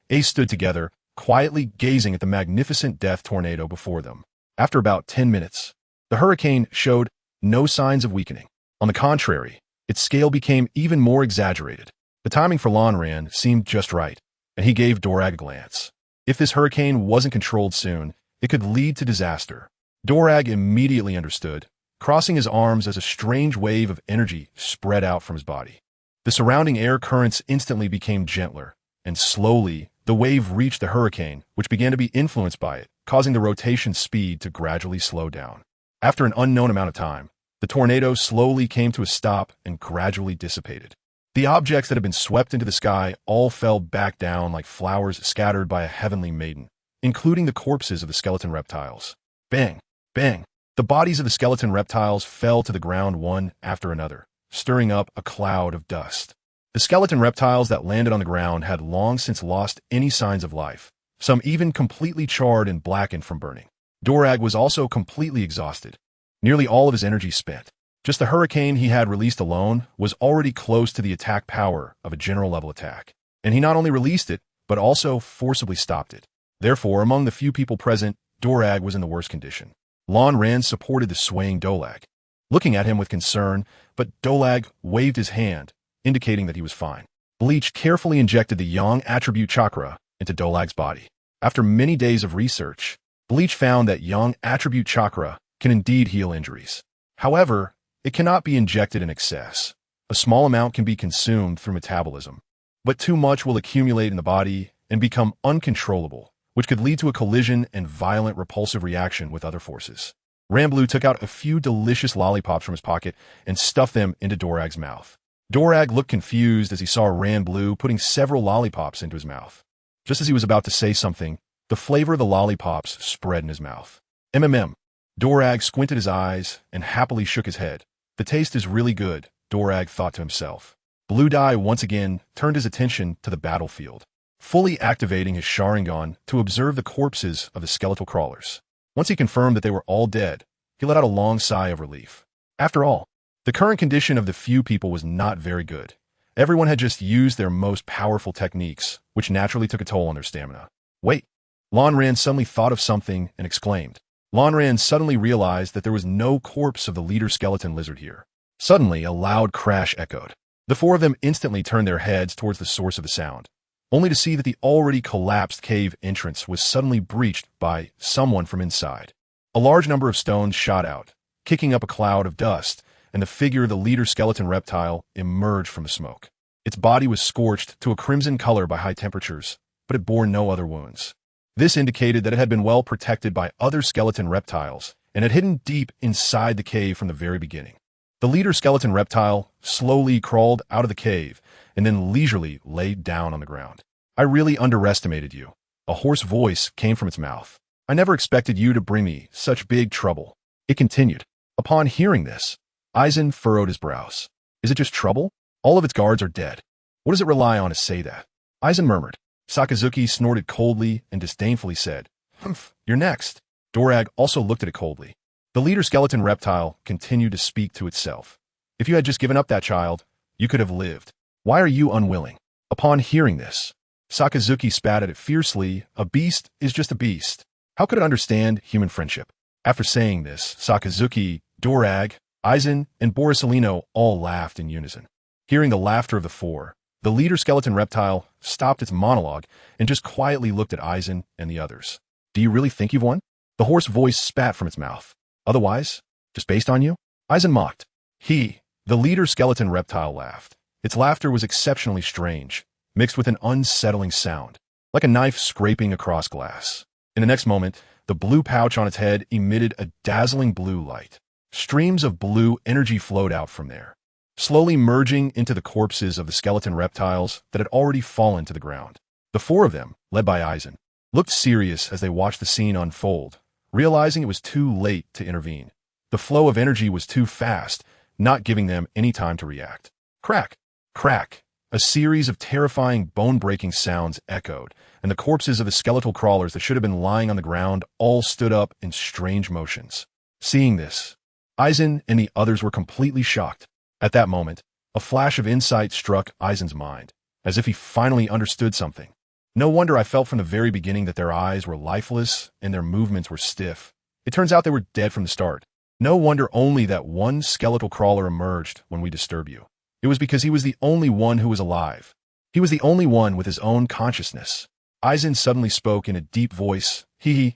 Speaker 1: Ace stood together, quietly gazing at the magnificent death tornado before them. After about 10 minutes, the hurricane showed no signs of weakening. On the contrary, its scale became even more exaggerated. The timing for Lonran seemed just right, and he gave Dorag a glance. If this hurricane wasn't controlled soon, it could lead to disaster. Dorag immediately understood, crossing his arms as a strange wave of energy spread out from his body. The surrounding air currents instantly became gentler, and slowly, the wave reached the hurricane, which began to be influenced by it, causing the rotation speed to gradually slow down. After an unknown amount of time, the tornado slowly came to a stop and gradually dissipated. The objects that had been swept into the sky all fell back down like flowers scattered by a heavenly maiden, including the corpses of the skeleton reptiles. Bang! Bang! The bodies of the skeleton reptiles fell to the ground one after another, stirring up a cloud of dust. The skeleton reptiles that landed on the ground had long since lost any signs of life, some even completely charred and blackened from burning. Dorag was also completely exhausted, nearly all of his energy spent. Just the hurricane he had released alone was already close to the attack power of a general-level attack, and he not only released it, but also forcibly stopped it. Therefore, among the few people present, Dorag was in the worst condition. Lon Ran supported the swaying Dolag, looking at him with concern, but Dolag waved his hand, indicating that he was fine. Bleach carefully injected the Yang attribute chakra into Dolag's body. After many days of research, Bleach found that Yang attribute chakra can indeed heal injuries. However, it cannot be injected in excess. A small amount can be consumed through metabolism, but too much will accumulate in the body and become uncontrollable, which could lead to a collision and violent repulsive reaction with other forces. Ranblue took out a few delicious lollipops from his pocket and stuffed them into Dorag's mouth. Dorag looked confused as he saw Ranblue putting several lollipops into his mouth. Just as he was about to say something, the flavor of the lollipops spread in his mouth. MMM. Dorag squinted his eyes and happily shook his head. The taste is really good, Dorag thought to himself. Blue Dye once again turned his attention to the battlefield, fully activating his Sharingan to observe the corpses of the skeletal crawlers. Once he confirmed that they were all dead, he let out a long sigh of relief. After all, the current condition of the few people was not very good. Everyone had just used their most powerful techniques, which naturally took a toll on their stamina. Wait! Lanran suddenly thought of something and exclaimed. Lanran suddenly realized that there was no corpse of the leader skeleton lizard here. Suddenly, a loud crash echoed. The four of them instantly turned their heads towards the source of the sound, only to see that the already collapsed cave entrance was suddenly breached by someone from inside. A large number of stones shot out, kicking up a cloud of dust, and the figure of the leader skeleton reptile emerged from the smoke. Its body was scorched to a crimson color by high temperatures, but it bore no other wounds. This indicated that it had been well protected by other skeleton reptiles and had hidden deep inside the cave from the very beginning. The leader skeleton reptile slowly crawled out of the cave and then leisurely laid down on the ground. I really underestimated you. A hoarse voice came from its mouth. I never expected you to bring me such big trouble. It continued. Upon hearing this, Aizen furrowed his brows. Is it just trouble? All of its guards are dead. What does it rely on to say that? Aizen murmured. Sakazuki snorted coldly and disdainfully said, Humph, you're next. Dorag also looked at it coldly. The leader skeleton reptile continued to speak to itself. If you had just given up that child, you could have lived. Why are you unwilling? Upon hearing this, Sakazuki spat at it fiercely. A beast is just a beast. How could it understand human friendship? After saying this, Sakazuki, Dorag, Aizen, and Borisolino all laughed in unison. Hearing the laughter of the four, the leader skeleton reptile stopped its monologue and just quietly looked at Aizen and the others. Do you really think you've won? The hoarse voice spat from its mouth. Otherwise, just based on you? Aizen mocked. The leader skeleton reptile laughed. Its laughter was exceptionally strange, mixed with an unsettling sound, like a knife scraping across glass. In the next moment, the blue pouch on its head emitted a dazzling blue light. Streams of blue energy flowed out from there, slowly merging into the corpses of the skeleton reptiles that had already fallen to the ground. The four of them, led by Aizen, looked serious as they watched the scene unfold, realizing it was too late to intervene. The flow of energy was too fast, not giving them any time to react. Crack! Crack! A series of terrifying, bone-breaking sounds echoed, and the corpses of the skeletal crawlers that should have been lying on the ground all stood up in strange motions. Seeing this, Aizen and the others were completely shocked. At that moment, a flash of insight struck Aizen's mind, as if he finally understood something. No wonder I felt from the very beginning that their eyes were lifeless and their movements were stiff. It turns out they were dead from the start. No wonder only that one skeletal crawler emerged when we disturbed you. It was because he was the only one who was alive. He was the only one with his own consciousness. Aizen suddenly spoke in a deep voice. You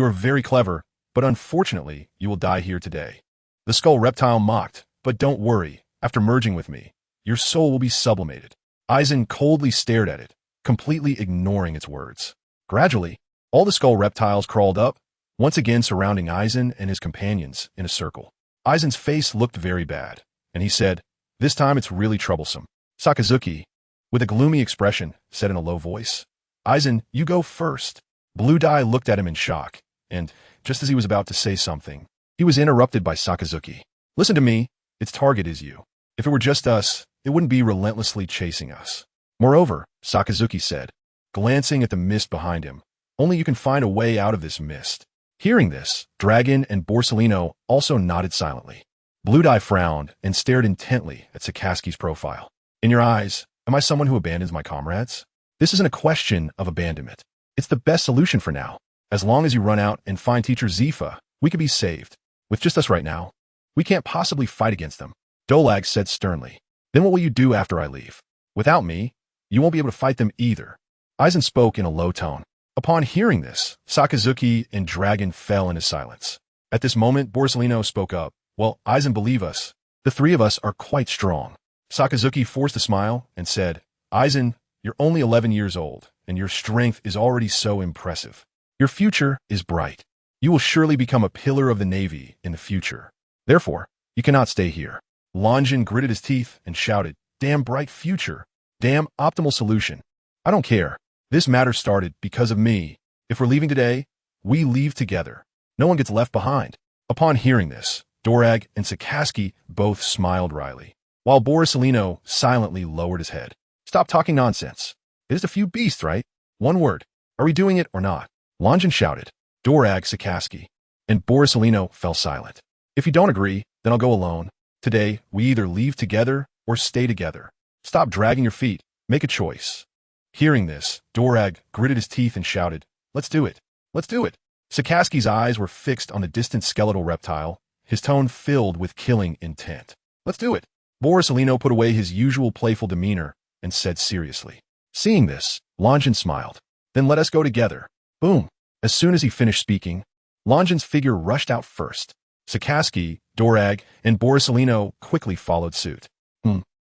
Speaker 1: are very clever, but unfortunately, you will die here today. The skull reptile mocked, but don't worry, after merging with me, your soul will be sublimated. Aizen coldly stared at it, completely ignoring its words. Gradually, all the skull reptiles crawled up, once again surrounding Aizen and his companions in a circle. Aizen's face looked very bad, and he said, This time it's really troublesome. Sakazuki, with a gloomy expression, said in a low voice, Aizen, you go first. Blue Dye looked at him in shock, and, just as he was about to say something, he was interrupted by Sakazuki. Listen to me, its target is you. If it were just us, it wouldn't be relentlessly chasing us. Moreover, Sakazuki said, glancing at the mist behind him, only you can find a way out of this mist. Hearing this, Dragon and Borsalino also nodded silently. Blue Dye frowned and stared intently at Sakazuki's profile. In your eyes, am I someone who abandons my comrades? This isn't a question of abandonment. It's the best solution for now. As long as you run out and find Teacher Zifa, we could be saved. With just us right now, we can't possibly fight against them. Dolag said sternly. Then what will you do after I leave? Without me, you won't be able to fight them either. Aizen spoke in a low tone. Upon hearing this, Sakazuki and Dragon fell into silence. At this moment, Borsalino spoke up. Well, Aizen, believe us. The three of us are quite strong. Sakazuki forced a smile and said, Aizen, you're only 11 years old, and your strength is already so impressive. Your future is bright. You will surely become a pillar of the Navy in the future. Therefore, you cannot stay here. Longjin gritted his teeth and shouted, Damn bright future. Damn optimal solution. I don't care. This matter started because of me. If we're leaving today, we leave together. No one gets left behind. Upon hearing this, Dorag and Sakazuki both smiled wryly. while Borisolino silently lowered his head. Stop talking nonsense. It is a few beasts, right? One word. Are we doing it or not? Longin shouted. Dorag, Sakaski, and Borisolino fell silent. If you don't agree, then I'll go alone. Today, we either leave together or stay together. Stop dragging your feet. Make a choice. Hearing this, Dorag gritted his teeth and shouted, Let's do it. Let's do it. Sakaski's eyes were fixed on the distant skeletal reptile, his tone filled with killing intent. Let's do it. Borisolino put away his usual playful demeanor and said seriously. Seeing this, Longin smiled. Then let us go together. Boom. As soon as he finished speaking, Longin's figure rushed out first. Sakaski, Dorag, and Borisolino quickly followed suit.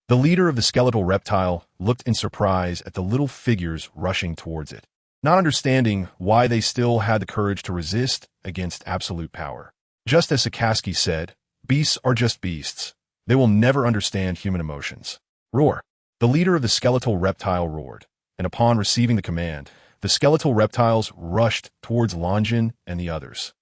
Speaker 1: The leader of the skeletal reptile looked in surprise at the little figures rushing towards it, not understanding why they still had the courage to resist against absolute power. Just as Sakaski said, beasts are just beasts. They will never understand human emotions. Roar. The leader of the skeletal reptile roared, and upon receiving the command, the skeletal reptiles rushed towards Longin and the others.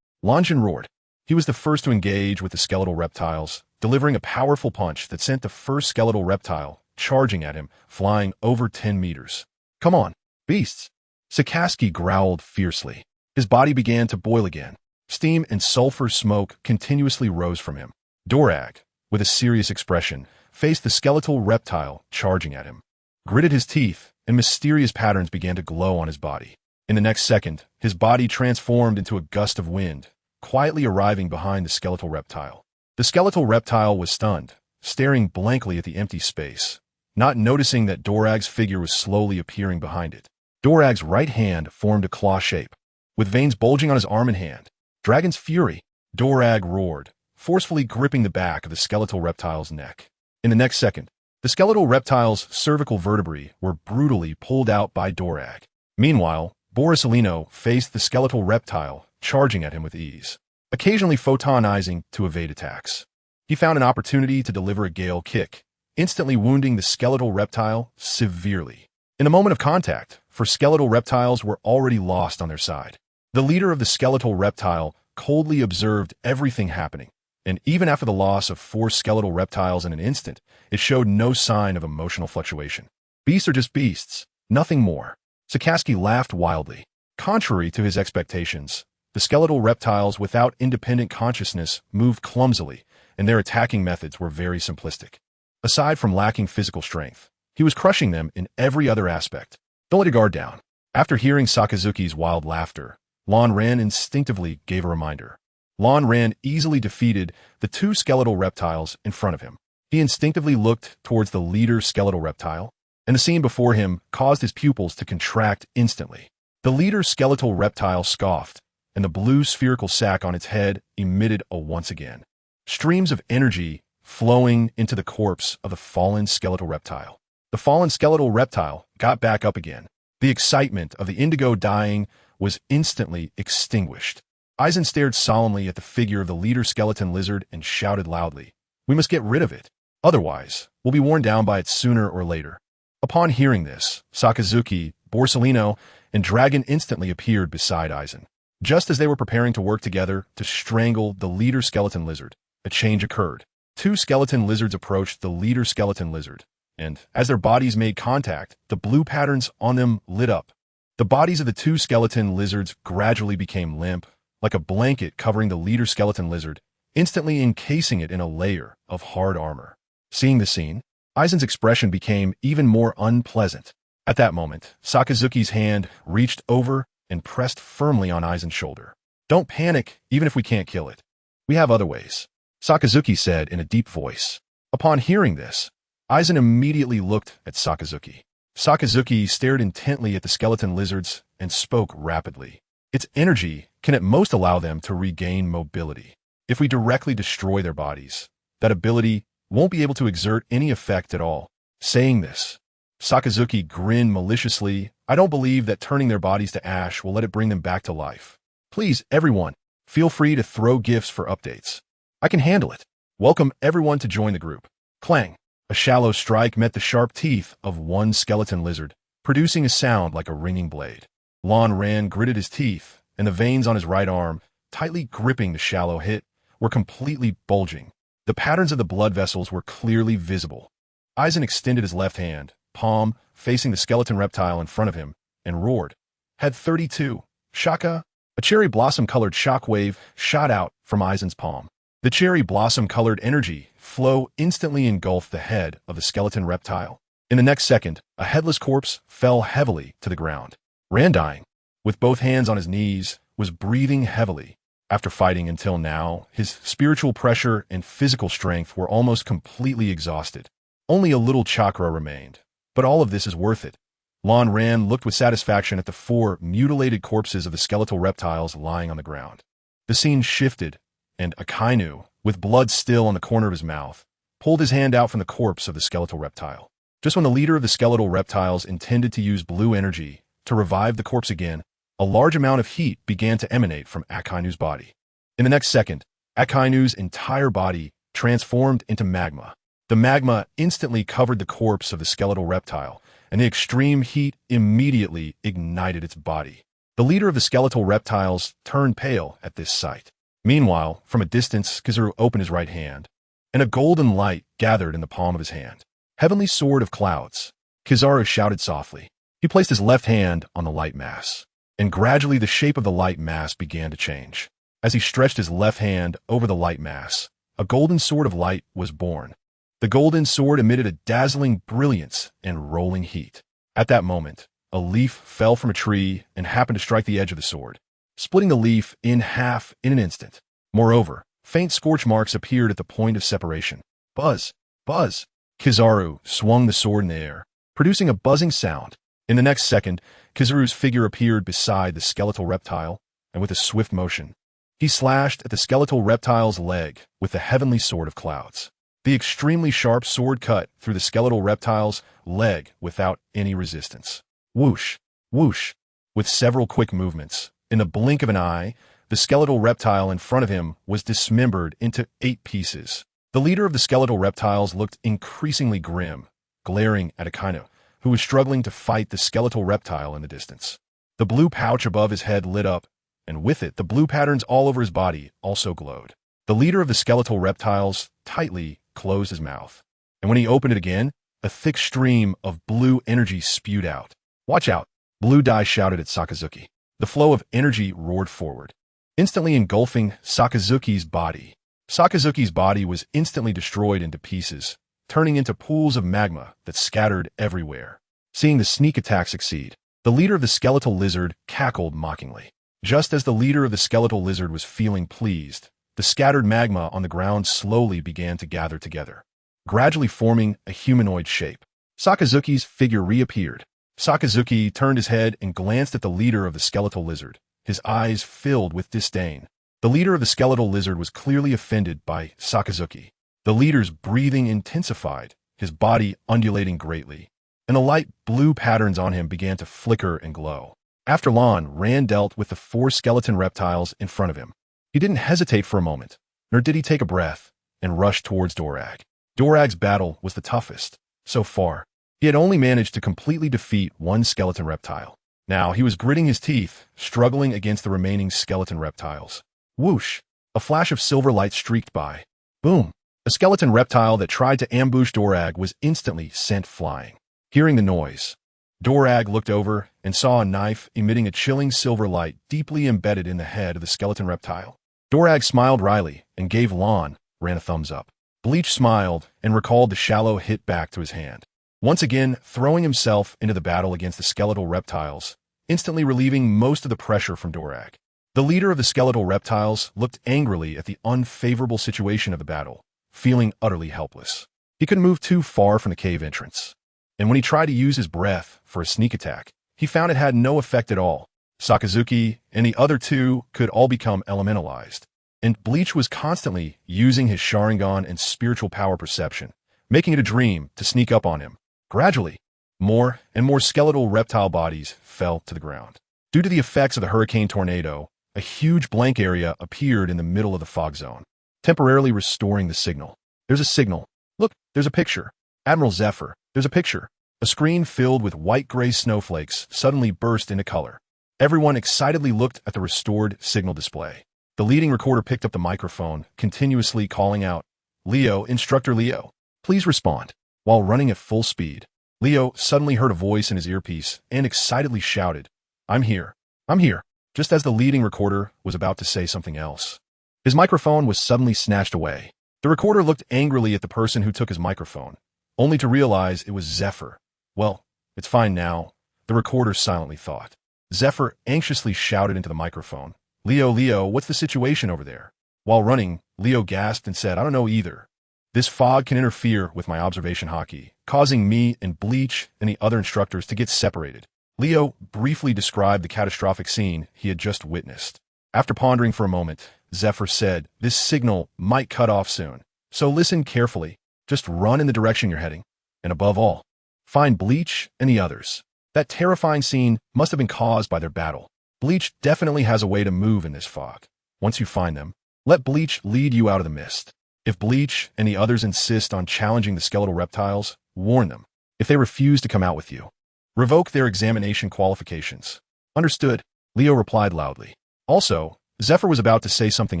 Speaker 1: Longin roared. He was the first to engage with the skeletal reptiles, delivering a powerful punch that sent the first skeletal reptile charging at him, flying over 10 meters. Come on, beasts! Sakaski growled fiercely. His body began to boil again. Steam and sulfur smoke continuously rose from him. Dorag, with a serious expression, faced the skeletal reptile charging at him, gritted his teeth, and mysterious patterns began to glow on his body. In the next second, his body transformed into a gust of wind, quietly arriving behind the skeletal reptile. The skeletal reptile was stunned, staring blankly at the empty space, not noticing that Dorag's figure was slowly appearing behind it. Dorag's right hand formed a claw shape, with veins bulging on his arm and hand. Dragon's fury, Dorag roared, forcefully gripping the back of the skeletal reptile's neck. In the next second, the skeletal reptile's cervical vertebrae were brutally pulled out by Dorag. Meanwhile, Borisolino faced the skeletal reptile, charging at him with ease, occasionally photonizing to evade attacks. He found an opportunity to deliver a gale kick, instantly wounding the skeletal reptile severely. In a moment of contact, for skeletal reptiles were already lost on their side. The leader of the skeletal reptile coldly observed everything happening, and even after the loss of 4 skeletal reptiles in an instant, it showed no sign of emotional fluctuation. Beasts are just beasts, nothing more. Sakaski laughed wildly. Contrary to his expectations, the skeletal reptiles without independent consciousness moved clumsily, and their attacking methods were very simplistic. Aside from lacking physical strength, he was crushing them in every other aspect. Don't let your guard down. After hearing Sakazuki's wild laughter, Lon Ran instinctively gave a reminder. Lon Ran easily defeated the 2 skeletal reptiles in front of him. He instinctively looked towards the leader skeletal reptile, and the scene before him caused his pupils to contract instantly. The leader skeletal reptile scoffed, and the blue spherical sac on its head emitted a once again. Streams of energy flowing into the corpse of the fallen skeletal reptile. The fallen skeletal reptile got back up again. The excitement of the indigo dying was instantly extinguished. Aizen stared solemnly at the figure of the leader skeleton lizard and shouted loudly, "We must get rid of it. Otherwise, we'll be worn down by it sooner or later." Upon hearing this, Sakazuki, Borisolino, and Dragon instantly appeared beside Aizen. Just as they were preparing to work together to strangle the leader skeleton lizard, a change occurred. 2 skeleton lizards approached the leader skeleton lizard, and as their bodies made contact, the blue patterns on them lit up. The bodies of the 2 skeleton lizards gradually became limp, like a blanket covering the leader skeleton lizard, instantly encasing it in a layer of hard armor. Seeing the scene, Aizen's expression became even more unpleasant. At that moment, Sakazuki's hand reached over and pressed firmly on Aizen's shoulder. "Don't panic, even if we can't kill it. We have other ways," Sakazuki said in a deep voice. Upon hearing this, Aizen immediately looked at Sakazuki. Sakazuki stared intently at the skeleton lizards and spoke rapidly. "Its energy can at most allow them to regain mobility. If we directly destroy their bodies, that ability won't be able to exert any effect at all." Saying this, Sakazuki grinned maliciously. "I don't believe that turning their bodies to ash will let it bring them back to life. Please, everyone, feel free to throw gifts for updates. I can handle it. Welcome everyone to join the group." Clang! A shallow strike met the sharp teeth of one skeleton lizard, producing a sound like a ringing blade. Lon Ran gritted his teeth, and the veins on his right arm, tightly gripping the shallow hit, were completely bulging. The patterns of the blood vessels were clearly visible. Aizen extended his left hand, palm facing the skeleton reptile in front of him, and roared. Had 32. Shaka! A cherry blossom-colored shockwave shot out from Aizen's palm. The cherry blossom-colored energy flow instantly engulfed the head of the skeleton reptile. In the next second, a headless corpse fell heavily to the ground. Randine, with both hands on his knees, was breathing heavily. After fighting until now, his spiritual pressure and physical strength were almost completely exhausted. Only a little chakra remained. But all of this is worth it. Lan Ran looked with satisfaction at the 4 mutilated corpses of the skeletal reptiles lying on the ground. The scene shifted, and Akainu, with blood still on the corner of his mouth, pulled his hand out from the corpse of the skeletal reptile. Just when the leader of the skeletal reptiles intended to use blue energy to revive the corpse again, a large amount of heat began to emanate from Akainu's body. In the next second, Akainu's entire body transformed into magma. The magma instantly covered the corpse of the skeletal reptile, and the extreme heat immediately ignited its body. The leader of the skeletal reptiles turned pale at this sight. Meanwhile, from a distance, Kizaru opened his right hand, and a golden light gathered in the palm of his hand. Heavenly Sword of Clouds. Kizaru shouted softly. He placed his left hand on the light mass, and gradually the shape of the light mass began to change. As he stretched his left hand over the light mass, a golden sword of light was born. The golden sword emitted a dazzling brilliance and rolling heat. At that moment, a leaf fell from a tree and happened to strike the edge of the sword, splitting the leaf in half in an instant. Moreover, faint scorch marks appeared at the point of separation. Buzz! Buzz! Kizaru swung the sword in the air, producing a buzzing sound. In the next second, Kizaru's figure appeared beside the skeletal reptile, and with a swift motion, he slashed at the skeletal reptile's leg with the heavenly sword of clouds. The extremely sharp sword cut through the skeletal reptile's leg without any resistance. Whoosh! Whoosh! With several quick movements, in the blink of an eye, the skeletal reptile in front of him was dismembered into 8 pieces. The leader of the skeletal reptiles looked increasingly grim, glaring at Akainu, who was struggling to fight the skeletal reptile in the distance. The blue pouch above his head lit up, and with it the blue patterns all over his body also glowed. The leader of the skeletal reptiles tightly closed his mouth, and when he opened it again, a thick stream of blue energy spewed out. Watch out! Blue Dai shouted at Sakazuki. The flow of energy roared forward, instantly engulfing Sakazuki's body. Sakazuki's body was instantly destroyed into pieces, turning into pools of magma that scattered everywhere. Seeing the sneak attack succeed, the leader of the skeletal lizard cackled mockingly. Just as the leader of the skeletal lizard was feeling pleased, the scattered magma on the ground slowly began to gather together, gradually forming a humanoid shape. Sakazuki's figure reappeared. Sakazuki turned his head and glanced at the leader of the skeletal lizard, his eyes filled with disdain. The leader of the skeletal lizard was clearly offended by Sakazuki. The leader's breathing intensified, his body undulating greatly, and the light blue patterns on him began to flicker and glow. After Lan Ran dealt with the 4 skeleton reptiles in front of him, he didn't hesitate for a moment, nor did he take a breath, and rushed towards Dorag. Dorag's battle was the toughest. So far, he had only managed to completely defeat 1 skeleton reptile. Now he was gritting his teeth, struggling against the remaining skeleton reptiles. Whoosh! A flash of silver light streaked by. Boom! A skeleton reptile that tried to ambush Dorag was instantly sent flying. Hearing the noise, Dorag looked over and saw a knife emitting a chilling silver light deeply embedded in the head of the skeleton reptile. Dorag smiled wryly and gave Lan Ran a thumbs up. Bleach smiled and recalled the shallow hit back to his hand, once again throwing himself into the battle against the skeletal reptiles, instantly relieving most of the pressure from Dorag. The leader of the skeletal reptiles looked angrily at the unfavorable situation of the battle, feeling utterly helpless. He couldn't move too far from the cave entrance, and when he tried to use his breath for a sneak attack, he found it had no effect at all. Sakazuki and the other 2 could all become elementalized, and Bleach was constantly using his Sharingan and spiritual power perception, making it a dream to sneak up on him. Gradually, more and more skeletal reptile bodies fell to the ground. Due to the effects of the hurricane tornado, a huge blank area appeared in the middle of the fog zone, temporarily restoring the signal. There's a signal. Look, there's a picture. Admiral Zephyr, there's a picture. A screen filled with white-gray snowflakes suddenly burst into color. Everyone excitedly looked at the restored signal display. The leading recorder picked up the microphone, continuously calling out, Leo, Instructor Leo, please respond. While running at full speed, Leo suddenly heard a voice in his earpiece and excitedly shouted, I'm here. I'm here. Just as the leading recorder was about to say something else. His microphone was suddenly snatched away. The recorder looked angrily at the person who took his microphone, only to realize it was Zephyr. Well, it's fine now, the recorder silently thought. Zephyr anxiously shouted into the microphone, Leo, what's the situation over there? While running, Leo gasped and said, I don't know either. This fog can interfere with my observation hockey, causing me and Bleach and the other instructors to get separated. Leo briefly described the catastrophic scene he had just witnessed. After pondering for a moment, Zephyr said, this signal might cut off soon, so listen carefully. Just run in the direction you're heading. And above all, find Bleach and the others. That terrifying scene must have been caused by their battle. Bleach definitely has a way to move in this fog. Once you find them, let Bleach lead you out of the mist. If Bleach and the others insist on challenging the skeletal reptiles, warn them. If they refuse to come out with you, revoke their examination qualifications. Understood, Leo replied loudly. Also, Zephyr was about to say something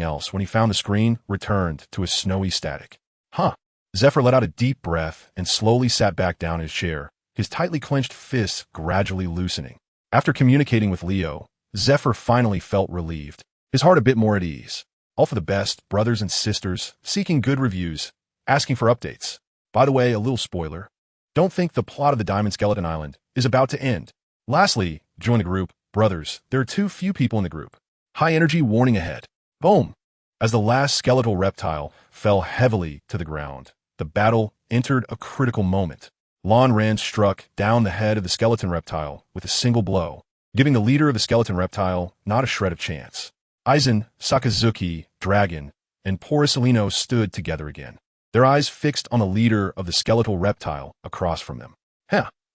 Speaker 1: else when he found the screen returned to a snowy static. Huh. Zephyr let out a deep breath and slowly sat back down in his chair, his tightly clenched fists gradually loosening. After communicating with Leo, Zephyr finally felt relieved, his heart a bit more at ease. All for the best, brothers and sisters, seeking good reviews, asking for updates. By the way, a little spoiler. Don't think the plot of the Diamond Skeleton Island is about to end. Lastly, join the group, brothers. There are too few people in the group. High energy warning ahead. Boom! As the last skeletal reptile fell heavily to the ground, the battle entered a critical moment. Lan Ran struck down the head of the skeleton reptile with a single blow, giving the leader of the skeleton reptile not a shred of chance. Aizen, Sakazuki, Dragon, and Porcellino stood together again, their eyes fixed on the leader of the skeletal reptile across from them.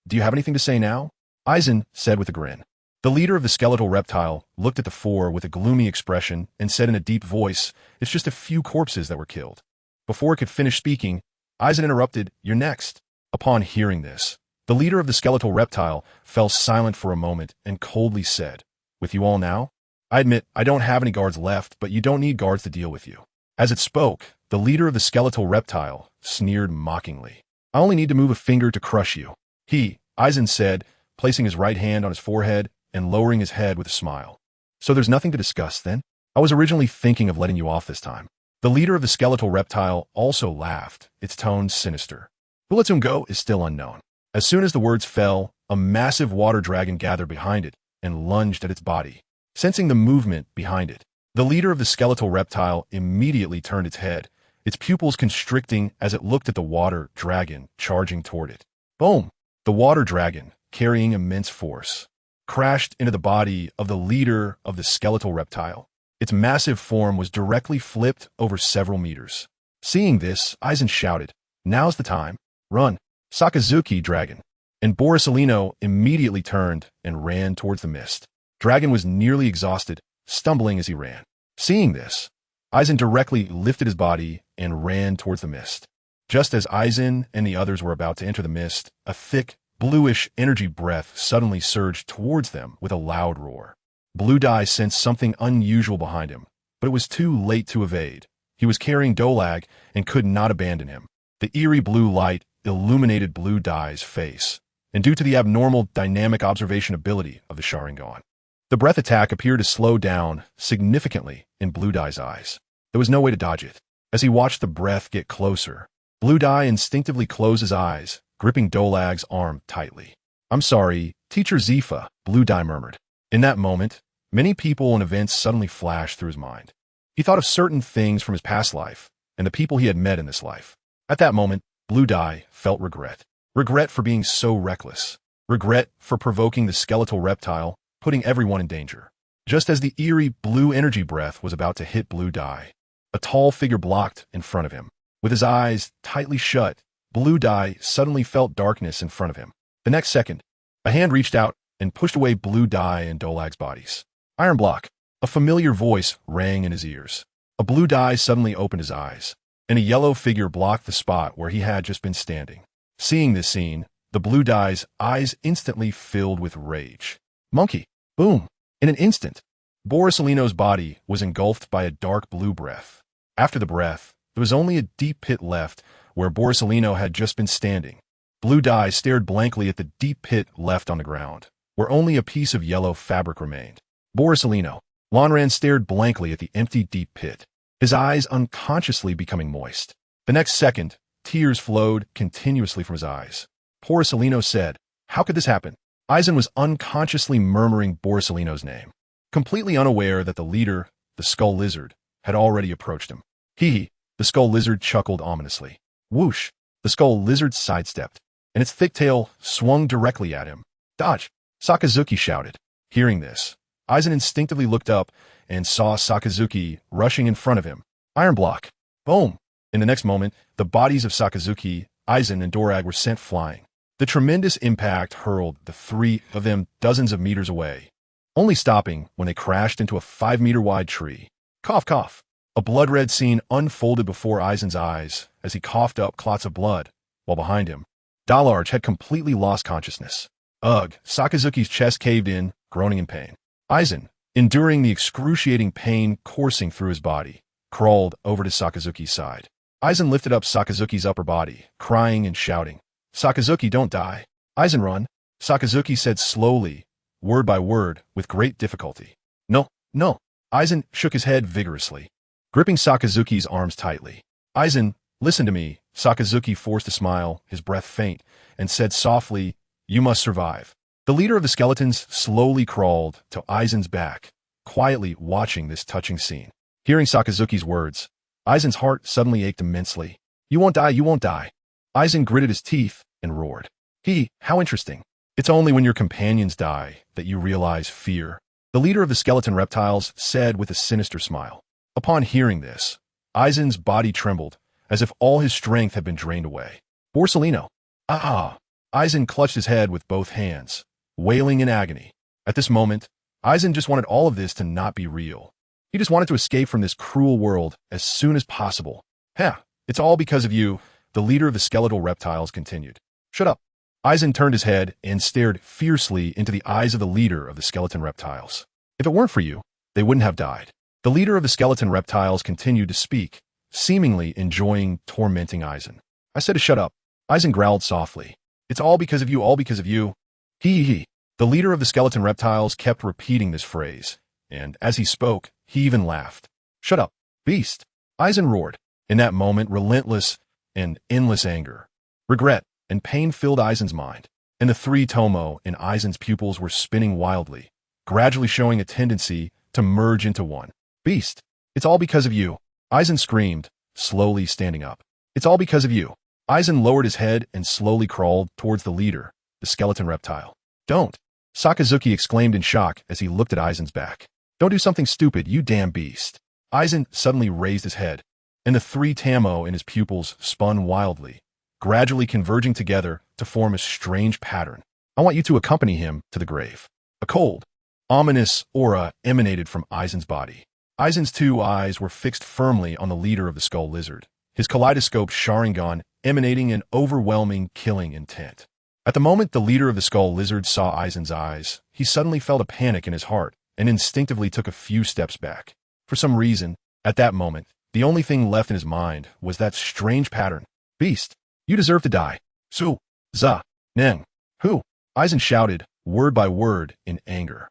Speaker 1: Do you have anything to say now? Aizen said with a grin. The leader of the skeletal reptile looked at the four with a gloomy expression and said in a deep voice, it's just a few corpses that were killed. Before it could finish speaking, Aizen interrupted, you're next. Upon hearing this, the leader of the skeletal reptile fell silent for a moment and coldly said, with you all now? I admit I don't have any guards left, but you don't need guards to deal with you. As it spoke, the leader of the skeletal reptile sneered mockingly. I only need to move a finger to crush you. Aizen said, placing his right hand on his forehead and lowering his head with a smile. So there's nothing to discuss then? I was originally thinking of letting you off this time. The leader of the skeletal reptile also laughed, its tone sinister. Who lets him go is still unknown. As soon as the words fell, a massive water dragon gathered behind it and lunged at its body. Sensing the movement behind it, the leader of the skeletal reptile immediately turned its head, its pupils constricting as it looked at the water dragon charging toward it. Boom! The water dragon, carrying immense force, crashed into the body of the leader of the skeletal reptile. Its massive form was directly flipped over several meters. Seeing this, Aizen shouted, now's the time. Run! Sakazuki, Dragon. And Borsalino immediately turned and ran towards the mist. Dragon was nearly exhausted, stumbling as he ran. Seeing this, Aizen directly lifted his body and ran towards the mist. Just as Aizen and the others were about to enter the mist, a thick, bluish energy breath suddenly surged towards them with a loud roar. Blue Dye sensed something unusual behind him, but it was too late to evade. He was carrying Dolag and could not abandon him. The eerie blue light illuminated Blue Dye's face, and due to the abnormal dynamic observation ability of the Sharingan, the breath attack appeared to slow down significantly in Blue Dye's eyes. There was no way to dodge it. As he watched the breath get closer, Blue Dye instinctively closed his eyes, gripping Dolag's arm tightly. I'm sorry, Teacher Zifa, Blue Dye murmured. In that moment, many people and events suddenly flashed through his mind. He thought of certain things from his past life and the people he had met in this life. At that moment, Blue Dye felt regret. Regret for being so reckless. Regret for provoking the skeletal reptile, putting everyone in danger. Just as the eerie blue energy breath was about to hit Blue Dye, a tall figure blocked in front of him. With his eyes tightly shut, Blue Dye suddenly felt darkness in front of him. The next second, a hand reached out and pushed away Blue Dye and Dolag's bodies. Iron Block. A familiar voice rang in his ears. A Blue Dye suddenly opened his eyes, and a yellow figure blocked the spot where he had just been standing. Seeing this scene, the Blue Dye's eyes instantly filled with rage. Monkey! Boom! In an instant, Borsalino's body was engulfed by a dark blue breath. After the breath, There was only a deep pit left where Borsalino had just been standing. Blue dye stared blankly at the deep pit left on the ground, where only a piece of yellow fabric remained. Borsalino. Lonran stared blankly at the empty deep pit, his eyes unconsciously becoming moist. The next second, tears flowed continuously from his eyes. Borsalino said, "How could this happen?" Eisen was unconsciously murmuring Borsalino's name, completely unaware that the leader, the skull lizard, had already approached him. Hee. The skull lizard chuckled ominously. Whoosh! The skull lizard sidestepped, and its thick tail swung directly at him. Dodge! Sakazuki shouted. Hearing this, Eisen instinctively looked up and saw Sakazuki rushing in front of him. Iron block. Boom! In the next moment, the bodies of Sakazuki, Eisen, and Dorag were sent flying. The tremendous impact hurled the three of them dozens of meters away, only stopping when they crashed into a 5-meter-wide tree. Cough, cough. A blood-red scene unfolded before Eisen's eyes as he coughed up clots of blood, while behind him, Dalarch had completely lost consciousness. Ugh! Sakazuki's chest caved in, groaning in pain. Eisen, enduring the excruciating pain coursing through his body, crawled over to Sakazuki's side. Eisen lifted up Sakazuki's upper body, crying and shouting, "Sakazuki, don't die." Eisen, run, Sakazuki said slowly, word by word, with great difficulty. No, no. Eisen shook his head vigorously, gripping Sakazuki's arms tightly. Eisen, listen to me. Sakazuki forced a smile, his breath faint, and said softly, "You must survive." The leader of the skeletons slowly crawled to Eisen's back, quietly watching this touching scene. Hearing Sakazuki's words, Eisen's heart suddenly ached immensely. "You won't die, you won't die." Eisen gritted his teeth and roared. How interesting. It's only when your companions die that you realize fear, the leader of the skeleton reptiles said with a sinister smile. Upon hearing this, Eisen's body trembled, as if all his strength had been drained away. Borsalino. Ah! Eisen clutched his head with both hands, wailing in agony. At this moment, Eisen just wanted all of this to not be real. He just wanted to escape from this cruel world as soon as possible. It's all because of you, the leader of the skeletal reptiles continued. Shut up. Eisen turned his head and stared fiercely into the eyes of the leader of the skeleton reptiles. If it weren't for you, they wouldn't have died. The leader of the skeleton reptiles continued to speak, seemingly enjoying tormenting Eisen. I said to shut up. Eisen growled softly. It's all because of you, all because of you. The leader of the skeleton reptiles kept repeating this phrase, and as he spoke, he even laughed. Shut up, beast. Eisen roared. In that moment, relentless and endless anger, regret, and pain filled Eisen's mind, and the three Tomo in Eisen's pupils were spinning wildly, gradually showing a tendency to merge into one. Beast, it's all because of you. Eisen screamed, slowly standing up. It's all because of you. Eisen lowered his head and slowly crawled towards the leader, the skeleton reptile. Don't! Sakazuki exclaimed in shock as he looked at Eisen's back. Don't do something stupid, you damn beast. Eisen suddenly raised his head, and the three Tamo in his pupils spun wildly, gradually converging together to form a strange pattern. I want you to accompany him to the grave. A cold, ominous aura emanated from Eisen's body. Eisen's two eyes were fixed firmly on the leader of the skull lizard, his kaleidoscope Sharingan emanating an overwhelming killing intent. At the moment the leader of the skull lizard saw Eisen's eyes, he suddenly felt a panic in his heart and instinctively took a few steps back. For some reason, at that moment, the only thing left in his mind was that strange pattern. Beast, you deserve to die. Su, za, neng, who? Eisen shouted, word by word, in anger.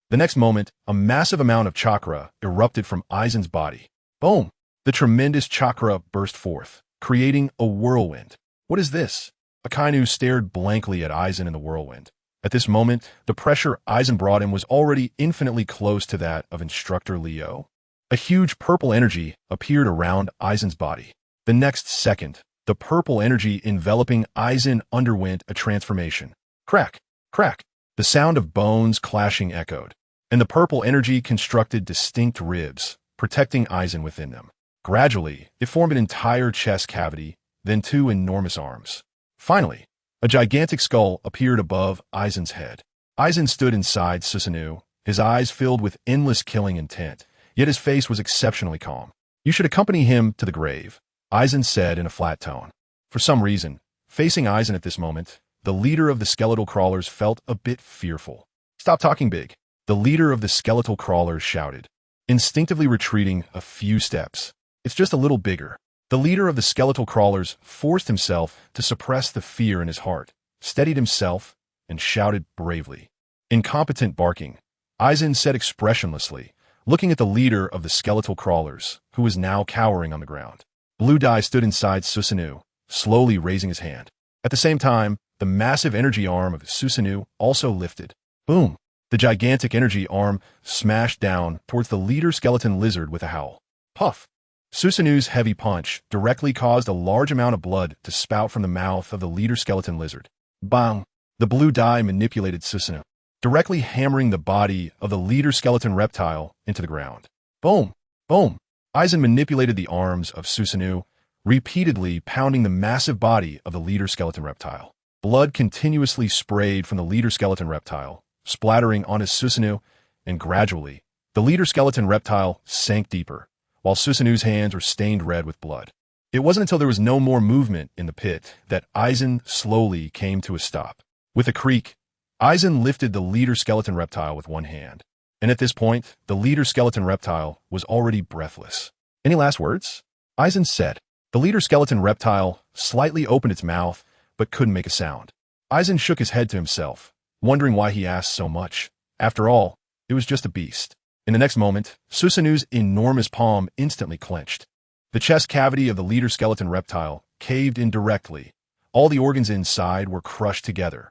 Speaker 1: The next moment, a massive amount of chakra erupted from Eisen's body. Boom! The tremendous chakra burst forth, creating a whirlwind. What is this? Akainu stared blankly at Eisen in the whirlwind. At this moment, the pressure Eisen brought him was already infinitely close to that of Instructor Leo. A huge purple energy appeared around Eisen's body. The next second, the purple energy enveloping Eisen underwent a transformation. Crack! Crack! The sound of bones clashing echoed, and the purple energy constructed distinct ribs, protecting Eisen within them. Gradually, it formed an entire chest cavity, then two enormous arms. Finally, a gigantic skull appeared above Eisen's head. Eisen stood inside Susanoo, his eyes filled with endless killing intent, yet his face was exceptionally calm. You should accompany him to the grave, Eisen said in a flat tone. For some reason, facing Eisen at this moment, the leader of the skeletal crawlers felt a bit fearful. Stop talking big, the leader of the skeletal crawlers shouted, instinctively retreating a few steps. It's just a little bigger. The leader of the skeletal crawlers forced himself to suppress the fear in his heart, steadied himself, and shouted bravely. Incompetent barking. Aizen said expressionlessly, looking at the leader of the skeletal crawlers, who was now cowering on the ground. Blue Dye stood inside Susanoo, slowly raising his hand. At the same time, the massive energy arm of Susanoo also lifted. Boom! The gigantic energy arm smashed down towards the leader skeleton lizard with a howl. Puff! Susanoo's heavy punch directly caused a large amount of blood to spout from the mouth of the leader skeleton lizard. Bang! The Blue Dye manipulated Susanoo, directly hammering the body of the leader skeleton reptile into the ground. Boom! Boom! Aizen manipulated the arms of Susanoo, repeatedly pounding the massive body of the leader skeleton reptile. Blood continuously sprayed from the leader skeleton reptile, splattering on his Susanoo, and gradually, the leader skeleton reptile sank deeper, while Susanoo's hands were stained red with blood. It wasn't until there was no more movement in the pit that Aizen slowly came to a stop. With a creak, Aizen lifted the leader skeleton reptile with one hand, and at this point, the leader skeleton reptile was already breathless. Any last words? Aizen said. The leader skeleton reptile slightly opened its mouth, but couldn't make a sound. Aizen shook his head to himself, wondering why he asked so much. After all, it was just a beast. In the next moment, Susanoo's enormous palm instantly clenched. The chest cavity of the leader skeleton reptile caved in directly. All the organs inside were crushed together.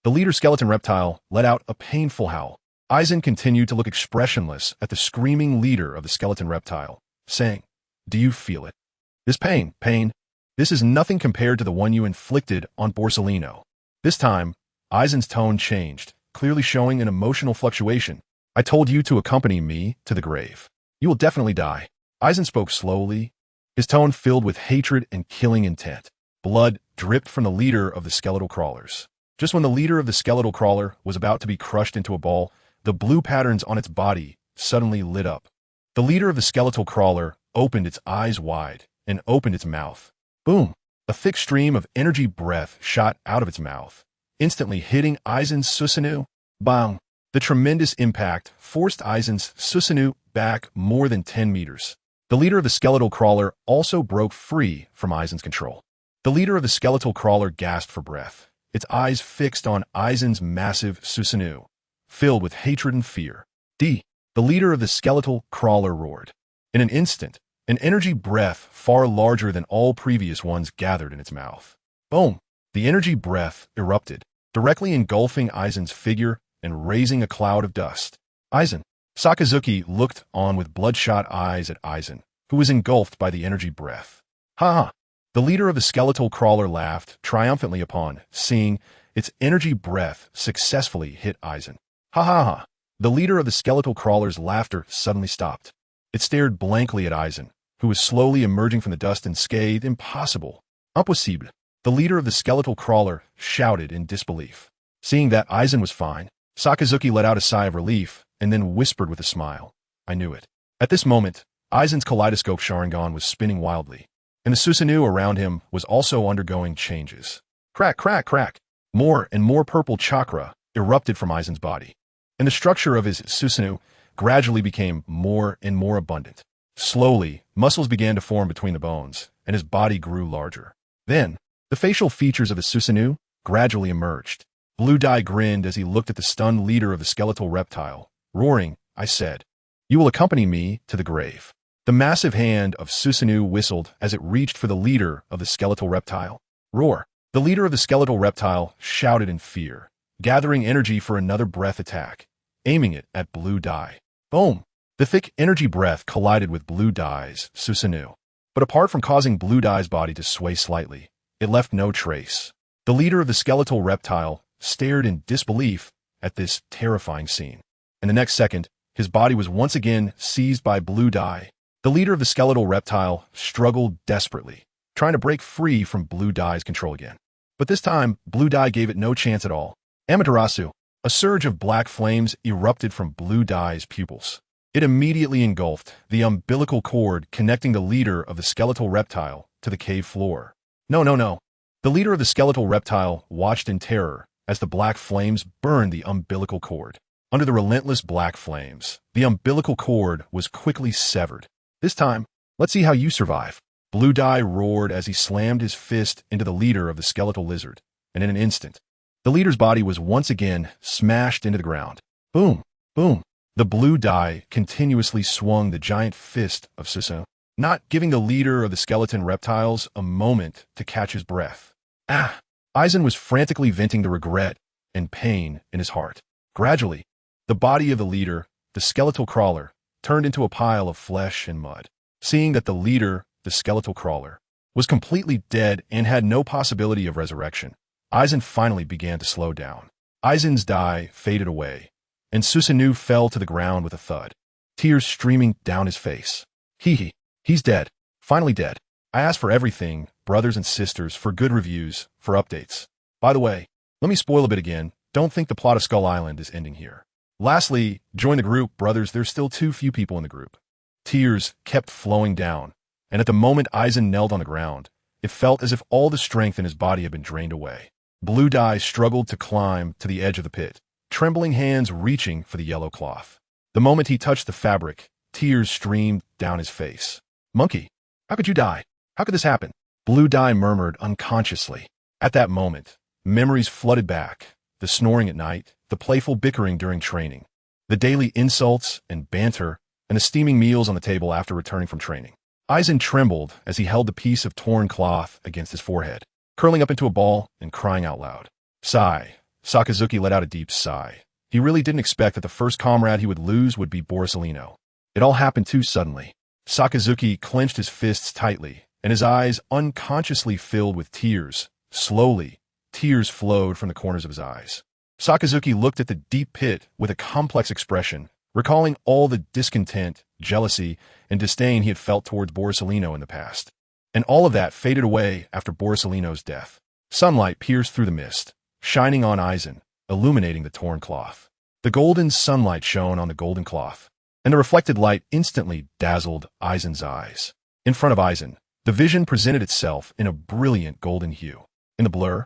Speaker 1: The leader skeleton reptile let out a painful howl. Aizen continued to look expressionless at the screaming leader of the skeleton reptile, saying, "Do you feel it? This pain, this is nothing compared to the one you inflicted on Borsellino." This time, Aizen's tone changed, clearly showing an emotional fluctuation. "I told you to accompany me to the grave. You will definitely die." Aizen spoke slowly, his tone filled with hatred and killing intent. Blood dripped from the leader of the skeletal crawlers. Just when the leader of the skeletal crawler was about to be crushed into a ball, the blue patterns on its body suddenly lit up. The leader of the skeletal crawler opened its eyes wide and opened its mouth. Boom! A thick stream of energy breath shot out of its mouth, instantly hitting Aizen's Susanoo. Bang! The tremendous impact forced Aizen's Susanoo back more than 10 meters. The leader of the skeletal crawler also broke free from Aizen's control. The leader of the skeletal crawler gasped for breath, its eyes fixed on Aizen's massive Susanoo, filled with hatred and fear. The leader of the skeletal crawler roared. In an instant, an energy breath far larger than all previous ones gathered in its mouth. Boom! The energy breath erupted, directly engulfing Aizen's figure and raising a cloud of dust. Aizen. Sakazuki looked on with bloodshot eyes at Aizen, who was engulfed by the energy breath. Ha ha! The leader of the skeletal crawler laughed triumphantly upon seeing its energy breath successfully hit Aizen. Ha ha ha! The leader of the skeletal crawler's laughter suddenly stopped. It stared blankly at Aizen, who was slowly emerging from the dust and scathed, "Impossible! Impossible!" The leader of the skeletal crawler shouted in disbelief. Seeing that Aizen was fine, Sakazuki let out a sigh of relief and then whispered with a smile, "I knew it." At this moment, Aizen's kaleidoscope Sharingan was spinning wildly, and the Susanoo around him was also undergoing changes. Crack, crack, crack! More and more purple chakra erupted from Aizen's body, and the structure of his Susanoo gradually became more and more abundant. Slowly, muscles began to form between the bones, and his body grew larger. Then, the facial features of the Susanoo gradually emerged. Blue Dye grinned as he looked at the stunned leader of the skeletal reptile. Roaring, "I said, you will accompany me to the grave." The massive hand of Susanoo whistled as it reached for the leader of the skeletal reptile. Roar! The leader of the skeletal reptile shouted in fear, gathering energy for another breath attack, aiming it at Blue Dye. Boom! The thick energy breath collided with Blue Dye's Susanoo. But apart from causing Blue Dye's body to sway slightly, it left no trace. The leader of the skeletal reptile stared in disbelief at this terrifying scene. And the next second, his body was once again seized by Blue Dye. The leader of the skeletal reptile struggled desperately, trying to break free from Blue Dye's control again. But this time, Blue Dye gave it no chance at all. Amaterasu! A surge of black flames erupted from Blue Dye's pupils. It immediately engulfed the umbilical cord connecting the leader of the skeletal reptile to the cave floor. No, no, no. The leader of the skeletal reptile watched in terror as the black flames burned the umbilical cord. Under the relentless black flames, the umbilical cord was quickly severed. This time, let's see how you survive. Blue Dye roared as he slammed his fist into the leader of the skeletal lizard, and in an instant, the leader's body was once again smashed into the ground. Boom, boom. The Blue Dye continuously swung the giant fist of Susa, not giving the leader of the skeleton reptiles a moment to catch his breath. Ah! Aizen was frantically venting the regret and pain in his heart. Gradually, the body of the leader, the skeletal crawler, turned into a pile of flesh and mud. Seeing that the leader, the skeletal crawler, was completely dead and had no possibility of resurrection, Aizen finally began to slow down. Aizen's dye faded away, and Susanoo fell to the ground with a thud, tears streaming down his face. He's dead. Finally dead. I asked for everything, brothers and sisters, for good reviews, for updates. By the way, let me spoil a bit again. Don't think the plot of Skull Island is ending here. Lastly, join the group, brothers. There's still too few people in the group. Tears kept flowing down, and at the moment Aizen knelt on the ground, it felt as if all the strength in his body had been drained away. Blue Dye struggled to climb to the edge of the pit, trembling hands reaching for the yellow cloth. The moment he touched the fabric, tears streamed down his face. Monkey, how could you die? How could this happen? Blue Dye murmured unconsciously. At that moment, memories flooded back. The snoring at night, the playful bickering during training, the daily insults and banter, and the steaming meals on the table after returning from training. Aizen trembled as he held the piece of torn cloth against his forehead, curling up into a ball and crying out loud. Sigh. Sakazuki let out a deep sigh. He really didn't expect that the first comrade he would lose would be Borsalino. It all happened too suddenly. Sakazuki clenched his fists tightly, and his eyes unconsciously filled with tears. Slowly, tears flowed from the corners of his eyes. Sakazuki looked at the deep pit with a complex expression, recalling all the discontent, jealousy, and disdain he had felt towards Borsalino in the past. And all of that faded away after Borsalino's death. Sunlight pierced through the mist, shining on Aizen, illuminating the torn cloth. The golden sunlight shone on the golden cloth, and the reflected light instantly dazzled Aizen's eyes. In front of Aizen, the vision presented itself in a brilliant golden hue. In the blur,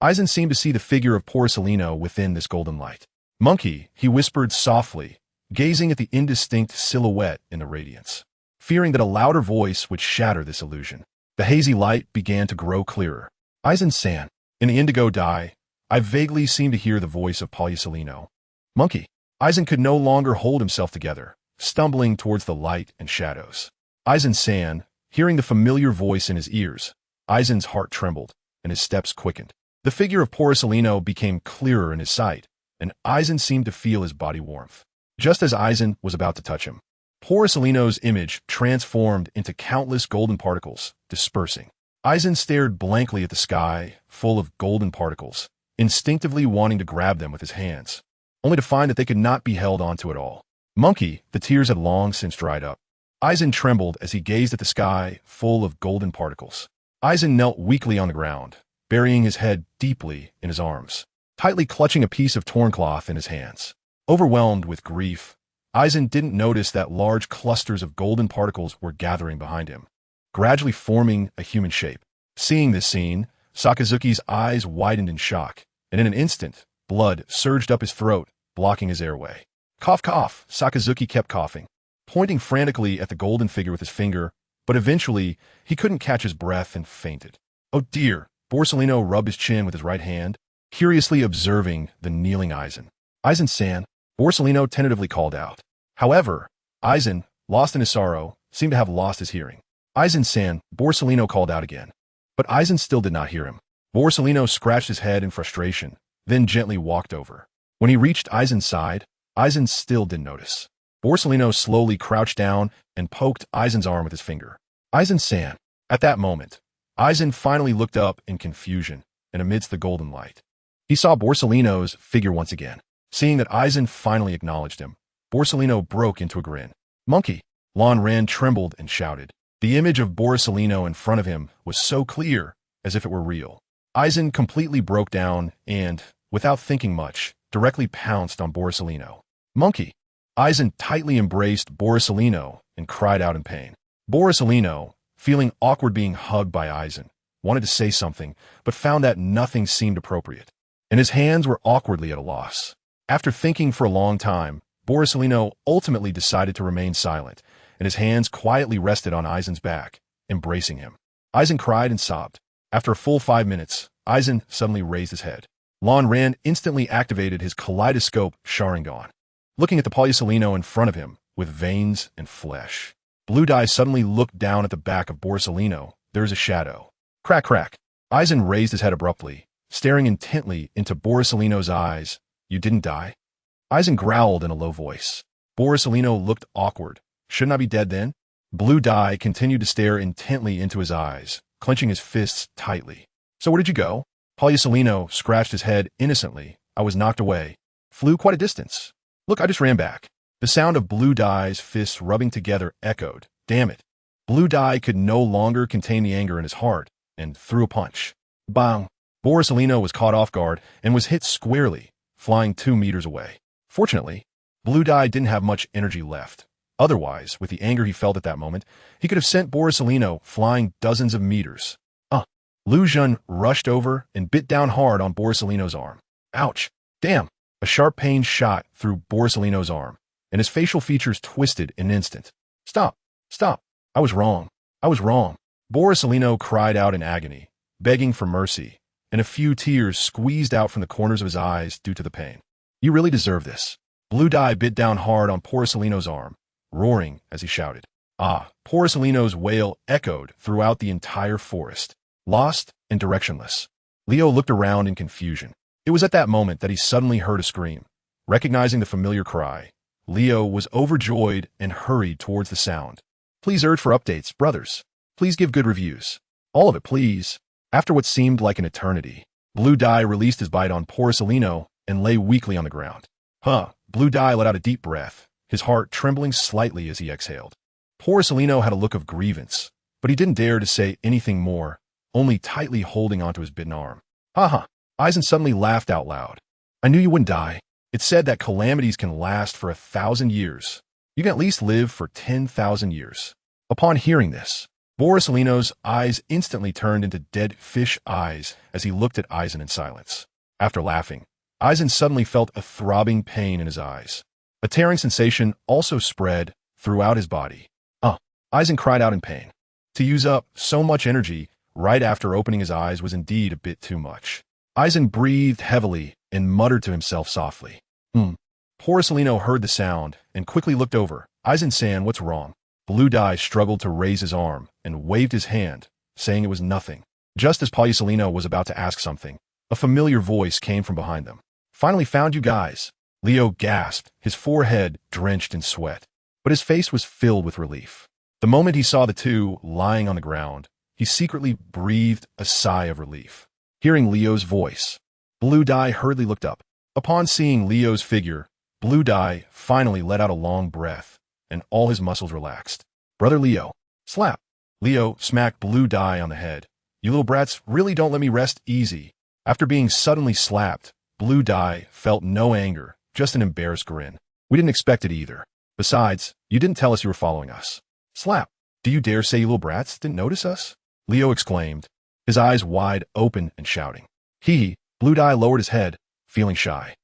Speaker 1: Aizen seemed to see the figure of Borsalino within this golden light. Monkey, he whispered softly, gazing at the indistinct silhouette in the radiance, fearing that a louder voice would shatter this illusion. The hazy light began to grow clearer. Aizen-san, in the indigo dye, I vaguely seemed to hear the voice of Borsalino. Monkey. Aizen could no longer hold himself together, stumbling towards the light and shadows. Aizen-san, hearing the familiar voice in his ears, Aizen's heart trembled, and his steps quickened. The figure of Borsalino became clearer in his sight, and Aizen seemed to feel his body warmth. Just as Aizen was about to touch him, Borsalino's image transformed into countless golden particles, dispersing. Aizen stared blankly at the sky, full of golden particles, instinctively wanting to grab them with his hands, only to find that they could not be held onto at all. Monkey, the tears had long since dried up. Aizen trembled as he gazed at the sky, full of golden particles. Aizen knelt weakly on the ground, burying his head deeply in his arms, tightly clutching a piece of torn cloth in his hands. Overwhelmed with grief, Aizen didn't notice that large clusters of golden particles were gathering behind him, gradually forming a human shape. Seeing this scene, Sakazuki's eyes widened in shock, and in an instant, blood surged up his throat, blocking his airway. Cough, cough, Sakazuki kept coughing, pointing frantically at the golden figure with his finger, but eventually, he couldn't catch his breath and fainted. Oh dear, Borsalino rubbed his chin with his right hand, curiously observing the kneeling Aizen. Aizen-san, Borsalino tentatively called out. However, Aizen, lost in his sorrow, seemed to have lost his hearing. Aizen-san, Borsalino called out again. But Aizen still did not hear him. Borsalino scratched his head in frustration, then gently walked over. When he reached Aizen's side, Aizen still didn't notice. Borsalino slowly crouched down and poked Aizen's arm with his finger. Aizen-san. At that moment, Aizen finally looked up in confusion and amidst the golden light. He saw Borsalino's figure once again. Seeing that Aizen finally acknowledged him, Borsalino broke into a grin. Monkey! Lan Ran trembled and shouted. The image of Borsalino in front of him was so clear, as if it were real. Aizen completely broke down and, without thinking much, directly pounced on Borsalino. Monkey! Aizen tightly embraced Borsalino and cried out in pain. Borsalino, feeling awkward being hugged by Aizen, wanted to say something, but found that nothing seemed appropriate, and his hands were awkwardly at a loss. After thinking for a long time, Borsalino ultimately decided to remain silent, and his hands quietly rested on Aizen's back, embracing him. Aizen cried and sobbed. After a full 5 minutes, Aizen suddenly raised his head. Lan Ran instantly activated his kaleidoscope Sharingan, looking at the Polysolino in front of him with veins and flesh. Blue Dye suddenly looked down at the back of Borsalino. There is a shadow. Crack, crack. Aizen raised his head abruptly, staring intently into Borsalino's eyes. You didn't die? Aizen growled in a low voice. Borsalino looked awkward. Shouldn't I be dead then? Blue Dye continued to stare intently into his eyes, clenching his fists tightly. So where did you go? Polysolino scratched his head innocently. I was knocked away. Flew quite a distance. Look, I just ran back. The sound of Blue Dye's fists rubbing together echoed. Damn it. Blue Dye could no longer contain the anger in his heart and threw a punch. Bang! Borsalino was caught off guard and was hit squarely, flying 2 meters away. Fortunately, Blue Dye didn't have much energy left. Otherwise, with the anger he felt at that moment, he could have sent Borsalino flying dozens of meters. Lu Xun rushed over and bit down hard on Borsalino's arm. Ouch! Damn! A sharp pain shot through Borsalino's arm, and his facial features twisted in an instant. Stop! Stop! I was wrong. I was wrong. Borsalino cried out in agony, begging for mercy, and a few tears squeezed out from the corners of his eyes due to the pain. You really deserve this. Blue Dye bit down hard on Borsalino's arm, roaring as he shouted. Borsalino's wail echoed throughout the entire forest. Lost and directionless, Leo looked around in confusion. It was at that moment that he suddenly heard a scream. Recognizing the familiar cry, Leo was overjoyed and hurried towards the sound. Please urge for updates, brothers. Please give good reviews. All of it, please. After what seemed like an eternity, Blue Dye released his bite on Borsalino and lay weakly on the ground. Blue Dye let out a deep breath, his heart trembling slightly as he exhaled. Borsalino had a look of grievance, but he didn't dare to say anything more, only tightly holding onto his bitten arm. Aizen suddenly laughed out loud. I knew you wouldn't die. It's said that calamities can last for 1,000 years. You can at least live for 10,000 years. Upon hearing this, Borsalino's eyes instantly turned into dead fish eyes as he looked at Aizen in silence. After laughing, Aizen suddenly felt a throbbing pain in his eyes. A tearing sensation also spread throughout his body. Aizen cried out in pain. To use up so much energy right after opening his eyes was indeed a bit too much. Aizen breathed heavily and muttered to himself softly. Borsalino heard the sound and quickly looked over. Aizen-san, what's wrong? Blue Dye struggled to raise his arm and waved his hand, saying it was nothing. Just as Polysolino was about to ask something, a familiar voice came from behind them. Finally found you guys. Leo gasped, his forehead drenched in sweat, but his face was filled with relief. The moment he saw the two lying on the ground, he secretly breathed a sigh of relief. Hearing Leo's voice, Blue Dye hurriedly looked up. Upon seeing Leo's figure, Blue Dye finally let out a long breath, and all his muscles relaxed. Brother Leo, slap. Leo smacked Blue Dye on the head. You little brats really don't let me rest easy. After being suddenly slapped, Blue Dye felt no anger, just an embarrassed grin. We didn't expect it either. Besides, you didn't tell us you were following us. Slap. Do you dare say you little brats didn't notice us? Leo exclaimed, his eyes wide open and shouting. Blue Dye lowered his head, feeling shy.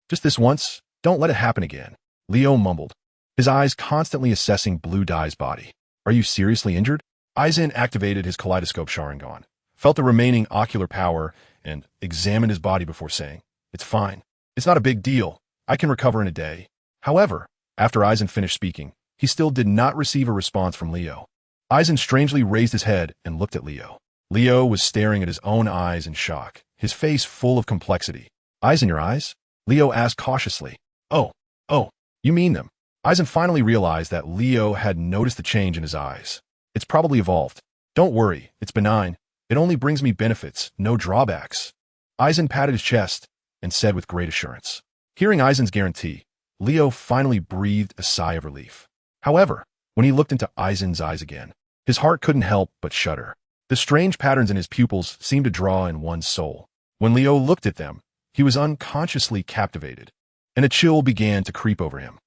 Speaker 1: Just this once. Don't let it happen again. Leo mumbled, his eyes constantly assessing Blue Dye's body. Are you seriously injured? Aizen activated his kaleidoscope Sharingan, felt the remaining ocular power, and examined his body before saying, It's fine. It's not a big deal. I can recover in a day. However, after Aizen finished speaking, he still did not receive a response from Leo. Aizen strangely raised his head and looked at Leo. Leo was staring at his own eyes in shock, his face full of complexity. Eyes in your eyes? Leo asked cautiously. Oh, you mean them. Aizen finally realized that Leo had noticed the change in his eyes. It's probably evolved. Don't worry, it's benign. It only brings me benefits, no drawbacks. Aizen patted his chest and said with great assurance. Hearing Aizen's guarantee, Leo finally breathed a sigh of relief. However, when he looked into Aizen's eyes again, his heart couldn't help but shudder. The strange patterns in his pupils seemed to draw in one's soul. When Leo looked at them, he was unconsciously captivated, and a chill began to creep over him.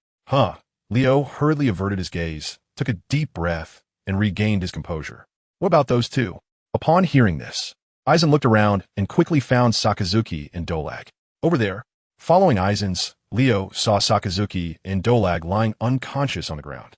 Speaker 1: Leo hurriedly averted his gaze, took a deep breath, and regained his composure. What about those two? Upon hearing this, Aizen looked around and quickly found Sakazuki and Dolag. Over there, following Aizen's, Leo saw Sakazuki and Dolag lying unconscious on the ground.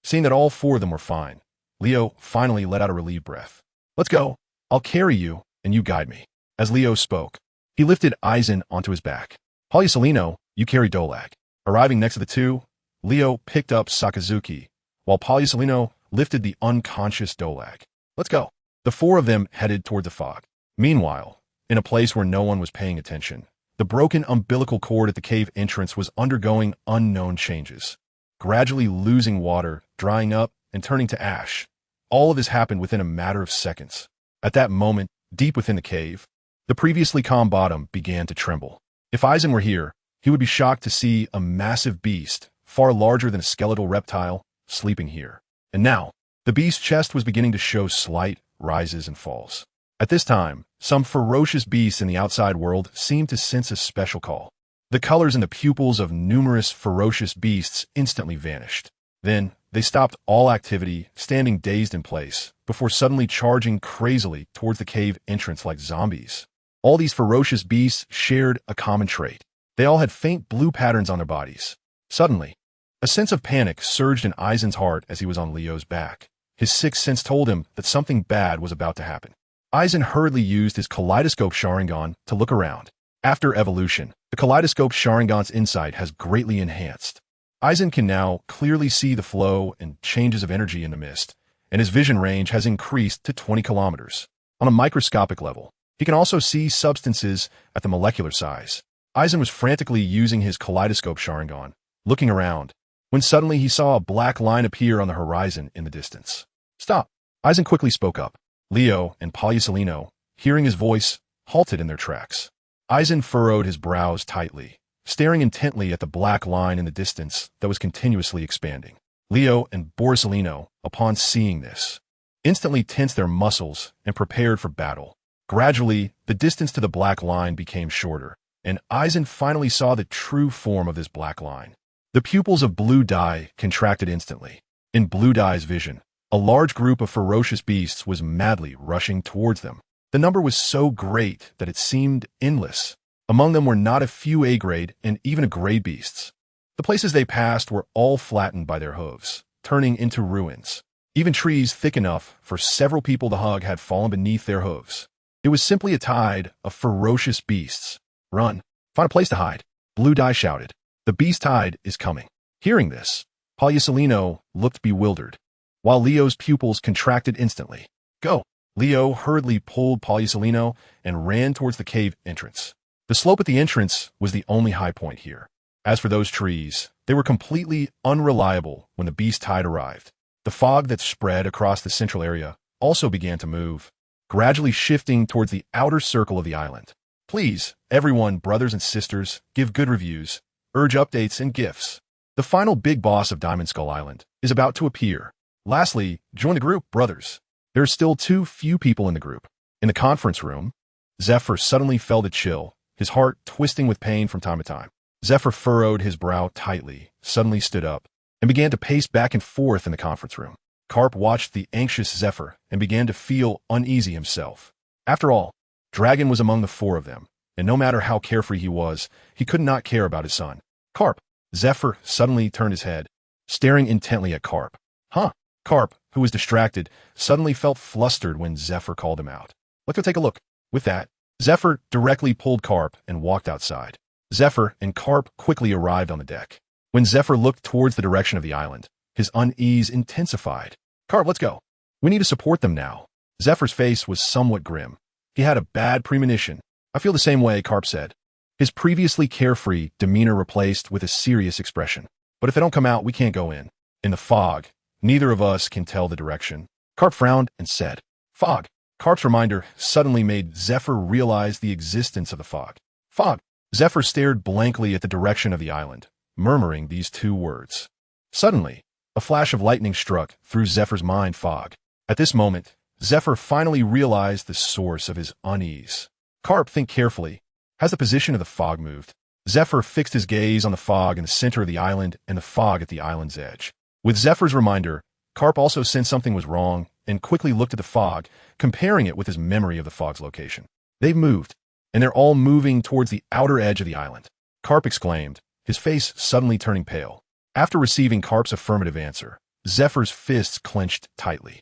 Speaker 1: Seeing that all four of them were fine, Leo finally let out a relieved breath. Let's go. I'll carry you, and you guide me. As Leo spoke, he lifted Aizen onto his back. Polyasilino, you carry Dolag. Arriving next to the two, Leo picked up Sakazuki, while Polyasilino lifted the unconscious Dolag. Let's go. The four of them headed toward the fog. Meanwhile, in a place where no one was paying attention, the broken umbilical cord at the cave entrance was undergoing unknown changes, gradually losing water, drying up, and turning to ash. All of this happened within a matter of seconds. At that moment, deep within the cave, the previously calm bottom began to tremble. If Aizen were here, he would be shocked to see a massive beast, far larger than a skeletal reptile, sleeping here. And now, the beast's chest was beginning to show slight rises and falls. At this time, some ferocious beasts in the outside world seemed to sense a special call. The colors in the pupils of numerous ferocious beasts instantly vanished. Then, they stopped all activity, standing dazed in place, before suddenly charging crazily towards the cave entrance like zombies. All these ferocious beasts shared a common trait. They all had faint blue patterns on their bodies. Suddenly, a sense of panic surged in Aizen's heart as he was on Leo's back. His sixth sense told him that something bad was about to happen. Aizen hurriedly used his kaleidoscope Sharingan to look around. After evolution, the kaleidoscope Sharingan's insight has greatly enhanced. Aizen can now clearly see the flow and changes of energy in the mist, and his vision range has increased to 20 kilometers. On a microscopic level, he can also see substances at the molecular size. Aizen was frantically using his kaleidoscope Sharingan, looking around, when suddenly he saw a black line appear on the horizon in the distance. Stop! Aizen quickly spoke up. Leo and Polyasilino, hearing his voice, halted in their tracks. Aizen furrowed his brows tightly, staring intently at the black line in the distance that was continuously expanding. Leo and Borisolino, upon seeing this, instantly tensed their muscles and prepared for battle. Gradually, the distance to the black line became shorter, and Aizen finally saw the true form of this black line. The pupils of Blue Dye contracted instantly. In Blue Dye's vision, a large group of ferocious beasts was madly rushing towards them. The number was so great that it seemed endless. Among them were not a few A-grade and even a grade beasts. The places they passed were all flattened by their hooves, turning into ruins. Even trees thick enough for several people to hug had fallen beneath their hooves. It was simply a tide of ferocious beasts. Run! Find a place to hide! Blue Dye shouted. The beast tide is coming. Hearing this, Polyasilino looked bewildered, while Leo's pupils contracted instantly. Go! Leo hurriedly pulled Polyasilino and ran towards the cave entrance. The slope at the entrance was the only high point here. As for those trees, they were completely unreliable when the beast tide arrived. The fog that spread across the central area also began to move, gradually shifting towards the outer circle of the island. Please, everyone, brothers and sisters, give good reviews, urge updates and gifts. The final big boss of Diamond Skull Island is about to appear. Lastly, join the group, brothers. There are still too few people in the group. In the conference room, Zephyr suddenly felt a chill, his heart twisting with pain from time to time. Zephyr furrowed his brow tightly, suddenly stood up, and began to pace back and forth in the conference room. Carp watched the anxious Zephyr and began to feel uneasy himself. After all, Dragon was among the four of them, and no matter how carefree he was, he could not care about his son. Carp! Zephyr suddenly turned his head, staring intently at Carp. Huh? Carp, who was distracted, suddenly felt flustered when Zephyr called him out. Let's go take a look. With that, Zephyr directly pulled Carp and walked outside. Zephyr and Carp quickly arrived on the deck. When Zephyr looked towards the direction of the island, his unease intensified. Carp, let's go. We need to support them now. Zephyr's face was somewhat grim. He had a bad premonition. I feel the same way, Carp said. His previously carefree demeanor replaced with a serious expression. But if they don't come out, we can't go in. In the fog, neither of us can tell the direction. Carp frowned and said, Fog. Carp's reminder suddenly made Zephyr realize the existence of the fog. Fog. Zephyr stared blankly at the direction of the island, murmuring these two words. Suddenly, a flash of lightning struck through Zephyr's mind. Fog. At this moment, Zephyr finally realized the source of his unease. Carp, think carefully. Has the position of the fog moved? Zephyr fixed his gaze on the fog in the center of the island and the fog at the island's edge. With Zephyr's reminder, Carp also sensed something was wrong and quickly looked at the fog, comparing it with his memory of the fog's location. They've moved, and they're all moving towards the outer edge of the island. Carp exclaimed, his face suddenly turning pale. After receiving Carp's affirmative answer, Zephyr's fists clenched tightly.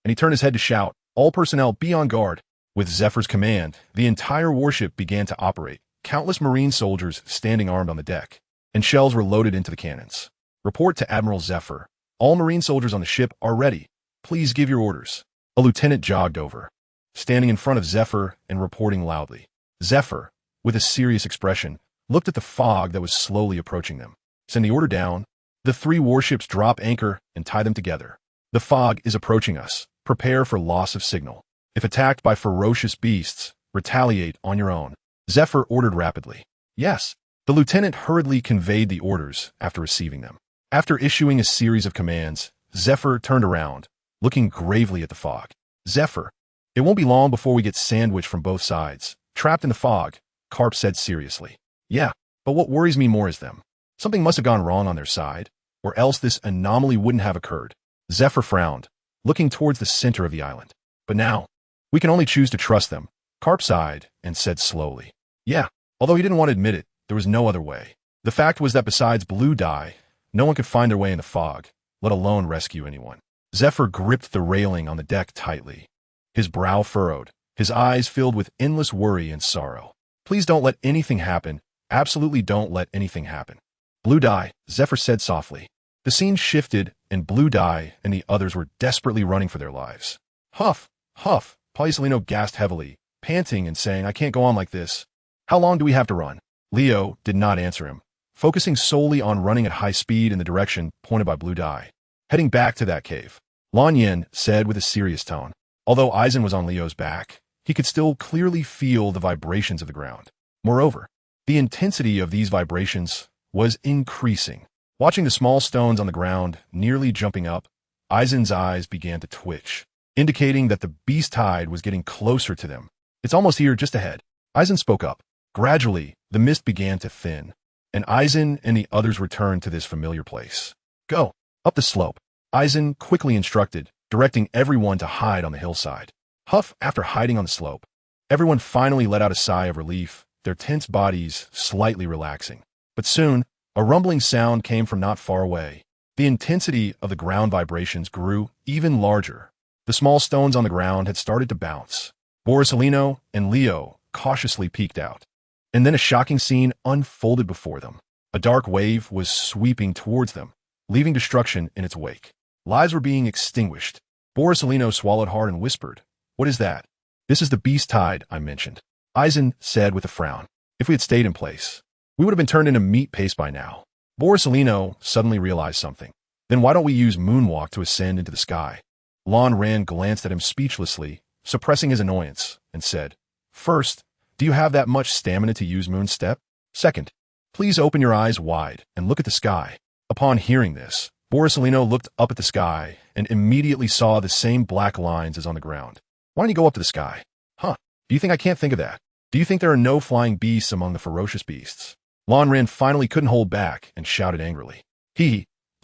Speaker 1: and he turned his head to shout, "All personnel, be on guard." With Zephyr's command, the entire warship began to operate, countless Marine soldiers standing armed on the deck, and shells were loaded into the cannons. "Report to Admiral Zephyr. All Marine soldiers on the ship are ready. Please give your orders." A lieutenant jogged over, standing in front of Zephyr and reporting loudly. Zephyr, with a serious expression, looked at the fog that was slowly approaching them. "Send the order down. The 3 warships drop anchor and tie them together. The fog is approaching us. Prepare for loss of signal. If attacked by ferocious beasts, retaliate on your own." Zephyr ordered rapidly. "Yes." The lieutenant hurriedly conveyed the orders after receiving them. After issuing a series of commands, Zephyr turned around, looking gravely at the fog. "Zephyr, it won't be long before we get sandwiched from both sides, trapped in the fog," Karp said seriously. "Yeah, but what worries me more is them. Something must have gone wrong on their side, or else this anomaly wouldn't have occurred." Zephyr frowned, looking towards the center of the island. "But now, we can only choose to trust them." Karp sighed and said slowly. "Yeah." Although he didn't want to admit it, there was no other way. The fact was that besides Blue Dye, no one could find their way in the fog, let alone rescue anyone. Zephyr gripped the railing on the deck tightly. His brow furrowed, his eyes filled with endless worry and sorrow. "Please don't let anything happen. Absolutely don't let anything happen." "Blue Dye," Zephyr said softly. The scene shifted, and Blue Dye and the others were desperately running for their lives. "Huff, huff," Polyasolino gasped heavily, panting and saying, "I can't go on like this. How long do we have to run?" Leo did not answer him, focusing solely on running at high speed in the direction pointed by Blue Dye. "Heading back to that cave," Lan Yin said with a serious tone. Although Eisen was on Leo's back, he could still clearly feel the vibrations of the ground. Moreover, the intensity of these vibrations was increasing. Watching the small stones on the ground nearly jumping up, Eisen's eyes began to twitch, indicating that the beast tide was getting closer to them. "It's almost here, just ahead." Eisen spoke up. Gradually, the mist began to thin, and Eisen and the others returned to this familiar place. "Go, up the slope," Eisen quickly instructed, directing everyone to hide on the hillside. Huff, after hiding on the slope, everyone finally let out a sigh of relief, their tense bodies slightly relaxing. But soon, a rumbling sound came from not far away. The intensity of the ground vibrations grew even larger. The small stones on the ground had started to bounce. Borsalino and Leo cautiously peeked out. And then a shocking scene unfolded before them. A dark wave was sweeping towards them, leaving destruction in its wake. Lives were being extinguished. Borsalino swallowed hard and whispered, "What is that?" "This is the beast tide I mentioned," Eisen said with a frown. "If we had stayed in place, we would have been turned into meat paste by now." Borsalino suddenly realized something. "Then why don't we use moonwalk to ascend into the sky?" Lan Ran glanced at him speechlessly, suppressing his annoyance, and said, "First, do you have that much stamina to use moonstep? Second, please open your eyes wide and look at the sky." Upon hearing this, Borsalino looked up at the sky and immediately saw the same black lines as on the ground. "Why don't you go up to the sky?" "Huh, do you think I can't think of that? Do you think there are no flying beasts among the ferocious beasts?" Lan Ran finally couldn't hold back and shouted angrily.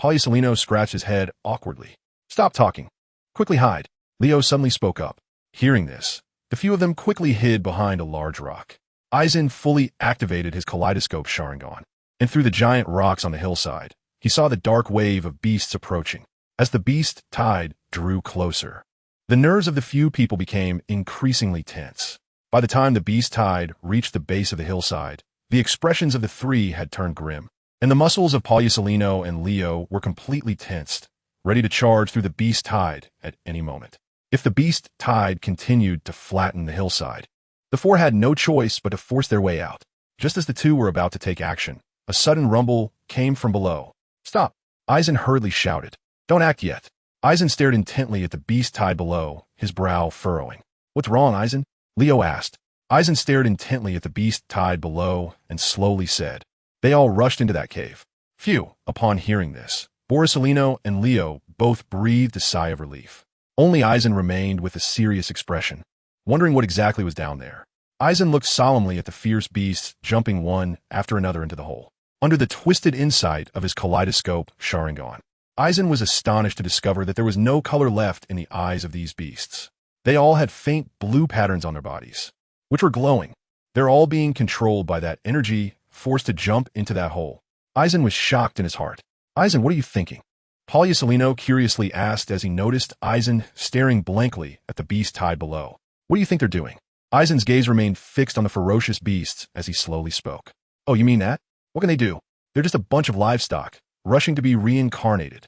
Speaker 1: Polyasolino scratched his head awkwardly. "Stop talking. Quickly hide." Leo suddenly spoke up. Hearing this, the few of them quickly hid behind a large rock. Eisen fully activated his kaleidoscope Sharingan, and through the giant rocks on the hillside, he saw the dark wave of beasts approaching. As the beast tide drew closer, the nerves of the few people became increasingly tense. By the time the beast tide reached the base of the hillside, the expressions of the 3 had turned grim, and the muscles of Polyasolino and Leo were completely tensed, ready to charge through the beast tide at any moment. If the beast tide continued to flatten the hillside, the 4 had no choice but to force their way out. Just as the 2 were about to take action, a sudden rumble came from below. "Stop!" Eisen hurriedly shouted. "Don't act yet." Eisen stared intently at the beast tide below, his brow furrowing. "What's wrong, Eisen?" Leo asked. Eisen stared intently at the beast tide below and slowly said, "They all rushed into that cave." Phew! Upon hearing this, Borsalino and Leo both breathed a sigh of relief. Only Eisen remained with a serious expression, wondering what exactly was down there. Eisen looked solemnly at the fierce beasts jumping one after another into the hole. Under the twisted insight of his kaleidoscope Sharingan, Eisen was astonished to discover that there was no color left in the eyes of these beasts. They all had faint blue patterns on their bodies, which were glowing. They're all being controlled by that energy forced to jump into that hole. Eisen was shocked in his heart. "Eisen, what are you thinking?" Polyasolino curiously asked as he noticed Eisen staring blankly at the beast tied below. What do you think they're doing? Eisen's gaze remained fixed on the ferocious beasts as he slowly spoke. Oh, you mean that? What can they do? They're just a bunch of livestock, rushing to be reincarnated.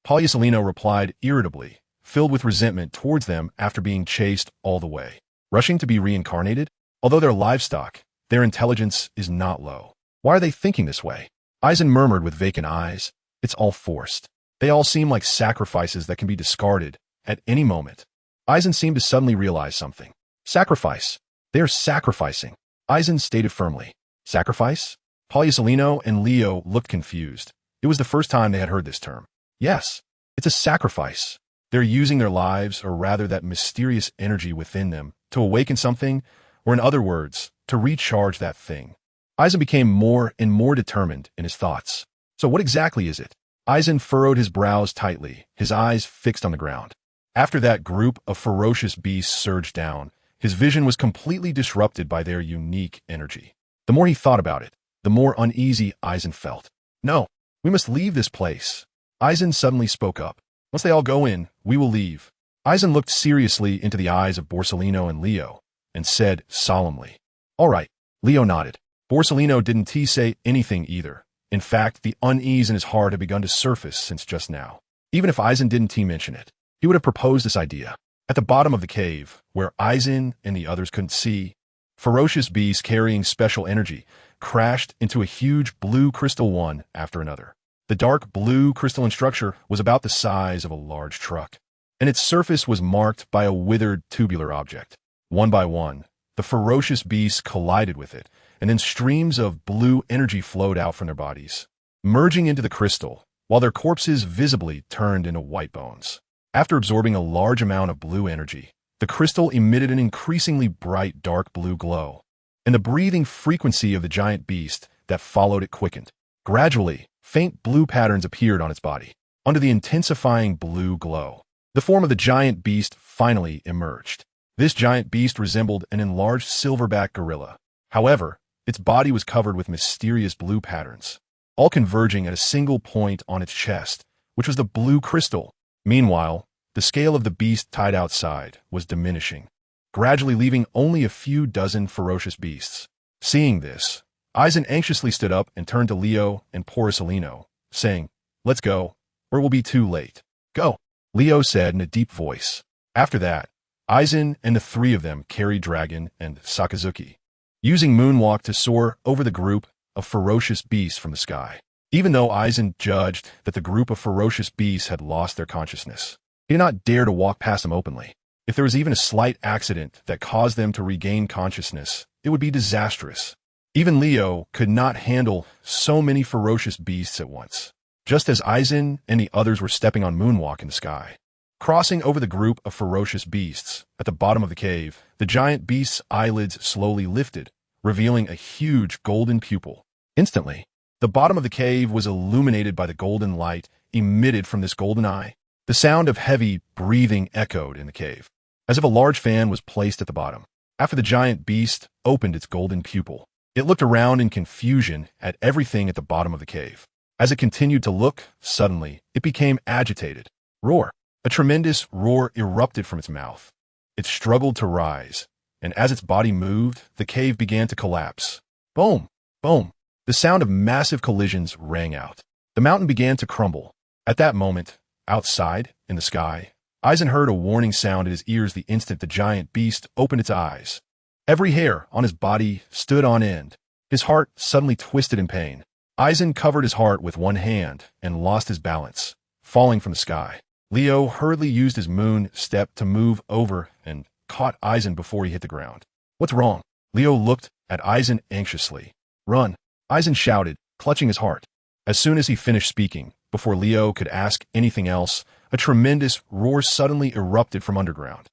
Speaker 1: Polyasolino replied irritably, filled with resentment towards them after being chased all the way. Rushing to be reincarnated? Although they're livestock, their intelligence is not low. Why are they thinking this way? Eisen murmured with vacant eyes. It's all forced. They all seem like sacrifices that can be discarded at any moment. Eisen seemed to suddenly realize something. Sacrifice. They are sacrificing. Eisen stated firmly. Sacrifice? Polyasolino and Leo looked confused. It was the first time they had heard this term. Yes, it's a sacrifice. They're using their lives, or rather that mysterious energy within them, to awaken something, or in other words, to recharge that thing. Eisen became more and more determined in his thoughts. So what exactly is it? Eisen furrowed his brows tightly, his eyes fixed on the ground. After that group of ferocious beasts surged down, his vision was completely disrupted by their unique energy. The more he thought about it, the more uneasy Eisen felt. No, we must leave this place. Eisen suddenly spoke up. Once they all go in, we will leave. Eisen looked seriously into the eyes of Borsalino and Leo, and said solemnly, All right. Leo nodded. Borsalino didn't say anything either. In fact, the unease in his heart had begun to surface since just now. Even if Eisen didn't mention it, he would have proposed this idea. At the bottom of the cave, where Eisen and the others couldn't see, ferocious beasts carrying special energy crashed into a huge blue crystal one after another. The dark blue crystalline structure was about the size of a large truck, and its surface was marked by a withered tubular object. One by one, the ferocious beasts collided with it, and then streams of blue energy flowed out from their bodies, merging into the crystal, while their corpses visibly turned into white bones. After absorbing a large amount of blue energy, the crystal emitted an increasingly bright dark blue glow, and the breathing frequency of the giant beast that followed it quickened. Gradually, faint blue patterns appeared on its body. Under the intensifying blue glow, the form of the giant beast finally emerged. This giant beast resembled an enlarged silverback gorilla. However, its body was covered with mysterious blue patterns, all converging at a single point on its chest, which was the blue crystal. Meanwhile, the scale of the beast tied outside was diminishing, gradually leaving only a few dozen ferocious beasts. Seeing this, Eisen anxiously stood up and turned to Leo and Borsalino, saying, Let's go, or it will be too late. Go, Leo said in a deep voice. After that, Eisen and the three of them carried Dragon and Sakazuki, using Moonwalk to soar over the group of ferocious beasts from the sky. Even though Eisen judged that the group of ferocious beasts had lost their consciousness, he did not dare to walk past them openly. If there was even a slight accident that caused them to regain consciousness, it would be disastrous. Even Leo could not handle so many ferocious beasts at once. Just as Eisen and the others were stepping on Moonwalk in the sky, crossing over the group of ferocious beasts, at the bottom of the cave, the giant beast's eyelids slowly lifted, revealing a huge golden pupil. Instantly, the bottom of the cave was illuminated by the golden light emitted from this golden eye. The sound of heavy breathing echoed in the cave, as if a large fan was placed at the bottom. After the giant beast opened its golden pupil, it looked around in confusion at everything at the bottom of the cave. As it continued to look, suddenly, it became agitated. Roar! A tremendous roar erupted from its mouth. It struggled to rise, and as its body moved, the cave began to collapse. Boom! Boom! The sound of massive collisions rang out. The mountain began to crumble. At that moment, outside, in the sky, Eisen heard a warning sound in his ears the instant the giant beast opened its eyes. Every hair on his body stood on end. His heart suddenly twisted in pain. Eisen covered his heart with one hand and lost his balance, falling from the sky. Leo hurriedly used his moon step to move over and caught Eisen before he hit the ground. What's wrong? Leo looked at Eisen anxiously. Run! Eisen shouted, clutching his heart. As soon as he finished speaking, before Leo could ask anything else, a tremendous roar suddenly erupted from underground.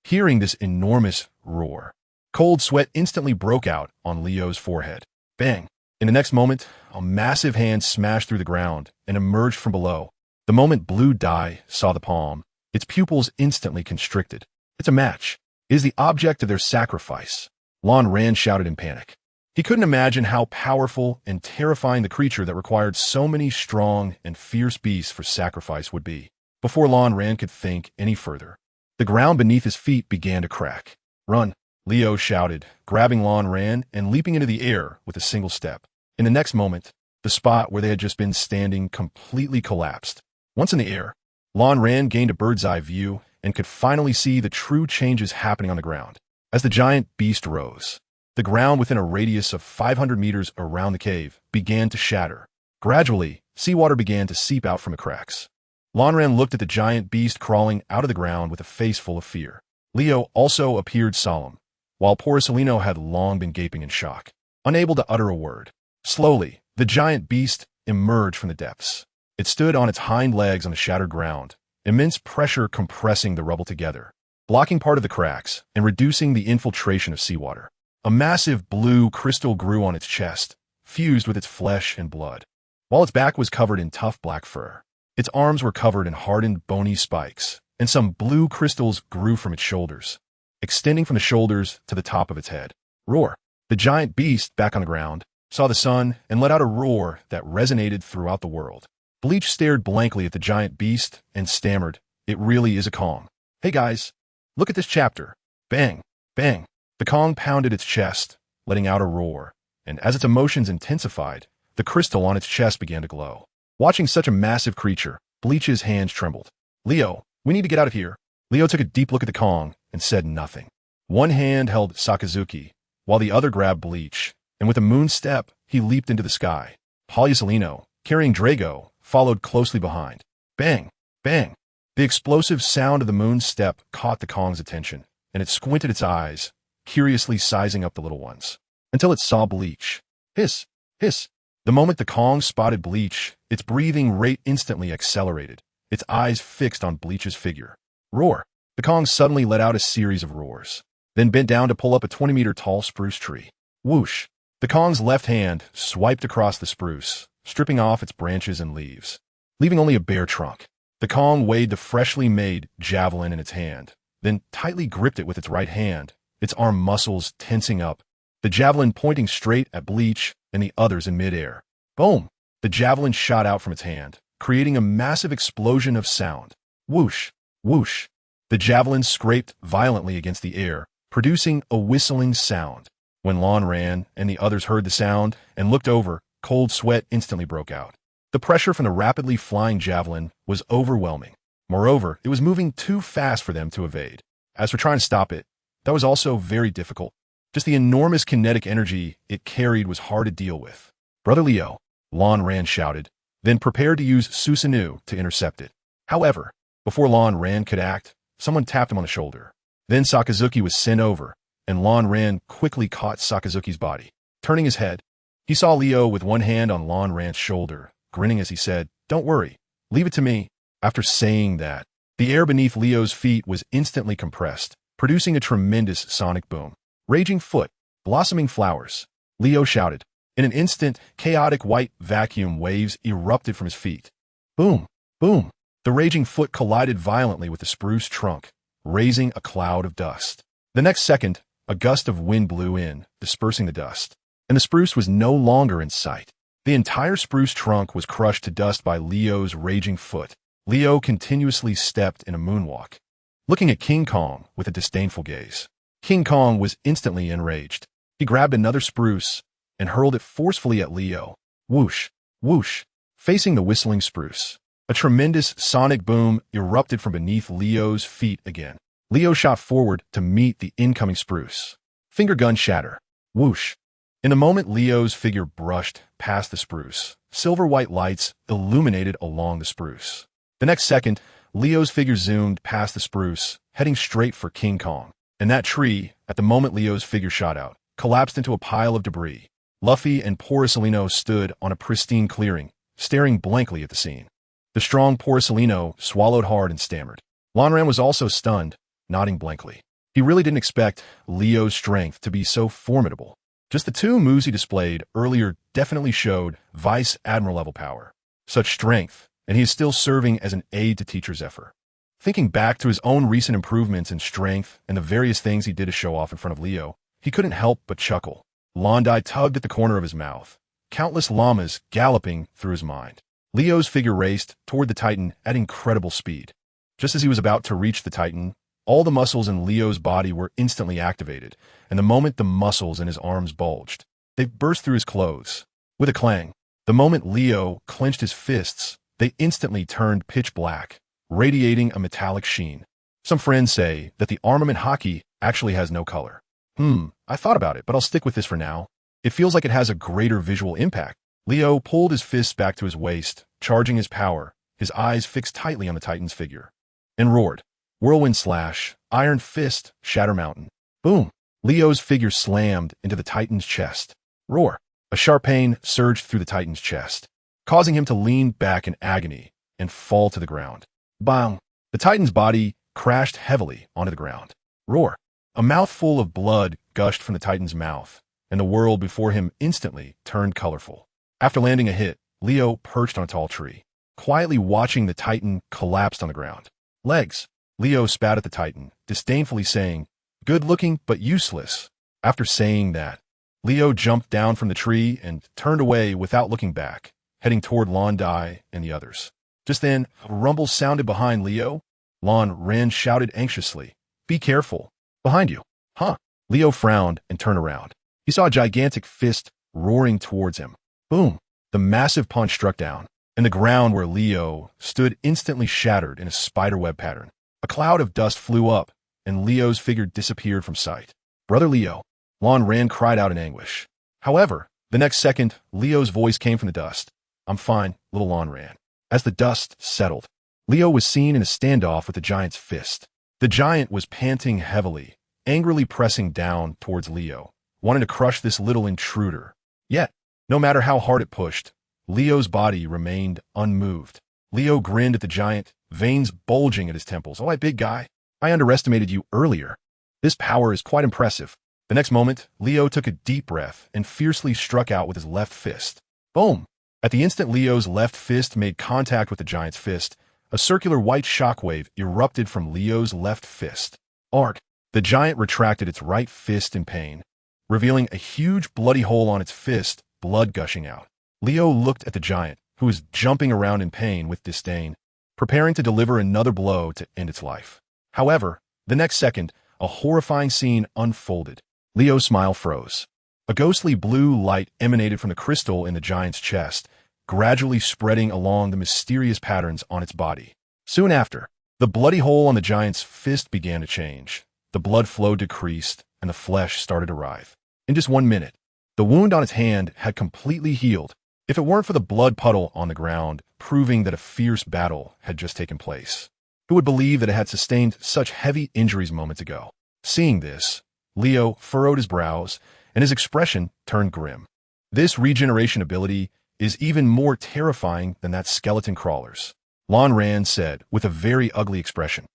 Speaker 1: Hearing this enormous roar, cold sweat instantly broke out on Leo's forehead. Bang! In the next moment, a massive hand smashed through the ground and emerged from below. The moment Blue Dye saw the palm, its pupils instantly constricted. It's a match. It is the object of their sacrifice. Lon Rand shouted in panic. He couldn't imagine how powerful and terrifying the creature that required so many strong and fierce beasts for sacrifice would be. Before Lan Ran could think any further, the ground beneath his feet began to crack. "Run!" Leo shouted, grabbing Lan Ran and leaping into the air with a single step. In the next moment, the spot where they had just been standing completely collapsed. Once in the air, Lan Ran gained a bird's-eye view and could finally see the true changes happening on the ground. As the giant beast rose, the ground within a radius of 500 meters around the cave began to shatter. Gradually, seawater began to seep out from the cracks. Lan Ran looked at the giant beast crawling out of the ground with a face full of fear. Leo also appeared solemn, while Porcelino had long been gaping in shock, unable to utter a word. Slowly, the giant beast emerged from the depths. It stood on its hind legs on the shattered ground, immense pressure compressing the rubble together, blocking part of the cracks and reducing the infiltration of seawater. A massive blue crystal grew on its chest, fused with its flesh and blood, while its back was covered in tough black fur. Its arms were covered in hardened bony spikes, and some blue crystals grew from its shoulders, extending from the shoulders to the top of its head. Roar! The giant beast, back on the ground, saw the sun and let out a roar that resonated throughout the world. Bleach stared blankly at the giant beast and stammered, "It really is a Kong. Hey guys, look at this chapter." Bang! Bang! The Kong pounded its chest, letting out a roar, and as its emotions intensified, the crystal on its chest began to glow. Watching such a massive creature, Bleach's hands trembled. "Leo, we need to get out of here." Leo took a deep look at the Kong and said nothing. One hand held Sakazuki, while the other grabbed Bleach, and with a moon step, he leaped into the sky. Poliucelino, carrying Drago, followed closely behind. Bang! Bang! The explosive sound of the moon step caught the Kong's attention, and it squinted its eyes, curiously sizing up the little ones, until it saw Bleach. Hiss! Hiss! The moment the Kong spotted Bleach, its breathing rate instantly accelerated, its eyes fixed on Bleach's figure. Roar! The Kong suddenly let out a series of roars, then bent down to pull up a 20-meter tall spruce tree. Whoosh! The Kong's left hand swiped across the spruce, stripping off its branches and leaves, leaving only a bare trunk. The Kong weighed the freshly made javelin in its hand, then tightly gripped it with its right hand, its arm muscles tensing up, the javelin pointing straight at Bleach and the others in midair. Boom! The javelin shot out from its hand, creating a massive explosion of sound. Whoosh! Whoosh! The javelin scraped violently against the air, producing a whistling sound. When Lan Ran and the others heard the sound and looked over, cold sweat instantly broke out. The pressure from the rapidly flying javelin was overwhelming. Moreover, it was moving too fast for them to evade. As for trying to stop it, that was also very difficult. Just the enormous kinetic energy it carried was hard to deal with. "Brother Leo," Lan Ran shouted, then prepared to use Susanoo to intercept it. However, before Lan Ran could act, someone tapped him on the shoulder. Then Sakazuki was sent over, and Lan Ran quickly caught Sakazuki's body. Turning his head, he saw Leo with one hand on Lan Ran's shoulder, grinning as he said, "Don't worry, leave it to me." After saying that, the air beneath Leo's feet was instantly compressed, producing a tremendous sonic boom. "Raging foot, blossoming flowers," Leo shouted. In an instant, chaotic white vacuum waves erupted from his feet. Boom! Boom! The raging foot collided violently with the spruce trunk, raising a cloud of dust. The next second, a gust of wind blew in, dispersing the dust, and the spruce was no longer in sight. The entire spruce trunk was crushed to dust by Leo's raging foot. Leo continuously stepped in a moonwalk, looking at King Kong with a disdainful gaze. King Kong was instantly enraged. He grabbed another spruce and hurled it forcefully at Leo. Whoosh! Whoosh! Facing the whistling spruce, a tremendous sonic boom erupted from beneath Leo's feet again. Leo shot forward to meet the incoming spruce. Finger gun shatter. Whoosh! In a moment, Leo's figure brushed past the spruce. Silver-white lights illuminated along the spruce. The next second, Leo's figure zoomed past the spruce, heading straight for King Kong. And that tree, at the moment Leo's figure shot out, collapsed into a pile of debris. Luffy and Porcelino stood on a pristine clearing, staring blankly at the scene. The strong Porcelino swallowed hard and stammered. Lan Ran was also stunned, nodding blankly. He really didn't expect Leo's strength to be so formidable. Just the two moves he displayed earlier definitely showed Vice Admiral level power. Such strength, and he is still serving as an aide to Teacher Zephyr. Thinking back to his own recent improvements in strength and the various things he did to show off in front of Leo, he couldn't help but chuckle. Londi tugged at the corner of his mouth, countless llamas galloping through his mind. Leo's figure raced toward the Titan at incredible speed. Just as he was about to reach the Titan, all the muscles in Leo's body were instantly activated, and the moment the muscles in his arms bulged, they burst through his clothes. With a clang, the moment Leo clenched his fists, they instantly turned pitch black, radiating a metallic sheen. Some friends say that the armament hockey actually has no color. I thought about it, but I'll stick with this for now. It feels like it has a greater visual impact. Leo pulled his fists back to his waist, charging his power, his eyes fixed tightly on the Titan's figure, and roared. Whirlwind slash, iron fist, shatter mountain. Boom! Leo's figure slammed into the Titan's chest. Roar! A sharp pain surged through the Titan's chest, causing him to lean back in agony and fall to the ground. Bang! The Titan's body crashed heavily onto the ground. Roar! A mouthful of blood gushed from the Titan's mouth, and the world before him instantly turned colorful. After landing a hit, Leo perched on a tall tree, quietly watching the Titan collapse on the ground. Legs! Leo spat at the Titan, disdainfully saying, "Good-looking but useless." After saying that, Leo jumped down from the tree and turned away without looking back, heading toward Londi and the others. Just then, a rumble sounded behind Leo. Ran shouted anxiously, "Be careful! Behind you!" Huh? Leo frowned and turned around. He saw a gigantic fist roaring towards him. Boom! The massive punch struck down, and the ground where Leo stood instantly shattered in a spiderweb pattern. A cloud of dust flew up, and Leo's figure disappeared from sight. "Brother Leo!" Ran cried out in anguish. However, the next second, Leo's voice came from the dust. "I'm fine," little Lon ran. As the dust settled, Leo was seen in a standoff with the giant's fist. The giant was panting heavily, angrily pressing down towards Leo, wanting to crush this little intruder. Yet, no matter how hard it pushed, Leo's body remained unmoved. Leo grinned at the giant, veins bulging at his temples. "Oh, big guy. I underestimated you earlier. This power is quite impressive." The next moment, Leo took a deep breath and fiercely struck out with his left fist. Boom! At the instant Leo's left fist made contact with the giant's fist, a circular white shockwave erupted from Leo's left fist. Arg! The giant retracted its right fist in pain, revealing a huge bloody hole on its fist, blood gushing out. Leo looked at the giant, who was jumping around in pain with disdain, preparing to deliver another blow to end its life. However, the next second, a horrifying scene unfolded. Leo's smile froze. A ghostly blue light emanated from the crystal in the giant's chest, gradually spreading along the mysterious patterns on its body. Soon after, the bloody hole on the giant's fist began to change. The blood flow decreased, and the flesh started to writhe. In just 1 minute, the wound on its hand had completely healed, if it weren't for the blood puddle on the ground, proving that a fierce battle had just taken place. Who would believe that it had sustained such heavy injuries moments ago? Seeing this, Leo furrowed his brows, and his expression turned grim. This regeneration ability is even more terrifying than that skeleton crawler's. Ran said, with a very ugly expression.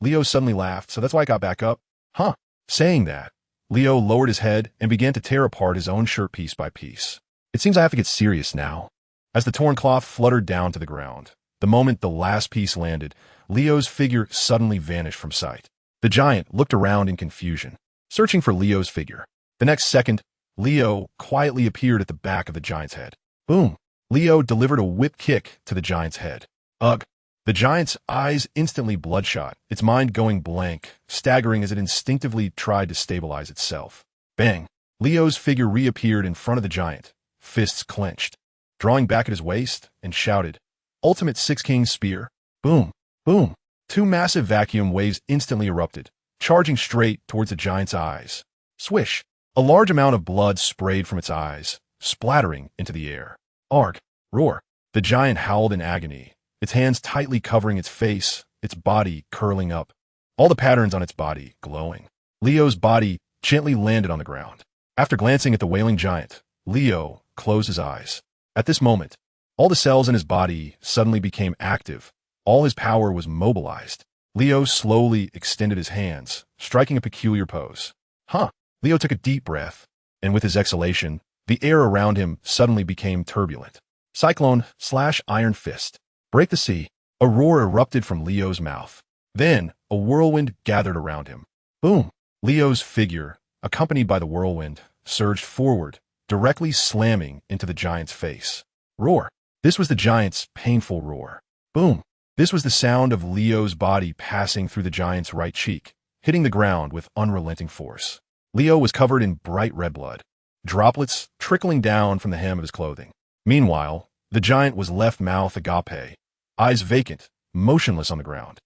Speaker 1: Leo suddenly laughed, "So that's why I got back up?" Huh? Saying that, Leo lowered his head and began to tear apart his own shirt piece by piece. "It seems I have to get serious now." As the torn cloth fluttered down to the ground, the moment the last piece landed, Leo's figure suddenly vanished from sight. The giant looked around in confusion, searching for Leo's figure. The next second, Leo quietly appeared at the back of the giant's head. Boom! Leo delivered a whip kick to the giant's head. Ugh! The giant's eyes instantly bloodshot, its mind going blank, staggering as it instinctively tried to stabilize itself. Bang! Leo's figure reappeared in front of the giant, fists clenched, drawing back at his waist, and shouted, "Ultimate Six Kings Spear!" Boom! Boom! 2 massive vacuum waves instantly erupted, charging straight towards the giant's eyes. Swish! A large amount of blood sprayed from its eyes, splattering into the air. Arg! Roar! The giant howled in agony, its hands tightly covering its face, its body curling up, all the patterns on its body glowing. Leo's body gently landed on the ground. After glancing at the wailing giant, Leo closed his eyes. At this moment, all the cells in his body suddenly became active. All his power was mobilized. Leo slowly extended his hands, striking a peculiar pose. Huh! Leo took a deep breath, and with his exhalation, the air around him suddenly became turbulent. Cyclone/Iron Fist. Break the sea. A roar erupted from Leo's mouth. Then, a whirlwind gathered around him. Boom! Leo's figure, accompanied by the whirlwind, surged forward, directly slamming into the giant's face. Roar. This was the giant's painful roar. Boom. This was the sound of Leo's body passing through the giant's right cheek, hitting the ground with unrelenting force. Leo was covered in bright red blood, droplets trickling down from the hem of his clothing. Meanwhile, the giant was left mouth agape, eyes vacant, motionless on the ground.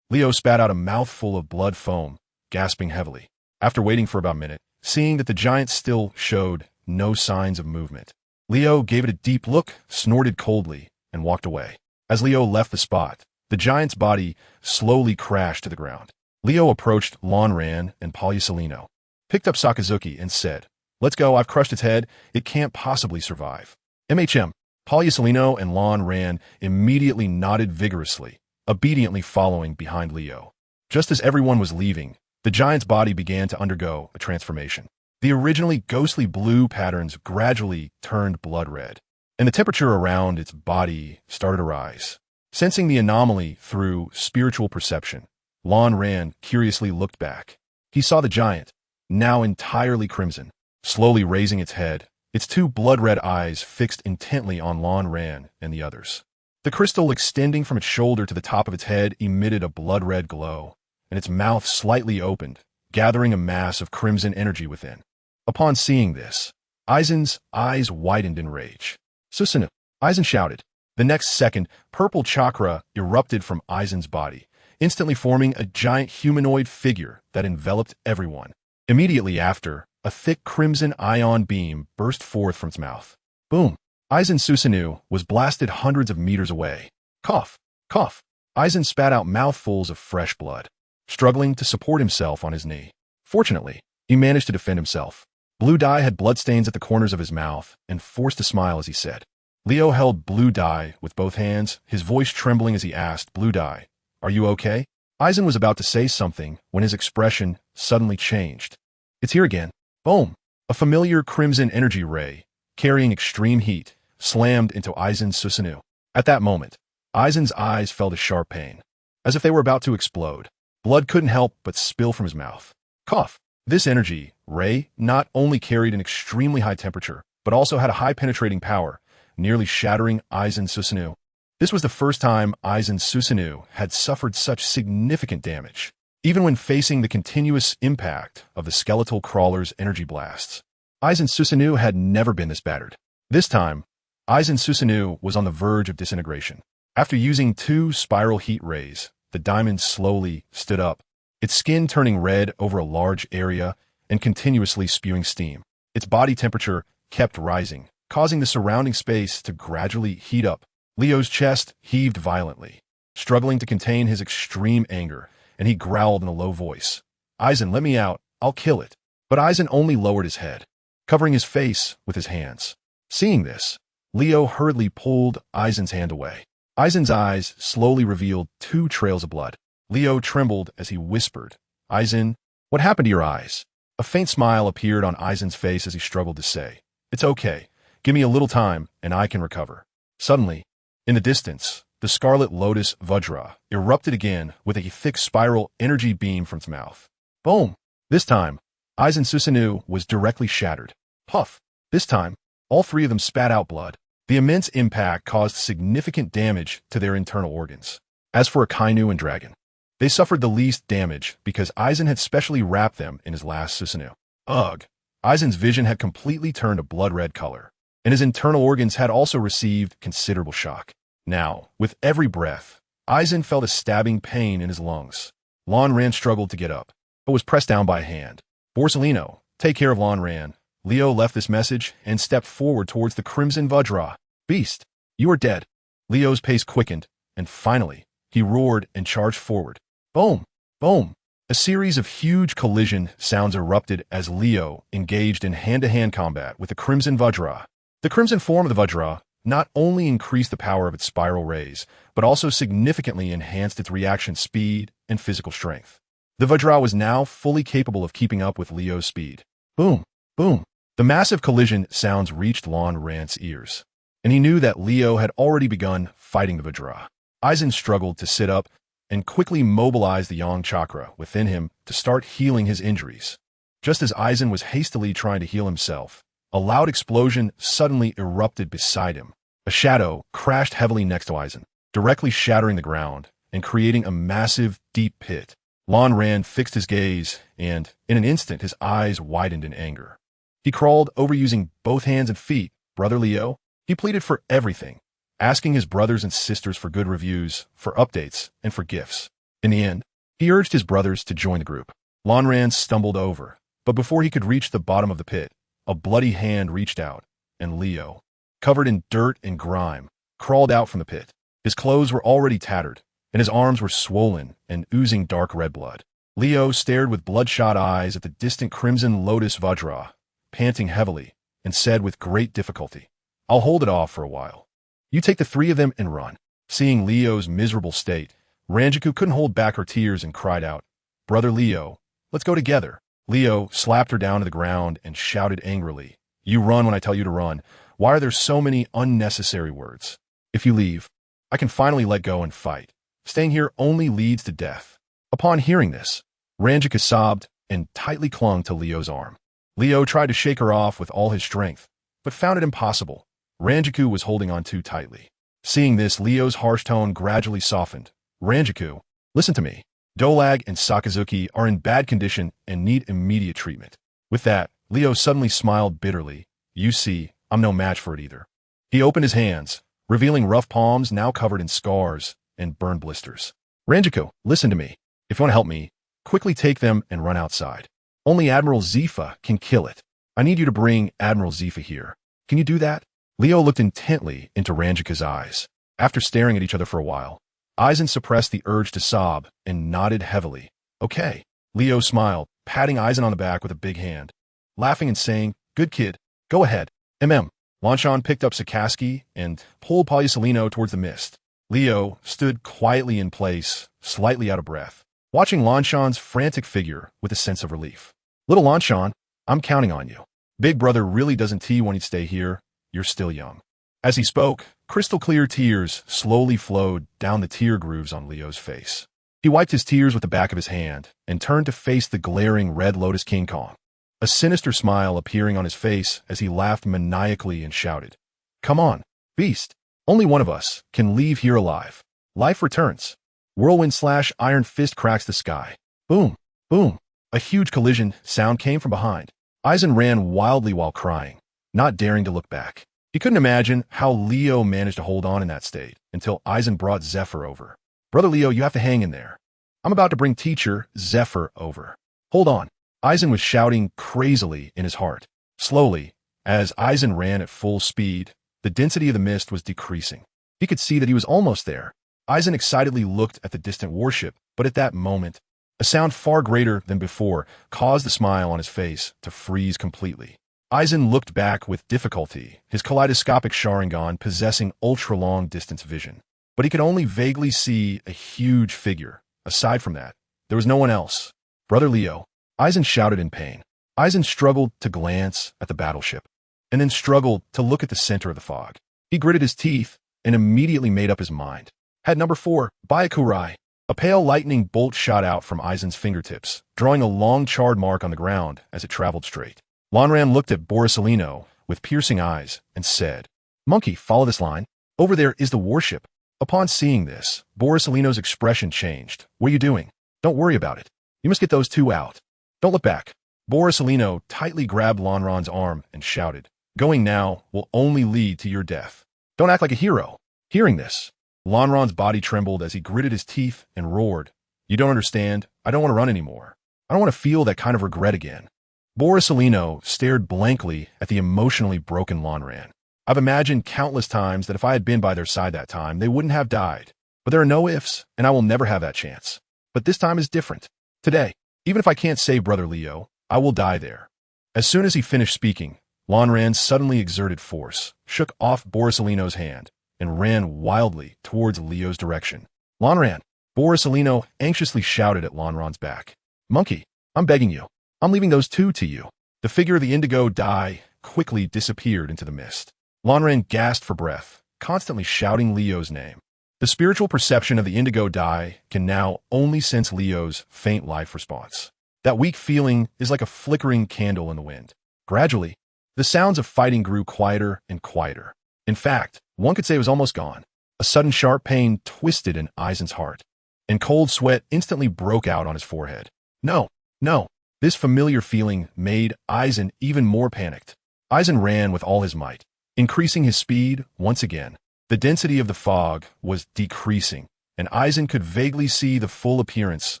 Speaker 1: Leo spat out a mouthful of blood foam, gasping heavily. After waiting for about a minute, seeing that the giant still showed no signs of movement, Leo gave it a deep look, snorted coldly, and walked away. As Leo left the spot, the giant's body slowly crashed to the ground. Leo approached Lanran and Polyasilino, picked up Sakazuki, and said, "Let's go, I've crushed its head. It can't possibly survive." Polyasilino and Lanran immediately nodded vigorously, obediently following behind Leo. Just as everyone was leaving, the giant's body began to undergo a transformation. The originally ghostly blue patterns gradually turned blood red, and the temperature around its body started to rise. Sensing the anomaly through spiritual perception, Lanran curiously looked back. He saw the giant, now entirely crimson, slowly raising its head, its two blood-red eyes fixed intently on Lanran and the others. The crystal extending from its shoulder to the top of its head emitted a blood-red glow, and its mouth slightly opened, gathering a mass of crimson energy within. Upon seeing this, Aizen's eyes widened in rage. "Susanoo!" Aizen shouted. The next second, purple chakra erupted from Aizen's body, instantly forming a giant humanoid figure that enveloped everyone. Immediately after, a thick crimson ion beam burst forth from its mouth. Boom! Aizen Susanoo was blasted hundreds of meters away. Cough! Cough! Aizen spat out mouthfuls of fresh blood, struggling to support himself on his knee. Fortunately, he managed to defend himself. Blue Dye had bloodstains at the corners of his mouth and forced a smile as he said. Leo held Blue Dye with both hands, his voice trembling as he asked, "Blue Dye, are you okay?" Aizen was about to say something when his expression suddenly changed. "It's here again." Boom! A familiar crimson energy ray, carrying extreme heat, slammed into Aizen Susanoo. At that moment, Aizen's eyes felt a sharp pain, as if they were about to explode. Blood couldn't help but spill from his mouth. Cough! This energy ray not only carried an extremely high temperature, but also had a high penetrating power, nearly shattering Aizen Susanoo. This was the first time Aizen Susanoo had suffered such significant damage, even when facing the continuous impact of the skeletal crawler's energy blasts. Aizen Susanoo had never been this battered. This time, Aizen Susanoo was on the verge of disintegration. After using 2 spiral heat rays, the diamond slowly stood up, its skin turning red over a large area and continuously spewing steam. Its body temperature kept rising, causing the surrounding space to gradually heat up. Leo's chest heaved violently, struggling to contain his extreme anger, and he growled in a low voice, "Aizen, let me out, I'll kill it." But Aizen only lowered his head, covering his face with his hands. Seeing this, Leo hurriedly pulled Aizen's hand away. Aizen's eyes slowly revealed 2 trails of blood. Leo trembled as he whispered, "Aizen, what happened to your eyes?" A faint smile appeared on Aizen's face as he struggled to say, "It's okay. Give me a little time, and I can recover." Suddenly, in the distance, the Scarlet Lotus Vajra erupted again with a thick spiral energy beam from its mouth. Boom! This time, Aizen Susanoo was directly shattered. Puff! This time, all 3 of them spat out blood. The immense impact caused significant damage to their internal organs. As for Akainu and Dragon, they suffered the least damage because Aizen had specially wrapped them in his last Susanoo. Ugh! Aizen's vision had completely turned a blood-red color, and his internal organs had also received considerable shock. Now, with every breath, Aizen felt a stabbing pain in his lungs. Lanran struggled to get up, but was pressed down by a hand. "Borsellino, take care of Lanran." Leo left this message and stepped forward towards the Crimson Vajra. "Beast, you are dead." Leo's pace quickened, and finally, he roared and charged forward. Boom! Boom! A series of huge collision sounds erupted as Leo engaged in hand-to-hand combat with the Crimson Vajra. The crimson form of the Vajra not only increased the power of its spiral rays, but also significantly enhanced its reaction speed and physical strength. The Vajra was now fully capable of keeping up with Leo's speed. Boom! Boom! The massive collision sounds reached Lanran's ears, and he knew that Leo had already begun fighting the Vajra. Aizen struggled to sit up and quickly mobilized the Yang chakra within him to start healing his injuries. Just as Aizen was hastily trying to heal himself, a loud explosion suddenly erupted beside him. A shadow crashed heavily next to Aizen, directly shattering the ground and creating a massive, deep pit. Lan Ran fixed his gaze, and, in an instant, his eyes widened in anger. He crawled over using both hands and feet. Brother Leo, he pleaded for everything, asking his brothers and sisters for good reviews, for updates, and for gifts. In the end, he urged his brothers to join the group. Lan Ran stumbled over, but before he could reach the bottom of the pit, a bloody hand reached out, and Leo, covered in dirt and grime, crawled out from the pit. His clothes were already tattered, and his arms were swollen and oozing dark red blood. Leo stared with bloodshot eyes at the distant crimson lotus Vajra, panting heavily, and said with great difficulty, "I'll hold it off for a while. You take the three of them and run." Seeing Leo's miserable state, Ranjaku couldn't hold back her tears and cried out, "Brother Leo, let's go together." Leo slapped her down to the ground and shouted angrily, "You run when I tell you to run. Why are there so many unnecessary words? If you leave, I can finally let go and fight. Staying here only leads to death." Upon hearing this, Ranjika sobbed and tightly clung to Leo's arm. Leo tried to shake her off with all his strength, but found it impossible. Ranjaku was holding on too tightly. Seeing this, Leo's harsh tone gradually softened. "Ranjaku, listen to me. Dolag and Sakazuki are in bad condition and need immediate treatment." With that, Leo suddenly smiled bitterly. "You see, I'm no match for it either." He opened his hands, revealing rough palms now covered in scars and burned blisters. "Ranjaku, listen to me. If you want to help me, quickly take them and run outside. Only Admiral Zifa can kill it. I need you to bring Admiral Zifa here. Can you do that?" Leo looked intently into Ranjika's eyes. After staring at each other for a while, Aizen suppressed the urge to sob and nodded heavily. "Okay." Leo smiled, patting Aizen on the back with a big hand, laughing and saying, "Good kid. Go ahead." Lanshan picked up Sakaski and pulled Polysolino towards the mist. Leo stood quietly in place, slightly out of breath, watching Lanshan's frantic figure with a sense of relief. "Little Lanshan, I'm counting on you. Big brother really doesn't tell you when he'd stay here. You're still young." As he spoke, crystal-clear tears slowly flowed down the tear grooves on Leo's face. He wiped his tears with the back of his hand and turned to face the glaring Red Lotus King Kong, a sinister smile appearing on his face as he laughed maniacally and shouted, "Come on, beast. Only one of us can leave here alive. Life returns." Whirlwind/Iron Fist cracks the sky. Boom, boom. A huge collision sound came from behind. Aizen ran wildly while crying, not daring to look back. He couldn't imagine how Leo managed to hold on in that state until Aizen brought Zephyr over. "Brother Leo, you have to hang in there. I'm about to bring teacher Zephyr over. Hold on." Aizen was shouting crazily in his heart. Slowly, as Aizen ran at full speed, the density of the mist was decreasing. He could see that he was almost there. Aizen excitedly looked at the distant warship, but at that moment, a sound far greater than before caused the smile on his face to freeze completely. Aizen looked back with difficulty, his kaleidoscopic Sharingan possessing ultra-long distance vision. But he could only vaguely see a huge figure. Aside from that, there was no one else. "Brother Leo," Aizen shouted in pain. Aizen struggled to glance at the battleship, and then struggled to look at the center of the fog. He gritted his teeth and immediately made up his mind. Had number 4, Byakurai. A pale lightning bolt shot out from Aizen's fingertips, drawing a long charred mark on the ground as it traveled straight. Lanran looked at Borisolino with piercing eyes and said, "Monkey, follow this line. Over there is the warship." Upon seeing this, Borisolino's expression changed. "What are you doing? Don't worry about it. You must get those two out. Don't look back." Borisolino tightly grabbed Lanran's arm and shouted, "Going now will only lead to your death. Don't act like a hero." Hearing this, Lanran's body trembled as he gritted his teeth and roared, "You don't understand. I don't want to run anymore. I don't want to feel that kind of regret again." Borisolino stared blankly at the emotionally broken Lanran. "I've imagined countless times that if I had been by their side that time, they wouldn't have died. But there are no ifs, and I will never have that chance. But this time is different. Today, even if I can't save Brother Leo, I will die there." As soon as he finished speaking, Lanran suddenly exerted force, shook off Borisolino's hand, and ran wildly towards Leo's direction. "Lanran!" Borisolino anxiously shouted at Lanran's back. "Monkey, I'm begging you. I'm leaving those two to you." The figure of the indigo dye quickly disappeared into the mist. Lanran gasped for breath, constantly shouting Leo's name. The spiritual perception of the indigo dye can now only sense Leo's faint life response. That weak feeling is like a flickering candle in the wind. Gradually, the sounds of fighting grew quieter and quieter. In fact, one could say it was almost gone. A sudden sharp pain twisted in Eisen's heart, and cold sweat instantly broke out on his forehead. No, no. This familiar feeling made Eisen even more panicked. Eisen ran with all his might, increasing his speed once again. The density of the fog was decreasing, and Eisen could vaguely see the full appearance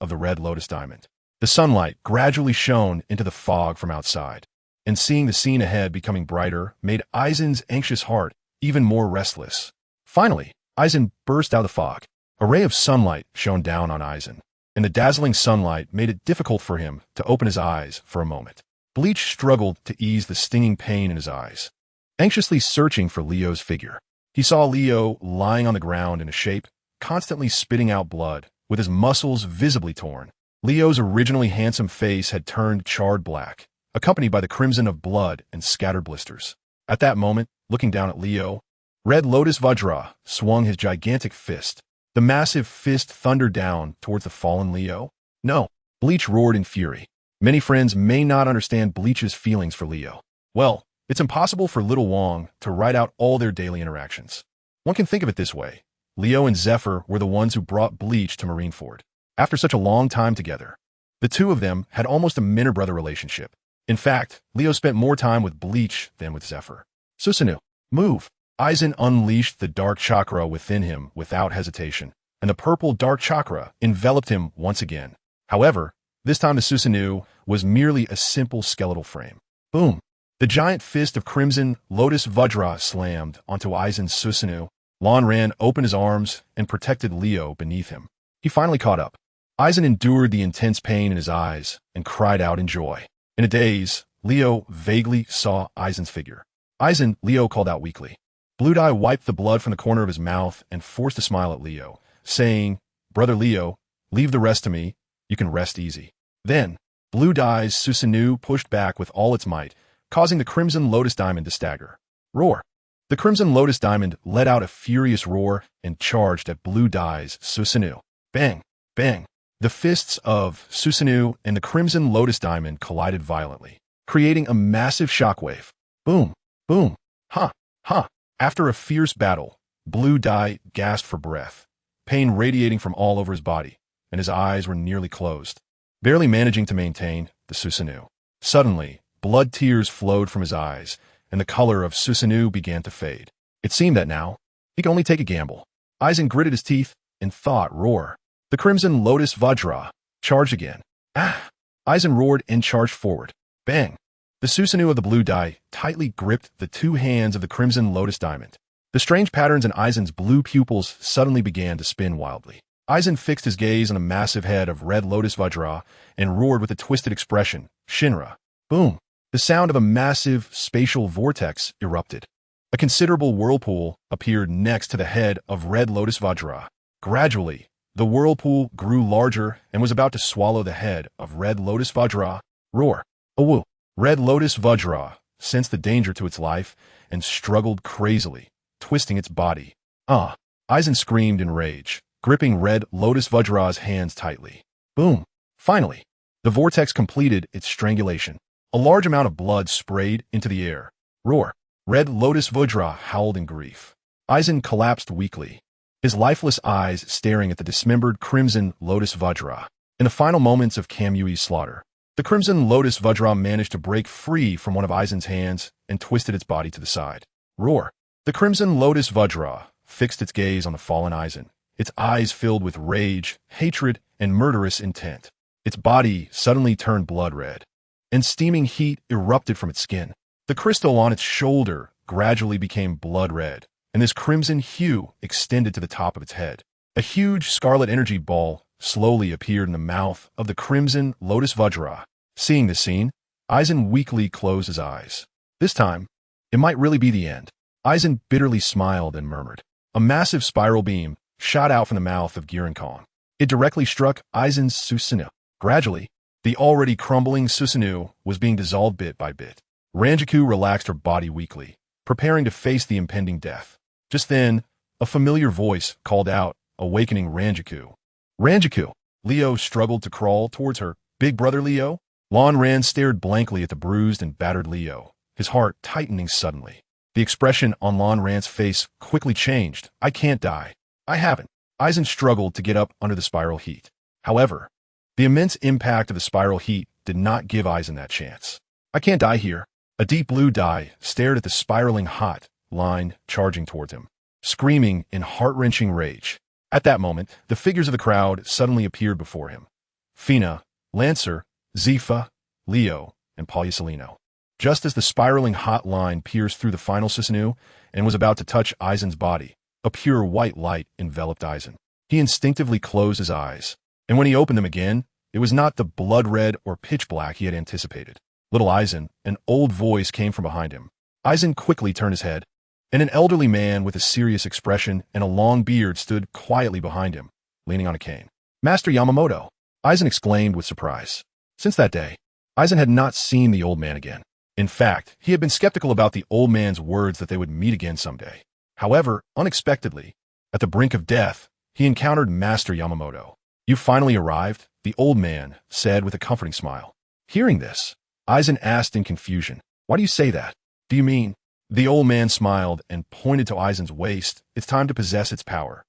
Speaker 1: of the red lotus diamond. The sunlight gradually shone into the fog from outside, and seeing the scene ahead becoming brighter made Eisen's anxious heart even more restless. Finally, Eisen burst out of the fog. A ray of sunlight shone down on Eisen, and the dazzling sunlight made it difficult for him to open his eyes for a moment. Bleach struggled to ease the stinging pain in his eyes, anxiously searching for Leo's figure. He saw Leo lying on the ground in a shape, constantly spitting out blood, with his muscles visibly torn. Leo's originally handsome face had turned charred black, accompanied by the crimson of blood and scattered blisters. At that moment, looking down at Leo, Red Lotus Vajra swung his gigantic fist. The massive fist thundered down towards the fallen Leo. No, Bleach roared in fury. Many friends may not understand Bleach's feelings for Leo. Well, it's impossible for Little Wong to write out all their daily interactions. One can think of it this way. Leo and Zephyr were the ones who brought Bleach to Marineford. After such a long time together, the two of them had almost a mentor-brother relationship. In fact, Leo spent more time with Bleach than with Zephyr. Susanoo, move! Eisen unleashed the dark chakra within him without hesitation, and the purple dark chakra enveloped him once again. However, this time the Susanoo was merely a simple skeletal frame. Boom! The giant fist of Crimson Lotus Vajra slammed onto Eisen's Susanoo. Lanran opened his arms and protected Leo beneath him. He finally caught up. Eisen endured the intense pain in his eyes and cried out in joy. In a daze, Leo vaguely saw Eisen's figure. Eisen, Leo called out weakly. Blue Dye wiped the blood from the corner of his mouth and forced a smile at Leo, saying, "Brother Leo, leave the rest to me. You can rest easy." Then, Blue Dye's Susanoo pushed back with all its might, causing the Crimson Lotus Diamond to stagger. Roar! The Crimson Lotus Diamond let out a furious roar and charged at Blue Dye's Susanoo. Bang! Bang! The fists of Susanoo and the Crimson Lotus Diamond collided violently, creating a massive shockwave. Boom! Boom! Ha! Ha! After a fierce battle, Blue Dye gasped for breath, pain radiating from all over his body, and his eyes were nearly closed, barely managing to maintain the Susanoo. Suddenly, blood tears flowed from his eyes, and the color of Susanoo began to fade. It seemed that now, he could only take a gamble. Eisen gritted his teeth and thought, roar. The Crimson Lotus Vajra charged again. Ah! Eisen roared and charged forward. Bang! The Susanoo of the Blue Dye tightly gripped the two hands of the Crimson Lotus Diamond. The strange patterns in Eisen's blue pupils suddenly began to spin wildly. Eisen fixed his gaze on the massive head of Red Lotus Vajra and roared with a twisted expression, Shinra. Boom! The sound of a massive spatial vortex erupted. A considerable whirlpool appeared next to the head of Red Lotus Vajra. Gradually, the whirlpool grew larger and was about to swallow the head of Red Lotus Vajra. Roar! Awoo! Red Lotus Vajra sensed the danger to its life and struggled crazily, twisting its body. Ah! Eisen screamed in rage, gripping Red Lotus Vajra's hands tightly. Boom! Finally, the vortex completed its strangulation. A large amount of blood sprayed into the air. Roar! Red Lotus Vajra howled in grief. Eisen collapsed weakly, his lifeless eyes staring at the dismembered Crimson Lotus Vajra. In the final moments of Kamui's slaughter, the Crimson Lotus Vajra managed to break free from one of Eisen's hands and twisted its body to the side. Roar! The Crimson Lotus Vajra fixed its gaze on the fallen Eisen, its eyes filled with rage, hatred, and murderous intent. Its body suddenly turned blood red, and steaming heat erupted from its skin. The crystal on its shoulder gradually became blood red, and this crimson hue extended to the top of its head. A huge scarlet energy ball slowly appeared in the mouth of the Crimson Lotus Vajra. Seeing this scene, Eisen weakly closed his eyes. This time, it might really be the end. Eisen bitterly smiled and murmured. A massive spiral beam shot out from the mouth of Giran Kong. It directly struck Eisen's Susanoo. Gradually, the already crumbling Susanoo was being dissolved bit by bit. Ranjiku relaxed her body weakly, preparing to face the impending death. Just then, a familiar voice called out, awakening Ranjiku. Ranjiku! Leo struggled to crawl towards her, Big brother Leo? Lon Ran stared blankly at the bruised and battered Leo, his heart tightening suddenly. The expression on Lon Ran's face quickly changed. I can't die. I haven't. Eisen struggled to get up under the spiral heat. However, the immense impact of the spiral heat did not give Eisen that chance. I can't die here. A deep blue dye stared at the spiraling hot line charging towards him, screaming in heart-wrenching rage. At that moment, the figures of the crowd suddenly appeared before him. Fina, Lancer, Zifa, Leo, and Pagliasolino. Just as the spiraling hot line pierced through the final Sisanu and was about to touch Eisen's body, a pure white light enveloped Eisen. He instinctively closed his eyes, and when he opened them again, it was not the blood red or pitch black he had anticipated. Little Eisen, an old voice came from behind him. Eisen quickly turned his head, and an elderly man with a serious expression and a long beard stood quietly behind him, leaning on a cane. Master Yamamoto, Eisen exclaimed with surprise. Since that day, Eisen had not seen the old man again. In fact, he had been skeptical about the old man's words that they would meet again someday. However, unexpectedly, at the brink of death, he encountered Master Yamamoto. You finally arrived, the old man said with a comforting smile. Hearing this, Eisen asked in confusion, why do you say that? Do you mean? The old man smiled and pointed to Eisen's waist. It's time to possess its power.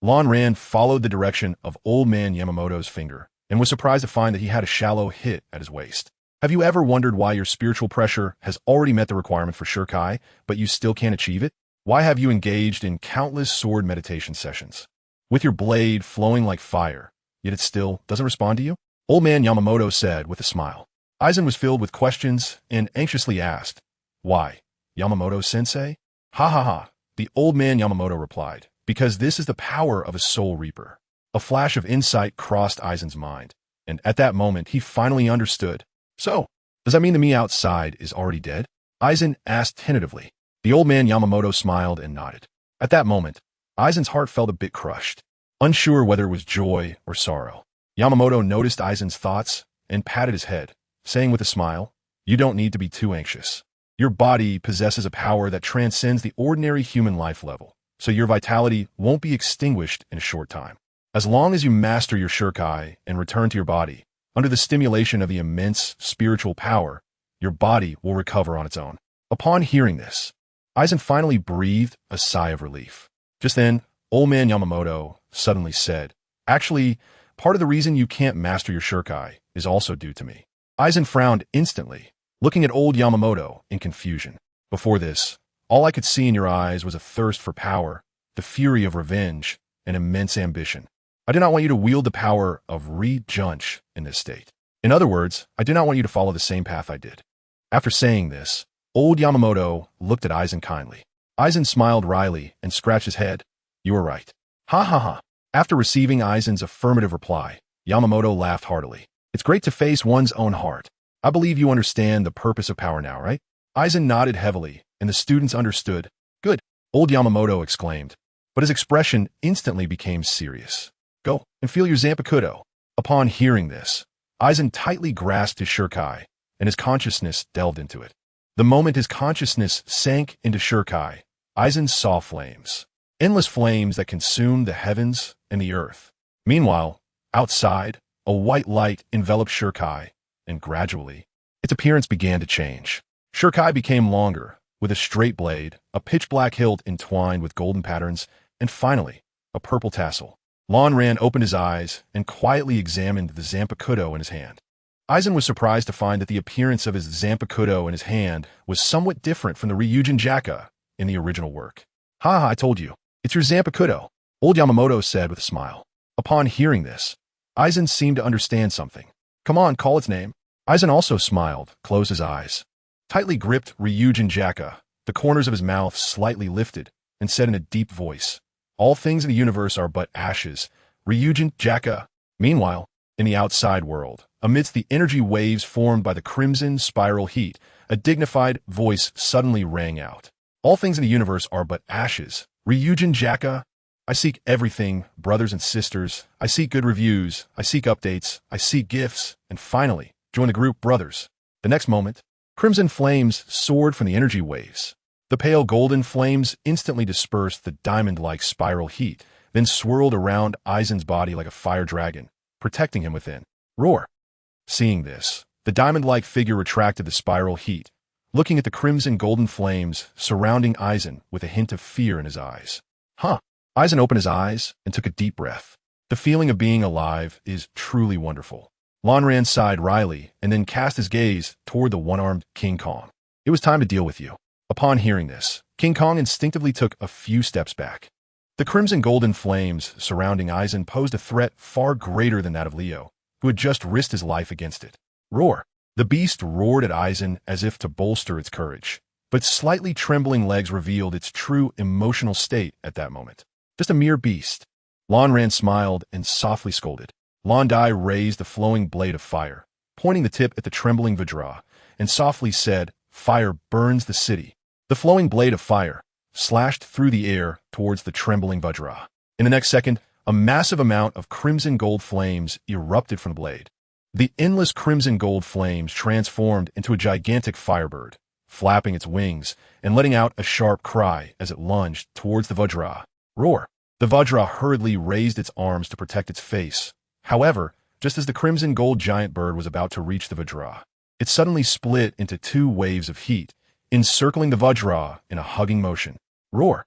Speaker 1: Lon Ran followed the direction of old man Yamamoto's finger and was surprised to find that he had a shallow hit at his waist. Have you ever wondered why your spiritual pressure has already met the requirement for Shirkai, but you still can't achieve it? Why have you engaged in countless sword meditation sessions, with your blade flowing like fire, yet it still doesn't respond to you? Old man Yamamoto said with a smile. Eisen was filled with questions and anxiously asked, why, Yamamoto-sensei? Ha ha ha, the old man Yamamoto replied, because this is the power of a soul reaper. A flash of insight crossed Eisen's mind, and at that moment he finally understood. So, does that mean the me outside is already dead? Eisen asked tentatively. The old man Yamamoto smiled and nodded. At that moment, Eisen's heart felt a bit crushed, unsure whether it was joy or sorrow. Yamamoto noticed Eisen's thoughts and patted his head, saying with a smile, you don't need to be too anxious. Your body possesses a power that transcends the ordinary human life level, so your vitality won't be extinguished in a short time. As long as you master your Shirkai and return to your body, under the stimulation of the immense spiritual power, your body will recover on its own. Upon hearing this, Eisen finally breathed a sigh of relief. Just then, old man Yamamoto suddenly said, actually, part of the reason you can't master your Shirkai is also due to me. Eisen frowned instantly, looking at old Yamamoto in confusion. Before this, all I could see in your eyes was a thirst for power, the fury of revenge, and immense ambition. I do not want you to wield the power of re-junch in this state. In other words, I do not want you to follow the same path I did. After saying this, old Yamamoto looked at Eisen kindly. Eisen smiled wryly and scratched his head. You are right. Ha ha ha. After receiving Eisen's affirmative reply, Yamamoto laughed heartily. It's great to face one's own heart. I believe you understand the purpose of power now, right? Eisen nodded heavily, and the students understood. Good, old Yamamoto exclaimed, but his expression instantly became serious. Go and feel your Zanpakuto. Upon hearing this, Eisen tightly grasped his Shirkai, and his consciousness delved into it. The moment his consciousness sank into Shirkai, Eisen saw flames. Endless flames that consumed the heavens and the earth. Meanwhile, outside, a white light enveloped Shirkai, and gradually, its appearance began to change. Shirkai became longer, with a straight blade, a pitch-black hilt entwined with golden patterns, and finally, a purple tassel. Lon Ran opened his eyes and quietly examined the Zanpakuto in his hand. Eisen was surprised to find that the appearance of his Zanpakuto in his hand was somewhat different from the Ryujin Jaka in the original work. Ha, I told you. It's your Zanpakuto, old Yamamoto said with a smile. Upon hearing this, Eisen seemed to understand something. Come on, call its name. Eisen also smiled, closed his eyes. Tightly gripped Ryujin Jaka, the corners of his mouth slightly lifted, and said in a deep voice, all things in the universe are but ashes. Ryujin Jaka. Meanwhile, in the outside world, amidst the energy waves formed by the crimson spiral heat, a dignified voice suddenly rang out. All things in the universe are but ashes. Ryujin Jaka. I seek everything, brothers and sisters. I seek good reviews. I seek updates. I seek gifts. And finally, join the group, brothers. The next moment, crimson flames soared from the energy waves. The pale golden flames instantly dispersed the diamond-like spiral heat, then swirled around Eisen's body like a fire dragon, protecting him within. Roar! Seeing this, the diamond-like figure retracted the spiral heat, looking at the crimson golden flames surrounding Eisen with a hint of fear in his eyes. Huh. Eisen opened his eyes and took a deep breath. The feeling of being alive is truly wonderful. Lonran sighed wryly and then cast his gaze toward the one-armed King Kong. It was time to deal with you. Upon hearing this, King Kong instinctively took a few steps back. The crimson golden flames surrounding Eisen posed a threat far greater than that of Leo, who had just risked his life against it. Roar! The beast roared at Eisen as if to bolster its courage, but slightly trembling legs revealed its true emotional state at that moment. Just a mere beast. Lonran smiled and softly scolded. Londai raised the flowing blade of fire, pointing the tip at the trembling Vajra, and softly said, "Fire burns the city." The flowing blade of fire slashed through the air towards the trembling Vajra. In the next second, a massive amount of crimson gold flames erupted from the blade. The endless crimson gold flames transformed into a gigantic firebird, flapping its wings and letting out a sharp cry as it lunged towards the Vajra. Roar! The Vajra hurriedly raised its arms to protect its face. However, just as the crimson gold giant bird was about to reach the Vajra, it suddenly split into two waves of heat, encircling the Vajra in a hugging motion. Roar!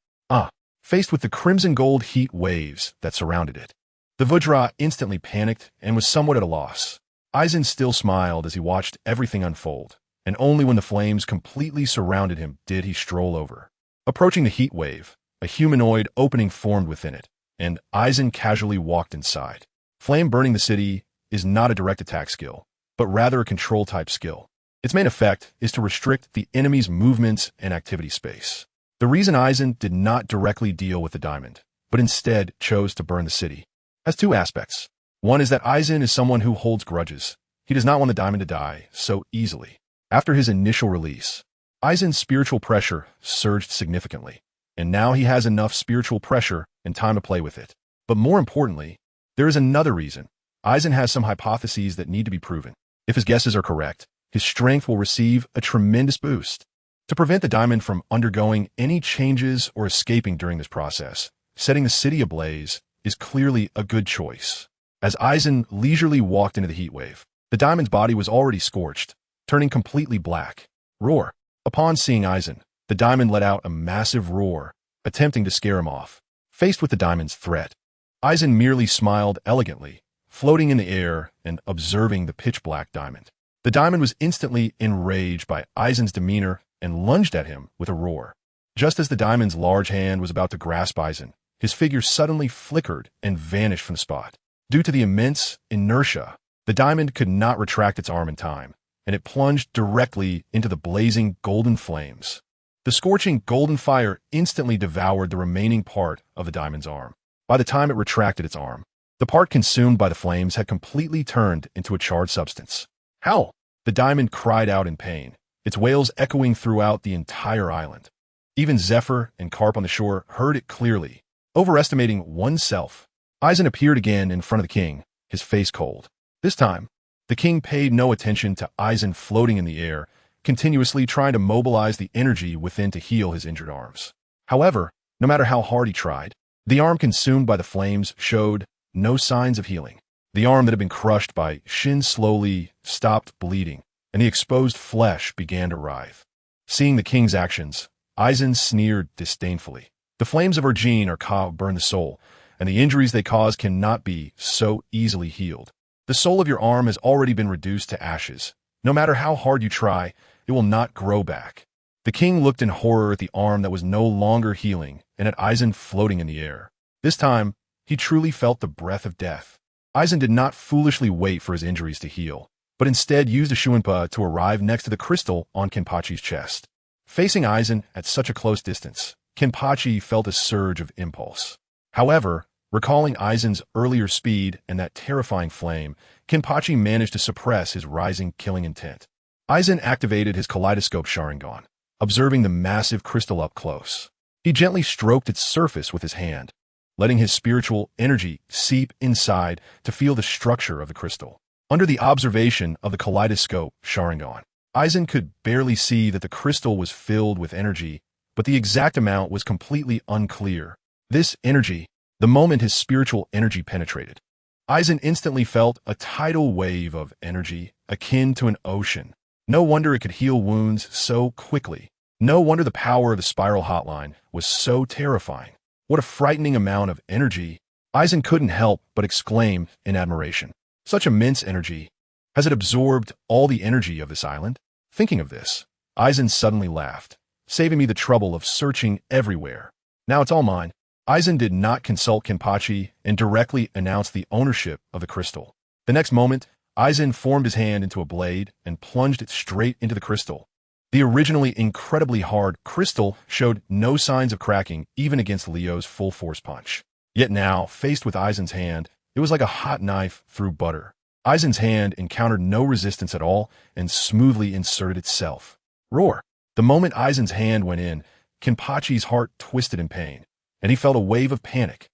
Speaker 1: Faced with the crimson gold heat waves that surrounded it, the Vajra instantly panicked and was somewhat at a loss. Eisen still smiled as he watched everything unfold, and only when the flames completely surrounded him did he stroll over. Approaching the heat wave, a humanoid opening formed within it, and Eisen casually walked inside. Flame burning the city is not a direct attack skill, but rather a control-type skill. Its main effect is to restrict the enemy's movements and activity space. The reason Eisen did not directly deal with the diamond, but instead chose to burn the city, has two aspects. One is that Eisen is someone who holds grudges. He does not want the diamond to die so easily. After his initial release, Eisen's spiritual pressure surged significantly, and now he has enough spiritual pressure and time to play with it. But more importantly, there is another reason. Eisen has some hypotheses that need to be proven. If his guesses are correct, his strength will receive a tremendous boost. To prevent the diamond from undergoing any changes or escaping during this process, setting the city ablaze is clearly a good choice. As Eisen leisurely walked into the heat wave, the diamond's body was already scorched, turning completely black. Roar! Upon seeing Eisen, the diamond let out a massive roar, attempting to scare him off. Faced with the diamond's threat, Eisen merely smiled elegantly, floating in the air and observing the pitch-black diamond. The diamond was instantly enraged by Eisen's demeanor and lunged at him with a roar. Just as the diamond's large hand was about to grasp Eisen, his figure suddenly flickered and vanished from the spot. Due to the immense inertia, the diamond could not retract its arm in time, and it plunged directly into the blazing golden flames. The scorching golden fire instantly devoured the remaining part of the diamond's arm. By the time it retracted its arm, the part consumed by the flames had completely turned into a charred substance. Howl! The diamond cried out in pain, its wails echoing throughout the entire island. Even Zephyr and Carp on the shore heard it clearly. Overestimating oneself, Eisen appeared again in front of the king, his face cold. This time, the king paid no attention to Eisen floating in the air, continuously trying to mobilize the energy within to heal his injured arms. However, no matter how hard he tried, the arm consumed by the flames showed no signs of healing. The arm that had been crushed by Shin slowly stopped bleeding, and the exposed flesh began to writhe. Seeing the king's actions, Eisen sneered disdainfully. The flames of Ergene or Ka burn the soul, and the injuries they cause cannot be so easily healed. The soul of your arm has already been reduced to ashes. No matter how hard you try, it will not grow back. The king looked in horror at the arm that was no longer healing and at Eisen floating in the air. This time, he truly felt the breath of death. Eisen did not foolishly wait for his injuries to heal, but instead used a Shuinpa to arrive next to the crystal on Kenpachi's chest. Facing Eisen at such a close distance, Kenpachi felt a surge of impulse. However, recalling Eisen's earlier speed and that terrifying flame, Kenpachi managed to suppress his rising killing intent. Eisen activated his kaleidoscope Sharingan, observing the massive crystal up close. He gently stroked its surface with his hand, letting his spiritual energy seep inside to feel the structure of the crystal. Under the observation of the kaleidoscope Sharingan, Eisen could barely see that the crystal was filled with energy, but the exact amount was completely unclear. This energy, the moment his spiritual energy penetrated, Eisen instantly felt a tidal wave of energy akin to an ocean. No wonder it could heal wounds so quickly. No wonder the power of the spiral hotline was so terrifying. What a frightening amount of energy. Eisen couldn't help but exclaim in admiration. Such immense energy. Has it absorbed all the energy of this island? Thinking of this, Eisen suddenly laughed, saving me the trouble of searching everywhere. Now it's all mine. Eisen did not consult Kenpachi and directly announced the ownership of the crystal. The next moment, Eisen formed his hand into a blade and plunged it straight into the crystal. The originally incredibly hard crystal showed no signs of cracking even against Leo's full force punch. Yet now, faced with Eisen's hand, it was like a hot knife through butter. Eisen's hand encountered no resistance at all and smoothly inserted itself. Roar! The moment Eisen's hand went in, Kenpachi's heart twisted in pain, and he felt a wave of panic.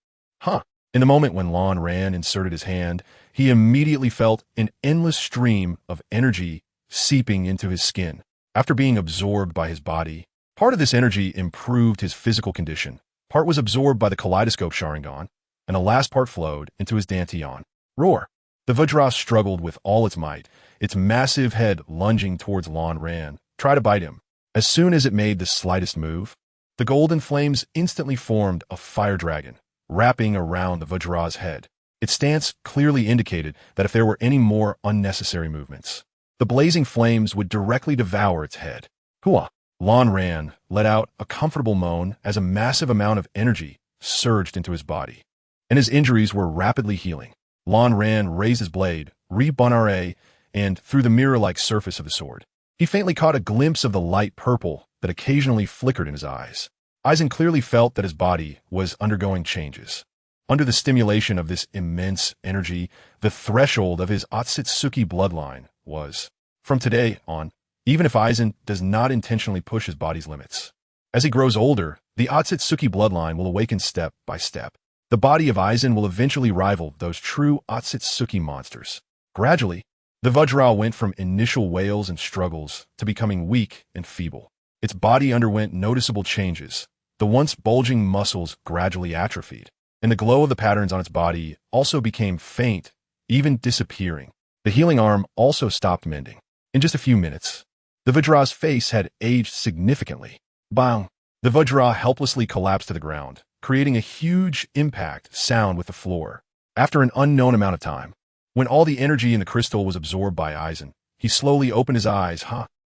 Speaker 1: In the moment when Lan Ran inserted his hand, he immediately felt an endless stream of energy seeping into his skin. After being absorbed by his body, part of this energy improved his physical condition, part was absorbed by the kaleidoscope Sharingan, and the last part flowed into his Dantian. Roar! The Vajra struggled with all its might, its massive head lunging towards Lan Ran, try to bite him. As soon as it made the slightest move, the golden flames instantly formed a fire dragon, wrapping around the Vajra's head. Its stance clearly indicated that if there were any more unnecessary movements, the blazing flames would directly devour its head. Hua! Lan Ran let out a comfortable moan as a massive amount of energy surged into his body, and his injuries were rapidly healing. Lan Ran raised his blade, re-bonare, and through the mirror-like surface of the sword, he faintly caught a glimpse of the light purple that occasionally flickered in his eyes. Eisen clearly felt that his body was undergoing changes. Under the stimulation of this immense energy, the threshold of his Otsutsuki bloodline was, from today on, even if Eisen does not intentionally push his body's limits. As he grows older, the Otsutsuki bloodline will awaken step by step. The body of Eisen will eventually rival those true Otsutsuki monsters. Gradually, the Vajra went from initial wails and struggles to becoming weak and feeble. Its body underwent noticeable changes. The once bulging muscles gradually atrophied, and the glow of the patterns on its body also became faint, even disappearing. The healing arm also stopped mending. In just a few minutes, the Vajra's face had aged significantly. Bang! The Vajra helplessly collapsed to the ground, creating a huge impact sound with the floor. After an unknown amount of time, when all the energy in the crystal was absorbed by Eisen, he slowly opened his eyes.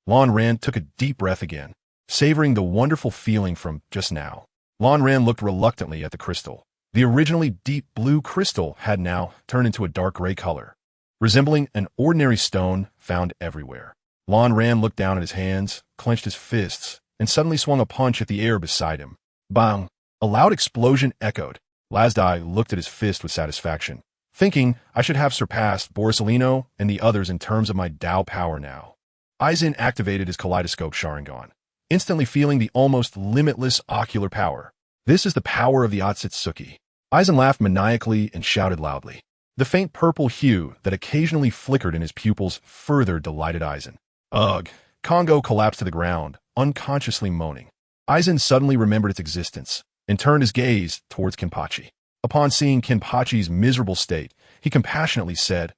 Speaker 1: Lan Ran took a deep breath again, savoring the wonderful feeling from just now. Lan Ran looked reluctantly at the crystal. The originally deep blue crystal had now turned into a dark gray color, resembling an ordinary stone found everywhere. Lan Ran looked down at his hands, clenched his fists, and suddenly swung a punch at the air beside him. Bang! A loud explosion echoed. Lazdai looked at his fist with satisfaction, thinking I should have surpassed Borisolino and the others in terms of my Dao power now. Eisen activated his kaleidoscope Sharingan, instantly feeling the almost limitless ocular power. This is the power of the Otsutsuki. Eisen laughed maniacally and shouted loudly. The faint purple hue that occasionally flickered in his pupils further delighted Eisen. Ugh! Kongo collapsed to the ground, unconsciously moaning. Eisen suddenly remembered its existence and turned his gaze towards Kenpachi. Upon seeing Kenpachi's miserable state, he compassionately said,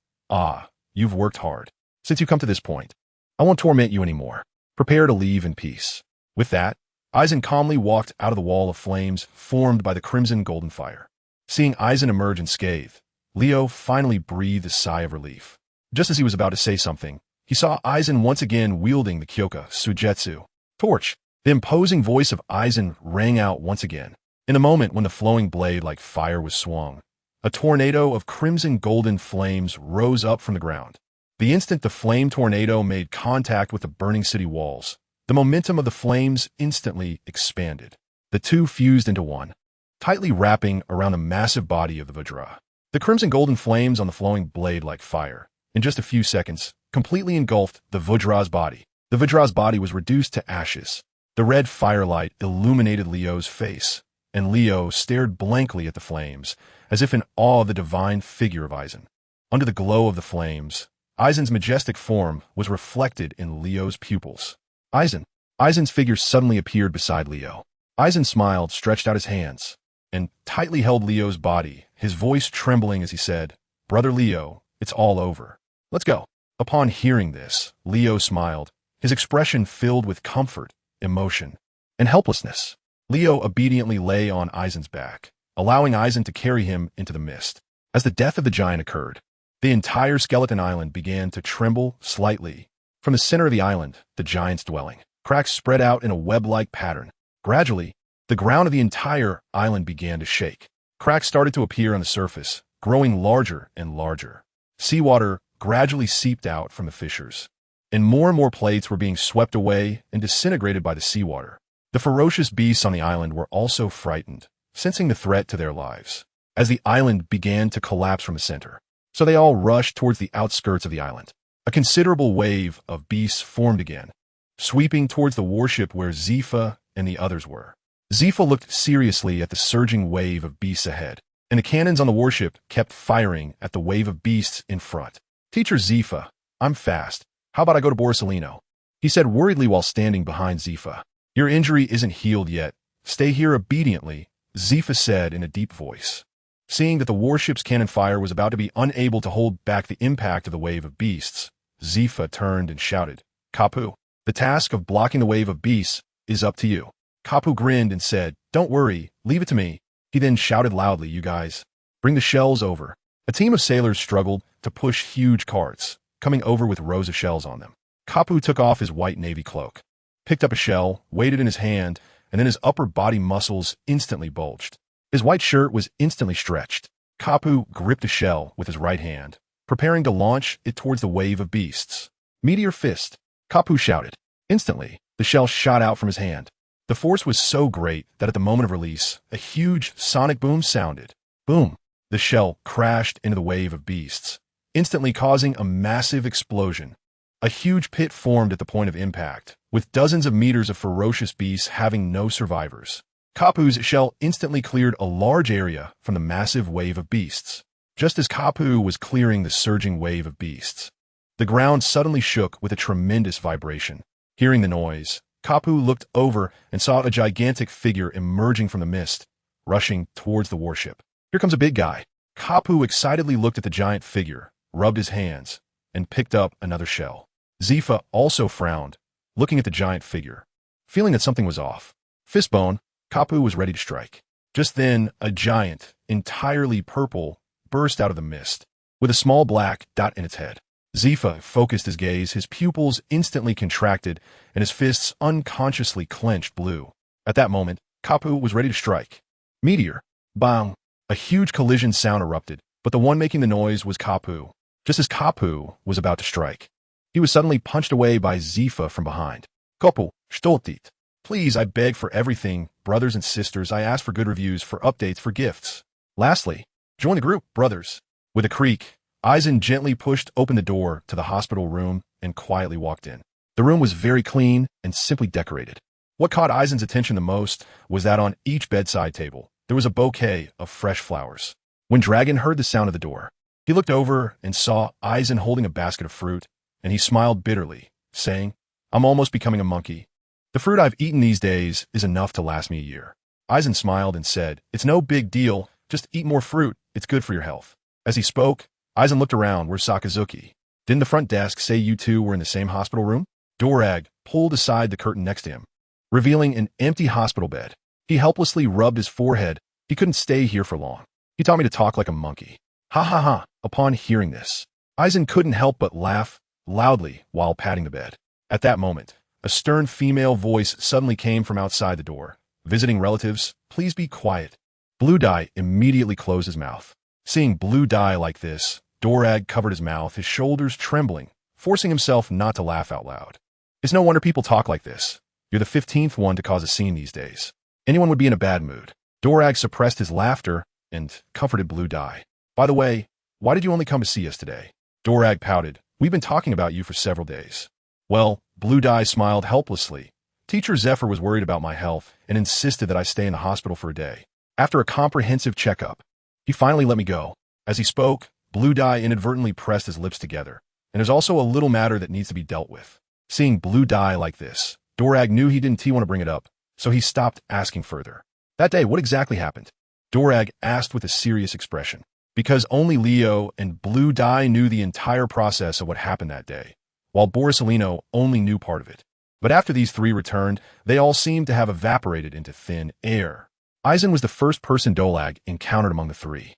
Speaker 1: You've worked hard. Since you come to this point, I won't torment you anymore. Prepare to leave in peace. With that, Eisen calmly walked out of the wall of flames formed by the crimson golden fire. Seeing Eisen emerge unscathed, Leo finally breathed a sigh of relief. Just as he was about to say something, he saw Eisen once again wielding the Kyoka Sujetsu torch. The imposing voice of Eisen rang out once again. In the moment when the flowing blade like fire was swung, a tornado of crimson golden flames rose up from the ground. The instant the flame tornado made contact with the burning city walls, the momentum of the flames instantly expanded. The two fused into one, tightly wrapping around the massive body of the Vajra. The crimson golden flames on the flowing blade like fire, in just a few seconds, completely engulfed the Vajra's body. The Vajra's body was reduced to ashes. The red firelight illuminated Leo's face, and Leo stared blankly at the flames, as if in awe of the divine figure of Eisen. Under the glow of the flames, Eisen's majestic form was reflected in Leo's pupils. Eisen's figure suddenly appeared beside Leo. Eisen smiled, stretched out his hands, and tightly held Leo's body, his voice trembling as he said, Brother Leo, it's all over. Let's go. Upon hearing this, Leo smiled, his expression filled with comfort, emotion, and helplessness. Leo obediently lay on Eisen's back, allowing Eisen to carry him into the mist. As the death of the giant occurred, the entire skeleton island began to tremble slightly. From the center of the island, the giant's dwelling, cracks spread out in a web-like pattern. Gradually, the ground of the entire island began to shake. Cracks started to appear on the surface, growing larger and larger. Seawater gradually seeped out from the fissures, and more plates were being swept away and disintegrated by the seawater. The ferocious beasts on the island were also frightened, sensing the threat to their lives, as the island began to collapse from the center. So they all rushed towards the outskirts of the island. A considerable wave of beasts formed again, sweeping towards the warship where Zifa and the others were. Zifa looked seriously at the surging wave of beasts ahead, and the cannons on the warship kept firing at the wave of beasts in front. Teacher Zifa, I'm fast. How about I go to Borsalino? He said worriedly while standing behind Zifa. Your injury isn't healed yet. Stay here obediently, Zifa said in a deep voice. Seeing that the warship's cannon fire was about to be unable to hold back the impact of the wave of beasts, Zifa turned and shouted, Kapu, the task of blocking the wave of beasts is up to you. Kapu grinned and said, Don't worry, leave it to me. He then shouted loudly, You guys, bring the shells over. A team of sailors struggled to push huge carts, coming over with rows of shells on them. Kapu took off his white navy cloak, picked up a shell, weighed it in his hand, and then his upper body muscles instantly bulged. His white shirt was instantly stretched. Kapu gripped a shell with his right hand, preparing to launch it towards the wave of beasts. Meteor fist, Kapu shouted. Instantly, the shell shot out from his hand. The force was so great that at the moment of release, a huge sonic boom sounded. Boom! The shell crashed into the wave of beasts, instantly causing a massive explosion. A huge pit formed at the point of impact, with dozens of meters of ferocious beasts having no survivors. Kapu's shell instantly cleared a large area from the massive wave of beasts. Just as Kapu was clearing the surging wave of beasts, the ground suddenly shook with a tremendous vibration. Hearing the noise, Kapu looked over and saw a gigantic figure emerging from the mist, rushing towards the warship. Here comes a big guy. Kapu excitedly looked at the giant figure, rubbed his hands, and picked up another shell. Zifa also frowned, looking at the giant figure, feeling that something was off. Fistbone, Kapu was ready to strike. Just then, a giant, entirely purple, burst out of the mist, with a small black dot in its head. Zifa focused his gaze, his pupils instantly contracted, and his fists unconsciously clenched blue. At that moment, Kapu was ready to strike. Meteor. Bang! A huge collision sound erupted, but the one making the noise was Kapu. Just as Kapu was about to strike, he was suddenly punched away by Zifa from behind. Kapu, stoltit. Please, I beg for everything, brothers and sisters, I ask for good reviews, for updates, for gifts. Lastly, join the group, brothers. With a creak, Eisen gently pushed open the door to the hospital room and quietly walked in. The room was very clean and simply decorated. What caught Eisen's attention the most was that on each bedside table, there was a bouquet of fresh flowers. When Dragon heard the sound of the door, he looked over and saw Eisen holding a basket of fruit, and he smiled bitterly, saying, I'm almost becoming a monkey. The fruit I've eaten these days is enough to last me a year. Eisen smiled and said, It's no big deal, just eat more fruit, it's good for your health. As he spoke, Eisen looked around. Where's Sakazuki? Didn't the front desk say you two were in the same hospital room? Dorag pulled aside the curtain next to him, revealing an empty hospital bed. He helplessly rubbed his forehead. He couldn't stay here for long. He taught me to talk like a monkey. Ha ha ha. Upon hearing this, Eisen couldn't help but laugh loudly while patting the bed. At that moment, a stern female voice suddenly came from outside the door. Visiting relatives, please be quiet. Blue Dye immediately closed his mouth. Seeing Blue Dye like this, Dorag covered his mouth, his shoulders trembling, forcing himself not to laugh out loud. It's no wonder people talk like this. You're the 15th one to cause a scene these days. Anyone would be in a bad mood. Dorag suppressed his laughter and comforted Blue Dye. By the way, why did you only come to see us today? Dorag pouted. We've been talking about you for several days. Well, Blue Dye smiled helplessly. Teacher Zephyr was worried about my health and insisted that I stay in the hospital for a day. After a comprehensive checkup, he finally let me go. As he spoke, Blue Dye inadvertently pressed his lips together, and there's also a little matter that needs to be dealt with. Seeing Blue Dye like this, Dorag knew he didn't want to bring it up, so he stopped asking further. That day, what exactly happened? Dorag asked with a serious expression. because only Leo and Blue Dye knew the entire process of what happened that day, while Borisolino only knew part of it. But after these three returned, they all seemed to have evaporated into thin air. Eisen was the first person Dolag encountered among the three.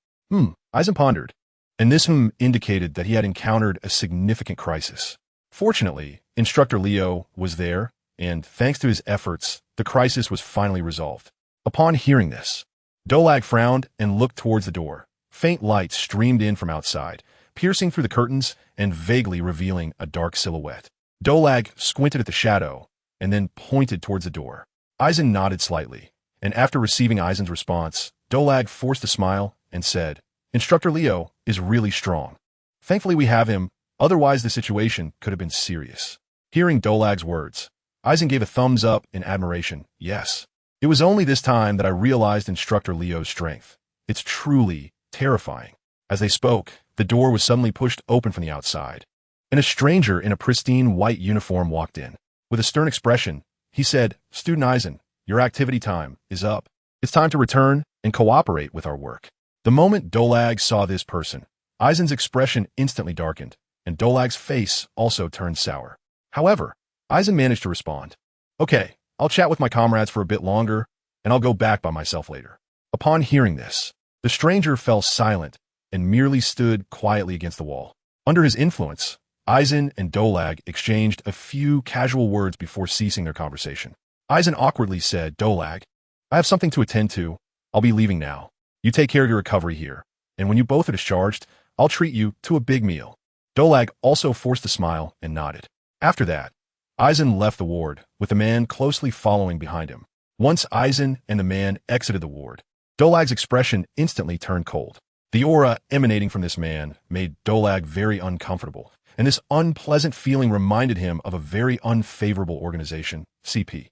Speaker 1: Eisen pondered, and this indicated that he had encountered a significant crisis. Fortunately, Instructor Leo was there, and thanks to his efforts, the crisis was finally resolved. Upon hearing this, Dolag frowned and looked towards the door. Faint light streamed in from outside, piercing through the curtains and vaguely revealing a dark silhouette. Dolag squinted at the shadow and then pointed towards the door. Eisen nodded slightly, and after receiving Eisen's response, Dolag forced a smile and said, "Instructor Leo is really strong. Thankfully we have him, otherwise the situation could have been serious." Hearing Dolag's words, Eisen gave a thumbs up in admiration. Yes. It was only this time that I realized Instructor Leo's strength. It's truly terrifying. As they spoke, the door was suddenly pushed open from the outside, and a stranger in a pristine white uniform walked in. With a stern expression, he said, "Student Eisen, your activity time is up. It's time to return and cooperate with our work." The moment Dolag saw this person, Eisen's expression instantly darkened, and Dolag's face also turned sour. However, Eisen managed to respond, "Okay, I'll chat with my comrades for a bit longer, and I'll go back by myself later." Upon hearing this, the stranger fell silent and merely stood quietly against the wall. Under his influence, Eisen and Dolag exchanged a few casual words before ceasing their conversation. Eisen awkwardly said, "Dolag, I have something to attend to. I'll be leaving now. You take care of your recovery here, and when you both are discharged, I'll treat you to a big meal." Dolag also forced a smile and nodded. After that, Eisen left the ward, with the man closely following behind him. Once Eisen and the man exited the ward, Dolag's expression instantly turned cold. The aura emanating from this man made Dolag very uncomfortable, and this unpleasant feeling reminded him of a very unfavorable organization, CP.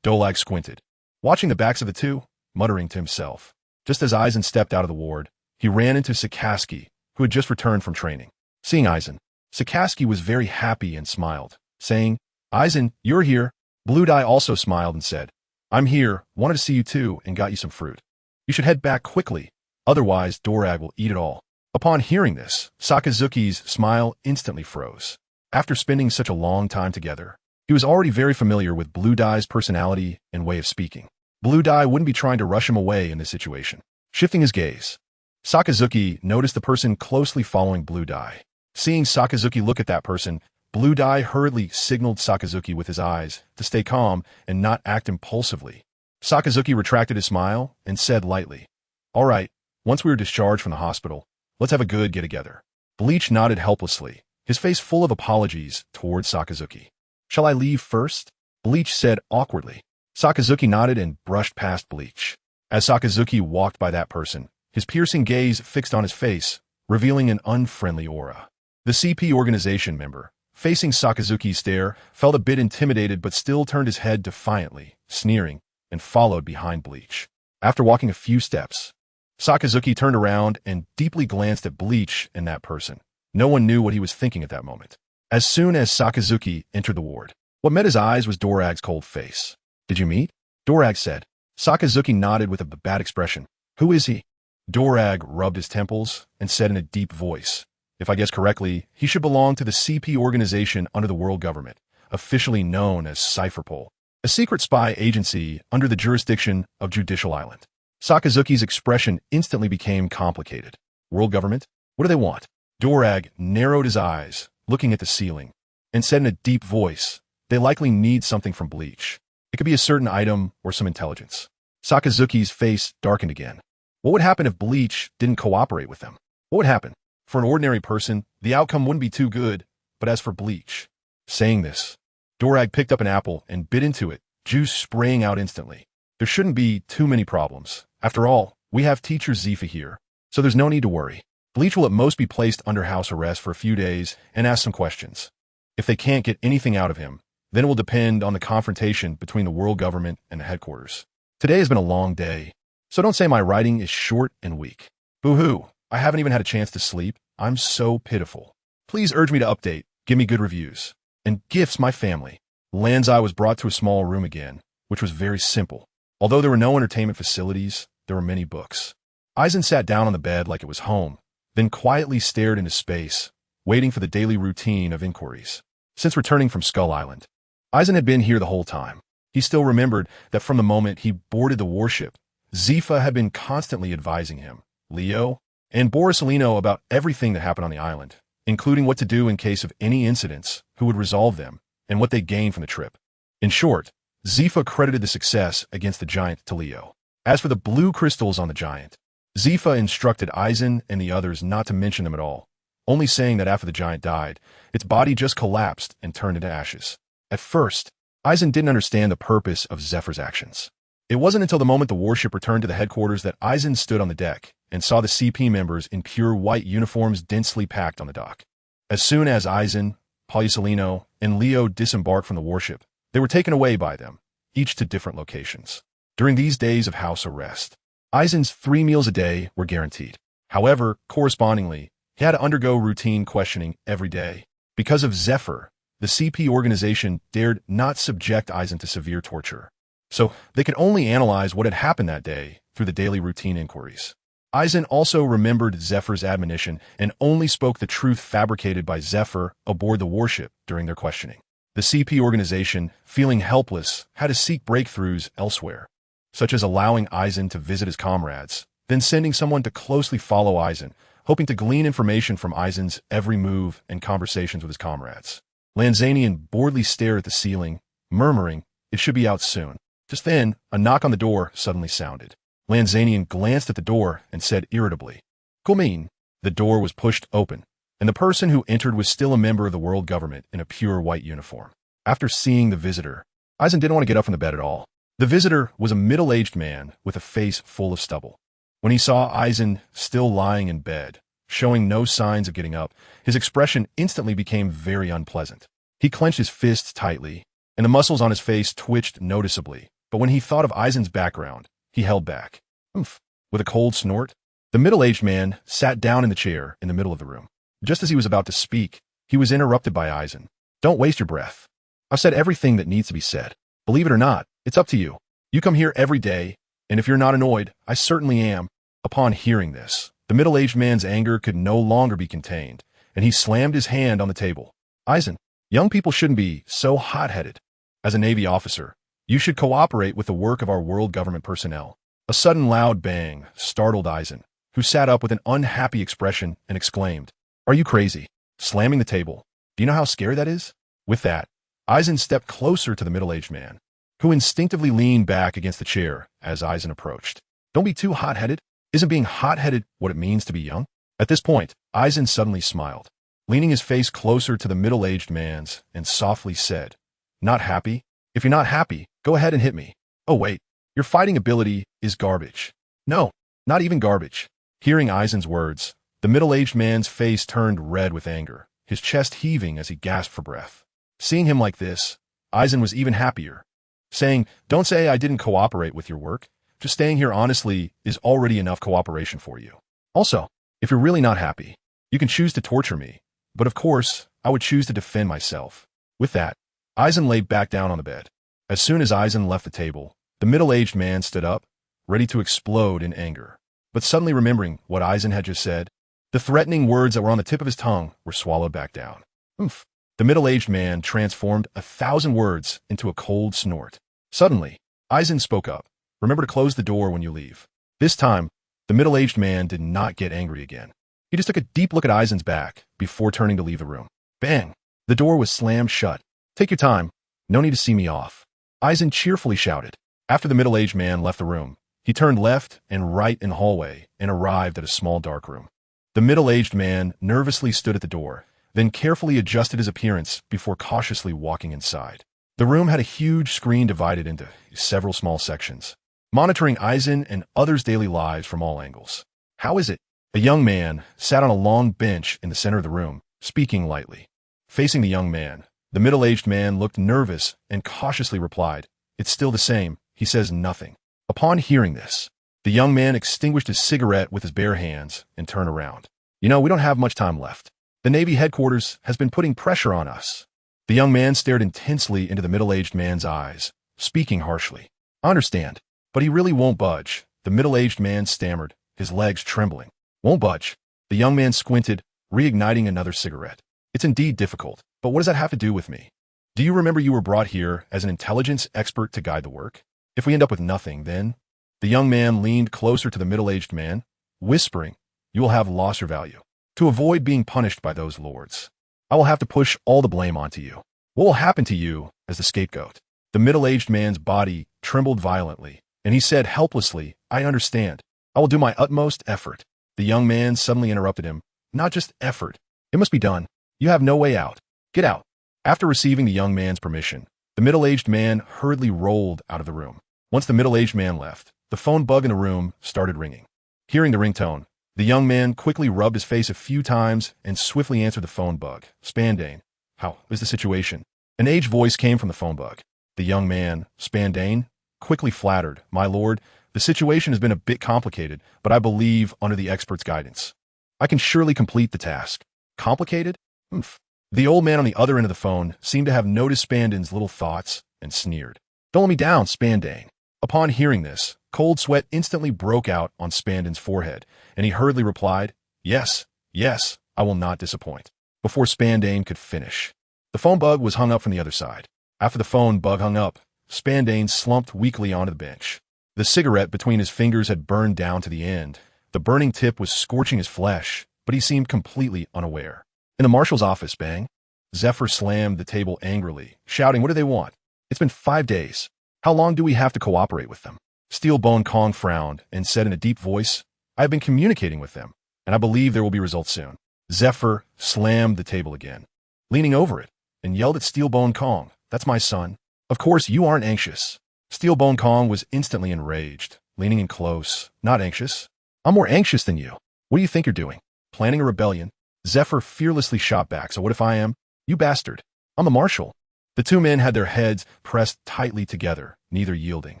Speaker 1: Dolag squinted, watching the backs of the two, muttering to himself. Just as Eisen stepped out of the ward, he ran into Sakaski, who had just returned from training. Seeing Eisen, Sakaski was very happy and smiled, saying, "Eisen, you're here." Blue Dye also smiled and said, "I'm here, wanted to see you too, and got you some fruit. You should head back quickly, otherwise Dorag will eat it all." Upon hearing this, Sakazuki's smile instantly froze. After spending such a long time together, he was already very familiar with Blue Dye's personality and way of speaking. Blue Dye wouldn't be trying to rush him away in this situation. Shifting his gaze, Sakazuki noticed the person closely following Blue Dye. Seeing Sakazuki look at that person, Blue Dye hurriedly signaled Sakazuki with his eyes to stay calm and not act impulsively. Sakazuki retracted his smile and said lightly, "All right, once we are discharged from the hospital, let's have a good get-together." Bleach nodded helplessly, his face full of apologies towards Sakazuki. "Shall I leave first?" Bleach said awkwardly. Sakazuki nodded and brushed past Bleach. As Sakazuki walked by that person, his piercing gaze fixed on his face, revealing an unfriendly aura. The CP organization member, facing Sakazuki's stare, felt a bit intimidated but still turned his head defiantly, sneering, and followed behind Bleach. After walking a few steps, Sakazuki turned around and deeply glanced at Bleach and that person. No one knew what he was thinking at that moment. As soon as Sakazuki entered the ward, what met his eyes was Dorag's cold face. "Did you meet?" Dorag said. Sakazuki nodded with a bad expression. "Who is he?" Dorag rubbed his temples and said in a deep voice, "If I guess correctly, he should belong to the CP organization under the world government, officially known as Cypherpol, a secret spy agency under the jurisdiction of Judicial Island." Sakazuki's expression instantly became complicated. "World government? What do they want?" Dorag narrowed his eyes, looking at the ceiling, and said in a deep voice, "They likely need something from Bleach. It could be a certain item or some intelligence." Sakazuki's face darkened again. What would happen if Bleach didn't cooperate with them? What would happen? For an ordinary person, the outcome wouldn't be too good, but as for Bleach... Saying this, Dorag picked up an apple and bit into it, juice spraying out instantly. There shouldn't be too many problems. After all, we have teacher Zifa here, so there's no need to worry. Bleach will at most be placed under house arrest for a few days and ask some questions. If they can't get anything out of him, then it will depend on the confrontation between the world government and the headquarters. Today has been a long day, so don't say my writing is short and weak. Boo-hoo, I haven't even had a chance to sleep. I'm so pitiful. Please urge me to update, give me good reviews. And gifts my family. Lanzai was brought to a small room again, which was very simple. Although there were no entertainment facilities, there were many books. Eisen sat down on the bed like it was home, then quietly stared into space, waiting for the daily routine of inquiries. Since returning from Skull Island, Eisen had been here the whole time. He still remembered that from the moment he boarded the warship, Zifa had been constantly advising him, Leo, and Borisolino about everything that happened on the island, including what to do in case of any incidents, who would resolve them, and what they gained from the trip. In short, Zifa credited the success against the giant to Leo. As for the blue crystals on the giant, Zifa instructed Eisen and the others not to mention them at all, only saying that after the giant died, its body just collapsed and turned into ashes. At first, Eisen didn't understand the purpose of Zephyr's actions. It wasn't until the moment the warship returned to the headquarters that Eisen stood on the deck and saw the CP members in pure white uniforms densely packed on the dock. As soon as Eisen, Borisolino, and Leo disembarked from the warship, they were taken away by them, each to different locations. During these days of house arrest, Eisen's 3 meals a day were guaranteed. However, correspondingly, he had to undergo routine questioning every day. Because of Zephyr, the CP organization dared not subject Eisen to severe torture, so they could only analyze what had happened that day through the daily routine inquiries. Eisen also remembered Zephyr's admonition and only spoke the truth fabricated by Zephyr aboard the warship during their questioning. The CP organization, feeling helpless, had to seek breakthroughs elsewhere, such as allowing Eisen to visit his comrades, then sending someone to closely follow Eisen, hoping to glean information from Eisen's every move and conversations with his comrades. Lanzanian boredly stared at the ceiling, murmuring, "It should be out soon." Just then, a knock on the door suddenly sounded. Lanzanian glanced at the door and said irritably, "Come in." The door was pushed open, and the person who entered was still a member of the world government in a pure white uniform. After seeing the visitor, Eisen didn't want to get up from the bed at all. The visitor was a middle-aged man with a face full of stubble. When he saw Eisen still lying in bed, showing no signs of getting up, his expression instantly became very unpleasant. He clenched his fists tightly, and the muscles on his face twitched noticeably, but when he thought of Eisen's background, he held back. "Oomph." With a cold snort, the middle-aged man sat down in the chair in the middle of the room. Just as he was about to speak, he was interrupted by Eisen. "Don't waste your breath. I've said everything that needs to be said. Believe it or not, it's up to you. You come here every day, and if you're not annoyed, I certainly am." Upon hearing this, the middle-aged man's anger could no longer be contained, and he slammed his hand on the table. "Eisen, young people shouldn't be so hot-headed. As a Navy officer, you should cooperate with the work of our world government personnel." A sudden loud bang startled Eisen, who sat up with an unhappy expression and exclaimed, "Are you crazy? Slamming the table. Do you know how scary that is?" With that, Eisen stepped closer to the middle-aged man, who instinctively leaned back against the chair as Eisen approached. "Don't be too hot-headed. Isn't being hot-headed what it means to be young?" At this point, Eisen suddenly smiled, leaning his face closer to the middle-aged man's, and softly said, "Not happy? If you're not happy, go ahead and hit me. Oh wait, your fighting ability is garbage." "No, not even garbage." Hearing Eisen's words, the middle-aged man's face turned red with anger, his chest heaving as he gasped for breath. Seeing him like this, Eisen was even happier, saying, "Don't say I didn't cooperate with your work. Just staying here honestly is already enough cooperation for you. Also, if you're really not happy, you can choose to torture me, but of course, I would choose to defend myself." With that, Eisen lay back down on the bed. As soon as Eisen left the table, the middle-aged man stood up, ready to explode in anger. But suddenly remembering what Eisen had just said, the threatening words that were on the tip of his tongue were swallowed back down. "Oomph." The middle-aged man transformed 1,000 words into a cold snort. Suddenly, Eisen spoke up. "Remember to close the door when you leave." This time, the middle-aged man did not get angry again. He just took a deep look at Eisen's back before turning to leave the room. Bang! The door was slammed shut. "Take your time. No need to see me off," Eisen cheerfully shouted. After the middle-aged man left the room, he turned left and right in the hallway and arrived at a small dark room. The middle-aged man nervously stood at the door, then carefully adjusted his appearance before cautiously walking inside. The room had a huge screen divided into several small sections, monitoring Eisen and others' daily lives from all angles. "How is it?" A young man sat on a long bench in the center of the room, speaking lightly. Facing the young man, the middle-aged man looked nervous and cautiously replied, "It's still the same." He says nothing. Upon hearing this, the young man extinguished his cigarette with his bare hands and turned around. "You know, we don't have much time left. The Navy headquarters has been putting pressure on us." The young man stared intensely into the middle-aged man's eyes, speaking harshly. "I understand, but he really won't budge," the middle-aged man stammered, his legs trembling. "Won't budge? The young man squinted, reigniting another cigarette. It's indeed difficult, but what does that have to do with me? Do you remember you were brought here as an intelligence expert to guide the work? If we end up with nothing, then? The young man leaned closer to the middle-aged man, whispering, you will have lost your value. To avoid being punished by those lords, I will have to push all the blame onto you. What will happen to you as the scapegoat? The middle-aged man's body trembled violently, and he said helplessly, I understand. I will do my utmost effort. The young man suddenly interrupted him. Not just effort. It must be done. You have no way out. Get out. After receiving the young man's permission, the middle-aged man hurriedly rolled out of the room. Once the middle-aged man left, the phone bug in the room started ringing. Hearing the ringtone, the young man quickly rubbed his face a few times and swiftly answered the phone bug. Spandane, how is the situation? An aged voice came from the phone bug. The young man, Spandane, quickly flattered, My lord, the situation has been a bit complicated, but I believe under the expert's guidance, I can surely complete the task. Complicated? Oomph. The old man on the other end of the phone seemed to have noticed Spandane's little thoughts and sneered. Don't let me down, Spandane. Upon hearing this, cold sweat instantly broke out on Spandane's forehead, and he hurriedly replied, Yes, yes, I will not disappoint. Before Spandane could finish, the phone bug was hung up from the other side. After the phone bug hung up, Spandane slumped weakly onto the bench. The cigarette between his fingers had burned down to the end. The burning tip was scorching his flesh, but he seemed completely unaware. In the marshal's office, bang. Zephyr slammed the table angrily, shouting, What do they want? It's been 5 days. How long do we have to cooperate with them? Steelbone Kong frowned and said in a deep voice, I have been communicating with them, and I believe there will be results soon. Zephyr slammed the table again, leaning over it, and yelled at Steelbone Kong, That's my son. Of course you aren't anxious. Steelbone Kong was instantly enraged, leaning in close. Not anxious. I'm more anxious than you. What do you think you're doing? Planning a rebellion? Zephyr fearlessly shot back. So what if I am? You bastard. I'm the marshal. The two men had their heads pressed tightly together, neither yielding.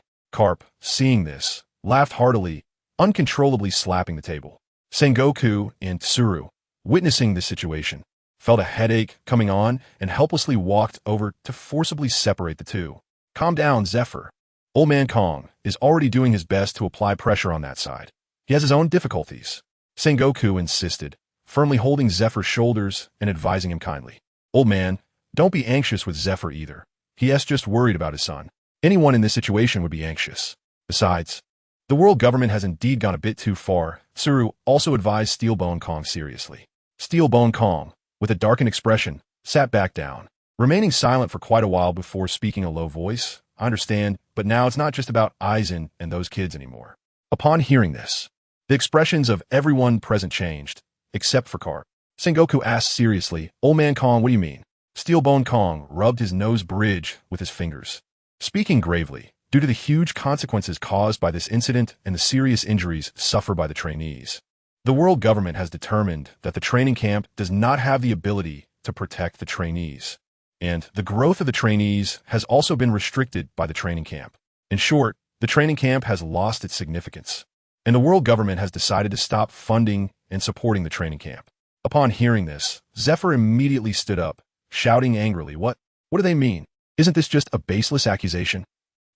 Speaker 1: Carp, seeing this, laughed heartily, uncontrollably slapping the table. Sengoku and Tsuru, witnessing this situation, felt a headache coming on and helplessly walked over to forcibly separate the two. Calm down, Zephyr. Old Man Kong is already doing his best to apply pressure on that side. He has his own difficulties. Sengoku insisted, firmly holding Zephyr's shoulders and advising him kindly. Old man, don't be anxious with Zephyr either. He is just worried about his son. Anyone in this situation would be anxious. Besides, the world government has indeed gone a bit too far. Tsuru also advised Steelbone Kong seriously. Steelbone Kong, with a darkened expression, sat back down, remaining silent for quite a while before speaking a low voice. I understand, but now it's not just about Aizen and those kids anymore. Upon hearing this, the expressions of everyone present changed, except for Carp. Sengoku asked seriously, Old Man Kong, what do you mean? Steelbone Kong rubbed his nose bridge with his fingers, speaking gravely, due to the huge consequences caused by this incident and the serious injuries suffered by the trainees. The world government has determined that the training camp does not have the ability to protect the trainees, and the growth of the trainees has also been restricted by the training camp. In short, the training camp has lost its significance, and the world government has decided to stop funding and supporting the training camp. Upon hearing this, Zephyr immediately stood up, shouting angrily, What do they mean? Isn't this just a baseless accusation?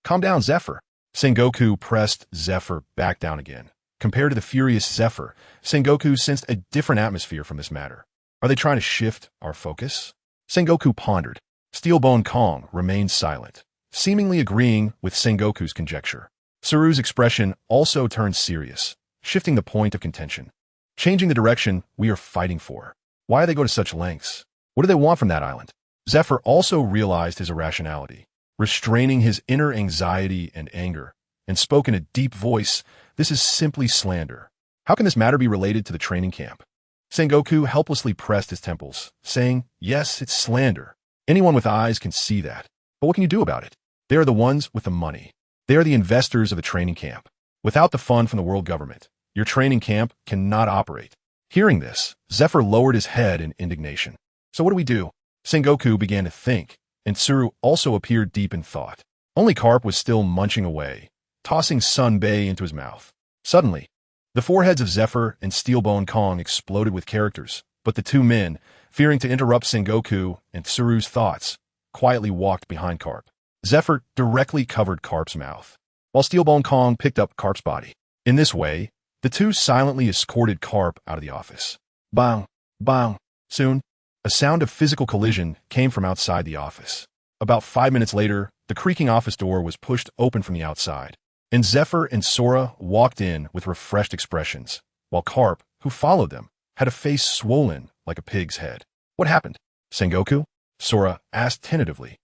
Speaker 1: Calm down, Zephyr. Sengoku pressed Zephyr back down again. Compared to the furious Zephyr, Sengoku sensed a different atmosphere from this matter. Are they trying to shift our focus? Sengoku pondered. Steelbone Kong remained silent, seemingly agreeing with Sengoku's conjecture. Tsuru's expression also turned serious, shifting the point of contention, changing the direction we are fighting for. Why do they go to such lengths? What do they want from that island? Zephyr also realized his irrationality, restraining his inner anxiety and anger, and spoke in a deep voice, This is simply slander. How can this matter be related to the training camp? Sengoku helplessly pressed his temples, saying, Yes, it's slander. Anyone with eyes can see that. But what can you do about it? They are the ones with the money. They are the investors of the training camp. Without the fund from the world government, your training camp cannot operate. Hearing this, Zephyr lowered his head in indignation. So what do we do? Sengoku began to think, and Tsuru also appeared deep in thought. Only Carp was still munching away, tossing Sunbae into his mouth. Suddenly, the foreheads of Zephyr and Steelbone Kong exploded with characters, but the two men, fearing to interrupt Sengoku and Tsuru's thoughts, quietly walked behind Carp. Zephyr directly covered Carp's mouth, while Steelbone Kong picked up Carp's body. In this way, the two silently escorted Carp out of the office. Bang, bang. Soon, a sound of physical collision came from outside the office. About 5 minutes later, the creaking office door was pushed open from the outside, and Zephyr and Sora walked in with refreshed expressions, while Carp, who followed them, had a face swollen like a pig's head. What happened? Sengoku? Sora asked tentatively.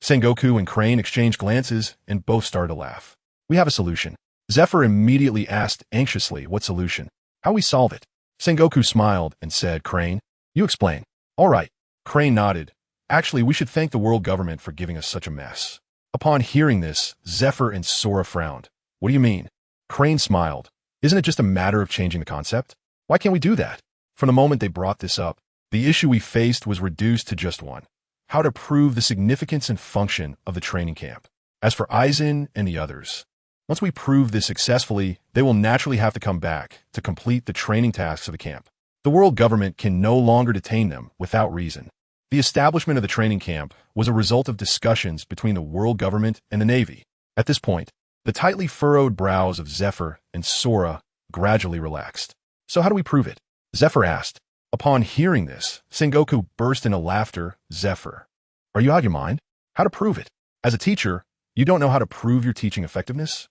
Speaker 1: Sengoku and Crane exchanged glances and both started to laugh. We have a solution. Zephyr immediately asked anxiously what solution. How we solve it? Sengoku smiled and said, Crane, you explain. All right. Crane nodded. Actually, we should thank the world government for giving us such a mess. Upon hearing this, Zephyr and Sora frowned. What do you mean? Crane smiled. Isn't it just a matter of changing the concept? Why can't we do that? From the moment they brought this up, the issue we faced was reduced to just one: how to prove the significance and function of the training camp. As for Aizen and the others, once we prove this successfully, they will naturally have to come back to complete the training tasks of the camp. The world government can no longer detain them without reason. The establishment of the training camp was a result of discussions between the world government and the Navy. At this point, the tightly furrowed brows of Zephyr and Sora gradually relaxed. So how do we prove it? Zephyr asked. Upon hearing this, Sengoku burst into laughter. Zephyr, are you out of your mind? How to prove it? As a teacher, you don't know how to prove your teaching effectiveness?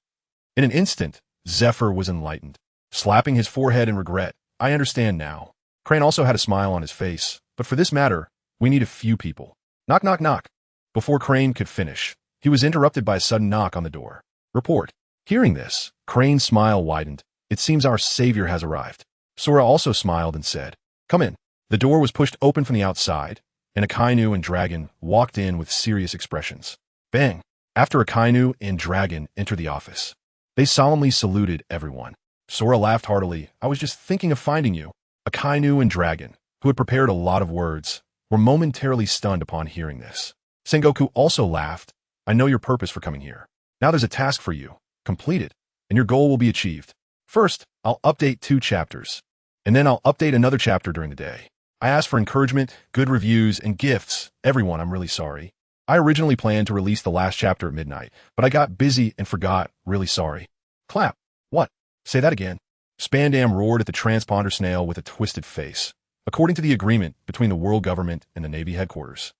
Speaker 1: In an instant, Zephyr was enlightened, slapping his forehead in regret. I understand now. Crane also had a smile on his face, but for this matter, we need a few people. Knock, knock, knock. Before Crane could finish, he was interrupted by a sudden knock on the door. Report. Hearing this, Crane's smile widened. It seems our savior has arrived. Sora also smiled and said, Come in. The door was pushed open from the outside, and Akainu and Dragon walked in with serious expressions. Bang! After Akainu and Dragon entered the office, they solemnly saluted everyone. Sora laughed heartily. I was just thinking of finding you. Akainu and Dragon, who had prepared a lot of words, were momentarily stunned upon hearing this. Sengoku also laughed. I know your purpose for coming here. Now there's a task for you. Complete it, and your goal will be achieved. First, I'll update 2 chapters, and then I'll update another chapter during the day. I asked for encouragement, good reviews, and gifts. Everyone, I'm really sorry. I originally planned to release the last chapter at midnight, but I got busy and forgot. Really sorry. Clap. What? Say that again. Spandam roared at the transponder snail with a twisted face. According to the agreement between the world government and the Navy headquarters,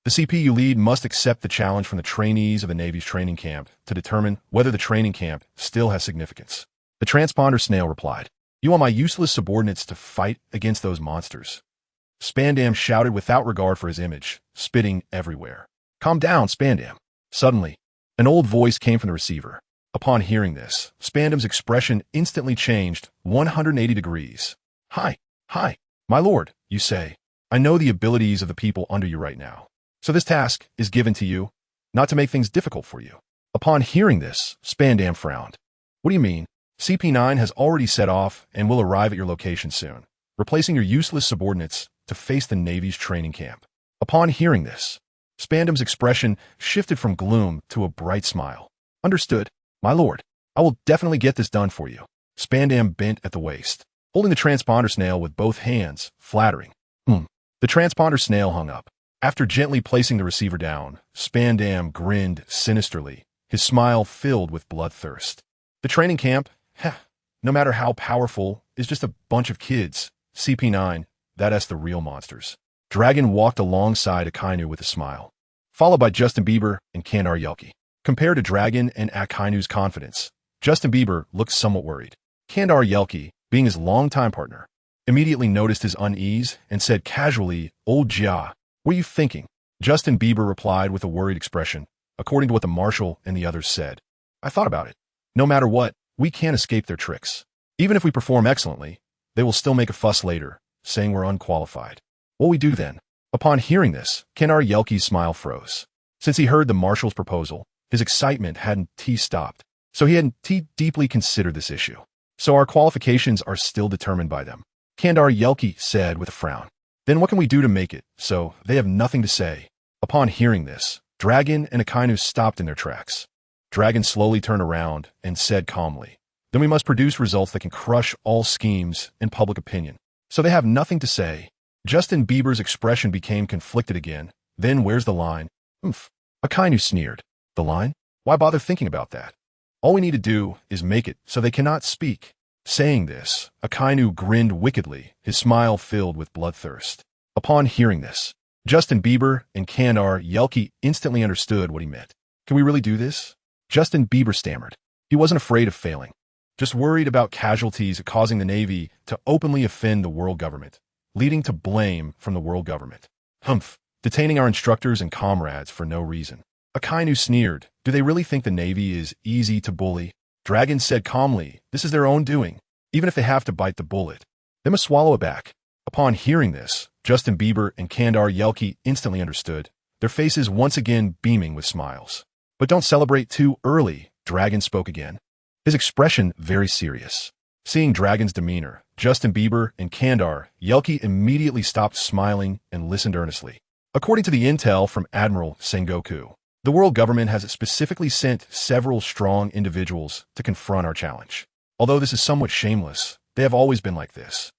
Speaker 1: the CPU lead must accept the challenge from the trainees of the Navy's training camp to determine whether the training camp still has significance. The transponder snail replied, You want my useless subordinates to fight against those monsters? Spandam shouted without regard for his image, spitting everywhere. Calm down, Spandam. Suddenly, an old voice came from the receiver. Upon hearing this, Spandam's expression instantly changed 180 degrees. Hi, my lord, you say. I know the abilities of the people under you right now. So this task is given to you, not to make things difficult for you. Upon hearing this, Spandam frowned. What do you mean? CP9 has already set off and will arrive at your location soon, replacing your useless subordinates to face the Navy's training camp. Upon hearing this, Spandam's expression shifted from gloom to a bright smile. Understood, my lord. I will definitely get this done for you. Spandam bent at the waist, holding the transponder snail with both hands, flattering. The transponder snail hung up. After gently placing the receiver down, Spandam grinned sinisterly, his smile filled with bloodthirst. The training camp, no matter how powerful, is just a bunch of kids. CP9, that's the real monsters. Dragon walked alongside Akainu with a smile, followed by Justin Bieber and Kandar Yelki. Compared to Dragon and Akainu's confidence, Justin Bieber looked somewhat worried. Kandar Yelki, being his longtime partner, immediately noticed his unease and said casually, Old Jia, what are you thinking? Justin Bieber replied with a worried expression, according to what the marshal and the others said. I thought about it. No matter what, we can't escape their tricks. Even if we perform excellently, they will still make a fuss later, saying we're unqualified. What will we do then? Upon hearing this, Kandar Yelki's smile froze. Since he heard the marshal's proposal, his excitement hadn't stopped. So he hadn't deeply considered this issue. So our qualifications are still determined by them. Kandar Yelki said with a frown. Then what can we do to make it so they have nothing to say? Upon hearing this, Dragon and Akainu stopped in their tracks. Dragon slowly turned around and said calmly, Then we must produce results that can crush all schemes and public opinion. So they have nothing to say. Justin Bieber's expression became conflicted again. Then where's the line? Akainu sneered. The line? Why bother thinking about that? All we need to do is make it so they cannot speak. Saying this, Akainu grinned wickedly, his smile filled with bloodthirst. Upon hearing this, Justin Bieber and Kandar Yelke instantly understood what he meant. Can we really do this? Justin Bieber stammered. He wasn't afraid of failing, just worried about casualties causing the Navy to openly offend the world government, leading to blame from the world government. Humph, detaining our instructors and comrades for no reason. Akainu sneered. Do they really think the Navy is easy to bully? Dragon said calmly, this is their own doing. Even if they have to bite the bullet, they must swallow it back. Upon hearing this, Justin Bieber and Kandar Yelke instantly understood, their faces once again beaming with smiles. But don't celebrate too early, Dragon spoke again, his expression very serious. Seeing Dragon's demeanor, Justin Bieber and Kandar Yelke immediately stopped smiling and listened earnestly. According to the intel from Admiral Sengoku, the world government has specifically sent several strong individuals to confront our challenge. Although this is somewhat shameless, they have always been like this.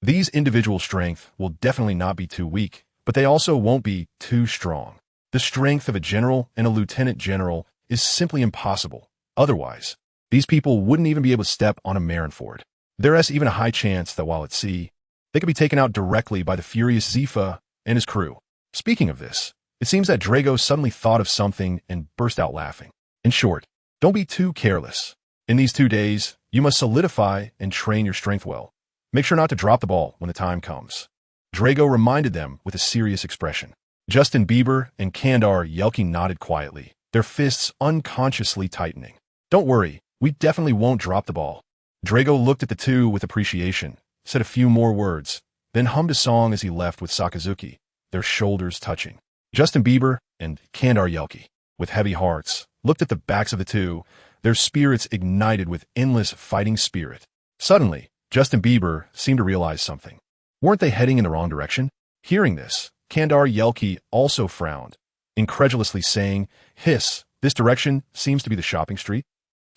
Speaker 1: These individual strength will definitely not be too weak, but they also won't be too strong. The strength of a general and a lieutenant general is simply impossible. Otherwise, these people wouldn't even be able to step on a Marineford. There is even a high chance that while at sea, they could be taken out directly by the furious Zifa and his crew. Speaking of this, it seems that Drago suddenly thought of something and burst out laughing. In short, don't be too careless. In these 2 days, you must solidify and train your strength well. Make sure not to drop the ball when the time comes. Drago reminded them with a serious expression. Justin Bieber and Kandar Yelke nodded quietly, their fists unconsciously tightening. Don't worry, we definitely won't drop the ball. Drago looked at the two with appreciation, said a few more words, then hummed a song as he left with Sakazuki, their shoulders touching. Justin Bieber and Kandar Yelke, with heavy hearts, looked at the backs of the two, their spirits ignited with endless fighting spirit. Suddenly, Justin Bieber seemed to realize something. Weren't they heading in the wrong direction? Hearing this, Kandar Yelke also frowned, incredulously saying, Hiss, this direction seems to be the shopping street.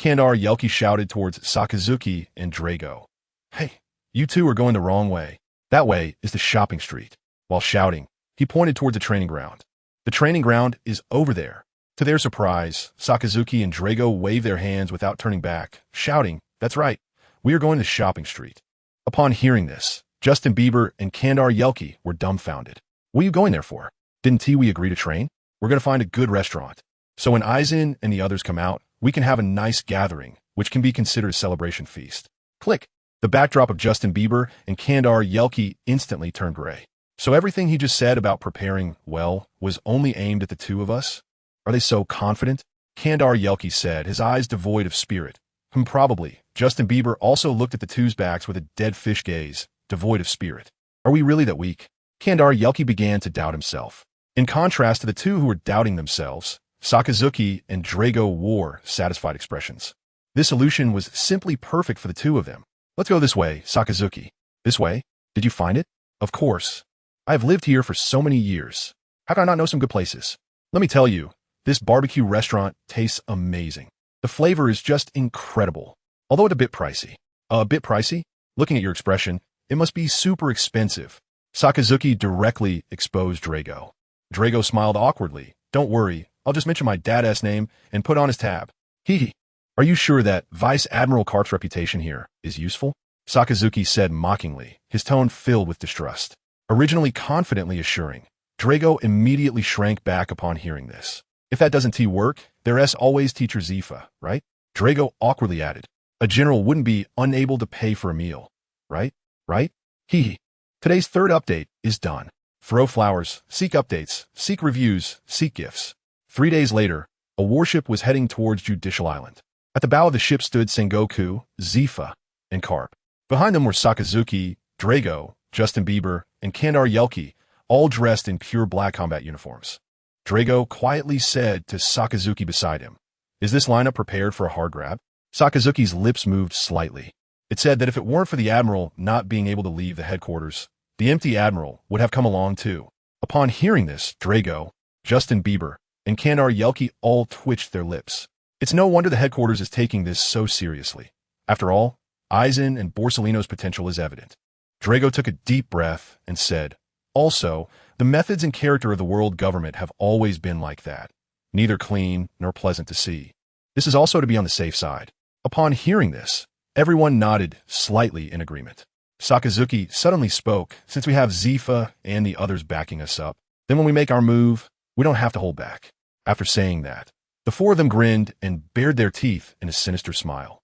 Speaker 1: Kandar Yelke shouted towards Sakazuki and Drago. Hey, you two are going the wrong way. That way is the shopping street. While shouting, he pointed towards the training ground. The training ground is over there. To their surprise, Sakazuki and Drago waved their hands without turning back, shouting, That's right, we are going to the shopping street. Upon hearing this, Justin Bieber and Kandar Yelke were dumbfounded. What are you going there for? Didn't we agree to train? We're going to find a good restaurant. So when Aizen and the others come out, we can have a nice gathering, which can be considered a celebration feast. Click. The backdrop of Justin Bieber and Kandar Yelke instantly turned gray. So everything he just said about preparing, well, was only aimed at the two of us? Are they so confident? Kandar Yelke said, his eyes devoid of spirit. Probably. Justin Bieber also looked at the two's backs with a dead fish gaze, devoid of spirit. Are we really that weak? Kandar Yelke began to doubt himself. In contrast to the two who were doubting themselves, Sakazuki and Drago wore satisfied expressions. This solution was simply perfect for the two of them. Let's go this way, Sakazuki. This way? Did you find it? Of course. I have lived here for so many years. How can I not know some good places? Let me tell you, this barbecue restaurant tastes amazing. The flavor is just incredible, although it's a bit pricey. A bit pricey? Looking at your expression, it must be super expensive. Sakazuki directly exposed Drago. Drago smiled awkwardly. Don't worry, I'll just mention my dad-ass name and put on his tab. Hee. Are you sure that Vice Admiral Karp's reputation here is useful? Sakazuki said mockingly, his tone filled with distrust. Originally confidently assuring, Drago immediately shrank back upon hearing this. If that doesn't work, there's always Teacher Zifa, right? Drago awkwardly added. A general wouldn't be unable to pay for a meal, right? Right? Hee. Today's third update is done. Throw flowers, seek updates, seek reviews, seek gifts. 3 days later, a warship was heading towards Judicial Island. At the bow of the ship stood Sengoku, Zifa, and Karp. Behind them were Sakazuki, Drago, Justin Bieber, and Kandar Yelke, all dressed in pure black combat uniforms. Drago quietly said to Sakazuki beside him, Is this lineup prepared for a hard grab? Sakazuki's lips moved slightly. It said that if it weren't for the Admiral not being able to leave the headquarters, the empty Admiral would have come along too. Upon hearing this, Drago, Justin Bieber, and Kandar Yelke all twitched their lips. It's no wonder the headquarters is taking this so seriously. After all, Aizen and Borsellino's potential is evident. Drago took a deep breath and said, Also, the methods and character of the world government have always been like that, neither clean nor pleasant to see. This is also to be on the safe side. Upon hearing this, Everyone nodded slightly in agreement. Sakazuki suddenly spoke, since we have Zifa and the others backing us up, then when we make our move, we don't have to hold back. After saying that, the four of them grinned and bared their teeth in a sinister smile.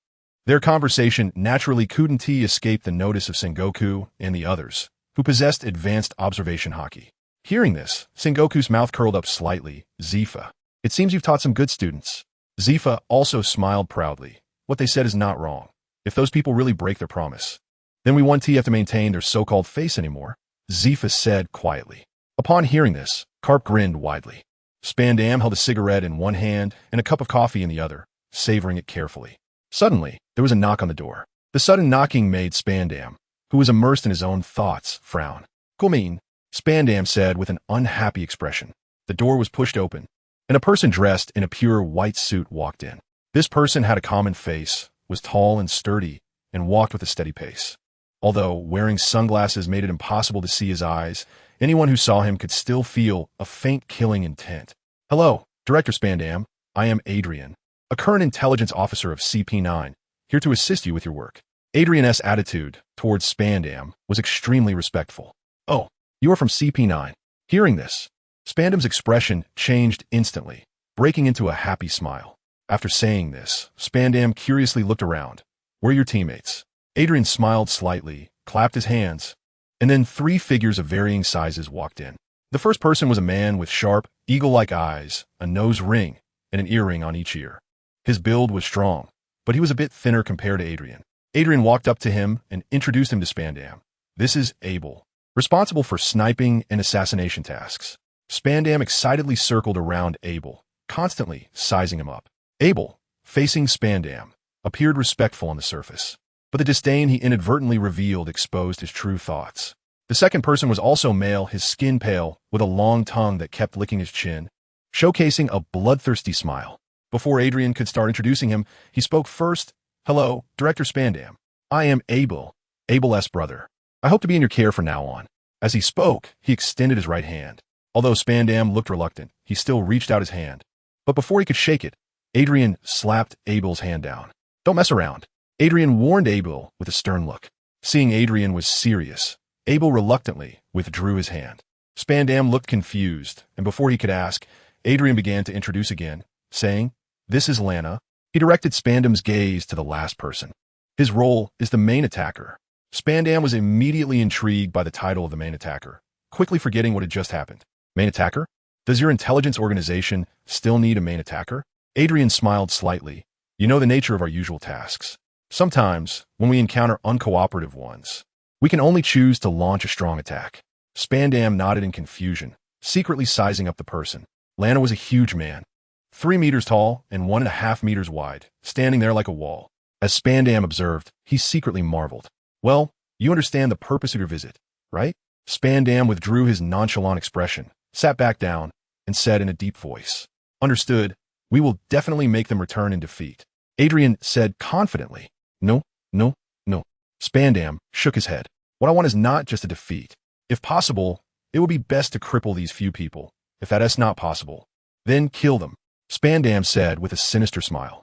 Speaker 1: Their conversation naturally couldn't escape the notice of Sengoku and the others, who possessed advanced observation haki. Hearing this, Sengoku's mouth curled up slightly. Zifa, it seems you've taught some good students. Zifa also smiled proudly. What they said is not wrong. If those people really break their promise, then we won't have to maintain their so-called face anymore, Zifa said quietly. Upon hearing this, Karp grinned widely. Spandam held a cigarette in one hand and a cup of coffee in the other, savoring it carefully. Suddenly, there was a knock on the door. The sudden knocking made Spandam, who was immersed in his own thoughts, frown. "Come Spandam said with an unhappy expression. The door was pushed open, and a person dressed in a pure white suit walked in. This person had a common face, was tall and sturdy, and walked with a steady pace. Although wearing sunglasses made it impossible to see his eyes, anyone who saw him could still feel a faint killing intent. "Hello, Director Spandam. I am Adrian, a current intelligence officer of CP9, here to assist you with your work." Adrian's attitude towards Spandam was extremely respectful. "Oh, you are from CP9. Hearing this, Spandam's expression changed instantly, breaking into a happy smile. After saying this, Spandam curiously looked around. "Where are your teammates?" Adrian smiled slightly, clapped his hands, and then three figures of varying sizes walked in. The first person was a man with sharp, eagle-like eyes, a nose ring, and an earring on each ear. His build was strong, but he was a bit thinner compared to Adrian. Adrian walked up to him and introduced him to Spandam. "This is Abel, responsible for sniping and assassination tasks." Spandam excitedly circled around Abel, constantly sizing him up. Abel, facing Spandam, appeared respectful on the surface, but the disdain he inadvertently revealed exposed his true thoughts. The second person was also male, his skin pale, with a long tongue that kept licking his chin, showcasing a bloodthirsty smile. Before Adrian could start introducing him, he spoke first. "Hello, Director Spandam. I am Abel, Abel's brother. I hope to be in your care from now on." As he spoke, he extended his right hand. Although Spandam looked reluctant, he still reached out his hand. But before he could shake it, Adrian slapped Abel's hand down. "Don't mess around." Adrian warned Abel with a stern look. Seeing Adrian was serious, Abel reluctantly withdrew his hand. Spandam looked confused, and before he could ask, Adrian began to introduce again, saying, "This is Lana." He directed Spandam's gaze to the last person. "His role is the main attacker." Spandam was immediately intrigued by the title of the main attacker, quickly forgetting what had just happened. "Main attacker? Does your intelligence organization still need a main attacker?" Adrian smiled slightly. "You know the nature of our usual tasks. Sometimes, when we encounter uncooperative ones, we can only choose to launch a strong attack." Spandam nodded in confusion, secretly sizing up the person. Lana was a huge man, 3 meters tall and 1.5 meters wide, standing there like a wall. As Spandam observed, he secretly marveled. "Well, you understand the purpose of your visit, right?" Spandam withdrew his nonchalant expression, sat back down, and said in a deep voice, "Understood. We will definitely make them return in defeat." Adrian said confidently, "No, no, no." Spandam shook his head. "What I want is not just a defeat. If possible, it would be best to cripple these few people. If that is not possible, then kill them," Spandam said with a sinister smile.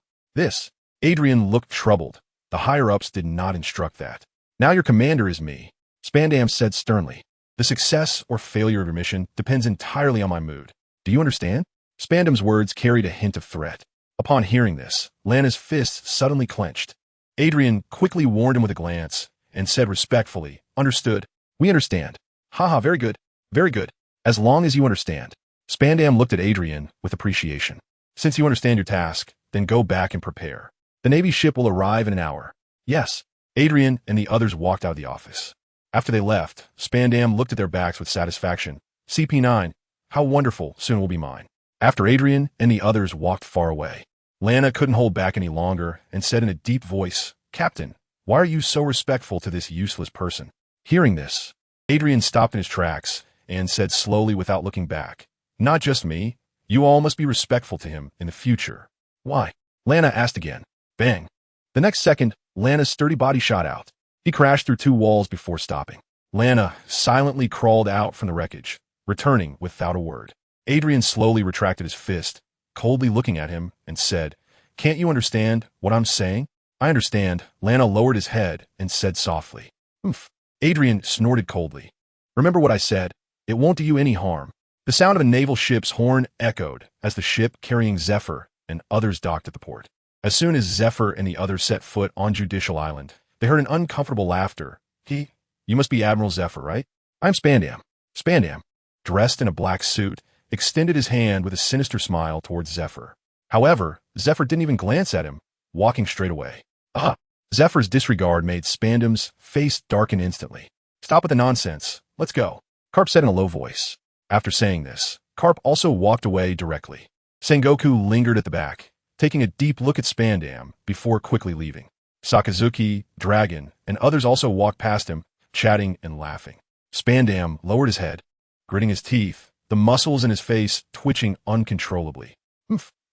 Speaker 1: Adrian looked troubled. The higher-ups did not instruct that. "Now your commander is me," Spandam said sternly. "The success or failure of your mission depends entirely on my mood. Do you understand?" Spandam's words carried a hint of threat. Upon hearing this, Lana's fists suddenly clenched. Adrian quickly warned him with a glance and said respectfully, "Understood. We understand." "Haha, very good. Very good. As long as you understand." Spandam looked at Adrian with appreciation. "Since you understand your task, then go back and prepare. The Navy ship will arrive in an hour." "Yes." Adrian and the others walked out of the office. After they left, Spandam looked at their backs with satisfaction. "CP9, how wonderful, soon will be mine." After Adrian and the others walked far away, Lana couldn't hold back any longer and said in a deep voice, "Captain, why are you so respectful to this useless person?" Hearing this, Adrian stopped in his tracks and said slowly without looking back, "Not just me. You all must be respectful to him in the future." "Why?" Lana asked again. Bang. The next second, Lana's sturdy body shot out. He crashed through 2 walls before stopping. Lana silently crawled out from the wreckage, returning without a word. Adrian slowly retracted his fist, coldly looking at him, and said, "Can't you understand what I'm saying?" I understand. Lana lowered his head and said softly. Oof. Adrian snorted coldly. Remember what I said. It won't do you any harm. The sound of a naval ship's horn echoed as the ship carrying Zephyr and others docked at the port. As soon as Zephyr and the others set foot on Judicial Island, they heard an uncomfortable laughter. You must be Admiral Zephyr, right? I'm Spandam. Spandam, dressed in a black suit, extended his hand with a sinister smile towards Zephyr. However, Zephyr didn't even glance at him, walking straight away. Ah! Zephyr's disregard made Spandam's face darken instantly. Stop with the nonsense. Let's go, Carp said in a low voice. After saying this, Carp also walked away directly. Sengoku lingered at the back, taking a deep look at Spandam before quickly leaving. Sakazuki, Dragon, and others also walked past him, chatting and laughing. Spandam lowered his head, gritting his teeth, the muscles in his face twitching uncontrollably.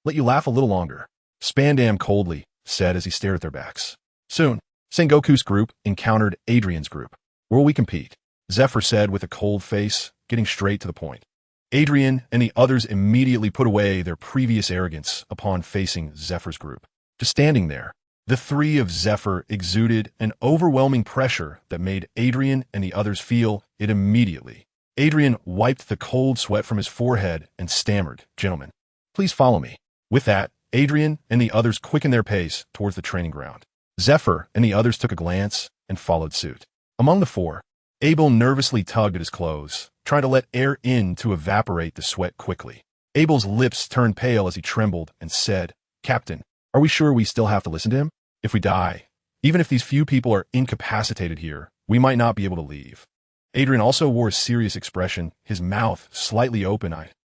Speaker 1: Let you laugh a little longer, Spandam coldly said as he stared at their backs. Soon, Sengoku's group encountered Adrian's group. Where will we compete? Zephyr said with a cold face, getting straight to the point. Adrian and the others immediately put away their previous arrogance upon facing Zephyr's group. Just standing there, the three of Zephyr exuded an overwhelming pressure that made Adrian and the others feel it immediately. Adrian wiped the cold sweat from his forehead and stammered, Gentlemen, please follow me. With that, Adrian and the others quickened their pace towards the training ground. Zephyr and the others took a glance and followed suit. Among the four, Abel nervously tugged at his clothes, trying to let air in to evaporate the sweat quickly. Abel's lips turned pale as he trembled and said, Captain, are we sure we still have to listen to him? If we die, even if these few people are incapacitated here, we might not be able to leave. Adrian also wore a serious expression, his mouth slightly open.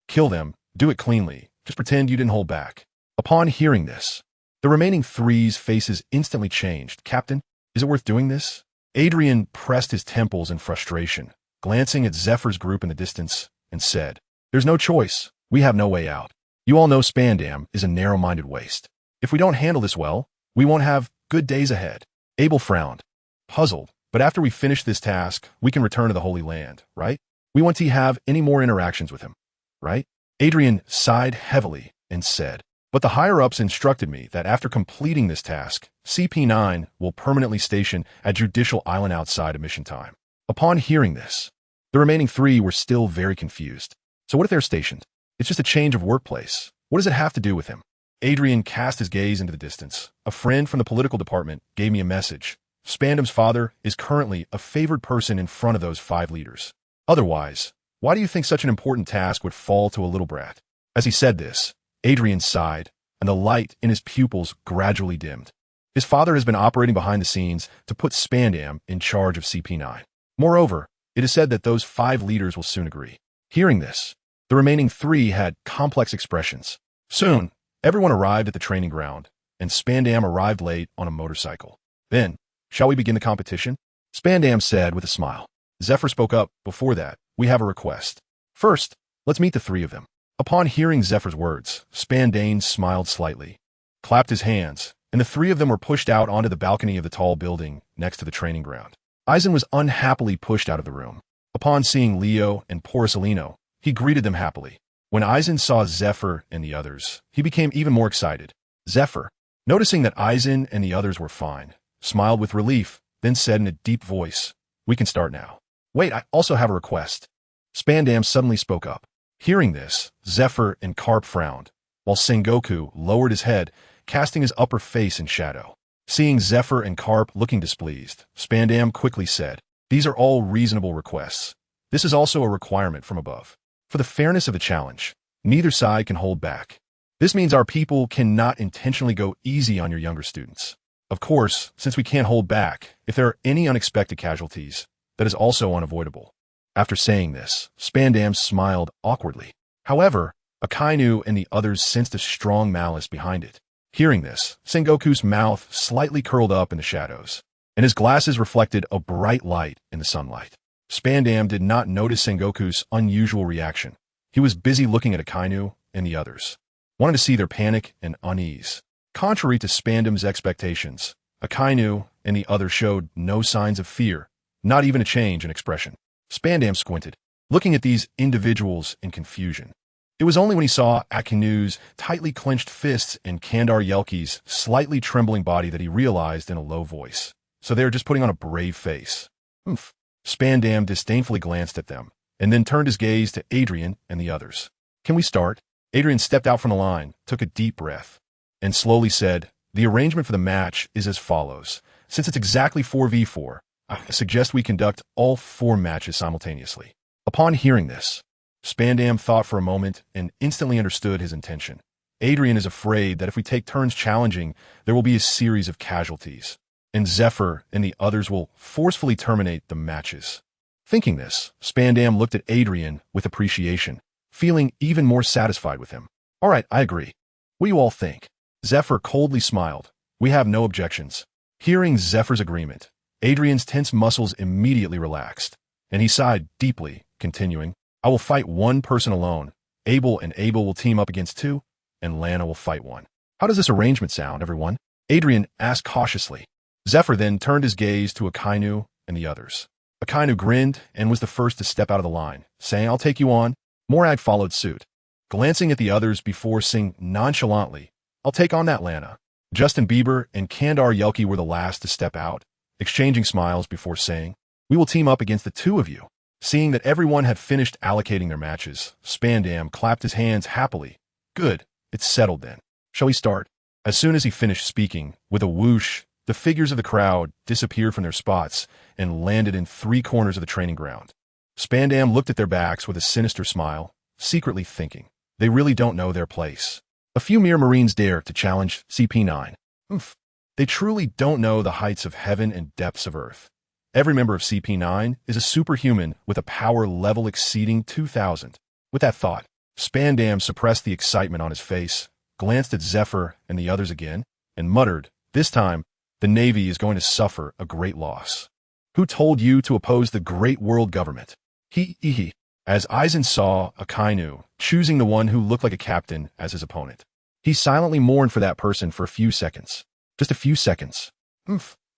Speaker 1: Kill them, do it cleanly, just pretend you didn't hold back. Upon hearing this, the remaining three's faces instantly changed. Captain, is it worth doing this? Adrian pressed his temples in frustration, glancing at Zephyr's group in the distance, and said, There's no choice. We have no way out. You all know Spandam is a narrow-minded waste. If we don't handle this well, we won't have good days ahead. Abel frowned, puzzled, but after we finish this task, we can return to the Holy Land, right? We want to have any more interactions with him, right? Adrian sighed heavily and said, But the higher-ups instructed me that after completing this task, CP9 will permanently station at Judicial Island outside of mission time. Upon hearing this, the remaining three were still very confused. So what if they're stationed? It's just a change of workplace. What does it have to do with him? Adrian cast his gaze into the distance. A friend from the political department gave me a message. Spandam's father is currently a favored person in front of those 5 leaders. Otherwise, why do you think such an important task would fall to a little brat? As he said this, Adrian sighed, and the light in his pupils gradually dimmed. His father has been operating behind the scenes to put Spandam in charge of CP9. Moreover, it is said that those 5 leaders will soon agree. Hearing this, the remaining 3 had complex expressions. Soon, everyone arrived at the training ground, and Spandam arrived late on a motorcycle. Then, shall we begin the competition? Spandam said with a smile. Zephyr spoke up. Before that, we have a request. First, let's meet the 3 of them. Upon hearing Zephyr's words, Spandam smiled slightly, clapped his hands, and the 3 of them were pushed out onto the balcony of the tall building next to the training ground. Eisen was unhappily pushed out of the room. Upon seeing Leo and Porcelino, he greeted them happily. When Eisen saw Zephyr and the others, he became even more excited. Zephyr, noticing that Eisen and the others were fine, smiled with relief, then said in a deep voice, We can start now. Wait, I also have a request. Spandam suddenly spoke up. Hearing this, Zephyr and Carp frowned, while Sengoku lowered his head, casting his upper face in shadow. Seeing Zephyr and Carp looking displeased, Spandam quickly said, These are all reasonable requests. This is also a requirement from above. For the fairness of the challenge, neither side can hold back. This means our people cannot intentionally go easy on your younger students. Of course, since we can't hold back, if there are any unexpected casualties, that is also unavoidable. After saying this, Spandam smiled awkwardly. However, Akainu and the others sensed a strong malice behind it. Hearing this, Sengoku's mouth slightly curled up in the shadows, and his glasses reflected a bright light in the sunlight. Spandam did not notice Sengoku's unusual reaction. He was busy looking at Akainu and the others, wanting to see their panic and unease. Contrary to Spandam's expectations, Akainu and the others showed no signs of fear, not even a change in expression. Spandam squinted, looking at these individuals in confusion. It was only when he saw Akinu's tightly clenched fists and Kandar Yelki's slightly trembling body that he realized in a low voice. So they were just putting on a brave face. Oomph. Spandam disdainfully glanced at them, and then turned his gaze to Adrian and the others. Can we start? Adrian stepped out from the line, took a deep breath, and slowly said, the arrangement for the match is as follows. Since it's exactly 4v4, I suggest we conduct all 4 matches simultaneously. Upon hearing this, Spandam thought for a moment and instantly understood his intention. Adrian is afraid that if we take turns challenging, there will be a series of casualties, and Zephyr and the others will forcefully terminate the matches. Thinking this, Spandam looked at Adrian with appreciation, feeling even more satisfied with him. All right, I agree. What do you all think? Zephyr coldly smiled. We have no objections. Hearing Zephyr's agreement, Adrian's tense muscles immediately relaxed, and he sighed deeply, continuing, I will fight 1 person alone. Abel and Abel will team up against 2, and Lana will fight 1. How does this arrangement sound, everyone? Adrian asked cautiously. Zephyr then turned his gaze to Akainu and the others. Akainu grinned and was the first to step out of the line, saying, I'll take you on. Morag followed suit, glancing at the others before saying nonchalantly, I'll take on that Lana. Justin Bieber and Kandar Yelki were the last to step out, exchanging smiles before saying, we will team up against the 2 of you. Seeing that everyone had finished allocating their matches, Spandam clapped his hands happily. Good, it's settled then. Shall we start? As soon as he finished speaking, with a whoosh, the figures of the crowd disappeared from their spots and landed in 3 corners of the training ground. Spandam looked at their backs with a sinister smile, secretly thinking, they really don't know their place. A few mere Marines dare to challenge CP9. Oomph. They truly don't know the heights of heaven and depths of earth. Every member of CP9 is a superhuman with a power level exceeding 2,000. With that thought, Spandam suppressed the excitement on his face, glanced at Zephyr and the others again, and muttered, this time, the Navy is going to suffer a great loss. Who told you to oppose the great world government? He. As Aizen saw Akainu choosing the one who looked like a captain as his opponent, he silently mourned for that person for a few seconds. Just a few seconds.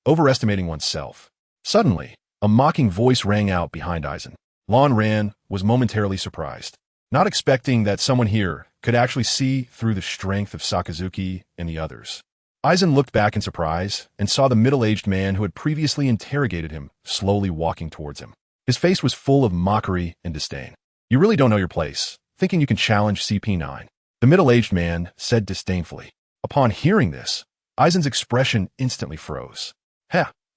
Speaker 1: Overestimating oneself. Suddenly, a mocking voice rang out behind Aizen. Lon Ran was momentarily surprised, not expecting that someone here could actually see through the strength of Sakazuki and the others. Aizen looked back in surprise and saw the middle-aged man who had previously interrogated him slowly walking towards him. His face was full of mockery and disdain. You really don't know your place, thinking you can challenge CP9. The middle-aged man said disdainfully. Upon hearing this, Aizen's expression instantly froze.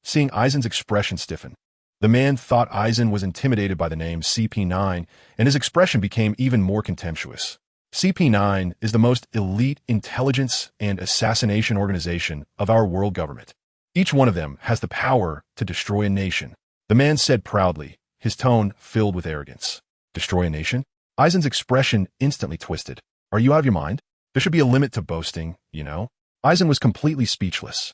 Speaker 1: Seeing Aizen's expression stiffen, the man thought Aizen was intimidated by the name CP9, and his expression became even more contemptuous. CP9 is the most elite intelligence and assassination organization of our world government. Each one of them has the power to destroy a nation. The man said proudly, his tone filled with arrogance. Destroy a nation? Aizen's expression instantly twisted. Are you out of your mind? There should be a limit to boasting, you know? Aizen was completely speechless.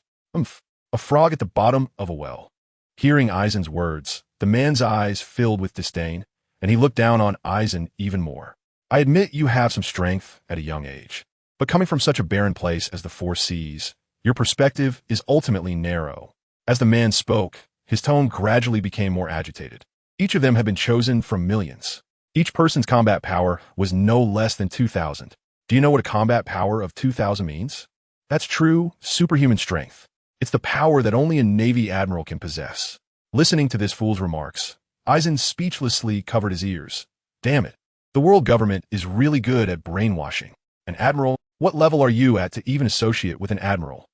Speaker 1: A frog at the bottom of a well. Hearing Aizen's words, the man's eyes filled with disdain, and he looked down on Aizen even more. I admit you have some strength at a young age, but coming from such a barren place as the 4 Seas, your perspective is ultimately narrow. As the man spoke, his tone gradually became more agitated. Each of them had been chosen from millions. Each person's combat power was no less than 2,000. Do you know what a combat power of 2,000 means? That's true superhuman strength. It's the power that only a Navy admiral can possess. Listening to this fool's remarks, Aizen speechlessly covered his ears. Damn it. The world government is really good at brainwashing. An admiral? What level are you at to even associate with an admiral?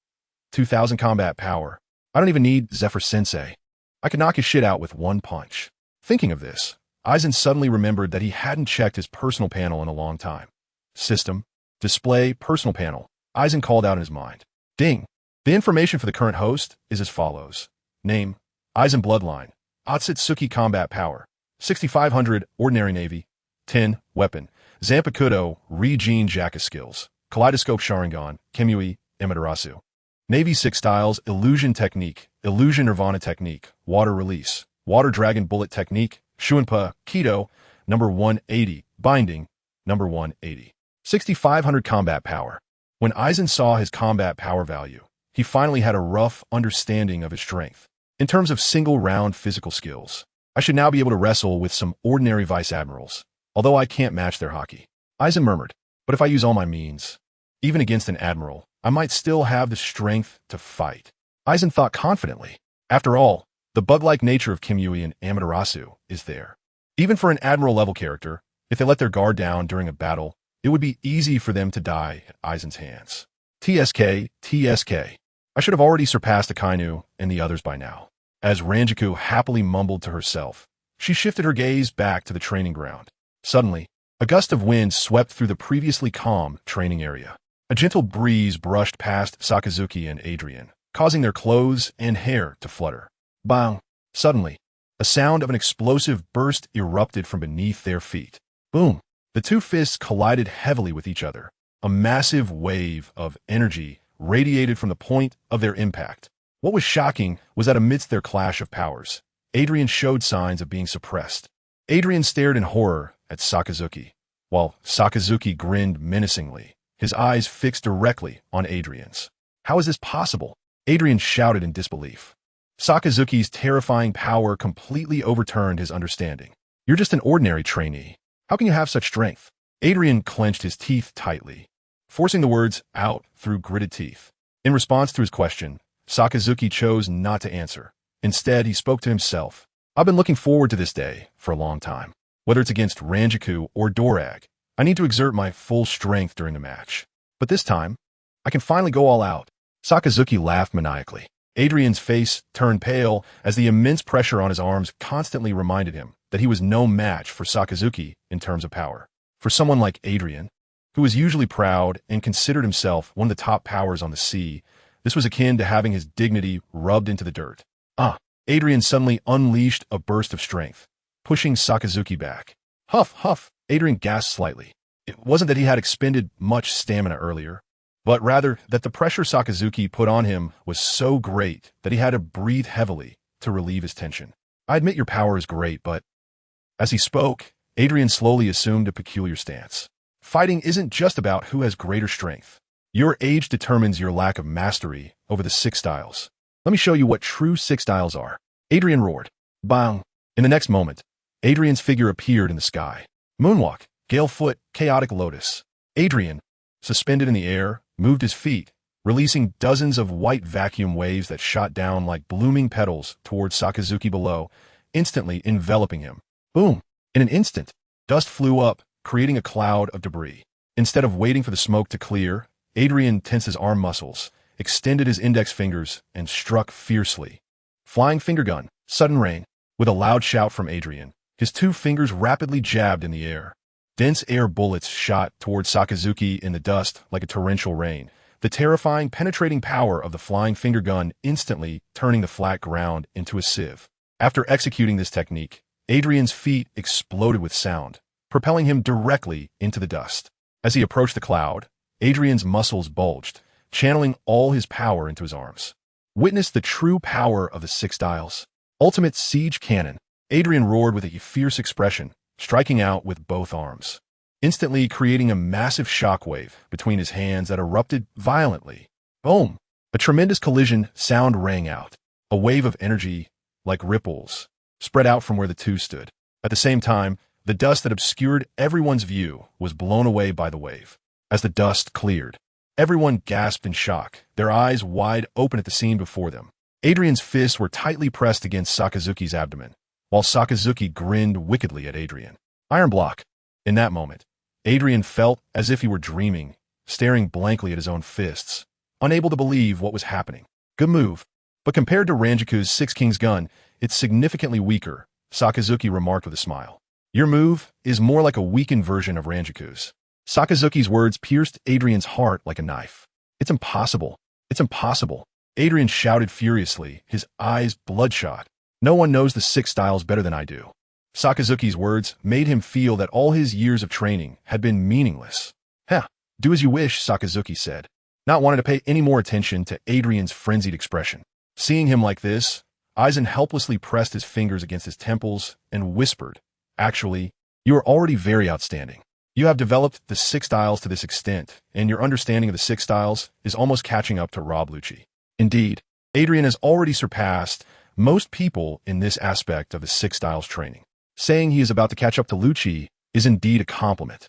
Speaker 1: 2,000 combat power. I don't even need Zephyr-sensei. I could knock his shit out with 1 punch. Thinking of this, Aizen suddenly remembered that he hadn't checked his personal panel in a long time. System. Display. Personal panel. Aizen called out in his mind. Ding. The information for the current host is as follows. Name, Aizen Bloodline, Otsutsuki Combat Power, 6500 Ordinary Navy, 10 Weapon, Zanpakuto Re-Gene Jacka Skills, Kaleidoscope Sharingan, Kimui, Amaterasu. Navy 6 Styles, Illusion Technique, Illusion Nirvana Technique, Water Release, Water Dragon Bullet Technique, Shuanpa, Keto, number 180, Binding, number 180. 6500 Combat Power. When Aizen saw his combat power value, he finally had a rough understanding of his strength. In terms of single-round physical skills, I should now be able to wrestle with some ordinary vice admirals, although I can't match their hockey. Aizen murmured, but if I use all my means, even against an admiral, I might still have the strength to fight. Aizen thought confidently. After all, the bug-like nature of Kimui and Amaterasu is there. Even for an admiral-level character, if they let their guard down during a battle, it would be easy for them to die at Aizen's hands. TSK, TSK. I should have already surpassed Akainu and the others by now. As Ranjaku happily mumbled to herself, she shifted her gaze back to the training ground. Suddenly, a gust of wind swept through the previously calm training area. A gentle breeze brushed past Sakazuki and Adrian, causing their clothes and hair to flutter. Bang! Suddenly, a sound of an explosive burst erupted from beneath their feet. Boom! The two fists collided heavily with each other. A massive wave of energy radiated from the point of their impact. What was shocking was that amidst their clash of powers, Adrian showed signs of being suppressed. Adrian stared in horror at Sakazuki, while Sakazuki grinned menacingly, his eyes fixed directly on Adrian's. How is this possible? Adrian shouted in disbelief. Sakazuki's terrifying power completely overturned his understanding. You're just an ordinary trainee. How can you have such strength? Adrian clenched his teeth tightly, forcing the words out through gritted teeth. In response to his question, Sakazuki chose not to answer. Instead, he spoke to himself. I've been looking forward to this day for a long time. Whether it's against Ranjaku or Dorag, I need to exert my full strength during the match. But this time, I can finally go all out. Sakazuki laughed maniacally. Adrian's face turned pale as the immense pressure on his arms constantly reminded him that he was no match for Sakazuki in terms of power. For someone like Adrian, who was usually proud and considered himself one of the top powers on the sea, this was akin to having his dignity rubbed into the dirt. Adrian suddenly unleashed a burst of strength, pushing Sakazuki back. Huff, huff, Adrian gasped slightly. It wasn't that he had expended much stamina earlier, but rather that the pressure Sakazuki put on him was so great that he had to breathe heavily to relieve his tension. I admit your power is great, but... As he spoke, Adrian slowly assumed a peculiar stance. Fighting isn't just about who has greater strength. Your age determines your lack of mastery over the 6 styles. Let me show you what true 6 styles are. Adrian roared. Bang! In the next moment, Adrian's figure appeared in the sky. Moonwalk, Gale Foot, Chaotic Lotus. Adrian, suspended in the air, moved his feet, releasing dozens of white vacuum waves that shot down like blooming petals towards Sakazuki below, instantly enveloping him. Boom! In an instant, dust flew up, creating a cloud of debris. Instead of waiting for the smoke to clear, Adrian tensed his arm muscles, extended his index fingers, and struck fiercely. Flying finger gun, sudden rain. With a loud shout from Adrian, his 2 fingers rapidly jabbed in the air. Dense air bullets shot towards Sakazuki in the dust like a torrential rain, the terrifying, penetrating power of the flying finger gun instantly turning the flat ground into a sieve. After executing this technique, Adrian's feet exploded with sound, propelling him directly into the dust. As he approached the cloud, Adrian's muscles bulged, channeling all his power into his arms. Witness the true power of the 6 styles. Ultimate Siege Cannon. Adrian roared with a fierce expression, striking out with both arms, instantly creating a massive shockwave between his hands that erupted violently. Boom! A tremendous collision sound rang out. A wave of energy, like ripples, spread out from where the two stood. At the same time, the dust that obscured everyone's view was blown away by the wave. As the dust cleared, everyone gasped in shock, their eyes wide open at the scene before them. Adrian's fists were tightly pressed against Sakazuki's abdomen, while Sakazuki grinned wickedly at Adrian. Iron block. In that moment, Adrian felt as if he were dreaming, staring blankly at his own fists, unable to believe what was happening. Good move. But compared to Ranjaku's 6 Kings gun, it's significantly weaker, Sakazuki remarked with a smile. Your move is more like a weakened version of Ranjaku's. Sakazuki's words pierced Adrian's heart like a knife. It's impossible. It's impossible. Adrian shouted furiously, his eyes bloodshot. No one knows the 6 styles better than I do. Sakazuki's words made him feel that all his years of training had been meaningless. Do as you wish, Sakazuki said, not wanting to pay any more attention to Adrian's frenzied expression. Seeing him like this, Aizen helplessly pressed his fingers against his temples and whispered, Actually, you are already very outstanding. You have developed the 6 styles to this extent, and your understanding of the 6 styles is almost catching up to Rob Lucci. Indeed, Adrian has already surpassed most people in this aspect of the 6 styles training. Saying he is about to catch up to Lucci is indeed a compliment.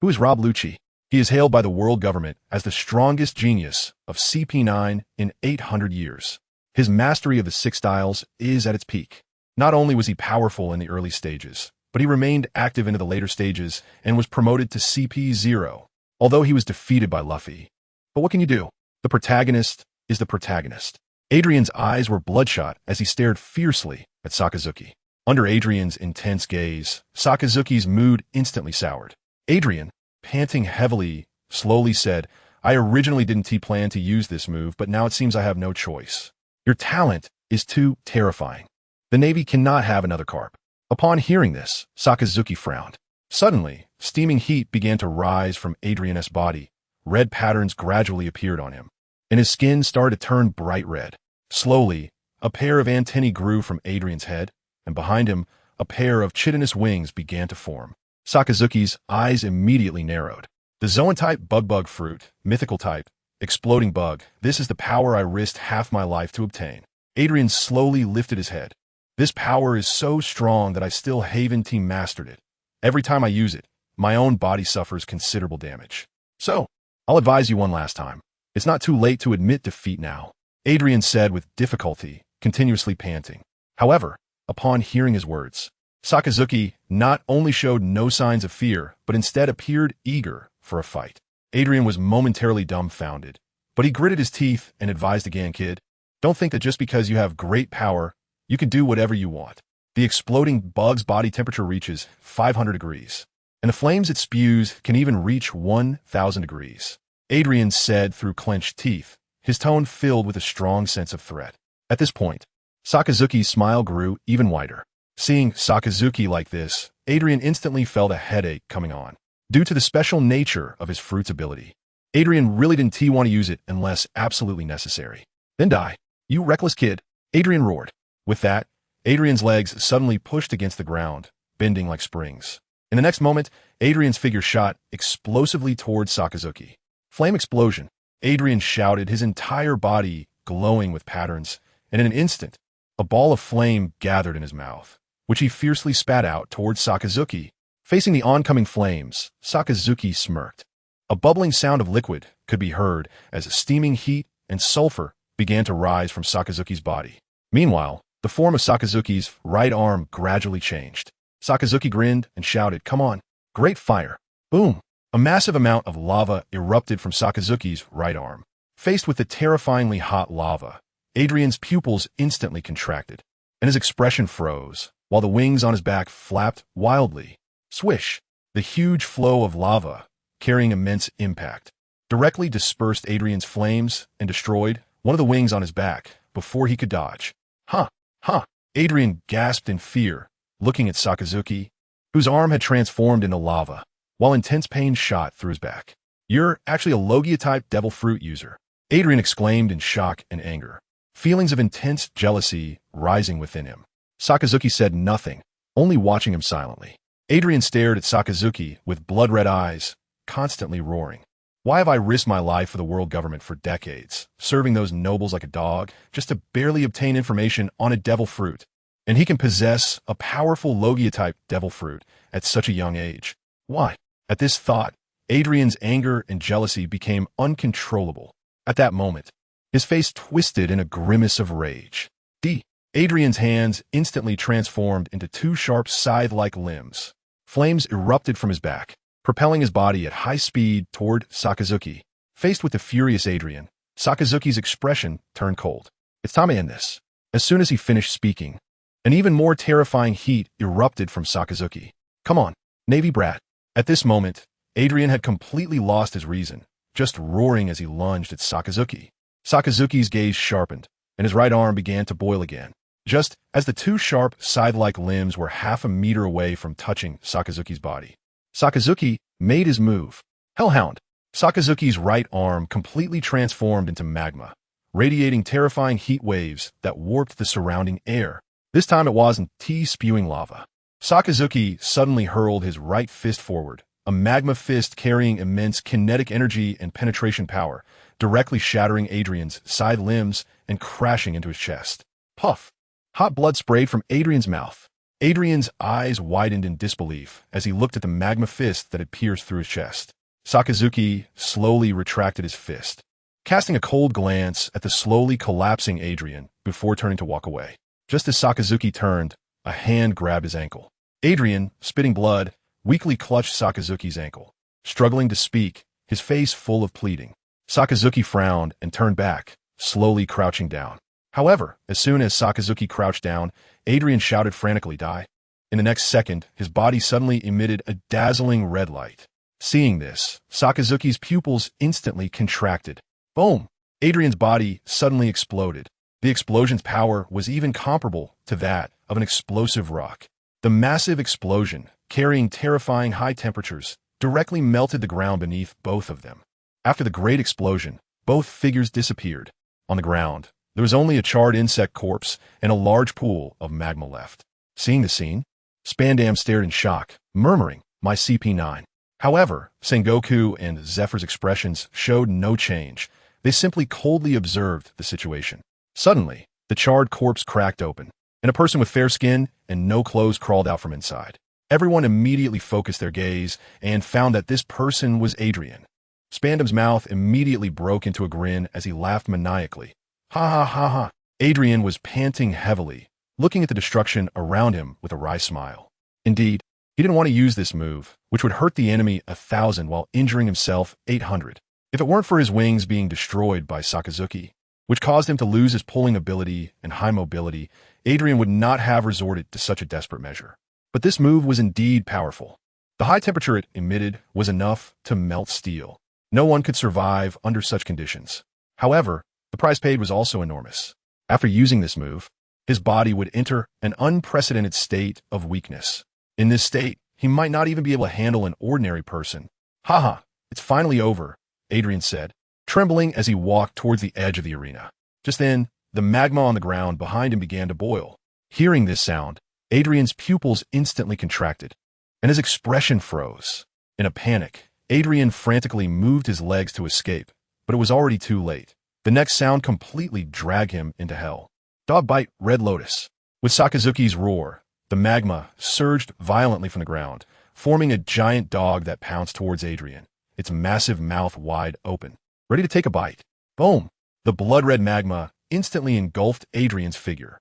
Speaker 1: Who is Rob Lucci? He is hailed by the world government as the strongest genius of CP9 in 800 years. His mastery of the six styles is at its peak. Not only was he powerful in the early stages, but he remained active into the later stages and was promoted to CP0, although he was defeated by Luffy. But what can you do? The protagonist is the protagonist. Adrian's eyes were bloodshot as he stared fiercely at Sakazuki. Under Adrian's intense gaze, Sakazuki's mood instantly soured. Adrian, panting heavily, slowly said, "I originally didn't plan to use this move, but now it seems I have no choice. Your talent is too terrifying. The Navy cannot have another carp." Upon hearing this, Sakazuki frowned. Suddenly, steaming heat began to rise from Adrian's body. Red patterns gradually appeared on him, and his skin started to turn bright red. Slowly, a pair of antennae grew from Adrian's head, and behind him, a pair of chitinous wings began to form. Sakazuki's eyes immediately narrowed. The Zoan-type bug fruit, mythical type, exploding bug, this is the power I risked half my life to obtain. Adrian slowly lifted his head. This power is so strong that I still haven't mastered it. Every time I use it, my own body suffers considerable damage. So, I'll advise you one last time. It's not too late to admit defeat now, Adrian said with difficulty, continuously panting. However, upon hearing his words, Sakazuki not only showed no signs of fear, but instead appeared eager for a fight. Adrian was momentarily dumbfounded, but he gritted his teeth and advised again, "Kid, don't think that just because you have great power, you can do whatever you want. The exploding bug's body temperature reaches 500 degrees, and the flames it spews can even reach 1,000 degrees. Adrian said through clenched teeth, his tone filled with a strong sense of threat. At this point, Sakazuki's smile grew even wider. Seeing Sakazuki like this, Adrian instantly felt a headache coming on. Due to the special nature of his fruit's ability, Adrian really didn't want to use it unless absolutely necessary. "Then die, you reckless kid," Adrian roared. With that, Adrian's legs suddenly pushed against the ground, bending like springs. In the next moment, Adrian's figure shot explosively towards Sakazuki. Flame explosion. Adrian shouted, his entire body glowing with patterns, and in an instant, a ball of flame gathered in his mouth, which he fiercely spat out towards Sakazuki. Facing the oncoming flames, Sakazuki smirked. A bubbling sound of liquid could be heard as steaming heat and sulfur began to rise from Sakazuki's body. Meanwhile, the form of Sakazuki's right arm gradually changed. Sakazuki grinned and shouted, "Come on, great fire." Boom! A massive amount of lava erupted from Sakazuki's right arm. Faced with the terrifyingly hot lava, Adrian's pupils instantly contracted, and his expression froze, while the wings on his back flapped wildly. Swish! The huge flow of lava, carrying immense impact, directly dispersed Adrian's flames and destroyed one of the wings on his back before he could dodge. Huh! Adrian gasped in fear, looking at Sakazuki, whose arm had transformed into lava, while intense pain shot through his back. "You're actually a Logia-type devil fruit user," Adrian exclaimed in shock and anger, feelings of intense jealousy rising within him. Sakazuki said nothing, only watching him silently. Adrian stared at Sakazuki with blood-red eyes, constantly roaring. "Why have I risked my life for the world government for decades, serving those nobles like a dog, just to barely obtain information on a devil fruit? And he can possess a powerful Logia-type devil fruit at such a young age. Why?" At this thought, Adrian's anger and jealousy became uncontrollable. At that moment, his face twisted in a grimace of rage. Adrian's hands instantly transformed into two sharp scythe-like limbs. Flames erupted from his back, propelling his body at high speed toward Sakazuki. Faced with the furious Adrian, Sakazuki's expression turned cold. "It's time to end this." As soon as he finished speaking, an even more terrifying heat erupted from Sakazuki. "Come on, Navy brat." At this moment, Adrian had completely lost his reason, just roaring as he lunged at Sakazuki. Sakazuki's gaze sharpened, and his right arm began to boil again. Just as the two sharp, scythe-like limbs were half a meter away from touching Sakazuki's body, Sakazuki made his move. Hellhound! Sakazuki's right arm completely transformed into magma, radiating terrifying heat waves that warped the surrounding air. This time it wasn't spewing lava. Sakazuki suddenly hurled his right fist forward, a magma fist carrying immense kinetic energy and penetration power, directly shattering Adrian's side limbs and crashing into his chest. Puff! Hot blood sprayed from Adrian's mouth. Adrian's eyes widened in disbelief as he looked at the magma fist that had pierced through his chest. Sakazuki slowly retracted his fist, casting a cold glance at the slowly collapsing Adrian before turning to walk away. Just as Sakazuki turned, a hand grabbed his ankle. Adrian, spitting blood, weakly clutched Sakazuki's ankle, struggling to speak, his face full of pleading. Sakazuki frowned and turned back, slowly crouching down. However, as soon as Sakazuki crouched down, Adrian shouted frantically, "Die!" In the next second, his body suddenly emitted a dazzling red light. Seeing this, Sakazuki's pupils instantly contracted. Boom! Adrian's body suddenly exploded. The explosion's power was even comparable to that of an explosive rock. The massive explosion, carrying terrifying high temperatures, directly melted the ground beneath both of them. After the great explosion, both figures disappeared. On the ground, there was only a charred insect corpse and a large pool of magma left. Seeing the scene, Spandam stared in shock, murmuring, "My CP9. However, Sengoku and Zephyr's expressions showed no change. They simply coldly observed the situation. Suddenly, the charred corpse cracked open, and a person with fair skin and no clothes crawled out from inside. Everyone immediately focused their gaze and found that this person was Adrian. Spandam's mouth immediately broke into a grin as he laughed maniacally. Ha ha ha ha. Adrian was panting heavily, looking at the destruction around him with a wry smile. Indeed, he didn't want to use this move, which would hurt the enemy 1,000 while injuring himself 800. If it weren't for his wings being destroyed by Sakazuki, which caused him to lose his pulling ability and high mobility, Adrian would not have resorted to such a desperate measure. But this move was indeed powerful. The high temperature it emitted was enough to melt steel. No one could survive under such conditions. However, the price paid was also enormous. After using this move, his body would enter an unprecedented state of weakness. In this state, he might not even be able to handle an ordinary person. "Haha, it's finally over," Adrian said, trembling as he walked towards the edge of the arena. Just then, the magma on the ground behind him began to boil. Hearing this sound, Adrian's pupils instantly contracted, and his expression froze. In a panic, Adrian frantically moved his legs to escape, but it was already too late. The next sound completely dragged him into hell. Dog bite Red Lotus. With Sakazuki's roar, the magma surged violently from the ground, forming a giant dog that pounced towards Adrian, its massive mouth wide open, ready to take a bite. Boom! The blood-red magma instantly engulfed Adrian's figure.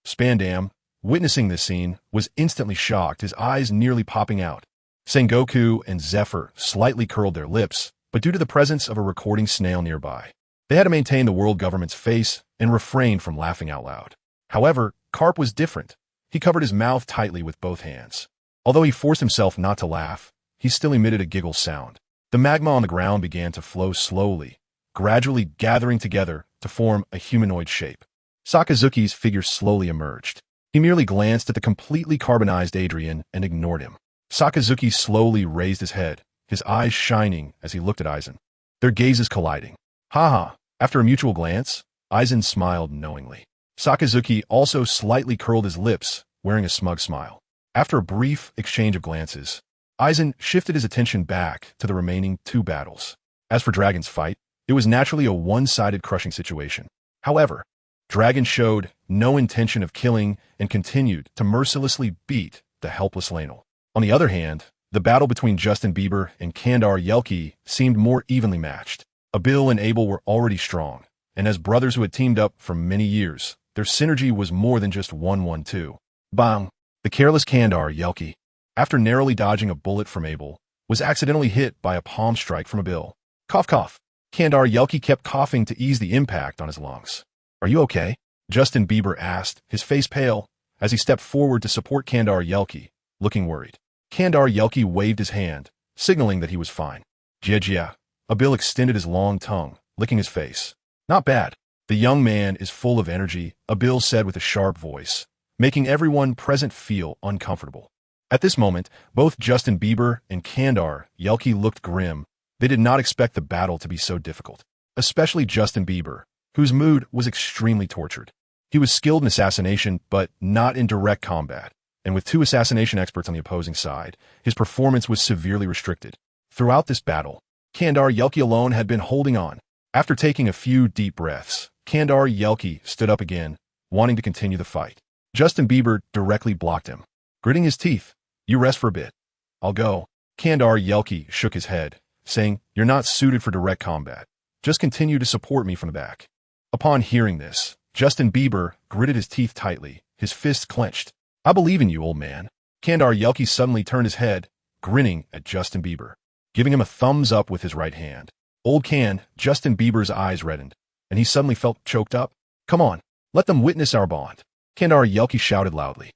Speaker 1: Spandam, witnessing this scene, was instantly shocked, his eyes nearly popping out. Sengoku and Zephyr slightly curled their lips, but due to the presence of a recording snail nearby, they had to maintain the world government's face and refrain from laughing out loud. However, Carp was different. He covered his mouth tightly with both hands. Although he forced himself not to laugh, he still emitted a giggle sound. The magma on the ground began to flow slowly, gradually gathering together to form a humanoid shape. Sakazuki's figure slowly emerged. He merely glanced at the completely carbonized Adrian and ignored him. Sakazuki slowly raised his head, his eyes shining as he looked at Aizen. Their gazes colliding. Haha. After a mutual glance, Aizen smiled knowingly. Sakazuki also slightly curled his lips, wearing a smug smile. After a brief exchange of glances, Aizen shifted his attention back to the remaining two battles. As for Dragon's fight, it was naturally a one-sided crushing situation. However, Dragon showed no intention of killing and continued to mercilessly beat the helpless Lionel. On the other hand, the battle between Justin Bieber and Kandar Yelki seemed more evenly matched. Abil and Abel were already strong, and as brothers who had teamed up for many years, their synergy was more than just 1-1-2. Bang! The careless Kandar Yelki, after narrowly dodging a bullet from Abel, was accidentally hit by a palm strike from Abil. Cough cough. Kandar Yelki kept coughing to ease the impact on his lungs. "Are you okay?" Justin Bieber asked, his face pale, as he stepped forward to support Kandar Yelki, looking worried. Kandar Yelki waved his hand, signaling that he was fine. "Jia." Abil extended his long tongue, licking his face. "Not bad. The young man is full of energy," Abil said with a sharp voice, making everyone present feel uncomfortable. At this moment, both Justin Bieber and Kandar Yelki looked grim. They did not expect the battle to be so difficult, especially Justin Bieber, whose mood was extremely tortured. He was skilled in assassination, but not in direct combat, and with two assassination experts on the opposing side, his performance was severely restricted. Throughout this battle, Kandar Yelki alone had been holding on. After taking a few deep breaths, Kandar Yelki stood up again, wanting to continue the fight. Justin Bieber directly blocked him. Gritting his teeth, "You rest for a bit. I'll go." Kandar Yelke shook his head, saying, "You're not suited for direct combat. Just continue to support me from the back." Upon hearing this, Justin Bieber gritted his teeth tightly, his fists clenched. "I believe in you, old man." Kandar Yelke suddenly turned his head, grinning at Justin Bieber, giving him a thumbs up with his right hand. Justin Bieber's eyes reddened, and he suddenly felt choked up. "Come on, let them witness our bond," Kandar Yelke shouted loudly.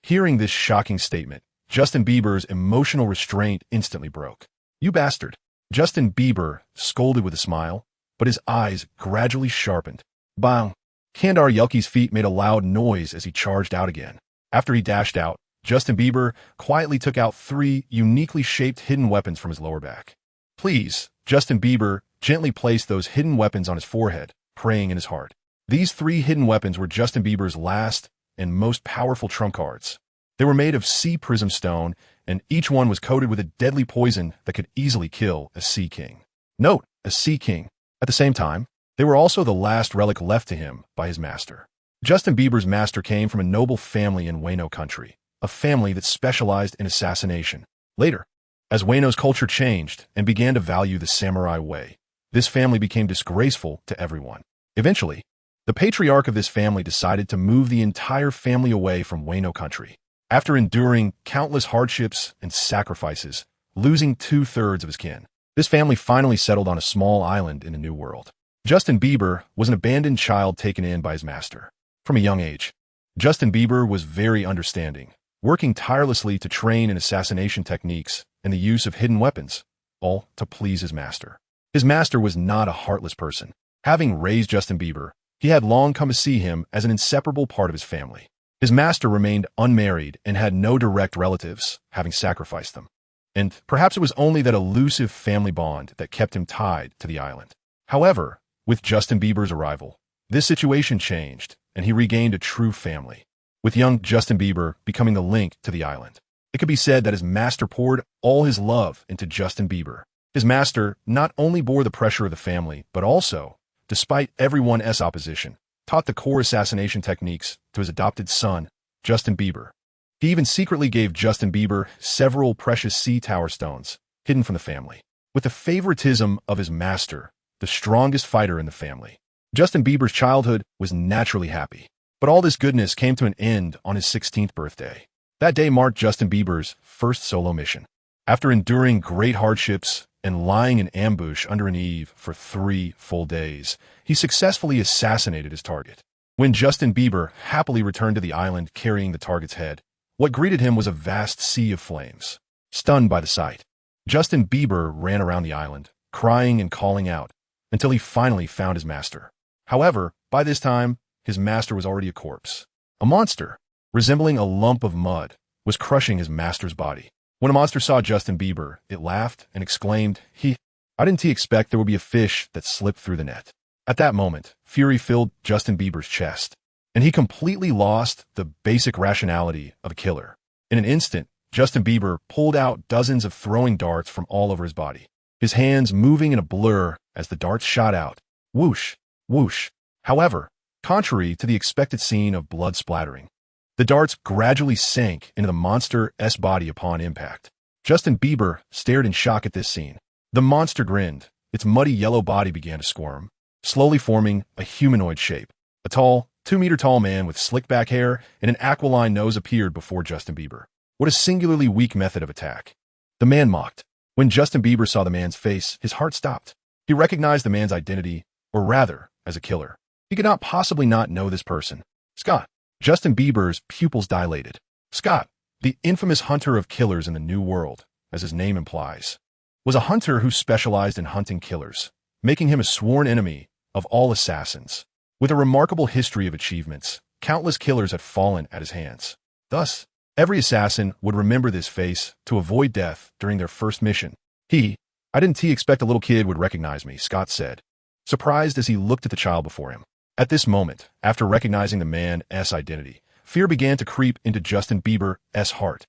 Speaker 1: Hearing this shocking statement, Justin Bieber's emotional restraint instantly broke. "You bastard." Justin Bieber scolded with a smile, but his eyes gradually sharpened. Bang! Kandar Yelke's feet made a loud noise as he charged out again. After he dashed out, Justin Bieber quietly took out 3 uniquely shaped hidden weapons from his lower back. "Please," Justin Bieber gently placed those hidden weapons on his forehead, praying in his heart. These 3 hidden weapons were Justin Bieber's last and most powerful trump cards. They were made of sea prism stone, and each one was coated with a deadly poison that could easily kill a sea king. Note, a sea king. At the same time, they were also the last relic left to him by his master. Justin Bieber's master came from a noble family in Wayno country, a family that specialized in assassination. Later, as Wayno's culture changed and began to value the samurai way, this family became disgraceful to everyone. Eventually, the patriarch of this family decided to move the entire family away from Wayno country. After enduring countless hardships and sacrifices, losing 2/3 of his kin, this family finally settled on a small island in the New World. Justin Bieber was an abandoned child taken in by his master. From a young age, Justin Bieber was very understanding, working tirelessly to train in assassination techniques and the use of hidden weapons, all to please his master. His master was not a heartless person. Having raised Justin Bieber, he had long come to see him as an inseparable part of his family. His master remained unmarried and had no direct relatives, having sacrificed them. And perhaps it was only that elusive family bond that kept him tied to the island. However, with Justin Bieber's arrival, this situation changed, and he regained a true family, with young Justin Bieber becoming the link to the island. It could be said that his master poured all his love into Justin Bieber. His master not only bore the pressure of the family, but also, despite everyone's opposition, taught the core assassination techniques to his adopted son, Justin Bieber. He even secretly gave Justin Bieber several precious sea tower stones, hidden from the family. With the favoritism of his master, the strongest fighter in the family, Justin Bieber's childhood was naturally happy. But all this goodness came to an end on his 16th birthday. That day marked Justin Bieber's first solo mission. After enduring great hardships and lying in ambush under an eave for 3 full days, he successfully assassinated his target. When Justin Bieber happily returned to the island carrying the target's head, what greeted him was a vast sea of flames. Stunned by the sight, Justin Bieber ran around the island, crying and calling out, until he finally found his master. However, by this time, his master was already a corpse. A monster, resembling a lump of mud, was crushing his master's body. When a monster saw Justin Bieber, it laughed and exclaimed, I didn't expect there would be a fish that slipped through the net." At that moment, fury filled Justin Bieber's chest, and he completely lost the basic rationality of a killer. In an instant, Justin Bieber pulled out dozens of throwing darts from all over his body, his hands moving in a blur as the darts shot out. Whoosh, whoosh. However, contrary to the expected scene of blood splattering, the darts gradually sank into the monster's body upon impact. Justin Bieber stared in shock at this scene. The monster grinned. Its muddy yellow body began to squirm, slowly forming a humanoid shape. A tall, 2-meter-tall man with slick-back hair and an aquiline nose appeared before Justin Bieber. What a singularly weak method of attack. The man mocked. When Justin Bieber saw the man's face, his heart stopped. He recognized the man's identity, or rather, as a killer. He could not possibly not know this person. Scott. Justin Bieber's pupils dilated. Scott, the infamous hunter of killers in the New World, as his name implies, was a hunter who specialized in hunting killers, making him a sworn enemy of all assassins. With a remarkable history of achievements, countless killers had fallen at his hands. Thus, every assassin would remember this face to avoid death during their first mission. I didn't expect a little kid would recognize me, Scott said, surprised as he looked at the child before him. At this moment, after recognizing the man's identity, fear began to creep into Justin Bieber's heart.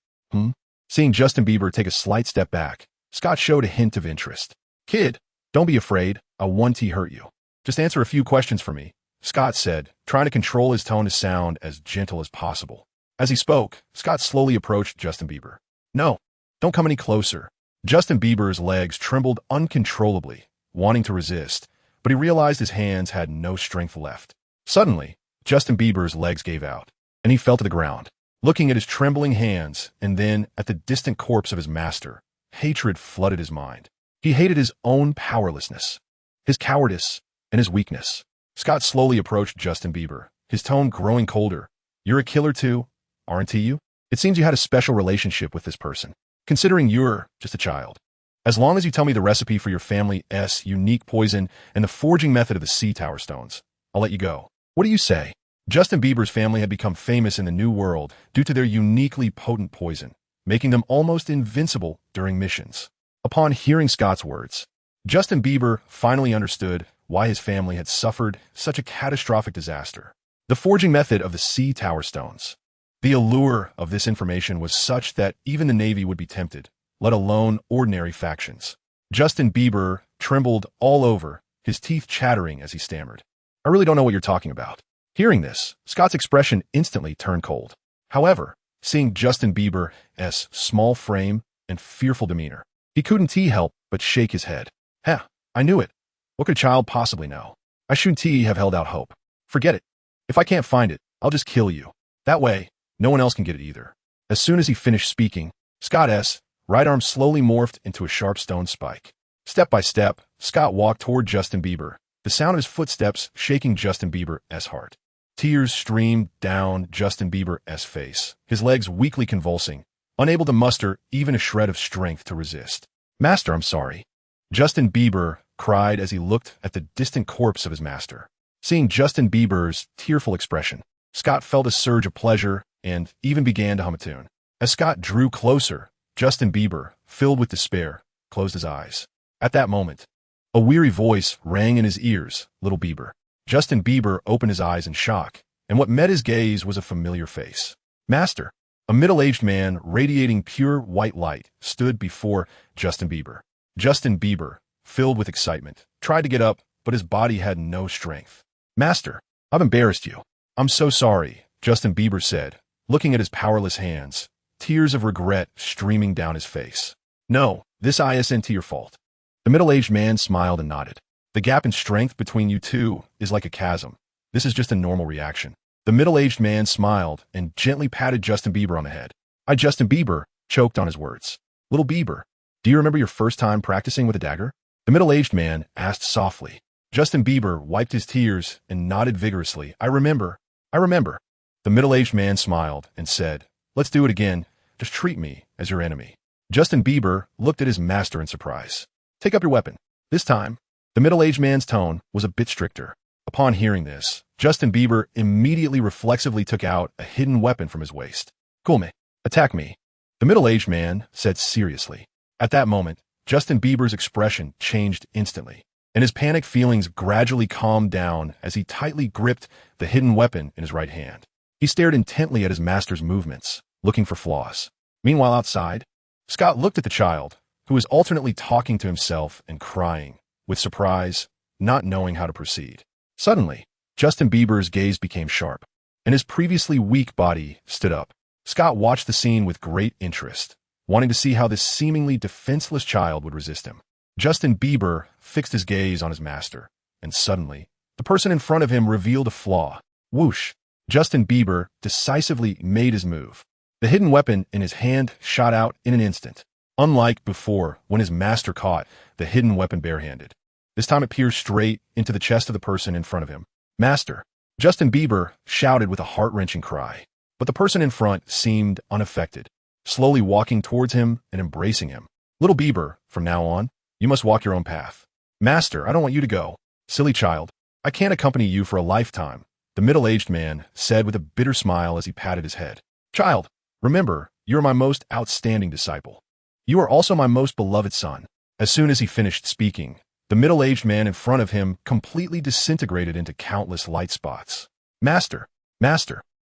Speaker 1: Seeing Justin Bieber take a slight step back, Scott showed a hint of interest. "Kid, don't be afraid. I won't hurt you. Just answer a few questions for me, Scott said, trying to control his tone to sound as gentle as possible. As he spoke, Scott slowly approached Justin Bieber. No, don't come any closer. Justin Bieber's legs trembled uncontrollably, wanting to resist, but he realized his hands had no strength left. Suddenly, Justin Bieber's legs gave out, and he fell to the ground. Looking at his trembling hands and then at the distant corpse of his master, hatred flooded his mind. He hated his own powerlessness, his cowardice, and his weakness. Scott slowly approached Justin Bieber, his tone growing colder. You're a killer too, aren't you? It seems you had a special relationship with this person, considering you're just a child. As long as you tell me the recipe for your family's unique poison and the forging method of the sea tower stones, I'll let you go. What do you say? Justin Bieber's family had become famous in the New World due to their uniquely potent poison, making them almost invincible during missions. Upon hearing Scott's words, Justin Bieber finally understood why his family had suffered such a catastrophic disaster. The forging method of the sea tower stones. The allure of this information was such that even the Navy would be tempted, let alone ordinary factions. Justin Bieber trembled all over, his teeth chattering as he stammered. I really don't know what you're talking about. Hearing this, Scott's expression instantly turned cold. However, seeing Justin Bieber's small frame and fearful demeanor, he couldn't help but shake his head. Heh, I knew it. What could a child possibly know? I shouldn't have held out hope. Forget it. If I can't find it, I'll just kill you. That way, no one else can get it either. As soon as he finished speaking, Scott's right arm slowly morphed into a sharp stone spike. Step by step, Scott walked toward Justin Bieber, the sound of his footsteps shaking Justin Bieber's heart. Tears streamed down Justin Bieber's face, his legs weakly convulsing, unable to muster even a shred of strength to resist. Master, I'm sorry. Justin Bieber cried as he looked at the distant corpse of his master. Seeing Justin Bieber's tearful expression, Scott felt a surge of pleasure and even began to hum a tune. As Scott drew closer, Justin Bieber, filled with despair, closed his eyes. At that moment, a weary voice rang in his ears, "Little Bieber." Justin Bieber opened his eyes in shock, and what met his gaze was a familiar face. Master, a middle-aged man radiating pure white light, stood before Justin Bieber. Justin Bieber, filled with excitement, tried to get up, but his body had no strength. Master, I've embarrassed you. I'm so sorry, Justin Bieber said, looking at his powerless hands, tears of regret streaming down his face. No, this isn't your fault. The middle-aged man smiled and nodded. The gap in strength between you two is like a chasm. This is just a normal reaction. The middle-aged man smiled and gently patted Justin Bieber on the head. Justin Bieber choked on his words. Little Bieber, do you remember your first time practicing with a dagger? The middle-aged man asked softly. Justin Bieber wiped his tears and nodded vigorously. I remember. The middle-aged man smiled and said, let's do it again. Just treat me as your enemy. Justin Bieber looked at his master in surprise. Take up your weapon. This time, the middle-aged man's tone was a bit stricter. Upon hearing this, Justin Bieber immediately reflexively took out a hidden weapon from his waist. Cool me. Attack me. The middle-aged man said seriously. At that moment, Justin Bieber's expression changed instantly, and his panic feelings gradually calmed down as he tightly gripped the hidden weapon in his right hand. He stared intently at his master's movements, looking for flaws. Meanwhile, outside, Scott looked at the child, who was alternately talking to himself and crying, with surprise, not knowing how to proceed. Suddenly, Justin Bieber's gaze became sharp, and his previously weak body stood up. Scott watched the scene with great interest, wanting to see how this seemingly defenseless child would resist him. Justin Bieber fixed his gaze on his master, and suddenly, the person in front of him revealed a flaw. Whoosh! Justin Bieber decisively made his move. The hidden weapon in his hand shot out in an instant, unlike before when his master caught the hidden weapon barehanded. This time it pierced straight into the chest of the person in front of him. Master! Justin Bieber shouted with a heart-wrenching cry, but the person in front seemed unaffected, slowly walking towards him and embracing him. Little Bieber, from now on, you must walk your own path. Master, I don't want you to go. Silly child, I can't accompany you for a lifetime, the middle-aged man said with a bitter smile as he patted his head. Child, remember, you are my most outstanding disciple. You are also my most beloved son. As soon as he finished speaking, the middle-aged man in front of him completely disintegrated into countless light spots. Master!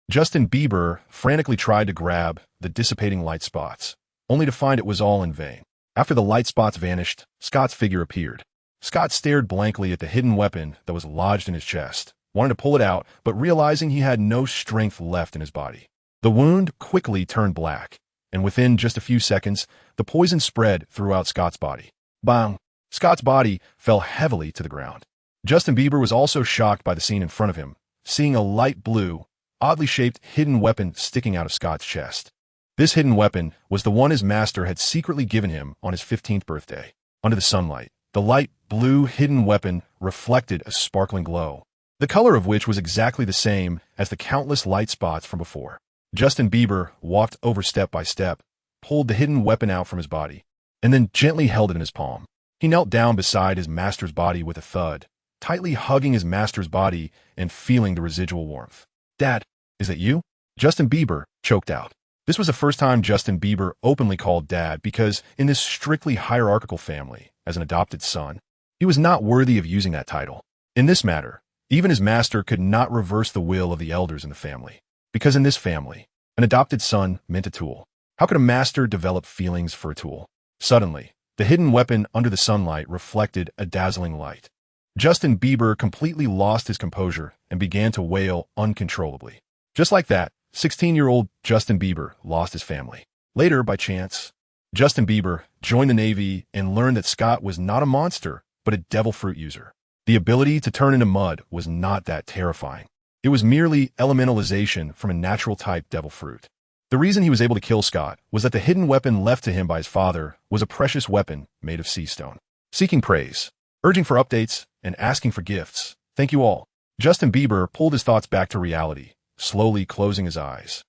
Speaker 1: Justin Bieber frantically tried to grab the dissipating light spots, only to find it was all in vain. After the light spots vanished, Scott's figure appeared. Scott stared blankly at the hidden weapon that was lodged in his chest, wanting to pull it out, but realizing he had no strength left in his body. The wound quickly turned black, and within just a few seconds, the poison spread throughout Scott's body. Bang! Scott's body fell heavily to the ground. Justin Bieber was also shocked by the scene in front of him, seeing a light blue, oddly shaped hidden weapon sticking out of Scott's chest. This hidden weapon was the one his master had secretly given him on his 15th birthday. Under the sunlight, the light blue hidden weapon reflected a sparkling glow, the color of which was exactly the same as the countless light spots from before. Justin Bieber walked over step by step, pulled the hidden weapon out from his body, and then gently held it in his palm. He knelt down beside his master's body with a thud, tightly hugging his master's body and feeling the residual warmth. "Dad, is that you?" Justin Bieber choked out. This was the first time Justin Bieber openly called Dad because in this strictly hierarchical family, as an adopted son, he was not worthy of using that title. In this matter, even his master could not reverse the will of the elders in the family, because in this family, an adopted son meant a tool. How could a master develop feelings for a tool? Suddenly, the hidden weapon under the sunlight reflected a dazzling light. Justin Bieber completely lost his composure and began to wail uncontrollably. Just like that, 16-year-old Justin Bieber lost his family. Later, by chance, Justin Bieber joined the Navy and learned that Scott was not a monster, but a devil fruit user. The ability to turn into mud was not that terrifying. It was merely elementalization from a natural type devil fruit. The reason he was able to kill Scott was that the hidden weapon left to him by his father was a precious weapon made of sea stone. Seeking praise, urging for updates, and asking for gifts. Thank you all. Justin Bieber pulled his thoughts back to reality, slowly closing his eyes.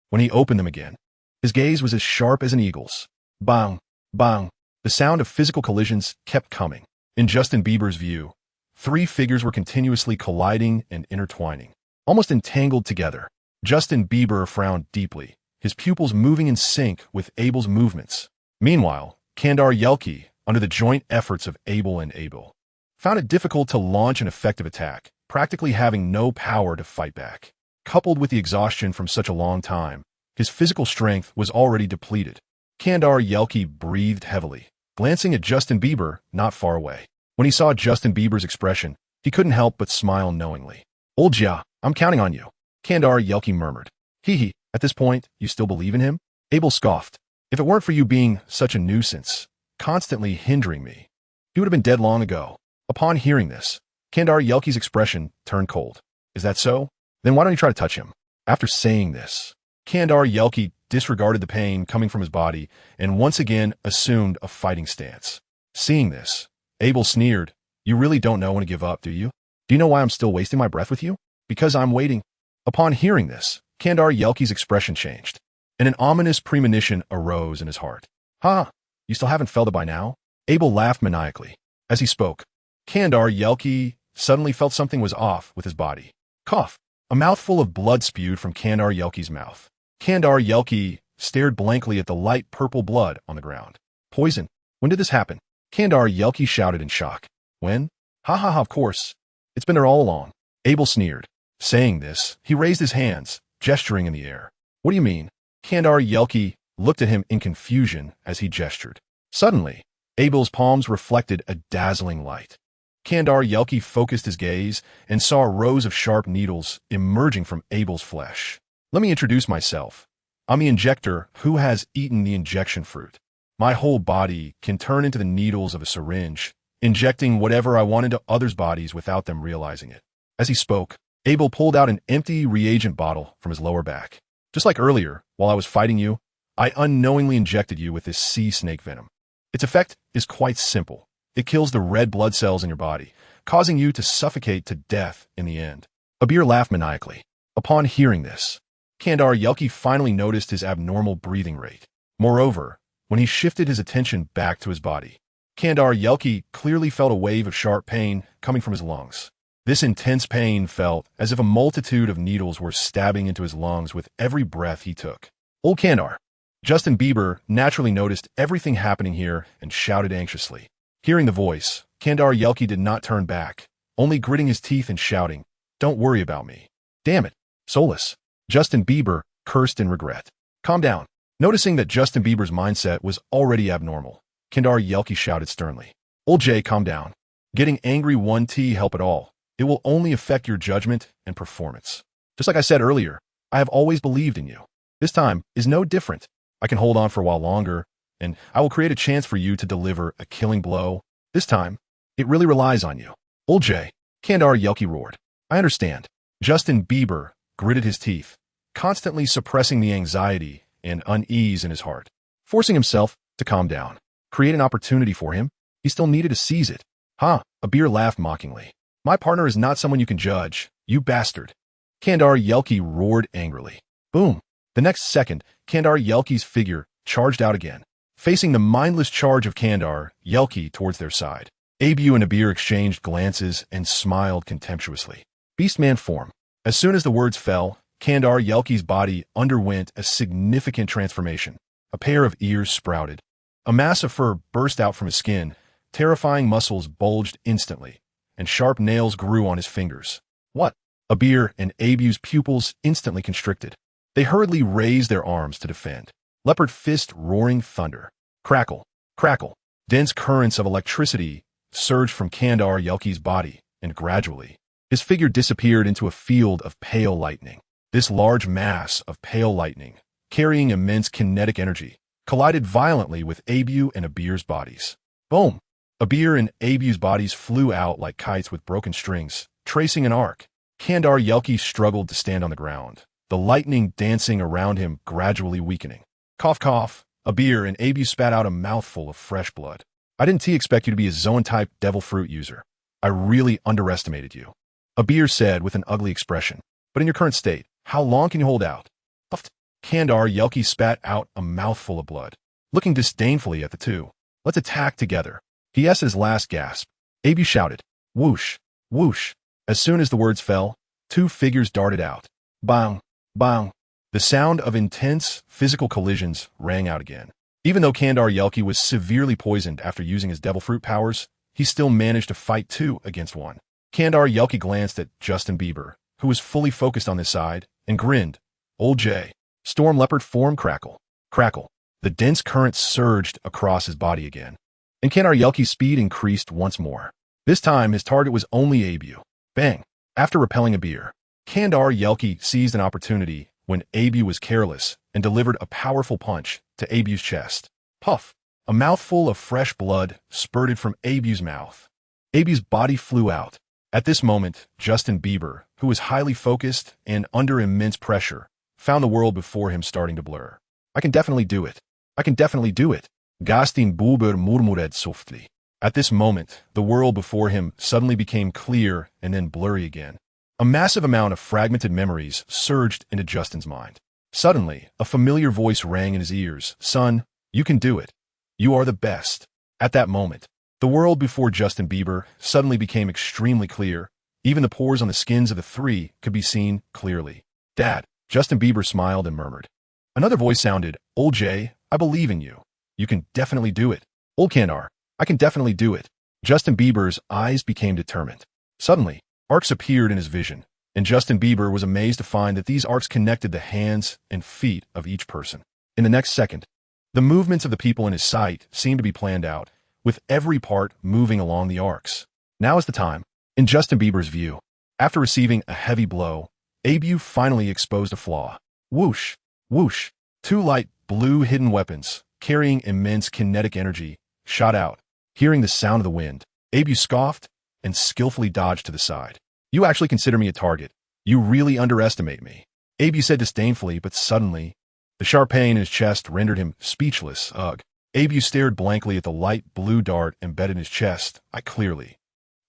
Speaker 1: When he opened them again, his gaze was as sharp as an eagle's. Bang, bang. The sound of physical collisions kept coming. In Justin Bieber's view, three figures were continuously colliding and intertwining, almost entangled together. Justin Bieber frowned deeply, his pupils moving in sync with Abel's movements. Meanwhile, Kandar Yelke, under the joint efforts of Abel and Abel, found it difficult to launch an effective attack, practically having no power to fight back. Coupled with the exhaustion from such a long time, his physical strength was already depleted. Kandar Yelke breathed heavily, glancing at Justin Bieber not far away. When he saw Justin Bieber's expression, he couldn't help but smile knowingly. "Old Jia, I'm counting on you," Kandar Yelke murmured. "Hee, at this point, you still believe in him?" Abel scoffed. "If it weren't for you being such a nuisance, constantly hindering me, he would have been dead long ago." Upon hearing this, Kandar Yelke's expression turned cold. "Is that so? Then why don't you try to touch him?" After saying this, Kandar Yelke disregarded the pain coming from his body and once again assumed a fighting stance. Seeing this, Abel sneered. "You really don't know when to give up, do you? Do you know why I'm still wasting my breath with you? Because I'm waiting." Upon hearing this, Kandar Yelke's expression changed, and an ominous premonition arose in his heart. You still haven't felt it by now?" Abel laughed maniacally. As he spoke, Kandar Yelke suddenly felt something was off with his body. Cough. A mouthful of blood spewed from Kandar Yelke's mouth. Kandar Yelke stared blankly at the light purple blood on the ground. "Poison? When did this happen?" Kandar Yelke shouted in shock. "When? Of course. It's been there all along." Abel sneered. Saying this, he raised his hands, gesturing in the air. "What do you mean?" Kandar Yelke looked at him in confusion as he gestured. Suddenly, Abel's palms reflected a dazzling light. Kandar Yelke focused his gaze and saw rows of sharp needles emerging from Abel's flesh. "Let me introduce myself. I'm the injector who has eaten the injection fruit. My whole body can turn into the needles of a syringe, injecting whatever I want into others' bodies without them realizing it." As he spoke, Abel pulled out an empty reagent bottle from his lower back. "Just like earlier, while I was fighting you, I unknowingly injected you with this sea snake venom. Its effect is quite simple. It kills the red blood cells in your body, causing you to suffocate to death in the end." Abir laughed maniacally. Upon hearing this, Kandar Yelke finally noticed his abnormal breathing rate. Moreover, when he shifted his attention back to his body, Kandar Yelke clearly felt a wave of sharp pain coming from his lungs. This intense pain felt as if a multitude of needles were stabbing into his lungs with every breath he took. "Old Kandar." Justin Bieber naturally noticed everything happening here and shouted anxiously. Hearing the voice, Kandar Yelke did not turn back, only gritting his teeth and shouting, "Don't worry about me." "Damn it, soulless." Justin Bieber cursed in regret. "Calm down." Noticing that Justin Bieber's mindset was already abnormal, Kandar Yelke shouted sternly, "Old Jay, calm down. Getting angry won't help at all. it will only affect your judgment and performance. Just like I said earlier, I have always believed in you. This time is no different. I can hold on for a while longer, and I will create a chance for you to deliver a killing blow. This time, it really relies on you. Old Jay, Kandar Yelki roared. I understand. Justin Bieber gritted his teeth, constantly suppressing the anxiety and unease in his heart, forcing himself to calm down. Create an opportunity for him. He still needed to seize it. Ha! Abir laughed mockingly. My partner is not someone you can judge, you bastard. Kandar Yelki roared angrily. Boom! The next second, Kandar Yelki's figure charged out again, facing the mindless charge of Kandar Yelki towards their side. Abu and Abir exchanged glances and smiled contemptuously. Beastman form. As soon as the words fell, Kandar Yelki's body underwent a significant transformation. A pair of ears sprouted. A mass of fur burst out from his skin, terrifying muscles bulged instantly, and sharp nails grew on his fingers. What? Abir and Abu's pupils instantly constricted. They hurriedly raised their arms to defend. Leopard fist roaring thunder. Crackle, crackle. Dense currents of electricity surged from Kandar Yelki's body, and gradually, his figure disappeared into a field of pale lightning. This large mass of pale lightning, carrying immense kinetic energy, collided violently with Abu and Abir's bodies. Boom! Abir and Abu's bodies flew out like kites with broken strings, tracing an arc. Kandar Yelki struggled to stand on the ground, the lightning dancing around him gradually weakening. Cough, cough. Abir and Abu spat out a mouthful of fresh blood. I didn't expect you to be a zone-type devil fruit user. I really underestimated you. Abir said with an ugly expression. But in your current state, how long can you hold out? Puffed. Kandar Yelki spat out a mouthful of blood, looking disdainfully at the two. Let's attack together. He asked his last gasp. Abu shouted. Whoosh, whoosh. As soon as the words fell, two figures darted out. Bang, bang. The sound of intense physical collisions rang out again. Even though Kandar Yelki was severely poisoned after using his devil fruit powers, he still managed to fight 2 against 1. Kandar Yelki glanced at Justin Bieber, who was fully focused on this side, and grinned. Old Jay. Storm leopard form crackle. Crackle. The dense current surged across his body again, and Kandar Yelki's speed increased once more. This time, his target was only Abu. Bang! After repelling Abir, Kandar Yelki seized an opportunity when Abu was careless and delivered a powerful punch to Abu's chest. Puff! A mouthful of fresh blood spurted from Abu's mouth. Abu's body flew out. At this moment, Justin Bieber, who was highly focused and under immense pressure, found the world before him starting to blur. I can definitely do it. I can definitely do it. Gastin Buber murmured softly. At this moment, the world before him suddenly became clear and then blurry again. A massive amount of fragmented memories surged into Justin's mind. Suddenly, a familiar voice rang in his ears. Son, you can do it. You are the best. At that moment, the world before Justin Bieber suddenly became extremely clear. Even the pores on the skins of the three could be seen clearly. Dad, Justin Bieber smiled and murmured. Another voice sounded, Old Jay, I believe in you. You can definitely do it. Old Kandar, I can definitely do it. Justin Bieber's eyes became determined. Suddenly, arcs appeared in his vision, and Justin Bieber was amazed to find that these arcs connected the hands and feet of each person. In the next second, the movements of the people in his sight seemed to be planned out, with every part moving along the arcs. Now is the time. In Justin Bieber's view, after receiving a heavy blow, Abu finally exposed a flaw. Whoosh, whoosh. 2 light blue hidden weapons, carrying immense kinetic energy, shot out. Hearing the sound of the wind, Abu scoffed and skillfully dodged to the side. You actually consider me a target. You really underestimate me. Abu said disdainfully, but suddenly, the sharp pain in his chest rendered him speechless. Ugh. Abu stared blankly at the light blue dart embedded in his chest. I clearly.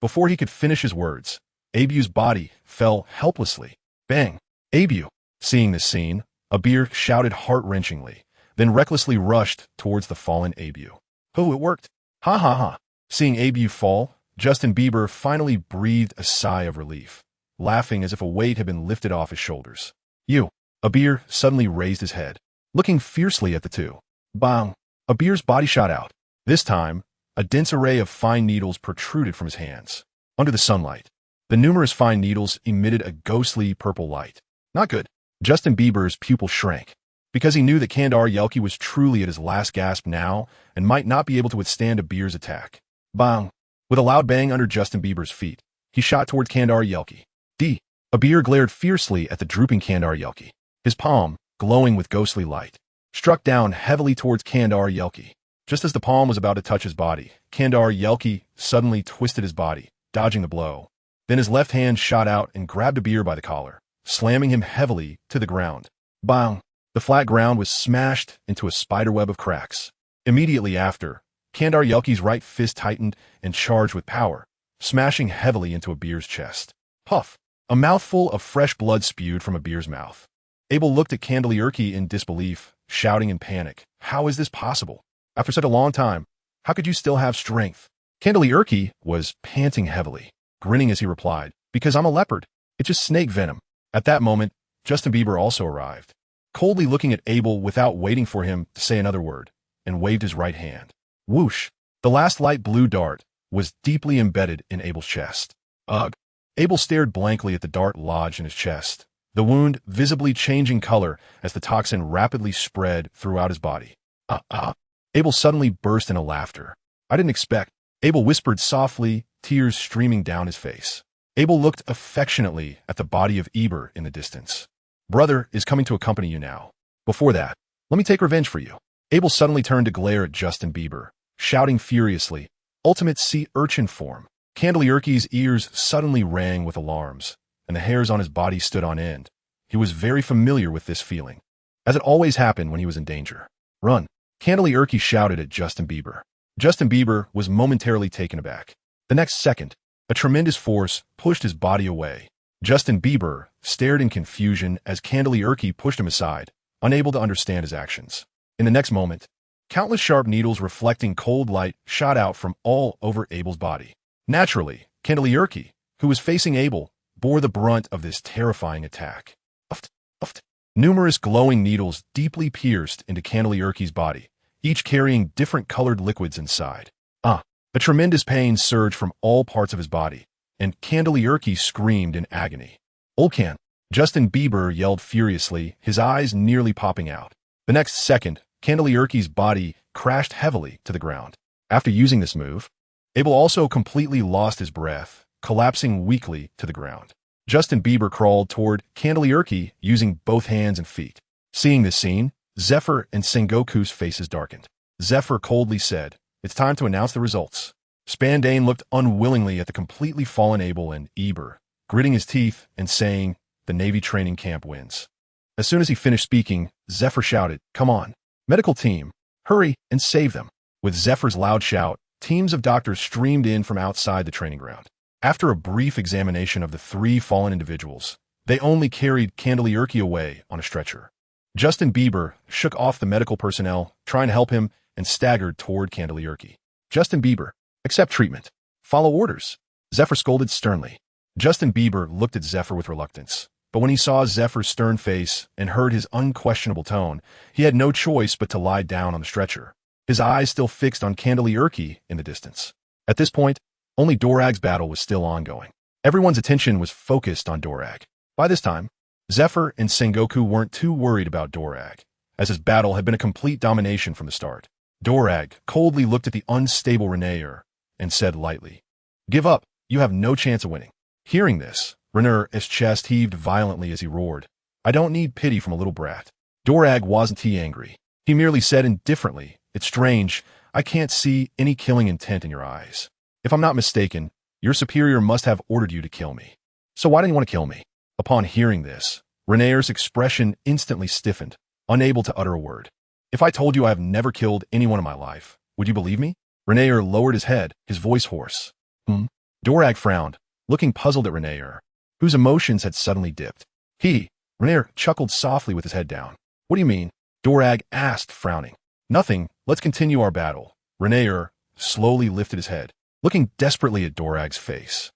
Speaker 1: Before he could finish his words, Abu's body fell helplessly. Bang! Abu. Seeing this scene, Abir shouted heart-wrenchingly, then recklessly rushed towards the fallen Abu. Oh, it worked. Ha ha ha. Seeing Abu fall, Justin Bieber finally breathed a sigh of relief, laughing as if a weight had been lifted off his shoulders. You. Abir suddenly raised his head, looking fiercely at the two. Bang! Abir's body shot out. This time, a dense array of fine needles protruded from his hands. Under the sunlight, the numerous fine needles emitted a ghostly purple light. Not good. Justin Bieber's pupil shrank, because he knew that Kandar Yelki was truly at his last gasp now and might not be able to withstand Abir's attack. Bang! With a loud bang under Justin Bieber's feet, He shot towards Kandar Yelki. A beer glared fiercely at the drooping Kandar Yelki. His palm, glowing with ghostly light, struck down heavily towards Kandar Yelki. Just as the palm was about to touch his body, Kandar Yelki suddenly twisted his body, dodging the blow. Then his left hand shot out and grabbed a beer by the collar, slamming him heavily to the ground. Bang! The flat ground was smashed into a spiderweb of cracks. Immediately after, Kandar Yelki's right fist tightened and charged with power, smashing heavily into a beer's chest. Puff! A mouthful of fresh blood spewed from a beer's mouth. Abel looked at Kandar in disbelief, shouting in panic, "How is this possible? After such a long time, how could you still have strength?" Kandar was panting heavily, grinning as he replied, "Because I'm a leopard. It's just snake venom." At that moment, Justin Bieber also arrived, coldly looking at Abel without waiting for him to say another word, and waved his right hand. Whoosh! The last light blue dart was deeply embedded in Abel's chest. Ugh! Abel stared blankly at the dart lodged in his chest, the wound visibly changing color as the toxin rapidly spread throughout his body. Abel suddenly burst into laughter. "I didn't expect," Abel whispered softly, tears streaming down his face. Abel looked affectionately at the body of Eber in the distance. "Brother is coming to accompany you now. Before that, let me take revenge for you." Abel suddenly turned to glare at Justin Bieber, shouting furiously, "Ultimate sea urchin form." Kandar ears suddenly rang with alarms, and the hairs on his body stood on end. He was very familiar with this feeling, as it always happened when he was in danger. "Run!" Kandar shouted at Justin Bieber. Justin Bieber was momentarily taken aback. The next second, a tremendous force pushed his body away. Justin Bieber stared in confusion as Kandar pushed him aside, unable to understand his actions. In the next moment, countless sharp needles reflecting cold light shot out from all over Abel's body. Naturally, Kandar, who was facing Abel, bore the brunt of this terrifying attack. Numerous glowing needles deeply pierced into Kandalyurki's body, each carrying different colored liquids inside. A tremendous pain surged from all parts of his body, and Kandalyurki screamed in agony. "Olkan!" Justin Bieber yelled furiously, his eyes nearly popping out. The next second, Kandalyurki's body crashed heavily to the ground. After using this move, Abel also completely lost his breath, collapsing weakly to the ground. Justin Bieber crawled toward Kandalyurki using both hands and feet. Seeing this scene, Zephyr and Sengoku's faces darkened. Zephyr coldly said, "It's time to announce the results." Spandane looked unwillingly at the completely fallen Abel and Eber, gritting his teeth and saying, "The Navy training camp wins." As soon as he finished speaking, Zephyr shouted, "Come on, medical team, hurry and save them." With Zephyr's loud shout, teams of doctors streamed in from outside the training ground. After a brief examination of the three fallen individuals, they only carried Kandalyurki away on a stretcher. Justin Bieber shook off the medical personnel, trying to help him, and staggered toward Kandalyurki. "Justin Bieber, accept treatment. Follow orders," Zephyr scolded sternly. Justin Bieber looked at Zephyr with reluctance, but when he saw Zephyr's stern face and heard his unquestionable tone, he had no choice but to lie down on the stretcher, his eyes still fixed on Kandalyurki in the distance. At this point, only Dorag's battle was still ongoing. Everyone's attention was focused on Dorag. By this time, Zephyr and Sengoku weren't too worried about Dorag, as his battle had been a complete domination from the start. Dorag coldly looked at the unstable Renaer and said lightly, "Give up, you have no chance of winning." Hearing this, Renaer's chest heaved violently as he roared, "I don't need pity from a little brat." Dorag wasn't angry. He merely said indifferently, "It's strange, I can't see any killing intent in your eyes. If I'm not mistaken, your superior must have ordered you to kill me. So why didn't you want to kill me?" Upon hearing this, Renaer's expression instantly stiffened, unable to utter a word. "If I told you I have never killed anyone in my life, would you believe me?" Renaer lowered his head, his voice hoarse. Dorag frowned, looking puzzled at Renaer, whose emotions had suddenly dipped. Renaer chuckled softly with his head down. "What do you mean?" Dorag asked, frowning. "Nothing, let's continue our battle." Renaer slowly lifted his head, looking desperately at Dorag's face.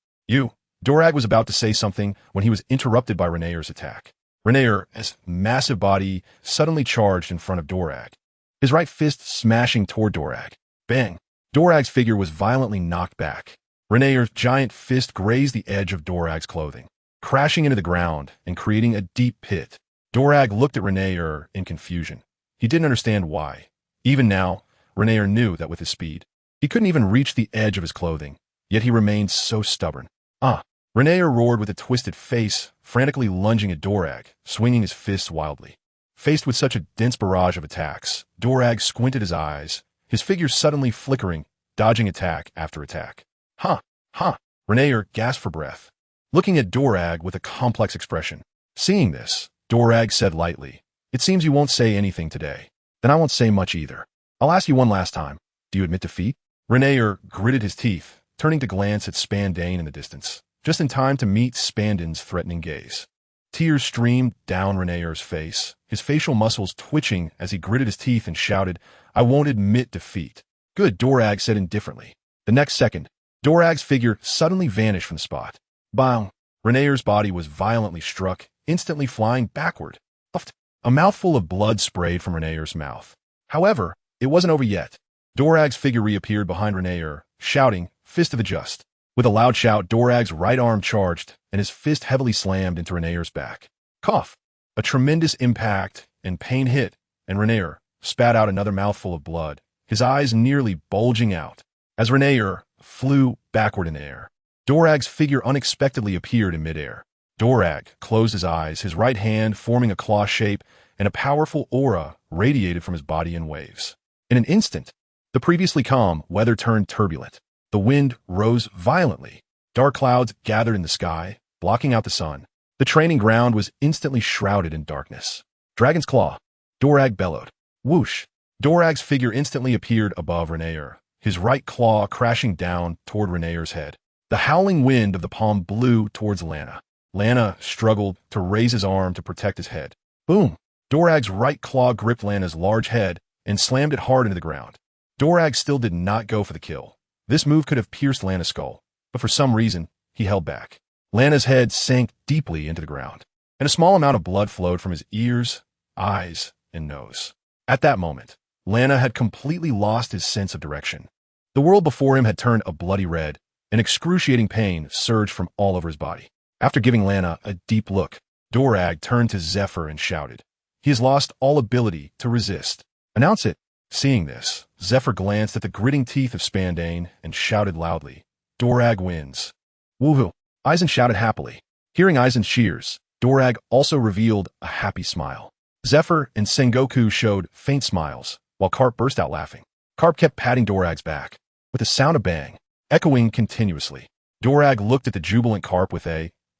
Speaker 1: Dorag was about to say something when he was interrupted by Renaer's attack. Renaer's massive body suddenly charged in front of Dorag, his right fist smashing toward Dorag. Bang! Dorag's figure was violently knocked back. Renaer's giant fist grazed the edge of Dorag's clothing, crashing into the ground and creating a deep pit. Dorag looked at Renaer in confusion. He didn't understand why. Even now, Renaer knew that with his speed, he couldn't even reach the edge of his clothing, yet he remained so stubborn. Ah! Renaer roared with a twisted face, frantically lunging at Dorag, swinging his fists wildly. Faced with such a dense barrage of attacks, Dorag squinted his eyes, his figure suddenly flickering, dodging attack after attack. Huh! Huh! Renaer gasped for breath, looking at Dorag with a complex expression. Seeing this, Dorag said lightly, "It seems you won't say anything today. Then I won't say much either. I'll ask you one last time. Do you admit defeat?" Renaer gritted his teeth, turning to glance at Spandane in the distance, just in time to meet Spandane's threatening gaze. Tears streamed down Renaer's face, his facial muscles twitching as he gritted his teeth and shouted, "I won't admit defeat." "Good," Dorag said indifferently. The next second, Dorag's figure suddenly vanished from the spot. Bang! Renaer's body was violently struck, instantly flying backward. A mouthful of blood sprayed from Renaer's mouth. However, it wasn't over yet. Dorag's figure reappeared behind Renaer, shouting, "Fist of the Just." With a loud shout, Dorag's right arm charged, and his fist heavily slammed into Renaer's back. Cough! A tremendous impact and pain hit, and Renaer spat out another mouthful of blood, his eyes nearly bulging out. As Renaer flew backward in the air, Dorag's figure unexpectedly appeared in midair. Dorag closed his eyes, his right hand forming a claw shape, and a powerful aura radiated from his body in waves. In an instant, the previously calm weather turned turbulent. The wind rose violently. Dark clouds gathered in the sky, blocking out the sun. The training ground was instantly shrouded in darkness. "Dragon's Claw!" Dorag bellowed. Whoosh! Dorag's figure instantly appeared above Renaer, his right claw crashing down toward Renaer's head. The howling wind of the palm blew towards Lana. Lana struggled to raise his arm to protect his head. Boom! Dorag's right claw gripped Lana's large head and slammed it hard into the ground. Dorag still did not go for the kill. This move could have pierced Lana's skull, but for some reason, he held back. Lana's head sank deeply into the ground, and a small amount of blood flowed from his ears, eyes, and nose. At that moment, Lana had completely lost his sense of direction. The world before him had turned a bloody red, and excruciating pain surged from all over his body. After giving Lana a deep look, Dorag turned to Zephyr and shouted, "He has lost all ability to resist. Announce it." Seeing this, Zephyr glanced at the gritting teeth of Spandane and shouted loudly, "Dorag wins." Woohoo! Aizen shouted happily. Hearing Aizen's cheers, Dorag also revealed a happy smile. Zephyr and Sengoku showed faint smiles, while Carp burst out laughing. Carp kept patting Dorag's back, with a sound of bang, echoing continuously. Dorag looked at the jubilant Carp with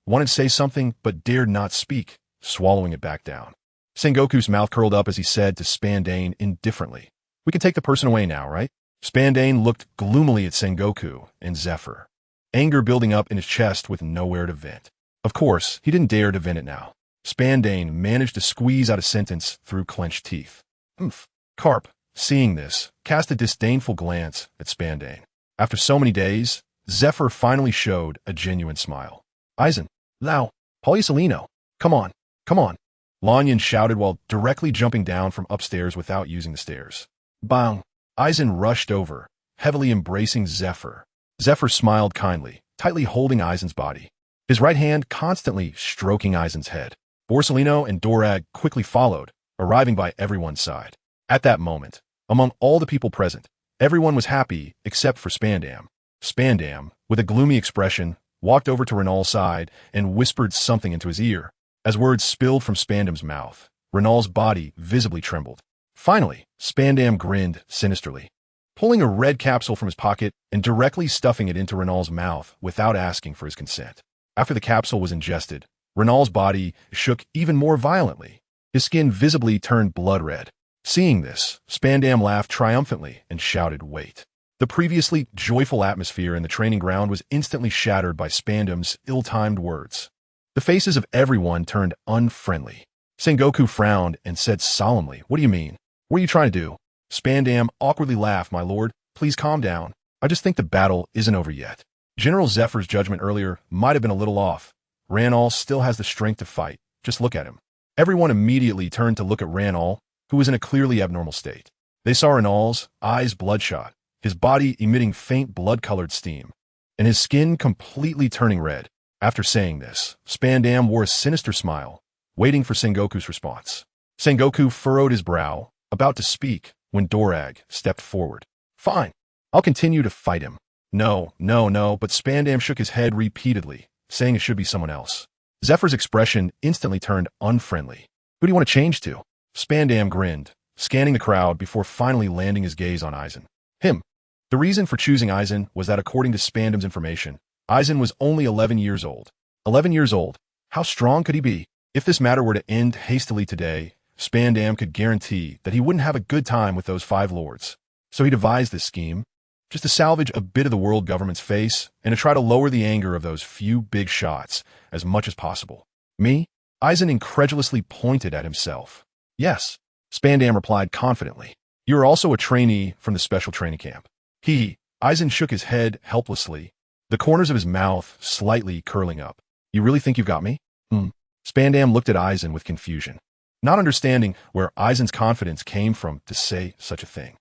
Speaker 1: wanted to say something but dared not speak, swallowing it back down. Sengoku's mouth curled up as he said to Spandane indifferently, "We can take the person away now, right?" Spandane looked gloomily at Sengoku and Zephyr, anger building up in his chest with nowhere to vent. Of course, he didn't dare to vent it now. Spandane managed to squeeze out a sentence through clenched teeth. "Humph." Carp, seeing this, cast a disdainful glance at Spandane. After so many days, Zephyr finally showed a genuine smile. "Aizen, Lao, Polysolino, come on, come on." Lanyan shouted while directly jumping down from upstairs without using the stairs. Bang! Aizen rushed over, heavily embracing Zephyr. Zephyr smiled kindly, tightly holding Aizen's body, his right hand constantly stroking Aizen's head. Borsalino and Dorag quickly followed, arriving by everyone's side. At that moment, among all the people present, everyone was happy except for Spandam. Spandam, with a gloomy expression, walked over to Renal's side and whispered something into his ear. As words spilled from Spandam's mouth, Renal's body visibly trembled. Finally, Spandam grinned sinisterly, pulling a red capsule from his pocket and directly stuffing it into Renal's mouth without asking for his consent. After the capsule was ingested, Renal's body shook even more violently. His skin visibly turned blood red. Seeing this, Spandam laughed triumphantly and shouted, "Wait." The previously joyful atmosphere in the training ground was instantly shattered by Spandam's ill-timed words. The faces of everyone turned unfriendly. Sengoku frowned and said solemnly, "What do you mean? What are you trying to do?" Spandam awkwardly laughed, "My lord, please calm down. I just think the battle isn't over yet. General Zephyr's judgment earlier might have been a little off. Ranal still has the strength to fight. Just look at him." Everyone immediately turned to look at Ranal, who was in a clearly abnormal state. They saw Ranal's eyes bloodshot, his body emitting faint blood-colored steam, and his skin completely turning red. After saying this, Spandam wore a sinister smile, waiting for Sengoku's response. Sengoku furrowed his brow, about to speak, when Dorag stepped forward. "Fine. I'll continue to fight him. No, no, no, but Spandam shook his head repeatedly, saying it should be someone else. Zephyr's expression instantly turned unfriendly. Who do you want to change to? Spandam grinned, scanning the crowd before finally landing his gaze on Eisen. Him. The reason for choosing Eisen was that according to Spandam's information, Eisen was only 11 years old. 11 years old. How strong could he be? If this matter were to end hastily today, Spandam could guarantee that he wouldn't have a good time with those 5 lords. So he devised this scheme, just to salvage a bit of the world government's face and to try to lower the anger of those few big shots as much as possible. Me? Eisen incredulously pointed at himself. Yes, Spandam replied confidently. You are also a trainee from the special training camp. Eisen shook his head helplessly, the corners of his mouth slightly curling up. You really think you've got me? Spandam looked at Eisen with confusion, not understanding where Eisen's confidence came from to say such a thing.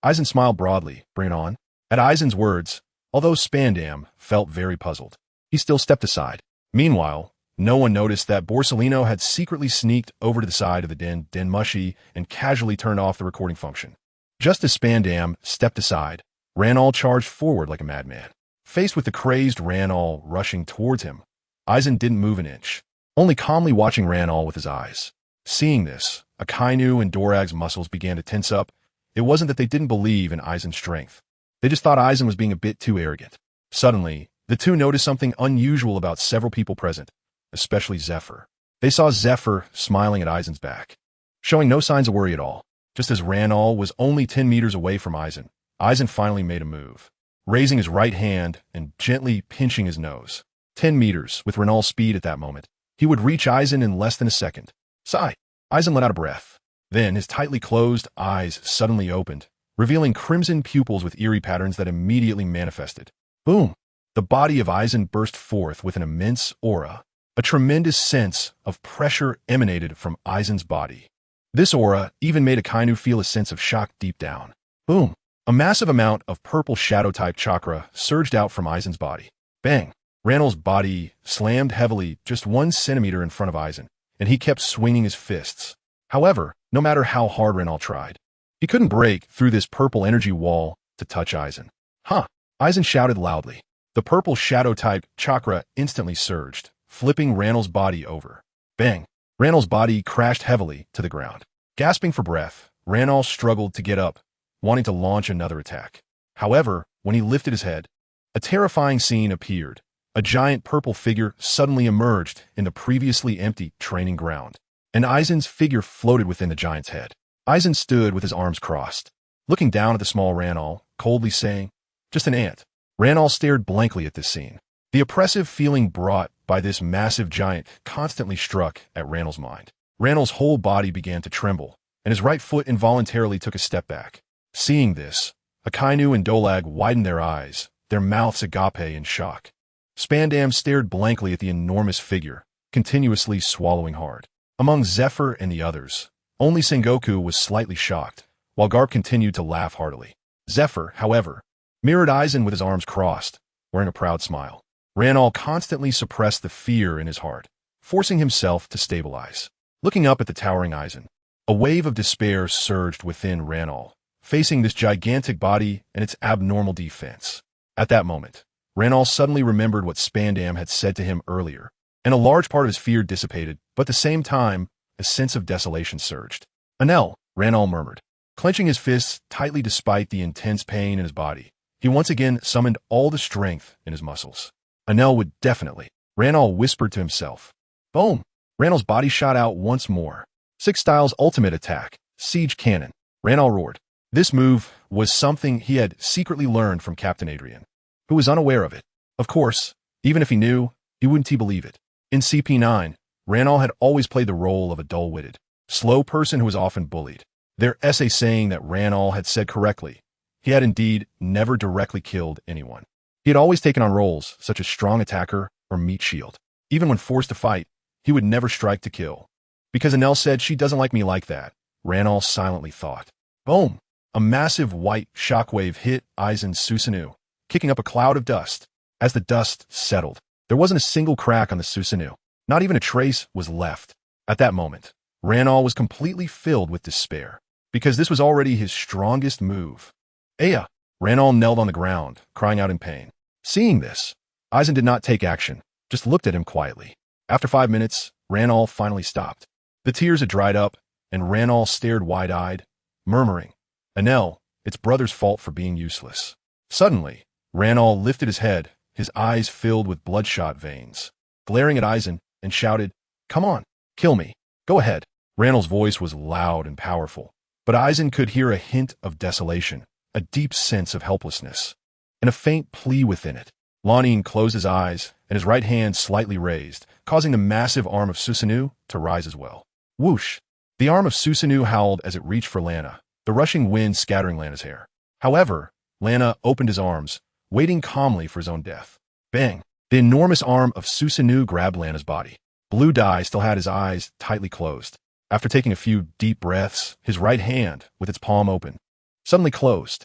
Speaker 1: Eisen smiled broadly. Bring it on. At Eisen's words, although Spandam felt very puzzled, he still stepped aside. Meanwhile, no one noticed that Borsellino had secretly sneaked over to the side of the den mushy and casually turned off the recording function. Just as Spandam stepped aside, Ranal charged forward like a madman. Faced with the crazed Ranal rushing towards him, Eisen didn't move an inch, only calmly watching Ranal with his eyes. Seeing this, Akainu and Dorag's muscles began to tense up. It wasn't that they didn't believe in Eisen's strength. They just thought Eisen was being a bit too arrogant. Suddenly, the two noticed something unusual about several people present, especially Zephyr. They saw Zephyr smiling at Eisen's back, showing no signs of worry at all. Just as Ranal was only 10 meters away from Eisen, Eisen finally made a move, raising his right hand and gently pinching his nose. 10 meters, with Ranal's speed at that moment. He would reach Eisen in less than a second. Sigh. Eisen let out a breath. Then his tightly closed eyes suddenly opened, revealing crimson pupils with eerie patterns that immediately manifested. Boom! The body of Eisen burst forth with an immense aura. A tremendous sense of pressure emanated from Eisen's body. This aura even made Akainu feel a sense of shock deep down. Boom! A massive amount of purple shadow-type chakra surged out from Eisen's body. Bang! Ranal's body slammed heavily just 1 centimeter in front of Eisen, and he kept swinging his fists. However, no matter how hard Ranal tried, he couldn't break through this purple energy wall to touch Eisen. Huh! Eisen shouted loudly. The purple shadow-type chakra instantly surged, flipping Ranal's body over. Bang! Ranal's body crashed heavily to the ground. Gasping for breath, Ranal struggled to get up, wanting to launch another attack. However, when he lifted his head, a terrifying scene appeared. A giant purple figure suddenly emerged in the previously empty training ground, and Eisen's figure floated within the giant's head. Eisen stood with his arms crossed, looking down at the small Ranal, coldly saying, "Just an ant." Ranal stared blankly at this scene. The oppressive feeling brought by this massive giant constantly struck at Ranal's mind. Ranal's whole body began to tremble, and his right foot involuntarily took a step back. Seeing this, Akainu and Dolag widened their eyes, their mouths agape in shock. Spandam stared blankly at the enormous figure, continuously swallowing hard. Among Zephyr and the others, only Sengoku was slightly shocked, while Garp continued to laugh heartily. Zephyr, however, mirrored Eisen with his arms crossed, wearing a proud smile. Ranal constantly suppressed the fear in his heart, forcing himself to stabilize. Looking up at the towering Eisen, a wave of despair surged within Ranal, facing this gigantic body and its abnormal defense. At that moment, Ranal suddenly remembered what Spandam had said to him earlier, and a large part of his fear dissipated, but at the same time, a sense of desolation surged. "Anel," Ranal murmured, clenching his fists tightly despite the intense pain in his body. He once again summoned all the strength in his muscles. Anel would definitely. Ranal whispered to himself. Boom! Ranal's body shot out once more. Six Styles' ultimate attack, Siege Cannon. Ranal roared. This move was something he had secretly learned from Captain Adrian, who was unaware of it. Of course, even if he knew, he wouldn't believe it. In CP9, Ranal had always played the role of a dull-witted, slow person who was often bullied. Their essay saying that Ranal had said correctly. He had indeed never directly killed anyone. He had always taken on roles such as strong attacker or meat shield. Even when forced to fight, he would never strike to kill. Because Anel said she doesn't like me like that, Ranal silently thought. Boom! A massive white shockwave hit Eisen's Susanoo, kicking up a cloud of dust. As the dust settled, there wasn't a single crack on the Susanoo. Not even a trace was left. At that moment, Ranal was completely filled with despair, because this was already his strongest move. Aya! Ranal knelt on the ground, crying out in pain. Seeing this, Eisen did not take action, just looked at him quietly. After 5 minutes, Ranal finally stopped. The tears had dried up, and Ranal stared wide-eyed, murmuring, "Anel, it's brother's fault for being useless." Suddenly, Ranal lifted his head, his eyes filled with bloodshot veins, glaring at Eisen, and shouted, "Come on, kill me. Go ahead." Ranal's voice was loud and powerful, but Eisen could hear a hint of desolation, a deep sense of helplessness, and a faint plea within it. Lanin closed his eyes, and his right hand slightly raised, causing the massive arm of Susanoo to rise as well. Whoosh! The arm of Susanoo howled as it reached for Lana, the rushing wind scattering Lana's hair. However, Lana opened his arms, waiting calmly for his own death. Bang! The enormous arm of Susanoo grabbed Lana's body. Blue Dye still had his eyes tightly closed. After taking a few deep breaths, his right hand, with its palm open, suddenly closed.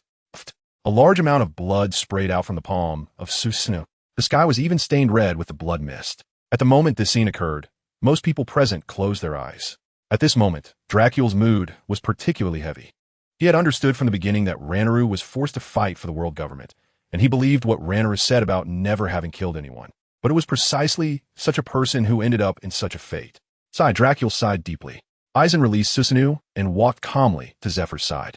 Speaker 1: A large amount of blood sprayed out from the palm of Susanoo. The sky was even stained red with the blood mist. At the moment this scene occurred, most people present closed their eyes. At this moment, Dracul's mood was particularly heavy. He had understood from the beginning that Ranaroo was forced to fight for the world government, and he believed what Ranaroo said about never having killed anyone. But it was precisely such a person who ended up in such a fate. Dracul sighed deeply. Eisen released Susanoo and walked calmly to Zephyr's side.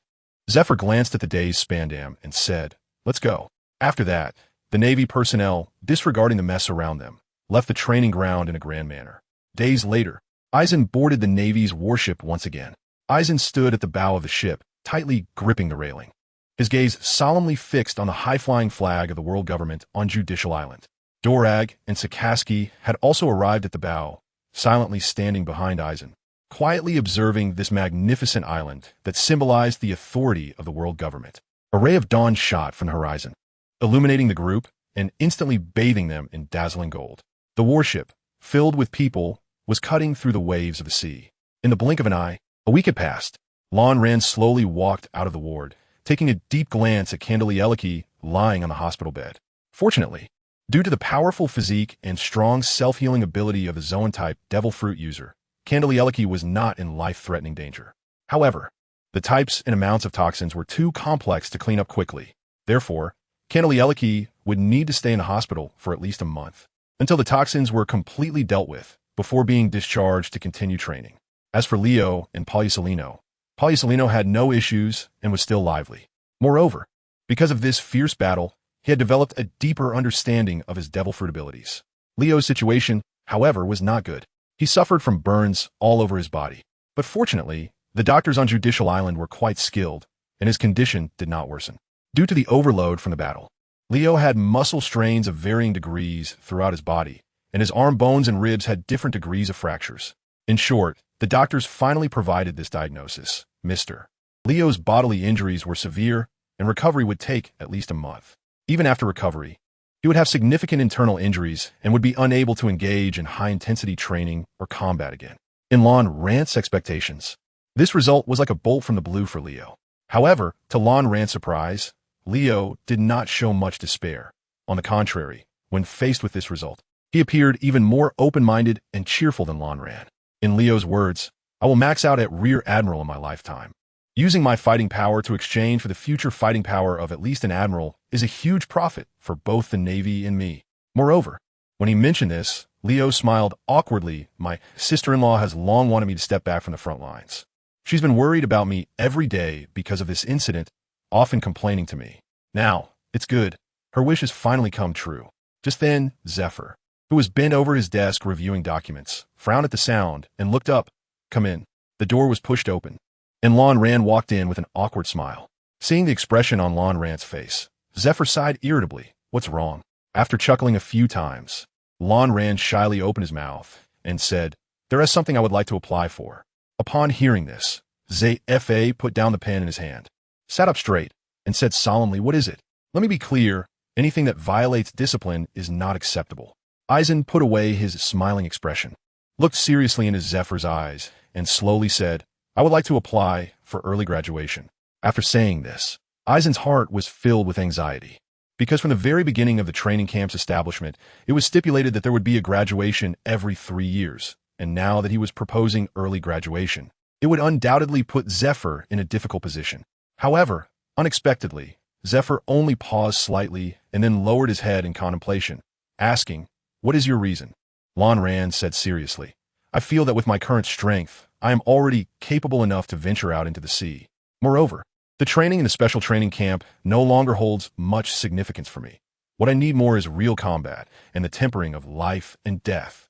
Speaker 1: Zephyr glanced at the dazed Spandam and said, "Let's go." After that, the Navy personnel, disregarding the mess around them, left the training ground in a grand manner. Days later, Eisen boarded the Navy's warship once again. Eisen stood at the bow of the ship, tightly gripping the railing, his gaze solemnly fixed on the high-flying flag of the world government on Judicial Island. Dorag and Sakaski had also arrived at the bow, silently standing behind Eisen, quietly observing this magnificent island that symbolized the authority of the world government. A ray of dawn shot from the horizon, illuminating the group and instantly bathing them in dazzling gold. The warship, filled with people, was cutting through the waves of the sea. In the blink of an eye, a week had passed. Lon Rand slowly walked out of the ward, taking a deep glance at Candelieliki lying on the hospital bed. Fortunately, due to the powerful physique and strong self-healing ability of the Zoan-type Devil Fruit user, Candelieliki was not in life-threatening danger. However, the types and amounts of toxins were too complex to clean up quickly. Therefore, Candelieliki would need to stay in the hospital for at least a month, until the toxins were completely dealt with, before being discharged to continue training. As for Leo and Poliucelino, Poliucelino had no issues and was still lively. Moreover, because of this fierce battle, he had developed a deeper understanding of his devil fruit abilities. Leo's situation, however, was not good. He suffered from burns all over his body. But fortunately, the doctors on Judicial Island were quite skilled, and his condition did not worsen. Due to the overload from the battle, Leo had muscle strains of varying degrees throughout his body, and his arm bones and ribs had different degrees of fractures. In short, the doctors finally provided this diagnosis, Mr. Leo's bodily injuries were severe, and recovery would take at least a month. Even after recovery, he would have significant internal injuries and would be unable to engage in high-intensity training or combat again. In Lon Rant's expectations, this result was like a bolt from the blue for Leo. However, to Lon Rant's surprise, Leo did not show much despair. On the contrary, when faced with this result, he appeared even more open-minded and cheerful than Lon Rant. In Leo's words, "I will max out at Rear Admiral in my lifetime. Using my fighting power to exchange for the future fighting power of at least an admiral is a huge profit for both the Navy and me." Moreover, when he mentioned this, Leo smiled awkwardly. "My sister-in-law has long wanted me to step back from the front lines. She's been worried about me every day because of this incident, often complaining to me. Now, it's good. Her wish has finally come true." Just then, Zephyr, who was bent over his desk reviewing documents, frowned at the sound and looked up. "Come in." The door was pushed open, and Lon Rand walked in with an awkward smile. Seeing the expression on Lon Rand's face, Zephyr sighed irritably. "What's wrong?" After chuckling a few times, Lon Rand shyly opened his mouth and said, "There is something I would like to apply for." Upon hearing this, Zephyr put down the pen in his hand, sat up straight, and said solemnly, "What is it?" "Let me be clear. Anything that violates discipline is not acceptable." Eisen put away his smiling expression, looked seriously into Zephyr's eyes, and slowly said, "I would like to apply for early graduation." After saying this, Eisen's heart was filled with anxiety, because from the very beginning of the training camp's establishment, it was stipulated that there would be a graduation every 3 years, and now that he was proposing early graduation, it would undoubtedly put Zephyr in a difficult position. However, unexpectedly, Zephyr only paused slightly and then lowered his head in contemplation, asking, "What is your reason?" Lan Ran said seriously, "I feel that with my current strength, I am already capable enough to venture out into the sea. Moreover, the training in the special training camp no longer holds much significance for me. What I need more is real combat and the tempering of life and death."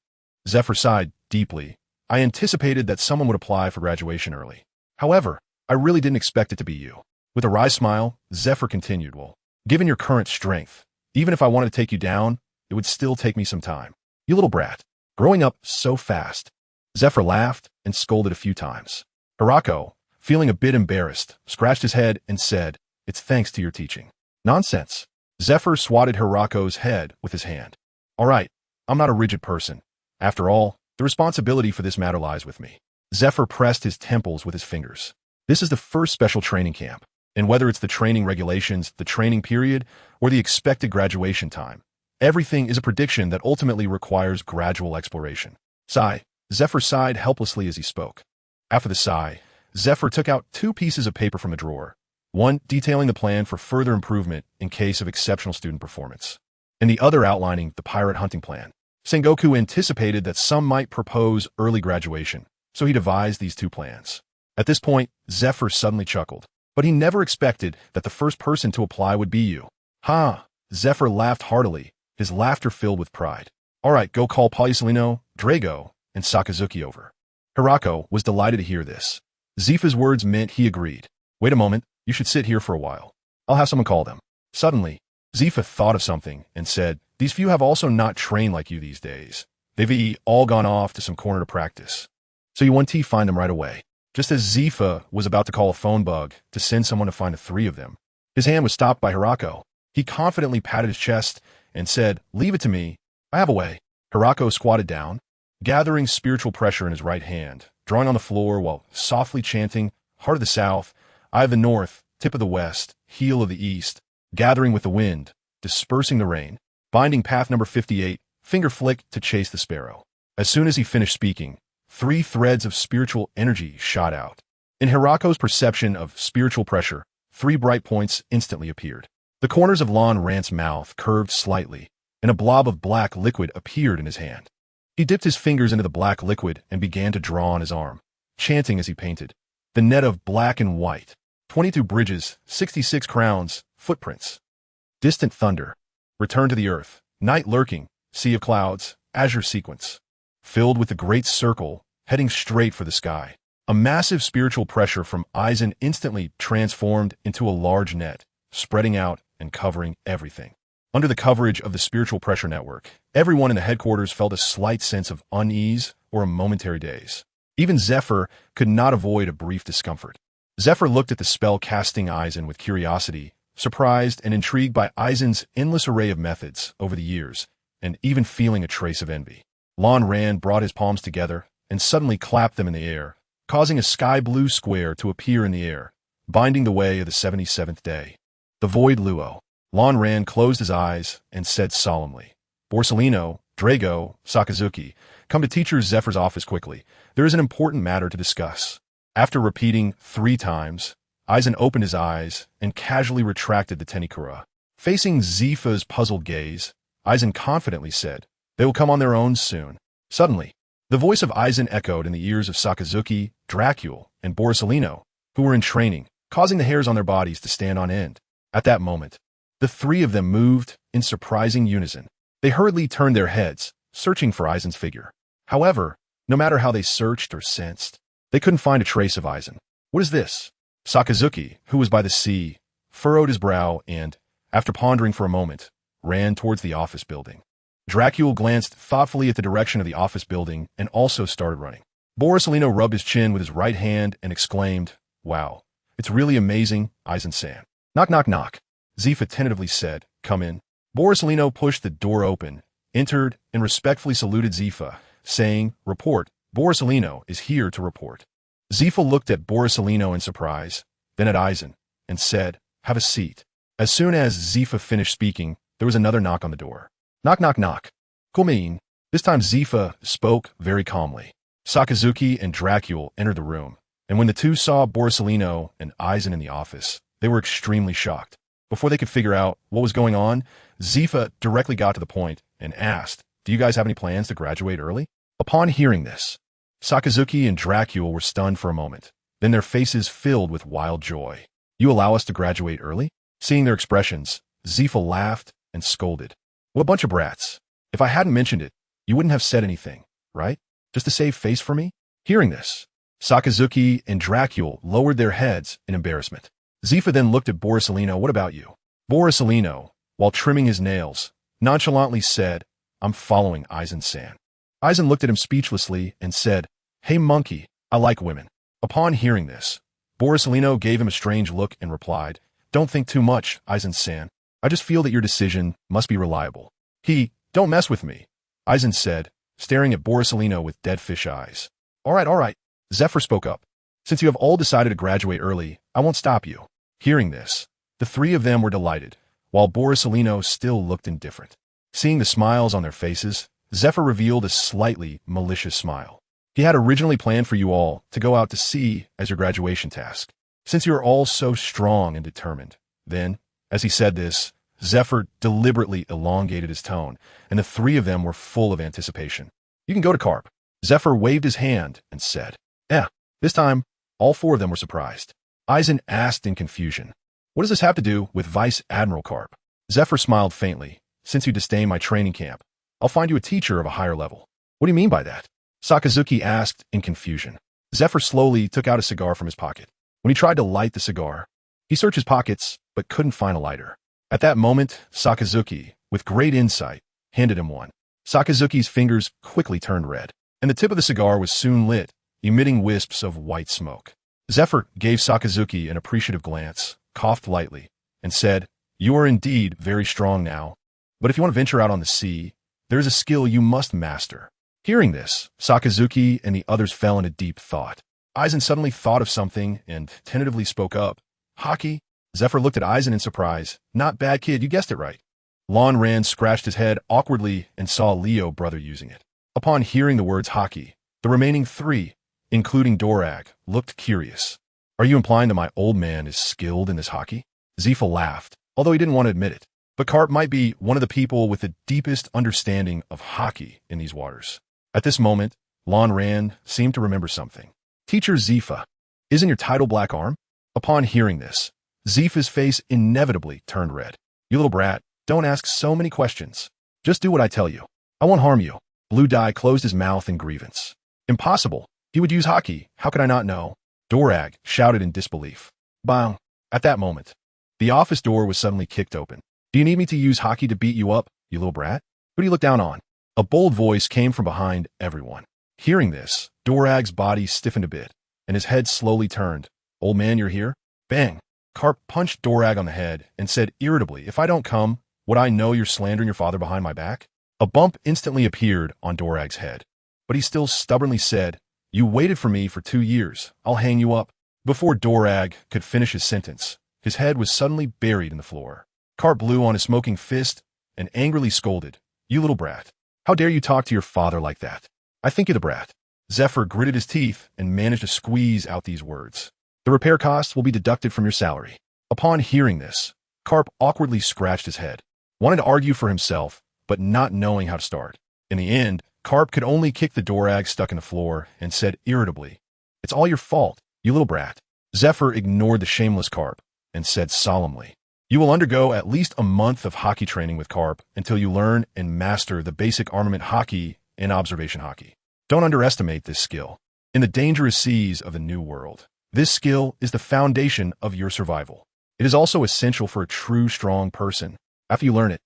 Speaker 1: Zephyr sighed deeply. "I anticipated that someone would apply for graduation early. However, I really didn't expect it to be you." With a wry smile, Zephyr continued, "Well, given your current strength, even if I wanted to take you down, it would still take me some time. You little brat, growing up so fast." Zephyr laughed and scolded a few times. Hirako, feeling a bit embarrassed, scratched his head and said, "It's thanks to your teaching." "Nonsense." Zephyr swatted Hirako's head with his hand. "All right, I'm not a rigid person. After all, the responsibility for this matter lies with me." Zephyr pressed his temples with his fingers. "This is the first special training camp, and whether it's the training regulations, the training period, or the expected graduation time, everything is a prediction that ultimately requires gradual exploration." Sigh. Zephyr sighed helplessly as he spoke. After the sigh, Zephyr took out 2 pieces of paper from a drawer, one detailing the plan for further improvement in case of exceptional student performance, and the other outlining the pirate hunting plan. Sengoku anticipated that some might propose early graduation, so he devised these 2 plans. At this point, Zephyr suddenly chuckled, but he never expected that the first person to apply would be you. "Ha!" Zephyr laughed heartily, his laughter filled with pride. "All right, go call Polysolino, Drago, and Sakazuki over." Hirako was delighted to hear this. Zifa's words meant he agreed. "Wait a moment, you should sit here for a while. I'll have someone call them." Suddenly, Zifa thought of something and said, "These few have also not trained like you these days. They've all gone off to some corner to practice. So you want to find them right away." Just as Zifa was about to call a phone bug to send someone to find the 3 of them, his hand was stopped by Hirako. He confidently patted his chest and said, "Leave it to me. I have a way." Hirako squatted down, gathering spiritual pressure in his right hand, drawing on the floor while softly chanting, "Heart of the South, eye of the North, tip of the West, heel of the East, gathering with the wind, dispersing the rain, binding path number 58, finger flick to chase the sparrow." As soon as he finished speaking, 3 threads of spiritual energy shot out. In Hirako's perception of spiritual pressure, 3 bright points instantly appeared. The corners of Lan Rant's mouth curved slightly, and a blob of black liquid appeared in his hand. He dipped his fingers into the black liquid and began to draw on his arm, chanting as he painted, "The net of black and white, 22 bridges, 66 crowns, footprints. Distant thunder, return to the earth, night lurking, sea of clouds, azure sequence. Filled with the great circle, heading straight for the sky." A massive spiritual pressure from Aizen instantly transformed into a large net, spreading out and covering everything. Under the coverage of the spiritual pressure network, everyone in the headquarters felt a slight sense of unease or a momentary daze. Even Zephyr could not avoid a brief discomfort. Zephyr looked at the spell-casting Aizen with curiosity, surprised and intrigued by Aizen's endless array of methods over the years, and even feeling a trace of envy. Lan Ran brought his palms together and suddenly clapped them in the air, causing a sky-blue square to appear in the air, binding the way of the 77th day. The Void Luo. Lan Ran closed his eyes and said solemnly, "Borsalino, Drago, Sakazuki, come to Teacher Zephyr's office quickly. There is an important matter to discuss." After repeating 3 times, Aizen opened his eyes and casually retracted the Tenikura. Facing Zifa's puzzled gaze, Aizen confidently said, "They will come on their own soon." Suddenly, the voice of Aizen echoed in the ears of Sakazuki, Dracule, and Borsalino, who were in training, causing the hairs on their bodies to stand on end. At that moment, the 3 of them moved in surprising unison. They hurriedly turned their heads, searching for Aizen's figure. However, no matter how they searched or sensed, they couldn't find a trace of Aizen. "What is this?" Sakazuki, who was by the sea, furrowed his brow and, after pondering for a moment, ran towards the office building. Dracule glanced thoughtfully at the direction of the office building and also started running. Borsalino rubbed his chin with his right hand and exclaimed, "Wow, it's really amazing, Aizen-san." "Knock, knock, knock," Zifa tentatively said, "Come in." Borsalino pushed the door open, entered, and respectfully saluted Zifa, saying, "Report, Borsalino is here to report." Zifa looked at Borsalino in surprise, then at Aizen, and said, "Have a seat." As soon as Zifa finished speaking, there was another knock on the door. "Knock, knock, knock." "Come in." This time Zifa spoke very calmly. Sakazuki and Dracule entered the room, and when the 2 saw Borsalino and Aizen in the office, they were extremely shocked. Before they could figure out what was going on, Zifa directly got to the point and asked, "Do you guys have any plans to graduate early?" Upon hearing this, Sakazuki and Dracula were stunned for a moment. Then their faces filled with wild joy. "You allow us to graduate early?" Seeing their expressions, Zifa laughed and scolded. "What a bunch of brats. If I hadn't mentioned it, you wouldn't have said anything, right? Just to save face for me?" Hearing this, Sakazuki and Dracula lowered their heads in embarrassment. Zifa then looked at Borisolino. "What about you?" Borisolino, while trimming his nails, nonchalantly said, "I'm following Aizen-san." Aizen looked at him speechlessly and said, "Hey monkey, I like women." Upon hearing this, Borisolino gave him a strange look and replied, "Don't think too much, Aizen-san. I just feel that your decision must be reliable." "Don't mess with me," Aizen said, staring at Borisolino with dead fish eyes. All right. Zephyr spoke up. "Since you have all decided to graduate early, I won't stop you." Hearing this, the three of them were delighted, while Borisolino still looked indifferent. Seeing the smiles on their faces, Zephyr revealed a slightly malicious smile. He had originally planned for you all to go out to sea as your graduation task, since you are all so strong and determined. Then, as he said this, Zephyr deliberately elongated his tone, and the three of them were full of anticipation. "You can go to Carp." Zephyr waved his hand and said, This time, all four of them were surprised. Aizen asked in confusion, "What does this have to do with Vice Admiral Carp?" Zephyr smiled faintly. "Since you disdain my training camp, I'll find you a teacher of a higher level." "What do you mean by that?" Sakazuki asked in confusion. Zephyr slowly took out a cigar from his pocket. When he tried to light the cigar, he searched his pockets but couldn't find a lighter. At that moment, Sakazuki, with great insight, handed him one. Sakazuki's fingers quickly turned red, and the tip of the cigar was soon lit, emitting wisps of white smoke. Zephyr gave Sakazuki an appreciative glance, coughed lightly, and said, "You are indeed very strong now, but if you want to venture out on the sea, there is a skill you must master." Hearing this, Sakazuki and the others fell into deep thought. Aizen suddenly thought of something and tentatively spoke up. "Hockey?" Zephyr looked at Aizen in surprise. "Not bad, kid, you guessed it right." Lon Ran scratched his head awkwardly and saw Leo brother using it. Upon hearing the words hockey, the remaining three, including Dorag, looked curious. "Are you implying that my old man is skilled in this hockey?" Zifa laughed, although he didn't want to admit it. But Carp might be one of the people with the deepest understanding of hockey in these waters. At this moment, Lon Ran seemed to remember something. "Teacher Zifa, isn't your title Black Arm?" Upon hearing this, Zifa's face inevitably turned red. "You little brat, don't ask so many questions. Just do what I tell you. I won't harm you." Blue Dye closed his mouth in grievance. "Impossible. He would use hockey. How could I not know?" Dorag shouted in disbelief. Bang! At that moment, the office door was suddenly kicked open. "Do you need me to use hockey to beat you up, you little brat? Who do you look down on?" A bold voice came from behind everyone. Hearing this, Dorag's body stiffened a bit, and his head slowly turned. "Old man, you're here?" Bang! Carp punched Dorag on the head and said irritably, "If I don't come, would I know you're slandering your father behind my back?" A bump instantly appeared on Dorag's head, but he still stubbornly said, "You waited for me for 2 years. I'll hang you up." Before Dorag could finish his sentence, his head was suddenly buried in the floor. Carp blew on his smoking fist and angrily scolded, "You little brat. How dare you talk to your father like that? I think you're the brat." Zephyr gritted his teeth and managed to squeeze out these words. "The repair costs will be deducted from your salary." Upon hearing this, Carp awkwardly scratched his head, wanted to argue for himself, but not knowing how to start. In the end, Carp could only kick the Dorag stuck in the floor and said irritably, "It's all your fault, you little brat." Zephyr ignored the shameless Carp and said solemnly, "You will undergo at least a month of hockey training with Carp until you learn and master the basic armament hockey and observation hockey. Don't underestimate this skill. In the dangerous seas of the New World, this skill is the foundation of your survival. It is also essential for a true strong person. After you learn it,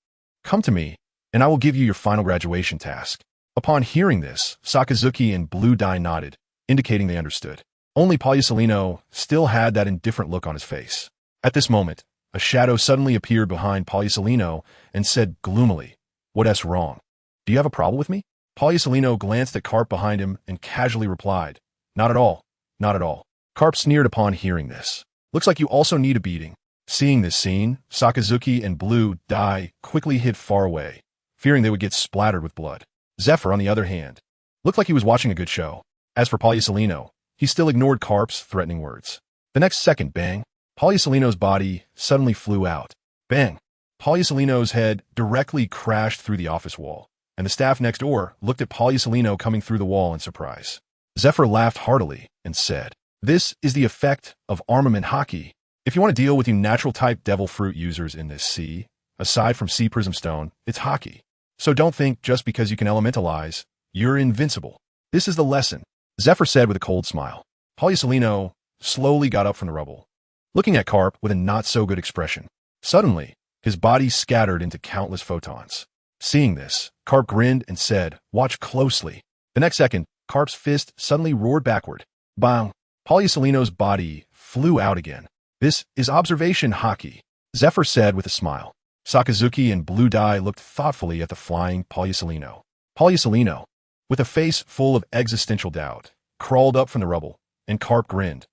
Speaker 1: come to me, and I will give you your final graduation task." Upon hearing this, Sakazuki and Blue Dye nodded, indicating they understood. Only Poliusolino still had that indifferent look on his face. At this moment, a shadow suddenly appeared behind Poliusolino and said gloomily, "What's wrong? Do you have a problem with me?" Poliusolino glanced at Carp behind him and casually replied, "Not at all, not at all." Carp sneered upon hearing this. "Looks like you also need a beating." Seeing this scene, Sakazuki and Blue Dye quickly hid far away, fearing they would get splattered with blood. Zephyr, on the other hand, looked like he was watching a good show. As for Poliusolino, he still ignored Carp's threatening words. The next second, bang, Poliusolino's body suddenly flew out, Bang! Poliucelino's head directly crashed through the office wall, and the staff next door looked at Poliucelino coming through the wall in surprise. Zephyr laughed heartily and said, "This is the effect of armament hockey. If you want to deal with you natural-type devil fruit users in this sea, aside from sea prism stone, it's hockey. So don't think just because you can elementalize, you're invincible. This is the lesson," Zephyr said with a cold smile. Poliucelino slowly got up from the rubble, looking at Carp with a not-so-good expression. Suddenly, his body scattered into countless photons. Seeing this, Carp grinned and said, "Watch closely." The next second, Carp's fist suddenly roared backward. Bang! Poliucelino's body flew out again. "This is observation hockey," Zephyr said with a smile. Sakazuki and Blue Dye looked thoughtfully at the flying Poliucelino. Poliucelino, with a face full of existential doubt, crawled up from the rubble, and Carp grinned.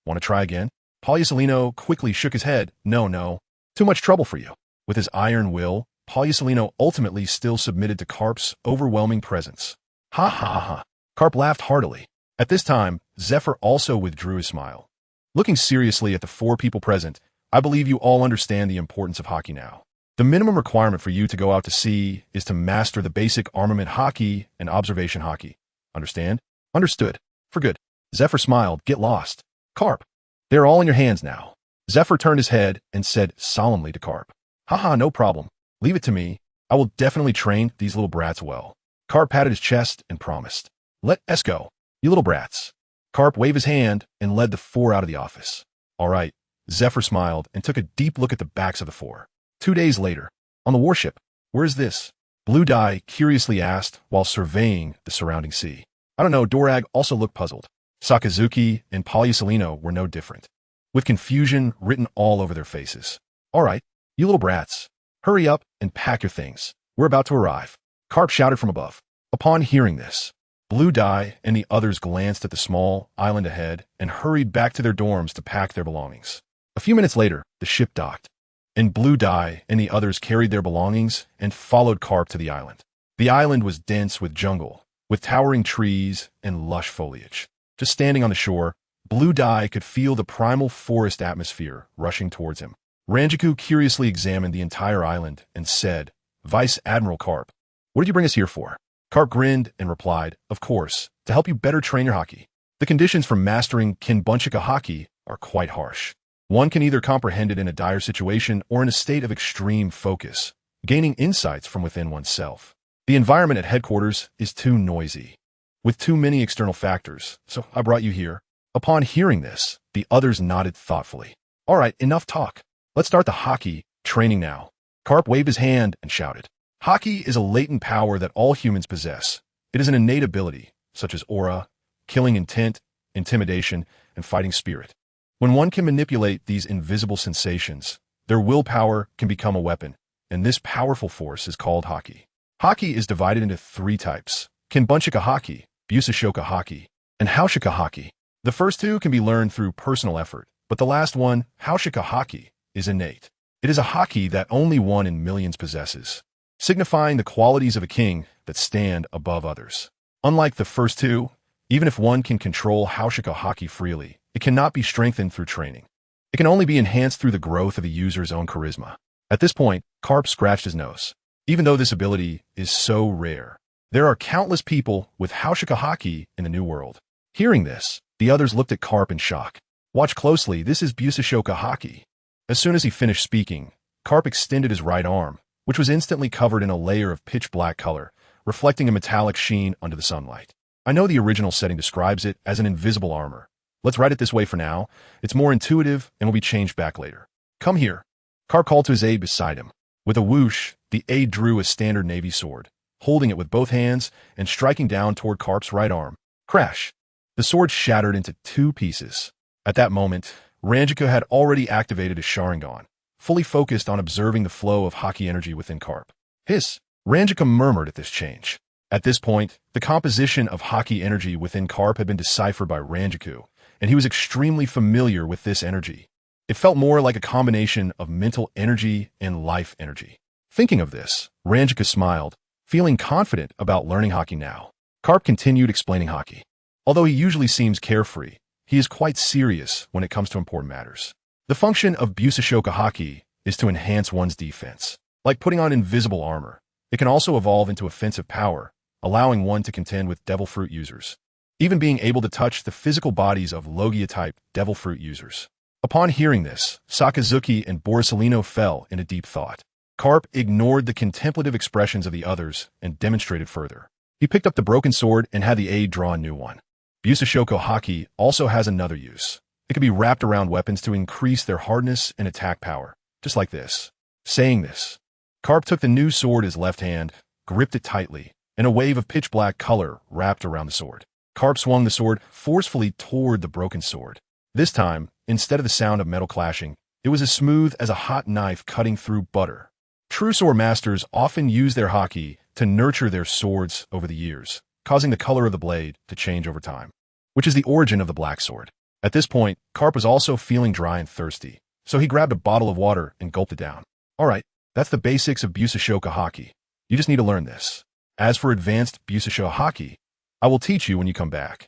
Speaker 1: "Want to try again?" Poliucelino quickly shook his head. No. Too much trouble for you." With his iron will, Poliucelino ultimately still submitted to Carp's overwhelming presence. Ha ha ha ha. Carp laughed heartily. At this time, Zephyr also withdrew his smile. Looking seriously at the four people present, "I believe you all understand the importance of hockey now. The minimum requirement for you to go out to sea is to master the basic armament hockey and observation hockey. Understand?" "Understood. For good." Zephyr smiled. "Get lost. Carp, they're all in your hands now." Zephyr turned his head and said solemnly to Carp, "Haha, no problem. Leave it to me. I will definitely train these little brats well." Carp patted his chest and promised, "Let us go, you little brats." Carp waved his hand and led the four out of the office. "All right." Zephyr smiled and took a deep look at the backs of the four. 2 days later, on the warship. "Where is this?" Blue Dye curiously asked while surveying the surrounding sea. "I don't know." Dorag also looked puzzled. Sakazuki and Poliucelino were no different, with confusion written all over their faces. "All right, you little brats, hurry up and pack your things. We're about to arrive," Carp shouted from above. Upon hearing this, Blue Dye and the others glanced at the small island ahead and hurried back to their dorms to pack their belongings. A few minutes later, the ship docked, and Blue Dye and the others carried their belongings and followed Carp to the island. The island was dense with jungle, with towering trees and lush foliage. Just standing on the shore, Blue Dye could feel the primal forest atmosphere rushing towards him. Ranjiku curiously examined the entire island and said, "Vice Admiral Carp, what did you bring us here for?" Carp grinned and replied, "Of course, to help you better train your hockey. The conditions for mastering Kinbunchika hockey are quite harsh. One can either comprehend it in a dire situation or in a state of extreme focus, gaining insights from within oneself. The environment at headquarters is too noisy, with too many external factors, so I brought you here." Upon hearing this, the others nodded thoughtfully. "All right, enough talk. Let's start the hockey training now." Carp waved his hand and shouted. Hockey is a latent power that all humans possess. It is an innate ability, such as aura, killing intent, intimidation, and fighting spirit. When one can manipulate these invisible sensations, their willpower can become a weapon, and this powerful force is called hockey. Hockey is divided into 3 types: Kinbunchika hockey, Busashoka hockey, and Haushika hockey. The first 2 can be learned through personal effort, but the last one, Haushika hockey, is innate. It is a hockey that only one in millions possesses, signifying the qualities of a king that stand above others. Unlike the first 2, even if one can control Haushika hockey freely, it cannot be strengthened through training. It can only be enhanced through the growth of a user's own charisma. At this point, Carp scratched his nose. Even though this ability is so rare, there are countless people with Haushika hockey in the New World. Hearing this, the others looked at Carp in shock. "Watch closely, this is Busashoka hockey." As soon as he finished speaking, Carp extended his right arm, which was instantly covered in a layer of pitch-black color, reflecting a metallic sheen under the sunlight. I know the original setting describes it as an invisible armor. Let's write it this way for now. It's more intuitive and will be changed back later. "Come here." Carp called to his aide beside him. With a whoosh, the aide drew a standard navy sword, holding it with both hands and striking down toward Carp's right arm. Crash! The sword shattered into 2 pieces. At that moment, Ranjiku had already activated his Sharingan, fully focused on observing the flow of hockey energy within Carp. "Hiss!" Ranjiku murmured at this change. At this point, the composition of hockey energy within Carp had been deciphered by Ranjiku, and he was extremely familiar with this energy. It felt more like a combination of mental energy and life energy. Thinking of this, Ranjiku smiled, feeling confident about learning hockey now. Carp continued explaining hockey. Although he usually seems carefree, he is quite serious when it comes to important matters. The function of Busashoka hockey is to enhance one's defense. Like putting on invisible armor, it can also evolve into offensive power, allowing one to contend with devil fruit users. Even being able to touch the physical bodies of Logia-type devil fruit users. Upon hearing this, Sakazuki and Borsalino fell into deep thought. Carp ignored the contemplative expressions of the others and demonstrated further. He picked up the broken sword and had the aide draw a new one. Busashoko Haki also has another use. It can be wrapped around weapons to increase their hardness and attack power, just like this. Saying this, Carp took the new sword in his left hand, gripped it tightly, and a wave of pitch-black color wrapped around the sword. Carp swung the sword forcefully toward the broken sword. This time, instead of the sound of metal clashing, it was as smooth as a hot knife cutting through butter. True sword masters often use their haki to nurture their swords over the years, causing the color of the blade to change over time, which is the origin of the black sword. At this point, Carp was also feeling dry and thirsty, so he grabbed a bottle of water and gulped it down. Alright, that's the basics of Busashoka Haki. You just need to learn this. As for advanced Busashoka Haki, I will teach you when you come back.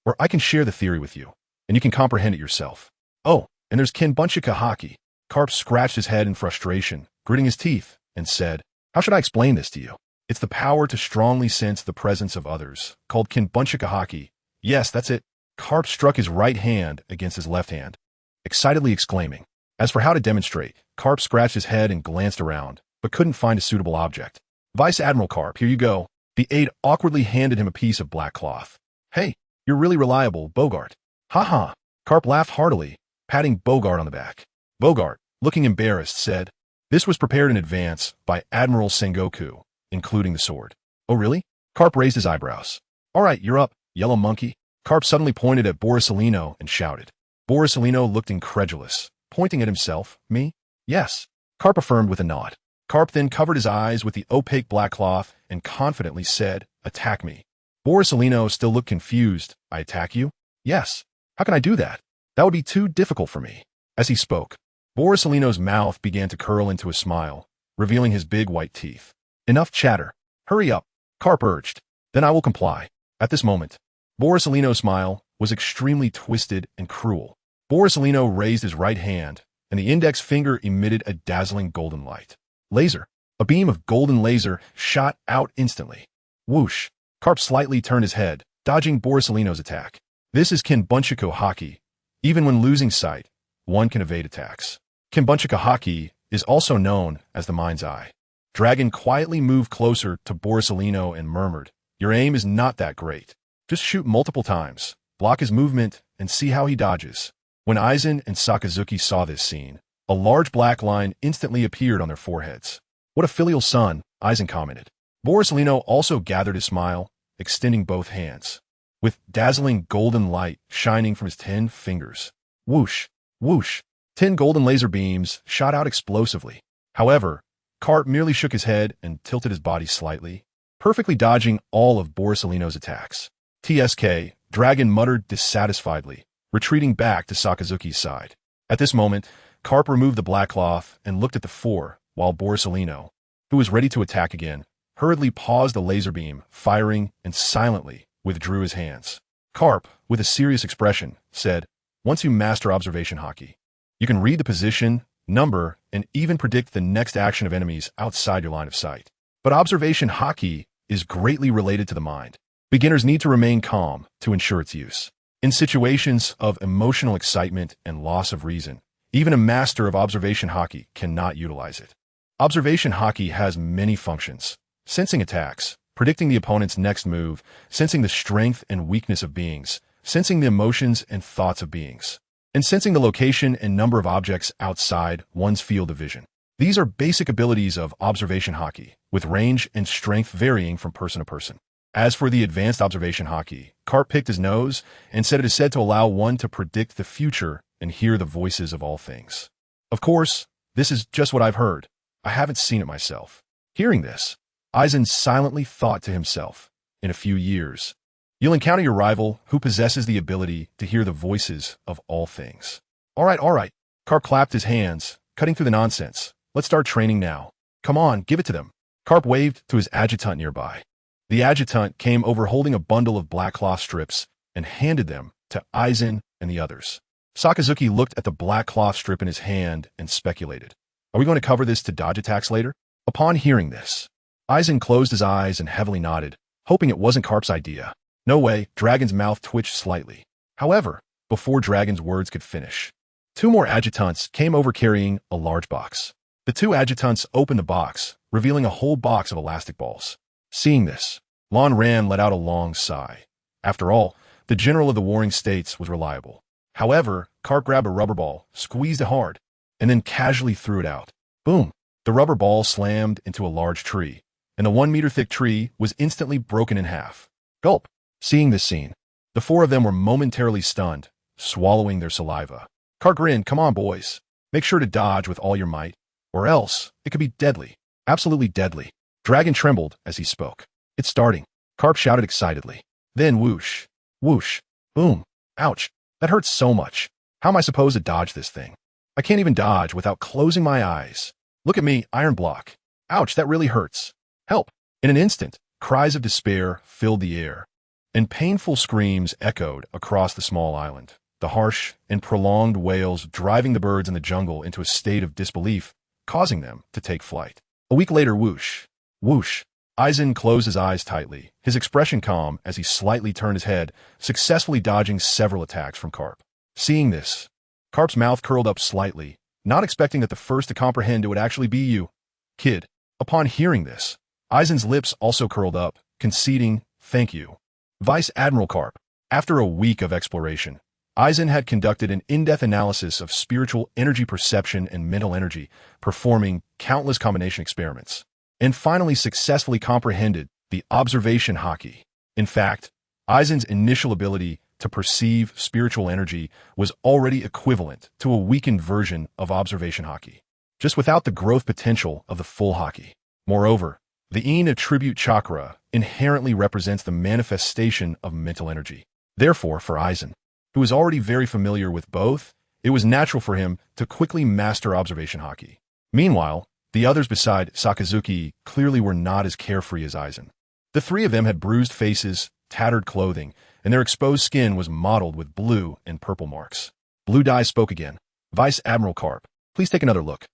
Speaker 1: Or I can share the theory with you, and you can comprehend it yourself. Oh, and there's Kinbunchika Haki. Carp scratched his head in frustration, gritting his teeth, and said, how should I explain this to you? It's the power to strongly sense the presence of others, called Kinbunchika Haki. Yes, that's it. Carp struck his right hand against his left hand, excitedly exclaiming. As for how to demonstrate, Carp scratched his head and glanced around, but couldn't find a suitable object. Vice Admiral Carp, here you go. The aide awkwardly handed him a piece of black cloth. Hey, you're really reliable, Bogart. Ha. Carp laughed heartily, patting Bogart on the back. Bogart, looking embarrassed, said, this was prepared in advance by Admiral Sengoku, including the sword. Oh really? Carp raised his eyebrows. Alright, you're up, yellow monkey. Carp suddenly pointed at Borsalino and shouted. Borsalino looked incredulous, pointing at himself. Me? Yes. Carp affirmed with a nod. Carp then covered his eyes with the opaque black cloth and confidently said, attack me. Borsalino still looked confused. I attack you? Yes. How can I do that? That would be too difficult for me. As he spoke, Borsalino's mouth began to curl into a smile, revealing his big white teeth. Enough chatter. Hurry up, Carp urged. Then I will comply. At this moment, Borsalino's smile was extremely twisted and cruel. Borsalino raised his right hand, and the index finger emitted a dazzling golden light. Laser. A beam of golden laser shot out instantly. Whoosh. Carp slightly turned his head, dodging Borsalino's attack. This is Kinbunchiko Haki. Even when losing sight, one can evade attacks. Kinbunchiko Haki is also known as the mind's eye. Dragon quietly moved closer to Borsalino and murmured, your aim is not that great. Just shoot multiple times, block his movement, and see how he dodges. When Aizen and Sakazuki saw this scene, a large black line instantly appeared on their foreheads. What a filial son, Aizen commented. Borsalino also gathered his smile, extending both hands, with dazzling golden light shining from his 10 fingers. Whoosh, whoosh, 10 golden laser beams shot out explosively. However, Carp merely shook his head and tilted his body slightly, perfectly dodging all of Borsalino's attacks. TSK, Dragon muttered dissatisfiedly, retreating back to Sakazuki's side. At this moment, Carp removed the black cloth and looked at the four, while Borsalino, who was ready to attack again, hurriedly paused the laser beam, firing, and silently withdrew his hands. Carp, with a serious expression, said, once you master observation haki, you can read the position, number, and even predict the next action of enemies outside your line of sight. But observation haki is greatly related to the mind. Beginners need to remain calm to ensure its use. In situations of emotional excitement and loss of reason, even a master of observation haki cannot utilize it. Observation haki has many functions: sensing attacks, predicting the opponent's next move, sensing the strength and weakness of beings, sensing the emotions and thoughts of beings, and sensing the location and number of objects outside one's field of vision. These are basic abilities of observation haki, with range and strength varying from person to person. As for the advanced observation haki, Carp picked his nose and said it is said to allow one to predict the future and hear the voices of all things. Of course, this is just what I've heard. I haven't seen it myself. Hearing this, Aizen silently thought to himself, in a few years, you'll encounter your rival who possesses the ability to hear the voices of all things. All right. Carp clapped his hands, cutting through the nonsense. Let's start training now. Come on, give it to them. Carp waved to his adjutant nearby. The adjutant came over holding a bundle of black cloth strips and handed them to Aizen and the others. Sakazuki looked at the black cloth strip in his hand and speculated. Are we going to cover this to dodge attacks later? Upon hearing this, Aizen closed his eyes and heavily nodded, hoping it wasn't Carp's idea. No way, Dragon's mouth twitched slightly. However, before Dragon's words could finish, two more adjutants came over carrying a large box. The two adjutants opened the box, revealing a whole box of elastic balls. Seeing this, Lan Ran let out a long sigh. After all, the general of the Warring States was reliable. However, Carp grabbed a rubber ball, squeezed it hard, and then casually threw it out. Boom! The rubber ball slammed into a large tree, and the 1-meter-thick tree was instantly broken in half. Gulp! Seeing this scene, the four of them were momentarily stunned, swallowing their saliva. Carp grinned, "Come on, boys. Make sure to dodge with all your might, or else it could be deadly. Absolutely deadly." Dragon trembled as he spoke. "It's starting," Carp shouted excitedly. Then whoosh, whoosh, boom. Ouch, that hurts so much. How am I supposed to dodge this thing? I can't even dodge without closing my eyes. Look at me, iron block. Ouch, that really hurts. Help! In an instant, cries of despair filled the air, and painful screams echoed across the small island. The harsh and prolonged wails driving the birds in the jungle into a state of disbelief, causing them to take flight. A week later, whoosh, whoosh. Aizen closed his eyes tightly, his expression calm as he slightly turned his head, successfully dodging several attacks from Carp. Seeing this, Carp's mouth curled up slightly, not expecting that the first to comprehend it would actually be you, kid. Upon hearing this, Aizen's lips also curled up, conceding, "Thank you, Vice Admiral Carp." After a week of exploration, Aizen had conducted an in-depth analysis of spiritual energy perception and mental energy, performing countless combination experiments, and finally successfully comprehended the observation haki. In fact, Aizen's initial ability to perceive spiritual energy was already equivalent to a weakened version of observation haki, just without the growth potential of the full haki. Moreover, the Yin attribute chakra inherently represents the manifestation of mental energy. Therefore, for Aizen, who was already very familiar with both, it was natural for him to quickly master observation haki. Meanwhile, the others beside Sakazuki clearly were not as carefree as Aizen. The three of them had bruised faces, tattered clothing, and their exposed skin was mottled with blue and purple marks. Blue Dye spoke again. "Vice Admiral Carp, please take another look."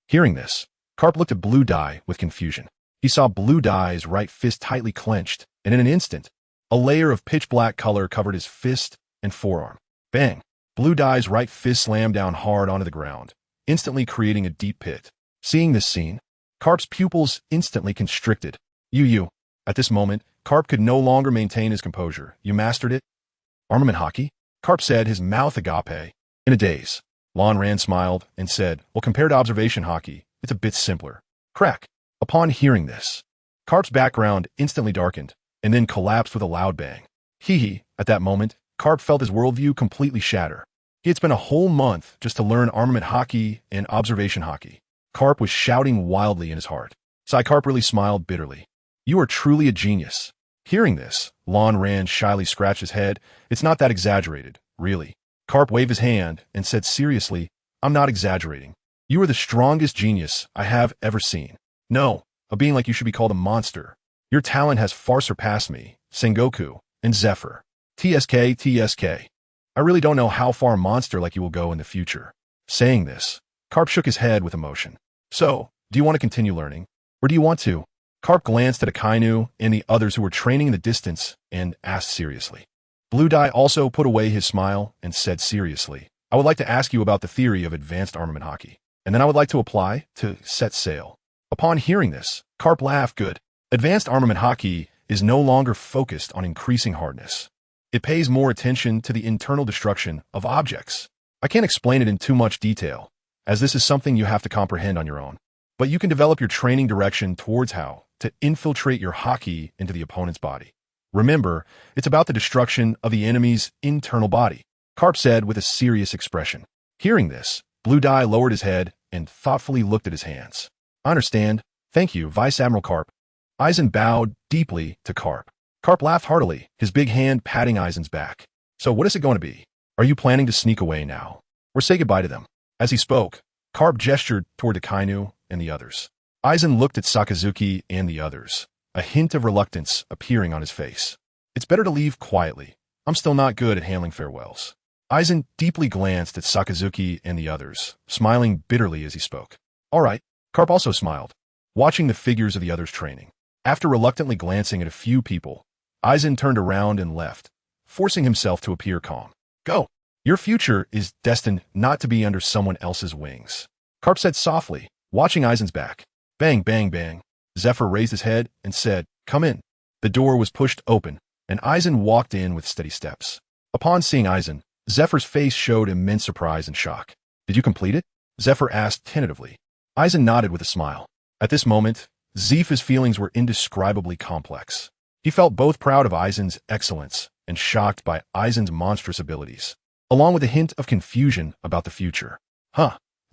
Speaker 1: Hearing this, Carp looked at Blue Dye with confusion. He saw Blue Dye's right fist tightly clenched, and in an instant, a layer of pitch-black color covered his fist and forearm. Bang! Blue Dye's right fist slammed down hard onto the ground, instantly creating a deep pit. Seeing this scene, Carp's pupils instantly constricted. You. At this moment, Carp could no longer maintain his composure. "You mastered it?" "Armament haki?" Carp said, his mouth agape. In a daze, Lan Ran smiled and said, "Well, compared to observation haki, it's a bit simpler." Crack! Upon hearing this, Carp's background instantly darkened, and then collapsed with a loud bang. Hee. At that moment, Carp felt his worldview completely shatter. He had spent a whole month just to learn armament haki and observation haki. Carp was shouting wildly in his heart. Carp really smiled bitterly. "You are truly a genius." Hearing this, Lan Ran shyly scratched his head. "It's not that exaggerated, really." Carp waved his hand and said seriously, "I'm not exaggerating. You are the strongest genius I have ever seen. No, a being like you should be called a monster. Your talent has far surpassed me, Sengoku, and Zephyr. TSK. I really don't know how far a monster like you will go in the future." Saying this, Carp shook his head with emotion. "So, do you want to continue learning? Or do you want to?" Carp glanced at Akainu and the others who were training in the distance and asked seriously. Blue Dye also put away his smile and said seriously, "I would like to ask you about the theory of advanced armament haki, and then I would like to apply to set sail." Upon hearing this, Carp laughed. "Good. Advanced armament haki is no longer focused on increasing hardness. It pays more attention to the internal destruction of objects. I can't explain it in too much detail, as this is something you have to comprehend on your own. But you can develop your training direction towards how to infiltrate your haki into the opponent's body. Remember, it's about the destruction of the enemy's internal body," Carp said with a serious expression. Hearing this, Blue Dye lowered his head and thoughtfully looked at his hands. "I understand. Thank you, Vice Admiral Carp." Aizen bowed deeply to Carp. Carp laughed heartily, his big hand patting Aizen's back. "So what is it going to be? Are you planning to sneak away now, or say goodbye to them?" As he spoke, Carp gestured toward Akainu and the others. Aizen looked at Sakazuki and the others, a hint of reluctance appearing on his face. "It's better to leave quietly. I'm still not good at handling farewells." Aizen deeply glanced at Sakazuki and the others, smiling bitterly as he spoke. All right. Karp also smiled, watching the figures of the others training. After reluctantly glancing at a few people, Eisen turned around and left, forcing himself to appear calm. Go. Your future is destined not to be under someone else's wings. Karp said softly, watching Eisen's back. Bang, bang, bang. Zephyr raised his head and said, come in. The door was pushed open, and Eisen walked in with steady steps. Upon seeing Eisen, Zephyr's face showed immense surprise and shock. Did you complete it? Zephyr asked tentatively. Eisen nodded with a smile. At this moment, Zephyr's feelings were indescribably complex. He felt both proud of Eisen's excellence and shocked by Eisen's monstrous abilities, along with a hint of confusion about the future.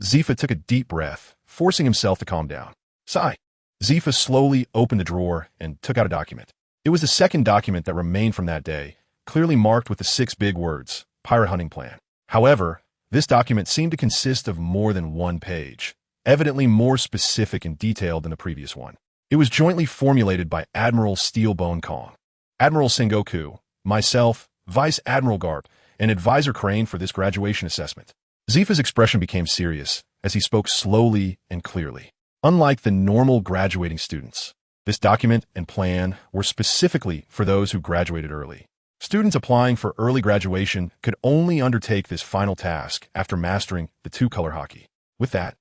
Speaker 1: Zephyr took a deep breath, forcing himself to calm down. Sigh. Zephyr slowly opened the drawer and took out a document. It was the second document that remained from that day, clearly marked with the 6 big words, Pirate Hunting Plan. However, this document seemed to consist of more than one page, evidently more specific and detailed than the previous one. It was jointly formulated by Admiral Steelbone Kong, Admiral Sengoku, myself, Vice Admiral Garp, and Advisor Crane for this graduation assessment. Zephyr's expression became serious as he spoke slowly and clearly. Unlike the normal graduating students, this document and plan were specifically for those who graduated early. Students applying for early graduation could only undertake this final task after mastering the 2-color hockey. With that,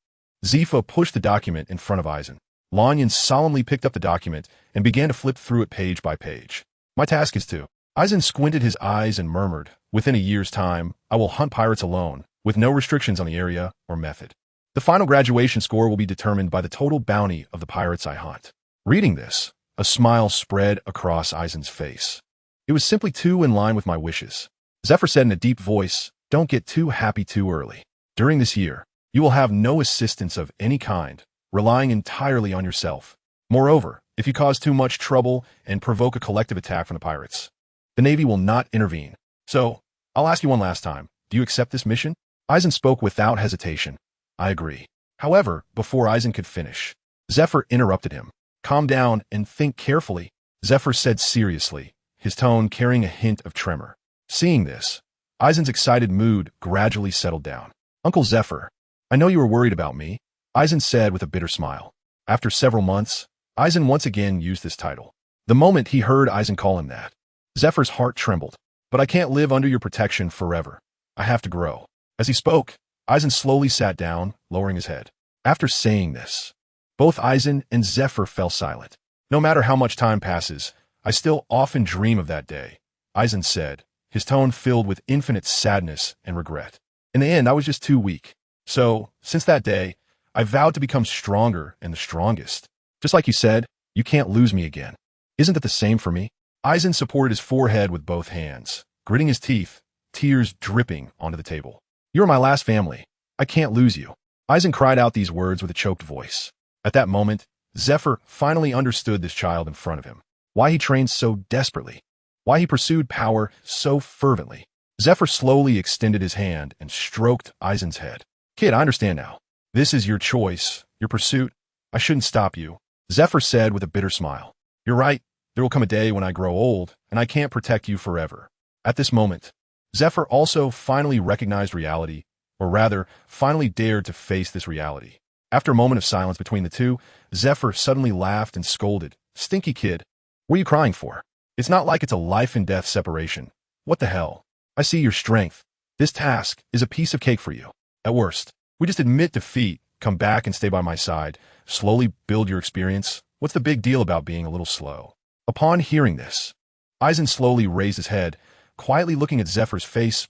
Speaker 1: Zephyr pushed the document in front of Eisen. Lanyan solemnly picked up the document and began to flip through it page by page. My task is to. Eisen squinted his eyes and murmured, within a year's time, I will hunt pirates alone, with no restrictions on the area or method. The final graduation score will be determined by the total bounty of the pirates I hunt. Reading this, a smile spread across Eisen's face. It was simply too in line with my wishes. Zephyr said in a deep voice, don't get too happy too early. During this year, you will have no assistance of any kind, relying entirely on yourself. Moreover, if you cause too much trouble and provoke a collective attack from the pirates, the Navy will not intervene. So, I'll ask you one last time. Do you accept this mission? Eisen spoke without hesitation. I agree. However, before Eisen could finish, Zephyr interrupted him. Calm down and think carefully, Zephyr said seriously, his tone carrying a hint of tremor. Seeing this, Eisen's excited mood gradually settled down. Uncle Zephyr, I know you were worried about me, Eisen said with a bitter smile. After several months, Eisen once again used this title. The moment he heard Eisen call him that, Zephyr's heart trembled. But I can't live under your protection forever. I have to grow. As he spoke, Eisen slowly sat down, lowering his head. After saying this, both Eisen and Zephyr fell silent. No matter how much time passes, I still often dream of that day, Eisen said, his tone filled with infinite sadness and regret. In the end, I was just too weak. So, since that day, I vowed to become stronger and the strongest. Just like you said, you can't lose me again. Isn't that the same for me? Eisen supported his forehead with both hands, gritting his teeth, tears dripping onto the table. You're my last family. I can't lose you. Eisen cried out these words with a choked voice. At that moment, Zephyr finally understood this child in front of him. Why he trained so desperately. Why he pursued power so fervently. Zephyr slowly extended his hand and stroked Eisen's head. Kid, I understand now. This is your choice, your pursuit. I shouldn't stop you, Zephyr said with a bitter smile. You're right. There will come a day when I grow old, and I can't protect you forever. At this moment, Zephyr also finally recognized reality, or rather, finally dared to face this reality. After a moment of silence between the two, Zephyr suddenly laughed and scolded. Stinky kid, what are you crying for? It's not like it's a life and death separation. What the hell? I see your strength. This task is a piece of cake for you. At worst, we just admit defeat, come back and stay by my side, slowly build your experience. What's the big deal about being a little slow? Upon hearing this, Eisen slowly raised his head, quietly looking at Zephyr's face.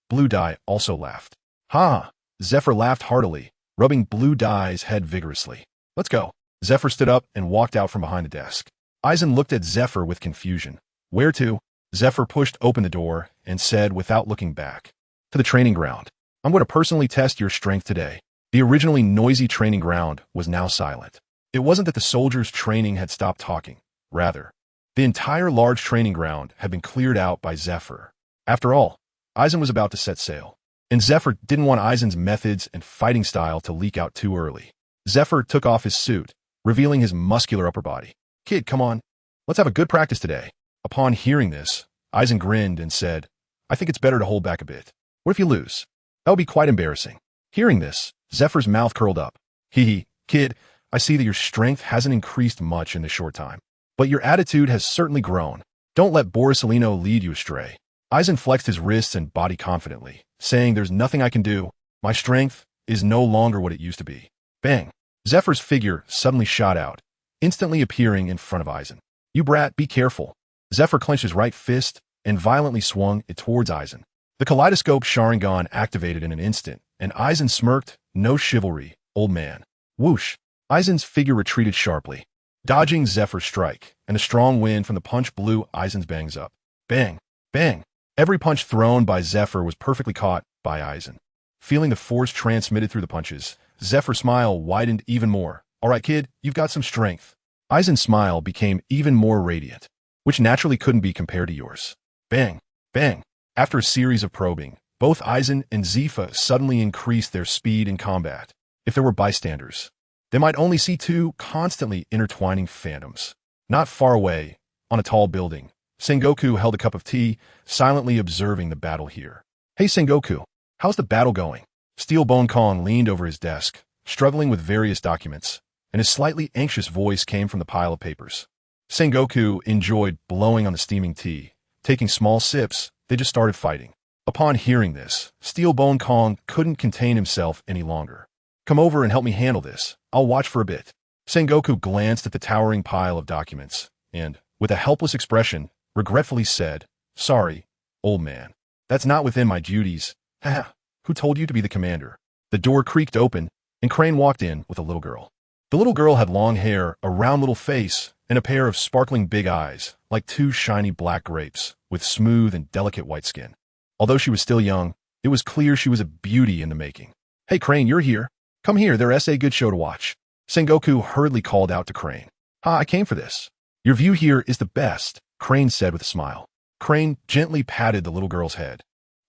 Speaker 1: Blue Dye also laughed. Ha! Zephyr laughed heartily, rubbing Blue Dye's head vigorously. Let's go. Zephyr stood up and walked out from behind the desk. Eisen looked at Zephyr with confusion. Where to? Zephyr pushed open the door and said without looking back. To the training ground. I'm going to personally test your strength today. The originally noisy training ground was now silent. It wasn't that the soldiers' training had stopped talking. Rather, the entire large training ground had been cleared out by Zephyr. After all, Eisen was about to set sail, and Zephyr didn't want Eisen's methods and fighting style to leak out too early. Zephyr took off his suit, revealing his muscular upper body. Kid, come on. Let's have a good practice today. Upon hearing this, Eisen grinned and said, I think it's better to hold back a bit. What if you lose? That would be quite embarrassing. Hearing this, Zephyr's mouth curled up. Hee hee, Kid, I see that your strength hasn't increased much in this short time, but your attitude has certainly grown. Don't let Borisolino lead you astray. Eisen flexed his wrists and body confidently, saying, there's nothing I can do. My strength is no longer what it used to be. Bang! Zephyr's figure suddenly shot out, instantly appearing in front of Eisen. You brat, be careful. Zephyr clenched his right fist and violently swung it towards Eisen. The kaleidoscope Sharingan activated in an instant, and Eisen smirked, no chivalry, old man. Whoosh! Eisen's figure retreated sharply, dodging Zephyr's strike, and a strong wind from the punch blew Eisen's bangs up. Bang! Bang! Every punch thrown by Zephyr was perfectly caught by Eisen. Feeling the force transmitted through the punches, Zephyr's smile widened even more. All right, kid, you've got some strength. Eisen's smile became even more radiant, which naturally couldn't be compared to yours. Bang! Bang! After a series of probing, both Eisen and Zifa suddenly increased their speed in combat. If there were bystanders, they might only see two constantly intertwining phantoms. Not far away, on a tall building, Sengoku held a cup of tea, silently observing the battle here. Hey Sengoku, how's the battle going? Steel Bone Kong leaned over his desk, struggling with various documents, and his slightly anxious voice came from the pile of papers. Sengoku enjoyed blowing on the steaming tea. Taking small sips, they just started fighting. Upon hearing this, Steel Bone Kong couldn't contain himself any longer. Come over and help me handle this. I'll watch for a bit. Sengoku glanced at the towering pile of documents, and, with a helpless expression, regretfully said, Sorry, old man. That's not within my duties. Haha, who told you to be the commander? The door creaked open, and Crane walked in with a little girl. The little girl had long hair, a round little face, and a pair of sparkling big eyes, like two shiny black grapes, with smooth and delicate white skin. Although she was still young, it was clear she was a beauty in the making. Hey Crane, you're here. Come here, there's a good show to watch. Sengoku hurriedly called out to Crane. I came for this. Your view here is the best, Crane said with a smile. Crane gently patted the little girl's head.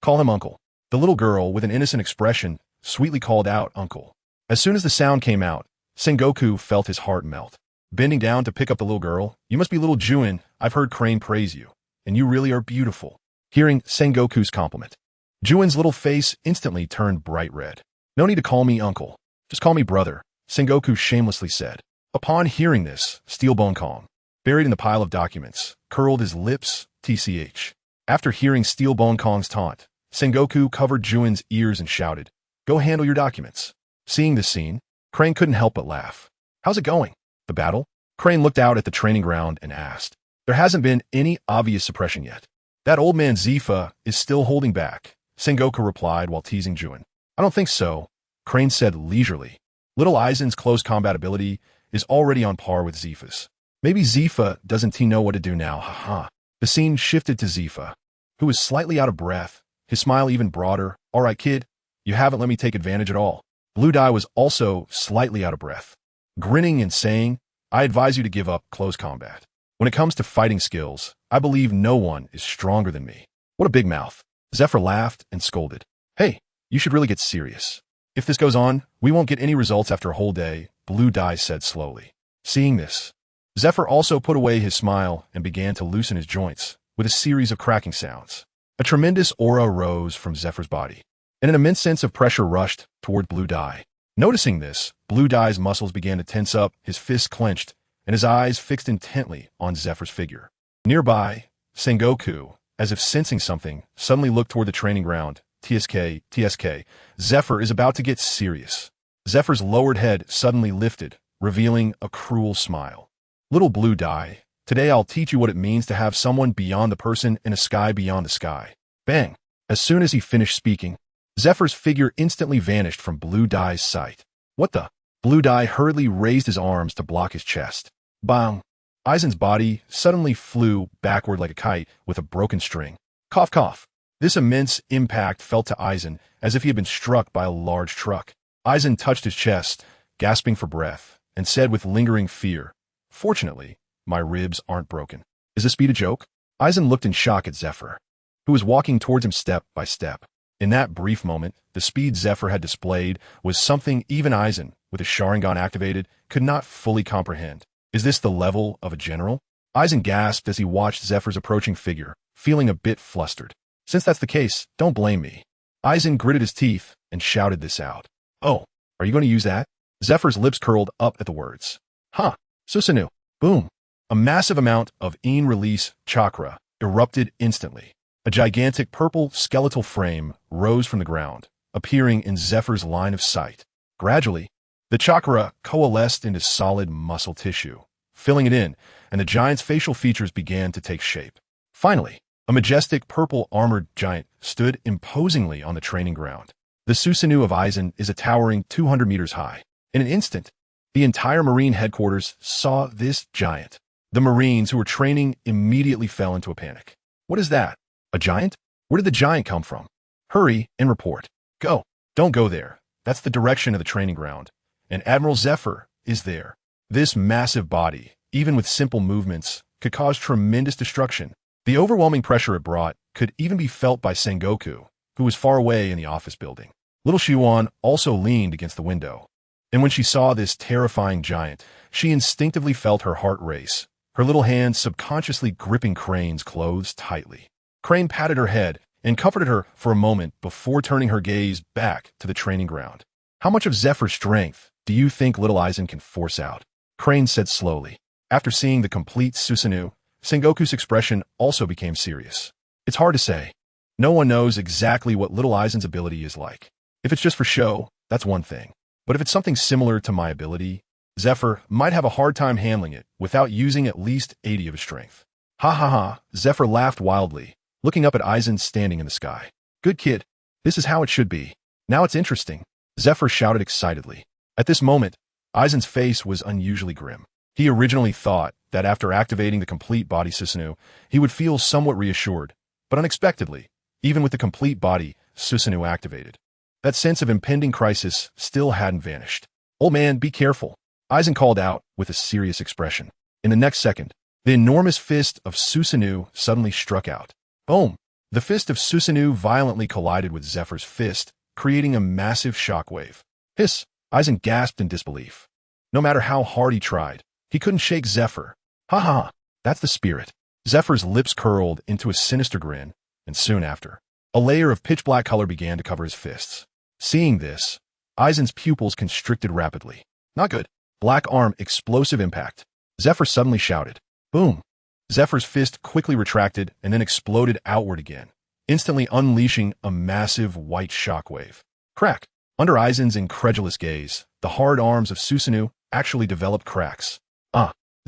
Speaker 1: Call him Uncle. The little girl, with an innocent expression, sweetly called out Uncle. As soon as the sound came out, Sengoku felt his heart melt. Bending down to pick up the little girl, You must be little Juin, I've heard Crane praise you, and you really are beautiful. Hearing Sengoku's compliment, Juin's little face instantly turned bright red. No need to call me uncle. Just call me brother, Sengoku shamelessly said. Upon hearing this, Steel Bone Kong, buried in the pile of documents, curled his lips, tch. After hearing Steel Bone Kong's taunt, Sengoku covered Juin's ears and shouted, Go handle your documents. Seeing this scene, Crane couldn't help but laugh. How's it going? The battle? Crane looked out at the training ground and asked. There hasn't been any obvious suppression yet. That old man Zifa is still holding back, Sengoku replied while teasing Juin. I don't think so, Crane said leisurely. Little Eisen's close combat ability is already on par with Zifa's. Maybe Zifa doesn't know what to do now, haha. The scene shifted to Zifa, who was slightly out of breath, his smile even broader. All right, kid, you haven't let me take advantage at all. Blue Dye was also slightly out of breath, grinning and saying, I advise you to give up close combat. When it comes to fighting skills, I believe no one is stronger than me. What a big mouth. Zephyr laughed and scolded. Hey, you should really get serious. If this goes on, we won't get any results after a whole day, Blue Dye said slowly. Seeing this, Zephyr also put away his smile and began to loosen his joints with a series of cracking sounds. A tremendous aura rose from Zephyr's body, and an immense sense of pressure rushed toward Blue Dye. Noticing this, Blue Dye's muscles began to tense up, his fists clenched, and his eyes fixed intently on Zephyr's figure. Nearby, Sengoku, as if sensing something, suddenly looked toward the training ground. TSK, Zephyr is about to get serious. Zephyr's lowered head suddenly lifted, revealing a cruel smile. Little Blue Dye, today I'll teach you what it means to have someone beyond the person in a sky beyond the sky. Bang! As soon as he finished speaking, Zephyr's figure instantly vanished from Blue Dye's sight. What the? Blue Dye hurriedly raised his arms to block his chest. Bang! Eisen's body suddenly flew backward like a kite with a broken string. Cough, cough. This immense impact felt to Eisen as if he had been struck by a large truck. Eisen touched his chest, gasping for breath, and said with lingering fear, Fortunately, my ribs aren't broken. Is this speed a joke? Eisen looked in shock at Zephyr, who was walking towards him step by step. In that brief moment, the speed Zephyr had displayed was something even Eisen, with his Sharingan activated, could not fully comprehend. Is this the level of a general? Eisen gasped as he watched Zephyr's approaching figure, feeling a bit flustered. Since that's the case, don't blame me. Eisen gritted his teeth and shouted this out. Oh, are you going to use that? Zephyr's lips curled up at the words. Huh. Susanoo. Boom. A massive amount of in-release chakra erupted instantly. A gigantic purple skeletal frame rose from the ground, appearing in Zephyr's line of sight. Gradually, the chakra coalesced into solid muscle tissue, filling it in, and the giant's facial features began to take shape. Finally, a majestic purple armored giant stood imposingly on the training ground. The Susanoo of Aizen is a towering 200 meters high. In an instant, the entire Marine headquarters saw this giant. The Marines who were training immediately fell into a panic. What is that? A giant? Where did the giant come from? Hurry and report. Go. Don't go there. That's the direction of the training ground. And Admiral Zephyr is there. This massive body, even with simple movements, could cause tremendous destruction. The overwhelming pressure it brought could even be felt by Sengoku, who was far away in the office building. Little Shiwan also leaned against the window. And when she saw this terrifying giant, she instinctively felt her heart race, her little hands subconsciously gripping Crane's clothes tightly. Crane patted her head and comforted her for a moment before turning her gaze back to the training ground. How much of Zephyr's strength do you think little Aizen can force out? Crane said slowly. After seeing the complete Susanoo, Sengoku's expression also became serious. It's hard to say. No one knows exactly what little Aizen's ability is like. If it's just for show, that's one thing. But if it's something similar to my ability, Zephyr might have a hard time handling it without using at least 80 of his strength. Ha ha ha, Zephyr laughed wildly, looking up at Aizen standing in the sky. Good kid. This is how it should be. Now it's interesting. Zephyr shouted excitedly. At this moment, Aizen's face was unusually grim. He originally thought that after activating the complete body Susanoo, he would feel somewhat reassured, but unexpectedly, even with the complete body Susanoo activated, that sense of impending crisis still hadn't vanished. Old man, be careful, Aizen called out with a serious expression. In the next second, the enormous fist of Susanoo suddenly struck out. Boom! The fist of Susanoo violently collided with Zephyr's fist, creating a massive shockwave. Hiss! Aizen gasped in disbelief. No matter how hard he tried, he couldn't shake Zephyr. Ha ha! That's the spirit. Zephyr's lips curled into a sinister grin, and soon after, a layer of pitch-black color began to cover his fists. Seeing this, Aizen's pupils constricted rapidly. Not good. Black arm explosive impact. Zephyr suddenly shouted. Boom! Zephyr's fist quickly retracted and then exploded outward again, instantly unleashing a massive white shockwave. Crack! Under Aizen's incredulous gaze, the hard arms of Susanoo actually developed cracks.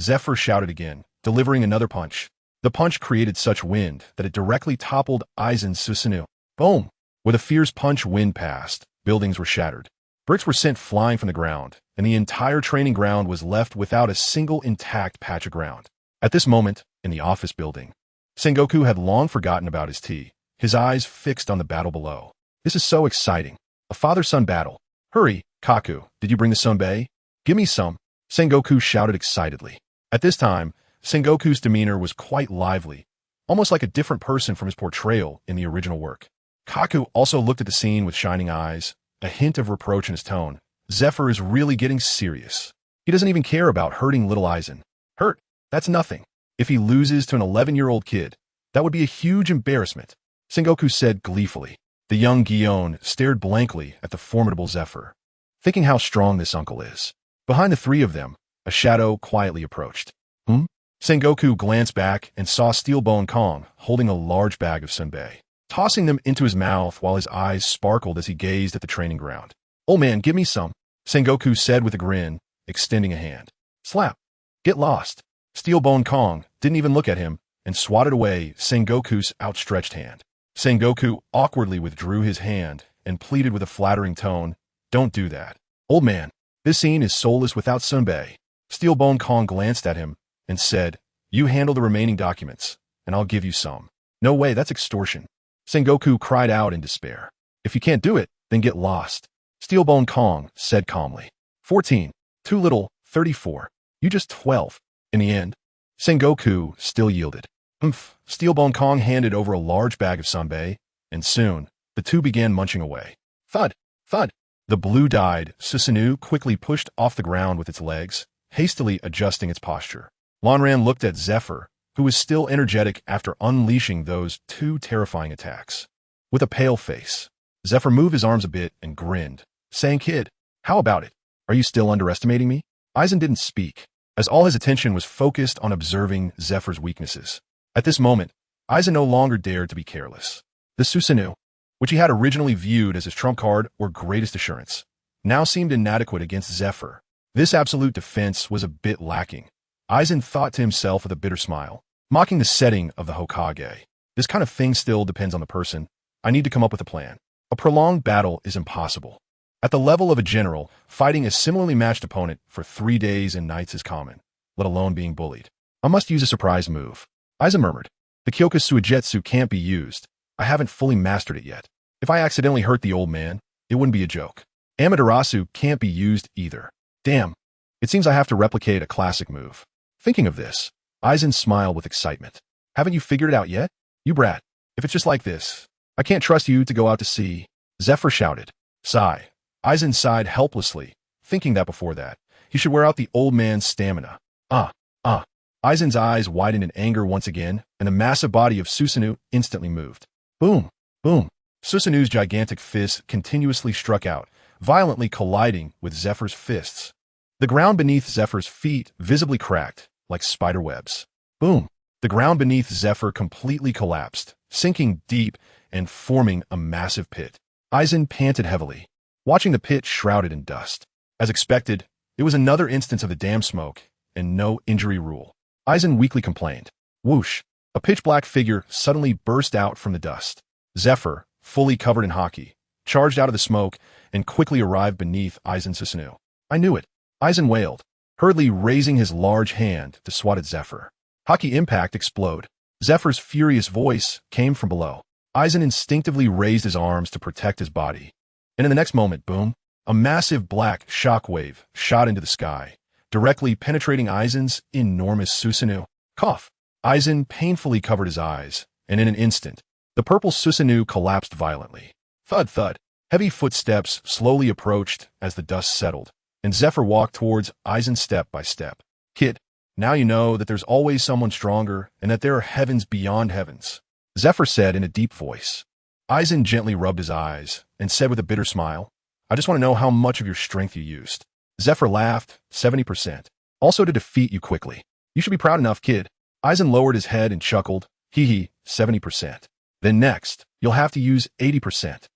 Speaker 1: Zephyr shouted again, delivering another punch. The punch created such wind that it directly toppled Aizen's Susanoo. Boom! With a fierce punch, wind passed. Buildings were shattered. Bricks were sent flying from the ground, and the entire training ground was left without a single intact patch of ground. At this moment, in the office building, Sengoku had long forgotten about his tea, his eyes fixed on the battle below. This is so exciting. A father-son battle. Hurry, Kaku, did you bring the sunbae? Give me some, Sengoku shouted excitedly. At this time, Sengoku's demeanor was quite lively, almost like a different person from his portrayal in the original work. Kaku also looked at the scene with shining eyes, a hint of reproach in his tone. Zephyr is really getting serious. He doesn't even care about hurting little Aizen. Hurt? That's nothing. If he loses to an 11-year-old kid, that would be a huge embarrassment, Sengoku said gleefully. The young Guion stared blankly at the formidable Zephyr, thinking how strong this uncle is. Behind the three of them, a shadow quietly approached. Sengoku glanced back and saw Steelbone Kong holding a large bag of sunbae, tossing them into his mouth while his eyes sparkled as he gazed at the training ground. Old man, give me some, Sengoku said with a grin, extending a hand. Slap. Get lost. Steelbone Kong didn't even look at him and swatted away Sengoku's outstretched hand. Sengoku awkwardly withdrew his hand and pleaded with a flattering tone, Don't do that. Old man, this scene is soulless without sunbae. Steelbone Kong glanced at him and said, You handle the remaining documents, and I'll give you some. No way, that's extortion. Sengoku cried out in despair. If you can't do it, then get lost. Steelbone Kong said calmly. 14. Too little, 34. You just 12. In the end, Sengoku still yielded. Steelbone Kong handed over a large bag of sunbae, and soon, the two began munching away. Thud, thud. The blue-dyed Susanoo quickly pushed off the ground with its legs, hastily adjusting its posture. Lonran looked at Zephyr, who was still energetic after unleashing those two terrifying attacks. With a pale face, Zephyr moved his arms a bit and grinned, saying, Kid, how about it? Are you still underestimating me? Eisen didn't speak, as all his attention was focused on observing Zephyr's weaknesses. At this moment, Eisen no longer dared to be careless. The Susanoo, which he had originally viewed as his trump card or greatest assurance, now seemed inadequate against Zephyr. This absolute defense was a bit lacking. Eisen thought to himself with a bitter smile, mocking the setting of the Hokage. This kind of thing still depends on the person. I need to come up with a plan. A prolonged battle is impossible. At the level of a general, fighting a similarly matched opponent for 3 days and nights is common, let alone being bullied. I must use a surprise move. Eisen murmured. The Kyoka Suigetsu can't be used. I haven't fully mastered it yet. If I accidentally hurt the old man, it wouldn't be a joke. Amaterasu can't be used either. Damn. It seems I have to replicate a classic move. Thinking of this, Eisen smiled with excitement. Haven't you figured it out yet? You brat. If it's just like this, I can't trust you to go out to sea. Zephyr shouted. Sigh. Eisen sighed helplessly, thinking that before that, he should wear out the old man's stamina. Eisen's eyes widened in anger once again, and the massive body of Susanoo instantly moved. Boom, boom. Susanoo's gigantic fists continuously struck out, violently colliding with Zephyr's fists. The ground beneath Zephyr's feet visibly cracked, like spider webs. Boom. The ground beneath Zephyr completely collapsed, sinking deep and forming a massive pit. Eisen panted heavily, watching the pit shrouded in dust. As expected, it was another instance of the damn smoke, and no injury rule. Eisen weakly complained. Whoosh! A pitch-black figure suddenly burst out from the dust. Zephyr, fully covered in haki, charged out of the smoke and quickly arrived beneath Eisen Susanoo. I knew it. Eisen wailed, hurriedly raising his large hand to swat at Zephyr. Haki impact explode. Zephyr's furious voice came from below. Eisen instinctively raised his arms to protect his body. And in the next moment, boom, a massive black shockwave shot into the sky, directly penetrating Eisen's enormous Susanoo. Cough. Eisen painfully covered his eyes, and in an instant, the purple Susanoo collapsed violently. Thud, thud. Heavy footsteps slowly approached as the dust settled, and Zephyr walked towards Eisen step by step. Kid, now you know that there's always someone stronger and that there are heavens beyond heavens, Zephyr said in a deep voice. Eisen gently rubbed his eyes and said with a bitter smile, I just want to know how much of your strength you used. Zephyr laughed, 70%. Also to defeat you quickly. You should be proud enough, kid. Eisen lowered his head and chuckled, hee hee, 70%. Then next, you'll have to use 80%.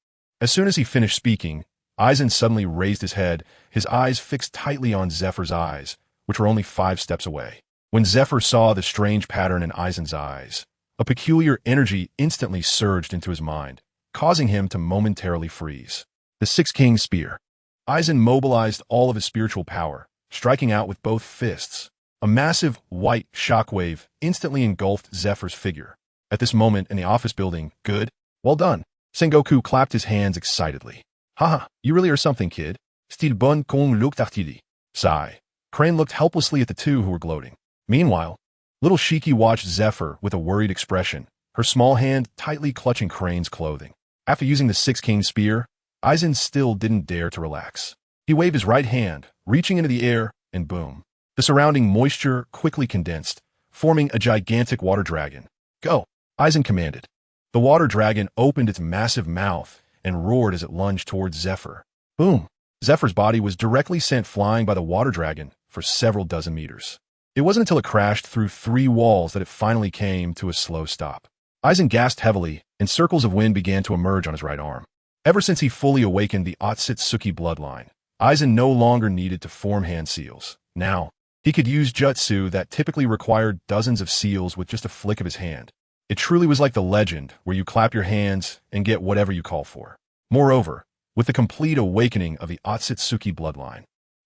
Speaker 1: As soon as he finished speaking, Eisen suddenly raised his head, his eyes fixed tightly on Zephyr's eyes, which were only 5 steps away. When Zephyr saw the strange pattern in Eisen's eyes, a peculiar energy instantly surged into his mind, causing him to momentarily freeze. The Six King Spear. Eisen mobilized all of his spiritual power, striking out with both fists. A massive, white shockwave instantly engulfed Zephyr's figure. At this moment in the office building, good, well done. Sengoku clapped his hands excitedly. Haha, you really are something, kid. Stil bon kong luk tartidi. Sigh. Crane looked helplessly at the two who were gloating. Meanwhile, little Shiki watched Zephyr with a worried expression, her small hand tightly clutching Crane's clothing. After using the Six King Spear, Eisen still didn't dare to relax. He waved his right hand, reaching into the air, and boom. The surrounding moisture quickly condensed, forming a gigantic water dragon. Go, Eisen commanded. The water dragon opened its massive mouth and roared as it lunged towards Zephyr. Boom. Zephyr's body was directly sent flying by the water dragon for several dozen meters. It wasn't until it crashed through 3 walls that it finally came to a slow stop. Eisen gasped heavily, and circles of wind began to emerge on his right arm. Ever since he fully awakened the Otsutsuki bloodline, Eisen no longer needed to form hand seals. Now, he could use jutsu that typically required dozens of seals with just a flick of his hand. It truly was like the legend where you clap your hands and get whatever you call for. Moreover, with the complete awakening of the Otsutsuki bloodline,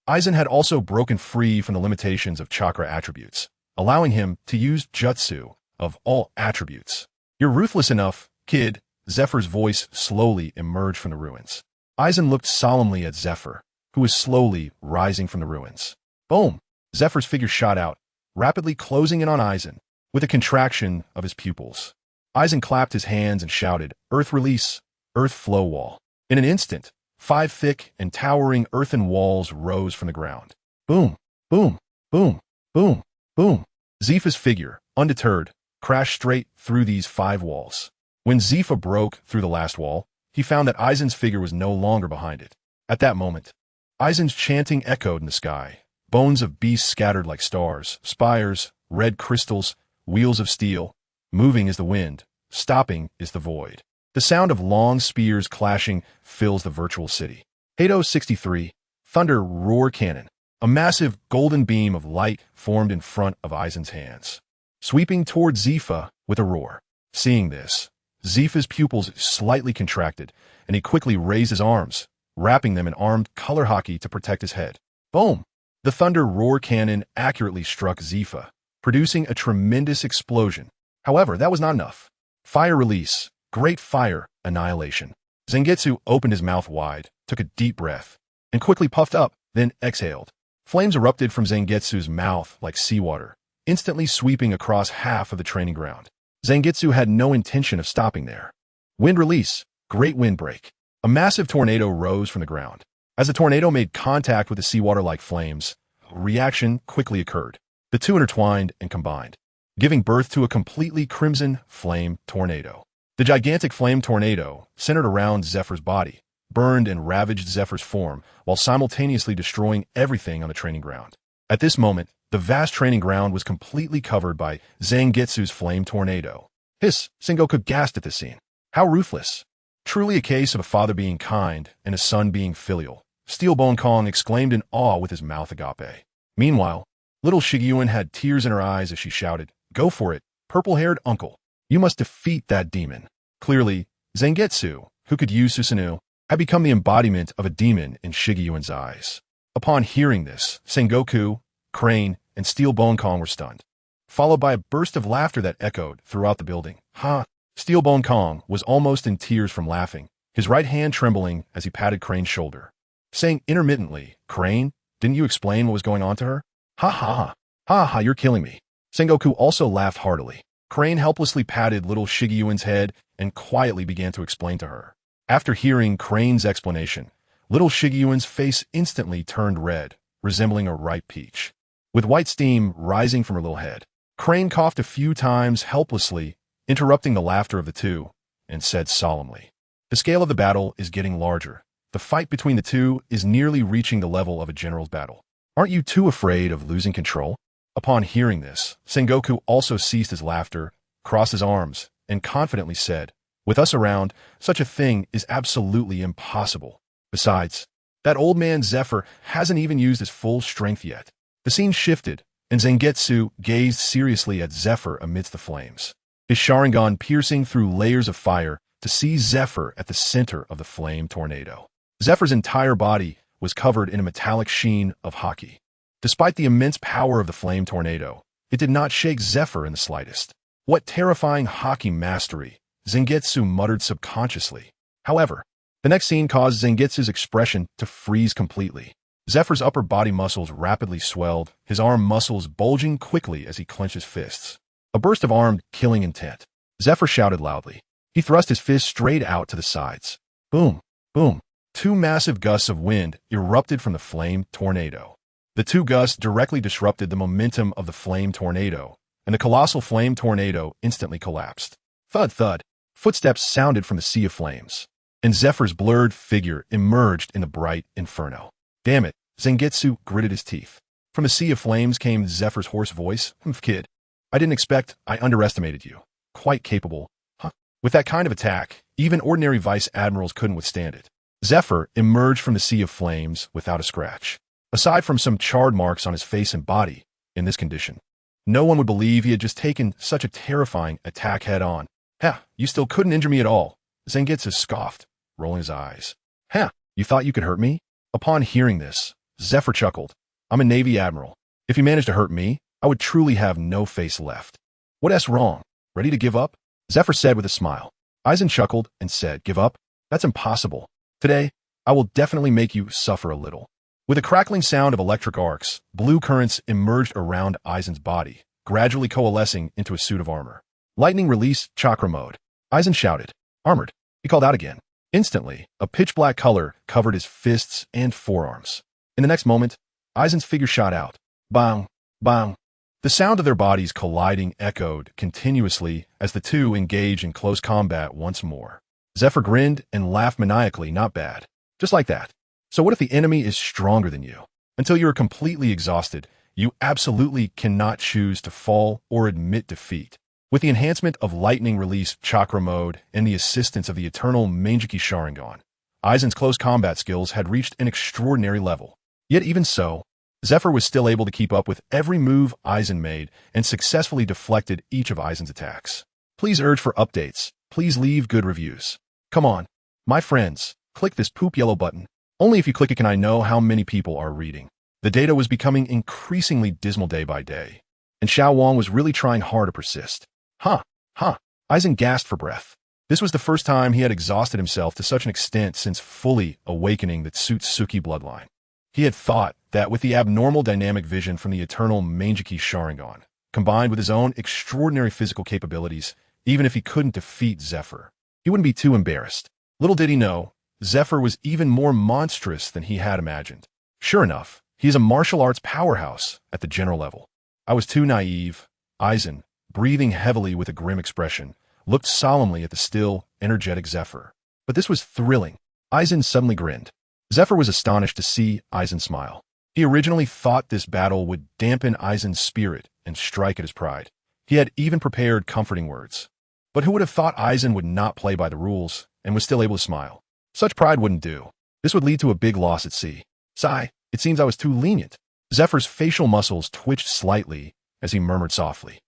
Speaker 1: Eisen had also broken free from the limitations of chakra attributes, allowing him to use jutsu of all attributes. You're ruthless enough, kid. Zephyr's voice slowly emerged from the ruins. Eisen looked solemnly at Zephyr, who was slowly rising from the ruins. Boom! Zephyr's figure shot out, rapidly closing in on Eisen, with a contraction of his pupils. Eisen clapped his hands and shouted, Earth release, Earth flow wall. In an instant, 5 thick and towering earthen walls rose from the ground. Boom! Boom! Boom! Boom! Boom! Zepha's figure, undeterred, crashed straight through these 5 walls. When Zepha broke through the last wall, he found that Eisen's figure was no longer behind it. At that moment, Aizen's chanting echoed in the sky. Bones of beasts scattered like stars, spires, red crystals, wheels of steel. Moving is the wind, stopping is the void. The sound of long spears clashing fills the virtual city. Hado 63, Thunder Roar Cannon. A massive golden beam of light formed in front of Aizen's hands, sweeping toward Zifa with a roar. Seeing this, Zifa's pupils slightly contracted, and he quickly raised his arms, wrapping them in armed color hockey to protect his head. Boom! The Thunder Roar Cannon accurately struck Zifa, producing a tremendous explosion. However, that was not enough. Fire release, great fire, annihilation. Zangetsu opened his mouth wide, took a deep breath, and quickly puffed up, then exhaled. Flames erupted from Zangetsu's mouth like seawater, instantly sweeping across half of the training ground. Zangetsu had no intention of stopping there. Wind release, great wind break. A massive tornado rose from the ground. As the tornado made contact with the seawater like flames, a reaction quickly occurred. The two intertwined and combined, giving birth to a completely crimson flame tornado. The gigantic flame tornado, centered around Zephyr's body, burned and ravaged Zephyr's form while simultaneously destroying everything on the training ground. At this moment, the vast training ground was completely covered by Zangetsu's flame tornado. Hiss! Sengoku gasped at this scene. How ruthless! Truly a case of a father being kind and a son being filial. Steelbone Kong exclaimed in awe with his mouth agape. Meanwhile, little Shigyuin had tears in her eyes as she shouted, "Go for it, purple-haired uncle. You must defeat that demon." Clearly, Zangetsu, who could use Susanoo, had become the embodiment of a demon in Shigyuin's eyes. Upon hearing this, Sengoku, Crane, and Steelbone Kong were stunned, followed by a burst of laughter that echoed throughout the building. Ha! Steelbone Kong was almost in tears from laughing, his right hand trembling as he patted Crane's shoulder, saying intermittently, "Crane, didn't you explain what was going on to her? Ha ha ha! Ha ha, you're killing me." Sengoku also laughed heartily. Crane helplessly patted little Shigyuin's head and quietly began to explain to her. After hearing Crane's explanation, little Shigyuin's face instantly turned red, resembling a ripe peach. With white steam rising from her little head, Crane coughed a few times helplessly, interrupting the laughter of the two, and said solemnly, "The scale of the battle is getting larger. The fight between the two is nearly reaching the level of a general's battle. Aren't you too afraid of losing control?" Upon hearing this, Sengoku also ceased his laughter, crossed his arms, and confidently said, "With us around, such a thing is absolutely impossible. Besides, that old man Zephyr hasn't even used his full strength yet." The scene shifted, and Zangetsu gazed seriously at Zephyr amidst the flames, his Sharingan piercing through layers of fire to see Zephyr at the center of the flame tornado. Zephyr's entire body was covered in a metallic sheen of haki. Despite the immense power of the flame tornado, it did not shake Zephyr in the slightest. What terrifying haki mastery, Zangetsu muttered subconsciously. However, the next scene caused Zangetsu's expression to freeze completely. Zephyr's upper body muscles rapidly swelled, his arm muscles bulging quickly as he clenched his fists. A burst of armed, killing intent. Zephyr shouted loudly. He thrust his fists straight out to the sides. Boom! Boom! Two massive gusts of wind erupted from the flame tornado. The two gusts directly disrupted the momentum of the flame tornado, and the colossal flame tornado instantly collapsed. Thud thud! Footsteps sounded from the sea of flames, and Zephyr's blurred figure emerged in the bright inferno. Damn it! Zangetsu gritted his teeth. From the sea of flames came Zephyr's hoarse voice. Kid, I didn't expect, I underestimated you. Quite capable. Huh? With that kind of attack, even ordinary vice admirals couldn't withstand it. Zephyr emerged from the sea of flames without a scratch. Aside from some charred marks on his face and body, in this condition, no one would believe he had just taken such a terrifying attack head-on. "Heh, you still couldn't injure me at all," Zangetsu scoffed, rolling his eyes. "Heh, you thought you could hurt me?" Upon hearing this, Zephyr chuckled. "I'm a Navy admiral. If you managed to hurt me, I would truly have no face left." "What's wrong? Ready to give up?" Zephyr said with a smile. Aizen chuckled and said, "Give up? That's impossible. Today, I will definitely make you suffer a little." With a crackling sound of electric arcs, blue currents emerged around Aizen's body, gradually coalescing into a suit of armor. "Lightning release, chakra mode." Aizen shouted. "Armored." He called out again. Instantly, a pitch-black color covered his fists and forearms. In the next moment, Aizen's figure shot out. Bang! Bang! The sound of their bodies colliding echoed continuously as the two engaged in close combat once more. Zephyr grinned and laughed maniacally. "Not bad. Just like that. So what if the enemy is stronger than you? Until you are completely exhausted, you absolutely cannot choose to fall or admit defeat. With the enhancement of lightning release chakra mode and the assistance of the eternal Mangeki Sharingan, Aizen's close combat skills had reached an extraordinary level. Yet even so, Zephyr was still able to keep up with every move Aizen made and successfully deflected each of Aizen's attacks. Please urge for updates. Please leave good reviews. Come on, my friends, click this poop yellow button. Only if you click it can I know how many people are reading. The data was becoming increasingly dismal day by day, and Xiao Wang was really trying hard to persist. Aizen gasped for breath. This was the first time he had exhausted himself to such an extent since fully awakening the Tsutsuki bloodline. He had thought that with the abnormal dynamic vision from the eternal Mangeki Sharingan, combined with his own extraordinary physical capabilities, even if he couldn't defeat Zephyr, he wouldn't be too embarrassed. Little did he know, Zephyr was even more monstrous than he had imagined. Sure enough, he is a martial arts powerhouse at the general level. I was too naive. Aizen, breathing heavily with a grim expression, looked solemnly at the still, energetic Zephyr. But this was thrilling. Aizen suddenly grinned. Zephyr was astonished to see Aizen smile. He originally thought this battle would dampen Aizen's spirit and strike at his pride. He had even prepared comforting words. But who would have thought Aizen would not play by the rules and was still able to smile? Such pride wouldn't do. This would lead to a big loss at sea. Sigh, it seems I was too lenient. Zephyr's facial muscles twitched slightly as he murmured softly.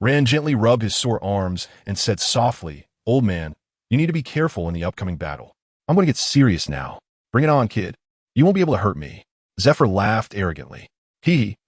Speaker 1: Ran gently rubbed his sore arms and said softly, "Old man, you need to be careful in the upcoming battle. I'm going to get serious now. Bring it on, kid. You won't be able to hurt me." Zephyr laughed arrogantly.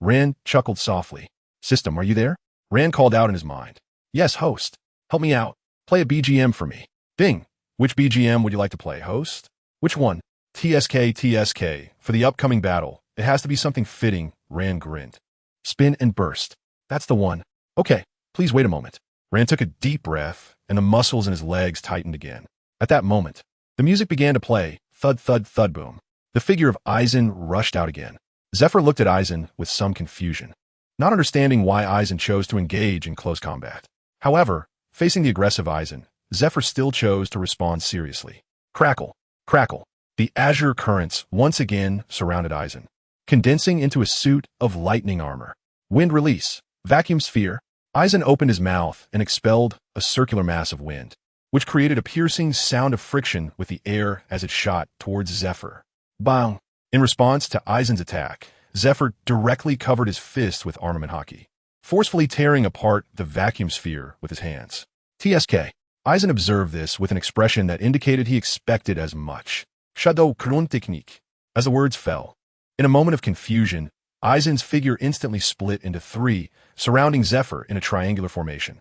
Speaker 1: Ran chuckled softly. "System, are you there?" Ran called out in his mind. "Yes, host. Help me out. Play a BGM for me." "Bing. Which BGM would you like to play, host?" "Which one?" TSK. For the upcoming battle, it has to be something fitting," Ran grinned. "Spin and burst. That's the one." "Okay, please wait a moment." Ran took a deep breath, and the muscles in his legs tightened again. At that moment, the music began to play, thud thud thud boom. The figure of Aizen rushed out again. Zephyr looked at Aizen with some confusion, not understanding why Aizen chose to engage in close combat. However, facing the aggressive Aizen, Zephyr still chose to respond seriously. Crackle, crackle. The azure currents once again surrounded Aizen, condensing into a suit of lightning armor. Wind release, vacuum sphere. Aizen opened his mouth and expelled a circular mass of wind, which created a piercing sound of friction with the air as it shot towards Zephyr. Bang! In response to Aizen's attack, Zephyr directly covered his fist with armament hockey, forcefully tearing apart the vacuum sphere with his hands. TSK. Aizen observed this with an expression that indicated he expected as much. Shadow Technique. As the words fell, in a moment of confusion, Aizen's figure instantly split into three, surrounding Zephyr in a triangular formation.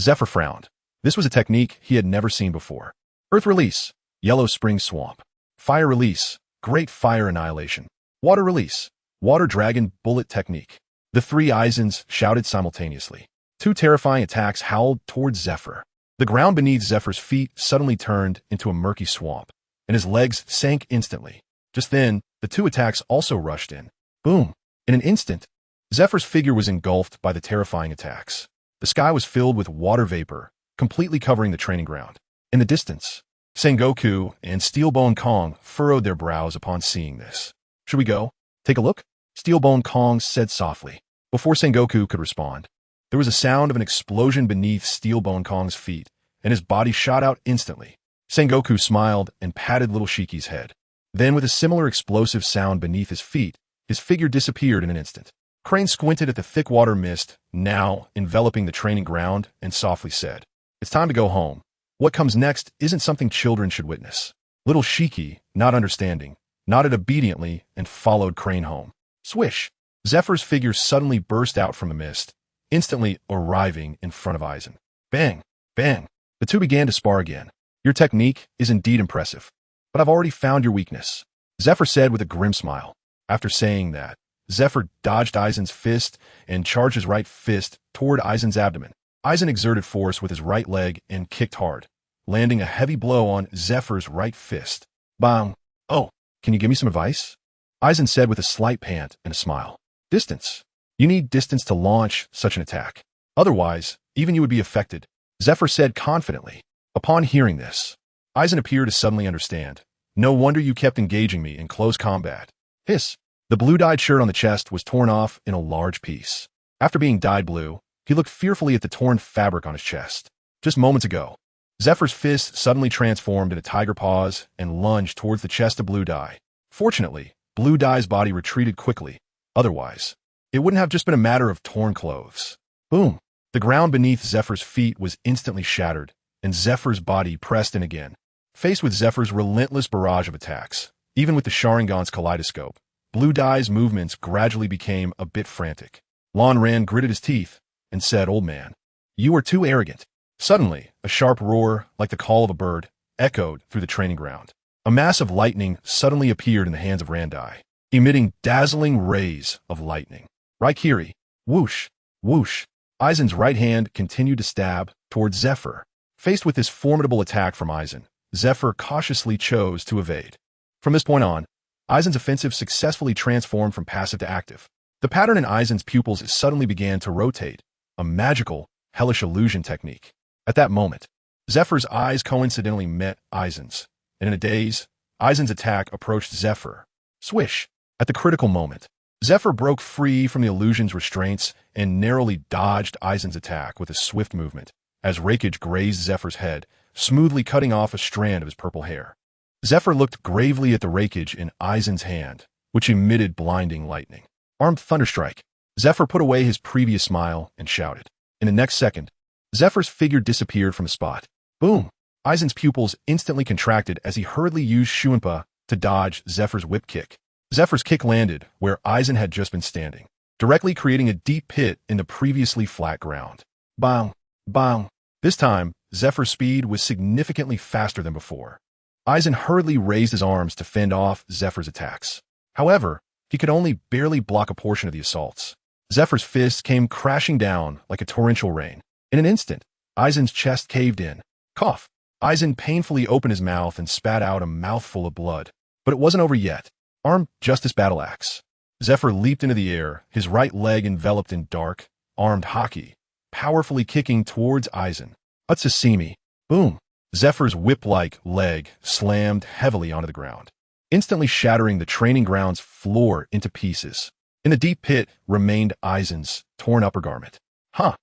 Speaker 1: Zephyr frowned. This was a technique he had never seen before. Earth release, Yellow Spring Swamp. Fire release, Great Fire Annihilation. Water release, Water Dragon Bullet Technique. The three Aizens shouted simultaneously. Two terrifying attacks howled towards Zephyr. The ground beneath Zephyr's feet suddenly turned into a murky swamp, and his legs sank instantly. Just then, the two attacks also rushed in. Boom! In an instant, Zephyr's figure was engulfed by the terrifying attacks. The sky was filled with water vapor, completely covering the training ground. In the distance, Sengoku and Steelbone Kong furrowed their brows upon seeing this. "Should we go? Take a look?" Steelbone Kong said softly. Before Sengoku could respond, there was a sound of an explosion beneath Steelbone Kong's feet, and his body shot out instantly. Sengoku smiled and patted little Shiki's head. Then, with a similar explosive sound beneath his feet, his figure disappeared in an instant. Crane squinted at the thick water mist, now enveloping the training ground, and softly said, "It's time to go home. What comes next isn't something children should witness." Little Shiki, not understanding, nodded obediently and followed Crane home. Swish! Zephyr's figure suddenly burst out from the mist, instantly arriving in front of Aizen. Bang! Bang! The two began to spar again. "Your technique is indeed impressive, but I've already found your weakness," Zephyr said with a grim smile. After saying that, Zephyr dodged Aizen's fist and charged his right fist toward Aizen's abdomen. Aizen exerted force with his right leg and kicked hard, landing a heavy blow on Zephyr's right fist. Bang! "Oh, can you give me some advice?" Aizen said with a slight pant and a smile. "Distance. You need distance to launch such an attack. Otherwise, even you would be affected," Zephyr said confidently. Upon hearing this, Aizen appeared to suddenly understand. No wonder you kept engaging me in close combat. Hiss. The blue-dyed shirt on the chest was torn off in a large piece. After being dyed blue, he looked fearfully at the torn fabric on his chest. Just moments ago, Zephyr's fist suddenly transformed into tiger paws and lunged towards the chest of blue dye. Fortunately, blue dye's body retreated quickly. Otherwise, it wouldn't have just been a matter of torn clothes. Boom! The ground beneath Zephyr's feet was instantly shattered, and Zephyr's body pressed in again. Faced with Zephyr's relentless barrage of attacks, even with the Sharingan's kaleidoscope, blue dye's movements gradually became a bit frantic. Lon Ran gritted his teeth and said, "Old man, you are too arrogant." Suddenly, a sharp roar, like the call of a bird, echoed through the training ground. A mass of lightning suddenly appeared in the hands of Randai, emitting dazzling rays of lightning. Raikiri, whoosh, whoosh. Aizen's right hand continued to stab towards Zephyr. Faced with this formidable attack from Aizen, Zephyr cautiously chose to evade. From this point on, Aizen's offensive successfully transformed from passive to active. The pattern in Aizen's pupils suddenly began to rotate, a magical, hellish illusion technique. At that moment, Zephyr's eyes coincidentally met Aizen's, and in a daze, Aizen's attack approached Zephyr. Swish! At the critical moment, Zephyr broke free from the illusion's restraints and narrowly dodged Aizen's attack with a swift movement, as Raikage grazed Zephyr's head, smoothly cutting off a strand of his purple hair. Zephyr looked gravely at the Raikage in Aizen's hand, which emitted blinding lightning. Armed Thunderstrike. Zephyr put away his previous smile and shouted. In the next second, Zephyr's figure disappeared from the spot. Boom! Aizen's pupils instantly contracted as he hurriedly used Shuinpa to dodge Zephyr's whip kick. Zephyr's kick landed where Aizen had just been standing, directly creating a deep pit in the previously flat ground. Bang! Bang! This time, Zephyr's speed was significantly faster than before. Aizen hurriedly raised his arms to fend off Zephyr's attacks. However, he could only barely block a portion of the assaults. Zephyr's fists came crashing down like a torrential rain. In an instant, Aizen's chest caved in. Cough! Aizen painfully opened his mouth and spat out a mouthful of blood. But it wasn't over yet. Armed Justice Battle Axe. Zephyr leaped into the air, his right leg enveloped in dark, armed haki, powerfully kicking towards Aizen. Utsasimi. Boom! Zephyr's whip-like leg slammed heavily onto the ground, instantly shattering the training ground's floor into pieces. In the deep pit remained Aizen's torn upper garment. Huh!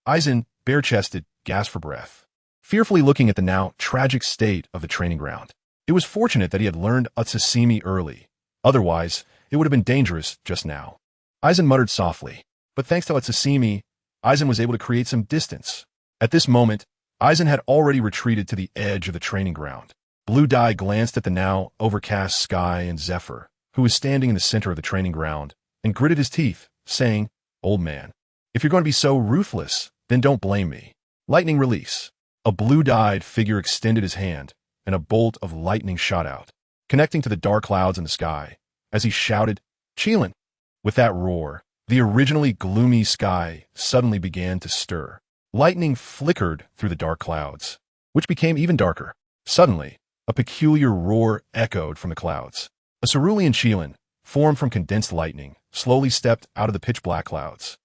Speaker 1: Aizen, bare-chested, gasped for breath, fearfully looking at the now tragic state of the training ground. It was fortunate that he had learned Utsasimi early. Otherwise, it would have been dangerous just now. Aizen muttered softly, but thanks to Utsasimi, Aizen was able to create some distance. At this moment, Aizen had already retreated to the edge of the training ground. Blue Dye glanced at the now overcast sky and Zephyr, who was standing in the center of the training ground, and gritted his teeth, saying, "Old man, if you're going to be so ruthless, then don't blame me." Lightning release. A blue-dyed figure extended his hand, and a bolt of lightning shot out, connecting to the dark clouds in the sky, as he shouted, "Cheelin!" With that roar, the originally gloomy sky suddenly began to stir. Lightning flickered through the dark clouds, which became even darker. Suddenly, a peculiar roar echoed from the clouds. A cerulean Cheelin, formed from condensed lightning, slowly stepped out of the pitch-black clouds.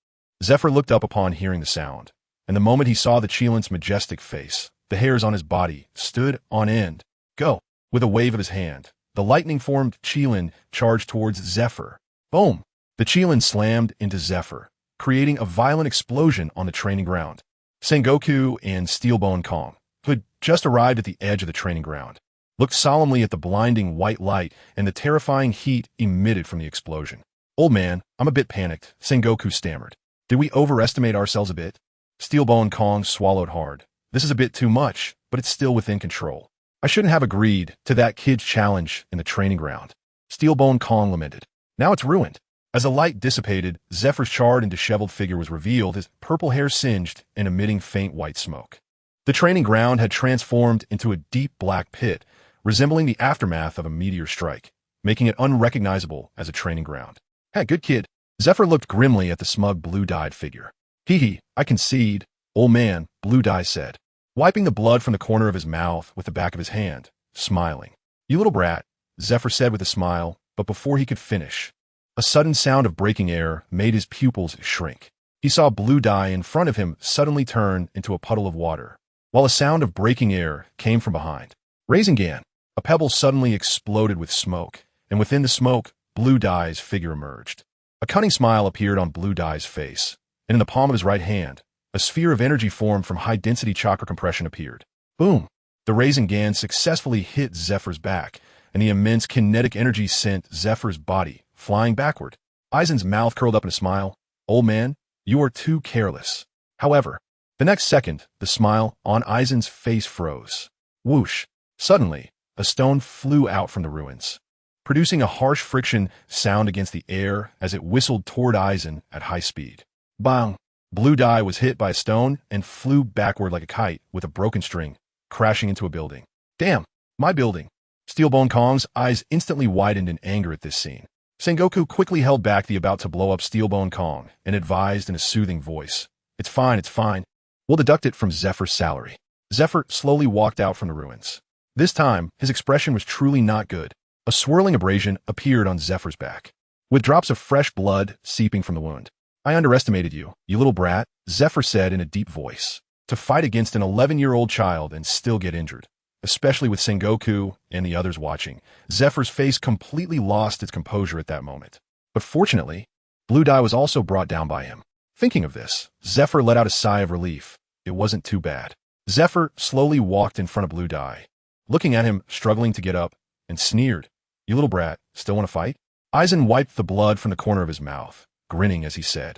Speaker 1: Zephyr looked up upon hearing the sound, and the moment he saw the Cheelin's majestic face, the hairs on his body stood on end. Go! With a wave of his hand, the lightning-formed Cheelin charged towards Zephyr. Boom! The Cheelin slammed into Zephyr, creating a violent explosion on the training ground. Sengoku and Steelbone Kong, who had just arrived at the edge of the training ground, looked solemnly at the blinding white light and the terrifying heat emitted from the explosion. "Old man, I'm a bit panicked," Sengoku stammered. "Did we overestimate ourselves a bit?" Steelbone Kong swallowed hard. "This is a bit too much, but it's still within control. I shouldn't have agreed to that kid's challenge in the training ground." Steelbone Kong lamented. "Now it's ruined." As the light dissipated, Zephyr's charred and disheveled figure was revealed, his purple hair singed and emitting faint white smoke. The training ground had transformed into a deep black pit, resembling the aftermath of a meteor strike, making it unrecognizable as a training ground. "Hey, good kid." Zephyr looked grimly at the smug blue-dyed figure. "Hee, I concede, old man," Blue Dye said, wiping the blood from the corner of his mouth with the back of his hand, smiling. "You little brat," Zephyr said with a smile, but before he could finish, a sudden sound of breaking air made his pupils shrink. He saw Blue Dye in front of him suddenly turn into a puddle of water, while a sound of breaking air came from behind. "Rasengan!" A pebble suddenly exploded with smoke, and within the smoke, Blue Dye's figure emerged. A cunning smile appeared on Blue Dye's face, and in the palm of his right hand, a sphere of energy formed from high-density chakra compression appeared. Boom! The Rasengan successfully hit Zephyr's back, and the immense kinetic energy sent Zephyr's body flying backward. Eisen's mouth curled up in a smile. Old man, you are too careless. However, the next second, the smile on Eisen's face froze. Whoosh! Suddenly, a stone flew out from the ruins, producing a harsh friction sound against the air as it whistled toward Eisen at high speed. Bang! Blue Dye was hit by a stone and flew backward like a kite with a broken string, crashing into a building. Damn! My building! Steelbone Kong's eyes instantly widened in anger at this scene. Sengoku quickly held back the about to blow up Steelbone Kong and advised in a soothing voice, It's fine, it's fine. We'll deduct it from Zephyr's salary. Zephyr slowly walked out from the ruins. This time, his expression was truly not good. A swirling abrasion appeared on Zephyr's back, with drops of fresh blood seeping from the wound. I underestimated you, you little brat, Zephyr said in a deep voice. To fight against an 11-year-old child and still get injured, especially with Sengoku and the others watching, Zephyr's face completely lost its composure at that moment. But fortunately, Blue Dye was also brought down by him. Thinking of this, Zephyr let out a sigh of relief. It wasn't too bad. Zephyr slowly walked in front of Blue Dye, looking at him, struggling to get up, and sneered, You little brat, still want to fight? Eisen wiped the blood from the corner of his mouth, grinning as he said,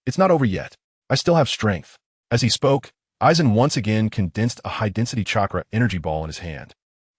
Speaker 1: It's not over yet. I still have strength. As he spoke, Eisen once again condensed a high-density chakra energy ball in his hand,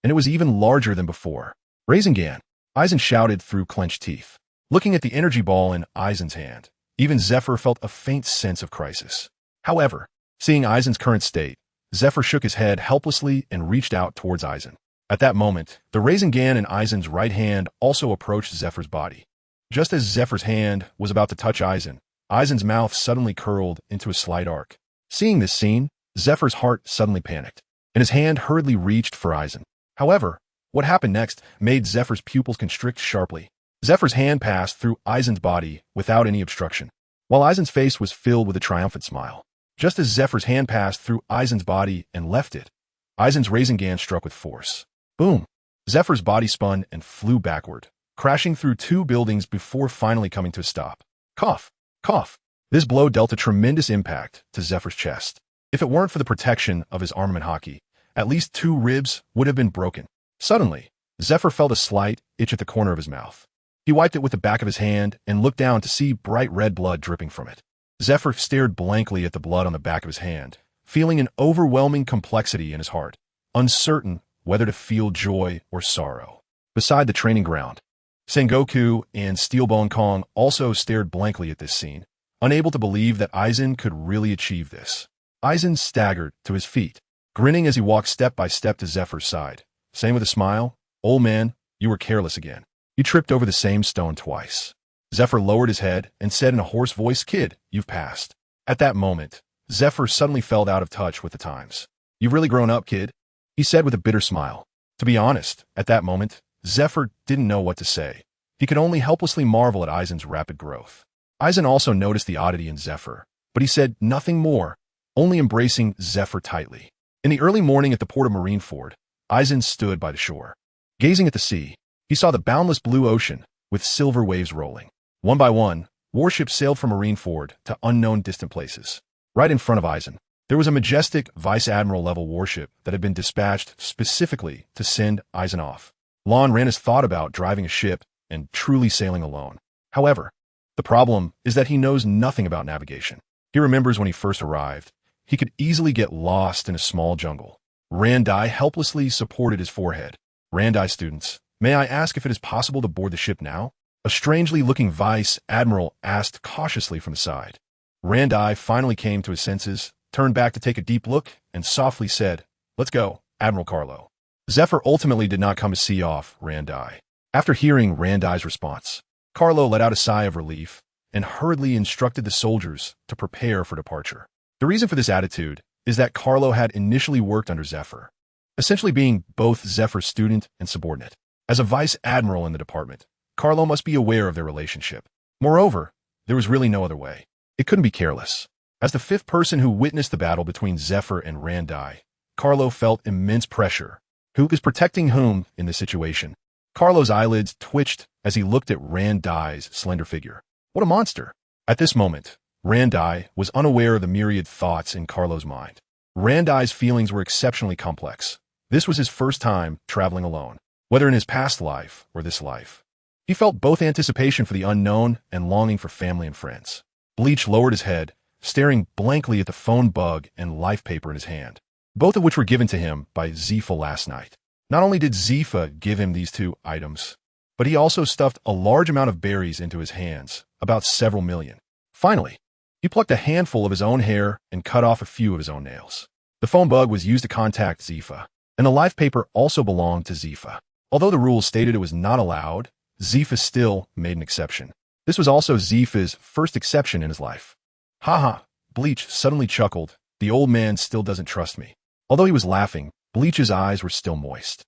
Speaker 1: and it was even larger than before. Rasengan, Eisen shouted through clenched teeth. Looking at the energy ball in Eisen's hand, even Zephyr felt a faint sense of crisis. However, seeing Eisen's current state, Zephyr shook his head helplessly and reached out towards Eisen. At that moment, the Rasengan in Eisen's right hand also approached Zephyr's body. Just as Zephyr's hand was about to touch Eisen, Eisen's mouth suddenly curled into a slight arc. Seeing this scene, Zephyr's heart suddenly panicked, and his hand hurriedly reached for Eisen. However, what happened next made Zephyr's pupils constrict sharply. Zephyr's hand passed through Eisen's body without any obstruction, while Eisen's face was filled with a triumphant smile. Just as Zephyr's hand passed through Eisen's body and left it, Eisen's Rasengan struck with force. Boom! Zephyr's body spun and flew backward, crashing through 2 buildings before finally coming to a stop. Cough! Cough! This blow dealt a tremendous impact to Zephyr's chest. If it weren't for the protection of his armament hockey, at least 2 ribs would have been broken. Suddenly, Zephyr felt a slight itch at the corner of his mouth. He wiped it with the back of his hand and looked down to see bright red blood dripping from it. Zephyr stared blankly at the blood on the back of his hand, feeling an overwhelming complexity in his heart, uncertain whether to feel joy or sorrow. Beside the training ground, Sengoku and Steelbone Kong also stared blankly at this scene, unable to believe that Eisen could really achieve this. Eisen staggered to his feet, grinning as he walked step by step to Zephyr's side, saying with a smile, Old man, you were careless again. You tripped over the same stone twice. Zephyr lowered his head and said in a hoarse voice, Kid, you've passed. At that moment, Zephyr suddenly felt out of touch with the times. You've really grown up, kid, he said with a bitter smile. To be honest, at that moment, Zephyr didn't know what to say. He could only helplessly marvel at Eisen's rapid growth. Eisen also noticed the oddity in Zephyr, but he said nothing more, only embracing Zephyr tightly. In the early morning at the port of Marineford, Eisen stood by the shore. Gazing at the sea, he saw the boundless blue ocean with silver waves rolling. One by one, warships sailed from Marineford to unknown distant places. Right in front of Eisen, there was a majestic Vice Admiral-level warship that had been dispatched specifically to send Eisen off. Lon ran his thought about driving a ship and truly sailing alone. However, the problem is that he knows nothing about navigation. He remembers when he first arrived, he could easily get lost in a small jungle. Randai helplessly supported his forehead. Randai students, may I ask if it is possible to board the ship now? A strangely looking Vice Admiral asked cautiously from the side. Randai finally came to his senses, turned back to take a deep look, and softly said, Let's go, Admiral Carlo. Zephyr ultimately did not come to see off Randai. After hearing Randai's response, Carlo let out a sigh of relief and hurriedly instructed the soldiers to prepare for departure. The reason for this attitude is that Carlo had initially worked under Zephyr, essentially being both Zephyr's student and subordinate. As a vice admiral in the department, Carlo must be aware of their relationship. Moreover, there was really no other way. It couldn't be careless. As the 5th person who witnessed the battle between Zephyr and Randai, Carlo felt immense pressure Who is protecting whom in this situation? Carlo's eyelids twitched as he looked at Randai's slender figure. What a monster! At this moment, Randai was unaware of the myriad thoughts in Carlo's mind. Randai's feelings were exceptionally complex. This was his first time traveling alone, whether in his past life or this life. He felt both anticipation for the unknown and longing for family and friends. Bleach lowered his head, staring blankly at the phone bug and life paper in his hand, both of which were given to him by Zifa last night. Not only did Zifa give him these two items, but he also stuffed a large amount of berries into his hands, about several million. Finally, he plucked a handful of his own hair and cut off a few of his own nails. The phone bug was used to contact Zifa, and the life paper also belonged to Zifa. Although the rules stated it was not allowed, Zifa still made an exception. This was also Zifa's first exception in his life. Haha, Bleach suddenly chuckled. The old man still doesn't trust me. Although he was laughing, Bleach's eyes were still moist.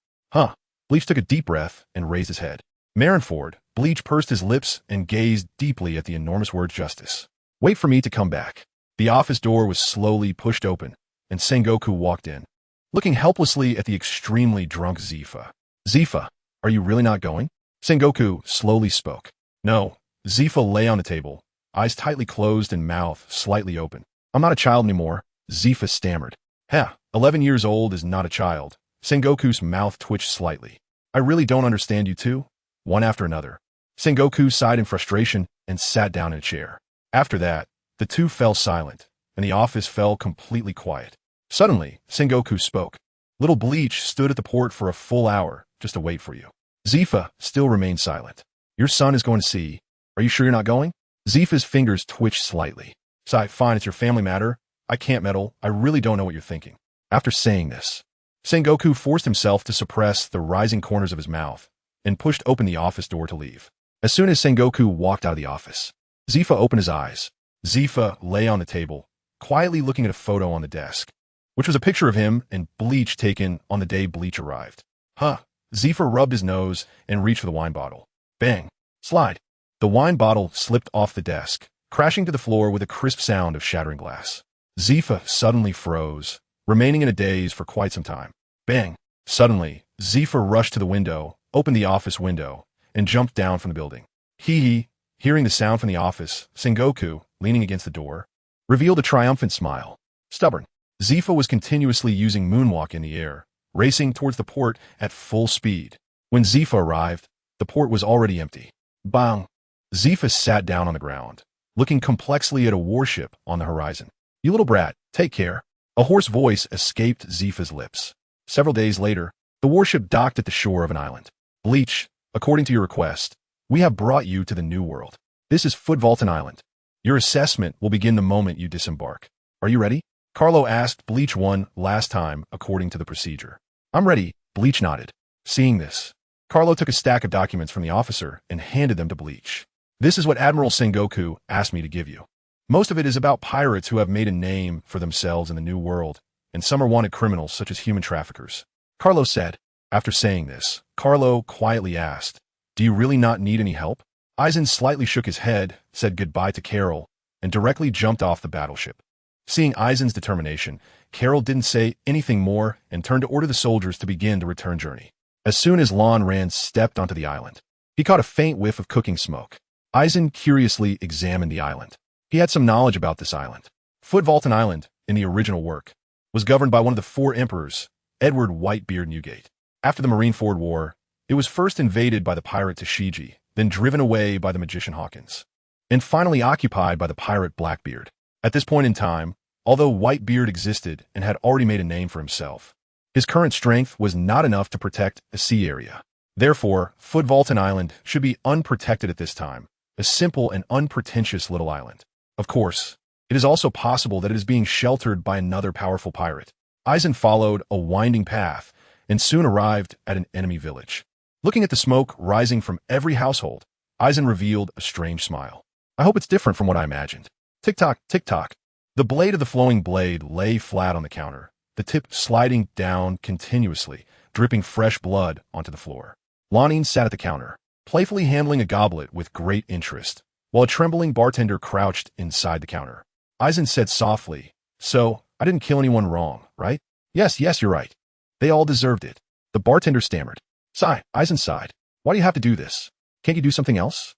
Speaker 1: Bleach took a deep breath and raised his head. Marineford, Bleach pursed his lips and gazed deeply at the enormous word justice. Wait for me to come back. The office door was slowly pushed open, and Sengoku walked in, looking helplessly at the extremely drunk Zifa. Zifa, are you really not going? Sengoku slowly spoke. No. Zifa lay on the table, eyes tightly closed and mouth slightly open. I'm not a child anymore, Zifa stammered. 11 years old is not a child. Sengoku's mouth twitched slightly. I really don't understand you two. One after another. Sengoku sighed in frustration and sat down in a chair. After that, the two fell silent, and the office fell completely quiet. Suddenly, Sengoku spoke. Little Bleach stood at the port for a full hour just to wait for you. Zifa still remained silent. Your son is going to sea. Are you sure you're not going? Zifa's fingers twitched slightly. Fine, it's your family matter. I can't meddle. I really don't know what you're thinking. After saying this, Sengoku forced himself to suppress the rising corners of his mouth and pushed open the office door to leave. As soon as Sengoku walked out of the office, Zifa opened his eyes. Zifa lay on the table, quietly looking at a photo on the desk, which was a picture of him and Bleach taken on the day Bleach arrived. Zifa rubbed his nose and reached for the wine bottle. Bang! Slide! The wine bottle slipped off the desk, crashing to the floor with a crisp sound of shattering glass. Zifa suddenly froze, remaining in a daze for quite some time. Bang! Suddenly, Zifa rushed to the window, opened the office window, and jumped down from the building. Hee. Hearing the sound from the office, Sengoku, leaning against the door, revealed a triumphant smile. Stubborn. Zifa was continuously using moonwalk in the air, racing towards the port at full speed. When Zifa arrived, the port was already empty. Bang! Zifa sat down on the ground, looking complexly at a warship on the horizon. You little brat, take care. A hoarse voice escaped Zifa's lips. Several days later, the warship docked at the shore of an island. Bleach, according to your request, we have brought you to the New World. This is theWilderness Island. Your assessment will begin the moment you disembark. Are you ready? Carlo asked Bleach one last time according to the procedure. I'm ready, Bleach nodded. Seeing this, Carlo took a stack of documents from the officer and handed them to Bleach. This is what Admiral Sengoku asked me to give you. Most of it is about pirates who have made a name for themselves in the New World, and some are wanted criminals such as human traffickers. Carlo said. After saying this, Carlo quietly asked, Do you really not need any help? Aizen slightly shook his head, said goodbye to Carol, and directly jumped off the battleship. Seeing Aizen's determination, Carol didn't say anything more and turned to order the soldiers to begin the return journey. As soon as Lon Rand stepped onto the island, he caught a faint whiff of cooking smoke. Aizen curiously examined the island. He had some knowledge about this island. theWilderness Island, in the original work, was governed by one of the 4 emperors, Edward Whitebeard Newgate. After the Marineford War, it was first invaded by the pirate Tashigi, then driven away by the magician Hawkins, and finally occupied by the pirate Blackbeard. At this point in time, although Whitebeard existed and had already made a name for himself, his current strength was not enough to protect a sea area. Therefore, theWilderness Island should be unprotected at this time, a simple and unpretentious little island. Of course, it is also possible that it is being sheltered by another powerful pirate. Aizen followed a winding path and soon arrived at an enemy village. Looking at the smoke rising from every household, Aizen revealed a strange smile. I hope it's different from what I imagined. Tick-tock, tick-tock. The blade of the flowing blade lay flat on the counter, the tip sliding down continuously, dripping fresh blood onto the floor. Lonine sat at the counter, playfully handling a goblet with great interest, while a trembling bartender crouched inside the counter. Aizen said softly, So, I didn't kill anyone wrong, right? Yes, you're right. They all deserved it. The bartender stammered. Sigh, Eisen sighed. Why do you have to do this? Can't you do something else?